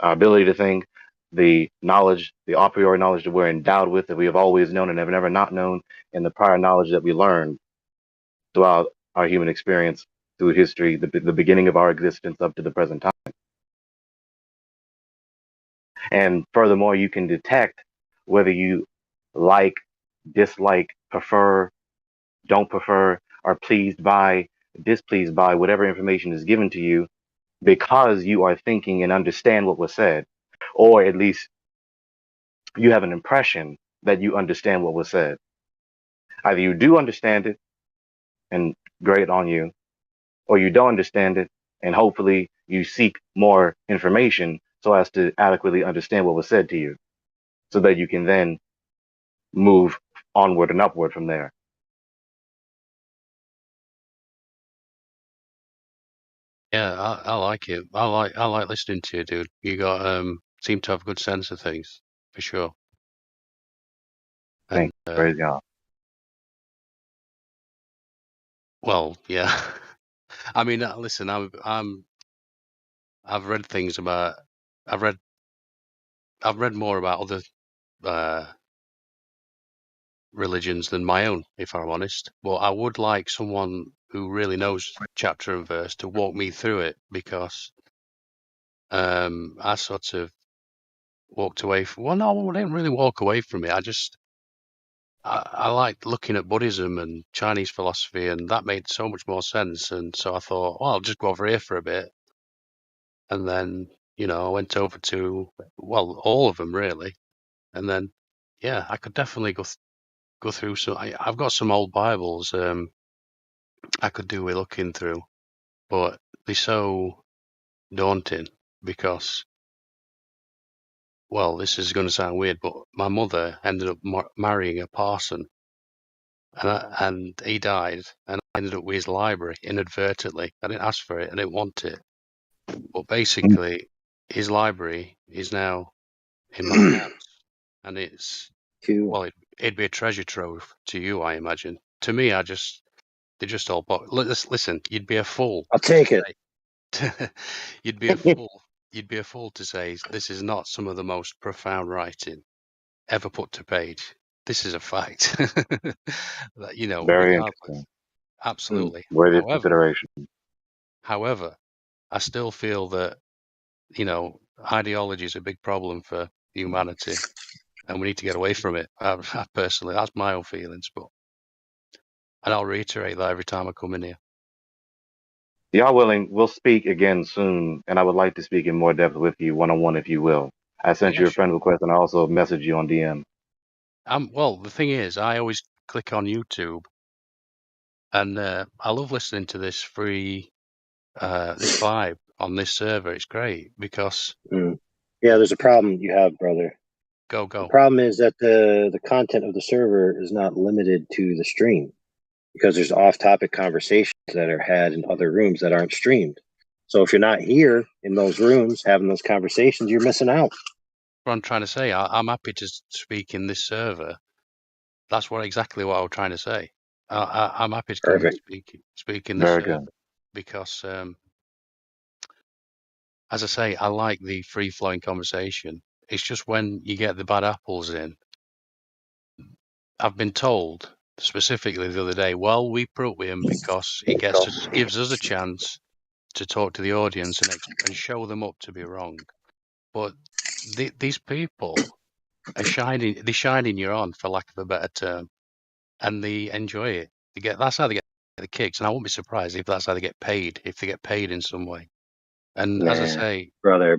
Our ability to think, the knowledge, the a priori knowledge that we're endowed with, that we have always known and have never not known, and the prior knowledge that we learned throughout our human experience, through history, the beginning of our existence up to the present time. And furthermore, you can detect whether you like, dislike, prefer, don't prefer, are pleased by, displeased by whatever information is given to you because you are thinking and understand what was said, or at least you have an impression that you understand what was said. Either you do understand it and great on you, or you don't understand it and hopefully you seek more information so as to adequately understand what was said to you so that you can then move onward and upward from there. Yeah, I like it. I like listening to you, dude. You got seem to have a good sense of things for sure. And Thanks. Praise God. well, yeah. I mean, listen, I've read things about. I've read more about other religions than my own, if I'm honest. But I would like someone who really knows chapter and verse to walk me through it because I sort of walked away from. Well, no, I didn't really walk away from it. I liked looking at Buddhism and Chinese philosophy, and that made so much more sense. And so I thought, well, I'll just go over here for a bit. And then, I went over to, well, all of them really. And then, yeah, I could definitely go through. So I've got some old Bibles I could do with looking through, but they're so daunting because, well, this is going to sound weird, but my mother ended up marrying a parson. And he died, and I ended up with his library inadvertently. I didn't ask for it, I didn't want it, but basically, his library is now in my house, and it's well, it'd be a treasure trove to you, I imagine. To me, they're just all. Listen, you'd be a fool. I'll take it. You'd be a fool. You'd be a fool to say this is not some of the most profound writing ever put to page. This is a fact. Very Regardless. interesting. Absolutely. Worthy of consideration. However, I still feel that, ideology is a big problem for humanity and we need to get away from it. Personally, that's my own feelings, and I'll reiterate that every time I come in here. Y'all willing? We'll speak again soon, and I would like to speak in more depth with you one-on-one, if you will. I sent Yeah, you a sure. friend request, and I also messaged you on DM. Well, the thing is, I always click on YouTube, and I love listening to this free, this vibe on this server. It's great because Yeah, there's a problem you have, brother. The go. problem is that the content of the server is not limited to the stream because there's off-topic conversations that are had in other rooms that aren't streamed. So if you're not here in those rooms having those conversations, you're missing out. What I'm trying to say, I'm happy to speak in this server. That's exactly what I was trying to say. I'm happy to come and Perfect. speak in this Very server good. because, as I say, I like the free flowing conversation. It's just when you get the bad apples in. I've been told specifically the other day, well, we put up with him because he gives us a chance to talk to the audience and show them up to be wrong. But these people are they shining you on, for lack of a better term, and they enjoy it. That's how they get the kicks, and I won't be surprised if that's how they get paid, if they get paid in some way. And as I Man, say, brother.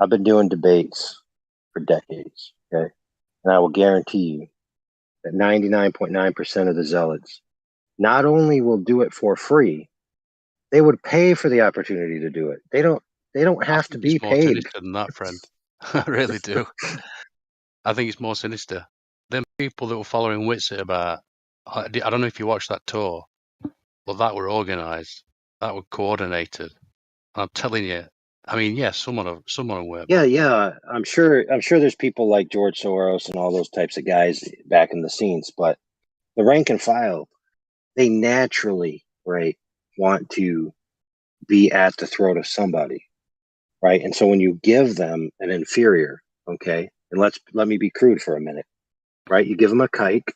I've been doing debates for decades, okay? And I will guarantee you that 99.9% of the zealots not only will do it for free, they would pay for the opportunity to do it. They don't I have to think be it's more paid. sinister than that, friend. I really do. I think it's more sinister. Them people that were following Witsit about, I don't know if you watched that tour, but that were organised, that were coordinated. I'm telling you, I mean, yes, some of them were, but Yeah. I'm sure there's people like George Soros and all those types of guys back in the scenes, but the rank and file, they naturally, right, want to be at the throat of somebody, right? And so when you give them an inferior, okay, and let me be crude for a minute, right? You give them a kike,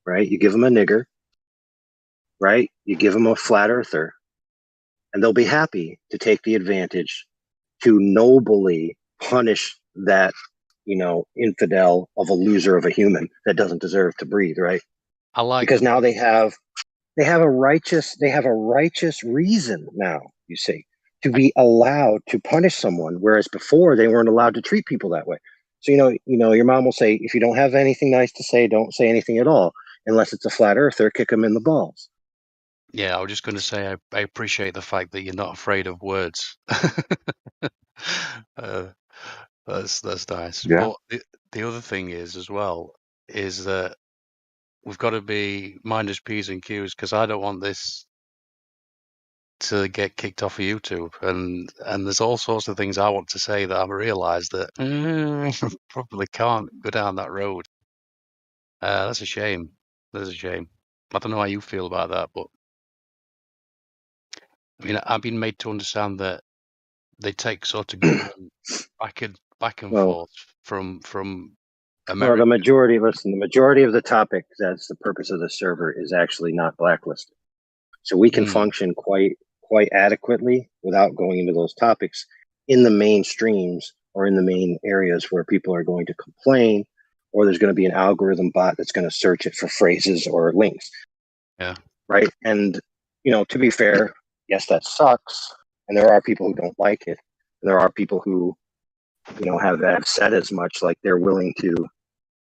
right? You give them a nigger, right? You give them a flat earther, and they'll be happy to take the advantage to nobly punish that, infidel of a loser of a human that doesn't deserve to breathe, right? I like Because the now fact. they have a righteous reason now, you see, to be allowed to punish someone, whereas before they weren't allowed to treat people that way. So your mom will say, if you don't have anything nice to say, don't say anything at all, unless it's a flat earther, kick them in the balls. Yeah, I was just going to say I appreciate the fact that you're not afraid of words. uh, that's nice. Yeah. But the other thing is as well is that we've got to be minders P's and Q's because I don't want this to get kicked off of YouTube, and there's all sorts of things I want to say that I've realised that probably can't go down that road. That's a shame. That's a shame. I don't know how you feel about that, but I mean, I've been made to understand that they take sort of government back and Well, forth from well, the America. majority of the topic that's the purpose of the server is actually not blacklisted. So we can Mm, function quite adequately without going into those topics in the mainstreams or in the main areas where people are going to complain, or there's going to be an algorithm bot that's going to search it for phrases or links, yeah. right? And to be fair, yes, that sucks, and there are people who don't like it, and there are people who have said as much, like they're willing to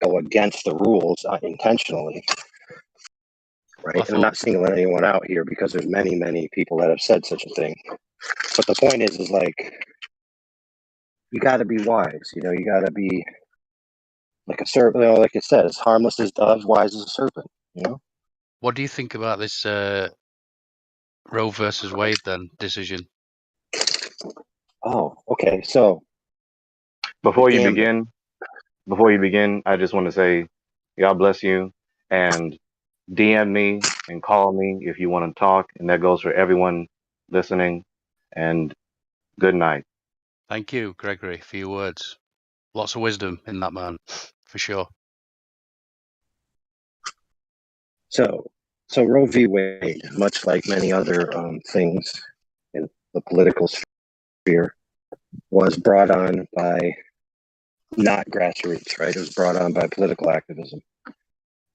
go against the rules intentionally, I right? And I'm thought, not singling anyone out here because there's many people that have said such a thing. But the point is like you got to be wise. You got to be like a serpent. Like it says, harmless as doves, wise as a serpent. what do you think about this Roe versus Wade then decision? Oh, okay. So Before you gambit. begin, I just want to say, God bless you, and DM me and call me if you want to talk, and that goes for everyone listening. And good night. Thank you, Gregory, for your words. Lots of wisdom in that man, for sure. So Roe v. Wade, much like many other things in the political sphere, was brought on by not grassroots, right? It was brought on by political activism.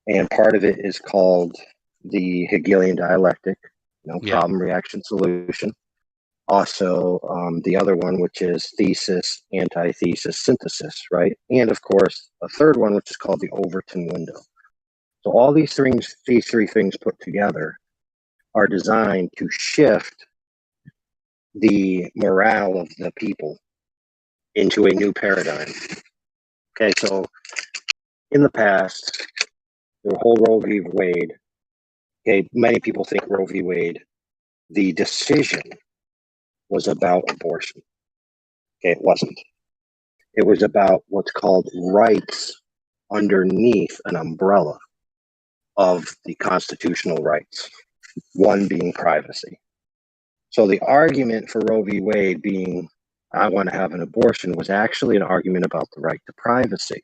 And part of it is called the Hegelian dialectic, Yeah. Problem, reaction, solution. Also, the other one, which is thesis, antithesis, synthesis, right? And of course, a third one, which is called the Overton window. So all these three things put together are designed to shift the morale of the people into a new paradigm. Okay, so in the past, the whole Roe v. Wade, okay, many people think Roe v. Wade, the decision was about abortion. Okay, it wasn't. It was about what's called rights underneath an umbrella of the constitutional rights, one being privacy. So the argument for Roe v. Wade being, I want to have an abortion, was actually an argument about the right to privacy.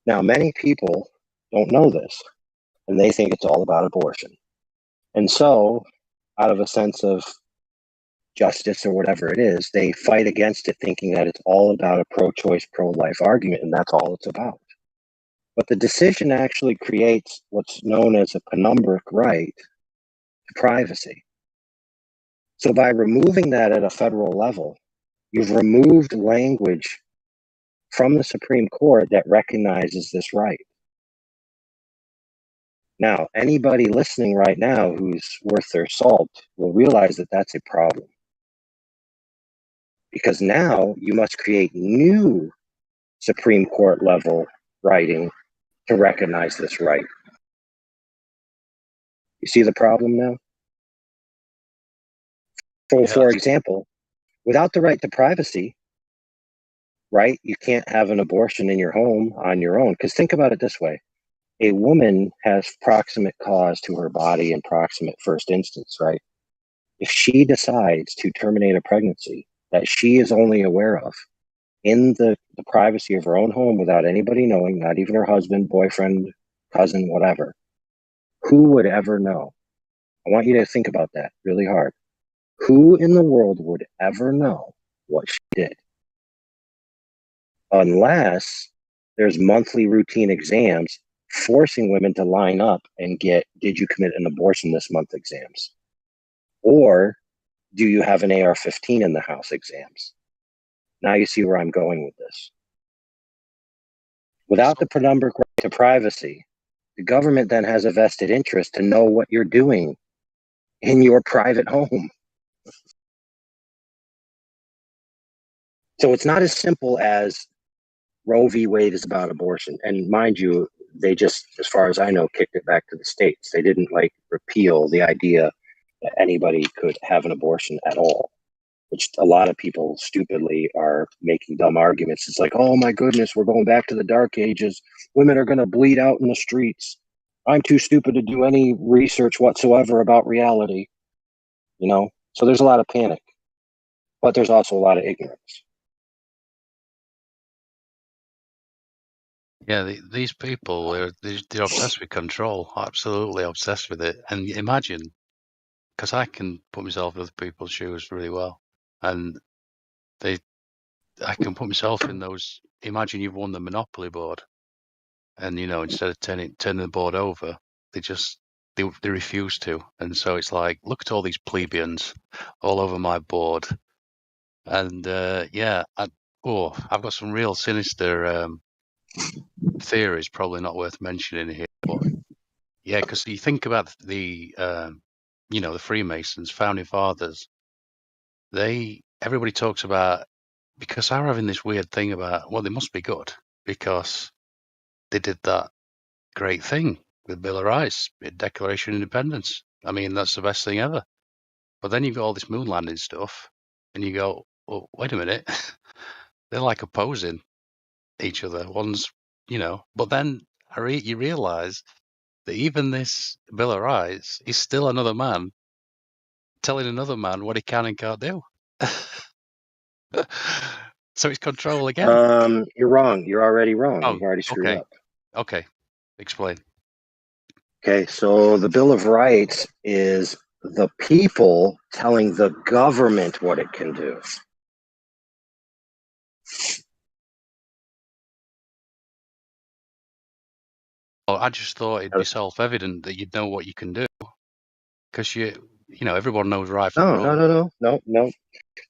Now, many people don't know this, and they think it's all about abortion. And so, out of a sense of justice or whatever it is, they fight against it, thinking that it's all about a pro-choice, pro-life argument, and that's all it's about. But the decision actually creates what's known as a penumbric right to privacy. So by removing that at a federal level, you've removed language from the Supreme Court that recognizes this right. Now, anybody listening right now who's worth their salt will realize that that's a problem. Because now you must create new Supreme Court level writing to recognize this right. You see the problem now? So, for example, without the right to privacy, right, you can't have an abortion in your home on your own. Because think about it this way. A woman has proximate cause to her body in proximate first instance, right? If she decides to terminate a pregnancy that she is only aware of in the privacy of her own home without anybody knowing, not even her husband, boyfriend, cousin, whatever, who would ever know? I want you to think about that really hard. Who in the world would ever know what she did? Unless there's monthly routine exams forcing women to line up and get, did you commit an abortion this month exams? Or do you have an AR-15 in the house exams? Now you see where I'm going with this. Without the penumbric right to privacy, the government then has a vested interest to know what you're doing in your private home. So it's not as simple as Roe v. Wade is about abortion. And mind you, they just, as far as I know, kicked it back to the states. They didn't repeal the idea that anybody could have an abortion at all, which a lot of people stupidly are making dumb arguments. It's like, oh my goodness, we're going back to the dark ages. Women are going to bleed out in the streets. I'm too stupid to do any research whatsoever about reality. So there's a lot of panic, but there's also a lot of ignorance. Yeah, these people, they're obsessed with control, absolutely obsessed with it. And imagine, because I can put myself in other people's shoes really well, and I can put myself in those. Imagine you've won the Monopoly board, and instead of turning the board over, they refuse to, and so it's like, look at all these plebeians all over my board, and I've got some real sinister theories, probably not worth mentioning here, but yeah, because you think about the Freemasons, founding fathers, everybody talks about, because they're having this weird thing about, well, they must be good because they did that great thing with Bill of Rights, Declaration of Independence. I mean, that's the best thing ever. But then you've got all this moon landing stuff, and you go, well, wait a minute, they're like opposing each other. One's, but then you realize that even this Bill of Rights is still another man telling another man what he can and can't do. So it's control again. You're wrong. You're already wrong. Oh, You've already screwed okay. up. Okay. Explain. Okay, so the Bill of Rights is the people telling the government what it can do. Oh, I just thought it'd be self-evident that you'd know what you can do, because everyone knows right from No, wrong. no, no, no, no, no.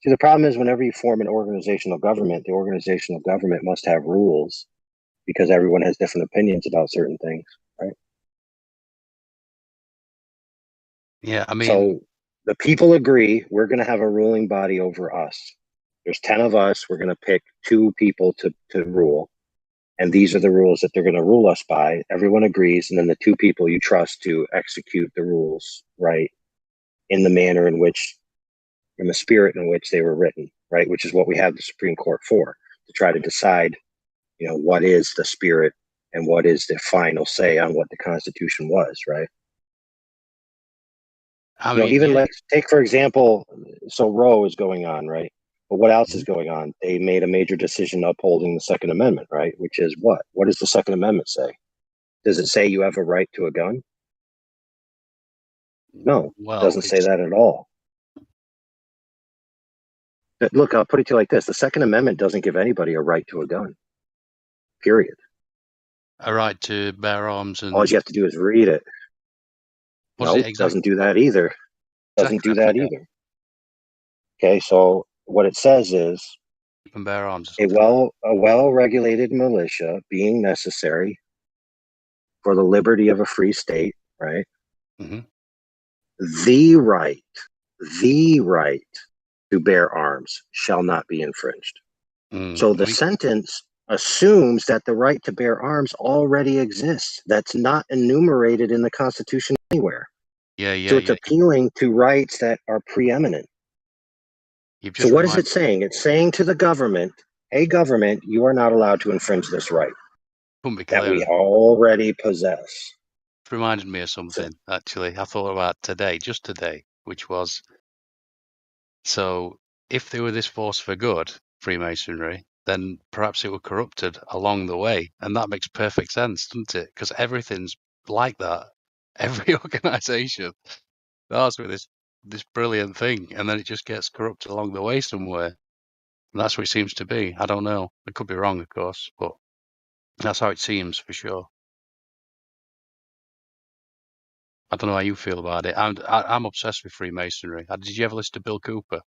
See, the problem is whenever you form an organizational government, the organizational government must have rules because everyone has different opinions about certain things, right? Yeah, I mean, so the people agree we're going to have a ruling body over us. There's 10 of us. We're going to pick 2 people to rule. And these are the rules that they're going to rule us by. Everyone agrees. And then the 2 people you trust to execute the rules, right, in the manner in which, in the spirit in which they were written, right, which is what we have the Supreme Court for, to try to decide, what is the spirit and what is the final say on what the Constitution was, right? I mean, Even yeah, like take for example, so Roe is going on, right? But what else is going on? They made a major decision upholding the Second Amendment, right? Which is what? What does the Second Amendment say? Does it say you have a right to a gun? No, it well, doesn't say that at all. But look, I'll put it to you like this: the Second Amendment doesn't give anybody a right to a gun. Period. a right to bear arms and All you have to do is read it. what is No, it it exactly? doesn't do that either. Doesn't Exactly, do I that forget. either. Okay, so what it says is Keep and bear arms or a something. well-regulated militia being necessary for the liberty of a free state, right? Mm-hmm. The right, the right to bear arms shall not be infringed. So the sentence assumes that the right to bear arms already exists. That's not enumerated in the Constitution anywhere. Yeah. So it's appealing to rights that are preeminent. You've So just what is reminded. it saying? It's saying to the government, hey, government, you are not allowed to infringe this right Couldn't be that we clearer. already possess. It reminded me of So, something, actually. I thought about today, just today, which was, so if they were this force for good, Freemasonry, then perhaps it were corrupted along the way. And that makes perfect sense, doesn't it? Because everything's like that. Every organization starts with this brilliant thing, and then it just gets corrupted along the way somewhere. And that's what it seems to be. I don't know. I could be wrong, of course, but that's how it seems for sure. I don't know how you feel about it. I'm obsessed with Freemasonry. Did you ever listen to Bill Cooper?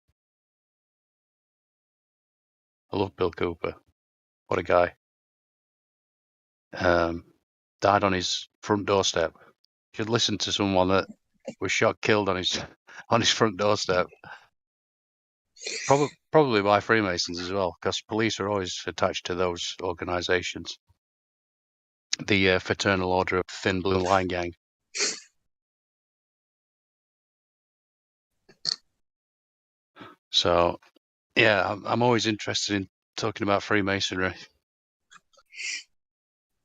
I love Bill Cooper. What a guy. Died on his front doorstep. You should listen to someone that was shot, killed on his on his front doorstep. Probably by Freemasons as well, because police are always attached to those organizations. The Fraternal Order of Thin Blue Line Gang. So, yeah, I'm always interested in talking about Freemasonry.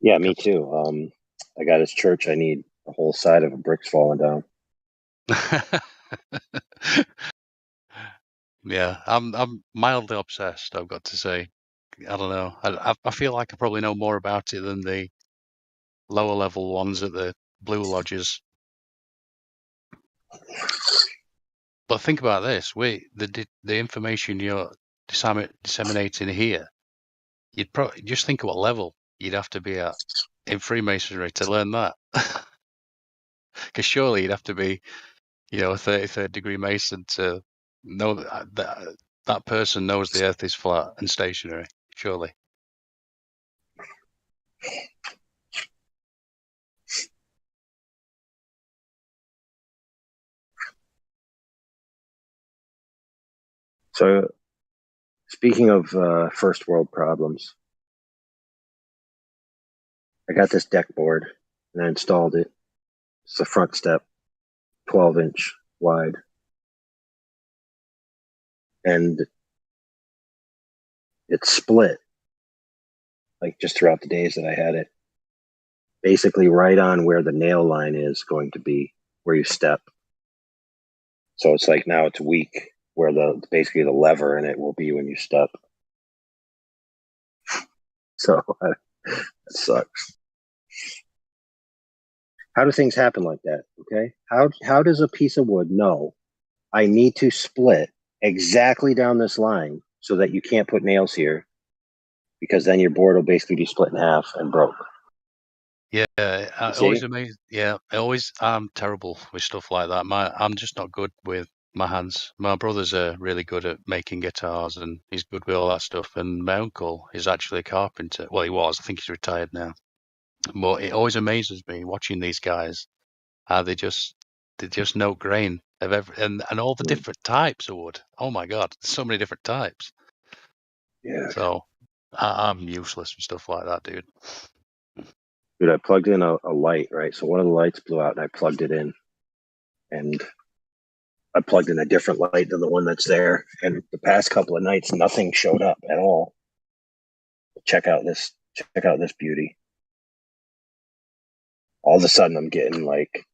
yeah, me too. I got his church. I need the whole side of a brick's falling down. Yeah, I'm mildly obsessed, I've got to say. I don't know. I feel like I probably know more about it than the lower level ones at the Blue Lodges. But think about this: the information you're disseminating here, you'd probably just think of what level you'd have to be at in Freemasonry to learn that. Because surely you'd have to be, a 33rd degree Mason to know that person knows the Earth is flat and stationary. Surely. So, speaking of first world problems, I got this deck board and I installed it. It's a front step, 12-inch wide. And it's split, like just throughout the days that I had it. Basically, right on where the nail line is going to be, where you step. So it's like now it's weak, where basically the lever in it will be when you step. So that sucks. How do things happen like that? Okay. How does a piece of wood know I need to split exactly down this line so that you can't put nails here, because then your board will basically be split in half and broke? Yeah, You always see? amazing. Yeah, I'm terrible with stuff like that. I'm just not good with my hands. My brother's really good at making guitars, and he's good with all that stuff. And my uncle is actually a carpenter. Well, he was. I think he's retired now. But it always amazes me watching these guys how they just note grain of and all the different types of wood. Oh my God, there's so many different types. Yeah. So I'm useless with stuff like that, dude. Dude, I plugged in a light, right? So one of the lights blew out and I plugged it in. And I plugged in a different light than the one that's there. And the past couple of nights, nothing showed up at all. Check out this beauty. All of a sudden I'm getting like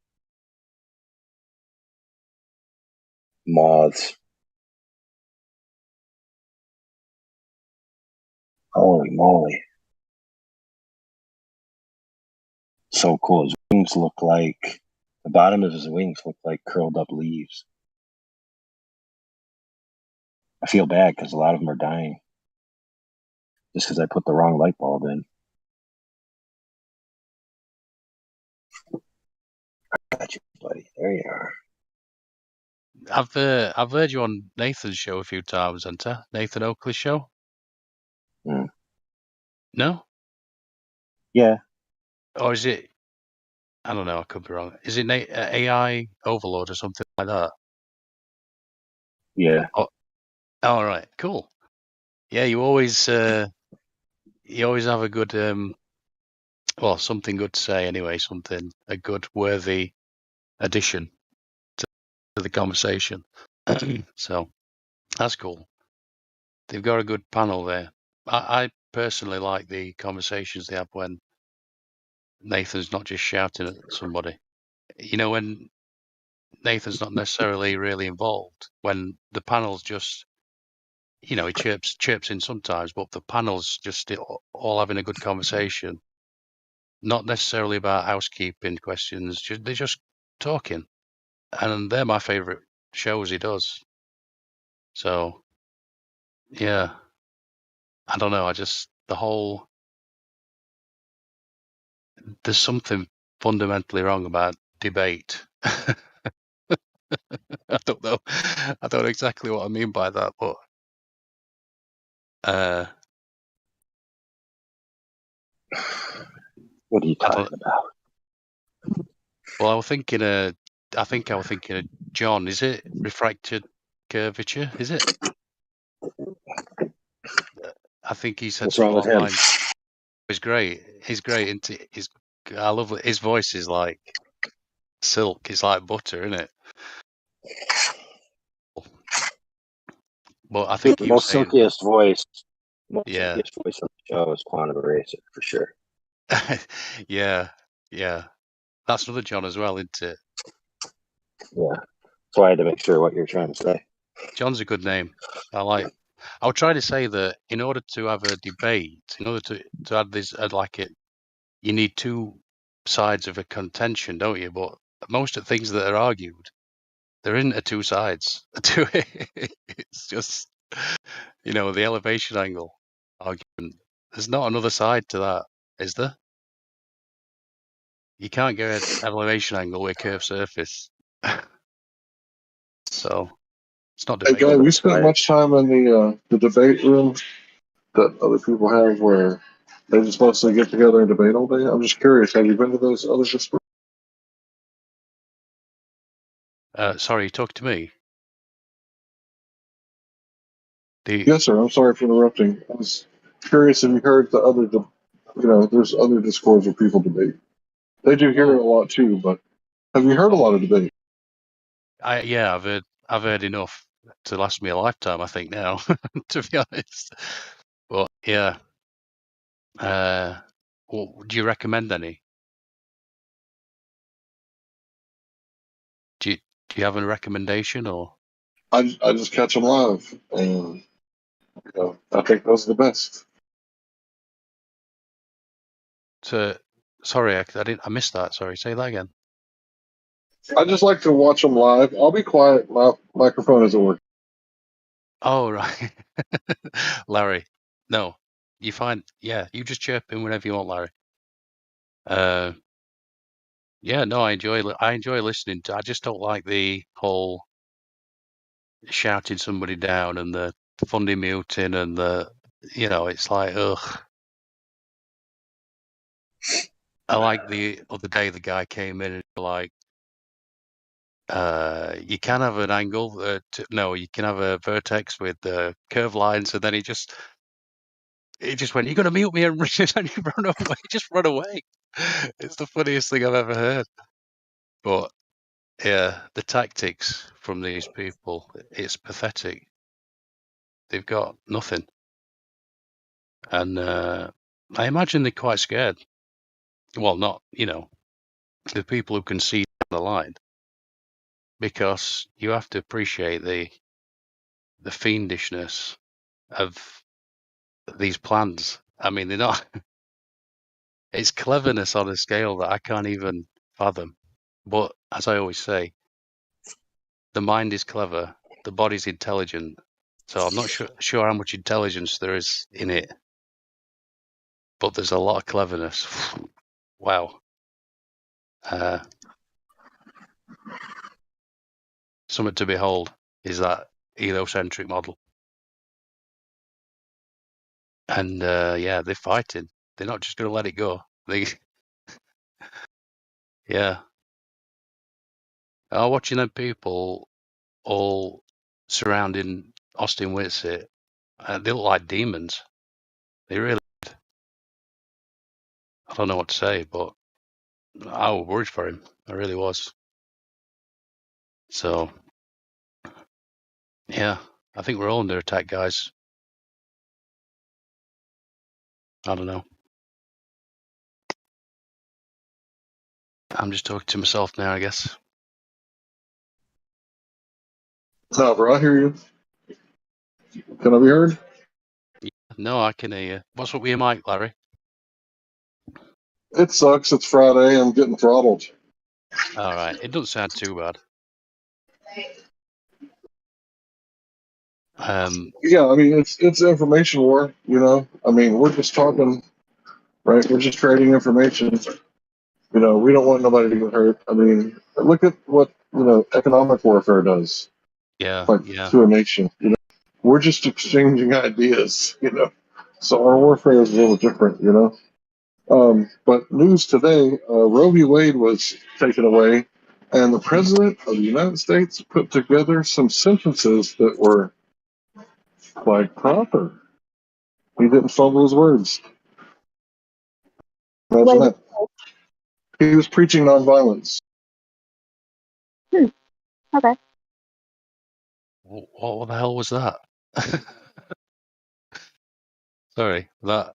moths. Holy moly. So cool. His wings look like the bottom of his wings look like curled up leaves. I feel bad because a lot of them are dying just because I put the wrong light bulb in. Got you, buddy. There you are. I've heard you on Nathan's show a few times, haven't I? Nathan Oakley's show. No? Yeah. Or is it? I don't know. I could be wrong. Is it AI Overload or something like that? Yeah. Oh, all right. Cool. Yeah, you always have a good well, something good to say anyway. A good worthy addition to the conversation. So that's cool. They've got a good panel there. I personally like the conversations they have when Nathan's not just shouting at somebody. You know, when Nathan's not necessarily really involved, when the panel's just, you know, he chirps in sometimes, but the panel's just all having a good conversation, not necessarily about housekeeping questions. They're just talking, and they're my favorite shows he does. So, yeah, I don't know. There's something fundamentally wrong about debate. I don't know. I don't know exactly what I mean by that, but What are you I talking don't. about? Well, I think I was thinking of John. Is it refracted curvature? Is it? I think he said What's wrong something with along the him? lines. He's great. He's great. I love it. His voice is like silk. It's like butter, isn't it? But I Dude, think the he was most saying, silkiest voice, yeah, on the show is Quantum Eraser for sure. yeah, yeah. That's another John as well, isn't it? Yeah. So I had to make sure what you're trying to say. John's a good name. I would try to say that in order to have a debate, in order to add this, like it, you need two sides of a contention, don't you? But most of the things that are argued, there isn't a two sides to it. It's just, you know, the elevation angle argument. There's not another side to that, is there? You can't get an elevation angle with a curved surface. So it's not Hey, guy, debatable. we spent much time in the debate room that other people have where they just mostly get together and debate all day. I'm just curious. Have you been to those other discourse? Sorry, you talk to me. Yes, sir. I'm sorry for interrupting. I was curious if you heard the other, there's other discords where people debate. They do hear it a lot too, but have you heard a lot of debate? Yeah, I've heard enough to last me a lifetime, I think now, to be honest. But yeah, well, do you recommend any? Do you have a recommendation or? I just catch them live, and I think those are the best. Sorry, I missed that. Sorry, say that again. I just like to watch them live. I'll be quiet. My microphone isn't working. Oh right, Larry. No, you find. Yeah, you just chirp in whenever you want, Larry. Yeah, no, I enjoy listening to. I just don't like the whole shouting somebody down and the funny muting and the, it's like, ugh. I like the other day the guy came in and like, you can have an angle. No, you can have a vertex with curved lines, and then he just went, "You're gonna mute me," and and he run away. Just run away. It's the funniest thing I've ever heard. But yeah, the tactics from these people, it's pathetic. They've got nothing. And I imagine they're quite scared. Well, not, the people who can see the line. Because you have to appreciate the fiendishness of these plans. I mean, they're not... It's cleverness on a scale that I can't even fathom. But as I always say, the mind is clever, the body's intelligent. So I'm not sure how much intelligence there is in it, but there's a lot of cleverness. Wow. Something to behold is that heliocentric model. And yeah, they're fighting. They're not just going to let it go. Yeah. I'm watching them people all surrounding Austin Whitsitt. They look like demons. They really. I don't know what to say, but I was worried for him. I really was. So, yeah, I think we're all under attack, guys. I don't know. I'm just talking to myself now, I guess. No, bro, I hear you. Can I be heard? Yeah, no, I can hear you. What's up with your mic, Larry? It sucks. It's Friday. I'm getting throttled. All right. It doesn't sound too bad. Yeah, I mean, it's information war, you know? I mean, we're just talking, right? We're just trading information. You know, we don't want nobody to get hurt. I mean, look at what, economic warfare does, Yeah, like, yeah. to a nation, We're just exchanging ideas, So our warfare is a little different, But news today, Roe v. Wade was taken away, and the president of the United States put together some sentences that were quite proper. He didn't fumble his words. Imagine that. He was preaching nonviolence. Okay. What the hell was that? Sorry, that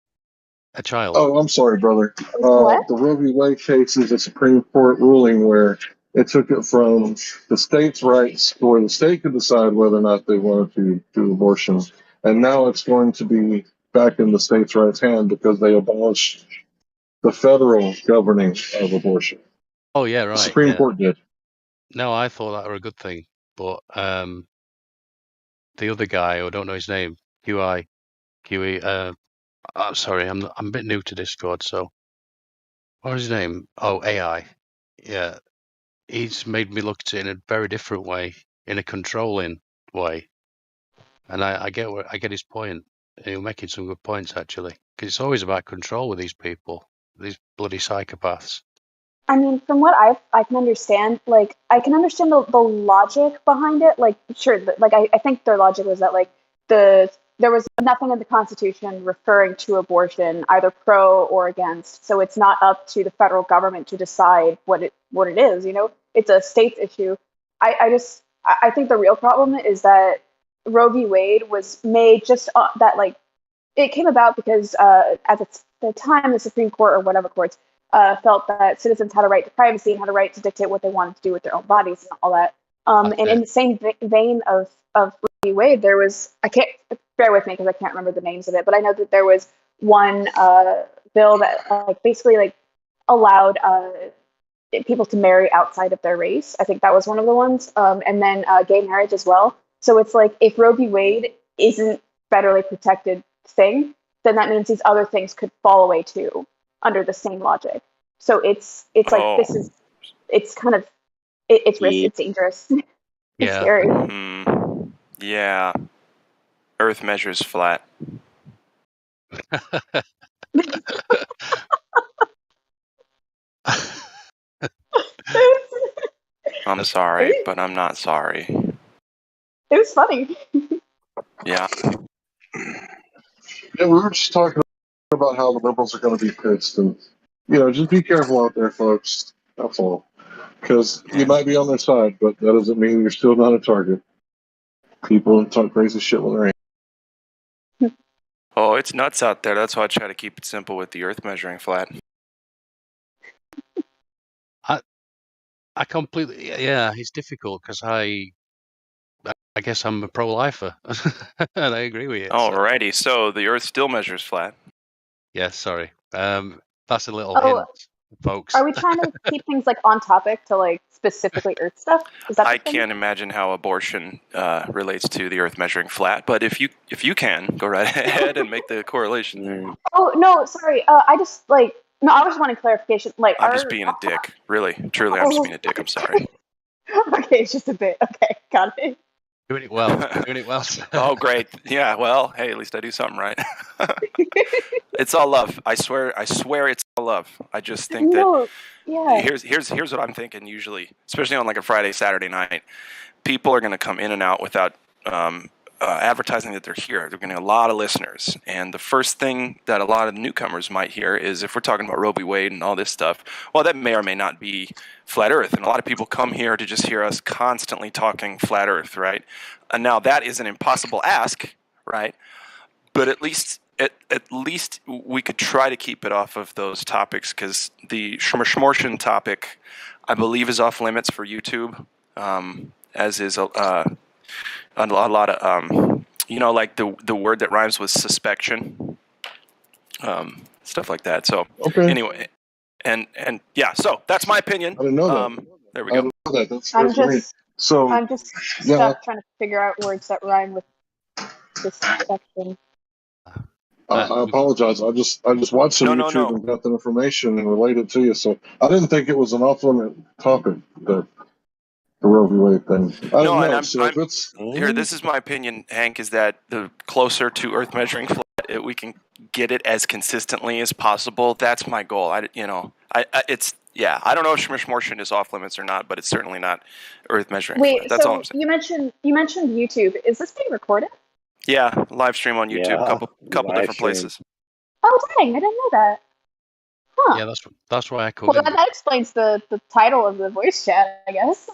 a child? Oh, I'm sorry, brother. What? The Roe v. Wade case is a Supreme Court ruling where it took it from the state's rights, where the state could decide whether or not they wanted to do abortion, and now it's going to be back in the state's rights hand because they abolished the federal governing of abortion. Oh yeah, The right. Supreme Yeah. Court did. No, I thought that were a good thing, but the other guy, I don't know his name, QE. Sorry, I'm a bit new to Discord, so what was his name? Oh, AI. Yeah, he's made me look at it in a very different way, in a controlling way, and I get his point. He's making some good points actually, because it's always about control with these people, these bloody psychopaths. I mean, from what I can understand, like I can understand the logic behind it. Like, sure, like I think their logic was that like there was nothing in the Constitution referring to abortion, either pro or against. So it's not up to the federal government to decide what it is. You know, it's a state's issue. I think the real problem is that Roe v. Wade was made just that like it came about because at the time the Supreme Court or whatever courts felt that citizens had a right to privacy and had a right to dictate what they wanted to do with their own bodies and all that. And in the same vein of Roe v. Wade, there was I can't bear with me because I can't remember the names of it, but I know that there was one bill that basically allowed people to marry outside of their race. I think that was one of the ones, and then gay marriage as well. So it's like if Roe v. Wade isn't federally protected thing, then that means these other things could fall away too under the same logic. So it's like this is it's kind of it's risky, it's dangerous, it's Yeah. scary. Yeah. Earth measures flat. I'm sorry, but I'm not sorry. It was funny. Yeah. Yeah, we were just talking about how the liberals are going to be pissed, and just be careful out there, folks. That's all. Because you might be on their side, but that doesn't mean you're still not a target. People talk crazy shit when they're angry. Oh, it's nuts out there. That's why I try to keep it simple with the Earth measuring flat. I completely, yeah, it's difficult because I guess I'm a pro-lifer, and I agree with you. Alrighty, so the Earth still measures flat. Yeah, sorry. That's a little Oh, hint, folks. are we trying to keep things like on topic to like specifically Earth stuff? Is that I the thing? can't imagine how abortion relates to the Earth measuring flat, but if you can, go right ahead and make the correlation there. Oh no, sorry. I just no, I was wanting clarification. Like, I'm just being a dick. Really, truly, I'm just being a dick. I'm sorry. Okay, it's just a bit. Okay, got it. Doing it well. Doing it well. Oh, great. Yeah, well, hey, at least I do something right. It's all love. I swear it's all love. I just think that here's what I'm thinking usually, especially on like a Friday, Saturday night. People are going to come in and out without advertising that they're here. They're getting a lot of listeners. And the first thing that a lot of newcomers might hear is if we're talking about Roe v. Wade and all this stuff, well, that may or may not be flat Earth. And a lot of people come here to just hear us constantly talking flat Earth, right? And now that is an impossible ask, right? But at least we could try to keep it off of those topics, because the Schmorschen topic, I believe, is off limits for YouTube, as is a lot of like the word that rhymes with suspection, stuff like that. So anyway, and yeah, so that's my opinion. I didn't know that. There we go. I'm just trying to figure out words that rhyme with this section. I apologize. I just watched some YouTube and got the information and related to you. So I didn't think it was an off-limit topic, the Roe v. Wade thing. I don't know. Here, this is my opinion, Hank, is that the closer to Earth measuring flat we can get it as consistently as possible. That's my goal. I don't know if Schmorschen is off limits or not, but it's certainly not Earth measuring flat. That's all I'm saying. You mentioned YouTube. Is this being recorded? Yeah, live stream on YouTube, couple different places. Oh dang, I didn't know that. Huh. Yeah, that's why I called. Well, that explains the title of the voice chat, I guess.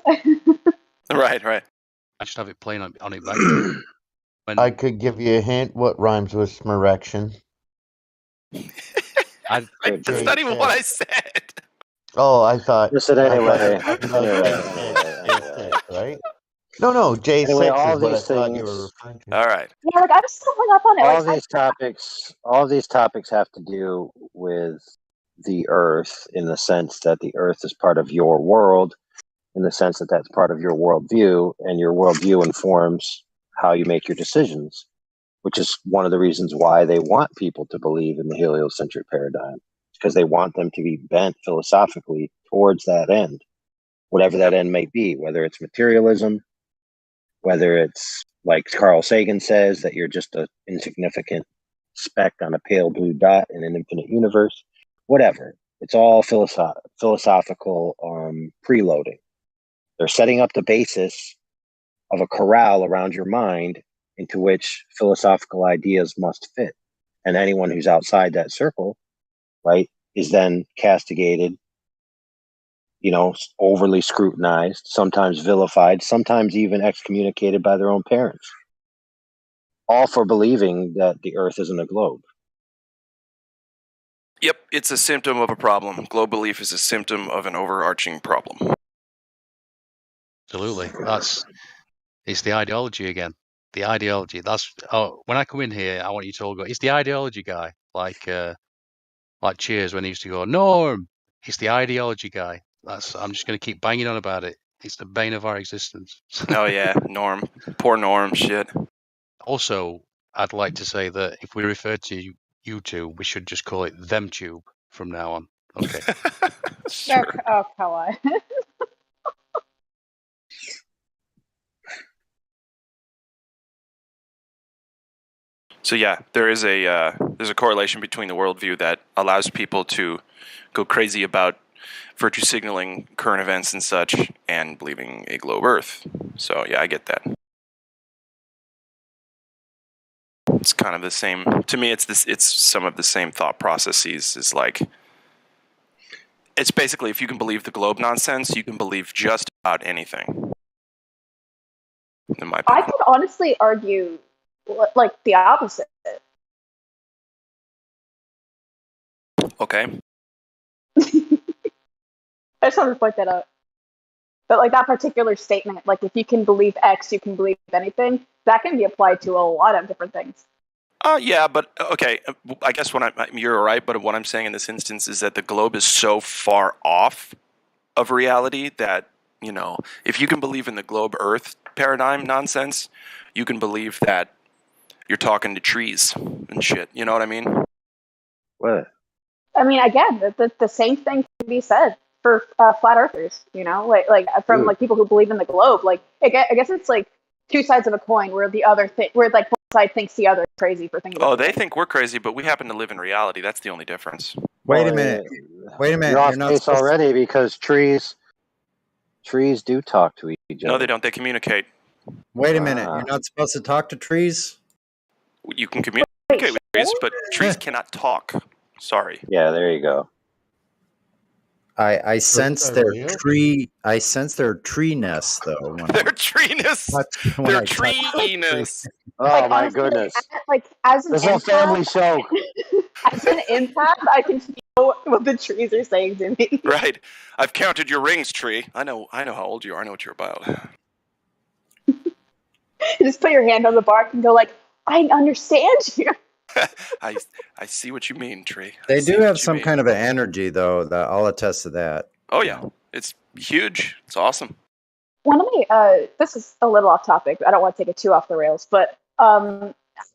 Right. I just have it playing on it back. I could give you a hint. What rhymes with smerection? That's not even what I said. Oh, I thought. Listen, anyway. Right? No, J6 Anyway, all is what I these thought you were things. referring to. All right. Yeah, like I'm still hung up on it. All these topics have to do with the Earth, in the sense that the Earth is part of your world, in the sense that that's part of your worldview, and your worldview informs how you make your decisions, which is one of the reasons why they want people to believe in the heliocentric paradigm, because they want them to be bent philosophically towards that end, whatever that end may be, whether it's materialism, whether it's like Carl Sagan says, that you're just an insignificant speck on a pale blue dot in an infinite universe, whatever. It's all philosophical preloading. They're setting up the basis of a corral around your mind into which philosophical ideas must fit. And anyone who's outside that circle, right, is then castigated, overly scrutinized, sometimes vilified, sometimes even excommunicated by their own parents. All for believing that the Earth isn't a globe. Yep, it's a symptom of a problem. Globe belief is a symptom of an overarching problem. Absolutely. It's the ideology again. The ideology. When I come in here, I want you to all go, it's the ideology guy. Like Cheers when he used to go, Norm, it's the ideology guy. I'm just going to keep banging on about it. It's the bane of our existence. Oh yeah, Norm. Poor Norm, shit. Also, I'd like to say that if we refer to YouTube, we should just call it ThemTube from now on. Okay. Sure. Oh, come on. So yeah, there's a correlation between the worldview that allows people to go crazy about virtue signaling current events and such, and believing a globe Earth. So yeah, I get that. It's kind of the same to me. It's some of the same thought processes. Is like, it's basically, if you can believe the globe nonsense, you can believe just about anything. In my I opinion. could honestly argue like the opposite. Okay. I just wanted to point that out. But like that particular statement, like if you can believe X, you can believe anything. That can be applied to a lot of different things. Yeah, but okay. I guess you're right. But what I'm saying in this instance is that the globe is so far off of reality that, you know, if you can believe in the globe Earth paradigm nonsense, you can believe that you're talking to trees and shit. You know what I mean? What? I mean, again, the same thing can be said for flat earthers. You know, like from Dude. like people who believe in the globe. Like I guess it's like two sides of a coin where the other where like one side thinks the other is crazy for thinking about. Oh, they think we're crazy, but we happen to live in reality. That's the only difference. Wait a minute. Wait a minute. You're You're off not base supposed already because trees do talk to each other. No, they don't. They communicate. Wait a minute. You're not supposed to talk to trees? You can communicate with trees, but trees cannot talk. Sorry. Yeah, there you go. I sense are their real? tree. I sense their tree nests though. When Their treeness. Their treeness. Oh Like, my honestly, goodness! like as an This is a family empath, show. as an empath, I can feel what the trees are saying to me. Right. I've counted your rings, tree. I know how old you are. I know what you're about. You just put your hand on the bark and go like, I understand you. I see what you mean, tree. They do have some kind of an energy though. That I'll attest to that. Oh yeah, it's huge. It's awesome. One of my this is a little off topic. I don't want to take it too off the rails, but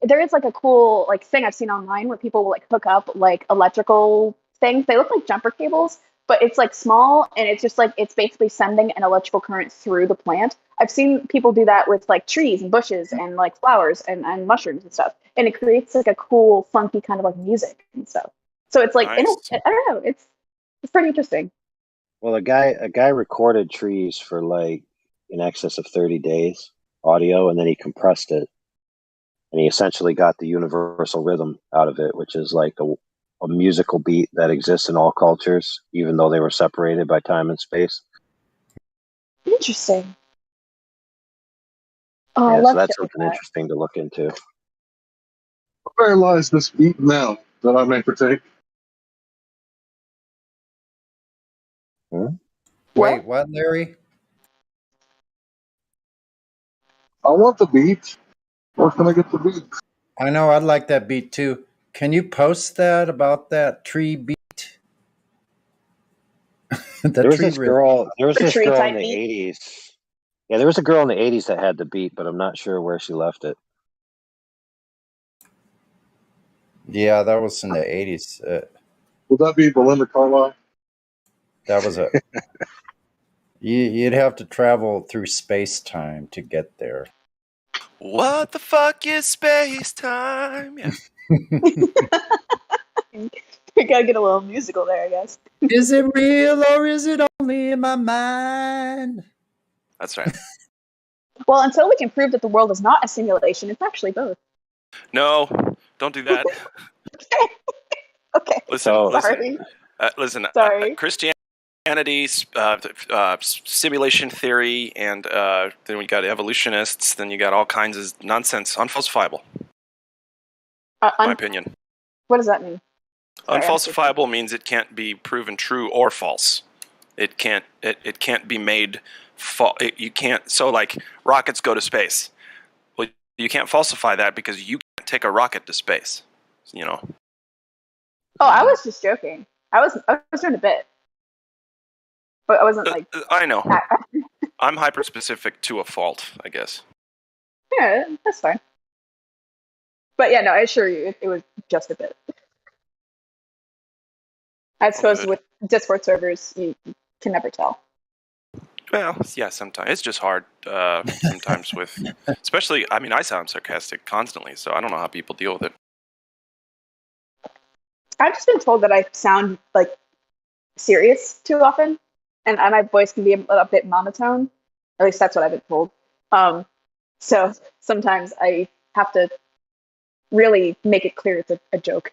there is like a cool like thing I've seen online where people will like hook up like electrical things. They look like jumper cables, but it's like small and it's just like it's basically sending an electrical current through the plant. I've seen people do that with like trees and bushes and like flowers and mushrooms and stuff, and it creates like a cool, funky kind of like music and stuff. So it's like Nice. I don't know, it's pretty interesting. Well, a guy recorded trees for like in excess of 30 days audio, and then he compressed it, and he essentially got the universal rhythm out of it, which is like a musical beat that exists in all cultures, even though they were separated by time and space. Interesting. Oh, Yeah, I love so that's shit like something that. interesting to look into. Where lies this beat now that I may partake? Wait, what, Larry? I want the beat. Where can I get the beat? I know I'd like that beat too. Can you post that about that tree beat? There was this rhythm. girl. There was The this tree girl in type the beat. 80s. Yeah, there was a girl in the 80s that had the beat, but I'm not sure where she left it. Yeah, that was in the 80s. Would that be Belinda Carlisle? That was a. You'd have to travel through space time to get there. What the fuck is space time? Yeah. We gotta get a little musical there, I guess. Is it real or is it only in my mind? That's right. Well, until we can prove that the world is not a simulation, it's actually both. No, don't do that. Okay. Listen. Sorry. Christianity, simulation theory, and then we got evolutionists. Then you got all kinds of nonsense, unfalsifiable. My opinion. What does that mean? Sorry, Unfalsifiable means it can't be proven true or false. It can't be made you can't. So like rockets go to space. Well, you can't falsify that because you can't take a rocket to space. You know. Oh, I was just joking. I was doing a bit, but I wasn't like. I know. I'm hyper specific to a fault, I guess. Yeah, that's fine. But yeah, no, I assure you, it was just a bit. I suppose good. with Discord servers, you can never tell. Well, yeah, sometimes it's just hard. Sometimes with, especially, I mean, I sound sarcastic constantly, so I don't know how people deal with it. I've just been told that I sound like serious too often, and my voice can be a bit monotone. At least that's what I've been told. So sometimes I have to really make it clear it's a joke.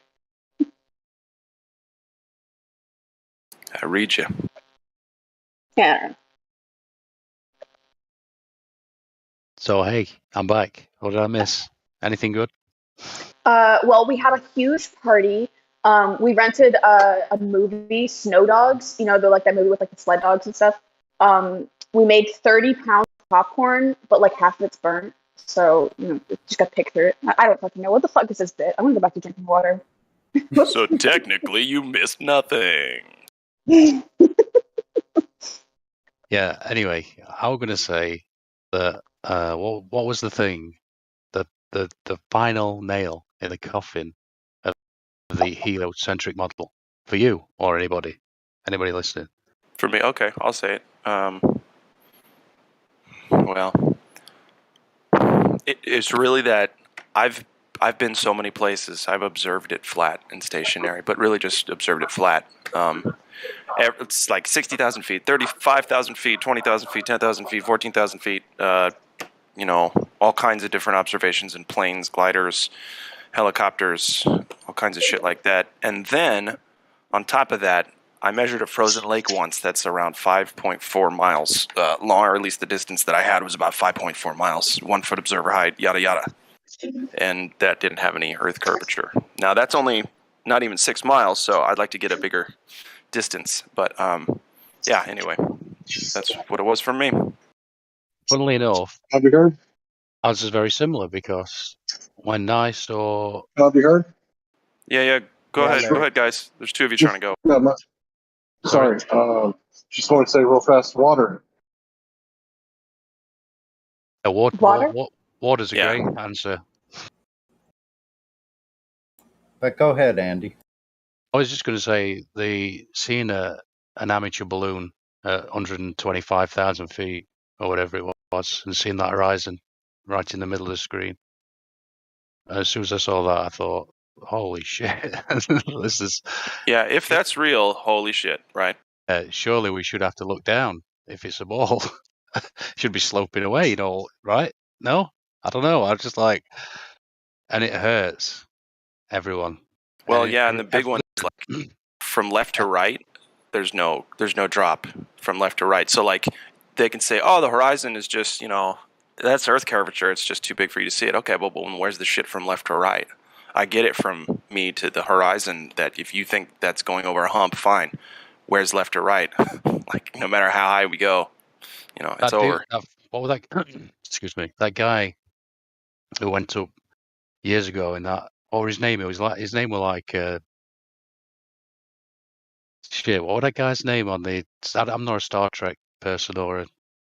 I read you. Yeah. So hey, I'm back. What did I miss? Anything good? Well, we had a huge party. We rented a movie, Snow Dogs. You know, the like that movie with like the sled dogs and stuff. We made 30 pounds of popcorn, but like half of it's burnt. So, you know, just got to pick through it. I don't fucking know. What the fuck is this bit? I'm gonna go back to drinking water. So technically, you missed nothing. Yeah. Anyway, I was gonna say that. What was the thing? The final nail in the coffin of the heliocentric model for you or anybody listening? For me, okay, I'll say it. Well, it's really that I've been so many places. I've observed it flat and stationary, but really just observed it flat. It's like 60,000 feet, 35,000 feet, 20,000 feet, 10,000 feet, 14,000 feet. You know, all kinds of different observations in planes, gliders, helicopters, all kinds of shit like that. And then on top of that, I measured a frozen lake once that's around 5.4 miles long, or at least the distance that I had was about 5.4 miles, 1 foot observer height, yada yada. And that didn't have any Earth curvature. Now that's only not even 6 miles, so I'd like to get a bigger distance. But yeah, anyway, that's what it was for me. Funnily enough, Have you heard? ours is very similar because when I saw Have you heard? Yeah, go Yeah, ahead, Larry. guys. There's two of you trying to go. Yeah, sorry. Just want to say real fast. Water. Water? water's a Yeah. great answer. But go ahead, Andy. I was just going to say seeing an amateur balloon at 125,000 feet or whatever it was, and seeing that horizon right in the middle of the screen. As soon as I saw that, I thought, "Holy shit! This is." Yeah, if that's real, holy shit, right? Surely we should have to look down if it's a ball. Should be sloping away, you know, right? No, I don't know. I was just like, and it hurts everyone. Well, yeah, and the big one is like from left to right. There's no drop from left to right. So like they can say, oh, the horizon is just that's Earth curvature. It's just too big for you to see it. Okay, well, where's the shit from left to right? I get it from me to the horizon. That if you think that's going over a hump, fine. Where's left to right? Like no matter how high we go, it's over. What was that? Excuse me. That guy who went up years ago in that, or his name? It was like his name was like shit. What was that guy's name on the? I'm not a Star Trek person or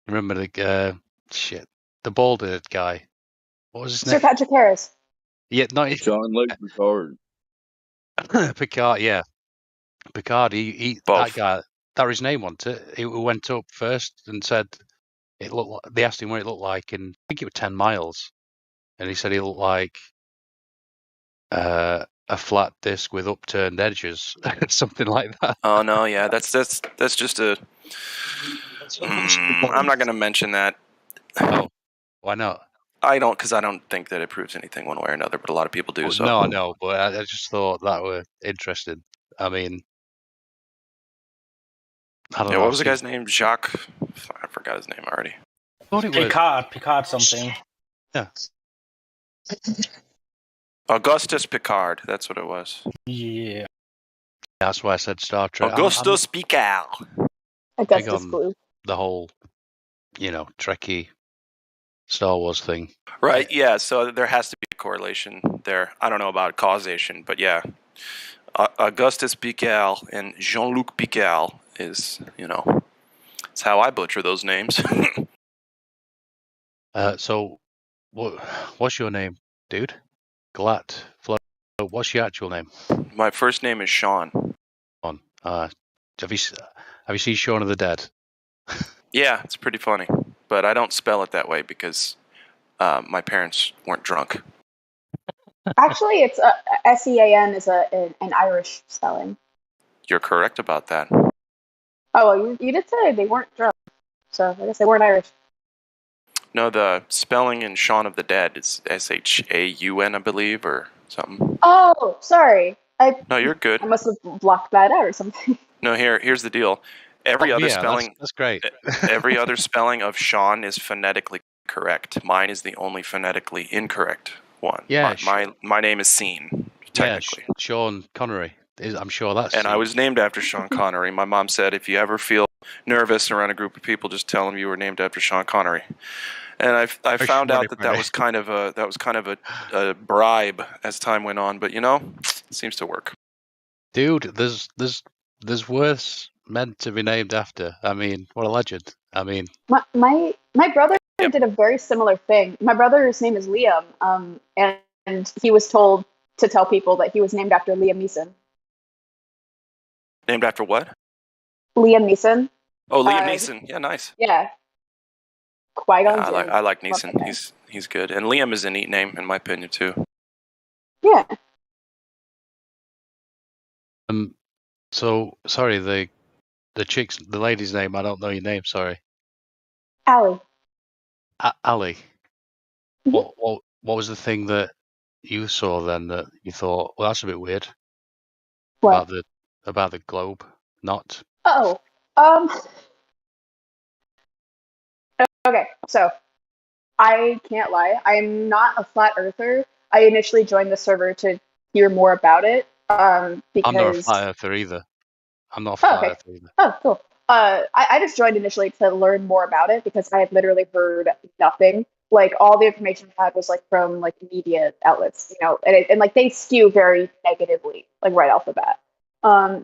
remember the shit, the bald-headed guy. What was his Sir name? Patrick Harris. Yeah, no, Jean-Luc Picard. Picard. Yeah, Picard. He Both. that guy. That was his name, wasn't it? He went up first and said it looked. They asked him what it looked like, and I think it was 10 miles, and he said he looked like a flat disc with upturned edges, something like that. Oh no, yeah, that's just a. I'm not going to mention that. Oh, why not? I don't, because I don't think that it proves anything one way or another, but a lot of people do. Oh, So no, I know, but I just thought that were interesting. I mean, I don't yeah, know. what was the guy's name? Jacques. I forgot his name already. I thought it was Picard something. Yeah. Augustus Picard. That's what it was. Yeah. That's why I said Star Trek. Augustus Picard. Augustus Glue. The whole, Trekkie Star Wars thing. Right. Yeah. So there has to be a correlation there. I don't know about causation, but yeah, Augustus Picard and Jean-Luc Picard is, it's how I butcher those names. So, what's your name, dude? Glat. Flo. What's your actual name? My first name is Sean. Have you seen Shaun of the Dead? Yeah, it's pretty funny, but I don't spell it that way because my parents weren't drunk. Actually, it's SEAN is an Irish spelling. You're correct about that. Oh, well, you did say they weren't drunk, so I guess they weren't Irish. No, the spelling in Shaun of the Dead is SHAUN, I believe, or something. Oh, sorry. No, you're good. I must have blocked that out or something. No, here's the deal. Every other yeah, spelling that's great. every other spelling of Sean is phonetically correct. Mine is the only phonetically incorrect one. Yeah, my name is Scene, technically. Yeah, Sean Connery. I'm sure that's. And I was named after Sean Connery. My mom said, if you ever feel nervous around a group of people, just tell them you were named after Sean Connery. And I found out that was kind of a bribe as time went on, but it seems to work. Dude, there's worse men to be named after. I mean, what a legend. I mean, my brother did a very similar thing. My brother's name is Liam, and he was told to tell people that he was named after Liam Neeson. Named after what? Liam Neeson. Oh, Liam Neeson. Yeah, nice. Yeah. Qui-Gon Yeah, I like Neeson. He's good, and Liam is a neat name in my opinion too. Yeah. So sorry, the lady's name. I don't know your name. Sorry. Allie. Allie. Mm-hmm. What was the thing that you saw then that you thought, well, that's a bit weird? What? About the globe, not. Oh. Okay, so I can't lie. I'm not a flat earther. I initially joined the server to hear more about it. Because I'm not a flat earther either. Earther either. Oh, cool. I just joined initially to learn more about it because I had literally heard nothing. Like all the information I had was like from like media outlets, and like they skew very negatively, like right off the bat.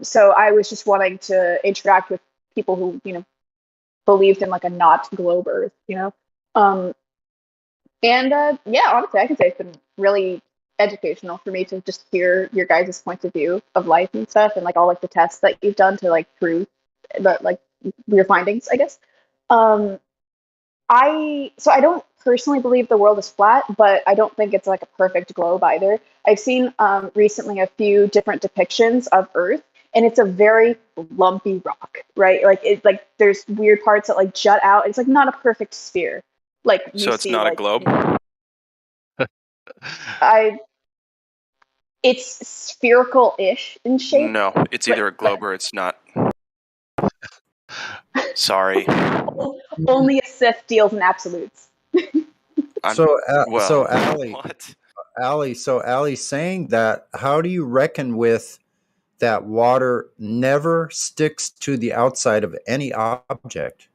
So I was just wanting to interact with people who, believed in like a not globe Earth, yeah, honestly, I can say it's been really educational for me to just hear your guys' points of view of life and stuff, and like all like the tests that you've done to like prove that like your findings, I guess. I don't personally believe the world is flat, but I don't think it's like a perfect globe either. I've seen recently a few different depictions of Earth, and it's a very lumpy rock, right? Like there's weird parts that like jut out. It's like not a perfect sphere. Like so it's not a globe. It's spherical-ish in shape. No, it's either a globe or it's not. Sorry. Only a Sith deals in absolutes. So Allie, saying that, how do you reckon with that water never sticks to the outside of any object,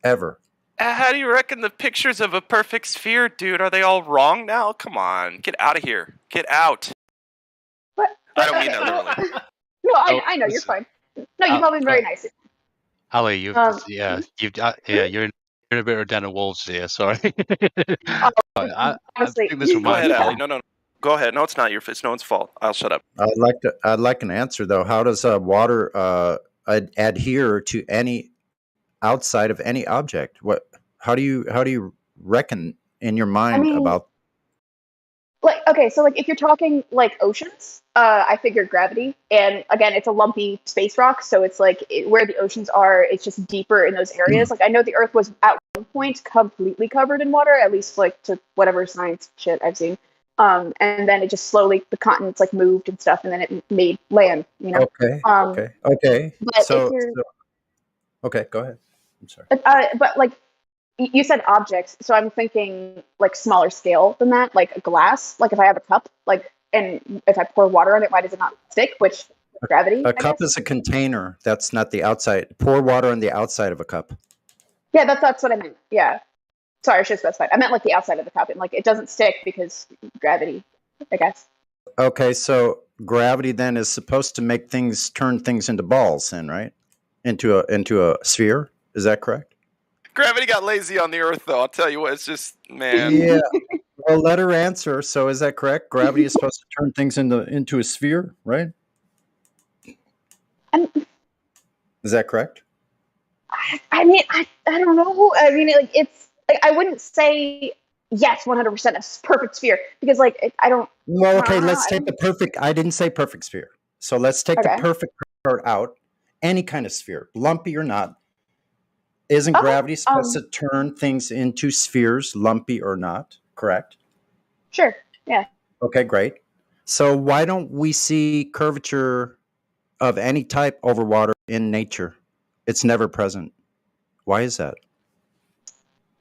ever? How do you reckon the pictures of a perfect sphere, dude? Are they all wrong now? Come on, get out of here. Get out. What? I don't mean that literally. No, I know, you're fine. No, you've all been very nice. Ali, you're in a bit of a den of wolves here. Sorry. I think this Go ahead, Ali. No. Go ahead. No, it's not your. It's no one's fault. I'll shut up. I'd like an answer though. How does water adhere to any outside of any object? How do you reckon in your mind about? Like, okay, so like if you're talking like oceans, I figure gravity, and again, it's a lumpy space rock, so it's like where the oceans are, it's just deeper in those areas. Like I know the Earth was at one point completely covered in water, at least like to whatever science shit I've seen. And then it just slowly the continents like moved and stuff, and then it made land. Okay. But okay, go ahead. I'm sorry. But like you said objects, so I'm thinking like smaller scale than that, like a glass. Like if I have a cup, like, and if I pour water on it, why does it not stick? Which gravity? A cup is a container. That's not the outside. Pour water on the outside of a cup. Yeah, that's what I meant. Yeah. Sorry, I should specify. I meant like the outside of the cup, and like it doesn't stick because gravity, I guess. Okay, so gravity then is supposed to turn things into balls, then, right? Into a sphere. Is that correct? Gravity got lazy on the Earth, though. I'll tell you what. It's just, man. Yeah. Well, let her answer. So, is that correct? Gravity is supposed to turn things into a sphere, right? Is that correct? I mean, I don't know. I mean, like it's like I wouldn't say yes 100% a perfect sphere because like I don't. Well, okay, I don't know. let's take the perfect. I didn't say perfect sphere. So let's take the Okay. perfect part out. Any kind of sphere, lumpy or not. Isn't Okay. gravity supposed to turn things into spheres, lumpy or not? Correct? Sure. Yeah. Okay, great. So why don't we see curvature of any type over water in nature? It's never present. Why is that?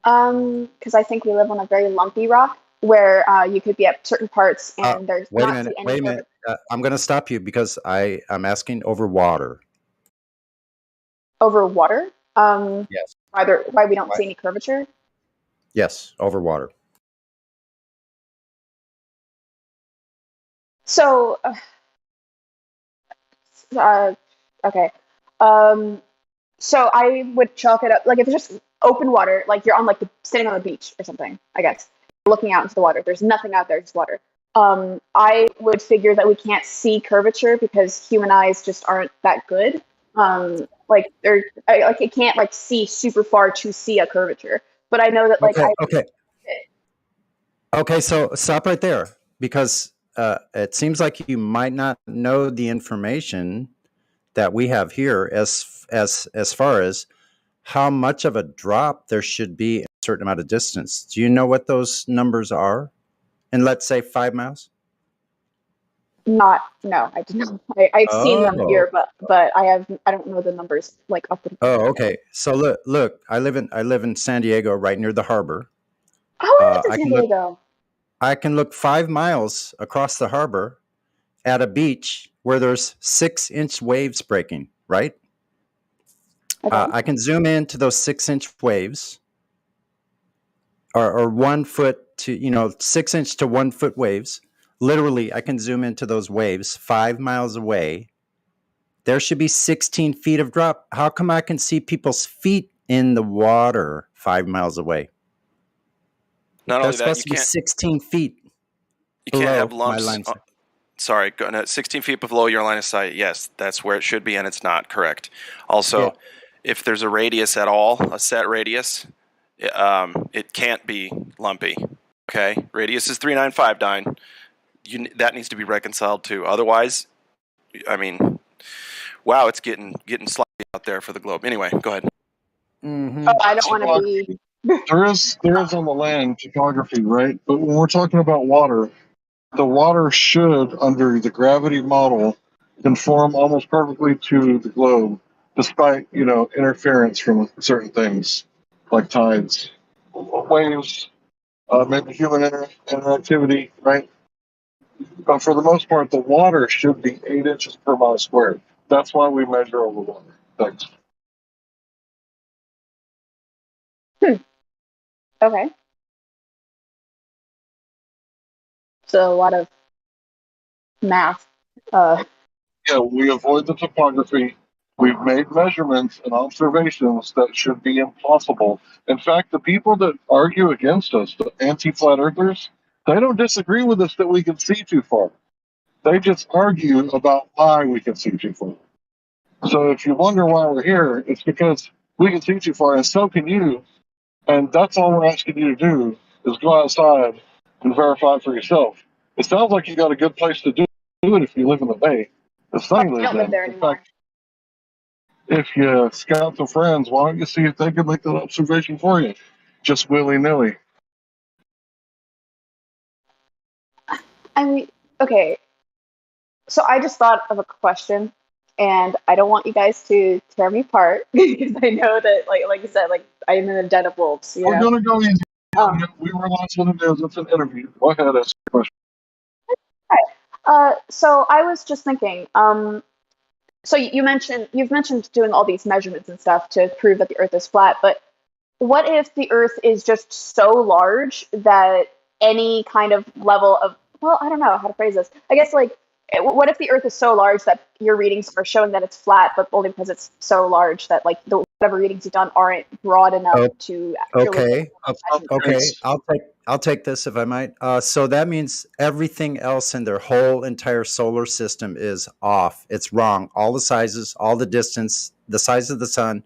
Because I think we live on a very lumpy rock where you could be at certain parts and there's Wait a not see minute. any Wait a minute. I'm going to stop you because I'm asking over water. over water. Yes. Why we don't Why? see any curvature. Yes, over water. So, okay. Um, so I would chalk it up like if it's just open water, like you're on like sitting on the beach or something. I guess looking out into the water. There's nothing out there, just water. I would figure that we can't see curvature because human eyes just aren't that good. Like like it can't like see super far to see a curvature. But I know that like Okay, so stop right there because it seems like you might not know the information that we have here as far as how much of a drop there should be in a certain amount of distance. Do you know what those numbers are? And let's say 5 miles? no, I did not. I've seen them here, but I don't know the numbers like up the. Oh, okay. So look, I live in San Diego, right near the harbor. Oh, I went to San Diego. I can look 5 miles across the harbor at a beach where there's 6-inch waves breaking, right? Okay. I can zoom into those 6-inch waves, or 1 foot to 6-inch to 1 foot waves. Literally, I can zoom into those waves 5 miles away. There should be 16 feet of drop. How come I can see people's feet in the water 5 miles away? Not They're only that, supposed to be 16 feet you can't have below my lumps. line of sight. Sorry, 16 feet below your line of sight. Yes, that's where it should be, and it's not correct. Also, if there's a radius at all, a set radius, it can't be lumpy. Okay, radius is 395, that needs to be reconciled too. Otherwise, I mean, wow, it's getting sloppy out there for the globe. Anyway, go ahead. Oh, I don't want to be. There is on the land topography, right? But when we're talking about water, the water should, under the gravity model, conform almost perfectly to the globe, despite interference from certain things like tides, waves, maybe human interactivity, right? But for the most part, the water should be 8 inches per mile squared. That's why we measure over water. Thanks. Okay. So a lot of math. Yeah, we avoid the topography. We've made measurements and observations that should be impossible. In fact, the people that argue against us, the anti-flat earthers, they don't disagree with us that we can see too far. They just argue about why we can see too far. So if you wonder why we're here, it's because we can see too far, and so can you. And that's all we're asking you to do is go outside and verify for yourself. It sounds like you got a good place to do it if you live in the Bay. The Sunny I lives don't live in. there In anymore. fact, if you scout some friends, why don't you see if they can make that observation for you? Just willy-nilly. I mean, okay. So I just thought of a question, and I don't want you guys to tear me apart because I know that, like you said, like I'm in a den of wolves. We're gonna go easy. We realize what it is. It's an interview. Go ahead, ask your question. So I was just thinking. So you've mentioned doing all these measurements and stuff to prove that the Earth is flat, but what if the Earth is just so large that any kind of level of, well, I don't know how to phrase this. I guess like, what if the Earth is so large that your readings are showing that it's flat, but only because it's so large that like whatever readings you've done aren't broad enough to actually. Okay. I'll take this if I might. So that means everything else in their whole entire solar system is off. It's wrong. All the sizes, all the distance, the size of the sun,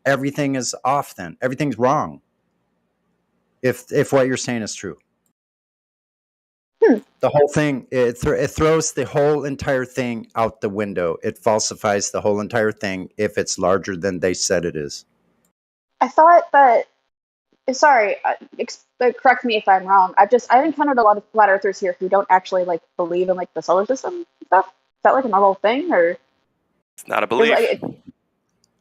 everything is off. Then everything's wrong. If what you're saying is true, the whole thing it throws the whole entire thing out the window. It falsifies the whole entire thing if it's larger than they said it is. I thought that. Sorry, correct me if I'm wrong. I've encountered a lot of flat earthers here who don't actually like believe in like the solar system and stuff. Is that like a normal thing, or it's not a belief?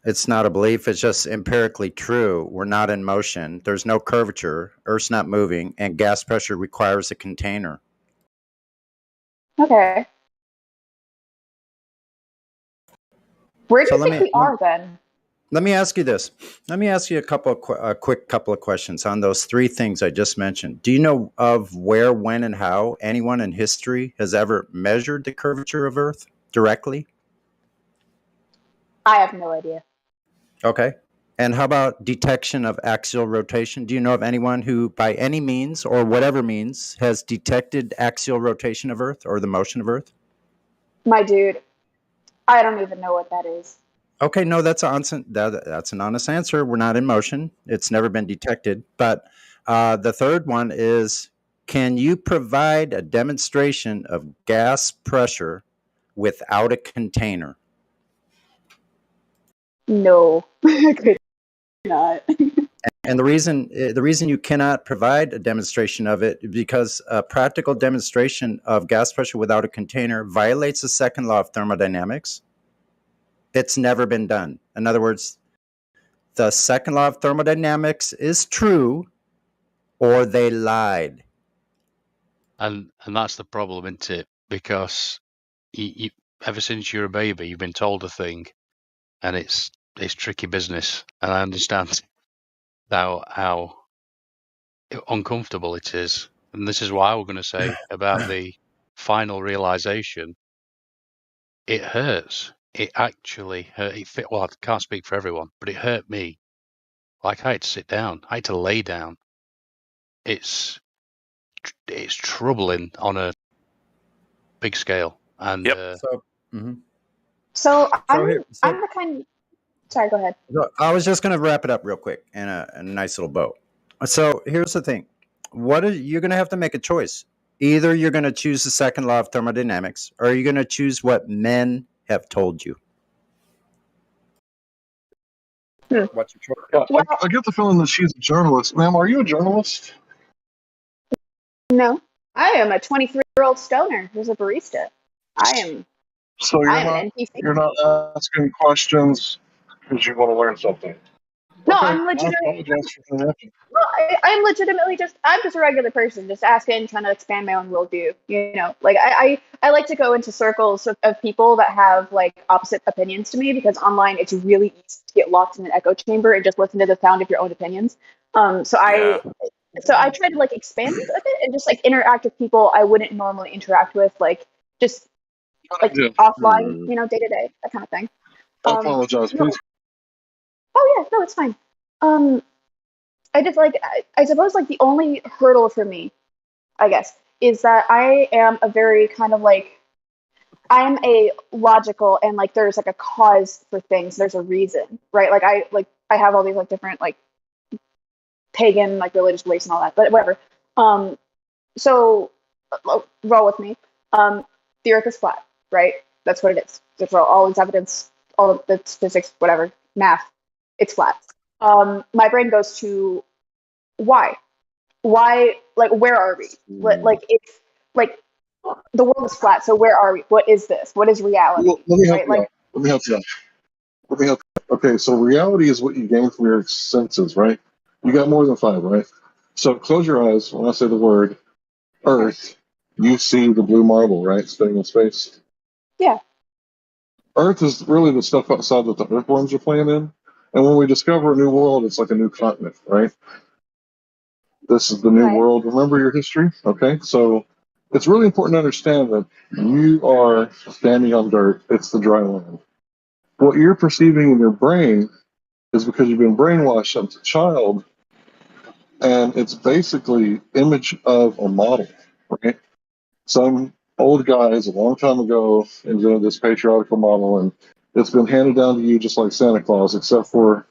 It's not a belief. It's just empirically true. We're not in motion. There's no curvature. Earth's not moving, and gas pressure requires a container. Okay. Where do you think we are then? Let me ask you this. Let me ask you a quick couple of questions on those three things I just mentioned. Do you know of where, when, and how anyone in history has ever measured the curvature of Earth directly? I have no idea. Okay. And how about detection of axial rotation? Do you know of anyone who, by any means or whatever means, has detected axial rotation of Earth or the motion of Earth? My dude, I don't even know what that is. Okay, no, that's an honest answer. We're not in motion. It's never been detected. But the third one is, can you provide a demonstration of gas pressure without a container? No, I could not. And the reason you cannot provide a demonstration of it is because a practical demonstration of gas pressure without a container violates the second law of thermodynamics. It's never been done. In other words, the second law of thermodynamics is true, or they lied. And that's the problem, isn't it? Because you ever since you're a baby, you've been told a thing, and it's tricky business. And I understand how uncomfortable it is. And this is why we're going to say about the final realization. It hurts. It actually hurt. Well, I can't speak for everyone, but it hurt me. Like I had to sit down. I had to lay down. It's troubling on a big scale. And yep. So I'm the kind. Sorry, go ahead. I was just going to wrap it up real quick in a nice little bow. So here's the thing: you're going to have to make a choice. Either you're going to choose the second law of thermodynamics, or you're going to choose what men have told you. What's your choice? Yeah, I get the feeling that she's a journalist. Ma'am, are you a journalist? No, I am a 23-year-old stoner who's a barista. I am. So you're not asking questions because you want to learn something. No, okay. I'm legitimately. I'm just a regular person, just asking, trying to expand my own worldview. You know, like I like to go into circles of people that have like opposite opinions to me, because online it's really easy to get locked in an echo chamber and just listen to the sound of your own opinions. So I try to like expand a bit and just like interact with people I wouldn't normally interact with, like just like offline, you know, day to day, that kind of thing. I apologize, please. Oh yeah, no, it's fine. I just like, I suppose like the only hurdle for me, I guess, is that I am a very kind of like, I'm a logical, and like there's like a cause for things, there's a reason, right? Like I have all these like different like pagan like religious beliefs and all that, but whatever. So roll with me. The Earth is flat, right? That's what it is. There's all this evidence, all of the statistics, whatever, math. It's flat. My brain goes to why, like where are we? Like it's like the world is flat, so where are we? What is this? What is reality? Well, let me help you out. Okay, so reality is what you gain from your senses, right? You got more than 5, right? So close your eyes when I say the word Earth. You see the blue marble, right, spinning in space? Yeah. Earth is really the stuff outside that the earthworms are playing in. And when we discover a new world, it's like a new continent, right? This is the new world. Remember your history? Okay, so it's really important to understand that you are standing on dirt. It's the dry land. What you're perceiving in your brain is because you've been brainwashed since a child, and it's basically image of a model, right? Some old guys a long time ago invented this patriarchal model, and It's been handed down to you just like Santa Claus, except for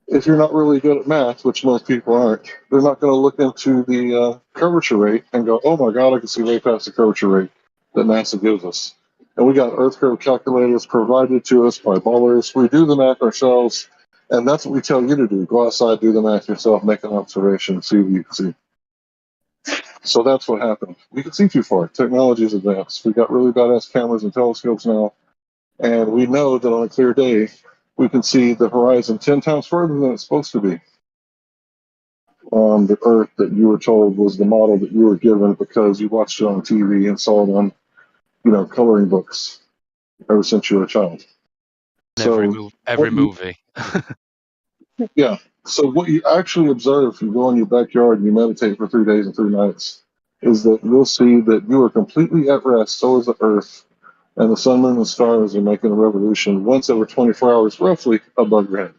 if you're not really good at math, which most people aren't, they're not going to look into the curvature rate and go, oh my God, I can see way past the curvature rate that NASA gives us. And we got Earth curve calculators provided to us by ballers. We do the math ourselves, and that's what we tell you to do. Go outside, do the math yourself, make an observation, see what you can see. So that's what happened. We can see too far. Technology is advanced. We've got really badass cameras and telescopes now, and we know that on a clear day, we can see the horizon 10 times further than it's supposed to be on the Earth that you were told was the model that you were given because you watched it on TV and saw it on, coloring books ever since you were a child. Every movie. Yeah. So what you actually observe if you go in your backyard and you meditate for 3 days and 3 nights is that you'll see that you are completely at rest, so is the Earth, and the sun, moon, and stars are making a revolution once every 24 hours, roughly above your head.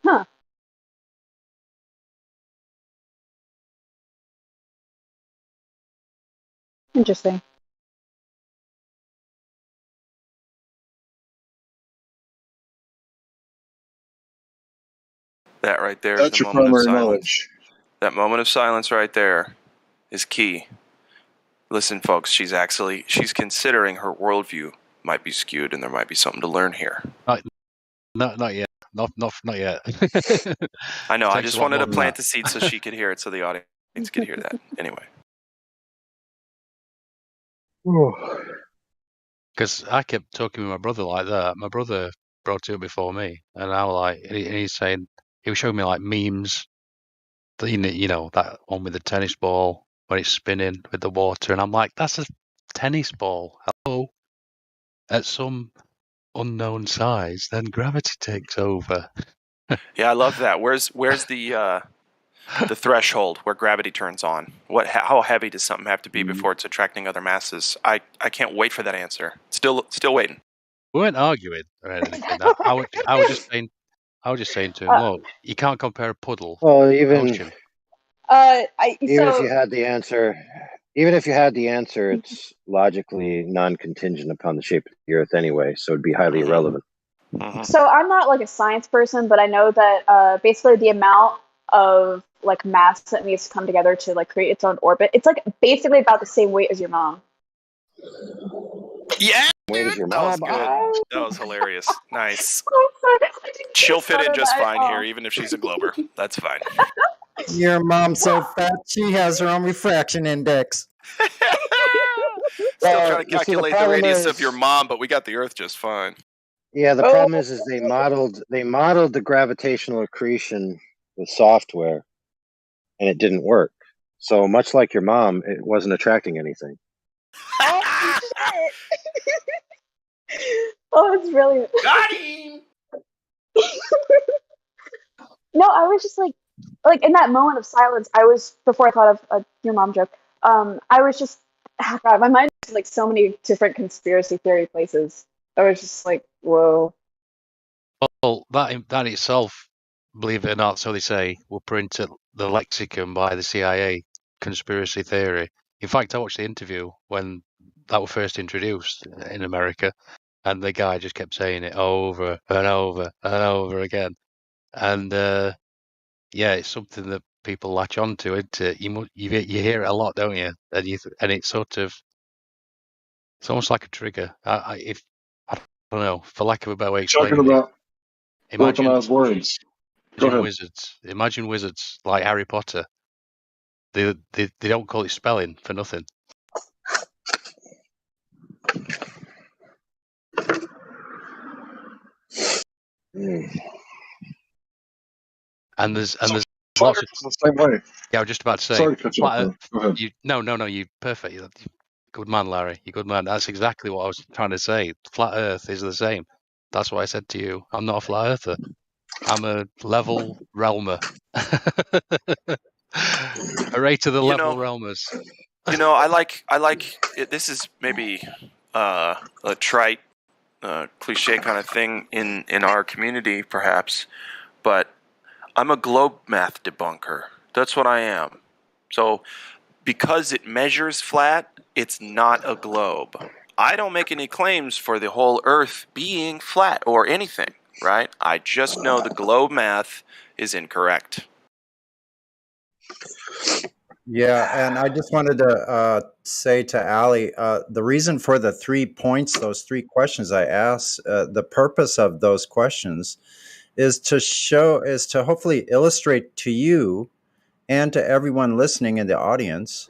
Huh. Interesting. That right there is That's the your moment of primary silence. knowledge. That moment of silence right there is key. Listen, folks, she's considering her worldview might be skewed, and there might be something to learn here. Not yet. Not yet. I know. I Takes just a lot wanted more to than plant that. the seed so she could hear it, so the audience could hear that. Anyway. Because I kept talking with my brother like that. My brother brought it up before me, and I was like, and he's saying, he was showing me like memes, that, that one with the tennis ball when it's spinning with the water, and I'm like, that's a tennis ball. Hello, at some unknown size, then gravity takes over. Yeah, I love that. Where's the threshold where gravity turns on? How heavy does something have to be before it's attracting other masses? I can't wait for that answer. Still waiting. We weren't arguing or anything. I was just saying to him, look, you can't compare a puddle Well, to even ocean. even if you had the answer, it's logically non-contingent upon the shape of the Earth anyway, so it'd be highly irrelevant. So I'm not like a science person, but I know that basically the amount of like mass that needs to come together to like create its own orbit, it's like basically about the same weight as your mom. Yeah, weight as your that was mom. good. Oh. That was hilarious. Nice. I She'll fit in just fine here, Oh. even if she's a Glober. That's fine. Your mom's so fat she has her own refraction index. Still trying to You see, the calculate the problem radius is, of your mom, but we got the Earth just fine. yeah, the problem is they modeled the gravitational accretion with software, and it didn't work. So much like your mom, it wasn't attracting anything. Oh shit! Oh, it's really got him. No, I was just like in that moment of silence, I was before I thought of your mom joke. I was just God, my mind was like so many different conspiracy theory places. I was just like, whoa. Well, that itself, believe it or not, so they say, will print the lexicon by the CIA, conspiracy theory. In fact, I watched the interview when that was first introduced in America, and the guy just kept saying it over and over and over again. And yeah, it's something that people latch onto. You hear it a lot, don't you? And it's sort of, it's almost like a trigger. I don't know, for lack of a better way of Talking explaining it. about weaponized words. Go ahead. Imagine wizards like Harry Potter. They don't call it spelling for nothing. And there's lots of the same way. Yeah, I was just about to say. Sorry to cut you off. Go ahead. No, you perfect. You're good man, Larry. You're good man. That's exactly what I was trying to say. Flat Earth is the same. That's what I said to you. I'm not a flat earther. I'm a level realmer. Hooray to the level realmers. I like it. This is maybe a trite, cliche kind of thing in our community, perhaps, but I'm a globe math debunker. That's what I am. So because it measures flat, it's not a globe. I don't make any claims for the whole Earth being flat or anything, right? I just know the globe math is incorrect. Yeah, and I just wanted to say to Ali, the reason for the 3 points, those 3 questions I asked, the purpose of those questions is to hopefully illustrate to you and to everyone listening in the audience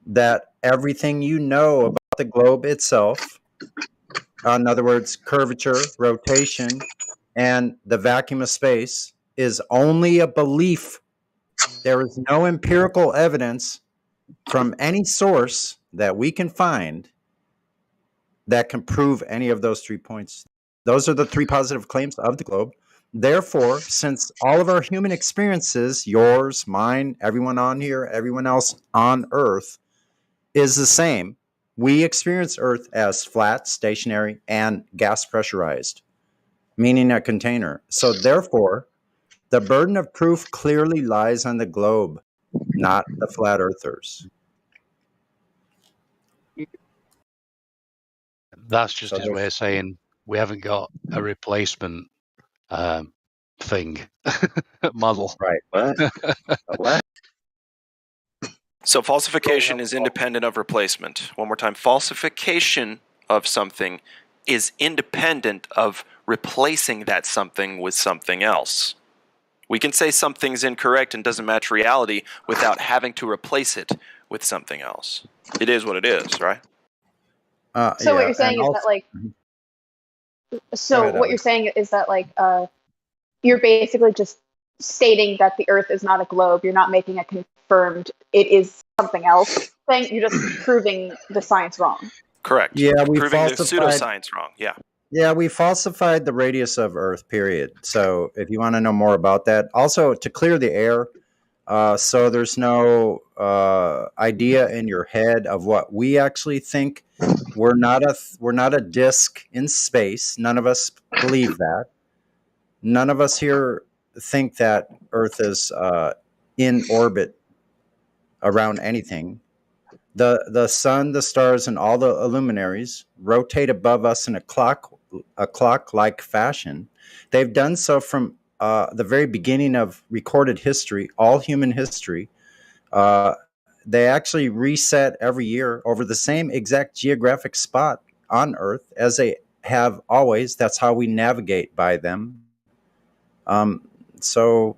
that everything you know about the globe itself, in other words, curvature, rotation, and the vacuum of space, is only a belief. There is no empirical evidence from any source that we can find that can prove any of those 3 points. Those are the 3 positive claims of the globe. Therefore, since all of our human experiences, yours, mine, everyone on here, everyone else on Earth, is the same, we experience Earth as flat, stationary, and gas pressurized, meaning a container. So therefore, the burden of proof clearly lies on the globe, not the flat earthers. That's just So his way of saying we haven't got a replacement thing model. Right. What? So falsification is independent of replacement. One more time. Falsification of something is independent of replacing that something with something else. We can say something's incorrect and doesn't match reality without having to replace it with something else. It is what it is, right? So what you're saying is that like, so ahead, what Ali. you're saying is that like, you're basically just stating that the Earth is not a globe. You're not making a confirmed it is something else thing. You're just proving the science wrong. Correct. Yeah, we Proving the falsified. pseudoscience wrong. Yeah. Yeah, we falsified the radius of Earth. Period. So, if you want to know more about that, also to clear the air, so there's no idea in your head of what we actually think. We're not a disk in space. None of us believe that. None of us here think that Earth is in orbit around anything. The sun, the stars, and all the luminaries rotate above us in a clock-like fashion. They've done so from the very beginning of recorded history, all human history. They actually reset every year over the same exact geographic spot on Earth as they have always. That's how we navigate by them. So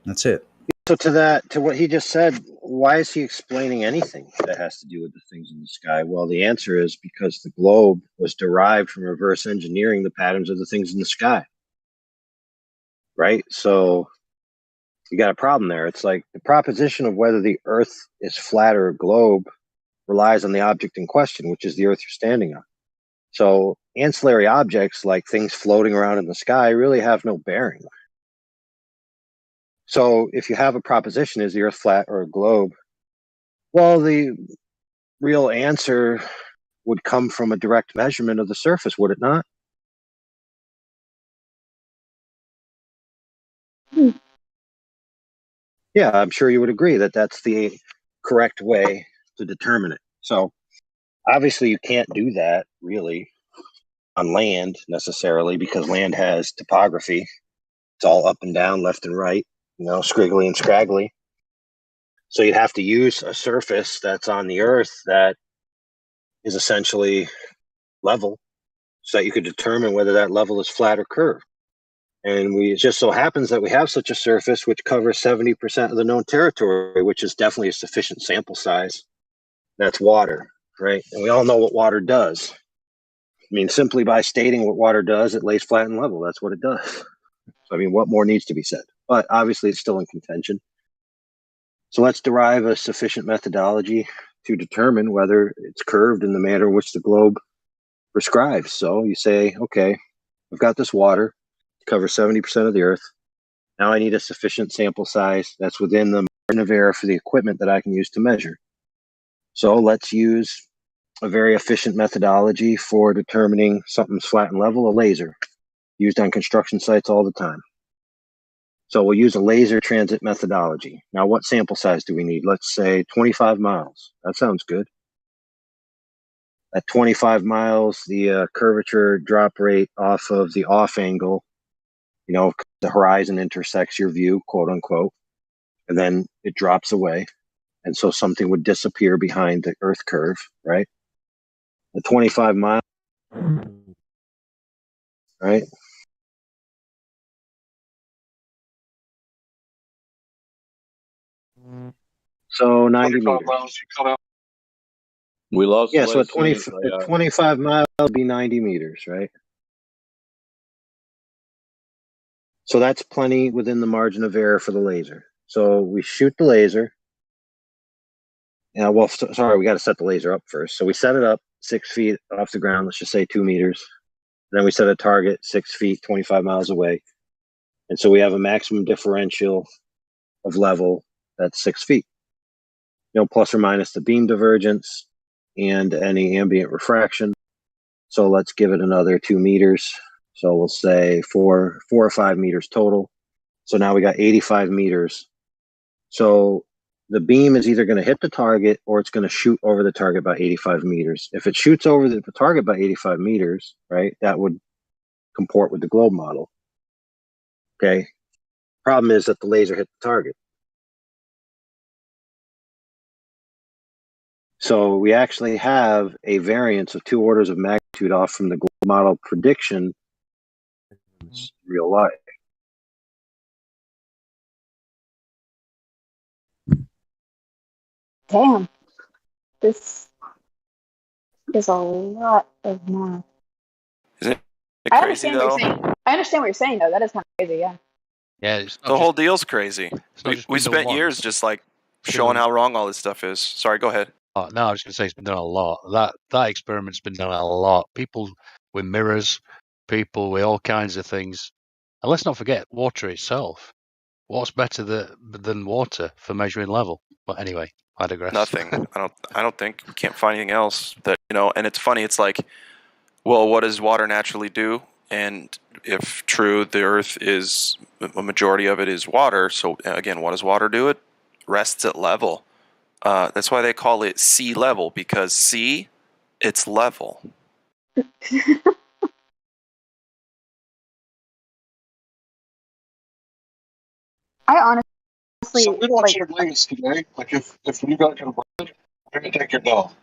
that's it. So to what he just said, why is he explaining anything that has to do with the things in the sky? Well, the answer is because the globe was derived from reverse engineering the patterns of the things in the sky. Right? So you got a problem there. It's like the proposition of whether the Earth is flat or a globe relies on the object in question, which is the Earth you're standing on. So ancillary objects like things floating around in the sky really have no bearing. So if you have a proposition, is the Earth flat or a globe? Well, the real answer would come from a direct measurement of the surface, would it not? Yeah, I'm sure you would agree that that's the correct way to determine it. So obviously you can't do that really on land necessarily because land has topography. It's all up and down, left and right, scriggly and scraggly. So you'd have to use a surface that's on the Earth that is essentially level so that you could determine whether that level is flat or curved. And it just so happens that we have such a surface which covers 70% of the known territory, which is definitely a sufficient sample size. That's water, right? And we all know what water does. I mean, simply by stating what water does, it lays flat and level. That's what it does. So, I mean, what more needs to be said? But obviously, it's still in contention. So let's derive a sufficient methodology to determine whether it's curved in the manner in which the globe prescribes. So you say, okay, we've got this water, covers 70% of the Earth. Now I need a sufficient sample size that's within the margin of error for the equipment that I can use to measure. So let's use a very efficient methodology for determining something's flat and level, a laser, used on construction sites all the time. So we'll use a laser transit methodology. Now, what sample size do we need? Let's say 25 miles. That sounds good. At 25 miles, the curvature drop rate off of the off angle, the horizon intersects your view, quote unquote, and then it drops away. And so something would disappear behind the Earth curve, right? At 25 miles, right? So 90 meters. Miles you cut out. We lost. Yeah, so at 25 miles, it'll be 90 meters, right? So that's plenty within the margin of error for the laser. So we shoot the laser. Sorry, we got to set the laser up first. So we set it up 6 feet off the ground, let's just say 2 meters. Then we set a target 6 feet, 25 miles away. And so we have a maximum differential of level that's 6 feet, plus or minus the beam divergence and any ambient refraction. So let's give it another 2 meters. So we'll say 4 or 5 meters total. So now we got 85 meters. So the beam is either going to hit the target or it's going to shoot over the target by 85 meters. If it shoots over the target by 85 meters, right, that would comport with the globe model. Okay. Problem is that the laser hit the target. So we actually have a variance of 2 orders of magnitude off from the globe model prediction in real life. Damn. This is a lot of math. Isn't it I crazy understand what you're though? saying. I understand what you're saying, though. That is kind of crazy, yeah. Yeah, it's not The just, whole deal's crazy. it's not just We been done spent once. years just like It's been showing done. how wrong all this stuff is. Sorry, go ahead. Oh, no, I was going to say it's been done a lot. That experiment's been done a lot. People with mirrors, people with all kinds of things. And let's not forget water itself. What's better than water for measuring level? But anyway, I digress. Nothing. I don't think we can't find anything else that and it's funny, it's like, well, what does water naturally do? And if true, the earth is a majority of it is water. So again, what does water do? It rests at level. That's why they call it sea level, because sea, it's level. I honestly So we don't shoot lasers today. Like if you got converted, we're gonna take your ball.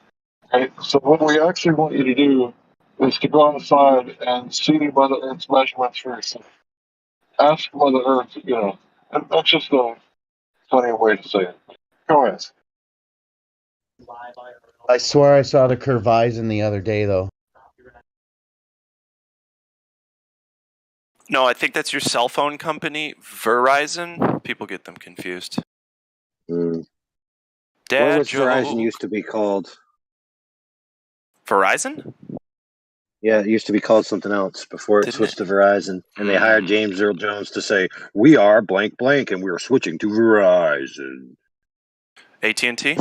Right? So what we actually want you to do is to go outside and see Mother Earth's measurements first. Ask Mother Earth, and that's just a funny way to say it. Go ahead. I swear I saw the Curvizon the other day, though. No, I think that's your cell phone company, Verizon. People get them confused. What Dad was joke. Verizon used to be called? Verizon? Yeah, it used to be called something else before it switched to Verizon. And they hired James Earl Jones to say, "We are blank blank, and we are switching to Verizon." AT&T?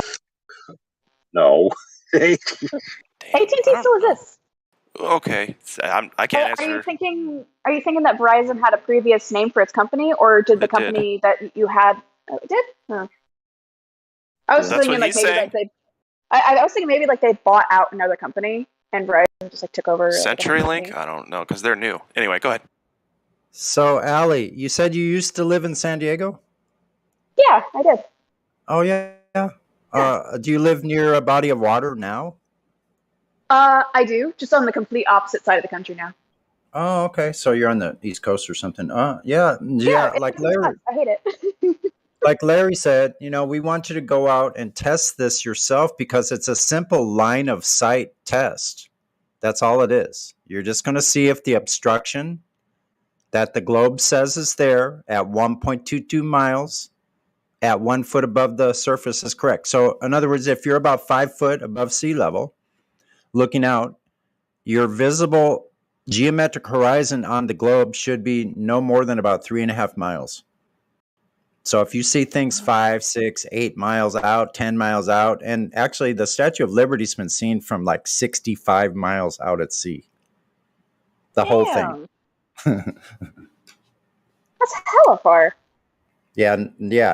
No. AT&T still exists. Okay, I can't answer. Are you thinking that Verizon had a previous name for its company, or did the company that you had? Oh, it did. Oh. I was thinking like maybe like they. I was thinking maybe like they bought out another company and Verizon just like took over. CenturyLink? I don't know because they're new. Anyway, go ahead. So, Allie, you said you used to live in San Diego? Yeah, I did. Oh, yeah. Do you live near a body of water now? I do, just on the complete opposite side of the country now. Oh, okay. So you're on the East Coast or something. Yeah. Like Larry, I hate it. like Larry said, we want you to go out and test this yourself because it's a simple line of sight test. That's all it is. You're just going to see if the obstruction that the globe says is there at 1.22 miles at 1 foot above the surface is correct. So in other words, if you're about 5 foot above sea level, looking out, your visible geometric horizon on the globe should be no more than about 3.5 miles. So if you see things 5, 6, 8 miles out, 10 miles out, and actually the Statue of Liberty's been seen from like 65 miles out at sea. The whole thing. That's hella far. Yeah.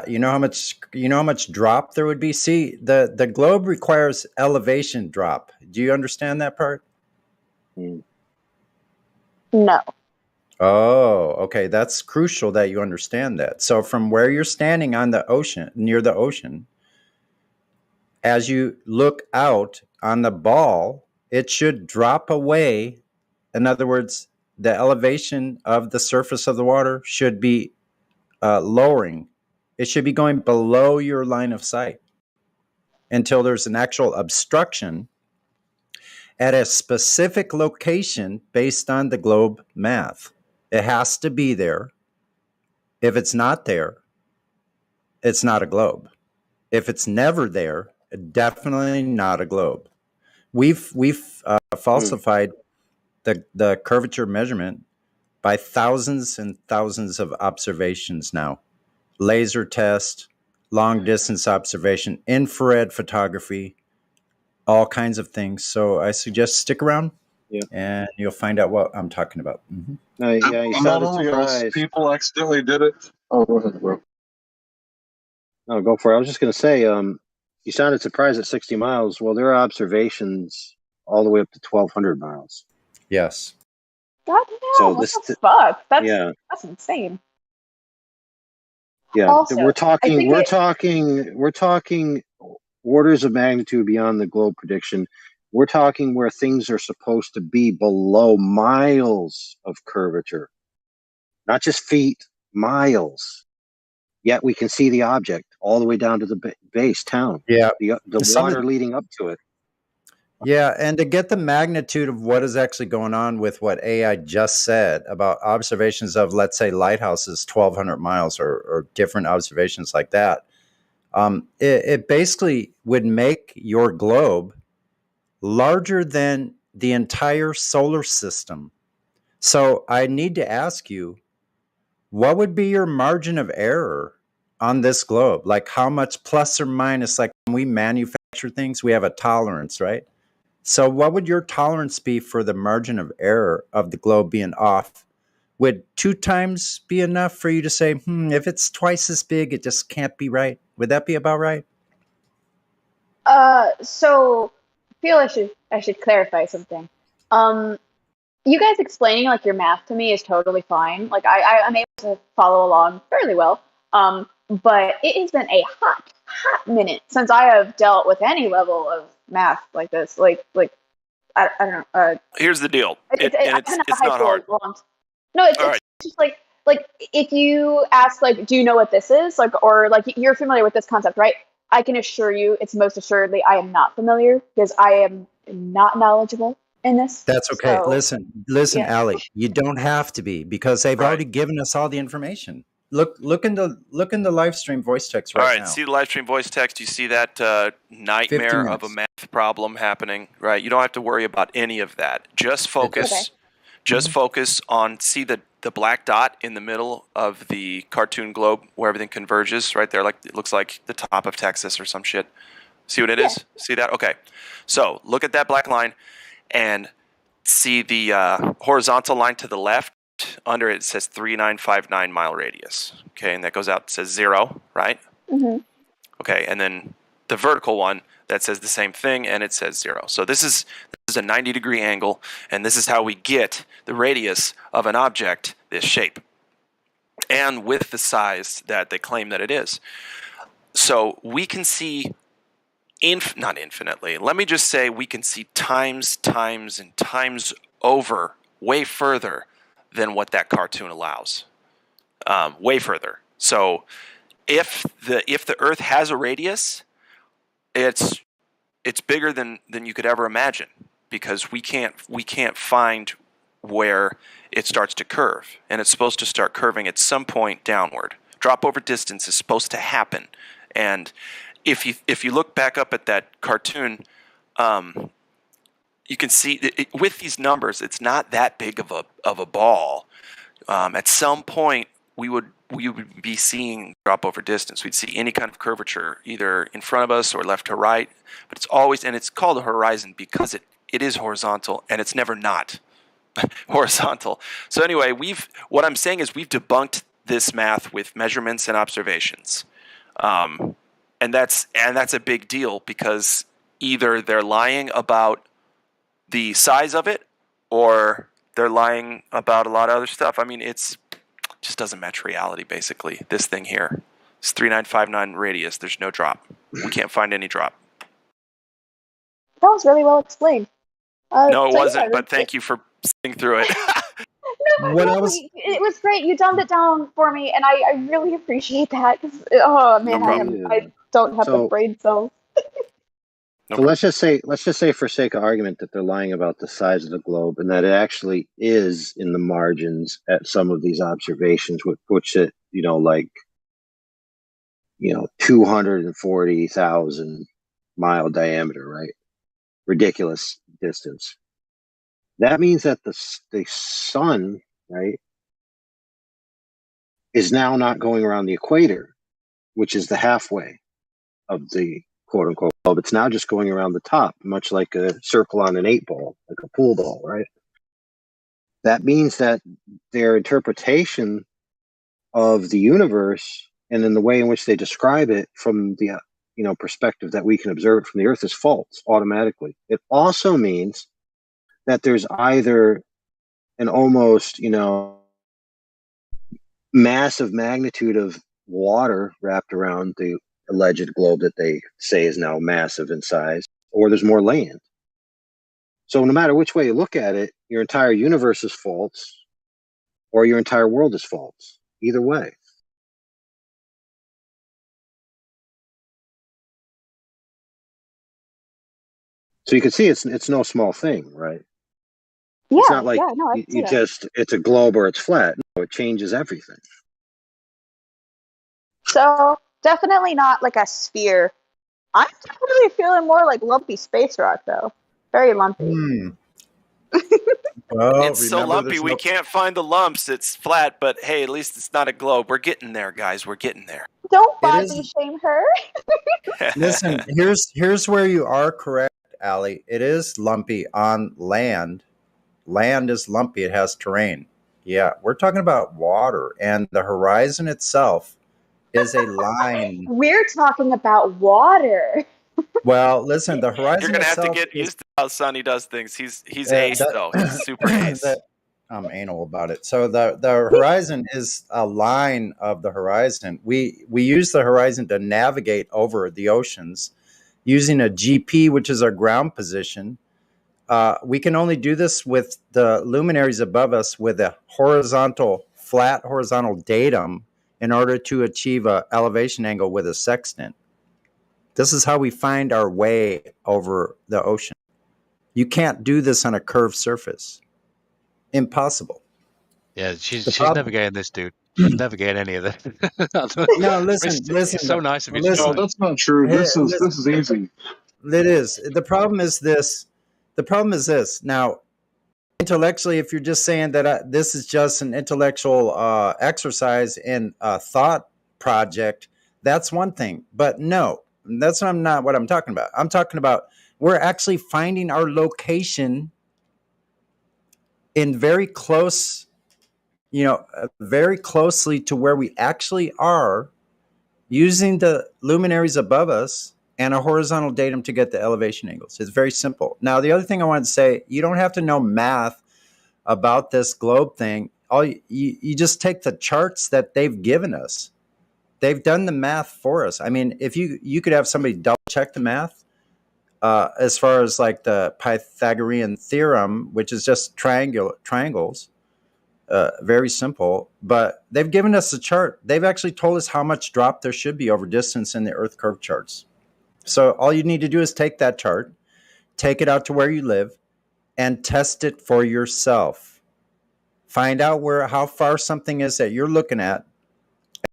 You know how much drop there would be? See, the globe requires elevation drop. Do you understand that part? No. Oh, okay. That's crucial that you understand that. So from where you're standing on the ocean, near the ocean, as you look out on the ball, it should drop away. In other words, the elevation of the surface of the water should be lowering. It should be going below your line of sight until there's an actual obstruction at a specific location based on the globe math. It has to be there. If it's not there, it's not a globe. If it's never there, definitely not a globe. We've falsified the curvature measurement by thousands and thousands of observations now. Laser test, long distance observation, infrared photography, all kinds of things. So I suggest stick around, and you'll find out what I'm talking about. Mm-hmm. Yeah, you Not sounded only us, surprised. people accidentally did it. Oh, go ahead, bro. No, go for it. I was just going to say, you sounded surprised at 60 miles. Well, there are observations all the way up to 1,200 miles. Yes. God damn, what the fuck? That's insane. Yeah, Also, we're talking orders of magnitude beyond the globe prediction. We're talking where things are supposed to be below miles of curvature, not just feet, miles. Yet we can see the object all the way down to the base town. Yeah, the water leading up to it. Yeah, and to get the magnitude of what is actually going on with what AI just said about observations of, let's say, lighthouses 1,200 miles or different observations like that, it basically would make your globe larger than the entire solar system. So I need to ask you, what would be your margin of error on this globe? Like how much plus or minus, like when we manufacture things, we have a tolerance, right? So what would your tolerance be for the margin of error of the globe being off? Would 2 times be enough for you to say, if it's twice as big, it just can't be right? Would that be about right? So I feel I should clarify something. You guys explaining like your math to me is totally fine. Like I'm able to follow along fairly well. But it has been a hot minute since I have dealt with any level of math like this. Like I don't know. Here's the deal. It's It's not hard. No, it's just like if you ask like, do you know what this is? Like, or like you're familiar with this concept, right? I can assure you, it's most assuredly I am not familiar because I am not knowledgeable in this. That's okay. So, Listen, yeah. Allie, you don't have to be because they've already given us all the information. Look in the live stream voice text right now. See the live stream voice text. You see that nightmare of a math problem happening, right? You don't have to worry about any of that. Just focus. Okay. Just focus on, see the black dot in the middle of the cartoon globe where everything converges right there. Like it looks like the top of Texas or some shit. See what it is? See that? Okay. So look at that black line and see the horizontal line to the left. Under it says 3959 mile radius. Okay, and that goes out, says 0, right? Mm-hmm. Okay, and then the vertical one that says the same thing and it says 0. So this is a 90-degree angle, and this is how we get the radius of an object this shape and with the size that they claim that it is. So we can see not infinitely. Let me just say we can see times and times over way further than what that cartoon allows. Way further. So if the Earth has a radius, it's bigger than you could ever imagine because we can't find where it starts to curve, and it's supposed to start curving at some point downward. Drop over distance is supposed to happen, and if you look back up at that cartoon, you can see with these numbers, it's not that big of a ball. At some point, we would be seeing drop over distance. We'd see any kind of curvature either in front of us or left to right, but it's always, and it's called a horizon because it is horizontal and it's never not horizontal. So anyway, what I'm saying is we've debunked this math with measurements and observations. And that's a big deal because either they're lying about the size of it or they're lying about a lot of other stuff. I mean, it's just doesn't match reality, basically. This thing here. It's 3959 radius. There's no drop. We can't find any drop. That was really well explained. No, it So wasn't, yeah, but thank you for sitting through it. no, it was great. You dumbed it down for me, and I really appreciate that. 'Cause, oh No man, problem. I don't have the So, brain cells. No so let's just say for sake of argument that they're lying about the size of the globe and that it actually is in the margins at some of these observations, which puts it, like 240,000 mile diameter, right? Ridiculous distance. That means that the sun, right, is now not going around the equator, which is the halfway of the quote unquote globe. It's now just going around the top, much like a circle on an 8-ball, like a pool ball, right? That means that their interpretation of the universe and in the way in which they describe it from the perspective that we can observe it from the Earth is false automatically. It also means that there's either an almost massive magnitude of water wrapped around the alleged globe that they say is now massive in size, or there's more land. So no matter which way you look at it, your entire universe is false, or your entire world is false. Either way. So you can see it's no small thing, right? Yeah, it's not like no, I can see that. it's a globe or it's flat. No, it changes everything. So definitely not like a sphere. I'm definitely feeling more like lumpy space rock though. Very lumpy. Well, it's so lumpy we can't find the lumps. It's flat, but hey, at least it's not a globe. We're getting there, guys. We're getting there. Don't body shame her. Listen, here's where you are correct, Allie. It is lumpy on land. Land is lumpy. It has terrain. Yeah, we're talking about water, and the horizon itself is a line. We're talking about water. Well, listen, the horizon You're gonna have to itself get is used to how Sonny does things. He's ace though. He's super ace. I'm anal about it. So the horizon is a line of the horizon. We use the horizon to navigate over the oceans using a GP, which is our ground position. We can only do this with the luminaries above us with a flat horizontal datum in order to achieve an elevation angle with a sextant. This is how we find our way over the ocean. You can't do this on a curved surface. Impossible. Yeah, she's never getting this, dude. She's never getting any of this. No, listen. It's so nice of you. No, that's not true. This is easy. It is. The problem is this. Now, intellectually, if you're just saying that this is just an intellectual exercise in a thought project, that's one thing. But no, that's not what I'm talking about. I'm talking about we're actually finding our location in very close, very closely to where we actually are, using the luminaries above us and a horizontal datum to get the elevation angles. It's very simple. Now, the other thing I want to say, you don't have to know math about this globe thing. You just take the charts that they've given us. They've done the math for us. I mean, if you could have somebody double check the math as far as like the Pythagorean theorem, which is just triangles. Very simple, but they've given us a chart. They've actually told us how much drop there should be over distance in the Earth curve charts. So all you need to do is take that chart, take it out to where you live, and test it for yourself. Find out how far something is that you're looking at,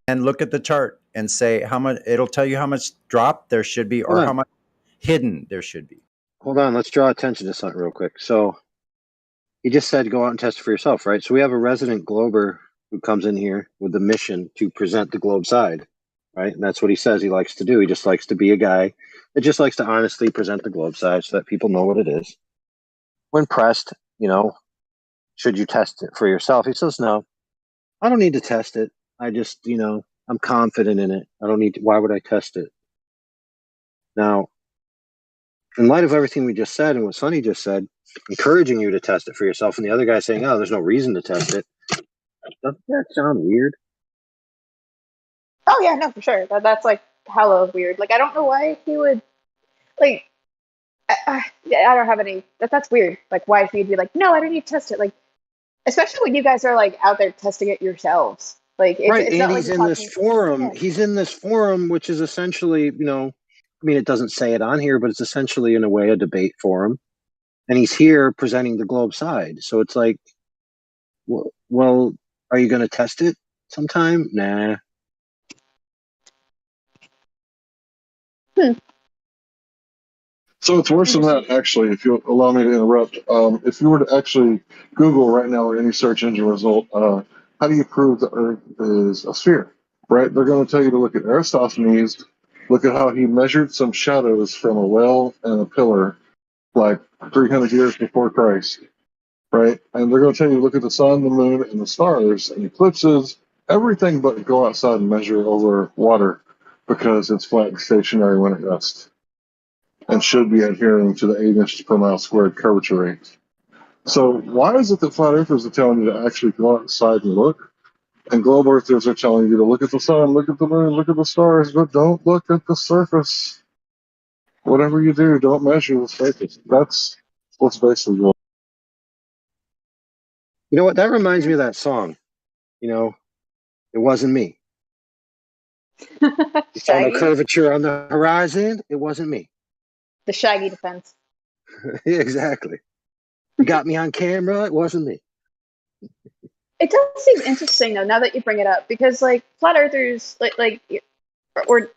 and look at the chart and say how much. It'll tell you how much drop there should be, or how much hidden there should be. Hold on, let's draw attention to something real quick. So you just said go out and test it for yourself, right? So we have a resident glober who comes in here with the mission to present the globe side, right? And that's what he says he likes to do. He just likes to be a guy that just likes to honestly present the globe side so that people know what it is. When pressed, should you test it for yourself? He says, no, I don't need to test it. I just, I'm confident in it. I don't need to, why would I test it? Now, in light of everything we just said and what Sonny just said, encouraging you to test it for yourself, and the other guy saying, oh, there's no reason to test it. Doesn't that sound weird? Oh yeah, no, for sure. That's like hella weird. Like I don't know why he would like. I don't have any. That's weird. Like why he'd be like, no, I don't need to test it. Like especially when you guys are like out there testing it yourselves. Like Right, it's and not like he's you're in this talking. forum. Yeah. He's in this forum, which is essentially, I mean, it doesn't say it on here, but it's essentially, in a way, a debate forum. And he's here presenting the globe side. So it's like, well, are you going to test it sometime? Nah. So it's worse than that, actually, if you allow me to interrupt. If you were to actually Google right now or any search engine result, how do you prove the Earth is a sphere? Right? They're going to tell you to look at Aristophanes, look at how he measured some shadows from a well and a pillar like 300 years before Christ. Right? And they're going to tell you to look at the sun, the moon, and the stars and eclipses, everything but go outside and measure over water because it's flat and stationary when it rests and should be adhering to the 8 inches per mile squared curvature rate. So why is it that flat earthers are telling you to actually go outside and look, and globe earthers are telling you to look at the sun, look at the moon, look at the stars, but don't look at the surface? Whatever you do, don't measure the surface. That's what's basically going on. You know what? That reminds me of that song. It wasn't me. You saw no Shaggy. curvature on the horizon. It wasn't me. The Shaggy defense. Exactly. You got me on camera. It wasn't me. It does seem interesting though, now that you bring it up, because like flat earthers, or is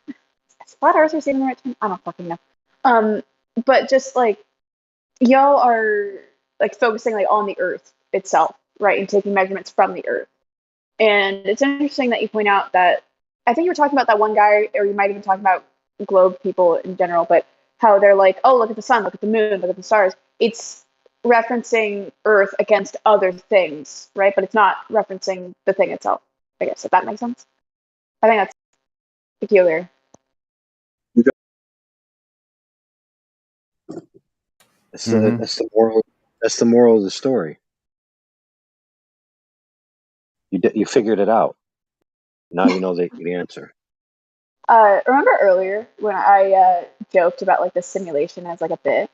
flat earthers even the right term? I don't fucking know. But just like y'all are like focusing like on the Earth itself, right, and taking measurements from the Earth. And it's interesting that you point out that I think you were talking about that one guy, or you might even talk about globe people in general, but how they're like, oh, look at the sun, look at the moon, look at the stars. It's referencing Earth against other things, right? But it's not referencing the thing itself, I guess, if that makes sense. I think that's peculiar. That's the moral. That's the moral of the story. You figured it out. Now you know the answer. Remember earlier when I joked about like the simulation as like a bit?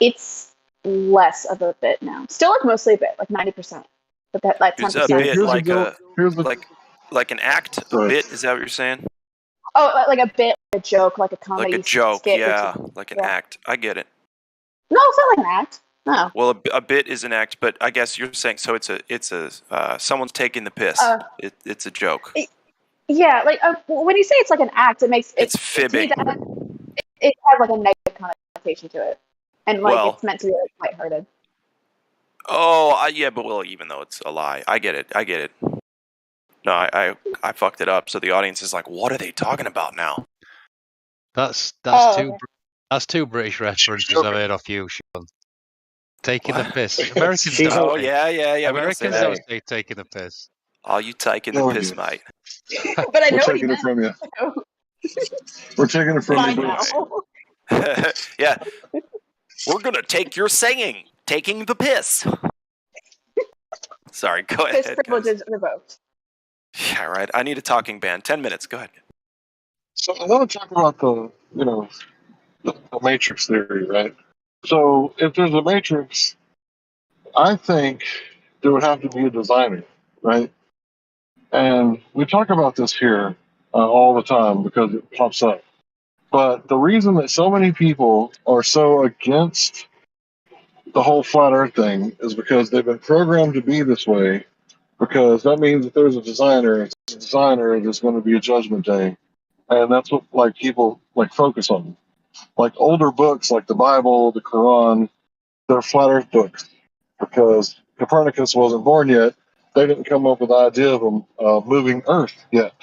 It's less of a bit now. Still like mostly a bit, like 90%. But that 10%. Is a bit like an act? A bit? Is that what you're saying? Oh, like a bit, a joke, like a comedy. Like a joke, skit, yeah, like an act. I get it. No, it's not like an act. No. Well, a bit is an act, but I guess you're saying so. It's a someone's taking the piss. It's a joke. Yeah, like when you say it's like an act, it's fibbing. It has like a negative connotation to it, and like it's meant to be like lighthearted. Oh, yeah, but even though it's a lie, I get it. No, I fucked it up. So the audience is like, "What are they talking about now?" That's two British references I've heard off you, Sean. Taking the piss. Americans don't. Yeah. Americans don't say taking the piss. Oh, you taking the piss, mate? But I know We're taking it from you. We're taking it from you. Yeah, we're gonna take your saying, taking the piss. Sorry, go ahead. Piss privileges revoked. Yeah, right. I need a talking band. 10 minutes. Go ahead. So I want to talk about the matrix theory, right? So if there's a matrix, I think there would have to be a designer, right? And we talk about this here all the time because it pops up. But the reason that so many people are so against the whole flat earth thing is because they've been programmed to be this way, because that means that there's a designer, there's going to be a judgment day. And that's what like people like focus on. Like older books like the Bible, the Quran, they're flat earth books because Copernicus wasn't born yet. They didn't come up with the idea of a moving earth yet.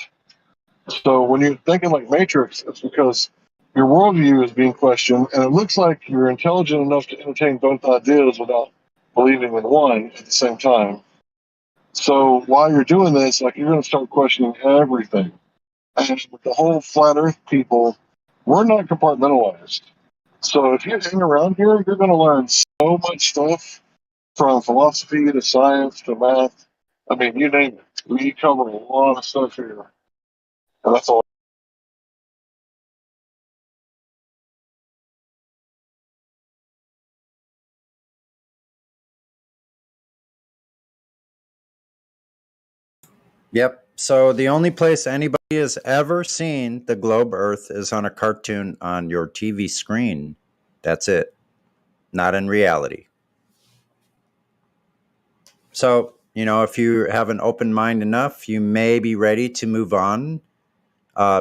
So when you're thinking like Matrix, it's because your worldview is being questioned, and it looks like you're intelligent enough to entertain both ideas without believing in one at the same time. So while you're doing this, like, you're going to start questioning everything. And with the whole flat Earth people, we're not compartmentalized. So if you hang around here, you're going to learn so much stuff, from philosophy to science to math. I mean, you name it. We cover a lot of stuff here. And that's all. Yep. So the only place anybody has ever seen the globe Earth is on a cartoon on your TV screen. That's it. Not in reality. So, if you have an open mind enough, you may be ready to move on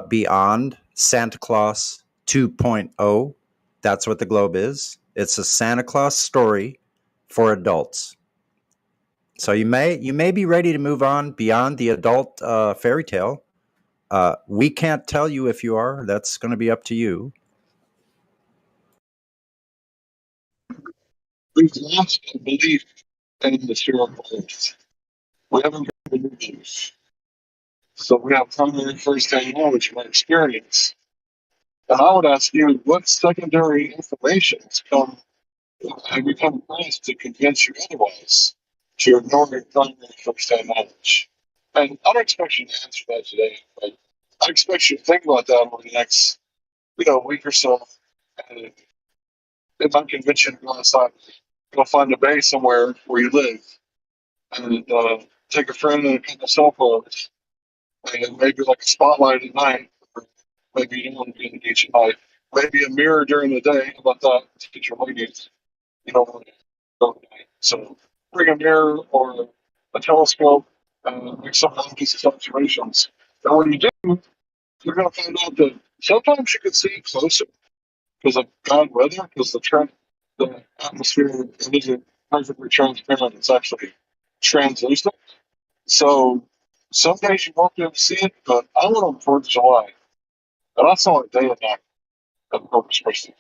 beyond Santa Claus 2.0. That's what the globe is. It's a Santa Claus story for adults. So you may be ready to move on beyond the adult fairy tale. We can't tell you if you are. That's going to be up to you. We've lost a belief in the historical Earth. We haven't got the new belief. So we have primary first-hand knowledge from experience. And I would ask you, what secondary information have you come across to convince you otherwise, to ignore your primary first-hand knowledge? And I don't expect you to answer that today, but I expect you to think about that over the next, week or so. And it might convince you to go outside, go find a bay somewhere where you live, and take a friend and a couple cell phones, and maybe like a spotlight at night. Or maybe you don't want to be in the beach at night. Maybe a mirror during the day. How about that? To get your ladies, want to go at night. So bring a mirror or a telescope and make some these observations. And when you do, you're going to find out that sometimes you can see closer because of bad weather, because the atmosphere isn't perfectly transparent. It's actually translucent. So some days you won't be able to see it, but I went on 4th of July, and I saw it day and night at Corpus Christi.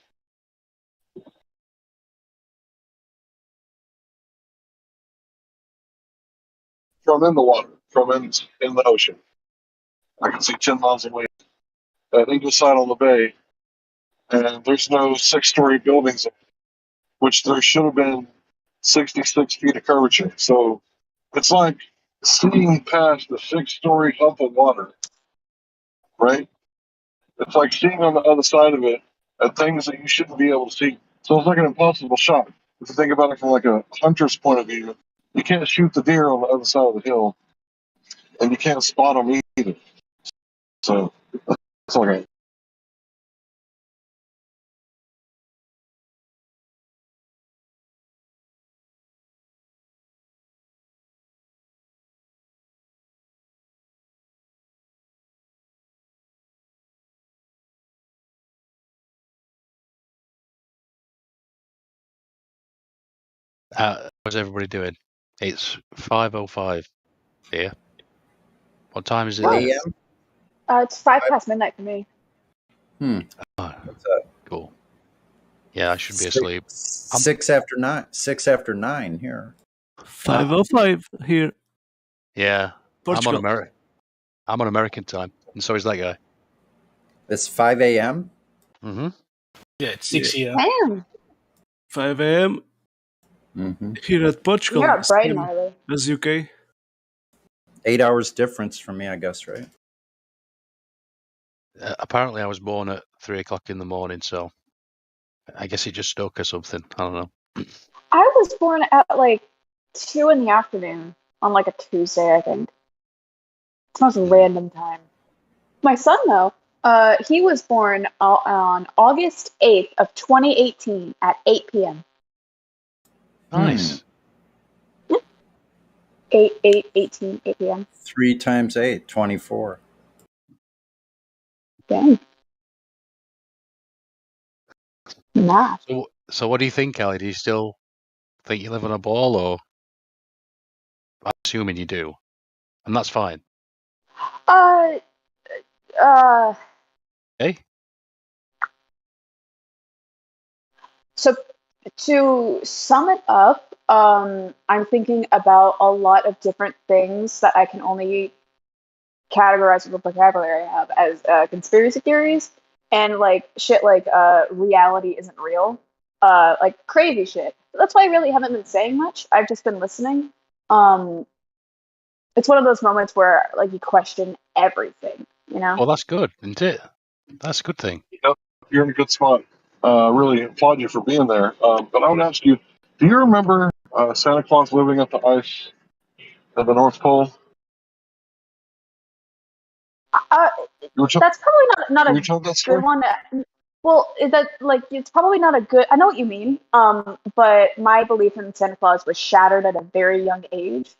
From in the water, from in the ocean. I can see 10 miles away. At either side on the bay, and there's no 6-story buildings, which there should have been 66 feet of curvature. So it's like seeing past the 6-story hump of water, right? It's like seeing on the other side of it at things that you shouldn't be able to see. So it's like an impossible shot. If you think about it from like a hunter's point of view, you can't shoot the deer on the other side of the hill, and you can't spot them either. So that's okay. How's everybody doing? It's 5:05 here. What time is it Oh, there? AM? It's 5 past midnight for me. Oh, What's that? cool. Yeah, I should be asleep. 6 after 9 here. 5:05 here. Yeah, Portugal. I'm on American time, and so is that guy. It's 5 a.m. Mm-hmm. Yeah, it's 6 here. Damn. 5 a.m. Here at Portugal. You're up bright and same early. as UK. 8 hours difference from me, I guess, right? Apparently, I was born at 3:00 in the morning, so I guess it just stuck or something. I don't know. I was born at like 2 in the afternoon on like a Tuesday, I think. It's the most random time. My son, though, he was born on August 8th of 2018 at 8 p.m. Nice. 8 p.m. 3 times 8, 24. Dang. Math. So what do you think, Ellie? Do you still think you live on a ball, or I'm assuming you do, and that's fine. Hey. Hey. So To sum it up, I'm thinking about a lot of different things that I can only categorize with the vocabulary I have as conspiracy theories and like shit like reality isn't real, like crazy shit. That's why I really haven't been saying much. I've just been listening. Um, it's one of those moments where like you question everything, you know? Well, that's good, isn't it? That's a good thing. Yep, you're in a good spot. Really applaud you for being there. But I would ask you, do you remember Santa Claus living at the ice at the North Pole? That's probably not Were a you told that good story? one. Well, is that like it's probably not a good. I know what you mean. But my belief in Santa Claus was shattered at a very young age,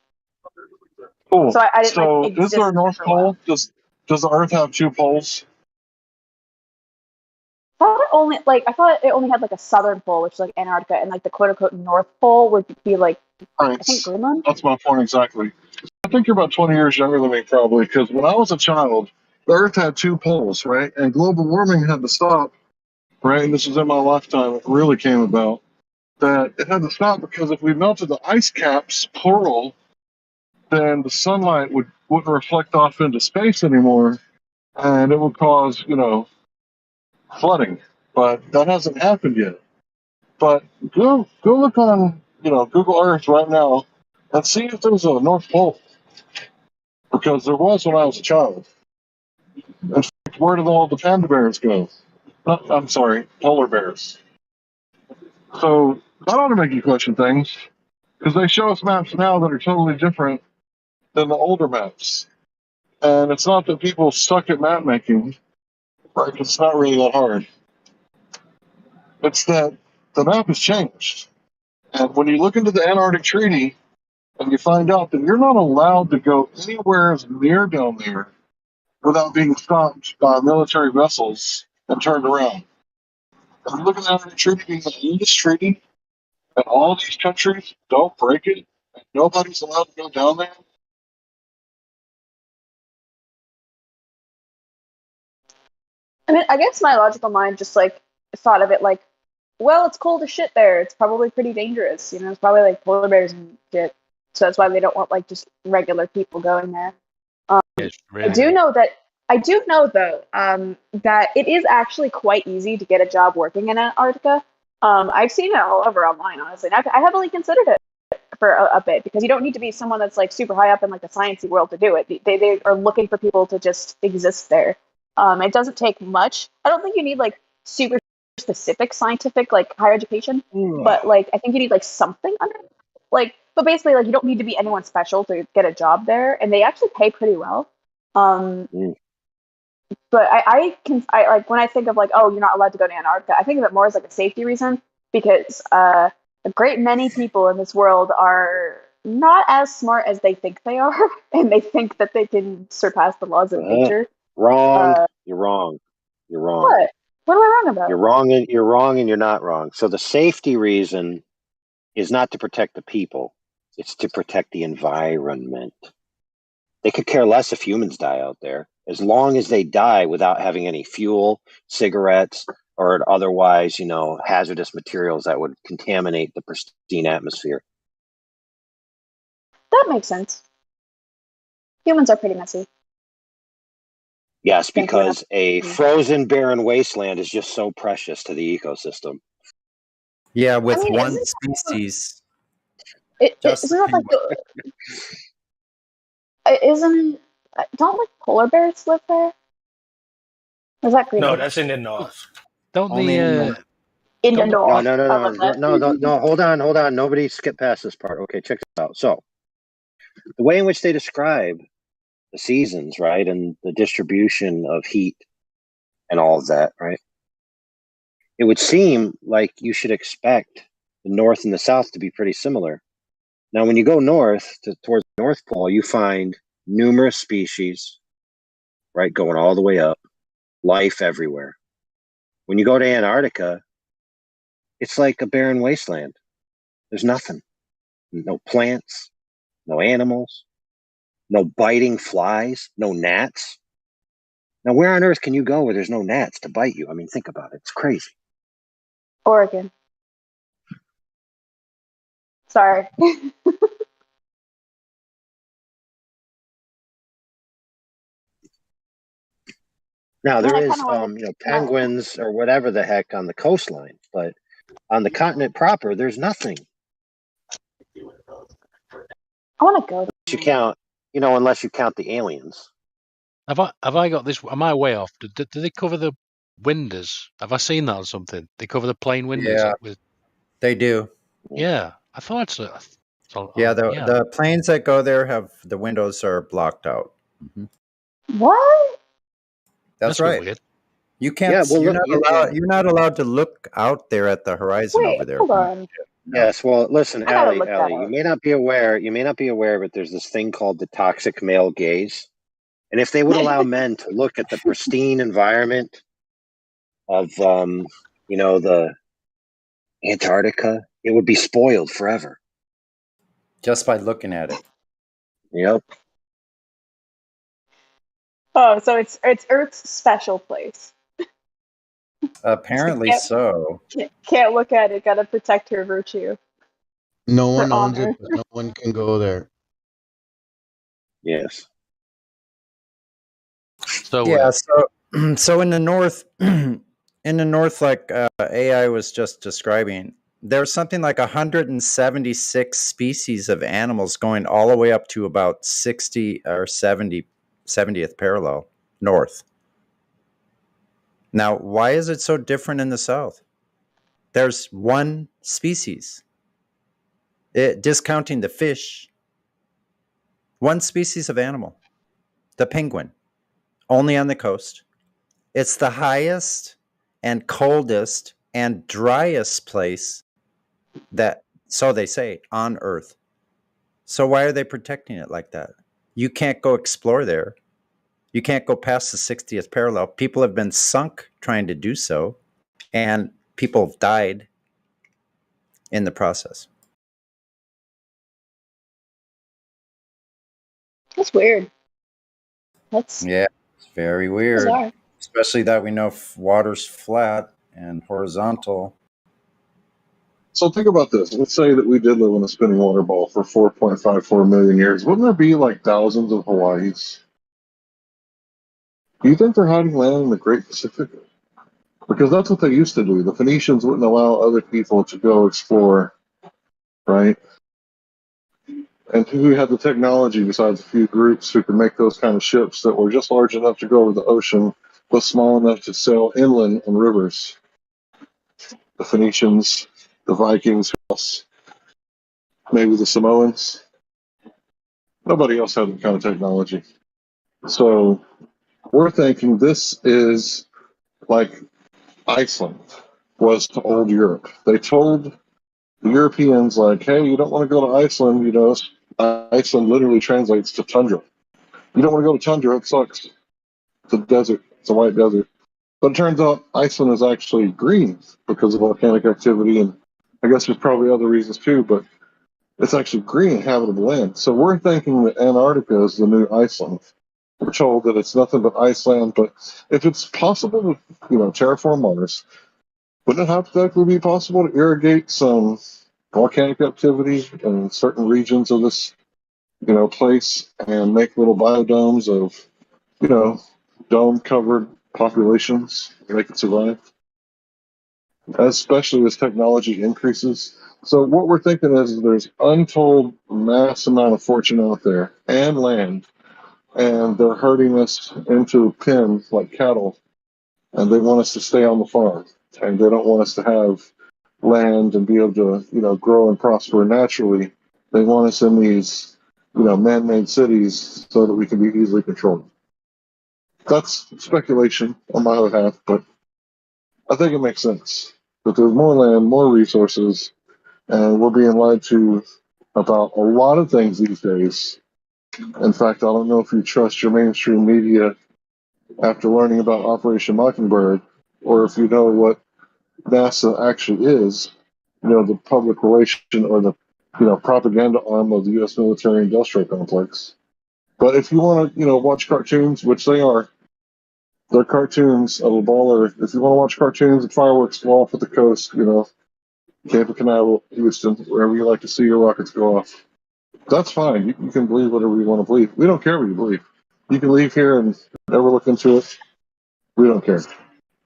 Cool. so I didn't like So, is there a exist North for a while. Pole? Does the Earth have two poles? I thought it only had like a southern pole, which is like Antarctica, and like the quote unquote North Pole would be like Right. I think Greenland. That's my point exactly. I think you're about 20 years younger than me, probably, because when I was a child, the Earth had two poles, right? And global warming had to stop, right? And this was in my lifetime. It really came about that it had to stop because if we melted the ice caps, plural, then the sunlight wouldn't reflect off into space anymore, and it would cause, flooding. But that hasn't happened yet. But go look on, Google Earth right now and see if there's a North Pole, because there was when I was a child. In fact, where did all the panda bears go? I'm sorry, polar bears. So that ought to make you question things, because they show us maps now that are totally different than the older maps. And it's not that people suck at map making, right? It's not really that hard. It's that the map has changed. And when you look into the Antarctic Treaty and you find out that you're not allowed to go anywhere near down there without being stopped by military vessels and turned around. And you look at the Antarctic Treaty being the oldest treaty, and all these countries don't break it, and nobody's allowed to go down there. I mean, I guess my logical mind just like thought of it like, well, it's cold as shit there. It's probably pretty dangerous. You know, it's probably like polar bears and shit. So that's why they don't want like just regular people going there. It's I really do know that I do know though that it is actually quite easy to get a job working in Antarctica. I've seen it all over online, honestly. And I heavily considered it for a bit because you don't need to be someone that's like super high up in like the sciencey world to do it. They are looking for people to just exist there. It doesn't take much. I don't think you need like super specific scientific like higher education, but like I think you need like something under like. But basically, like you don't need to be anyone special to get a job there, and they actually pay pretty well. But I like when I think of like, oh, you're not allowed to go to Antarctica, I think of it more as like a safety reason because a great many people in this world are not as smart as they think they are, and they think that they can surpass the laws of nature. Wrong. You're wrong. You're wrong. What? What am I wrong about? You're wrong and you're not wrong. So the safety reason is not to protect the people. It's to protect the environment. They could care less if humans die out there, as long as they die without having any fuel, cigarettes, or otherwise, hazardous materials that would contaminate the pristine atmosphere. That makes sense. Humans are pretty messy. Yes, because a frozen, barren wasteland is just so precious to the ecosystem. Yeah, with I mean, one species. Isn't that like isn't don't like polar bears live there? Or is that Greenland? No, that's in the north. Don't Only in the in the north. No. Hold on. Nobody skip past this part. Okay, check this out. So, the way in which they describe the seasons, right, and the distribution of heat and all of that, right? It would seem like you should expect the North and the South to be pretty similar. Now, when you go north towards the North Pole, you find numerous species, right, going all the way up, life everywhere. When you go to Antarctica, it's like a barren wasteland. There's nothing. No plants, no animals, no biting flies, no gnats. Now, where on earth can you go where there's no gnats to bite you? I mean, think about it. It's crazy. Oregon. Sorry. Now there I is, kinda wanna penguins or whatever the heck on the coastline, but on the continent proper, there's nothing. I wanna go. Unless you count, unless you count the aliens. Have I got this? Am I way off? Do they cover the windows? Have I seen that or something? They cover the plane windows. Yeah, they do. Yeah, I thought so. Yeah, Yeah. the planes that go there have the windows are blocked out. Mm-hmm. What? That's a bit right. weird. You can't. Yeah, well, you're look, not allowed. You're not allowed to look out there at the horizon Wait, over there. hold on. No. Yes, well, listen, I gotta Allie, look that you up. may not be aware, but there's this thing called the toxic male gaze. And if they would allow men to look at the pristine environment of, the Antarctica, it would be spoiled forever. Just by looking at it. Yep. Oh, so it's Earth's special place. Apparently so. Can't look at it. Gotta protect her virtue. No Her one owns honor. it, but no one can go there. Yes. So yeah. So in the north, like AI was just describing, there's something like 176 species of animals going all the way up to about 60 or 70th parallel north. Now, why is it so different in the south? There's one species. Discounting the fish, one species of animal, the penguin, only on the coast. It's the highest and coldest and driest place that, so they say, on Earth. So why are they protecting it like that? You can't go explore there. You can't go past the 60th parallel. People have been sunk trying to do so, and people have died in the process. That's weird. That's Yeah, it's very weird. bizarre. Especially that we know water's flat and horizontal. So think about this. Let's say that we did live in a spinning water ball for 4.54 million years. Wouldn't there be like thousands of Hawaiis? Do you think they're hiding land in the Great Pacific? Because that's what they used to do. The Phoenicians wouldn't allow other people to go explore, right? And who had the technology besides a few groups who could make those kind of ships that were just large enough to go over the ocean, but small enough to sail inland in rivers? The Phoenicians, the Vikings, who else? Maybe the Samoans. Nobody else had that kind of technology. So we're thinking this is like Iceland was to old Europe. They told the Europeans, like, hey, you don't want to go to Iceland, Iceland literally translates to tundra. You don't want to go to tundra, it sucks. It's a desert, it's a white desert. But it turns out Iceland is actually green because of volcanic activity, and I guess there's probably other reasons too, but it's actually green, habitable land. So we're thinking that Antarctica is the new Iceland. We're told that it's nothing but Iceland, but if it's possible to, terraform Mars, wouldn't it hypothetically be possible to irrigate some volcanic activity in certain regions of this, place and make little biodomes of, dome-covered populations and they can survive, especially as technology increases. So what we're thinking is there's untold mass amount of fortune out there and land, and they're herding us into pens like cattle, and they want us to stay on the farm, and they don't want us to have land and be able to, grow and prosper naturally. They want us in these, man-made cities so that we can be easily controlled. That's speculation on my behalf, but I think it makes sense that there's more land, more resources, and we're being lied to about a lot of things these days. In fact, I don't know if you trust your mainstream media after learning about Operation Mockingbird, or if you know what NASA actually is, the public relation or the, propaganda arm of the U.S. military industrial complex. But if you want to, watch cartoons, which they are, they're cartoons of a baller. If you want to watch cartoons and fireworks go off at the coast, Cape Canaveral, Houston, wherever you like to see your rockets go off. That's fine. You can believe whatever you want to believe. We don't care what you believe. You can leave here and never look into it. We don't care.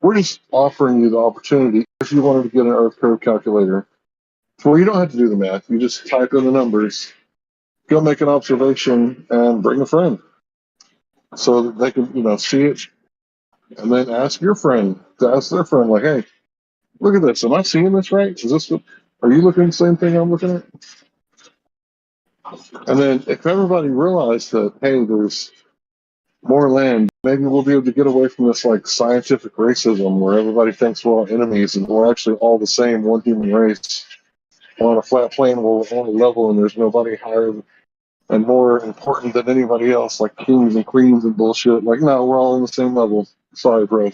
We're just offering you the opportunity, if you wanted to get an Earth curve calculator, where you don't have to do the math. You just type in the numbers, go make an observation, and bring a friend so that they can, see it, and then ask your friend to ask their friend, like, hey, look at this. Am I seeing this right? Is this what, are you looking at the same thing I'm looking at? And then if everybody realized that, hey, there's more land, maybe we'll be able to get away from this like scientific racism where everybody thinks we're all enemies and we're actually all the same, one human race. We're on a flat plane, we're on a level, and there's nobody higher and more important than anybody else, like kings and queens and bullshit. Like, no, we're all on the same level. Sorry, bro.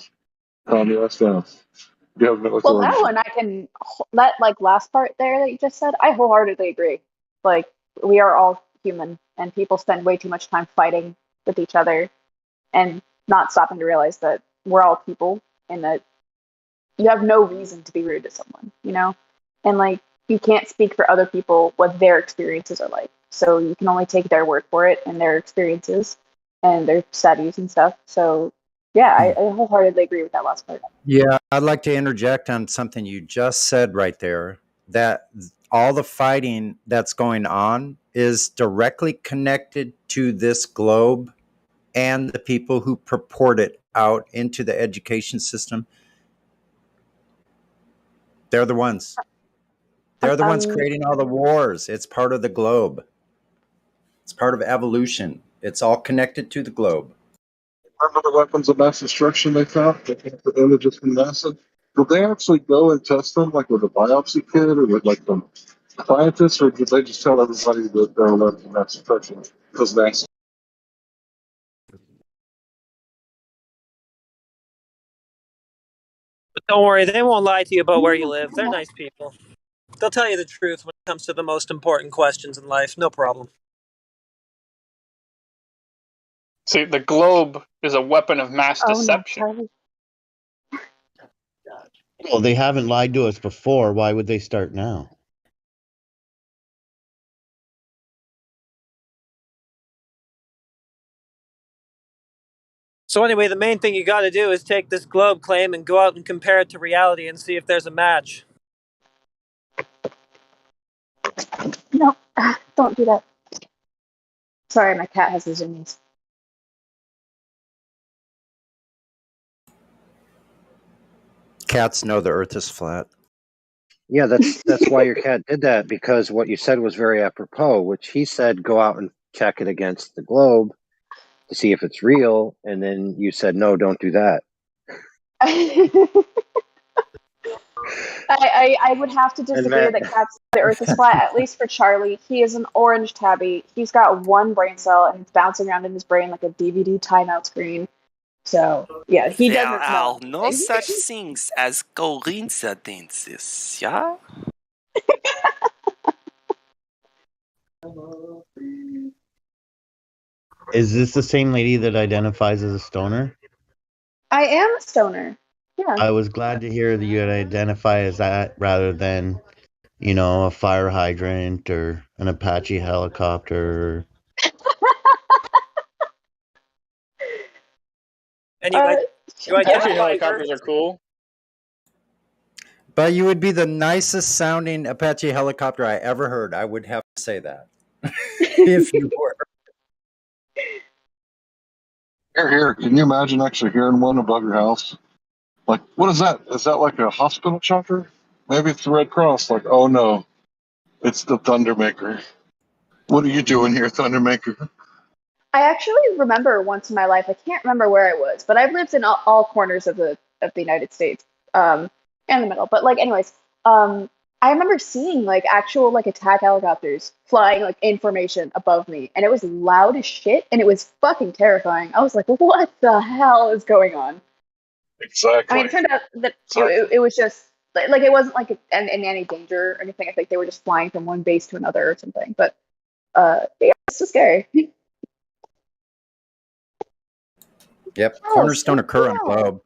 Calm your ass down. You have no Well, authority. that one I can, that like last part there that you just said, I wholeheartedly agree. Like, we are all human, and people spend way too much time fighting with each other and not stopping to realize that we're all people and that you have no reason to be rude to someone. And like, you can't speak for other people what their experiences are like. So you can only take their word for it and their experiences and their studies and stuff. So yeah, I wholeheartedly agree with that last part. Yeah, I'd like to interject on something you just said right there, that all the fighting that's going on is directly connected to this globe and the people who purport it out into the education system. They're the ones. They're the ones creating all the wars. It's part of the globe. It's part of evolution. It's all connected to the globe. Remember the weapons of mass destruction they found? The images from NASA? Did they actually go and test them, like with a biopsy kit or with like the scientists, or did they just tell everybody that they're weapons of mass destruction? Because NASA. But don't worry, they won't lie to you about where you live. They're nice people. They'll tell you the truth when it comes to the most important questions in life. No problem. See, the globe is a weapon of mass deception. Well, they haven't lied to us before. Why would they start now? So anyway, the main thing you got to do is take this globe claim and go out and compare it to reality and see if there's a match. No, don't do that. Sorry, my cat has the zoomies. Cats know the earth is flat. Yeah, that's why your cat did that, because what you said was very apropos, which he said go out and check it against the globe to see if it's real, and then you said no, don't do that. I would have to disagree that cats the earth is flat, at least for Charlie. He is an orange tabby. He's got one brain cell and it's bouncing around in his brain like a DVD timeout screen. So yeah, he There doesn't are know. no such things as coincidences, yeah? Is this the same lady that identifies as a stoner? I am a stoner. Yeah. I was glad to hear that you had identify as that rather than, a fire hydrant or an Apache helicopter. And you Apache identify helicopters are cool. But you would be the nicest sounding Apache helicopter I ever heard. I would have to say that. If you were. Here, can you imagine actually hearing one above your house? Like, what is that? Is that like a hospital chopper? Maybe it's the Red Cross. Like, oh no, it's the Thundermaker. What are you doing here, Thundermaker? I actually remember once in my life, I can't remember where I was, but I've lived in all corners of the United States, and the middle. But like, anyways, I remember seeing like actual like attack helicopters flying like in formation above me, and it was loud as shit, and it was fucking terrifying. I was like, what the hell is going on? Exactly. I mean, it turned out that it was just like it wasn't like in any danger or anything. I think they were just flying from one base to another or something. But yeah, it's so scary. Yep, cornerstone occur on globe.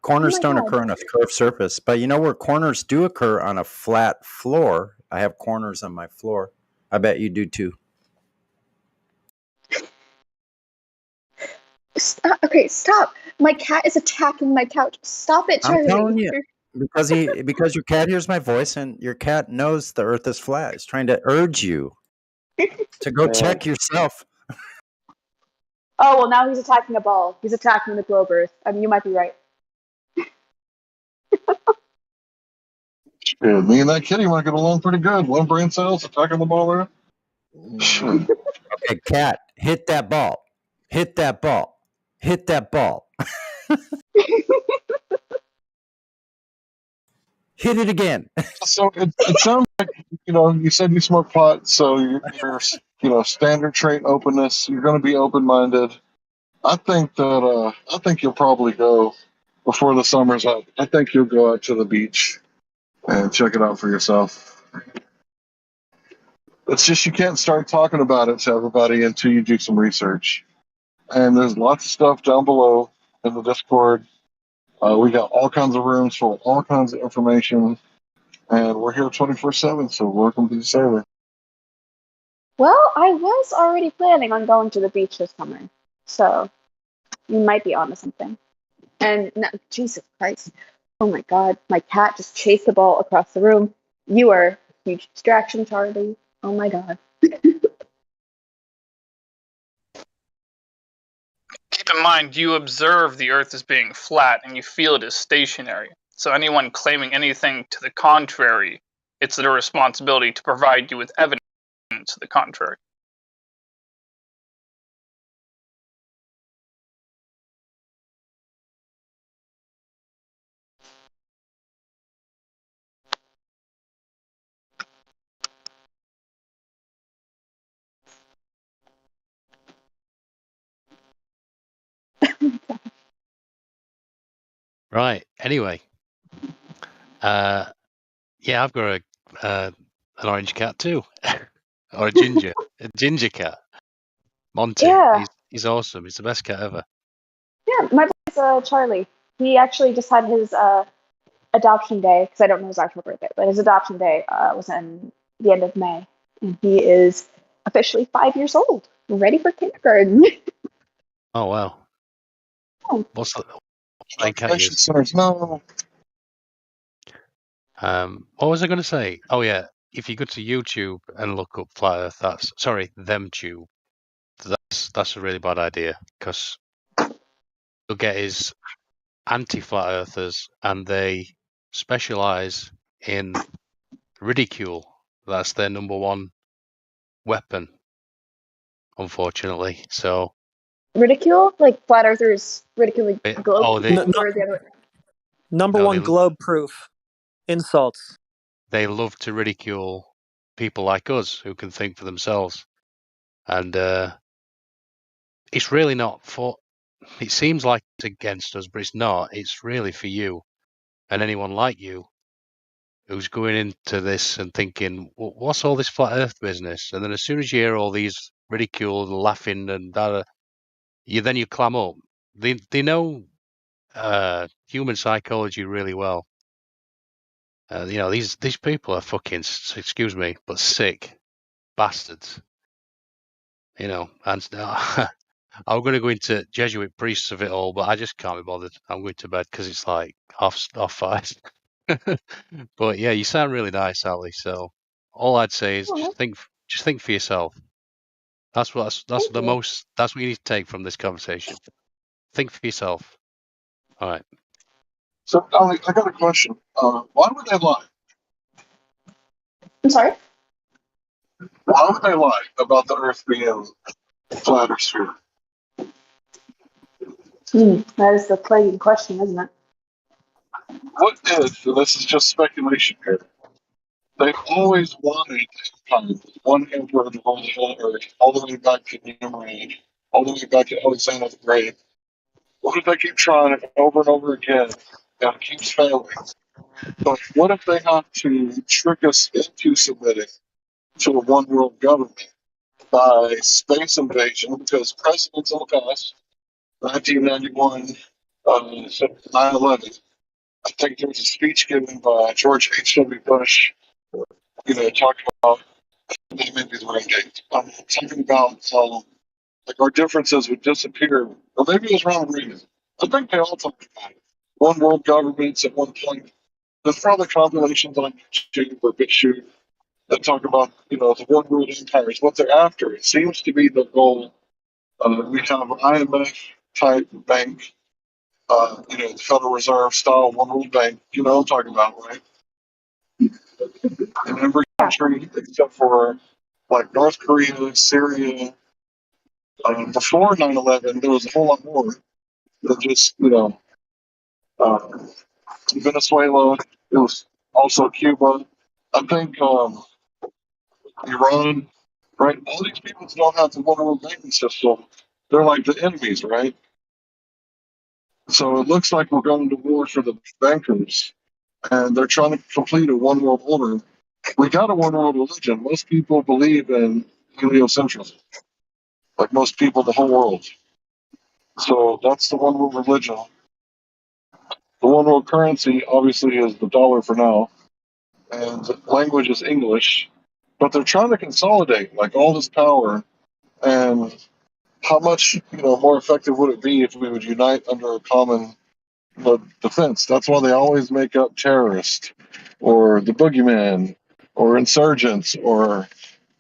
Corners Oh my don't God. occur on a curved surface, but you know where corners do occur on a flat floor? I have corners on my floor. I bet you do too. Stop. Okay, stop. My cat is attacking my couch. Stop it, I'm Charlie. telling you, because your cat hears my voice and your cat knows the earth is flat. It's trying to urge you to go check yourself. Oh, well, now he's attacking a ball. He's attacking the globe Earth. I mean, you might be right. Yeah, me and that kitty might get along pretty good. One brain cells attacking the ball there. Shoot. Okay, cat, hit that ball. Hit that ball. Hit that ball. Hit it again. So it sounds like, you said you smoke pot, so you're standard trait openness. You're going to be open minded. I think you'll probably go before the summer's up. I think you'll go out to the beach and check it out for yourself. It's just you can't start talking about it to everybody until you do some research. And there's lots of stuff down below in the Discord. We got all kinds of rooms full of all kinds of information, and we're here 24/7. So welcome to the server. Well, I was already planning on going to the beach this summer, so you might be onto something. And no, Jesus Christ. Oh my God, my cat just chased the ball across the room. You are a huge distraction, Charlie. Oh my God. Keep in mind, you observe the Earth as being flat and you feel it as stationary. So anyone claiming anything to the contrary, it's their responsibility to provide you with evidence to the contrary. Right. Anyway, yeah, I've got an orange cat too, or a ginger cat. Monty. Yeah. He's awesome. He's the best cat ever. Yeah, my brother's Charlie. He actually just had his adoption day, because I don't know his actual birthday, but his adoption day was in the end of May. And he is officially 5 years old, ready for kindergarten. Oh wow. Oh. What's the cat is? No. What was I going to say? Oh yeah, if you go to YouTube and look up Flat Earth, ThemTube. That's a really bad idea because you'll get his anti-flat earthers, and they specialize in ridicule. That's their number one weapon, unfortunately. So Ridicule? Like flat earthers ridiculing globe people? Or the other way? Number one globe proof. Insults. They love to ridicule people like us who can think for themselves. And it's really not for... It seems like it's against us, but it's not. It's really for you and anyone like you who's going into this and thinking, what's all this flat earth business? And then as soon as you hear all these ridiculed, laughing and that, you clam up. They know human psychology really well. These people are fucking, excuse me, but sick bastards. And I'm going to go into Jesuit priests of it all, but I just can't be bothered. I'm going to bed because it's like off 5. But yeah, you sound really nice, Ali. So all I'd say is just think for yourself. That's what you need to take from this conversation. Think for yourself. All right. So, Ali, I got a question. Why would they lie? I'm sorry? Why would they lie about the Earth being flat or sphere? That is the plaguing question, isn't it? What if, and this is just speculation here, they've always wanted one emperor to rule the whole Earth, all the way back to Nimrod, all the way back to Alexander the Great. What if they keep trying it over and over again and it keeps failing? But what if they have to trick us into submitting to a one world government by space invasion? Because precedents in the past, 1991, since 9/11. I think there was a speech given by George H.W. Bush, talking about, maybe the right date, talking about like our differences would disappear, or maybe it was Ronald Reagan. I think they all talked about it. One world governments at one point. There's probably compilations on YouTube or BitChute that talk about, the one world empires, what they're after. It seems to be the goal. We have an IMF type bank, the Federal Reserve style one world bank. You know what I'm talking about, right? In every country except for like North Korea, Syria. Before 9/11, there was a whole lot more than just, uh, Venezuela. It was also Cuba. I think Iran, right? All these people don't have the one world banking system. They're like the enemies, right? So it looks like we're going to war for the bankers, and they're trying to complete a one world order. We got a one world religion. Most people believe in heliocentrism, like most people, the whole world. So that's the one world religion. The one world currency obviously is the dollar for now, and the language is English. But they're trying to consolidate like all this power, and how much more effective would it be if we would unite under a common defense? That's why they always make up terrorist, or the boogeyman, or insurgents, or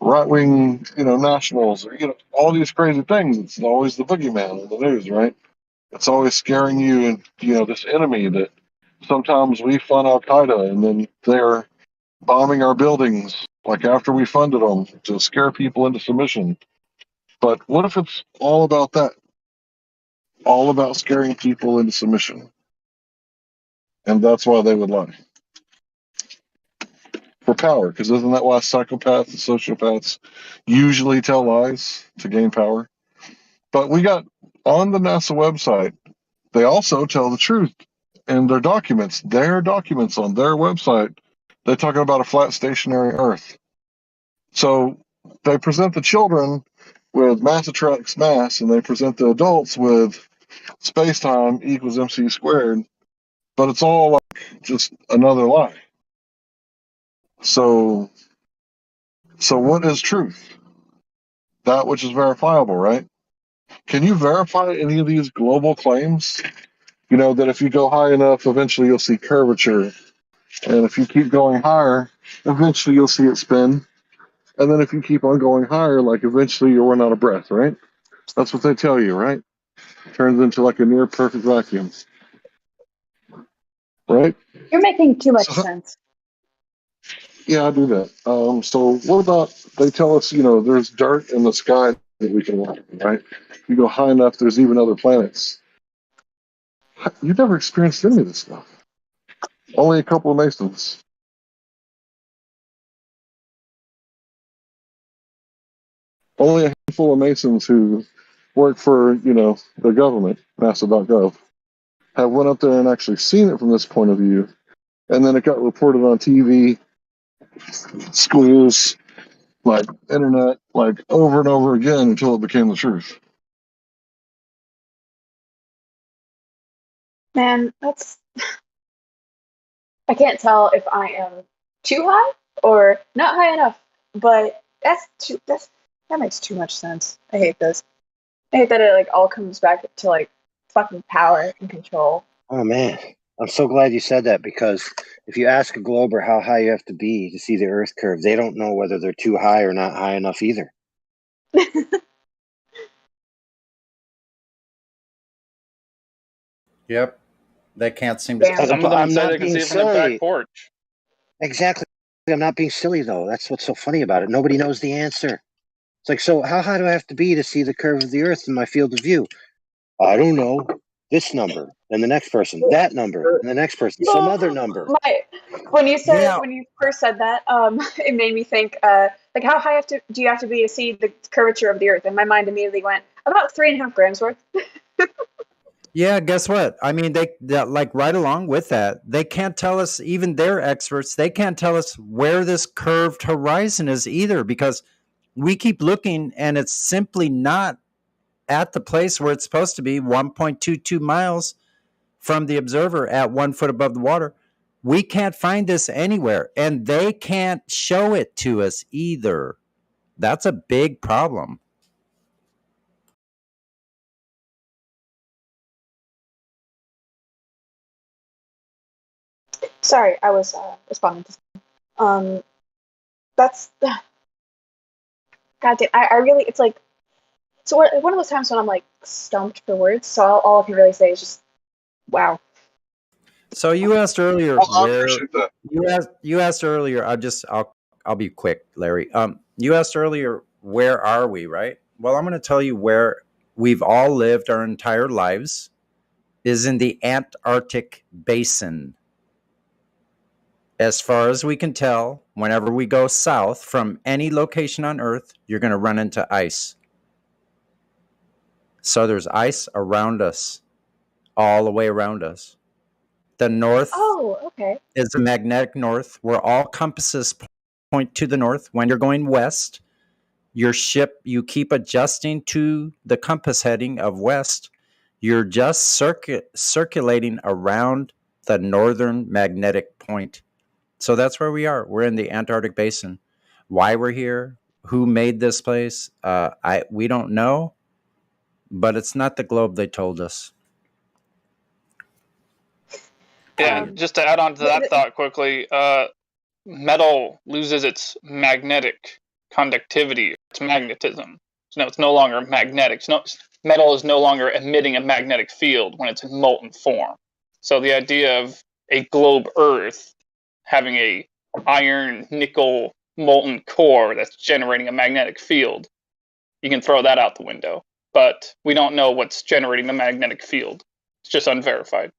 right wing nationals, or all these crazy things. It's always the boogeyman on the news, right? It's always scaring you, and this enemy that sometimes we fund Al Qaeda, and then they're bombing our buildings like after we funded them to scare people into submission. But what if it's all about that? All about scaring people into submission. And that's why they would lie. For power, because isn't that why psychopaths and sociopaths usually tell lies to gain power? But we got on the NASA website, they also tell the truth in their documents on their website. They're talking about a flat stationary Earth. So they present the children with mass attracts mass, and they present the adults with space-time equals mc squared, but it's all like just another lie. So what is truth? That which is verifiable, right? Can you verify any of these global claims? That if you go high enough, eventually you'll see curvature, and if you keep going higher, eventually you'll see it spin, and then if you keep on going higher, like eventually you'll run out of breath, right? That's what they tell you, right? Turns into like a near perfect vacuum, right? You're making too much sense. Yeah, I do that. So what about, they tell us, there's dirt in the sky that we can walk in, right? You go high enough, there's even other planets. You've never experienced any of this stuff. Only a couple of Masons. Only a handful of Masons who work for, the government, NASA.gov, have went up there and actually seen it from this point of view. And then it got reported on TV, schools, like internet, like over and over again until it became the truth. Man, I can't tell if I am too high or not high enough, but that makes too much sense. I hate this. I hate that it like all comes back to like fucking power and control. Oh man, I'm so glad you said that, because if you ask a glober how high you have to be to see the Earth curve, they don't know whether they're too high or not high enough either. Yep. They can't seem to. Some of them say they can see it from their back porch. Exactly. I'm not being silly, though. That's what's so funny about it. Nobody knows the answer. It's like, so how high do I have to be to see the curve of the Earth in my field of view? I don't know. This number, and the next person, that number, and the next person, some other number. When you first said that, it made me think, like, how high do you have to be to see the curvature of the Earth? And my mind immediately went about 3.5 grams worth. Yeah, guess what? I mean, they like right along with that. They can't tell us, even they're experts, they can't tell us where this curved horizon is either, because we keep looking and it's simply not at the place where it's supposed to be, 1.22 miles. from the observer at 1 foot above the water. We can't find this anywhere, and they can't show it to us either. That's a big problem. Sorry, I was responding to. That's God damn. I really, it's like, so one of those times when I'm like stumped for words. So all I can really say is just, wow. So you asked earlier Well, I where appreciate that. you asked earlier. I'll be quick, Larry. You asked earlier, where are we, right? Well, I'm going to tell you where we've all lived our entire lives is in the Antarctic basin. As far as we can tell, whenever we go south from any location on Earth, you're going to run into ice. So there's ice around us, all the way around us. The north is a magnetic north, where all compasses point to the north. When you're going west, your ship, you keep adjusting to the compass heading of west. You're just circulating around the northern magnetic point. So that's where we are. We're in the Antarctic basin. Why we're here, who made this place, we don't know, but it's not the globe they told us. Yeah, just to add on to that thought quickly, metal loses its magnetic conductivity, its magnetism. So no, it's no longer magnetic. Metal is no longer emitting a magnetic field when it's in molten form. So the idea of a globe Earth having a iron nickel molten core that's generating a magnetic field, you can throw that out the window. But we don't know what's generating the magnetic field. It's just unverified.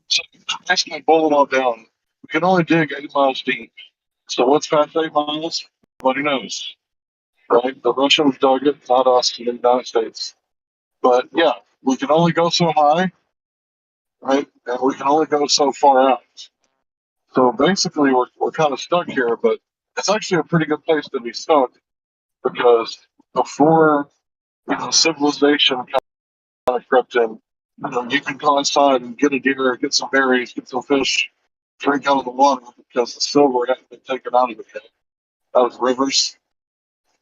So basically, boil it all down. We can only dig 8 miles deep. So what's past 8 miles? Nobody knows, right? The Russians dug it, not us in the United States. But yeah, we can only go so high, right? And we can only go so far out. So basically, we're kind of stuck here, but it's actually a pretty good place to be stuck because before civilization kind of crept in, you can go outside and get a deer, get some berries, get some fish, drink out of the water because the silver hadn't been taken out of it yet, out of rivers,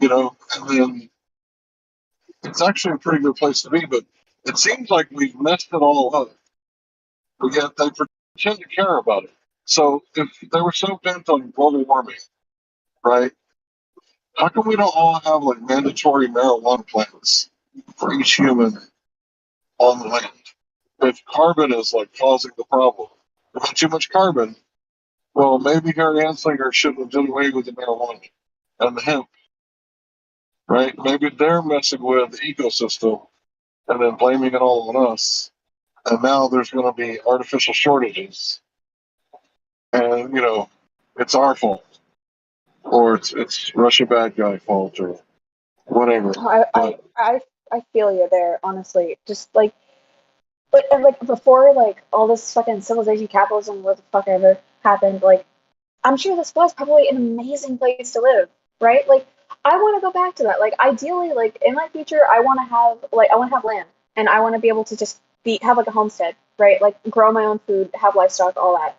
and then it's actually a pretty good place to be. But it seems like we've messed it all up, but yet they pretend to care about it. So if they were so bent on global warming, right? How come we don't all have like mandatory marijuana plants for each human on the land? If carbon is like causing the problem, if there's too much carbon, well, maybe Harry Anslinger shouldn't have done away with the marijuana and the hemp, right? Maybe they're messing with the ecosystem and then blaming it all on us. And now there's going to be artificial shortages, and it's our fault, or it's Russia bad guy fault, or whatever. I feel you there, honestly. Just like before all this fucking civilization, capitalism, what the fuck ever happened, I'm sure this was probably an amazing place to live, right? I want to go back to that. Ideally, in my future, I want to have land, and I want to be able to just have a homestead, right? Grow my own food, have livestock, all that,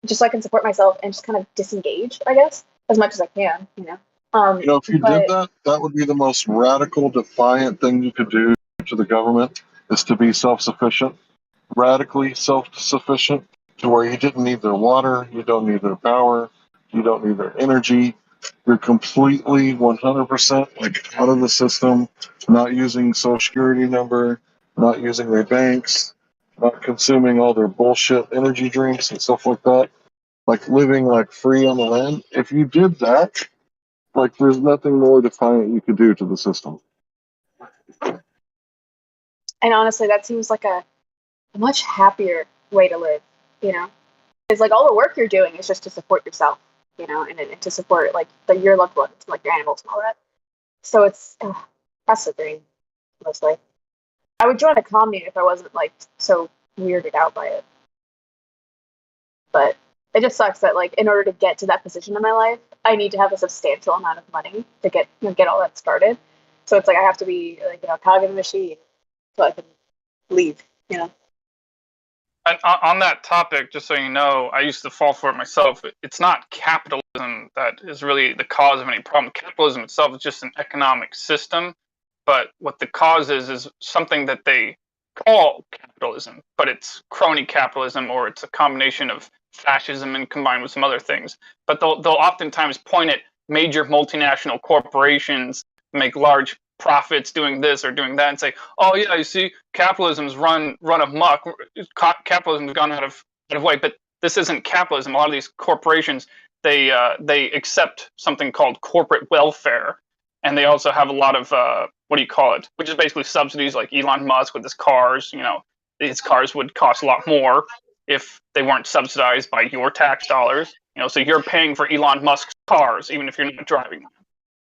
just so I can support myself and just kind of disengage, I guess, as much as I can, if you did that, that would be the most radical, defiant thing you could do to the government, is to be self-sufficient, radically self-sufficient, to where you didn't need their water, you don't need their power, you don't need their energy. You're completely 100% out of the system, not using social security number, not using their banks, not consuming all their bullshit energy drinks and stuff like that. Living free on the land. If you did that, there's nothing more defiant you could do to the system. And honestly, that seems like a much happier way to live, It's all the work you're doing is just to support yourself, and to support your loved ones, your animals and all that. So that's the dream, mostly. I would join a commune if I wasn't so weirded out by it. But it just sucks that in order to get to that position in my life, I need to have a substantial amount of money to get all that started. So it's I have to be a cog in the machine. so I can leave. You know. And on that topic, just so you know, I used to fall for it myself. It's not capitalism that is really the cause of any problem. Capitalism itself is just an economic system, but what the cause is something that they call capitalism, but it's crony capitalism, or it's a combination of fascism and combined with some other things. But they'll oftentimes point at major multinational corporations, make large profits doing this or doing that, and say, "Oh yeah, you see, capitalism's run amok. Capitalism's gone out of way." But this isn't capitalism. A lot of these corporations, they accept something called corporate welfare, and they also have a lot of what do you call it? Which is basically subsidies, like Elon Musk with his cars. You know, his cars would cost a lot more if they weren't subsidized by your tax dollars. You know, so you're paying for Elon Musk's cars even if you're not driving them.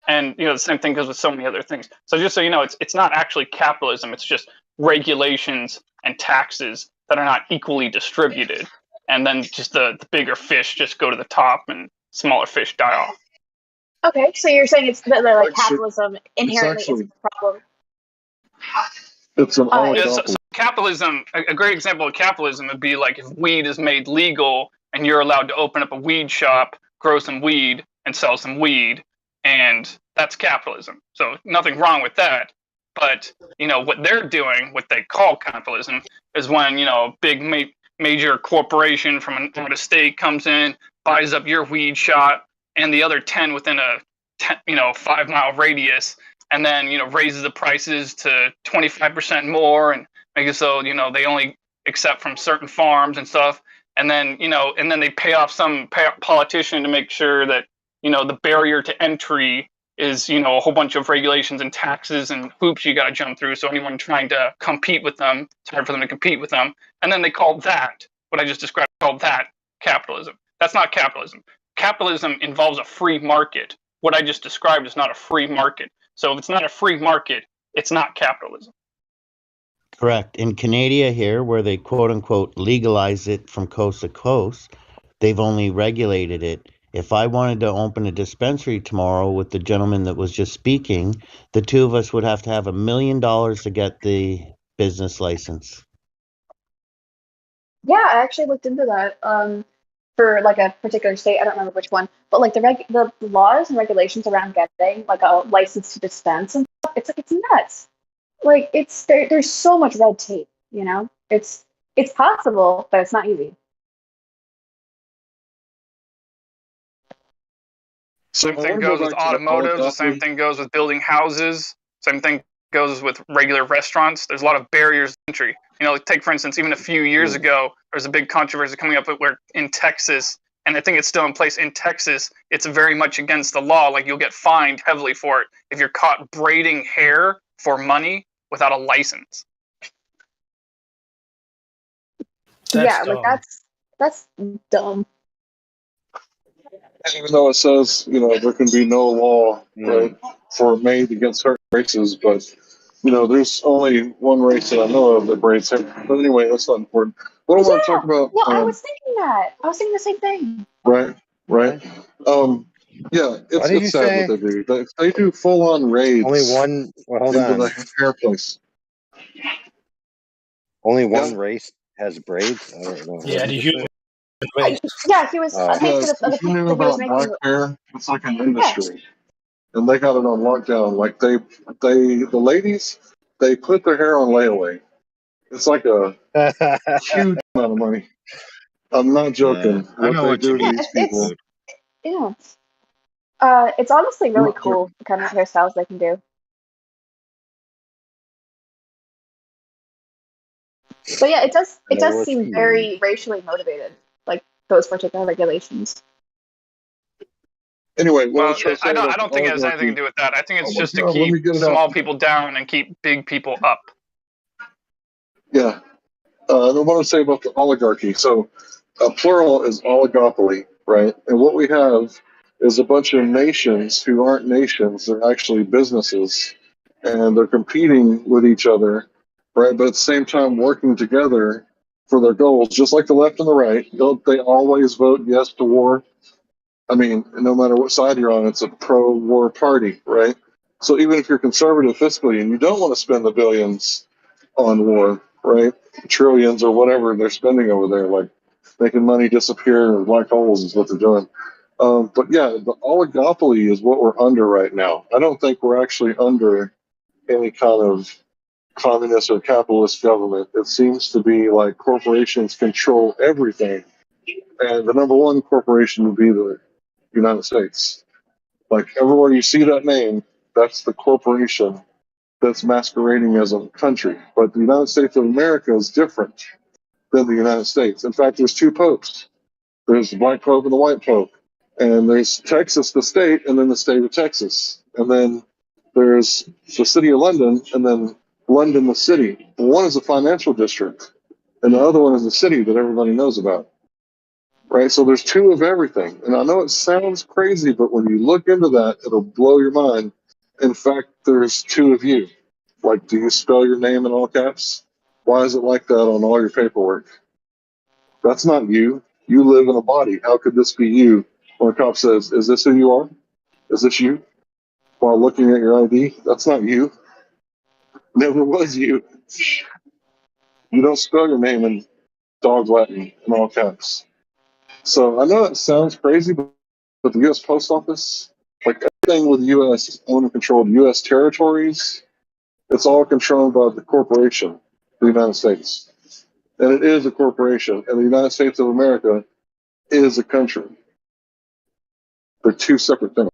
And you know, the same thing goes with so many other things. So just so you know, it's not actually capitalism. It's just regulations and taxes that are not equally distributed, and then just the bigger fish just go to the top, and smaller fish die off. Okay, so you're saying it's that like capitalism inherently is a problem. It's an so capitalism. A great example of capitalism would be like if weed is made legal and you're allowed to open up a weed shop, grow some weed, and sell some weed. And that's capitalism. So nothing wrong with that. But, you know, what they're doing, what they call capitalism, is when, you know, a big major corporation from an out of state comes in, buys up your weed shop and the other 10 within a 5-mile radius, and then, you know, raises the prices to 25% more and make it so, you know, they only accept from certain farms and stuff. And then, you know, and then they pay off some politician to make sure that, you know, the barrier to entry is, you know, a whole bunch of regulations and taxes and hoops you got to jump through. So anyone trying to compete with them, it's hard for them to compete with them. And then they call that, what I just described, called that capitalism. That's not capitalism. Capitalism involves a free market. What I just described is not a free market. So if it's not a free market, it's not capitalism. Correct. In Canada here, where they quote unquote legalize it from coast to coast, they've only regulated it. If I wanted to open a dispensary tomorrow with the gentleman that was just speaking, the two of us would have to have $1 million to get the business license. Yeah, I actually looked into that for like a particular state. I don't remember which one, but like the laws and regulations around getting like a license to dispense and stuff, it's nuts. Like there's so much red tape. You know, it's possible, but it's not easy. Same thing goes with automotive. The same thing goes with building houses. Same thing goes with regular restaurants. There's a lot of barriers to entry. You know, take for instance, even a few years ago, there was a big controversy coming up where in Texas, and I think it's still in place in Texas, it's very much against the law. Like you'll get fined heavily for it if you're caught braiding hair for money without a license. Like that's dumb. Even though it says, you know, there can be no law right, for made against certain races, but, you know, there's only one race that I know of that braids hair. But anyway, that's not important. What I want to talk about... No, I was thinking that. I was thinking the same thing. Right. Yeah, it's sad what they do. They do full-on raids hold into on. the hair place. Only one race has braids? I don't know. Yeah, the human race. Yeah, he was. If you knew about black hair, it's like an industry. And they got it on lockdown. Like the ladies, they put their hair on layaway. It's like a huge amount of money. I'm not joking. I know what you mean. These people. It's honestly really cool the kind of hairstyles they can do. But yeah, it does seem very racially motivated, like those particular regulations. Anyway, I don't think it has anything to do with that. I think it's just to keep small people down and keep big people up. Yeah. I want to say about the oligarchy. So, plural is oligopoly, right? And what we have is a bunch of nations who aren't nations; they're actually businesses, and they're competing with each other, right? But at the same time, working together for their goals, just like the left and the right. Don't they always vote yes to war? I mean, no matter what side you're on, it's a pro-war party, right? So even if you're conservative fiscally and you don't want to spend the billions, on war, right? Trillions or whatever they're spending over there, like making money disappear in black holes is what they're doing. But yeah, the oligopoly is what we're under right now. I don't think we're actually under any kind of communist or capitalist government. It seems to be like corporations control everything. And the number one corporation would be the United States. Like everywhere you see that name, that's the corporation that's masquerading as a country. But the United States of America is different than the United States. In fact, there's two popes. There's the black pope and the white pope. And there's Texas, the state, and then the state of Texas. And then there's the city of London, and then London, the city. One is a financial district, and the other one is the city that everybody knows about. Right? So there's two of everything. And I know it sounds crazy, but when you look into that, it'll blow your mind. In fact, there's two of you. Like, do you spell your name in all caps? Why is it like that on all your paperwork? That's not you. You live in a body. How could this be you? When a cop says, is this who you are? Is this you? While looking at your ID, that's not you. Never was you. You don't spell your name in dog Latin in all caps. So I know it sounds crazy, but the U.S. Post Office, like everything with the U.S. owned and controlled U.S. territories, it's all controlled by the corporation, the United States. And it is a corporation, and the United States of America is a country. They're two separate things.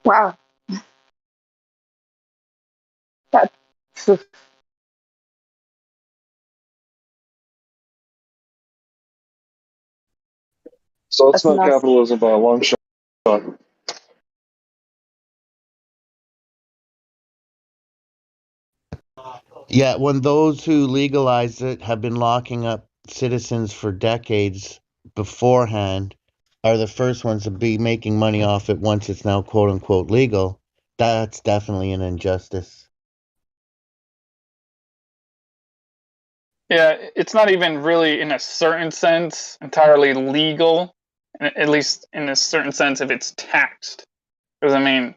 Wow. That's So it's not nuts. capitalism by a long shot. Yeah, when those who legalized it have been locking up citizens for decades beforehand are the first ones to be making money off it once it's now quote unquote legal, that's definitely an injustice. Yeah, it's not even really, in a certain sense, entirely legal, at least in a certain sense if it's taxed. Because, I mean,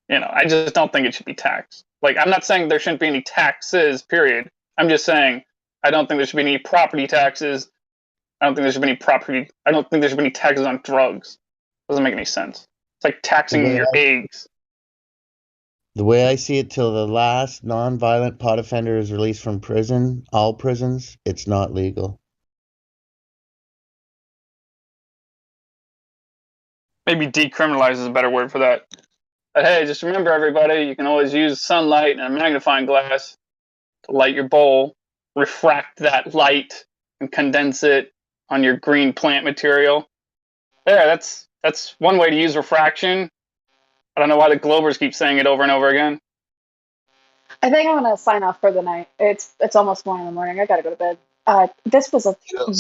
I just don't think it should be taxed. Like, I'm not saying there shouldn't be any taxes, period. I'm just saying I don't think there should be any property taxes. I don't think there should be any taxes on drugs. Doesn't make any sense. It's like taxing your eggs. The way I see it, till the last non-violent pot offender is released from prison, all prisons, it's not legal. Maybe decriminalize is a better word for that. But hey, just remember, everybody, you can always use sunlight and a magnifying glass to light your bowl, refract that light, and condense it on your green plant material. There, that's one way to use refraction. I don't know why the Globers keep saying it over and over again. I think I'm gonna sign off for the night. It's almost 1 a.m. I gotta go to bed. This was a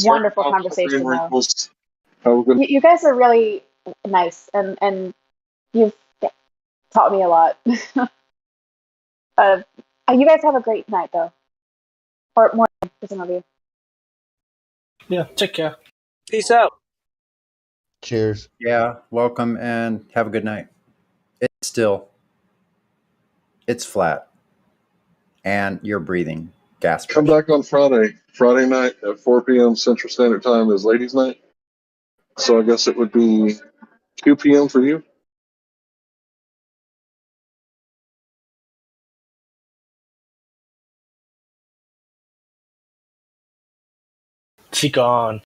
wonderful conversation, though. You guys are really nice, and you've taught me a lot. You guys have a great night, though, or morning for some of you. Yeah, take care. Peace out. Cheers. Yeah, welcome and have a good night. It's flat. And you're breathing gas pressure. Come back on Friday night at 4 p.m. Central Standard Time is ladies' night. So I guess it would be 2 p.m. for you. She gone.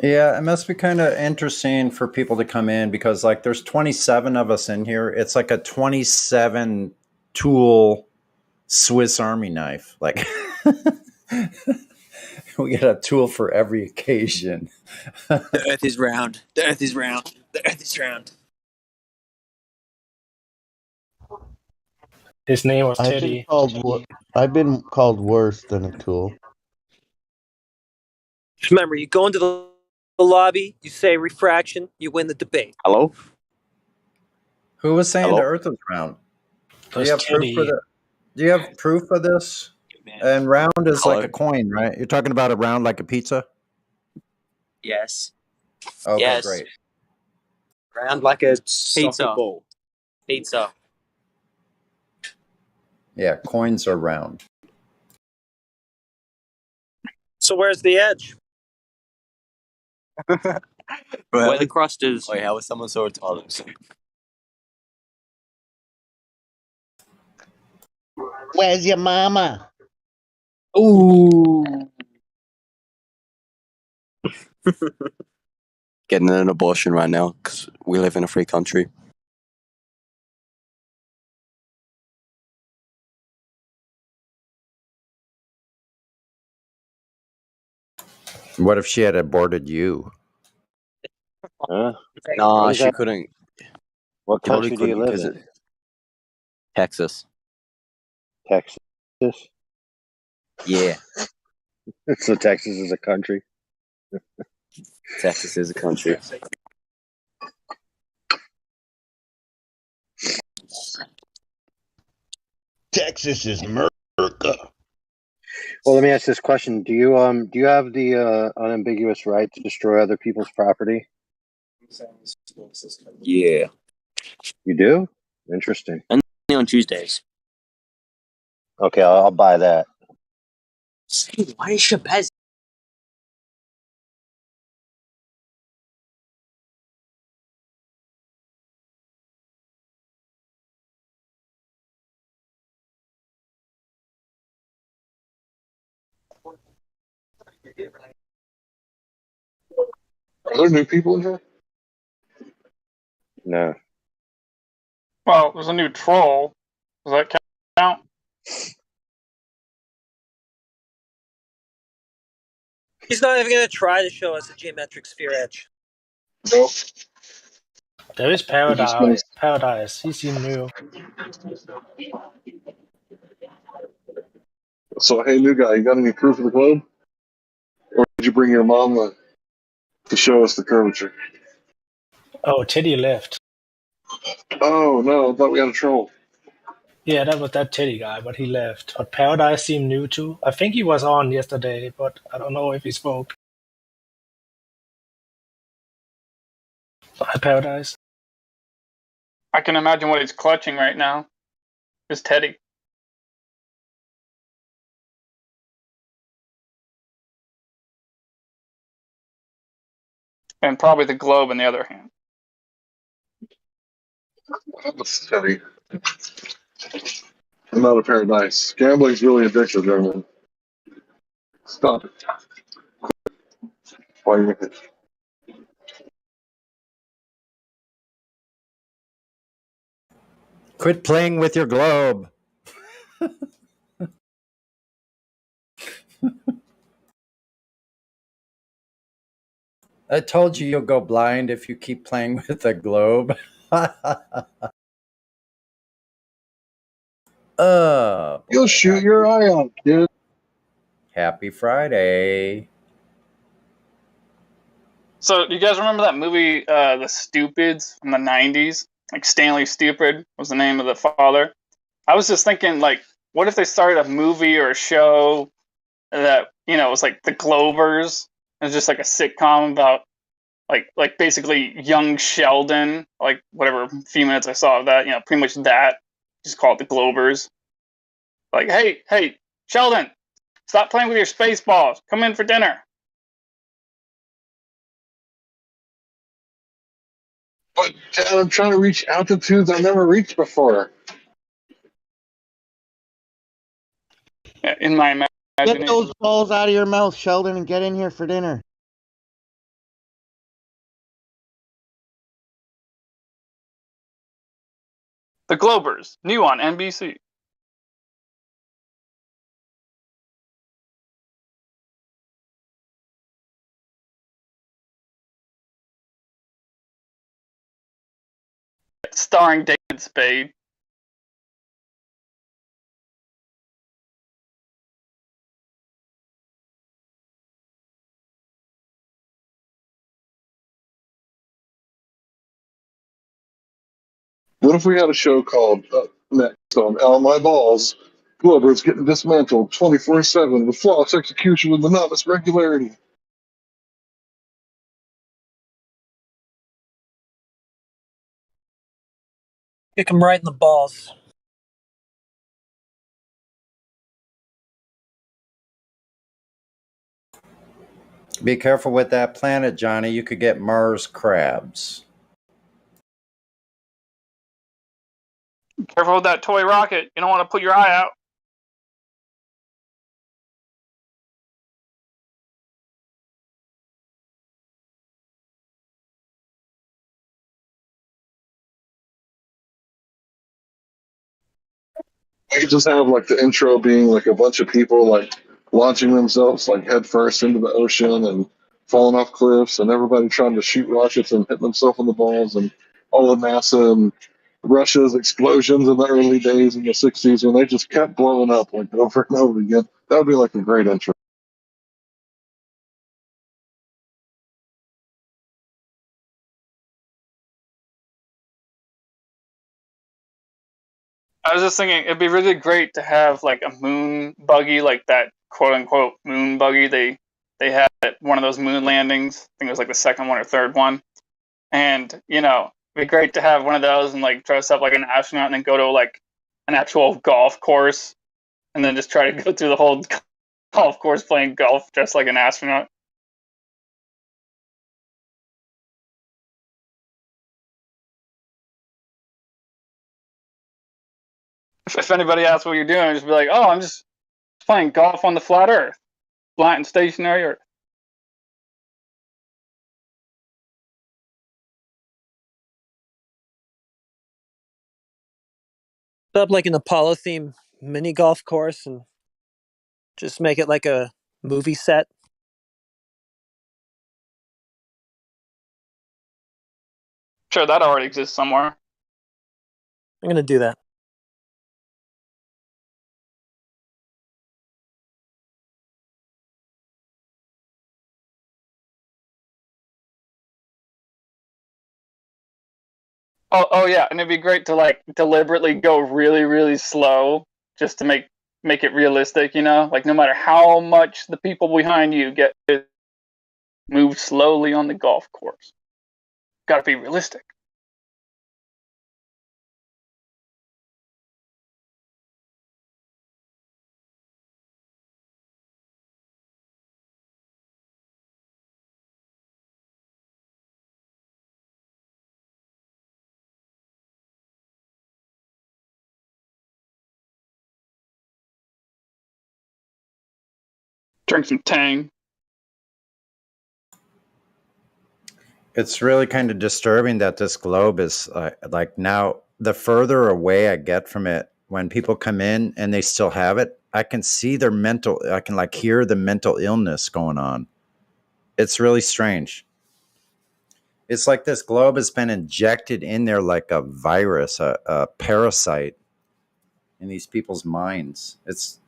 Yeah, it must be kind of interesting for people to come in because, like, there's 27 of us in here. It's like a 27 tool Swiss Army knife. Like, we get a tool for every occasion. The earth is round. The earth is round. The earth is round. His name was Teddy. I've been called worse than a tool. Just remember, you go into the lobby, you say refraction, you win the debate. Hello? Who was saying Hello? the earth is round? Do you have proof for that? Do you have proof of this? And round is like a coin, right? You're talking about a round like a pizza? Yes. Okay, Yes. great. Round like a pizza ball. Pizza. Yeah, coins are round. So where's the edge? Where the crust is. Wait, how was someone so retarded? Where's your mama? Ooh. Getting an abortion right now because we live in a free country. What if she had aborted you? Nah, she couldn't. What She probably country do you couldn't live 'cause in? Texas. Texas. Yeah, So Texas is a country. Texas is a country. Texas is America. Well, let me ask this question: Do you have the unambiguous right to destroy other people's property? Yeah. You do? Interesting. Only on Tuesdays. Okay, I'll buy that. Why is Shabazz? Are there new people in here? No. Well, there's a new troll. Does that count? He's not even going to try to show us a geometric sphere edge. Nope. There is Paradise. Paradise. He seemed new. So, hey, new guy, you got any proof of the globe? Or did you bring your mama to show us the curvature? Oh, Teddy left. Oh, no, I thought we had a troll. Yeah, that was that Teddy guy, but he left. But Paradise seemed new too. I think he was on yesterday, but I don't know if he spoke. Hi, Paradise. I can imagine what he's clutching right now. Is Teddy. And probably the globe in the other hand. That's heavy. I'm out of paradise. Gambling's really addictive, man. Stop it. Why you it? Quit playing with your globe. I told you you'll go blind if you keep playing with the globe. Oh, You'll shoot your eye out, kid. Happy Friday. So, do you guys remember that movie, The Stupids, from the 90s? Like, Stanley Stupid was the name of the father. I was just thinking, like, what if they started a movie or a show that, was like The Glovers? It's just like a sitcom about, like basically young Sheldon, like, whatever few minutes I saw of that, pretty much that. Just call it The Glovers. Like, hey, Sheldon, stop playing with your space balls. Come in for dinner. But, Dad, I'm trying to reach altitudes I've never reached before. In my Get imagination. those balls out of your mouth, Sheldon, and get in here for dinner. The Globers, new on NBC. Starring David Spade. What if we had a show called Next on My Balls, Glover's getting dismantled 24/7 with flawless execution with monotonous regularity. Kick him right in the balls. Be careful with that planet, Johnny. You could get Mars crabs. Careful with that toy rocket. You don't want to put your eye out. I could just have like the intro being like a bunch of people like launching themselves like head first into the ocean and falling off cliffs, and everybody trying to shoot rockets and hit themselves in the balls, and all of NASA and Russia's explosions in the early days in the '60s when they just kept blowing up like over and over again. That would be like a great intro. I was just thinking it'd be really great to have like a moon buggy, like that quote unquote moon buggy they had at one of those moon landings. I think it was like the second one or third one. And, it'd be great to have one of those and like dress up like an astronaut and then go to like an actual golf course and then just try to go through the whole golf course playing golf dressed like an astronaut. If anybody asks what you're doing, just be like, oh, I'm just playing golf on the flat earth, flat and stationary earth. Set up like an Apollo theme mini golf course and just make it like a movie set. Sure, that already exists somewhere. I'm gonna do that. Oh yeah, and it'd be great to like deliberately go really, really slow just to make it realistic, Like no matter how much the people behind you get move slowly on the golf course. Gotta be realistic. Drink some Tang. It's really kind of disturbing that this globe is like now, the further away I get from it, when people come in and they still have it, I can see I can like hear the mental illness going on. It's really strange. It's like this globe has been injected in there like a virus, a parasite in these people's minds. It's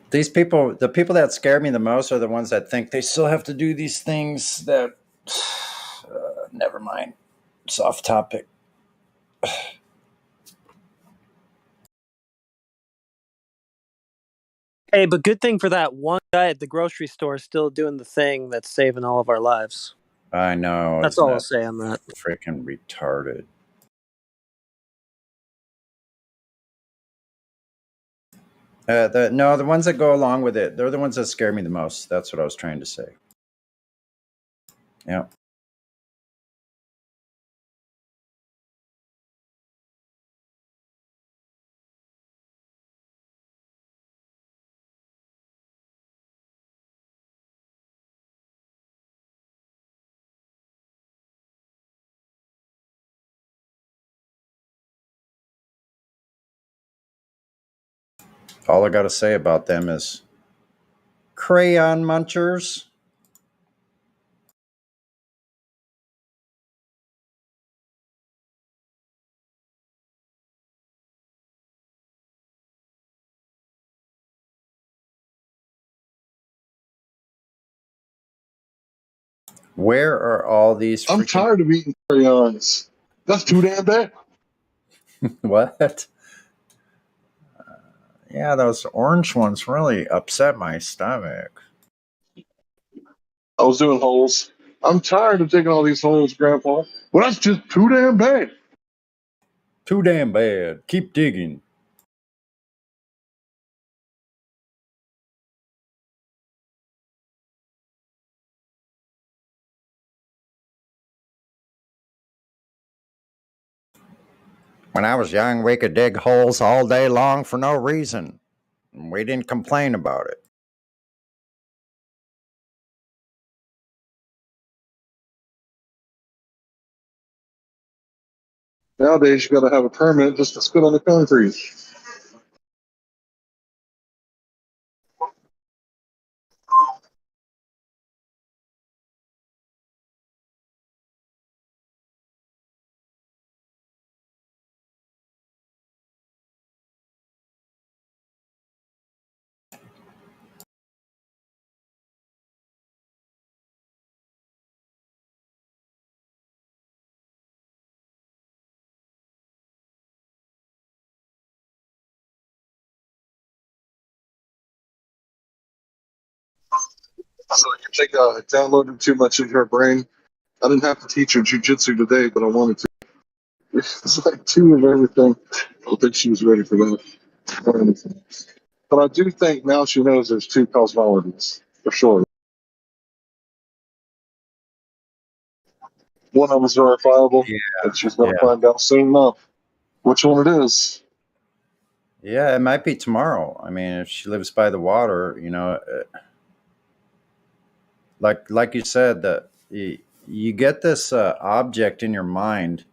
these people, the people that scare me the most are the ones that think they still have to do these things that, never mind. It's off topic. Hey, but good thing for that one guy at the grocery store still doing the thing that's saving all of our lives. I know. That's all I'll say on that. Freaking retarded. The ones that go along with it, they're the ones that scare me the most. That's what I was trying to say. Yeah. All I got to say about them is crayon munchers. Where are all these I'm freaking... tired of eating crayons. That's too damn bad. What? Yeah, those orange ones really upset my stomach. I was doing holes. I'm tired of taking all these holes, Grandpa. Well, that's just too damn bad. Too damn bad. Keep digging. When I was young, we could dig holes all day long for no reason. We didn't complain about it. Nowadays, you got to have a permit just to spit on the concrete. So you think I downloaded too much of your brain? I didn't have to teach her jujitsu today, but I wanted to. It's like two of everything. I don't think she was ready for that. But I do think now she knows there's two cosmologies, for sure. One of them is verifiable, and she's going to find out soon enough which one it is. Yeah, it might be tomorrow. I mean, if she lives by the water, you know, like you said, that you get this object in your mind.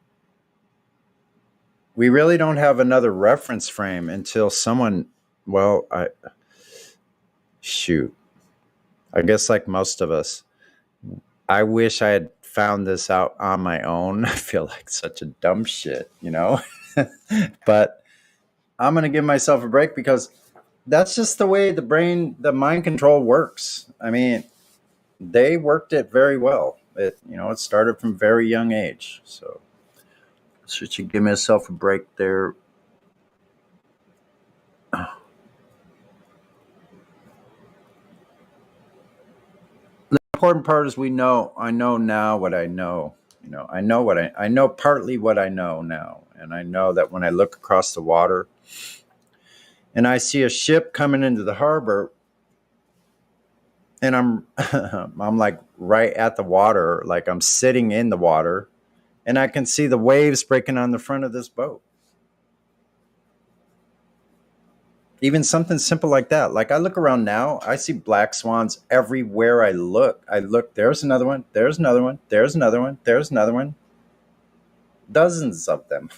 We really don't have another reference frame until someone, well, I guess like most of us, I wish I had found this out on my own. I feel like such a dumb shit, you know? But I'm going to give myself a break because that's just the way the mind control works. I mean, they worked it very well. It started from very young age. So should give myself a break there. The important part is I know now what I know. I know partly what I know now. And I know that when I look across the water and I see a ship coming into the harbor and I'm like right at the water, like I'm sitting in the water and I can see the waves breaking on the front of this boat. Even something simple like that. Like I look around now, I see black swans everywhere I look. There's another one, there's another one, there's another one, there's another one. Dozens of them.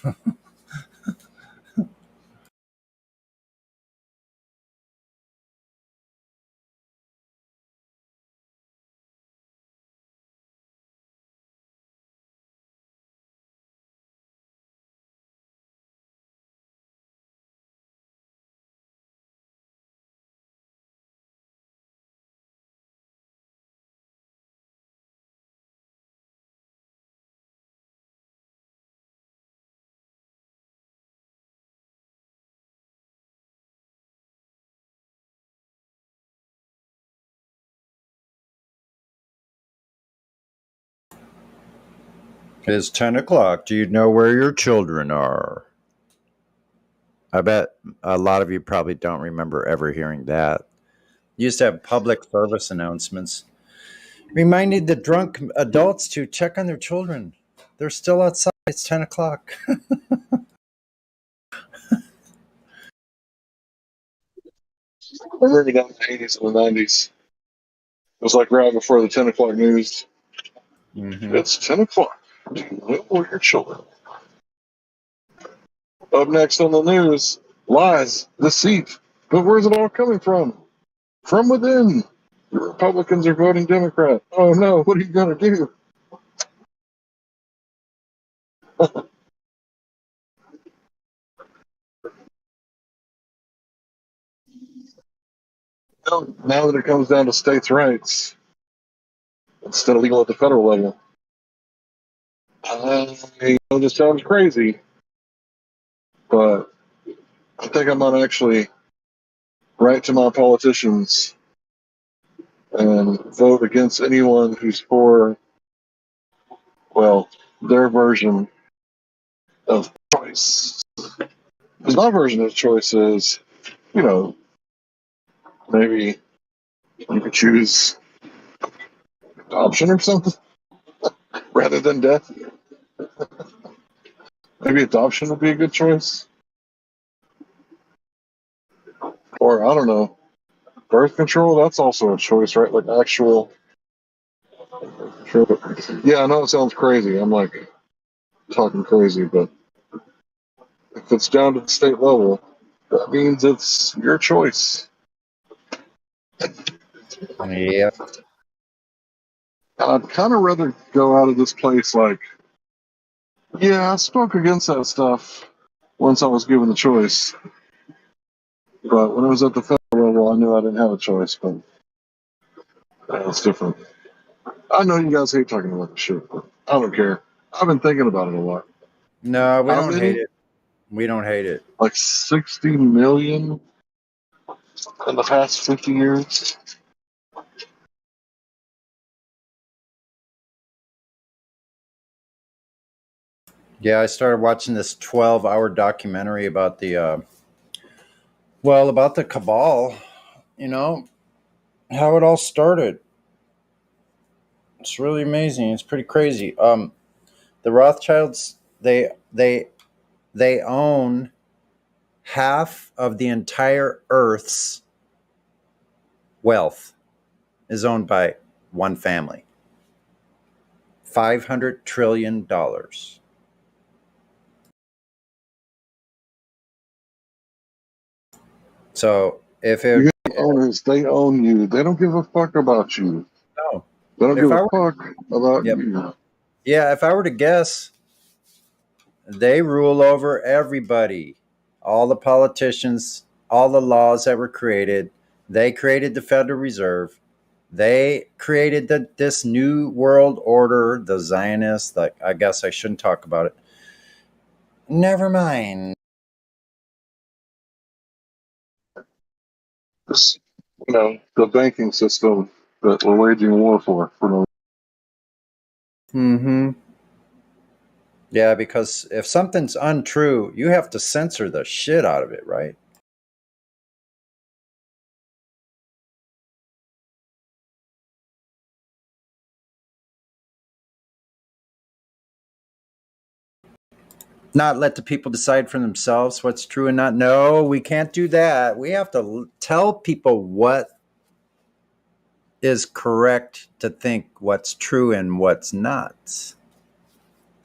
It's 10 o'clock. Do you know where your children are? I bet a lot of you probably don't remember ever hearing that. Used to have public service announcements reminding the drunk adults to check on their children. They're still outside. It's 10 o'clock. I remember that in the 80s and the 90s. It was like right before the 10 o'clock news. Mm-hmm. It's 10 o'clock. Do you know where your children are? Up next on the news, lies, deceit. But where's it all coming from? From within. The Republicans are voting Democrat. Oh no, what are you going to do? Now that it comes down to states' rights, instead of legal at the federal level. I know this sounds crazy, but I think I'm going to actually write to my politicians and vote against anyone who's for, well, their version of choice. Because my version of choice is, you know, maybe you could choose adoption or something rather than death. Maybe adoption would be a good choice. Or, I don't know, birth control, that's also a choice, right? Like actual. Yeah, I know it sounds crazy. I'm like talking crazy, but if it's down to the state level, that means it's your choice. Yeah. I'd kind of rather go out of this place like, yeah, I spoke against that stuff once I was given the choice. But when it was at the federal level, I knew I didn't have a choice, but it's different. I know you guys hate talking about the shit, but I don't care. I've been thinking about it a lot. No, we How don't many? hate it. We don't hate it. Like 60 million in the past 50 years? Yeah, I started watching this 12-hour documentary about about the cabal, you know, how it all started. It's really amazing. It's pretty crazy. The Rothschilds, they own half of the entire Earth's wealth is owned by one family. $500 trillion. So if it You got owners, they own you. They don't give a fuck about you. no, They don't if give a I were, fuck about yep, you. yeah, if I were to guess, they rule over everybody, all the politicians, all the laws that were created. They created the Federal Reserve. They created this new world order, the Zionists. Like, I guess I shouldn't talk about it. Never mind. This, the banking system that we're waging war for no. Mm-hmm. Yeah, because if something's untrue, you have to censor the shit out of it, right? Not let the people decide for themselves what's true and not. No, we can't do that. We have to tell people what is correct to think, what's true and what's not.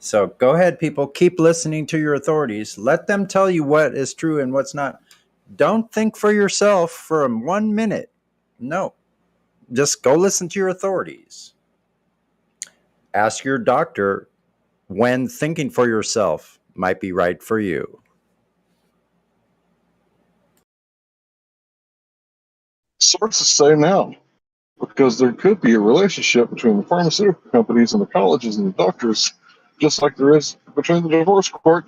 So go ahead, people. Keep listening to your authorities. Let them tell you what is true and what's not. Don't think for yourself for 1 minute. No, just go listen to your authorities. Ask your doctor when thinking for yourself might be right for you. Sources say now, because there could be a relationship between the pharmaceutical companies and the colleges and the doctors, just like there is between the divorce court,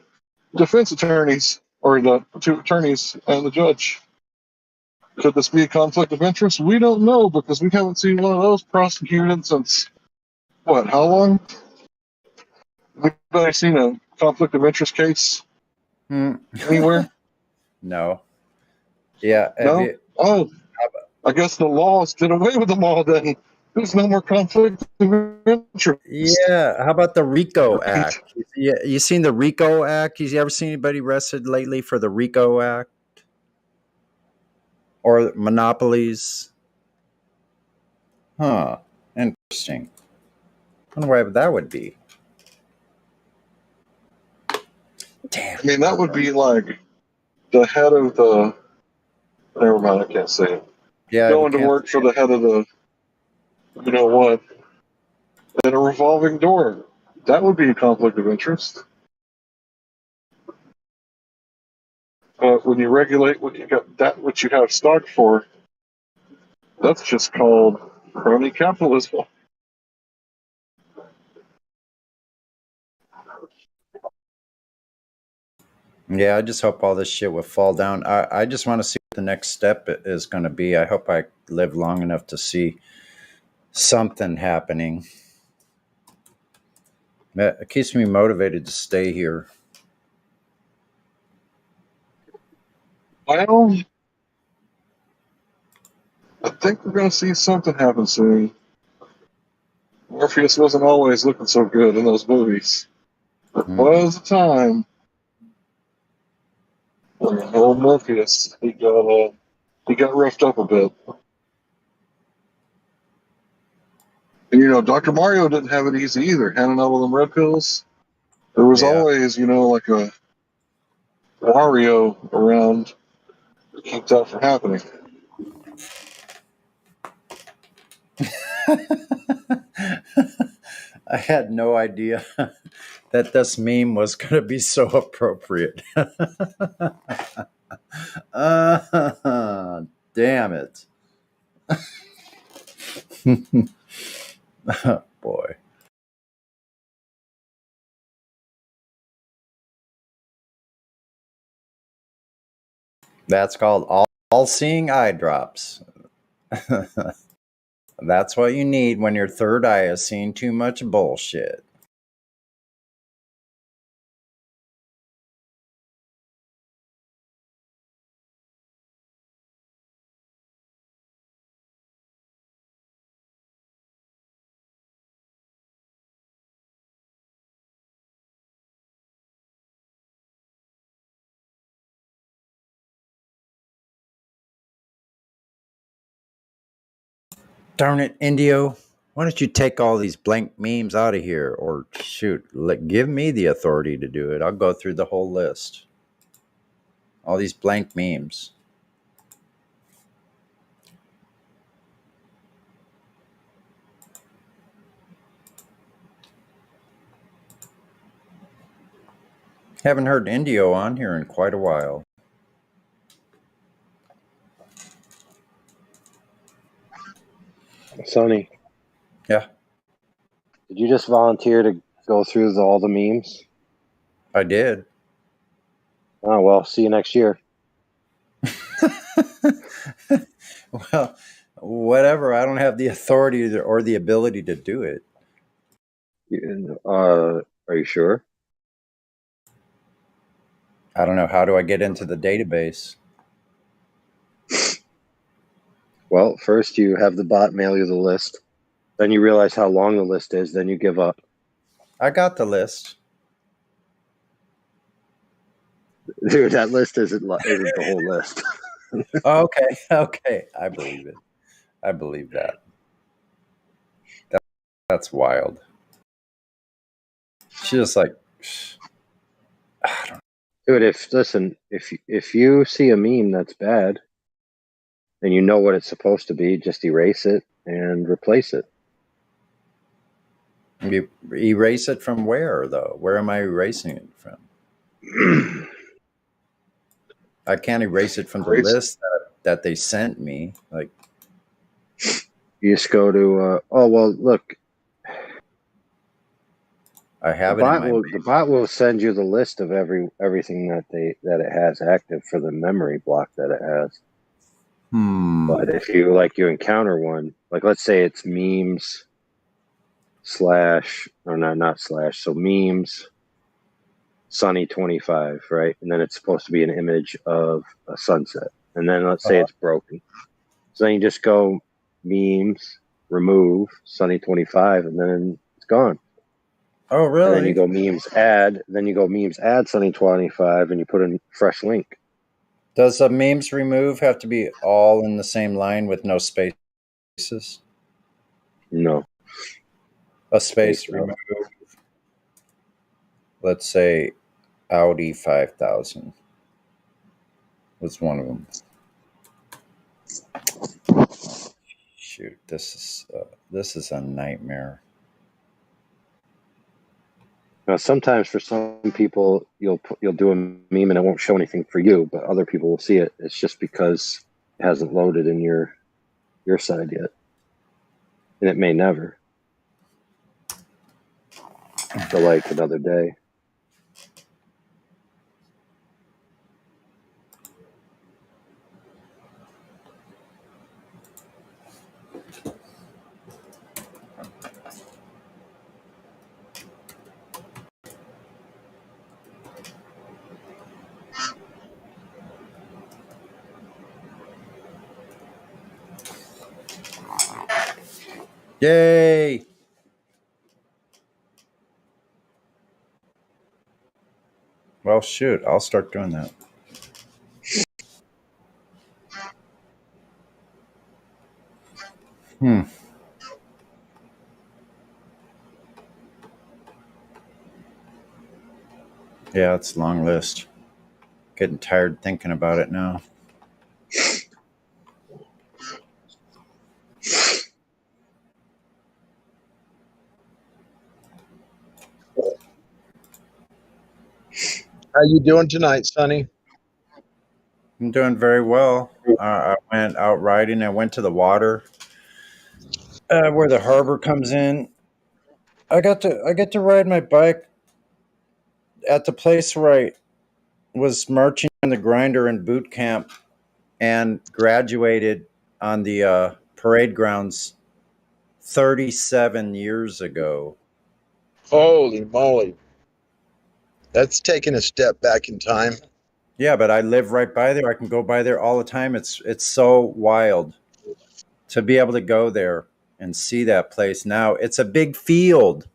defense attorneys, or the two attorneys and the judge. Could this be a conflict of interest? We don't know because we haven't seen one of those prosecuted since, what, how long? Anybody seen a conflict of interest case anywhere? No. Yeah. No? Oh, I guess the laws did away with them all then. There's no more conflict of interest. Yeah. How about the RICO Act? You seen the RICO Act? You ever seen anybody arrested lately for the RICO Act? Or monopolies? Huh. Interesting. I wonder why that would be. Damn. I mean, that would be like the head of the. Never mind, I can't say it. Yeah, Going to work for the head of the. You know what? In a revolving door. That would be a conflict of interest. But when you regulate what you got, what you have stock for, that's just called crony capitalism. Yeah, I just hope all this shit will fall down. I just want to see what the next step is going to be. I hope I live long enough to see something happening. It keeps me motivated to stay here. Well, I think we're going to see something happen soon. Morpheus wasn't always looking so good in those movies. There was a time when old Morpheus he got roughed up a bit. And you know, Dr. Mario didn't have it easy either, handing out all them red pills. There was always, you know, like a Wario around to keep that from happening. I had no idea that this meme was going to be so appropriate. Damn it. Boy. That's called all-seeing eye drops. That's what you need when your third eye has seen too much bullshit. Darn it, Indio. Why don't you take all these blank memes out of here? Or shoot, give me the authority to do it. I'll go through the whole list. All these blank memes. Haven't heard Indio on here in quite a while. Sonny. Yeah. Did you just volunteer to go through all the memes? I did. Oh, well, see you next year. Well, whatever. I don't have the authority or the ability to do it. Are you sure? I don't know. How do I get into the database? Well, first you have the bot mail you the list. Then you realize how long the list is. Then you give up. I got the list. Dude, that list isn't the whole list. Okay. Okay. I believe it. I believe that. That's wild. She's just like, I don't know. Dude, if you see a meme that's bad and you know what it's supposed to be, just erase it and replace it. You erase it from where, though? Where am I erasing it from? I can't erase it from the list that they sent me. Like, you just go to oh well, look. I have the bot will send you the list of everything that it has active for the memory block that it has. But if you encounter one, like let's say it's memes so memes Sunny 25, right? And then it's supposed to be an image of a sunset. And then let's say it's broken. So then you just go memes, remove Sunny 25, and then it's gone. Oh, really? And then you go memes add Sunny 25, and you put in fresh link. Does a memes remove have to be all in the same line with no spaces? No. A space remove. Let's say Audi 5000 was one of them. Shoot, this is a nightmare. Now, sometimes for some people, you'll do a meme and it won't show anything for you, but other people will see it. It's just because it hasn't loaded in your side yet, and it may never. So, like another day. Yay! Well, shoot, I'll start doing that. Yeah, it's a long list. Getting tired thinking about it now. How you doing tonight, Sonny? I'm doing very well. I went out riding. I went to the water where the harbor comes in. I get to ride my bike at the place where I was marching on the grinder in boot camp and graduated on the parade grounds 37 years ago. Holy moly. That's taking a step back in time. Yeah, but I live right by there. I can go by there all the time. It's so wild to be able to go there and see that place now. It's a big field.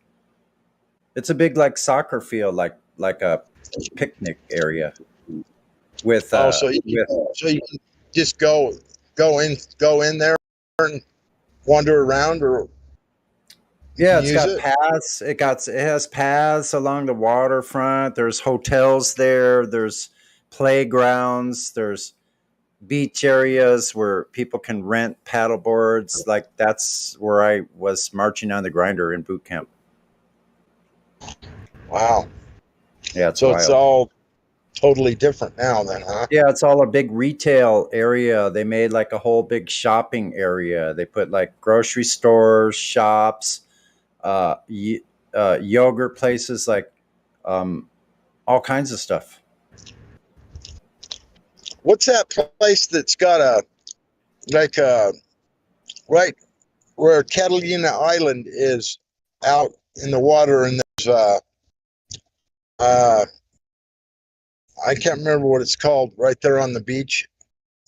It's a big like soccer field, like a picnic area with so you can just go in there and wander around, or yeah, it's got paths. It has paths along the waterfront. There's hotels there. There's playgrounds. There's beach areas where people can rent paddle boards. Like that's where I was marching on the grinder in boot camp. Wow. Yeah, so wild. It's all totally different now then, huh? Yeah, it's all a big retail area. They made like a whole big shopping area. They put like grocery stores, shops, yogurt places, like all kinds of stuff. What's that place that's got right where Catalina Island is out in the water, and there's I can't remember what it's called, right there on the beach.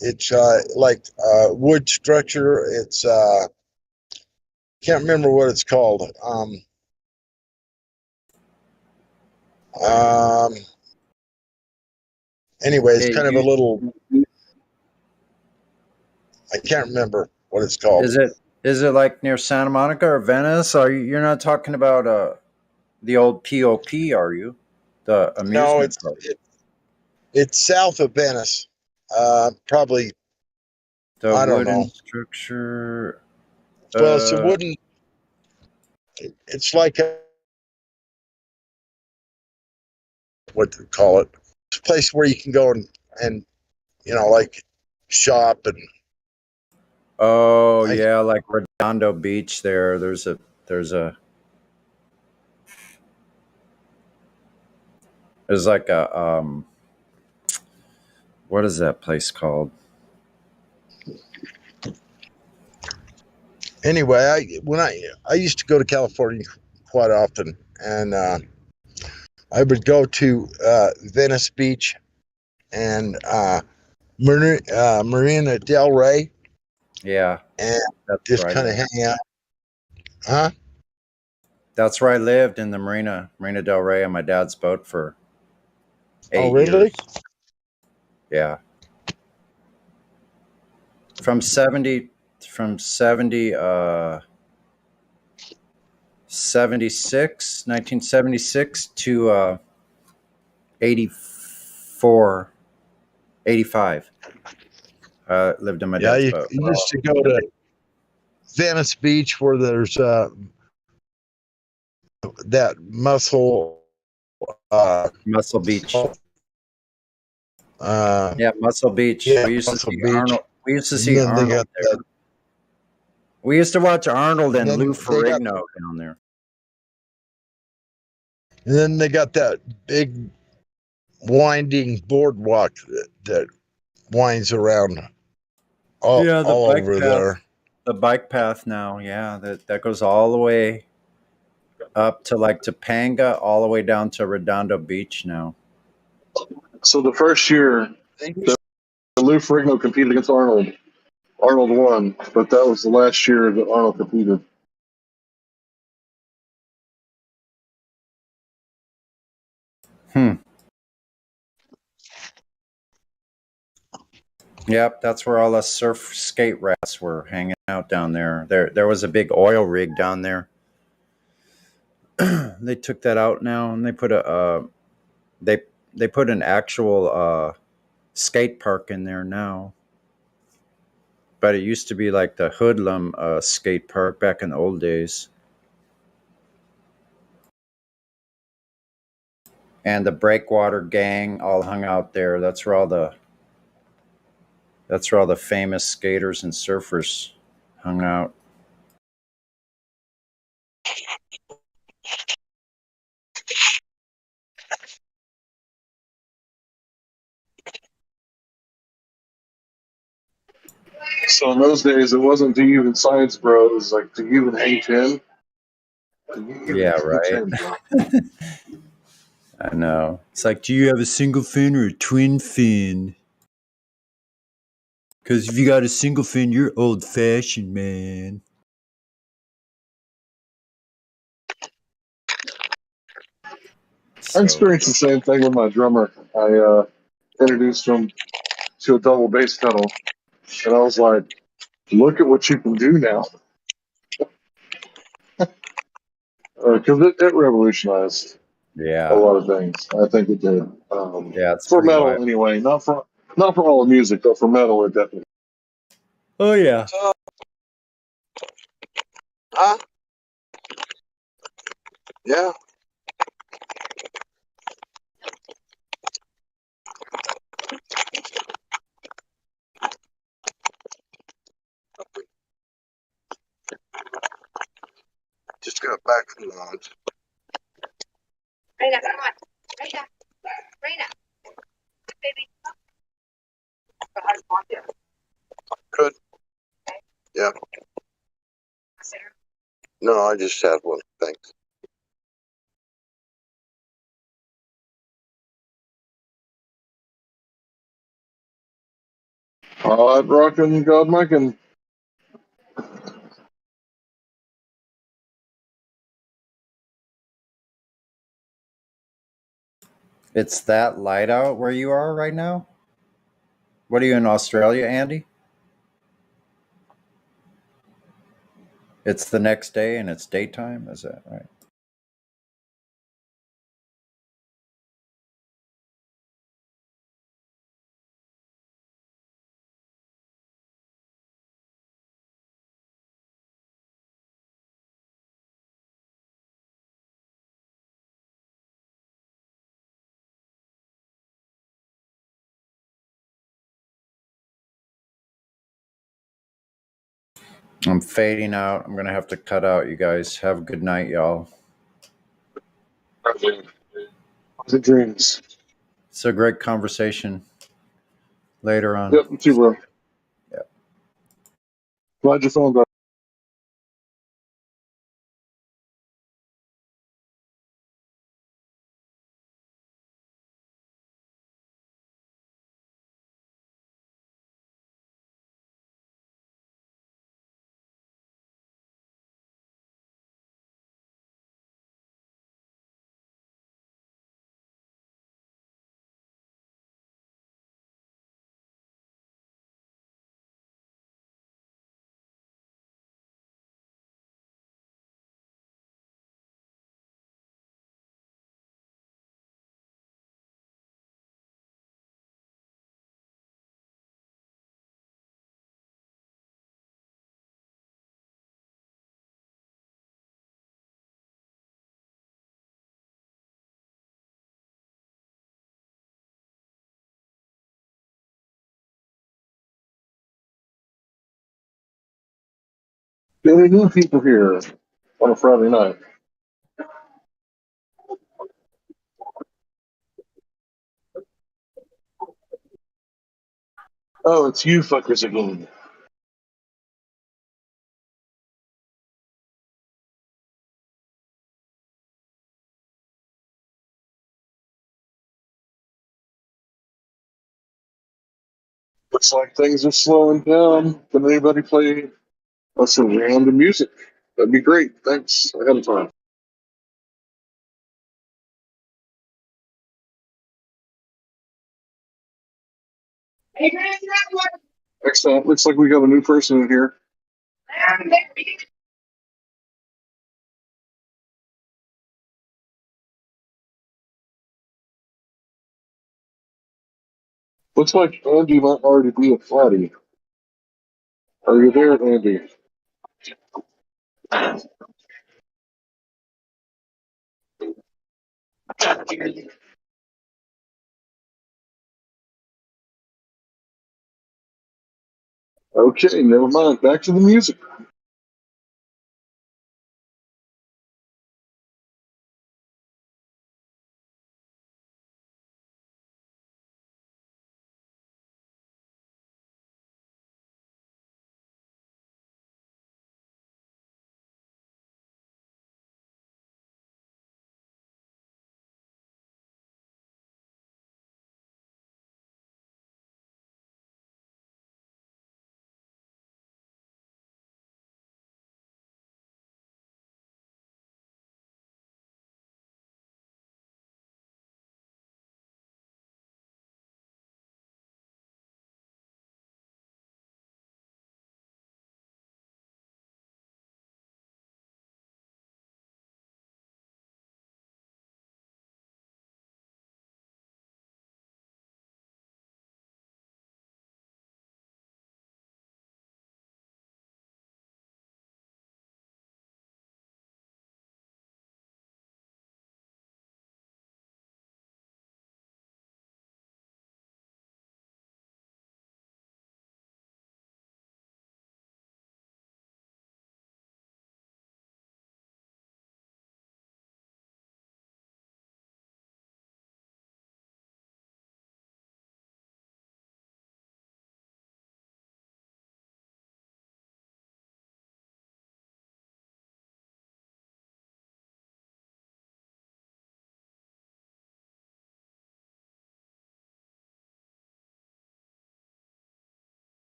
It's like wood structure. It's can't remember what it's called. Anyway, it's kind of a little, I can't remember what it's called. Is it like near Santa Monica or Venice? You're not talking about the old POP, are you? The amusement park. It's south of Venice. Probably the I don't wooden know. structure. Well, it's a wooden. It's like what do you call it? It's a place where you can go and like shop and. Oh yeah, like Redondo Beach. There's like a what is that place called? Anyway, I used to go to California quite often, and I would go to Venice Beach and Marina Del Rey. Yeah, and just kind of hang out. Huh? That's where I lived, in the Marina Del Rey, on my dad's boat for 8 really? years. Yeah. From 1976 to 85. Lived in my dad's boat. You used to go to Venice Beach where there's that Muscle Beach. Yeah, Muscle Beach. Yeah, we used Muscle to see Beach. Arnold. We used to see Arnold there. We used to watch Arnold and Lou Ferrigno down there. And then they got that big winding boardwalk that winds around all over there. The bike path now, yeah, that goes all the way up to like Topanga, all the way down to Redondo Beach now. So the first year that Lou Ferrigno competed against Arnold, Arnold won, but that was the last year that Arnold competed. Yep, that's where all the surf skate rats were hanging out down there. There was a big oil rig down there. They took that out now, and they put they put an actual skate park in there now. But it used to be like the hoodlum skate park back in the old days. And the Breakwater gang all hung out there. That's where all the famous skaters and surfers hung out. So in those days, it wasn't do you even science, bro. It was like do you even hang ten? Yeah, right. I know. It's like, do you have a single fin or a twin fin? Because if you got a single fin, you're old fashioned, man. I experienced the same thing with my drummer. I introduced him to a double bass pedal, and I was like, "Look at what you can do now," because it revolutionized a lot of things. I think it did. Yeah, it's for pretty metal wild. anyway, not for all the music, but for metal, it definitely. Oh yeah. Huh? Yeah. Just got back from lunch. Reina, come on. Reina. Reina. Baby. Good. Yeah. No, I just had one. Thanks. Hot rockin' God Micin'. It's that light out where you are right now? What are you in Australia, Andy? It's the next day and it's daytime, is that right? I'm fading out. I'm gonna have to cut out, you guys. Have a good night, y'all. The dreams. It's a great conversation later on. Yep, you too, bro. Yep. Glad you phone, bro. Any new people here on a Friday night? Oh, it's you fuckers again. Looks like things are slowing down. Can anybody play us a round of music? That'd be great. Thanks ahead of time. Excellent. Looks like we got a new person in here. Looks like Andy might already be a flatty. Are you there, Andy? Okay, never mind. Back to the music.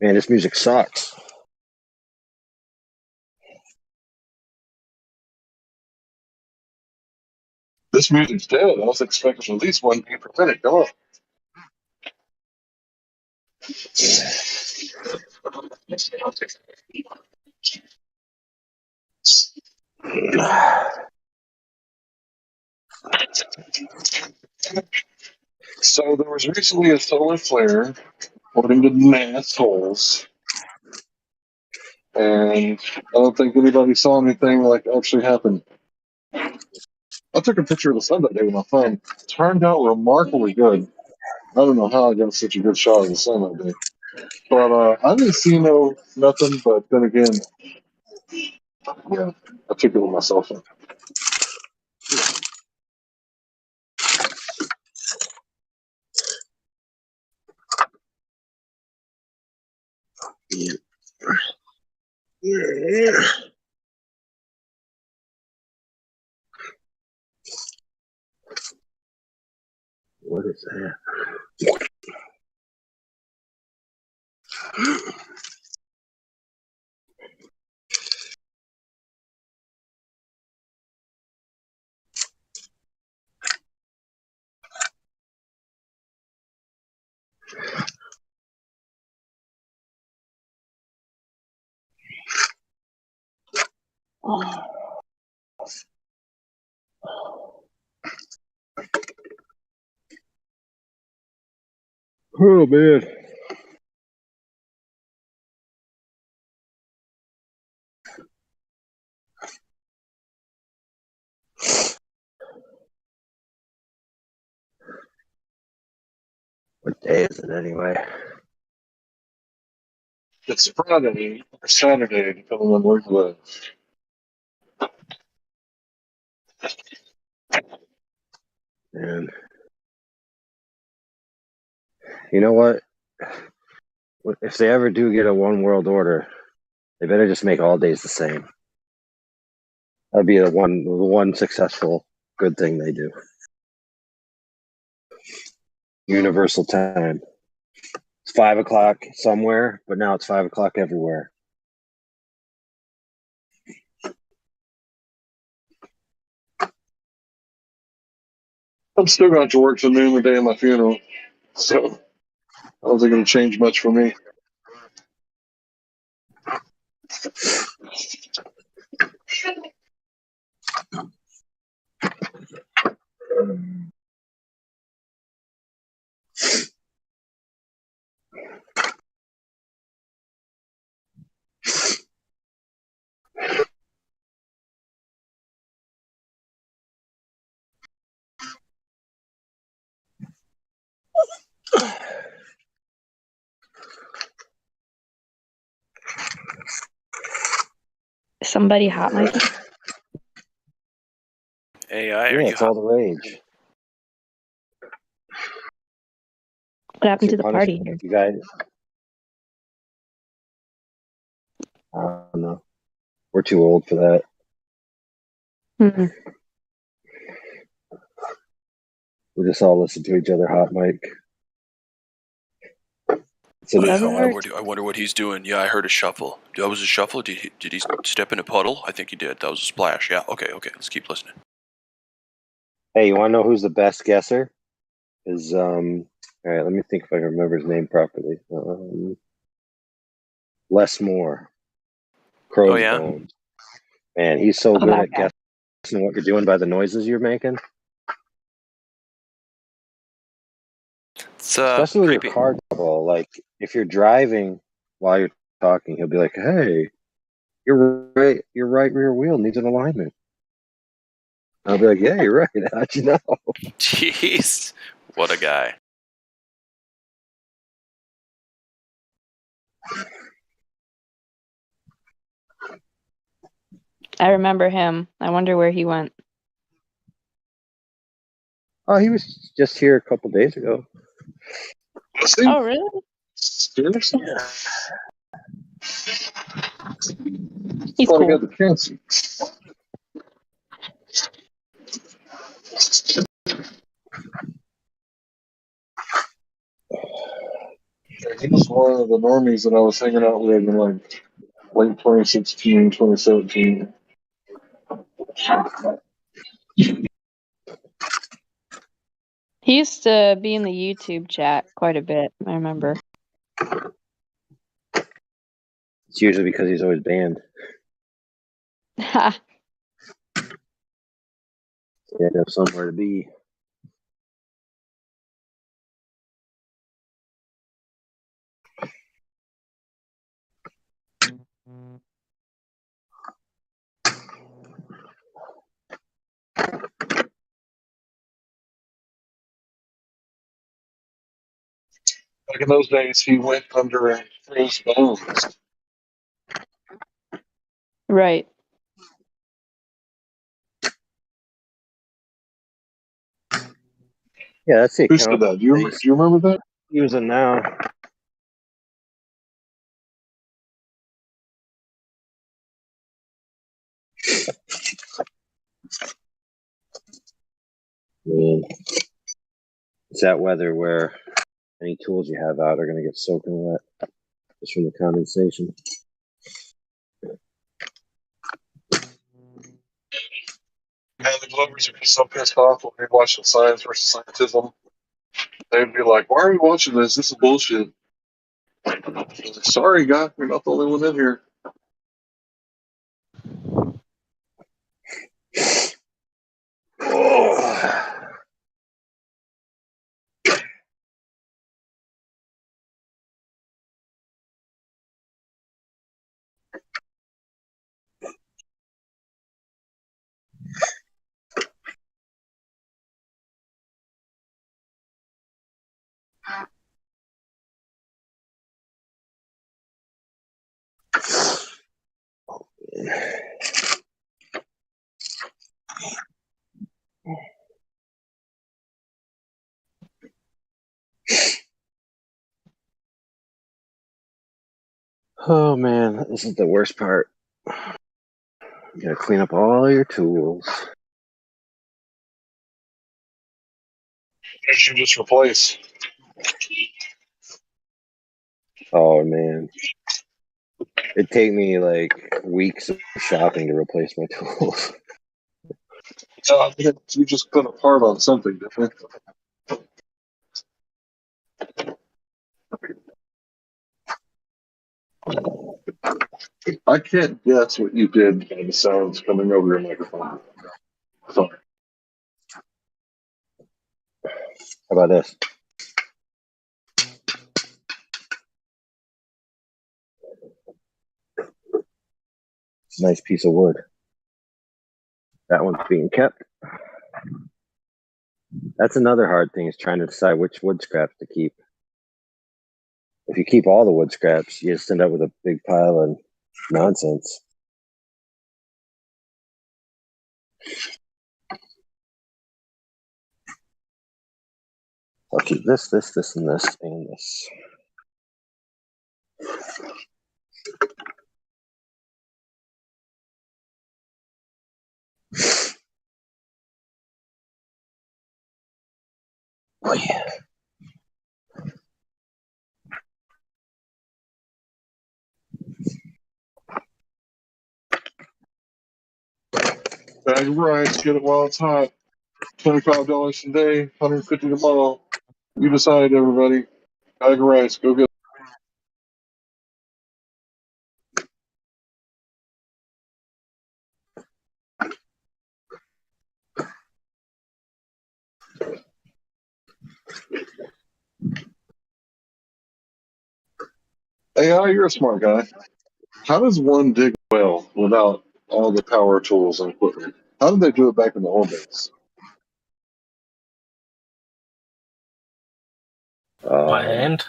Man, this music sucks. This music's dead. I was expecting at least 1 beat per minute. Come on. So there was recently a solar flare, according to NASA holes, and I don't think anybody saw anything like actually happen. I took a picture of the sun that day with my phone. Turned out remarkably good. I don't know how I got such a good shot of the sun that day. But I didn't see nothing, but then again, yeah, I took it with my cell phone. Yeah. What is that? Oh man. What day is it anyway? It's Friday or Saturday, depending on where you live. And you know what? If they ever do get a one world order, they better just make all days the same. That'd be the one successful good thing they do. Universal time. It's 5 o'clock somewhere, but now it's 5 o'clock everywhere. I'm still going to work till noon the day of my funeral, so I don't think it'll change much for me. Somebody hot mic? AI, Yeah, are you it's all the rage. What happened It's to your the party punishment, here? you guys. I don't know. We're too old for that. Hmm. We just all listen to each other hot mic. I wonder what he's doing. Yeah, I heard a shuffle. That was a shuffle? Did he step in a puddle? I think he did. That was a splash. Yeah, okay. Let's keep listening. Hey, you want to know who's the best guesser? Is all right, let me think if I can remember his name properly. Les Moore. Crow's Oh, yeah? Bones. Man, he's so good at guessing what you're doing by the noises you're making. It's especially with creepy. your car trouble. Like if you're driving while you're talking, he'll be like, "Hey, your right rear wheel needs an alignment." I'll be like, "Yeah, you're right. How'd you know?" Jeez. What a guy. I remember him. I wonder where he went. Oh, he was just here a couple days ago. Oh, really? Seriously? He's Thought he cool. had the cancer. He was one of the normies that I was hanging out with in like late 2016, 2017. He used to be in the YouTube chat quite a bit, I remember. It's usually because he's always banned. Ha. He had to have somewhere to be. Back in those days, he went under Crow's Bones. Right. Yeah, that's the Who account said that? Do you remember that? using now. mean, it's that weather where any tools you have out are going to get soaking wet just from the condensation. And the Glovers would be so pissed off when we watch Science versus Scientism. They'd be like, "Why are we watching this? This is bullshit." Sorry, guy, you're not the only one in here. Oh man, this is the worst part. You gotta clean up all your tools. You should just replace. Oh man, it'd take me like weeks of shopping to replace my tools. You just put a part on something different. I can't guess what you did by the sounds coming over your microphone. Sorry. How about this? Nice piece of wood. That one's being kept. That's another hard thing, is trying to decide which wood scraps to keep. If you keep all the wood scraps, you just end up with a big pile of nonsense. I'll keep this, and this, and this. Oh yeah. Bag of rice, get it while it's hot. $25 today, $150 tomorrow. You decide, everybody. Bag of rice, go get it. AI, you're a smart guy. How does one dig a well without all the power tools and equipment? How did they do it back in the old days? My hand.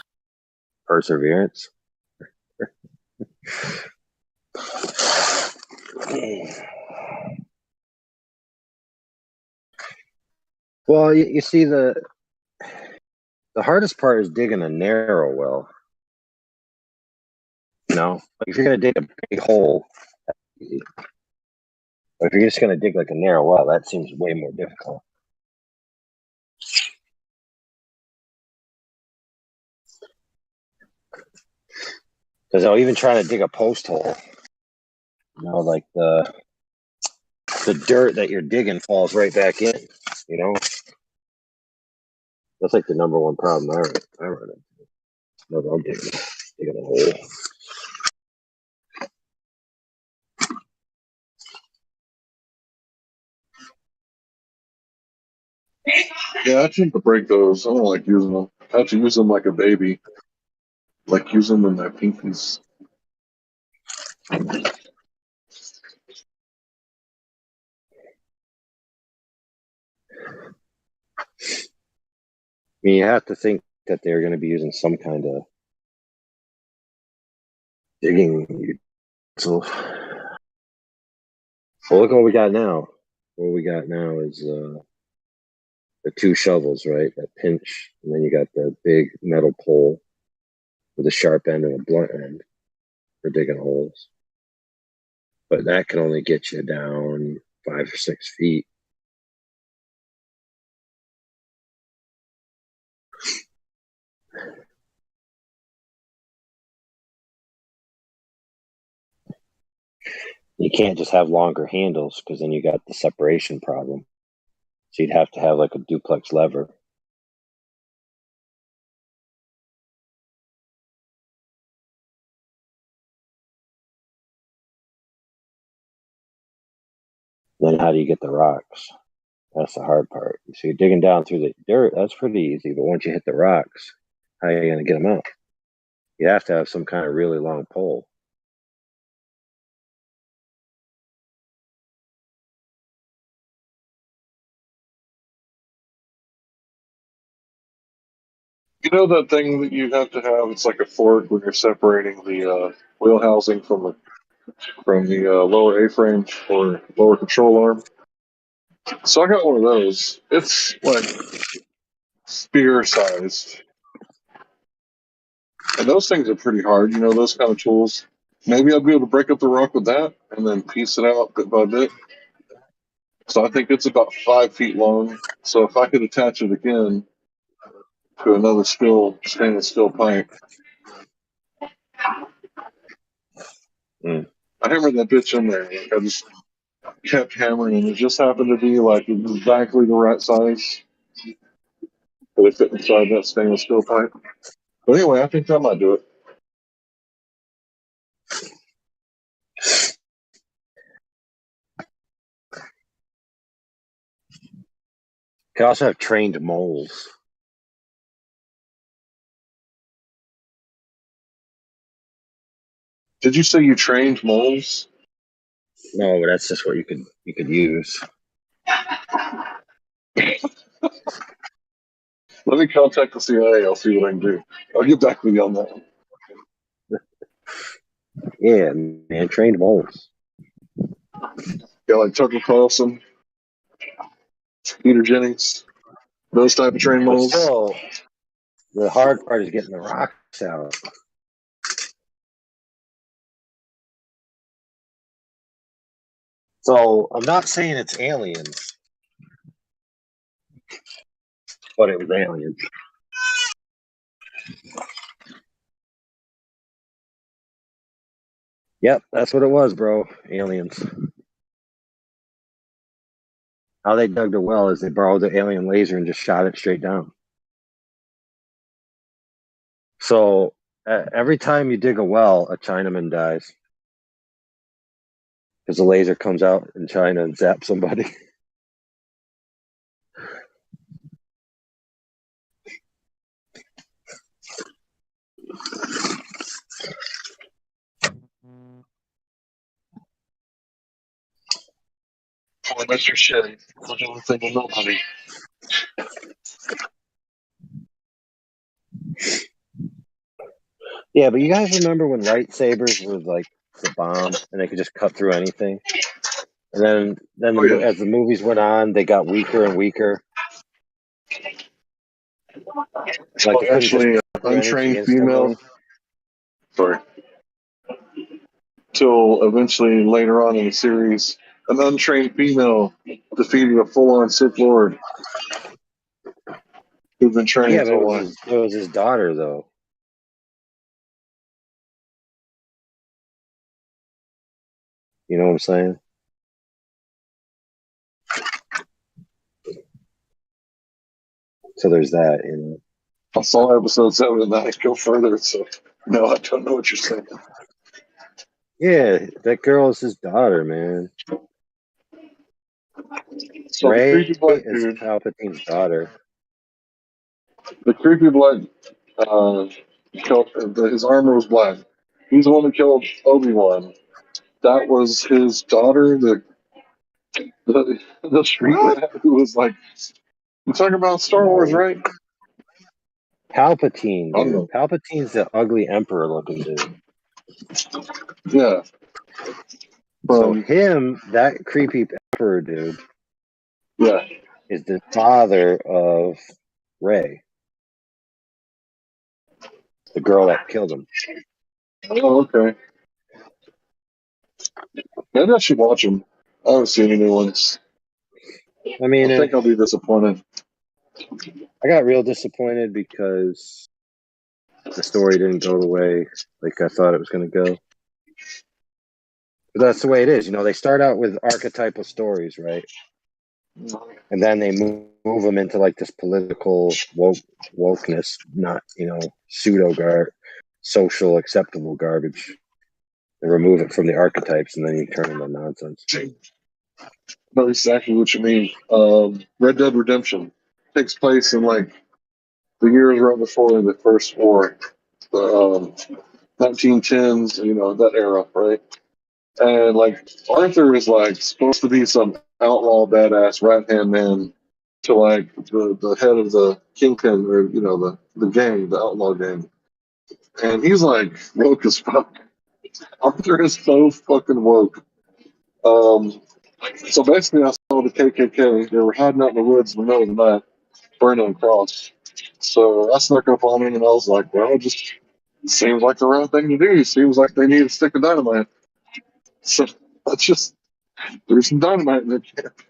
Perseverance. Well, you see, the hardest part is digging a narrow well. You know, like if you're gonna dig a big hole, that's easy. But if you're just gonna dig like a narrow well, that seems way more difficult. Because even trying to dig a post hole, you know, like the dirt that you're digging falls right back in. You know, that's like the number one problem I run into. No, I'm digging a hole. Yeah, I tend to break those. I don't like using them. I have to use them like a baby. Like use them in my pinkies. I mean, you have to think that they're going to be using some kind of digging utensil. Well, look what we got now. What we got now is the two shovels, right? That pinch, and then you got the big metal pole with a sharp end and a blunt end for digging holes. But that can only get you down 5 or 6 feet. You can't just have longer handles because then you got the separation problem. So you'd have to have like a duplex lever. Then how do you get the rocks? That's the hard part. So you're digging down through the dirt. That's pretty easy. But once you hit the rocks, how are you going to get them out? You have to have some kind of really long pole. You know that thing that you have to have? It's like a fork when you're separating the wheel housing from the lower A-frame or lower control arm. So I got one of those. It's like spear sized, and those things are pretty hard. You know, those kind of tools. Maybe I'll be able to break up the rock with that and then piece it out bit by bit. So I think it's about 5 feet long. So if I could attach it again to another stainless steel pipe, I hammered that bitch in there. Like I just kept hammering, and it just happened to be like exactly the right size that it fit inside that stainless steel pipe. But anyway, I think that might do it. You could also have trained moles. Did you say you trained moles? No, but that's just what you could use. Let me contact the CIA. I'll see what I can do. I'll get back with you on that one. Yeah, man, trained moles. Yeah, like Tucker Carlson, Peter Jennings, those type of trained But moles. still, the hard part is getting the rocks out. So I'm not saying it's aliens, but it was aliens. Yep, that's what it was, bro. Aliens. How they dug the well is they borrowed the alien laser and just shot it straight down. So every time you dig a well, a Chinaman dies because the laser comes out in China and zaps somebody. Poor Mr. Shea. Looking to think of nobody. Yeah, but you guys remember when lightsabers were like the bomb and they could just cut through anything? And then as the movies went on, they got weaker and weaker. Like they couldn't just Actually, cut through anything untrained female. instantly. Sorry. Till eventually later on in the series, an untrained female defeated a full-on Sith Lord who'd been training Yeah, his but whole life. it was his daughter though. You know what I'm saying? So there's that, you know. I saw episode 7 and I go further, so no, I don't know what you're saying. Yeah, that girl is his daughter, man. So the Rey creepy black is dude, Palpatine's daughter. the creepy black, his armor was black. He's the one that killed Obi-Wan. That was his daughter, the street rat who was like, you're talking about Star Wars, right? Palpatine, I don't dude. know. Palpatine's the ugly emperor looking dude. Yeah. So him, that creepy emperor dude, yeah, is the father of Rey, the girl that killed him. Oh, okay. Maybe I should watch them. I haven't seen any new ones. I mean, I think I'll be disappointed. I got real disappointed because the story didn't go the way like I thought it was going to go. But that's the way it is. You know, they start out with archetypal stories, right? And then they move them into like this political wokeness, not, you know, social acceptable garbage. And remove it from the archetypes, and then you turn them into nonsense. Know exactly what you mean. Red Dead Redemption takes place in like the years right before the first war, the 1910s, you know, that era, right? And like Arthur is like supposed to be some outlaw badass right hand man to like the head of the kingpin, or you know, the gang, the outlaw gang, and he's like woke as fuck. Arthur is so fucking woke. Um, so basically, I saw the KKK. They were hiding out in the woods in the middle of the night, burning a cross. So I snuck up on him, and I was like, "Well, it just seems like the right thing to do. Seems like they need a stick of dynamite." So let's just threw some dynamite in their camp.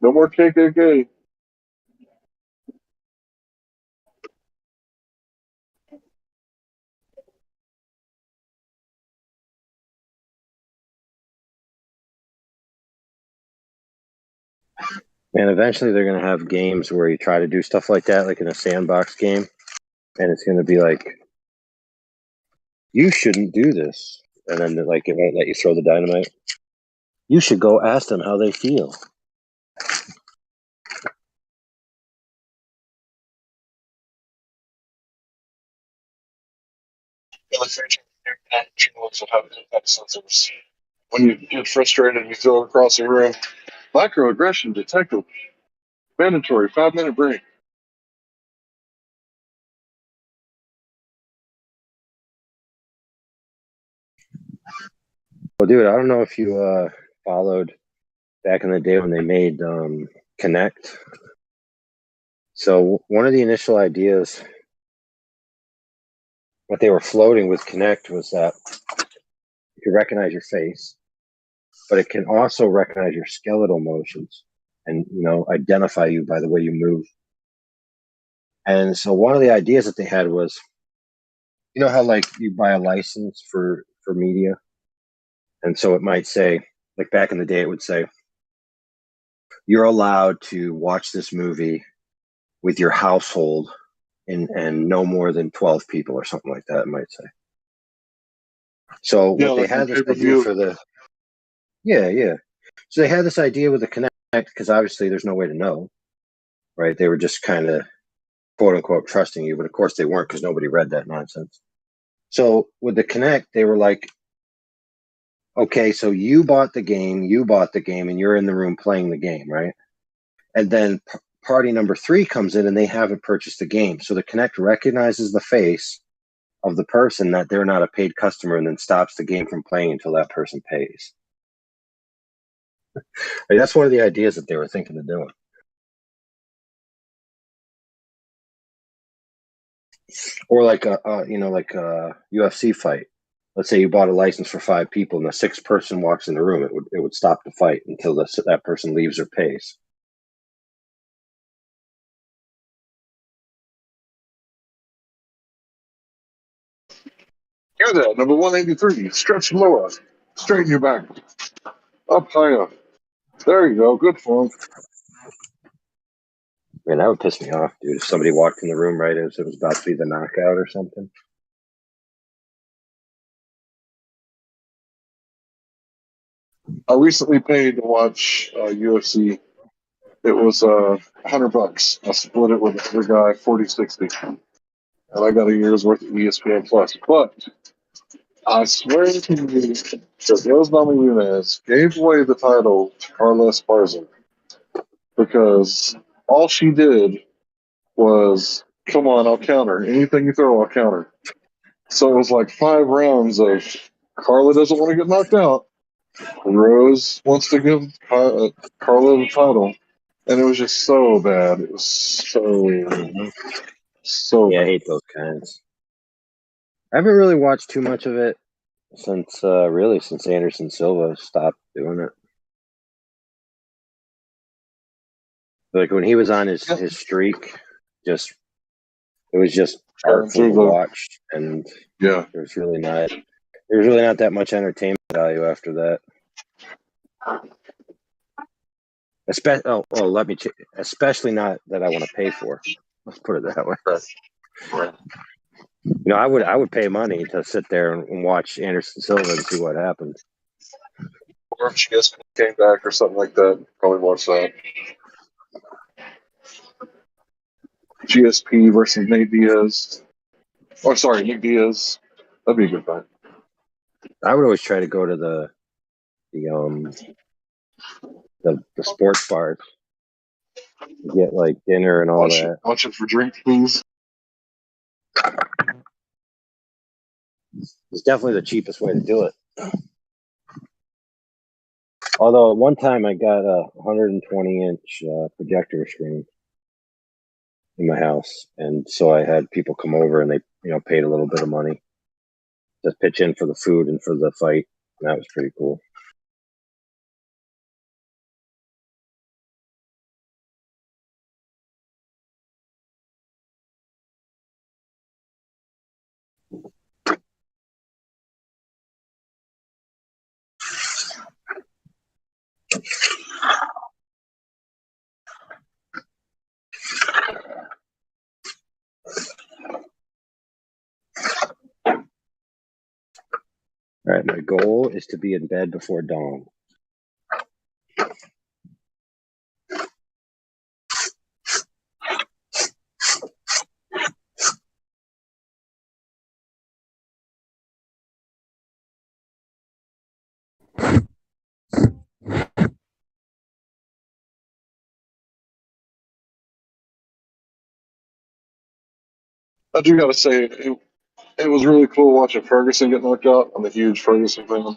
No more KKK. And eventually they're going to have games where you try to do stuff like that, like in a sandbox game. And it's going to be like, you shouldn't do this. And then like it won't let you throw the dynamite. You should go ask them how they feel. When you get frustrated, you throw it across the room. Microaggression detected. Mandatory 5-minute break. Well, dude, I don't know if you followed back in the day when they made Connect. So one of the initial ideas, what they were floating with Connect, was that it can recognize your face, but it can also recognize your skeletal motions and, you know, identify you by the way you move. And so one of the ideas that they had was, you know how like you buy a license for media, and so it might say, like back in the day, it would say, you're allowed to watch this movie with your household and no more than 12 people or something like that, it might say. So Yeah, what they like had this idea pay-per-view. for the yeah. So they had this idea with the Connect, because obviously there's no way to know, right? They were just kind of quote unquote trusting you, but of course they weren't, because nobody read that nonsense. So with the Connect, they were like, okay, so you bought the game, and you're in the room playing the game, right? And then party number 3 comes in and they haven't purchased the game. So the Connect recognizes the face of the person that they're not a paid customer, and then stops the game from playing until that person pays. Like, that's one of the ideas that they were thinking of doing. Or like a UFC fight. Let's say you bought a license for 5 people, and the 6th person walks in the room. It would stop the fight until that person leaves or pays. Hear that, number 183. Stretch lower. Straighten your back. Up higher. There you go. Good form. Man, that would piss me off, dude. If somebody walked in the room right as it was about to be the knockout or something. I recently paid to watch UFC. It was $100. I split it with the guy 40-60, and I got a year's worth of ESPN Plus. But I swear to you that Rose Namajunas gave away the title to Carla Esparza, because all she did was, come on, I'll counter. Anything you throw, I'll counter. So it was like 5 rounds of Carla doesn't want to get knocked out. Rose wants to give Carla the title. And it was just so bad. It was so Yeah, I bad. hate those kinds. I haven't really watched too much of it since Anderson Silva stopped doing it. Like when he was on his streak, it was just artful to watch, and yeah, there's really not that much entertainment value after that. Especially not that I want to pay for. Let's put it that way. Right. You know, I would pay money to sit there and watch Anderson Silva and see what happened. Or if GSP came back or something like that, probably watch that. GSP versus Nate Diaz. Oh, sorry, Nick Diaz. That'd be a good fight. I would always try to go to the sports bar, get like dinner and all that. Watch it for drink fees. It's definitely the cheapest way to do it. Although at one time I got a 120-inch projector screen in my house, and so I had people come over and they paid a little bit of money to pitch in for the food and for the fight, and that was pretty cool. All right, my goal is to be in bed before dawn. I do gotta say, it was really cool watching Ferguson get knocked out. I'm a huge Ferguson fan.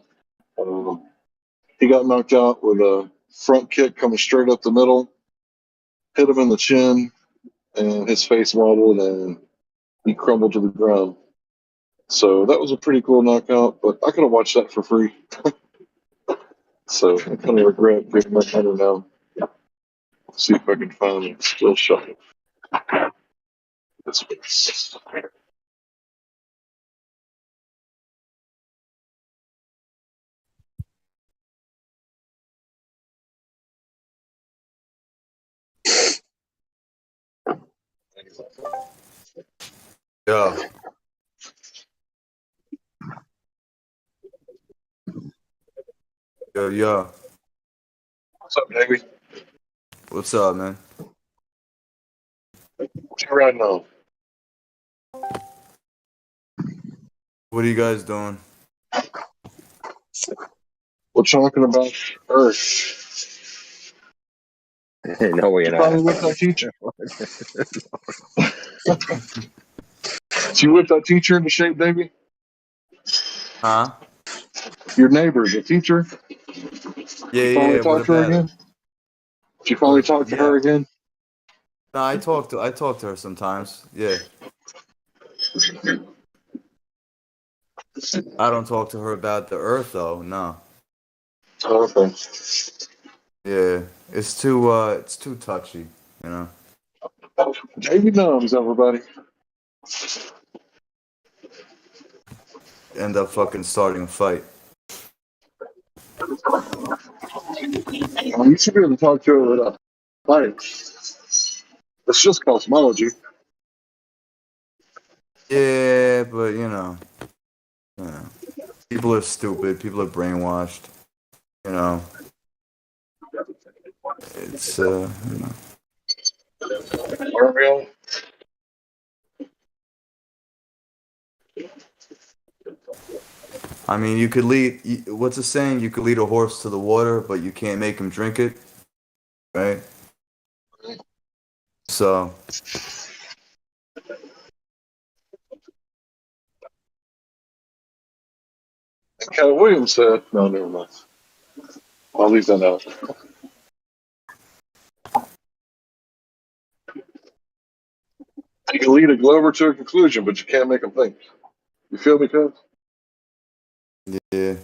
He got knocked out with a front kick coming straight up the middle, hit him in the chin, and his face wobbled and he crumbled to the ground. So that was a pretty cool knockout, but I could have watched that for free. So I kind of regret getting my header now. See if I can find a still shot. This was. Yeah. Yo. What's up, baby? What's up, man? What you riding on? What are you guys doing? We're talking about Earth. No, we're You not. finally whipped that teacher. You whipped that teacher into shape, baby? Huh? Your neighbor, the teacher? Yeah, You finally What talked to her about again? Did you finally talk to her again? No, I talk to her sometimes. Yeah. I don't talk to her about the Earth though. No. Oh, okay. Yeah, it's too touchy, you know. Davey Numbs, everybody. End up fucking starting a fight. Well, you should be able to talk to her without fighting. It's just cosmology. Yeah, but you know, people are stupid. People are brainwashed. You know, it's Ariel. I mean, you could lead. What's the saying? You could lead a horse to the water, but you can't make him drink it, right? So. Cat Williams said, no, never mind. I'll leave that out. You can lead a Glover to a conclusion, but you can't make him think. You feel me, Cuz? Yeah.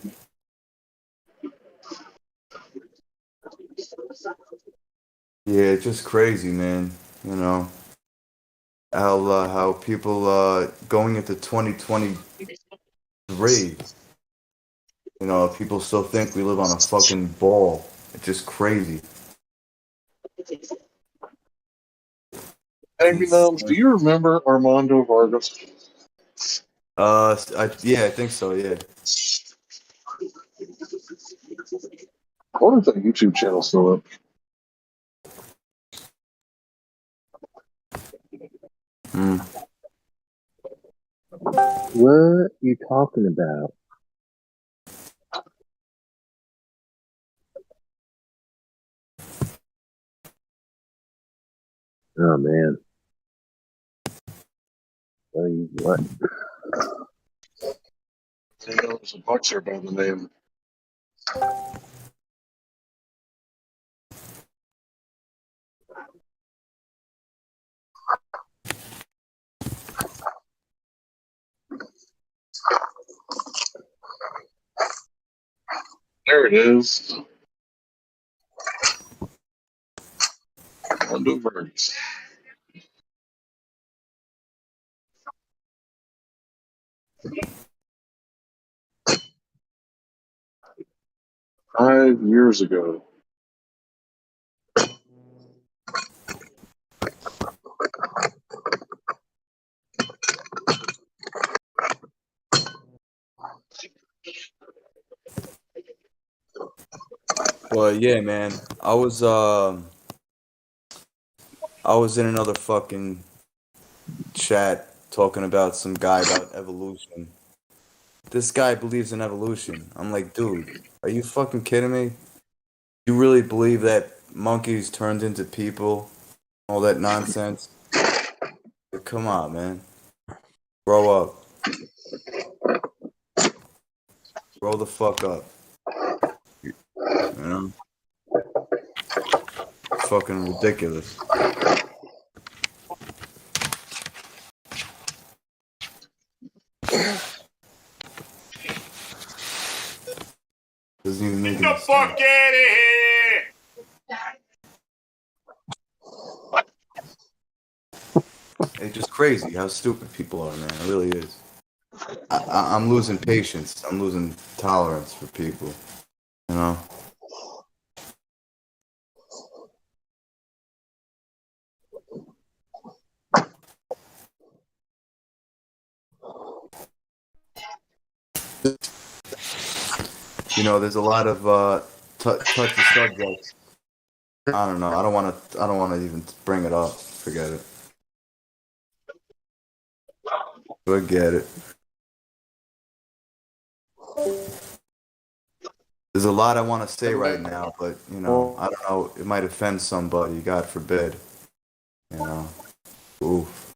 Yeah, it's just crazy, man. You know how people going into 2023 You know, people still think we live on a fucking ball. It's just crazy. Hey, do you remember Armando Vargas? Yeah, I think so. Yeah. I wonder if that YouTube channel still up. What you talking about? Oh man. Tell you what. There's a boxer by the name. There it is. Armando Vargas. Five years ago. Well, yeah, man. I was in another fucking chat talking about some guy about evolution. This guy believes in evolution. I'm like, dude, are you fucking kidding me? You really believe that monkeys turned into people? All that nonsense? Like, come on, man. Grow up. Grow the fuck up. You know? Fucking ridiculous. Doesn't even make any sense. Fuck out of here! It's just crazy how stupid people are, man. It really is. I'm losing patience. I'm losing tolerance for people. You know? You know, there's a lot of touchy subjects. I don't know. I don't want to. I don't want to even bring it up. Forget it. Forget it. There's a lot I want to say right now, but you know, I don't know. It might offend somebody. God forbid. You know. Oof.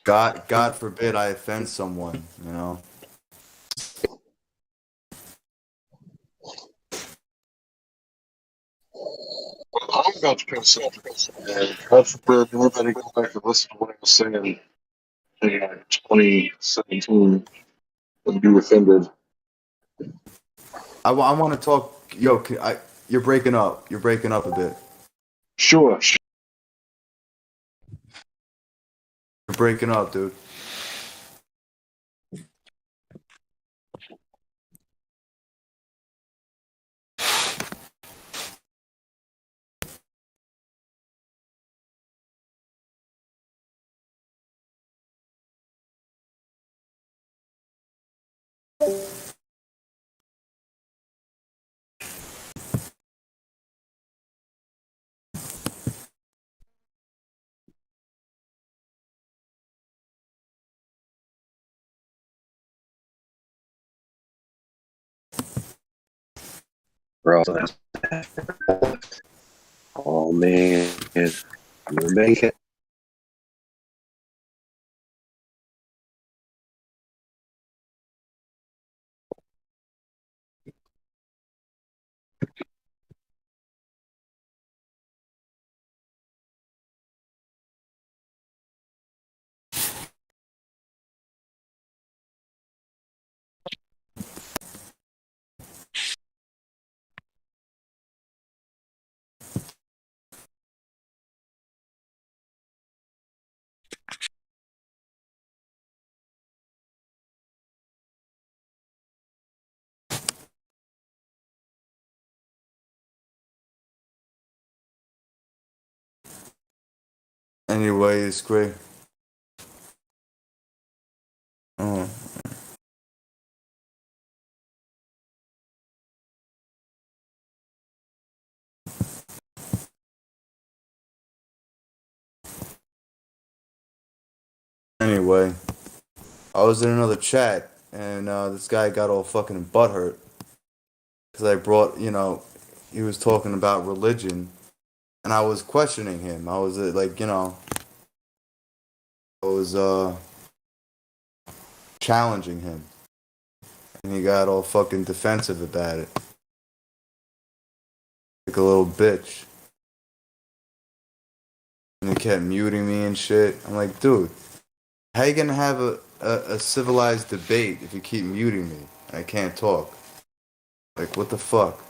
God forbid I offend someone. You know. I'm about to post something. And God forbid anybody go back and listen to what I was saying in 2017 and be offended. I want to talk. Yo, you're breaking up. You're breaking up a bit. Sure. You're breaking up, dude. Bro, oh man, you make it. Anyway, it's great. Oh. Anyway, I was in another chat, and this guy got all fucking butthurt because I brought, he was talking about religion, and I was questioning him. I was I was challenging him, and he got all fucking defensive about it, like a little bitch. And he kept muting me and shit. I'm like, dude, how you gonna have a civilized debate if you keep muting me? I can't talk. Like, what the fuck?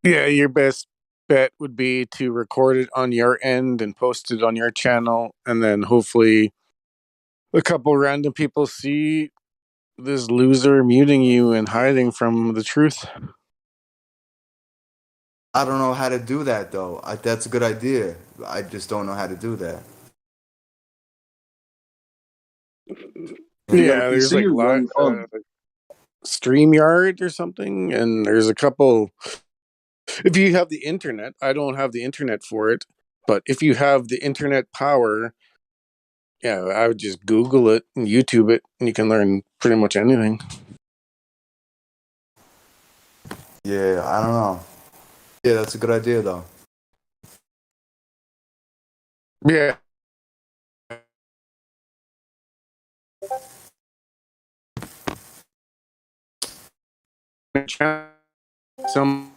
Yeah, your best bet would be to record it on your end and post it on your channel, and then hopefully a couple random people see this loser muting you and hiding from the truth. I don't know how to do that though. That's a good idea. I just don't know how to do that. Yeah, there's like StreamYard or something, and there's a couple. If you have the internet, I don't have the internet for it, but if you have the internet power, yeah, I would just Google it and YouTube it, and you can learn pretty much anything. Yeah, I don't know. Yeah, that's a good idea though. Yeah. Some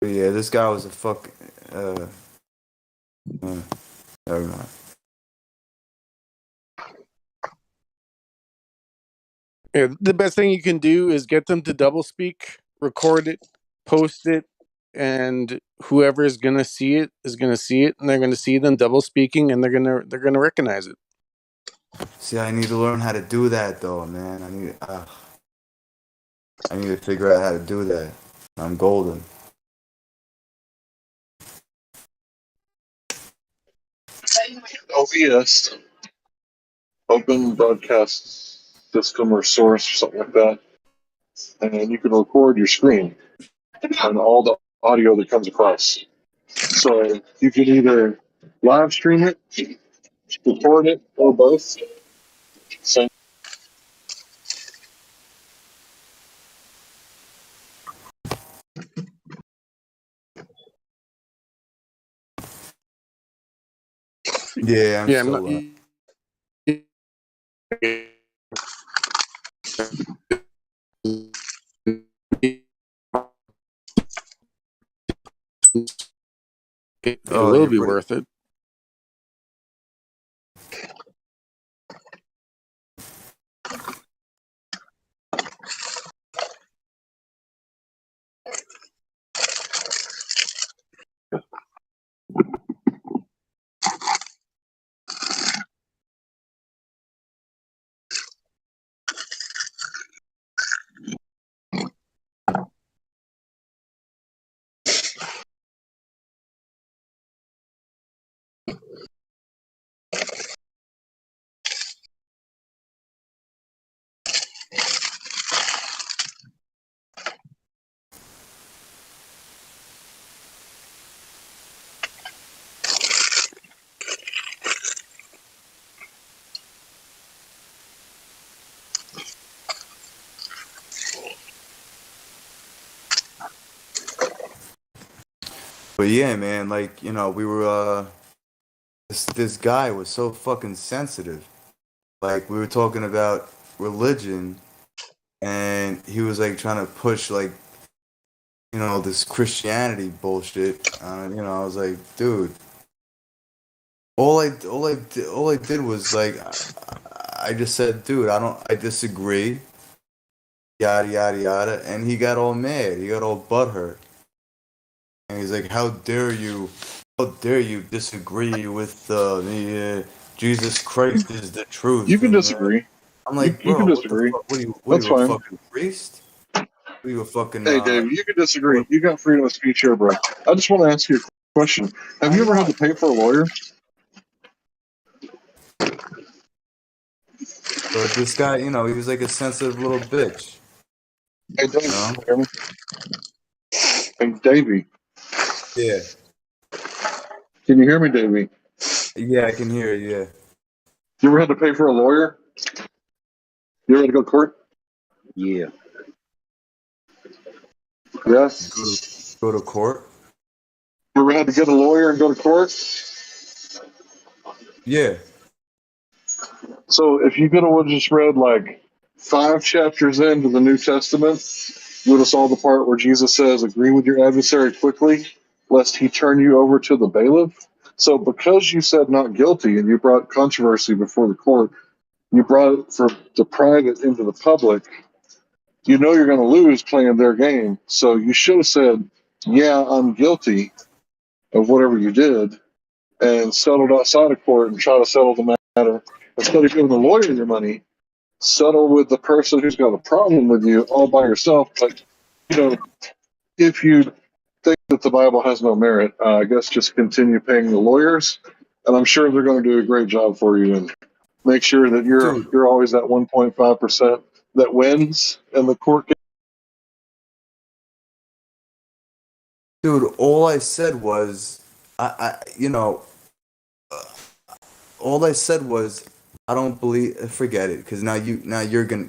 Yeah, this guy was a fuck. Never mind. Yeah, the best thing you can do is get them to double speak, record it, post it, and whoever is gonna see it is gonna see it, and they're gonna see them double speaking, and they're gonna recognize it. See, I need to learn how to do that though, man. I need to figure out how to do that. I'm golden. OBS, Open Broadcast System or Source or something like that, and you can record your screen and all the audio that comes across. So you can either live stream it, record it, or both. Same. Yeah, I'm still not, it will be worth it. But yeah, man, like, we were this guy was so fucking sensitive. Like, we were talking about religion, and he was like trying to push like, this Christianity bullshit. I was like, dude, all I did was like, I just said, dude, I disagree, yada yada yada, and he got all mad, he got all butthurt, and he's like, how dare you disagree with the Jesus Christ is the truth. You can disagree. I'm You like, you can bro, what the disagree. fuck? What are That's you, a fine. fucking priest? What are you, a fucking, Hey, David, you can disagree. what, You got freedom of speech here, bro. I just want to ask you a question. Have I you ever had know. to pay for a lawyer? But this guy, he was like a sensitive little bitch, Hey, Davey, you can know? you hear me? Hey, Davey, Yeah. can you hear me, Davey? Yeah, I can hear you, yeah. You ever had to pay for a lawyer? You ever had to go to court? Yeah. Go to, Yes. go to court? You ever had to get a lawyer and go to court? Yeah. So if you could have just read like 5 chapters into the New Testament, you would have saw the part where Jesus says, "Agree with your adversary quickly, lest he turn you over to the bailiff." So because you said not guilty and you brought controversy before the court, you brought it from the private into the public. You know you're going to lose playing their game. So you should have said, "Yeah, I'm guilty of whatever you did," and settled outside of court and try to settle the matter instead of giving the lawyer your money. Settle with the person who's got a problem with you all by yourself. But you know, if you think that the Bible has no merit, I guess just continue paying the lawyers, and I'm sure they're going to do a great job for you. And make sure that Dude, you're always that 1.5% that wins in the court case. all I said was, I you know, all I said was, I don't believe, forget it, because now you're gonna,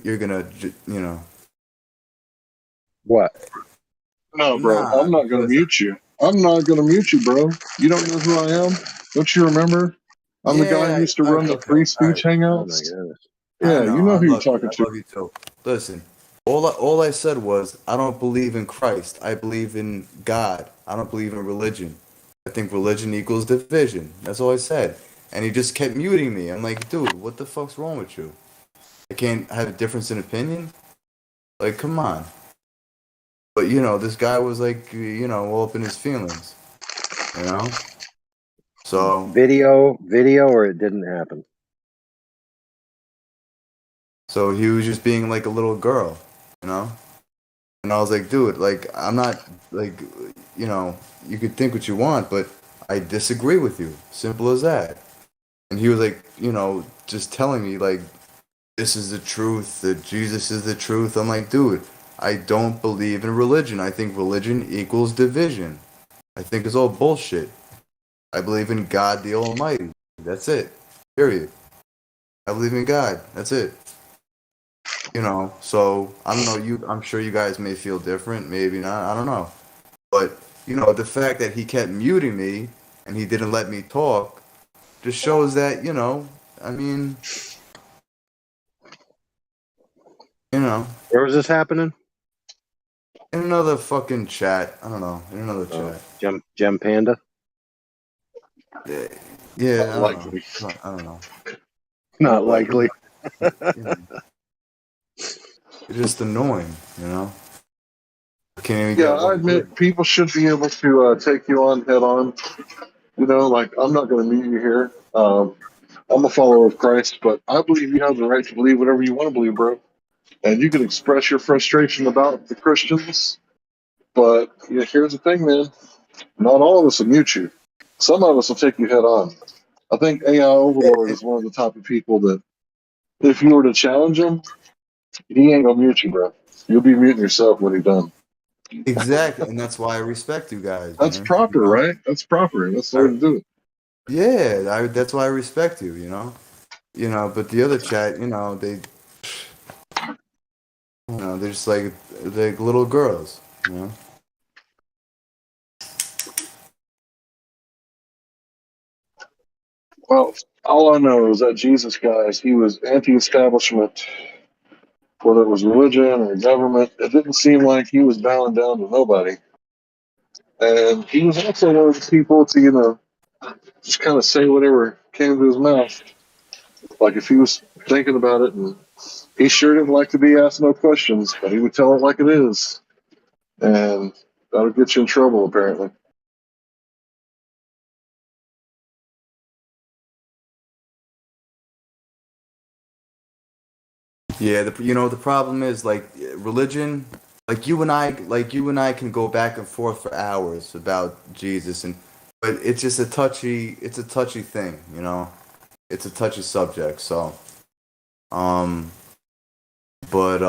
What? No, bro, nah, I'm not going to because, mute you. I'm not going to mute you, bro. You don't know who I am? Don't you remember? I'm the guy who yeah, used to run the okay, free all speech right. Oh my hangouts. goodness. I Yeah, know. you know I who you're love you. talking I to. love you too. Listen, all I said was I don't believe in Christ. I believe in God. I don't believe in religion. I think religion equals division. That's all I said. And he just kept muting me. I'm like, dude, what the fuck's wrong with you? I can't have a difference in opinion? Like, come on. But this guy was like, all up in his feelings, you know? So Video, or it didn't happen. so he was just being like a little girl, you know? And I was like, dude, like, I'm not, like, you could think what you want, but I disagree with you. Simple as that. And he was like, just telling me, like, this is the truth, that Jesus is the truth. I'm like, dude, I don't believe in religion. I think religion equals division. I think it's all bullshit. I believe in God the Almighty. That's it. Period. I believe in God. That's it. So I don't know, I'm sure you guys may feel different, maybe not, I don't know. But the fact that he kept muting me and he didn't let me talk just shows that, I mean, you know, Where was this happening? in another fucking chat. I don't know, in another chat. Gem Panda? Yeah, yeah, I don't Likely. know. I don't know. Not But likely. it's just annoying, you know. Can't even Yeah, get I one word. admit people should be able to take you on head on. Like I'm not going to mute you here. I'm a follower of Christ, but I believe you have the right to believe whatever you want to believe, bro. And you can express your frustration about the Christians. But here's the thing, man. Not all of us will mute you. Some of us will take you head on. I think AI Overlord is one of the type of people that if you were to challenge him, he ain't gonna mute you, bro. You'll be muting yourself when he's done. Exactly, and that's why I respect you guys, That's man. proper, right? That's proper. That's the way I, to do it. yeah, that's why I respect you, But the other chat, they're just like little girls, you know. Well, all I know is that Jesus, guys, he was anti-establishment, whether it was religion or government. It didn't seem like he was bowing down to nobody. And he was also one of the people to, just kind of say whatever came to his mouth. Like if he was thinking about it, and he sure didn't like to be asked no questions, but he would tell it like it is. And that'll get you in trouble, apparently. Yeah, the problem is like religion, like you and I can go back and forth for hours about Jesus, but it's just it's a touchy thing, it's a touchy subject. So, um, but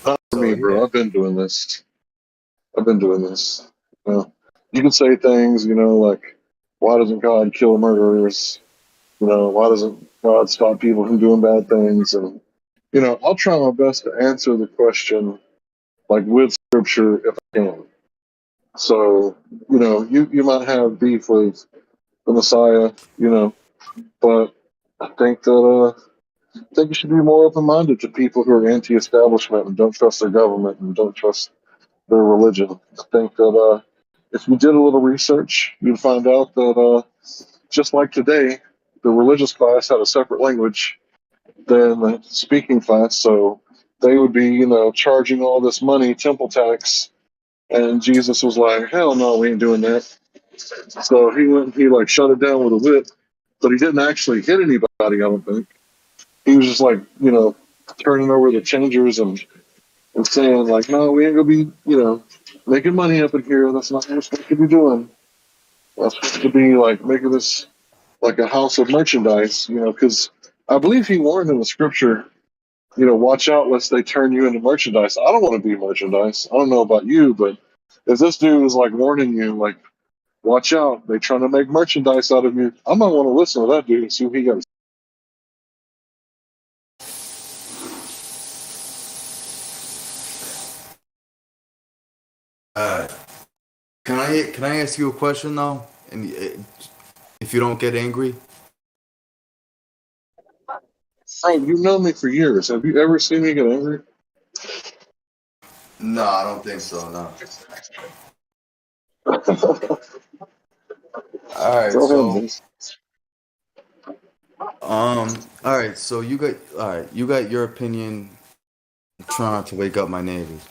Not for so me, yeah, bro. I've been doing this. I've been doing this. You know, you can say things, like, why doesn't God kill murderers? Why doesn't God stop people from doing bad things? And, I'll try my best to answer the question, like, with scripture if I can. So, you might have beef with the Messiah, but I think that, I think you should be more open minded to people who are anti establishment and don't trust their government and don't trust their religion. I think that if you did a little research, you'd find out that just like today, the religious class had a separate language than the speaking class, so they would be, charging all this money, temple tax, and Jesus was like, "Hell no, we ain't doing that." So he went, and he like shut it down with a whip, but he didn't actually hit anybody. I don't think he was just like, turning over the changers and saying like, "No, we ain't gonna be, making money up in here. That's not what we're supposed to be doing. We're supposed to be like making this like a house of merchandise, because I believe he warned in the scripture, watch out lest they turn you into merchandise. I don't want to be merchandise. I don't know about you, but if this dude is like warning you, like, watch out, they trying to make merchandise out of you, I might want to listen to that dude and see what he got. uh, can I ask you a question though? And if you don't get angry, Frank, you've known me for years. Have you ever seen me get angry? no, I don't think so. No. All right, Go ahead, so man. all right, so you got your opinion. Try not to wake up my neighbors.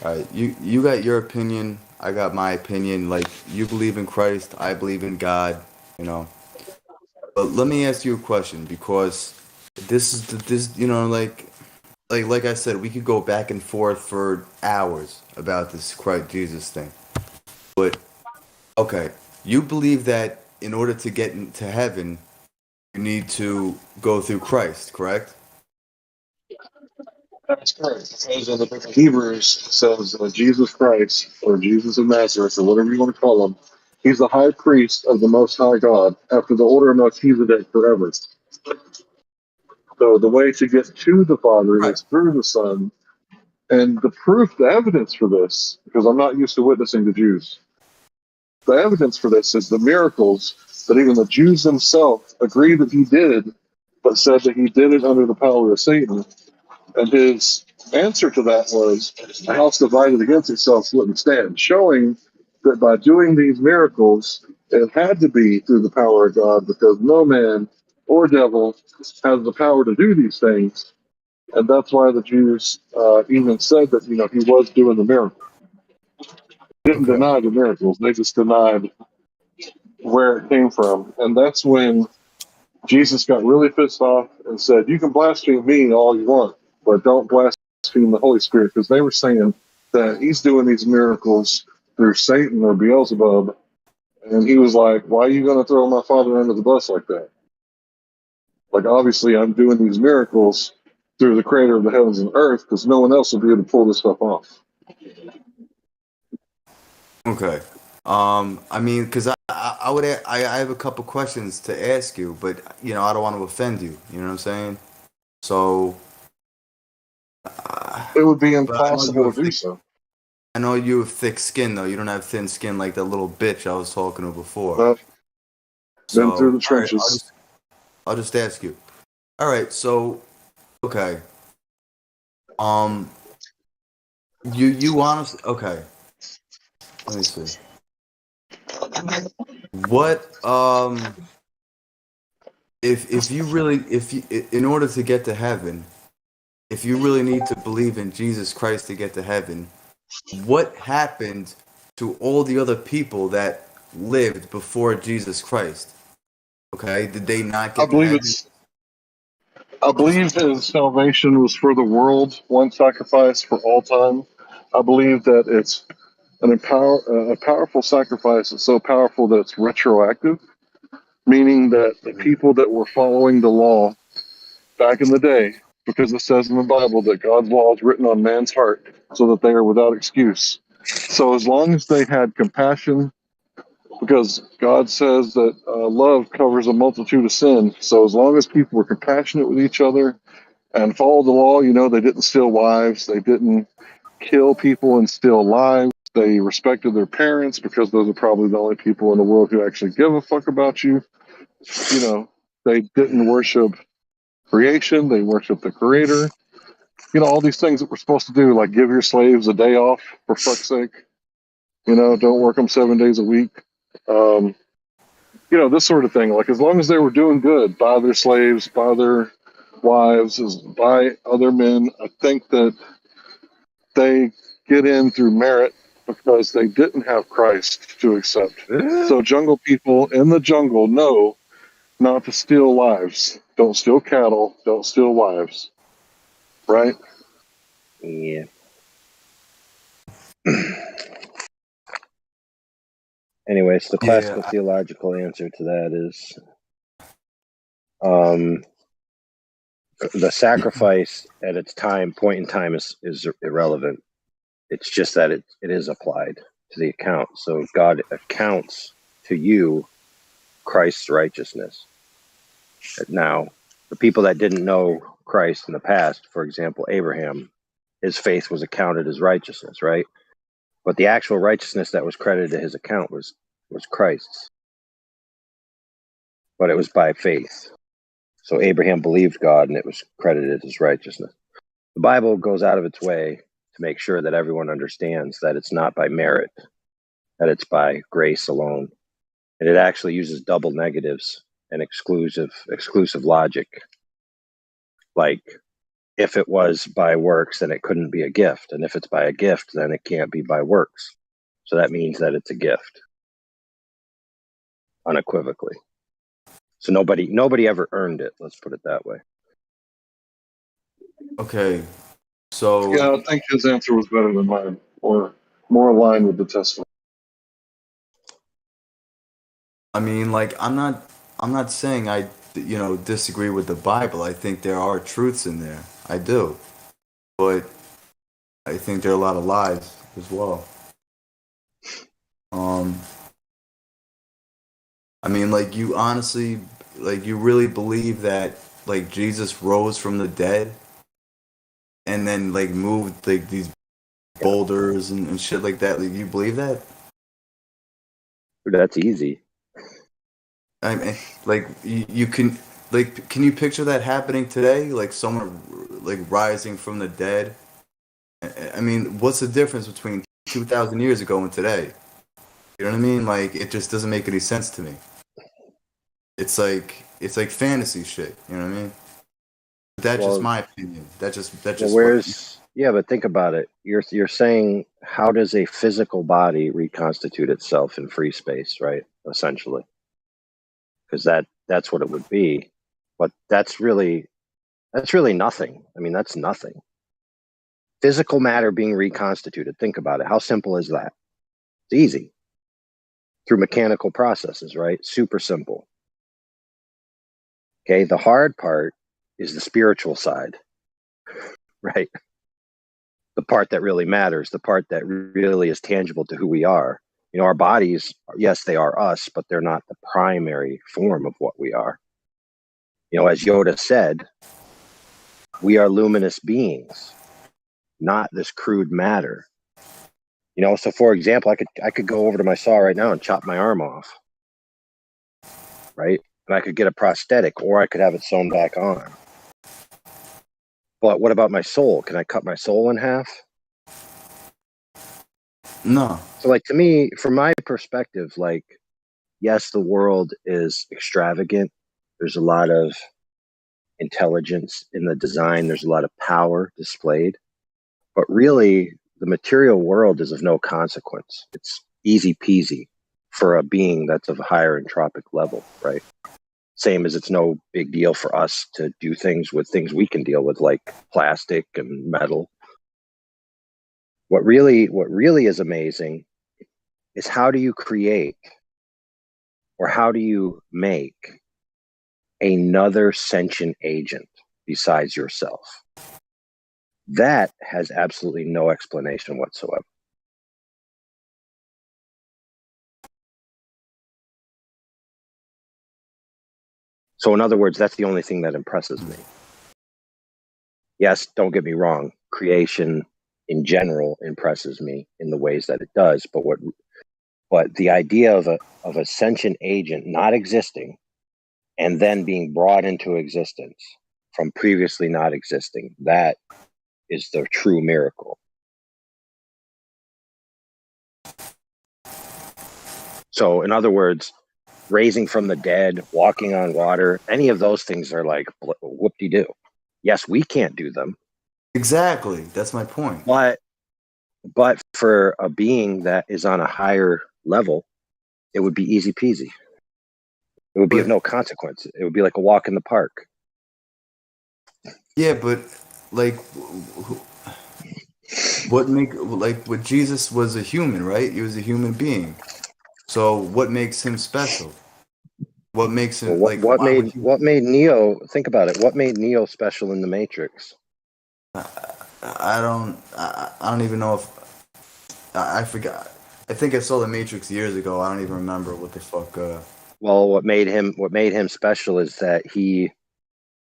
All right, you got your opinion. I got my opinion. Like you believe in Christ, I believe in God. You know, but let me ask you a question because this like I said, we could go back and forth for hours about this Christ Jesus thing. But okay, you believe that in order to get into heaven, you need to go through Christ, correct? That's correct. It says in the book of Hebrews, it says Jesus Christ, or Jesus of Nazareth, or whatever you want to call him, he's the high priest of the Most High God, after the order of Melchizedek forever. So the way to get to the Father Right. is through the Son. And the proof, the evidence for this, because I'm not used to witnessing to Jews, the evidence for this is the miracles that even the Jews themselves agree that he did, but said that he did it under the power of Satan. And his answer to that was, a house divided against itself wouldn't stand, showing that by doing these miracles, it had to be through the power of God because no man or devil has the power to do these things. And that's why the Jews even said that, he was doing the miracle. They didn't Okay. deny the miracles, they just denied where it came from. And that's when Jesus got really pissed off and said, "You can blaspheme me all you want, but don't blaspheme the Holy Spirit," because they were saying that he's doing these miracles through Satan or Beelzebub. And he was like, "Why are you going to throw my father under the bus like that? Like, obviously, I'm doing these miracles through the creator of the heavens and earth because no one else will be able to pull this stuff off." Okay. I mean, because I have a couple questions to ask you, but I don't want to offend you. You know what I'm saying? So, It would be but impossible to do so. I know you have thick skin though. You don't have thin skin like that little bitch I was talking to before. I've been through So, the all right, trenches. I'll just ask you. All right, so okay. Um, you honestly okay? Let me see. What if you really if you in order to get to heaven, if you really need to believe in Jesus Christ to get to heaven, what happened to all the other people that lived before Jesus Christ? Okay, did they not I get to believe heaven? it's I believe his salvation was for the world, one sacrifice for all time. I believe that it's a powerful sacrifice. It's so powerful that it's retroactive, meaning that the people that were following the law back in the day, because it says in the Bible that God's law is written on man's heart so that they are without excuse. So as long as they had compassion, because God says that love covers a multitude of sin. So as long as people were compassionate with each other and followed the law, they didn't steal wives, they didn't kill people and steal lives. They respected their parents because those are probably the only people in the world who actually give a fuck about you. They didn't worship creation, they worshiped the creator. All these things that we're supposed to do, like give your slaves a day off, for fuck's sake. Don't work them 7 days a week. This sort of thing. Like, as long as they were doing good by their slaves, by their wives, by other men, I think that they get in through merit because they didn't have Christ to accept. So jungle people in the jungle know not to steal lives. Don't steal cattle. Don't steal wives. Right? Yeah. Anyways, the classical theological answer to that is the sacrifice at its point in time is irrelevant. It's just that it is applied to the account. So God accounts to you Christ's righteousness. Now, the people that didn't know Christ in the past, for example, Abraham, his faith was accounted as righteousness, right? But the actual righteousness that was credited to his account was Christ's. But it was by faith. So Abraham believed God and it was credited as righteousness. The Bible goes out of its way to make sure that everyone understands that it's not by merit, that it's by grace alone. And it actually uses double negatives and exclusive logic. Like, if it was by works, then it couldn't be a gift. And if it's by a gift, then it can't be by works. So that means that it's a gift, unequivocally. So nobody ever earned it. Let's put it that way. Okay, so yeah, I think his answer was better than mine, or more aligned with the Testament. I mean, like, I'm not saying I disagree with the Bible. I think there are truths in there. I do, but I think there are a lot of lies as well. I mean, like, you honestly, like, you really believe that, like, Jesus rose from the dead and then, like, moved, like, these boulders and shit like that? Like, you believe that? That's easy. I mean, like, you can, like, can you picture that happening today? Like, someone, like, rising from the dead? I mean, what's the difference between 2,000 years ago and today? You know what I mean? Like, it just doesn't make any sense to me. It's like fantasy shit. You know what I mean? But that's just my opinion. That's just. Yeah, but think about it. You're saying, how does a physical body reconstitute itself in free space, right? Essentially, because that's what it would be. But that's really nothing. I mean, that's nothing. Physical matter being reconstituted. Think about it. How simple is that? It's easy. Through mechanical processes, right? Super simple. Okay, the hard part is the spiritual side, right? The part that really matters, the part that really is tangible to who we are. Our bodies, yes, they are us, but they're not the primary form of what we are. As Yoda said, we are luminous beings, not this crude matter. So for example, I could go over to my saw right now and chop my arm off, right? And I could get a prosthetic, or I could have it sewn back on. But what about my soul? Can I cut my soul in half? No. So, like, to me, from my perspective, like, yes, the world is extravagant. There's a lot of intelligence in the design. There's a lot of power displayed. But really, the material world is of no consequence. It's easy peasy for a being that's of a higher entropic level, right? Same as it's no big deal for us to do things with things we can deal with, like plastic and metal. What really is amazing is how do you create or how do you make another sentient agent besides yourself? That has absolutely no explanation whatsoever. So in other words, that's the only thing that impresses me. Yes, don't get me wrong, creation in general impresses me in the ways that it does, but the idea of a sentient agent not existing and then being brought into existence from previously not existing, that is the true miracle. So in other words, raising from the dead, walking on water, any of those things are like whoop-de-doo. Yes, we can't do them. Exactly. That's my point. But for a being that is on a higher level, it would be easy peasy. It would be of no consequence. It would be like a walk in the park. Yeah, but like, what Jesus was a human, right? He was a human being. So what makes him special? What makes him Well, what made Neo? Think about it. What made Neo special in the Matrix? I don't even know if I forgot. I think I saw the Matrix years ago. I don't even remember what the fuck. Well, what made him special is that he,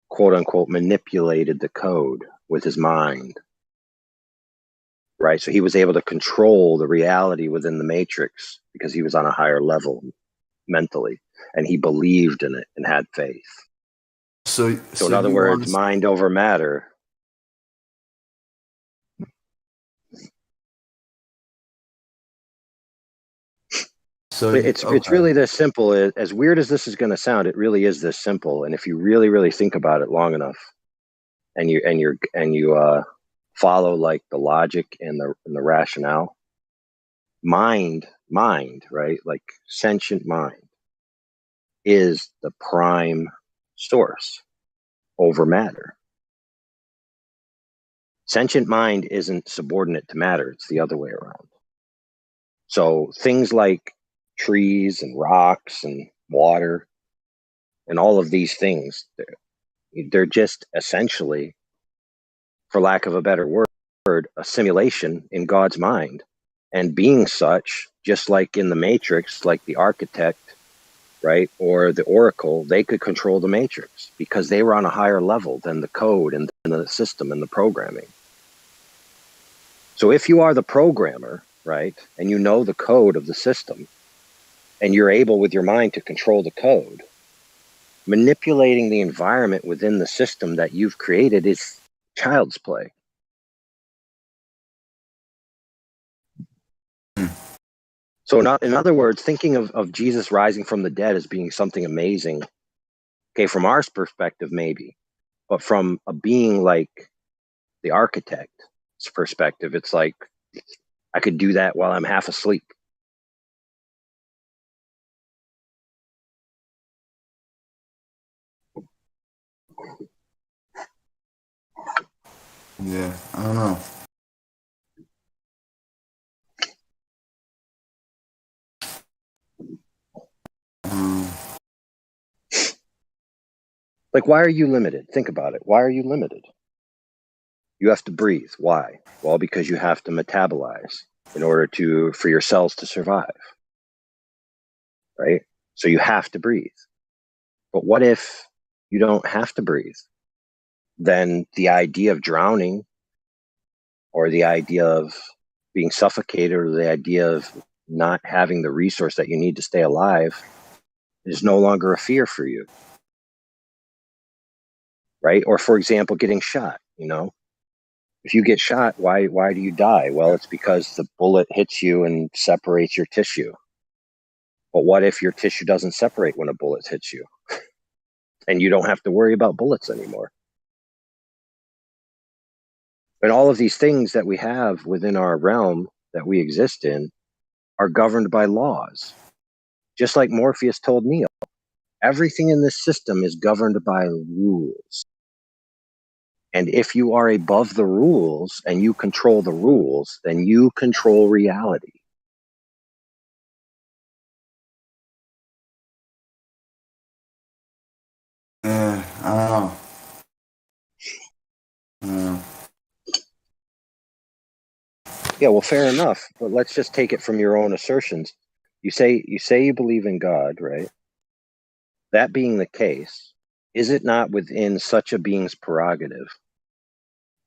quote unquote, manipulated the code with his mind. Right, so he was able to control the reality within the Matrix because he was on a higher level mentally, and he believed in it and had faith. So in other words, mind over matter. So it's really this simple. As weird as this is going to sound, it really is this simple. And if you really think about it long enough, and you follow like the logic and the rationale, mind, right? Like sentient mind is the prime source over matter. Sentient mind isn't subordinate to matter. It's the other way around. So things like trees and rocks and water and all of these things, they're just essentially, for lack of a better word, a simulation in God's mind. And being such, just like in the Matrix, like the architect, right, or the oracle, they could control the Matrix because they were on a higher level than the code and the system and the programming. So if you are the programmer, right, and you know the code of the system, and you're able with your mind to control the code, manipulating the environment within the system that you've created is child's play. So in other words, thinking of Jesus rising from the dead as being something amazing, okay, from our perspective, maybe, but from a being like the architect's perspective, it's like, I could do that while I'm half asleep. Yeah, I don't know. Like, why are you limited? Think about it. Why are you limited? You have to breathe. Why? Well, because you have to metabolize in order for your cells to survive. Right? So you have to breathe. But what if you don't have to breathe? Then the idea of drowning or the idea of being suffocated or the idea of not having the resource that you need to stay alive is no longer a fear for you. Right? Or for example, getting shot, if you get shot, why do you die? Well, it's because the bullet hits you and separates your tissue. But what if your tissue doesn't separate when a bullet hits you? And you don't have to worry about bullets anymore. And all of these things that we have within our realm that we exist in are governed by laws. Just like Morpheus told Neo, Everything in this system is governed by rules. And if you are above the rules and you control the rules, then you control reality. I don't know. Yeah, well, fair enough. But let's just take it from your own assertions. You say you believe in God, right? That being the case, is it not within such a being's prerogative?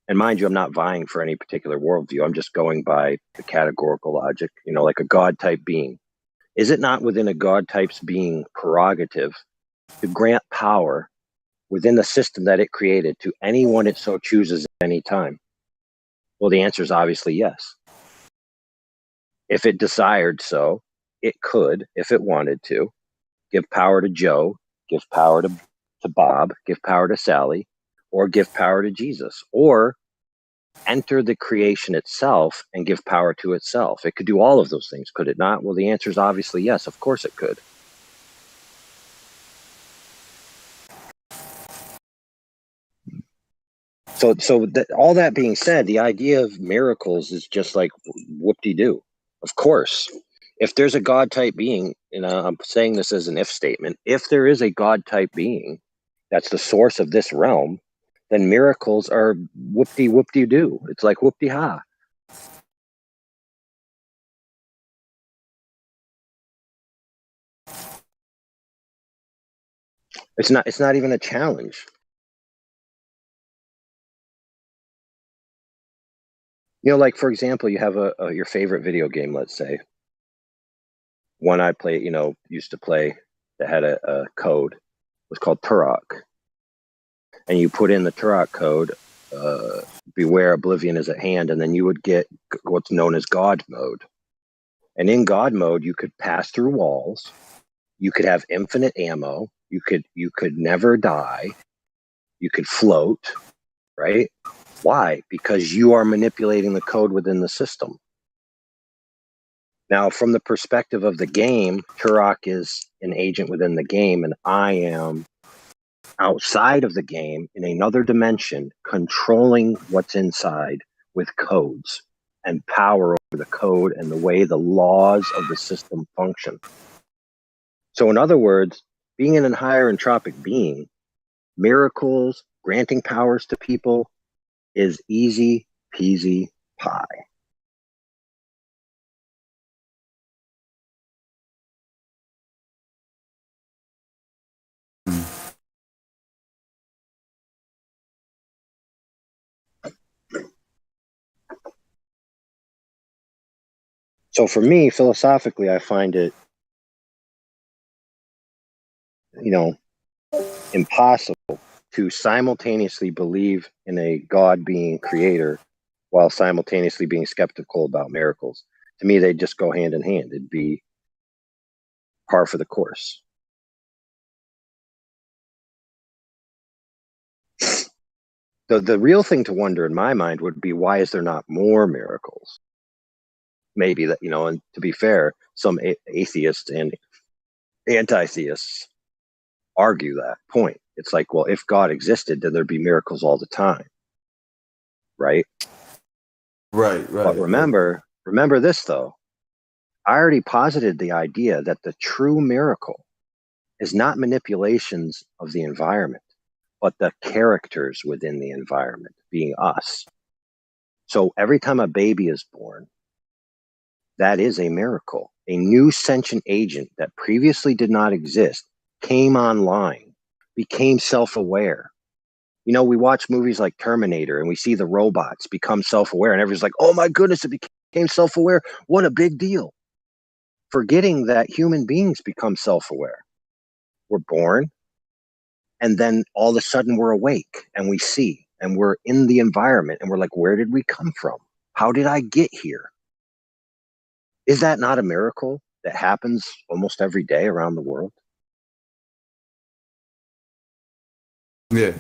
And mind you, I'm not vying for any particular worldview. I'm just going by the categorical logic, like a God type being. Is it not within a God type's being prerogative to grant power within the system that it created to anyone it so chooses at any time? Well, the answer is obviously yes. If it desired so, it could, if it wanted to, give power to Joe, give power to Bob, give power to Sally, or give power to Jesus, or enter the creation itself and give power to itself. It could do all of those things, could it not? Well, the answer is obviously yes. Of course it could. So all that being said, the idea of miracles is just like whoop-de-doo. Of course, if there's a God type being, I'm saying this as an if statement, if there is a God type being that's the source of this realm, then miracles are whoop-de-whoop-de-doo. It's like whoop-de-ha. It's not even a challenge. Like for example, you have your favorite video game, let's say. One I play, used to play that had a code. It was called Turok. And you put in the Turok code, beware oblivion is at hand, and then you would get what's known as God mode. And in God mode, you could pass through walls, you could have infinite ammo, you could never die, you could float, right? Why? Because you are manipulating the code within the system. Now, from the perspective of the game, Turok is an agent within the game, and I am outside of the game in another dimension, controlling what's inside with codes and power over the code and the way the laws of the system function. So, in other words, being an higher entropic being, miracles, granting powers to people is easy peasy pie. So for me, philosophically, I find it, impossible to simultaneously believe in a God being creator while simultaneously being skeptical about miracles. To me, they just go hand in hand. It'd be par for the course. The real thing to wonder in my mind would be, why is there not more miracles? Maybe that, and to be fair, some atheists and anti-theists argue that point. It's like, well, if God existed, then there'd be miracles all the time, right? Right. But remember this though. I already posited the idea that the true miracle is not manipulations of the environment, but the characters within the environment, being us. So every time a baby is born, that is a miracle. A new sentient agent that previously did not exist came online, became self-aware. We watch movies like Terminator and we see the robots become self-aware and everyone's like, oh my goodness, it became self-aware. What a big deal. Forgetting that human beings become self-aware. We're born, and then all of a sudden we're awake and we see, and we're in the environment, and we're like, where did we come from? How did I get here? Is that not a miracle that happens almost every day around the world? Yeah.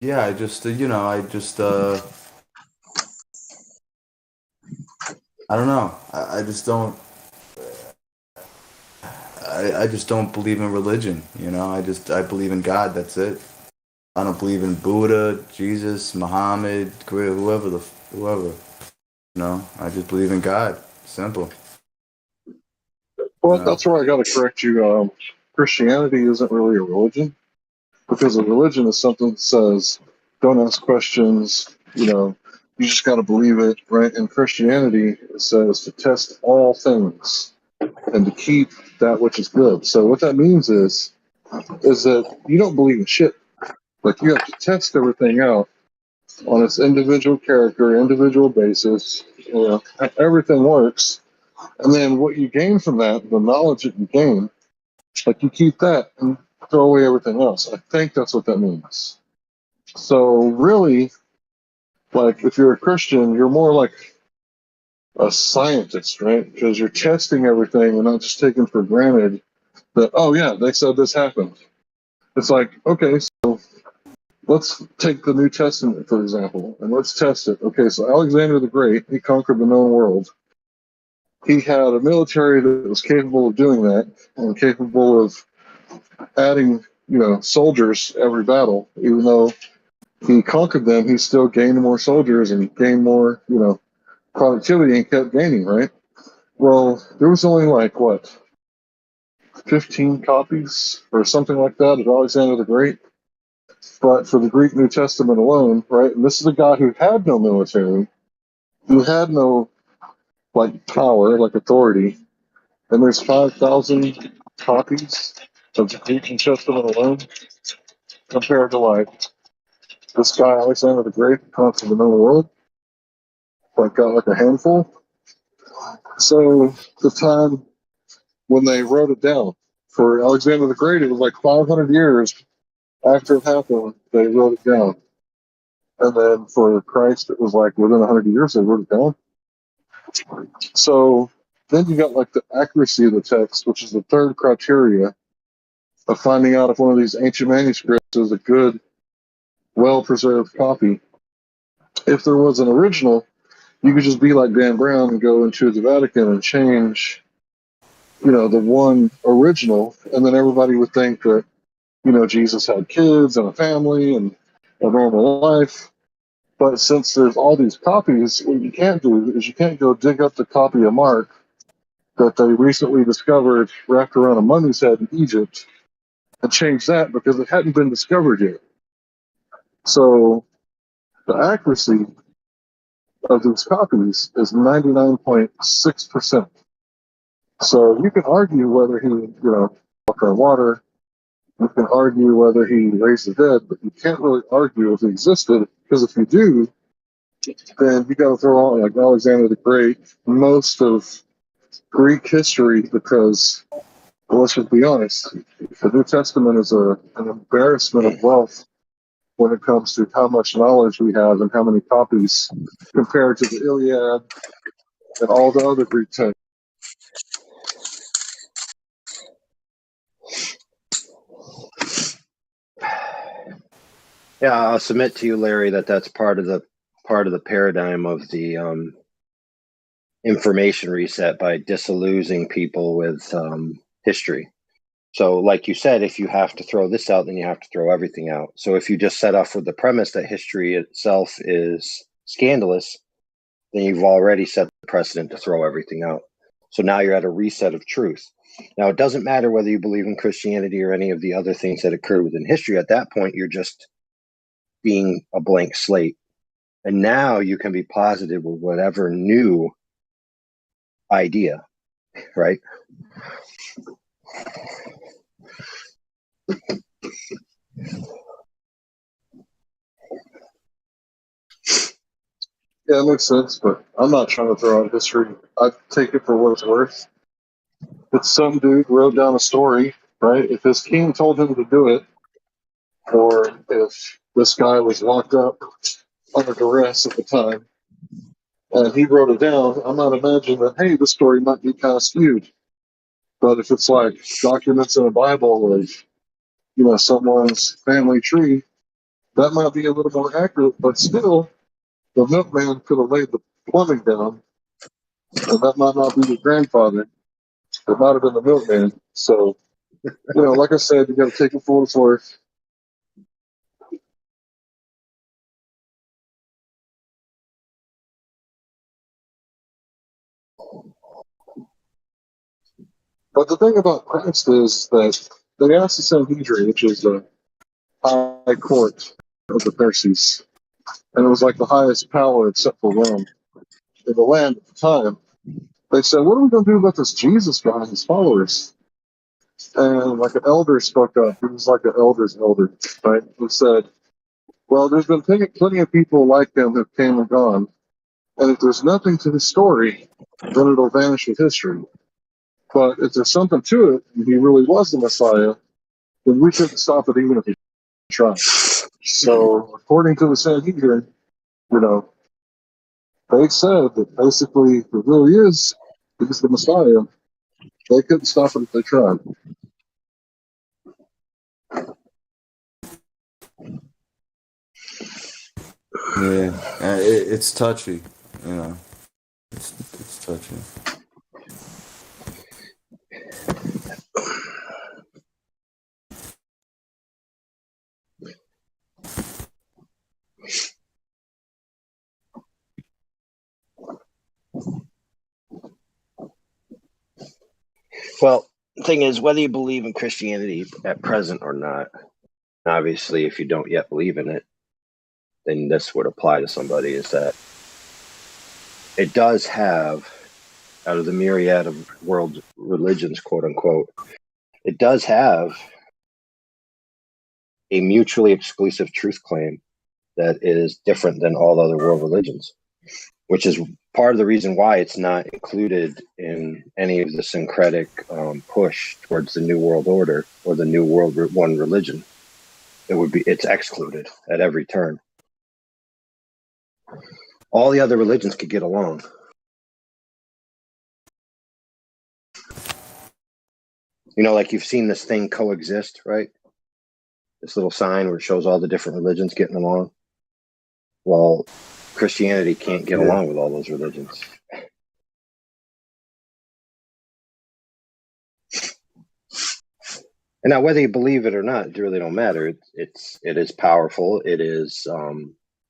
Yeah, I just I don't know. I just don't. I just don't believe in religion. I believe in God. That's it. I don't believe in Buddha, Jesus, Muhammad, whoever. I just believe in God. Simple. Well, that's where I got to correct you. Christianity isn't really a religion, because a religion is something that says, don't ask questions, you just got to believe it, right? In Christianity, it says to test all things and to keep that which is good. So what that means is that you don't believe in shit. Like, you have to test everything out on its individual character, individual basis. Everything works. And then what you gain from that, the knowledge that you gain, like, you keep that and throw away everything else. I think that's what that means. So really, like, if you're a Christian, you're more like a scientist, right? Because you're testing everything and not just taking for granted that, oh yeah, they said this happened. It's like, okay, so let's take the New Testament, for example, and let's test it. Okay, so Alexander the Great, he conquered the known world. He had a military that was capable of doing that and capable of adding, soldiers every battle. Even though he conquered them, he still gained more soldiers and gained more, productivity, and kept gaining, right? Well, there was only 15 copies or something like that of Alexander the Great. But for the Greek New Testament alone, right? And this is a guy who had no military, who had no power, authority, and there's 5,000 copies of the Greek New Testament alone, compared to this guy Alexander the Great who conquered the known world, got a handful. So the time when they wrote it down for Alexander the Great, it was 500 years after it happened, they wrote it down. And then for Christ, it was within 100 years they wrote it down. So then you got the accuracy of the text, which is the third criteria of finding out if one of these ancient manuscripts is a good, well-preserved copy. If there was an original, you could just be like Dan Brown and go into the Vatican and change, the one original, and then everybody would think that, Jesus had kids and a family and a normal life. But since there's all these copies, what you can't do is you can't go dig up the copy of Mark that they recently discovered wrapped around a mummy's head in Egypt and change that, because it hadn't been discovered yet. So the accuracy of these copies is 99.6%. So you can argue whether he, walked on water. You can argue whether he raised the dead, but you can't really argue if he existed, because if you do, then you got to throw out Alexander the Great, most of Greek history, because, well, let's just be honest, the New Testament is an embarrassment of wealth when it comes to how much knowledge we have and how many copies compared to the Iliad and all the other Greek texts. Yeah, I'll submit to you, Larry, that that's part of the paradigm of the information reset, by disillusioning people with history. So, like you said, if you have to throw this out, then you have to throw everything out. So if you just set off with the premise that history itself is scandalous, then you've already set the precedent to throw everything out. So now you're at a reset of truth. Now, it doesn't matter whether you believe in Christianity or any of the other things that occurred within history. At that point, you're just being a blank slate. And now you can be positive with whatever new idea, right? Yeah, it makes sense, but I'm not trying to throw out history. I take it for what it's worth. If some dude wrote down a story, right? If his king told him to do it, or if this guy was locked up under duress at the time, and he wrote it down, I'm not imagining that, hey, this story might be kind of skewed. But if it's documents in a Bible of, someone's family tree, That might be a little more accurate, but still, the milkman could have laid the plumbing down, and that might not be the grandfather. It might have been the milkman. So, like I said, you got to take it for what it's worth. But the thing about Christ is that they asked the Sanhedrin, which is the high court of the Pharisees, and it was like the highest power except for Rome in the land at the time. They said, "What are we going to do about this Jesus guy and his followers?" And like an elder spoke up. He was like an elder's elder, right? He said, "Well, there's been plenty of people like him who came and gone, and if there's nothing to his story, then it'll vanish with history. But if there's something to it, and he really was the Messiah, then we couldn't stop it even if we tried." So, according to the Sanhedrin, they said that basically, if it really is, he's the Messiah, they couldn't stop it if they tried. Yeah, it's touchy, It's touchy. Well, the thing is, whether you believe in Christianity at present or not, obviously, if you don't yet believe in it, then this would apply to somebody, is that it does have, out of the myriad of world religions, quote unquote, it does have a mutually exclusive truth claim that is different than all other world religions, which is part of the reason why it's not included in any of the syncretic push towards the New World Order or the New World One religion. It's excluded at every turn. All the other religions could get along. Like you've seen this thing coexist, right? This little sign where it shows all the different religions getting along. Well, Christianity can't get along with all those religions. And now, whether you believe it or not, it really don't matter. It is powerful. It is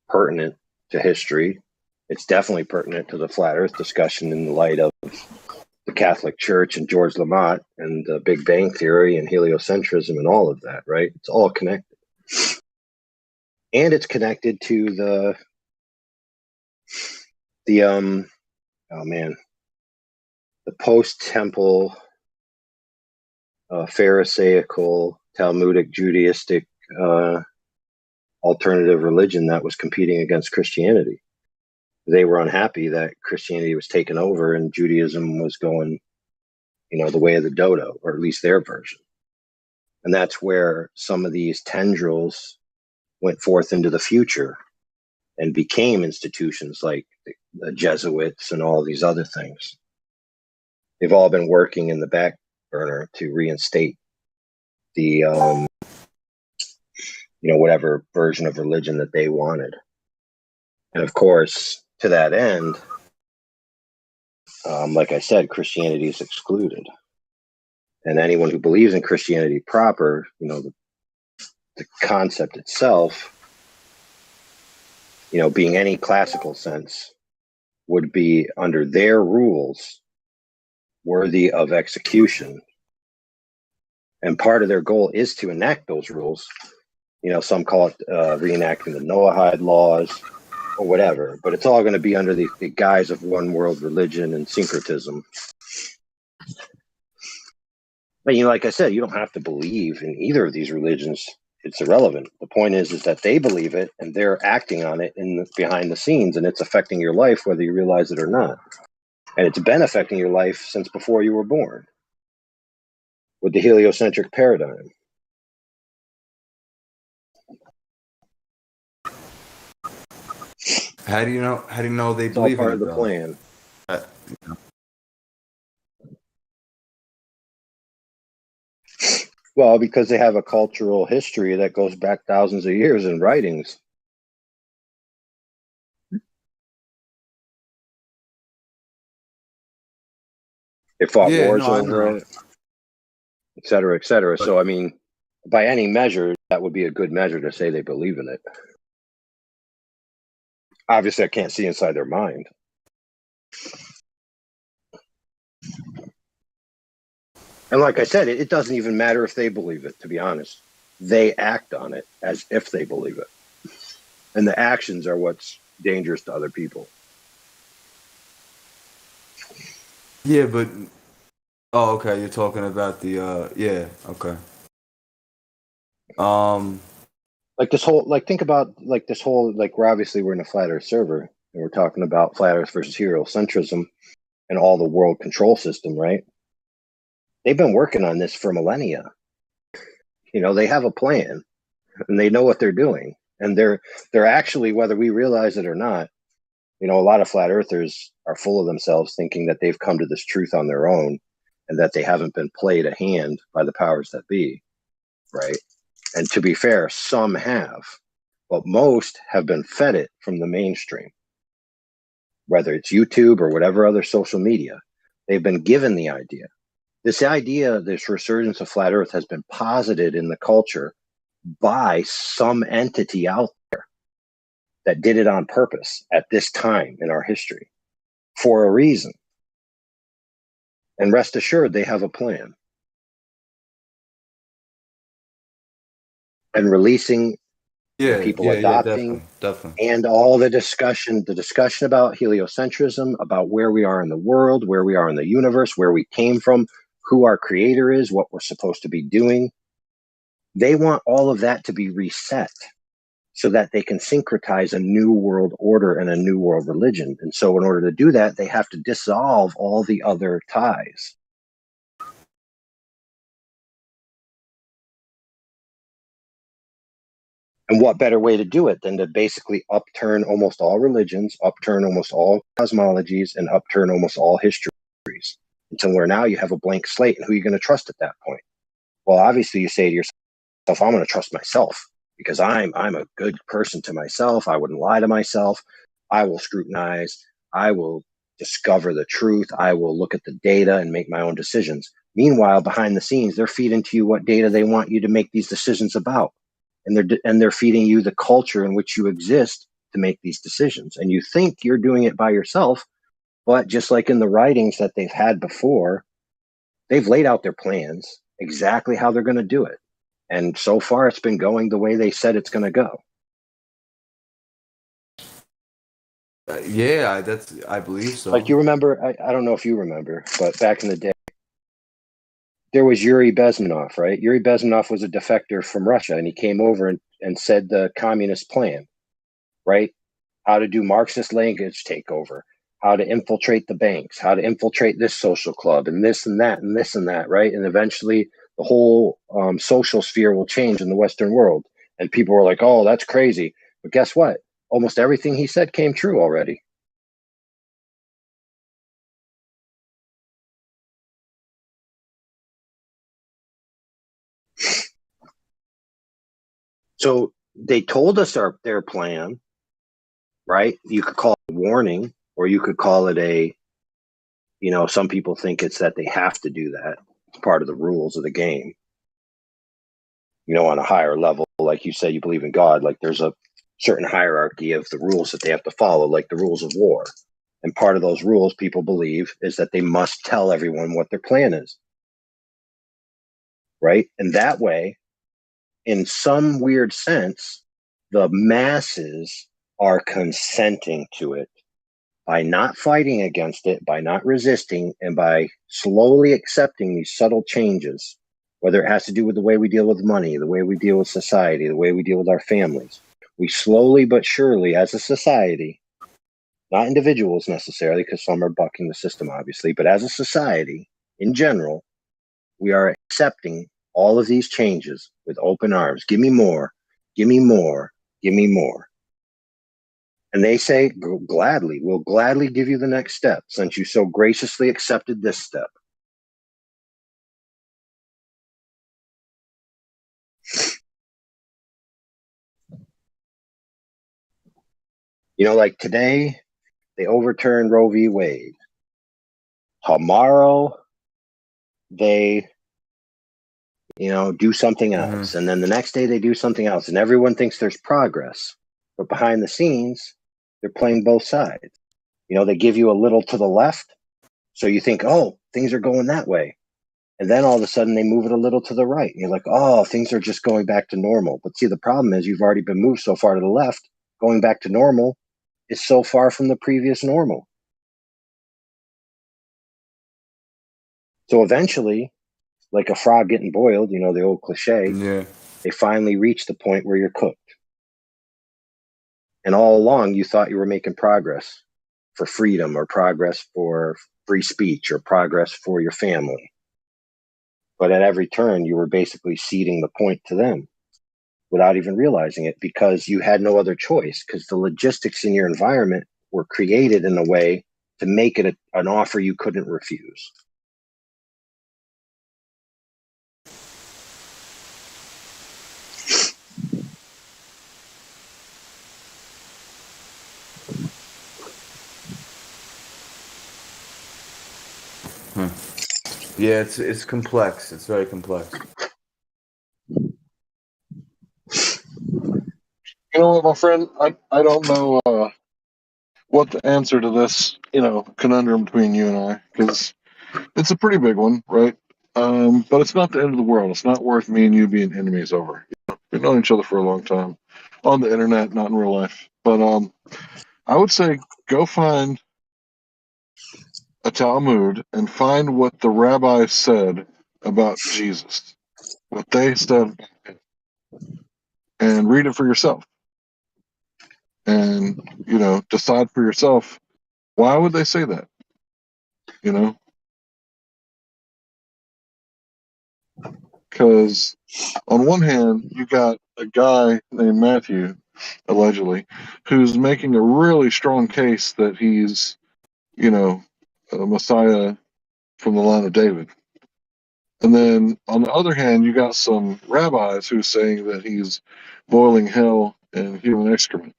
pertinent to history. It's definitely pertinent to the flat Earth discussion in the light of the Catholic Church and George Lamont and the Big Bang Theory and heliocentrism and all of that, right? It's all connected. And it's connected to the post-temple Pharisaical, Talmudic, Judaistic alternative religion that was competing against Christianity. They were unhappy that Christianity was taken over and Judaism was going, the way of the dodo, or at least their version. And that's where some of these tendrils went forth into the future and became institutions like the Jesuits and all these other things. They've all been working in the back burner to reinstate the, whatever version of religion that they wanted. And of course, to that end, like I said, Christianity is excluded. And anyone who believes in Christianity proper, the concept itself, being any classical sense, would be under their rules worthy of execution. And part of their goal is to enact those rules. Some call it reenacting the Noahide laws or whatever, but it's all going to be under the guise of one world religion and syncretism. But like I said, you don't have to believe in either of these religions. It's irrelevant. The point is that they believe it and they're acting on it behind the scenes, and it's affecting your life whether you realize it or not. And it's been affecting your life since before you were born with the heliocentric paradigm. How do you know they It's all believe part in of it, the though? plan. Well, because they have a cultural history that goes back thousands of years in writings. They fought Yeah, wars no, I over know. it, et cetera, et cetera. But So, I mean, by any measure, that would be a good measure to say they believe in it. Obviously, I can't see inside their mind. And like I said, it doesn't even matter if they believe it, to be honest. They act on it as if they believe it. And the actions are what's dangerous to other people. yeah, but oh, okay. You're talking about the yeah, okay. Um, Like this whole, like, think about, like, this whole, like, we're in a flat earth server, and we're talking about flat earth versus heliocentrism and all the world control system, right? They've been working on this for millennia. You know, they have a plan and they know what they're doing. And they're actually, whether we realize it or not, you know, a lot of flat earthers are full of themselves thinking that they've come to this truth on their own and that they haven't been played a hand by the powers that be, right? And to be fair, some have, but most have been fed it from the mainstream, whether it's YouTube or whatever other social media. They've been given the idea. This idea, this resurgence of flat earth has been posited in the culture by some entity out there that did it on purpose at this time in our history for a reason. And rest assured, they have a plan. And releasing yeah, and people yeah, adopting definitely. and all the discussion about heliocentrism, about where we are in the world, where we are in the universe, where we came from, who our creator is, what we're supposed to be doing. They want all of that to be reset so that they can syncretize a new world order and a new world religion. And so in order to do that, they have to dissolve all the other ties. And what better way to do it than to basically upturn almost all religions, upturn almost all cosmologies, and upturn almost all histories until where now you have a blank slate. And who are you going to trust at that point? Well, obviously you say to yourself, I'm going to trust myself because I'm a good person to myself. I wouldn't lie to myself. I will scrutinize. I will discover the truth. I will look at the data and make my own decisions. Meanwhile, behind the scenes, they're feeding to you what data they want you to make these decisions about. And they're feeding you the culture in which you exist to make these decisions. And you think you're doing it by yourself, but just like in the writings that they've had before, they've laid out their plans exactly how they're going to do it. And so far, it's been going the way they said it's going to go. Yeah, I believe so. Like, you remember, I don't know if you remember, but back in the day, there was Yuri Bezmenov, right? Yuri Bezmenov was a defector from Russia, and he came over and said the communist plan, right? How to do Marxist language takeover, how to infiltrate the banks, how to infiltrate this social club, and this and that, and this and that, right? And eventually the whole social sphere will change in the Western world. And people were like, oh, that's crazy. But guess what? Almost everything he said came true already. So they told us their plan, right? You could call it a warning, or you could call it some people think it's that they have to do that. It's part of the rules of the game. On a higher level, like you say, you believe in God, like there's a certain hierarchy of the rules that they have to follow, like the rules of war. And part of those rules, people believe, is that they must tell everyone what their plan is. Right? And that way, in some weird sense, the masses are consenting to it by not fighting against it, by not resisting, and by slowly accepting these subtle changes, whether it has to do with the way we deal with money, the way we deal with society, the way we deal with our families. We slowly but surely, as a society, not individuals necessarily, because some are bucking the system, obviously, but as a society in general, we are accepting all of these changes with open arms. Give me more, give me more, give me more. And they say, gladly, we'll gladly give you the next step since you so graciously accepted this step. You know, like today, they overturned Roe v. Wade. Tomorrow, they, do something else. And then the next day, they do something else. And everyone thinks there's progress. But behind the scenes, they're playing both sides. They give you a little to the left. So you think, oh, things are going that way. And then all of a sudden they move it a little to the right. And you're like, oh, things are just going back to normal. But see, the problem is you've already been moved so far to the left. Going back to normal is so far from the previous normal. So eventually, like a frog getting boiled, the old cliche, they finally reach the point where you're cooked. And all along, you thought you were making progress for freedom or progress for free speech or progress for your family. But at every turn, you were basically ceding the point to them without even realizing it, because you had no other choice, because the logistics in your environment were created in a way to make it an offer you couldn't refuse. Yeah, it's complex. It's very complex. You know what, my friend? I don't know what the answer to this, conundrum between you and I, because it's a pretty big one, right? But it's not the end of the world. It's not worth me and you being enemies over. We've known each other for a long time on the internet, not in real life. But I would say go find a Talmud and find what the rabbis said about Jesus, what they said, and read it for yourself. And, decide for yourself, why would they say that? Because on one hand, you got a guy named Matthew, allegedly, who's making a really strong case that he's, a Messiah from the line of David. And then on the other hand, you got some rabbis who's saying that he's boiling hell in human excrement.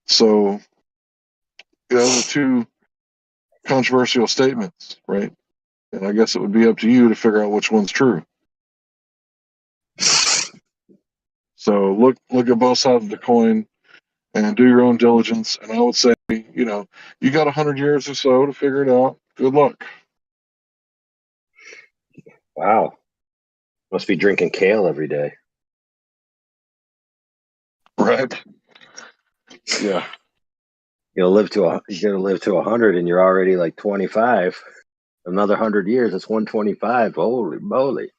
So, those are two controversial statements, right? And I guess it would be up to you to figure out which one's true. So look at both sides of the coin and do your own diligence. And I would say, you got 100 years or so to figure it out. Good luck. Wow. Must be drinking kale every day. Right. Yeah. You're gonna live to 100 and you're already like 25. Another 100 years, it's 125. Holy moly.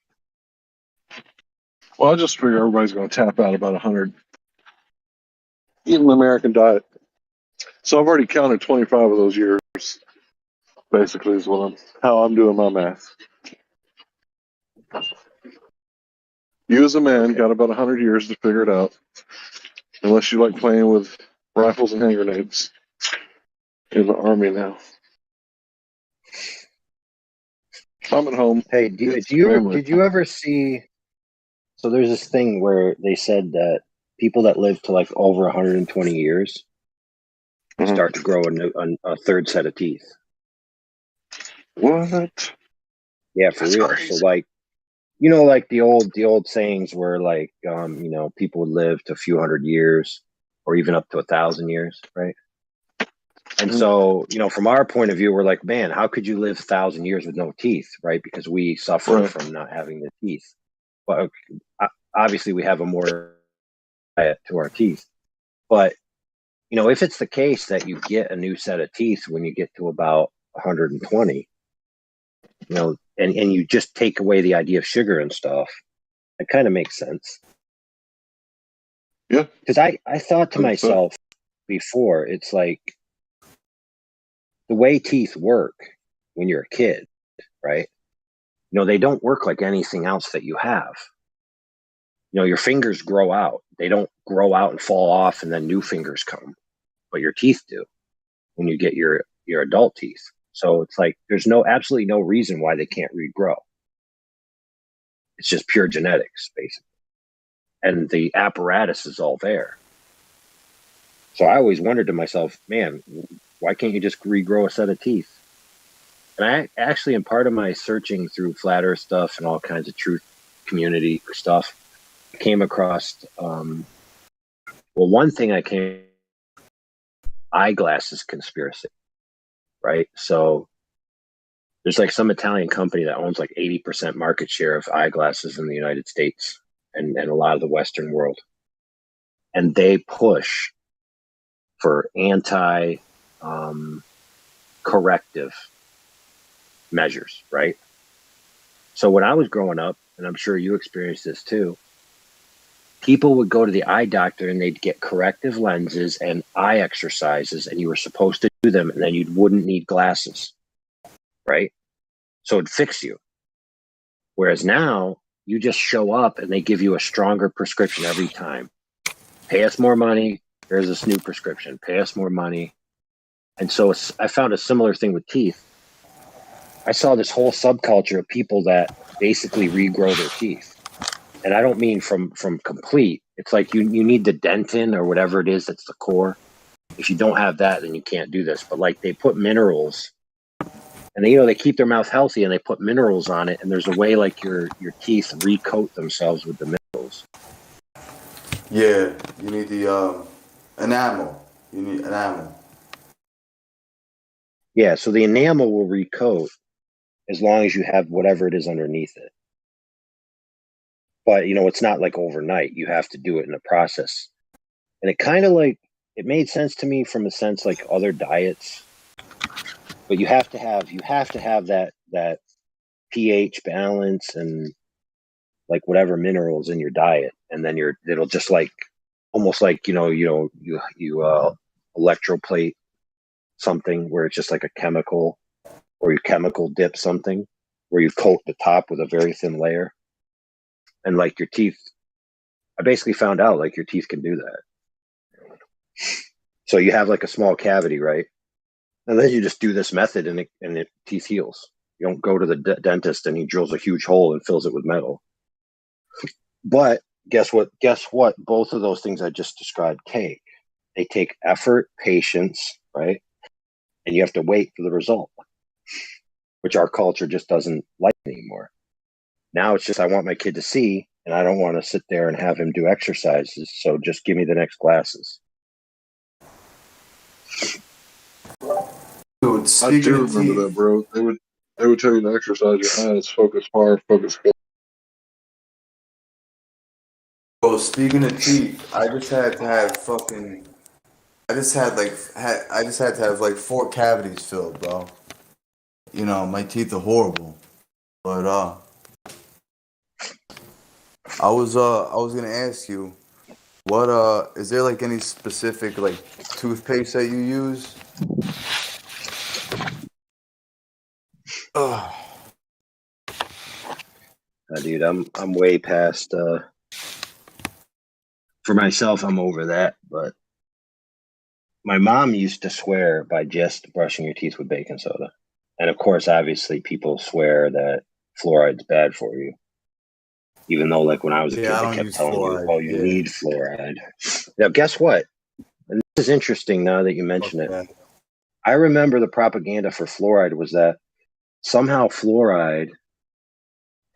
Well, I just figure everybody's going to tap out about 100. Eating the American diet. So I've already counted 25 of those years, basically, is how I'm doing my math. You as a man got about 100 years to figure it out, unless you like playing with rifles and hand grenades in the army now. I'm at home. Hey, did you ever see? So there's this thing where they said that people that live to like over 120 years start to grow a third set of teeth. What? Yeah, for That's real. crazy. So like, like the old sayings where like, people would live to a few hundred years or even up to 1,000 years, right? And so, from our point of view, we're like, man, how could you live 1,000 years with no teeth, right? Because we suffer from not having the teeth. But obviously, we have a more diet to our teeth. But if it's the case that you get a new set of teeth when you get to about 120, and you just take away the idea of sugar and stuff, it kind of makes sense. Yeah. Because I thought to myself before, it's like the way teeth work when you're a kid, right? They don't work like anything else that you have. Your fingers grow out. They don't grow out and fall off and then new fingers come, but your teeth do when you get your adult teeth. So it's like there's absolutely no reason why they can't regrow. It's just pure genetics, basically. And the apparatus is all there. So I always wondered to myself, man, why can't you just regrow a set of teeth? And I actually, in part of my searching through flat earth stuff and all kinds of truth community stuff, came across, one thing I came, eyeglasses conspiracy, right? So there's like some Italian company that owns like 80% market share of eyeglasses in the United States and a lot of the Western world. And they push for corrective measures, right? So when I was growing up, and I'm sure you experienced this too, people would go to the eye doctor and they'd get corrective lenses and eye exercises, and you were supposed to do them, and then you wouldn't need glasses, right? So it'd fix you. Whereas now you just show up and they give you a stronger prescription every time. Pay us more money. Here's this new prescription. Pay us more money. And so I found a similar thing with teeth. I saw this whole subculture of people that basically regrow their teeth. And I don't mean from complete. It's like you need the dentin or whatever it is that's the core. If you don't have that, then you can't do this. But like they put minerals, and they keep their mouth healthy and they put minerals on it. And there's a way like your teeth recoat themselves with the minerals. Yeah, you need the enamel. You need enamel. Yeah, so the enamel will recoat as long as you have whatever it is underneath it. But, it's not like overnight. You have to do it in a process. And it kind of like, it made sense to me from a sense like other diets. But you have to have that pH balance and like whatever minerals in your diet. And then it'll just like, almost like, you electroplate something where it's just like a chemical, or you chemical dip something where you coat the top with a very thin layer. And like your teeth, I basically found out like your teeth can do that. So you have like a small cavity, right? And then you just do this method and the teeth heals. You don't go to the dentist and he drills a huge hole and fills it with metal. But guess what? Both of those things I just described they take effort, patience, right? And you have to wait for the result, which our culture just doesn't like anymore. Now it's just, I want my kid to see, and I don't want to sit there and have him do exercises. So just give me the next glasses. Dude, I do remember that, bro. They would tell you to exercise your eyes, focus hard, focus good. Bro, speaking of teeth, I just had to have like 4 cavities filled, bro. My teeth are horrible. But I was gonna ask you, what is there like any specific like toothpaste that you use? Ugh. Dude, I'm way past. For myself, I'm over that. But my mom used to swear by just brushing your teeth with baking soda, and of course, obviously, people swear that fluoride's bad for you. Even though, like when I was a kid, I they don't kept use telling you, fluoride. "Oh, you need fluoride." Now, guess what? And this is interesting now that you mention it. That. I remember the propaganda for fluoride was that somehow fluoride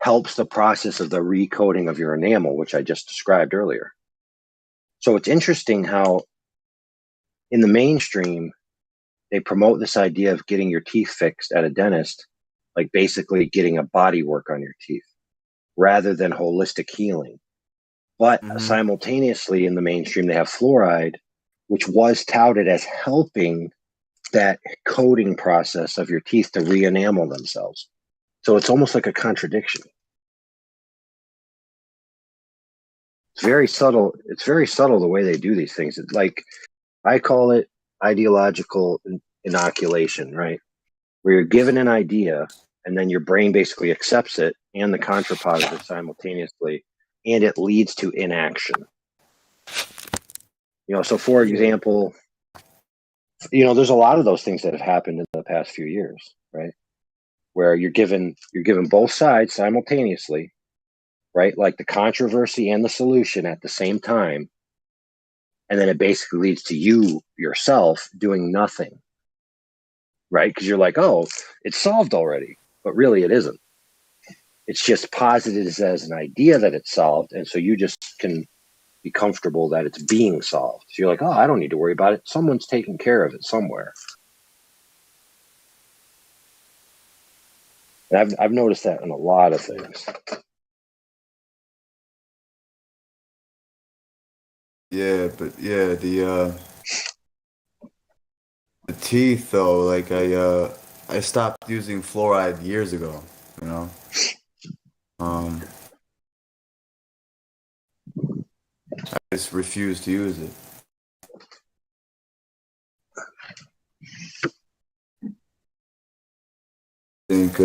helps the process of the recoating of your enamel, which I just described earlier. So it's interesting how in the mainstream, they promote this idea of getting your teeth fixed at a dentist, like basically getting a body work on your teeth rather than holistic healing. But simultaneously in the mainstream, they have fluoride, which was touted as helping that coating process of your teeth to re-enamel themselves. So it's almost like a contradiction. It's very subtle. It's very subtle the way they do these things. It's like, I call it ideological inoculation, right? Where you're given an idea and then your brain basically accepts it and the contrapositive simultaneously, and it leads to inaction. So for example, there's a lot of those things that have happened in the past few years, right? Where you're given both sides simultaneously, right? Like the controversy and the solution at the same time. And then it basically leads to you yourself doing nothing, right? Because you're like, oh, it's solved already, but really it isn't. It's just posited as an idea that it's solved, and so you just can be comfortable that it's being solved. So you're like, oh, I don't need to worry about it. Someone's taking care of it somewhere. And I've noticed that in a lot of things. Yeah, but yeah, the teeth though, like I stopped using fluoride years ago, you know. I just refused to use it. I think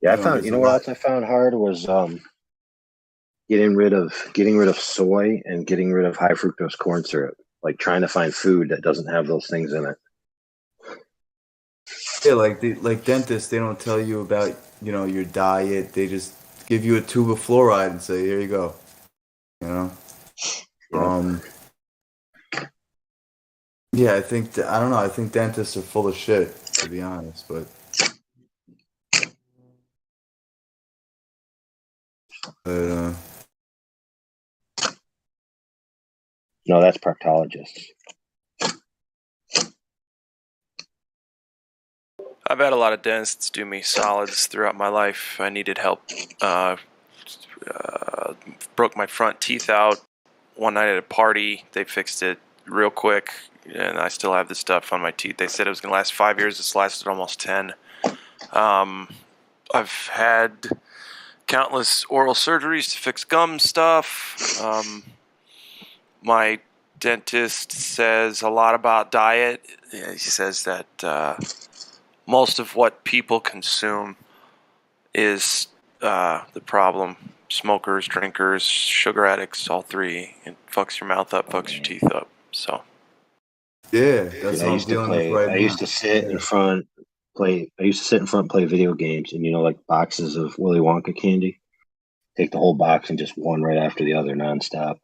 yeah, I found you know what else I found hard was getting rid of soy and getting rid of high fructose corn syrup. Like trying to find food that doesn't have those things in it. Yeah, like dentists, they don't tell you about, you know, your diet. They just give you a tube of fluoride and say, here you go. You know? Yeah. Yeah, I think I don't know. I think dentists are full of shit, to be honest. But no, that's proctologists. I've had a lot of dentists do me solids throughout my life. I needed help. Broke my front teeth out one night at a party. They fixed it real quick, and I still have the stuff on my teeth. They said it was going to last 5 years. It's lasted almost 10. I've had countless oral surgeries to fix gum stuff. My dentist says a lot about diet. He says that most of what people consume is the problem. Smokers, drinkers, sugar addicts, all three. It fucks your mouth up, fucks your teeth up. So yeah, that's what I'm dealing with right now. I used to sit in front, play video games, and you know, like boxes of Willy Wonka candy. Take the whole box and just one right after the other, nonstop.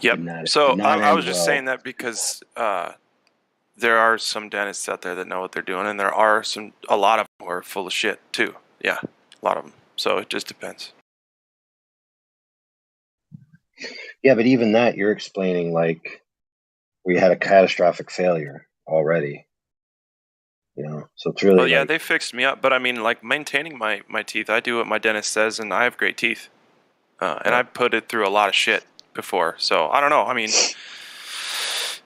Yep. So I was just saying that because there are some dentists out there that know what they're doing, and there are a lot of them who are full of shit too. Yeah, a lot of them. So it just depends. Yeah, but even that, you're explaining like we had a catastrophic failure already. You know, so it's really. Well, yeah, they fixed me up, but I mean, like maintaining my teeth, I do what my dentist says, and I have great teeth, and I've put it through a lot of shit before. So I don't know. I mean,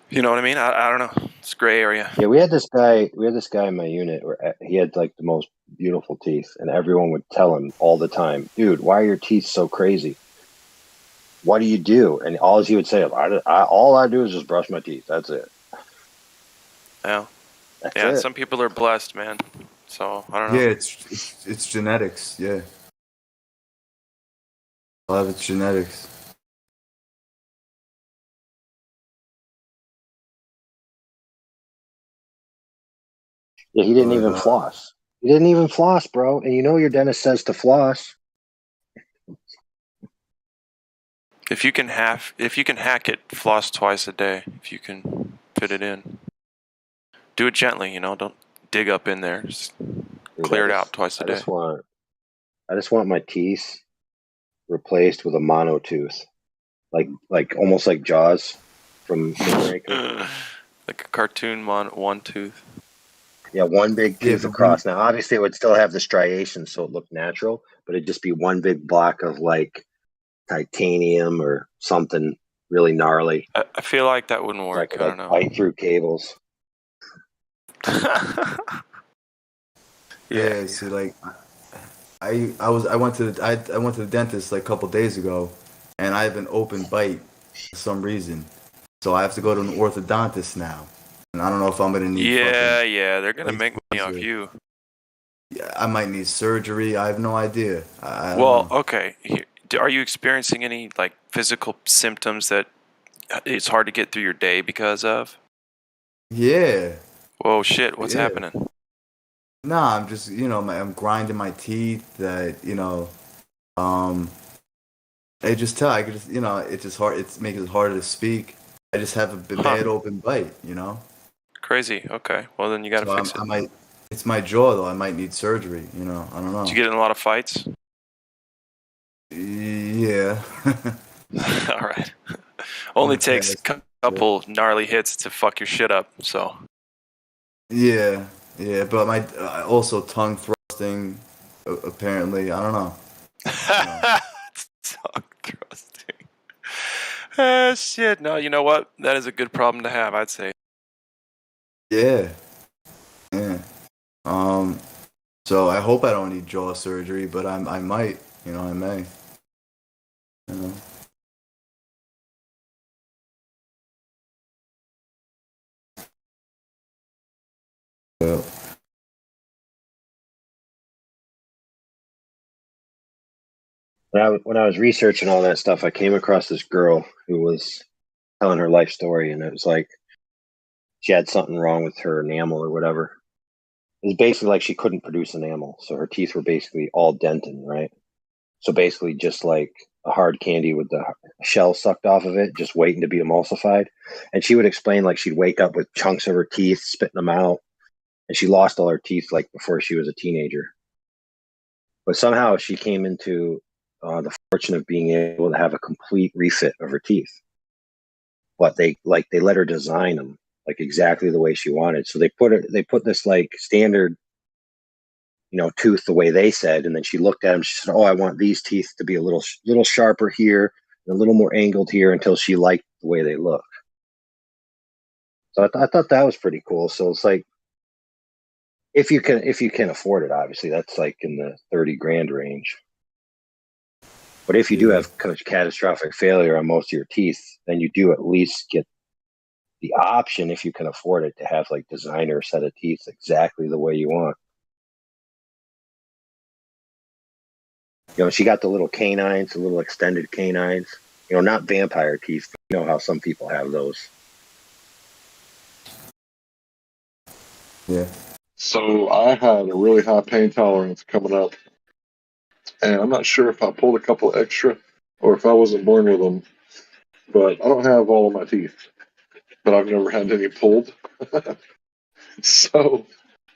you know what I mean? I don't know. It's a gray area. Yeah, we had this guy in my unit where he had like the most beautiful teeth, and everyone would tell him all the time, "Dude, why are your teeth so crazy? What do you do?" And all he would say, all I do is just brush my teeth. That's it." Yeah. That's some people are blessed, man. So I don't know. Yeah, it's genetics. Yeah, a lot of it's genetics. Yeah, he didn't even floss. He didn't even floss, bro. And you know your dentist says to floss. If you can hack it, floss twice a day. If you can fit it in, do it gently. You know, don't dig up in there. Just clear it out twice a day. I just want my teeth replaced with a mono tooth, like almost like Jaws from Moonraker. Like a cartoon one tooth. Yeah, one big tooth across. Now, obviously, it would still have the striations, so it looked natural, but it'd just be one big block of like titanium or something really gnarly. I feel like that wouldn't work. I don't know. Bite through cables. Yeah, see, like I went to the dentist like a couple days ago, and I have an open bite for some reason, so I have to go to an orthodontist now, and I don't know if I'm gonna need. Yeah, they're gonna make money off you. Yeah, I might need surgery. I have no idea. I don't know. Okay. Are you experiencing any like physical symptoms that it's hard to get through your day because of? Yeah. Whoa, shit! What's happening? Nah, I'm just, I'm grinding my teeth. That, I just tell. I could just, it's just hard. It makes it harder to speak. I just have a bad open bite, Crazy. Okay. Well, then you got to So fix it. I might. It's my jaw though. I might need surgery. I don't know. Did you get in a lot of fights? Yeah. All right. Only takes a couple gnarly hits to fuck your shit up. So. Yeah, but my also tongue thrusting. Apparently, I don't know. Tongue thrusting. Shit. No, you know what? That is a good problem to have, I'd say. Yeah. So I hope I don't need jaw surgery, but I might. I may. Well. When I was researching all that stuff, I came across this girl who was telling her life story, and it was like she had something wrong with her enamel or whatever. It was basically like she couldn't produce enamel, so her teeth were basically all dentin, right? So basically, just like a hard candy with the shell sucked off of it, just waiting to be emulsified. And she would explain like she'd wake up with chunks of her teeth, spitting them out, and she lost all her teeth like before she was a teenager. But somehow she came into the fortune of being able to have a complete refit of her teeth. But they let her design them like exactly the way she wanted. So they put this like standard, tooth the way they said, and then she looked at them. She said, "Oh, I want these teeth to be a little sharper here, and a little more angled here," until she liked the way they look. So I thought that was pretty cool. So it's like if you can afford it, obviously that's like in the 30 grand range. But if you do have catastrophic failure on most of your teeth, then you do at least get the option, if you can afford it, to have like designer set of teeth exactly the way you want. She got the little canines, the little extended canines. Not vampire teeth. But how some people have those. Yeah. So I had a really high pain tolerance coming up, and I'm not sure if I pulled a couple extra or if I wasn't born with them. But I don't have all of my teeth, but I've never had any pulled. So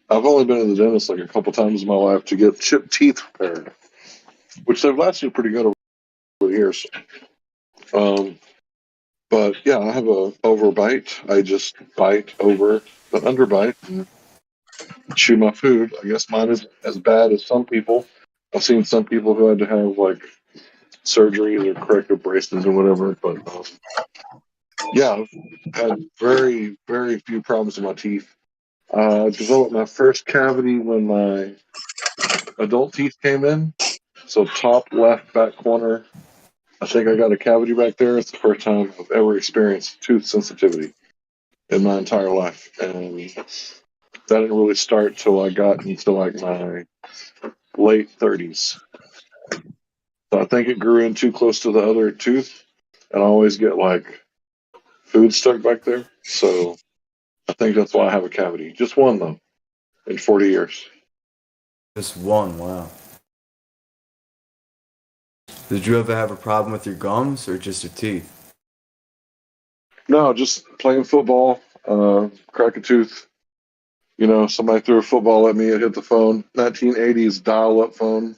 I've only been to the dentist like a couple times in my life to get chipped teeth repaired, which they've lasted pretty good over the years. But yeah, I have a overbite. I just bite over the underbite and chew my food. I guess mine is as bad as some people. I've seen some people who had to have like surgeries or corrective braces or whatever. But yeah, I've had very, very few problems with my teeth. I developed my first cavity when my adult teeth came in. So top left back corner, I think I got a cavity back there. It's the first time I've ever experienced tooth sensitivity in my entire life. And that didn't really start till I got into like my late 30s. So I think it grew in too close to the other tooth, and I always get like food stuck back there. So I think that's why I have a cavity. Just one though, in 40 years. Just one. Wow. Did you ever have a problem with your gums or just your teeth? No, just playing football, crack a tooth. Somebody threw a football at me. It hit the phone. 1980s dial-up phone,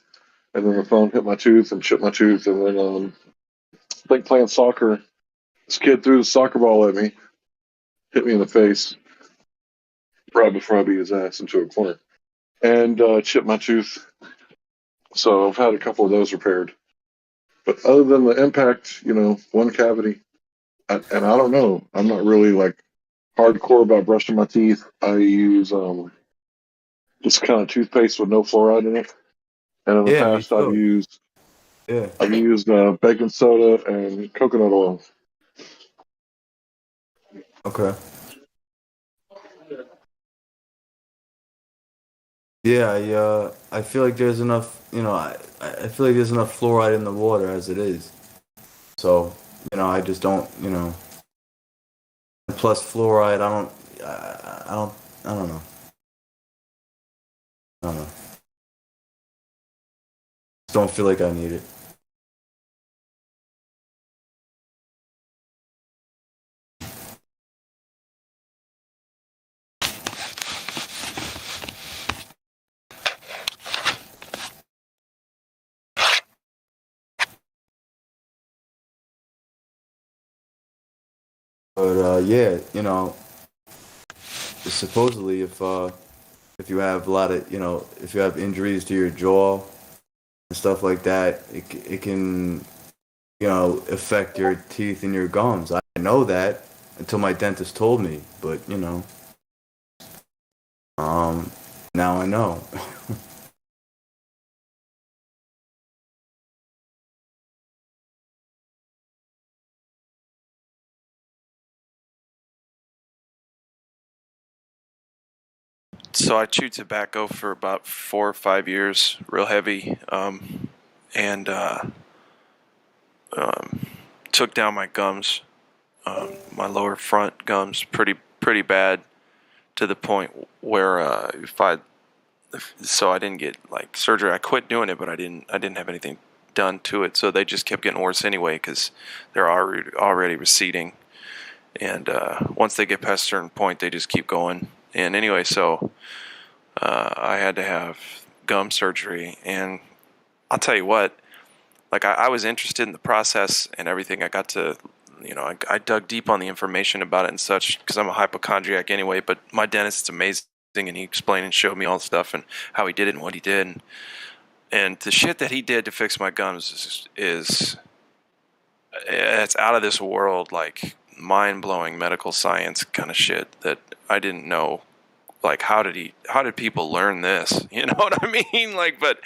and then the phone hit my tooth and chipped my tooth. And then I think playing soccer, this kid threw the soccer ball at me, hit me in the face right before I beat his ass into a corner, and chipped my tooth. So I've had a couple of those repaired. But other than the impact, one cavity. And I don't know. I'm not really like hardcore about brushing my teeth. I use just kind of toothpaste with no fluoride in it. And in the Yeah, me past, I've too. used Yeah. baking soda and coconut oil. Okay. Yeah, I feel like there's enough, I feel like there's enough fluoride in the water as it is. So, I just don't, plus fluoride, I don't know. I don't know. Just don't feel like I need it. yeah, supposedly if you have a lot of if you have injuries to your jaw and stuff like that, it can affect your teeth and your gums. I didn't know that until my dentist told me, but now I know. So I chewed tobacco for about 4 or 5 years, real heavy, and took down my gums, my lower front gums, pretty bad, to the point where so I didn't get like surgery. I quit doing it, but I didn't have anything done to it. So they just kept getting worse anyway because they're already receding, and once they get past a certain point, they just keep going. And anyway, so I had to have gum surgery, and I'll tell you what, like I was interested in the process and everything. I got to, I dug deep on the information about it and such because I'm a hypochondriac anyway. But my dentist is amazing, and he explained and showed me all the stuff and how he did it and what he did, and the shit that he did to fix my gums is it's out of this world, like mind blowing medical science kind of shit that I didn't know. Like how did people learn this? You know what I mean? Like, but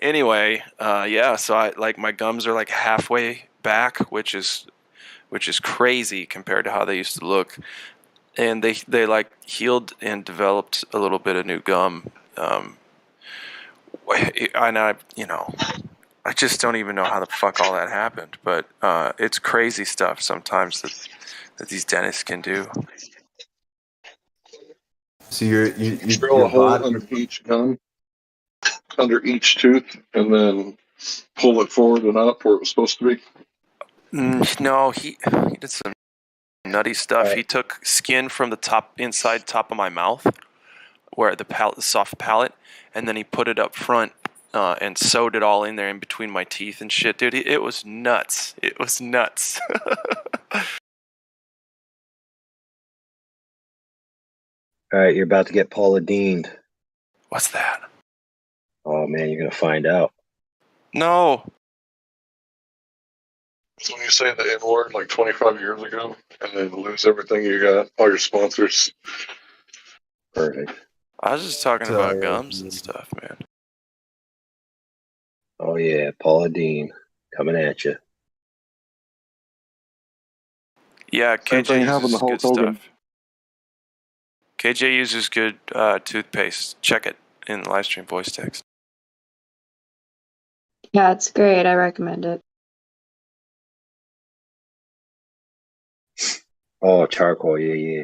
anyway, yeah, so I like my gums are like halfway back, which is crazy compared to how they used to look. And they like healed and developed a little bit of new gum. And I just don't even know how the fuck all that happened, but it's crazy stuff sometimes that these dentists can do. So Drill your a hole body. under each gum, under each tooth, and then pull it forward and up where it was supposed to be. No, he did some nutty stuff. He took skin from the inside top of my mouth, where the soft palate, and then he put it up front and sewed it all in there in between my teeth and shit, dude. It was nuts. It was nuts. All right, you're about to get Paula Deaned. What's that? Oh man, you're gonna find out. No. So when you say the N word like 25 years ago, and then lose everything you got, all your sponsors. Perfect. I was just talking about gums and stuff, man. Oh yeah, Paula Dean coming at you. Yeah, Same thing KJ happened to uses Hulk good Hogan. stuff. KJ uses good toothpaste. Check it in the live stream voice text. Yeah, it's great. I recommend it. Oh, charcoal, yeah.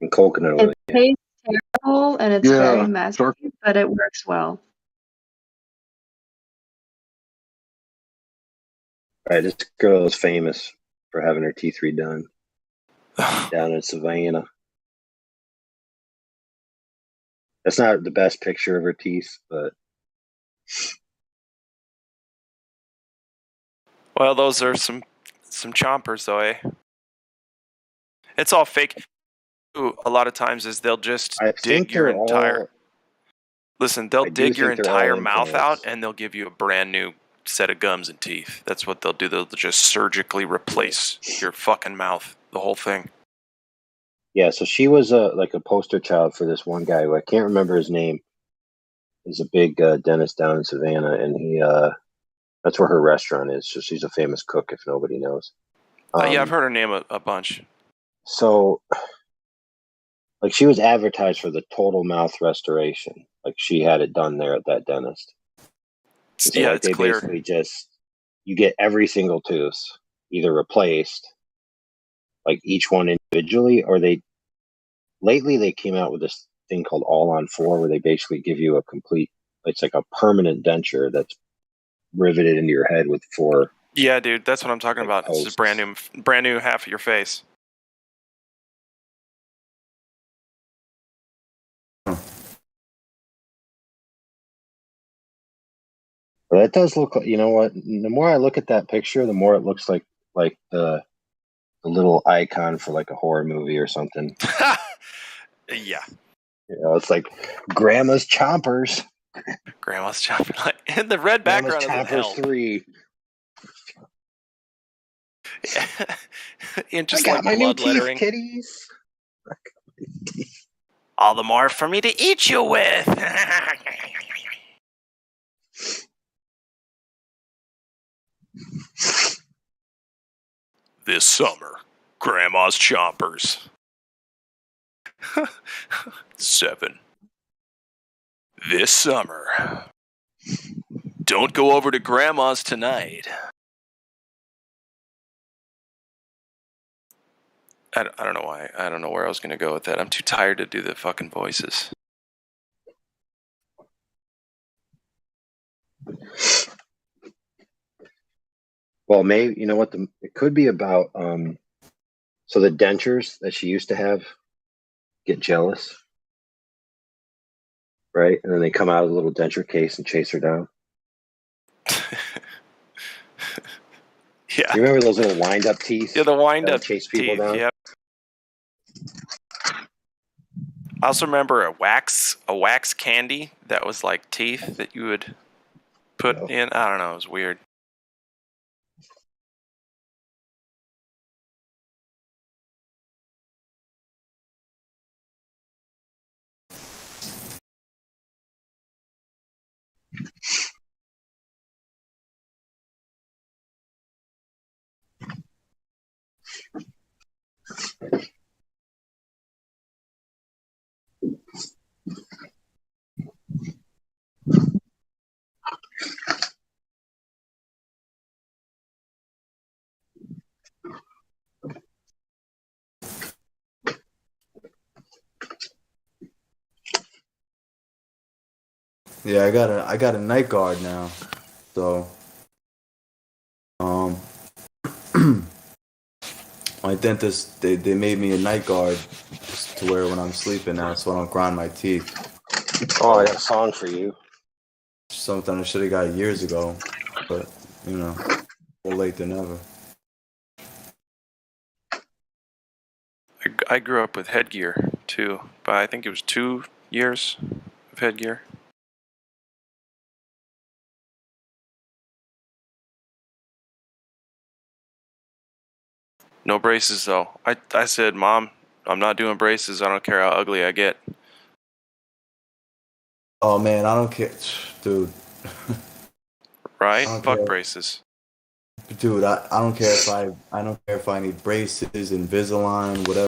And coconut oil. It tastes terrible and it's very messy, charcoal. but it works well. All right, this girl is famous for having her teeth redone down in Savannah. That's not the best picture of her teeth, but Well, those are some chompers, though, eh? It's all fake. Ooh, a lot of times is they'll just dig your entire. Listen, they'll dig your entire mouth out and they'll give you a brand new set of gums and teeth. That's what they'll do. They'll just surgically replace your fucking mouth, the whole thing. yeah. So she was like a poster child for this one guy who I can't remember his name. He's a big dentist down in Savannah, and he that's where her restaurant is. So she's a famous cook, if nobody knows. Yeah, I've heard her name a bunch. So, like, she was advertised for the total mouth restoration. Like, she had it done there at that dentist. So, yeah, like, it's they clear. basically you get every single tooth either replaced, like each one individually, or lately they came out with this thing called All on 4, where they basically give you a complete, it's like a permanent denture that's riveted into your head with 4. Yeah, dude, that's what I'm talking about. It's just brand new half of your face. But that does look like, you know what? The more I look at that picture, the more it looks like the a little icon for like a horror movie or something. Yeah. You know, it's like Grandma's Chompers. Grandma's chopping like in the red Grandma's background doesn't Chompers help. 3. And just I got like my new blood teeth, lettering. kitties. All the more for me to eat you with. This summer, Grandma's Chompers. 7. This summer. Don't go over to Grandma's tonight. I don't know why. I don't know where I was going to go with that. I'm too tired to do the fucking voices. Well, maybe, you know what? It could be about, so the dentures that she used to have get jealous, right? And then they come out of the little denture case and chase her down. Yeah. You remember those little wind-up teeth? Yeah, the wind-up chase people teeth. down? Yep. I also remember a wax candy that was like teeth that you would put in. I don't know. It was weird. Yeah, I got a night guard now. So my dentist they made me a night guard just to wear when I'm sleeping now so I don't grind my teeth. Oh, I got a song for you. Something I should have got years ago. But, you know, more late than never. I grew up with headgear too, but I think it was 2 years of headgear. No braces though. I said, Mom, I'm not doing braces. I don't care how ugly I get. Oh man, I don't care, dude. Right? I don't Fuck care. braces. Dude, I don't care if I don't care if I need braces, Invisalign, whatever.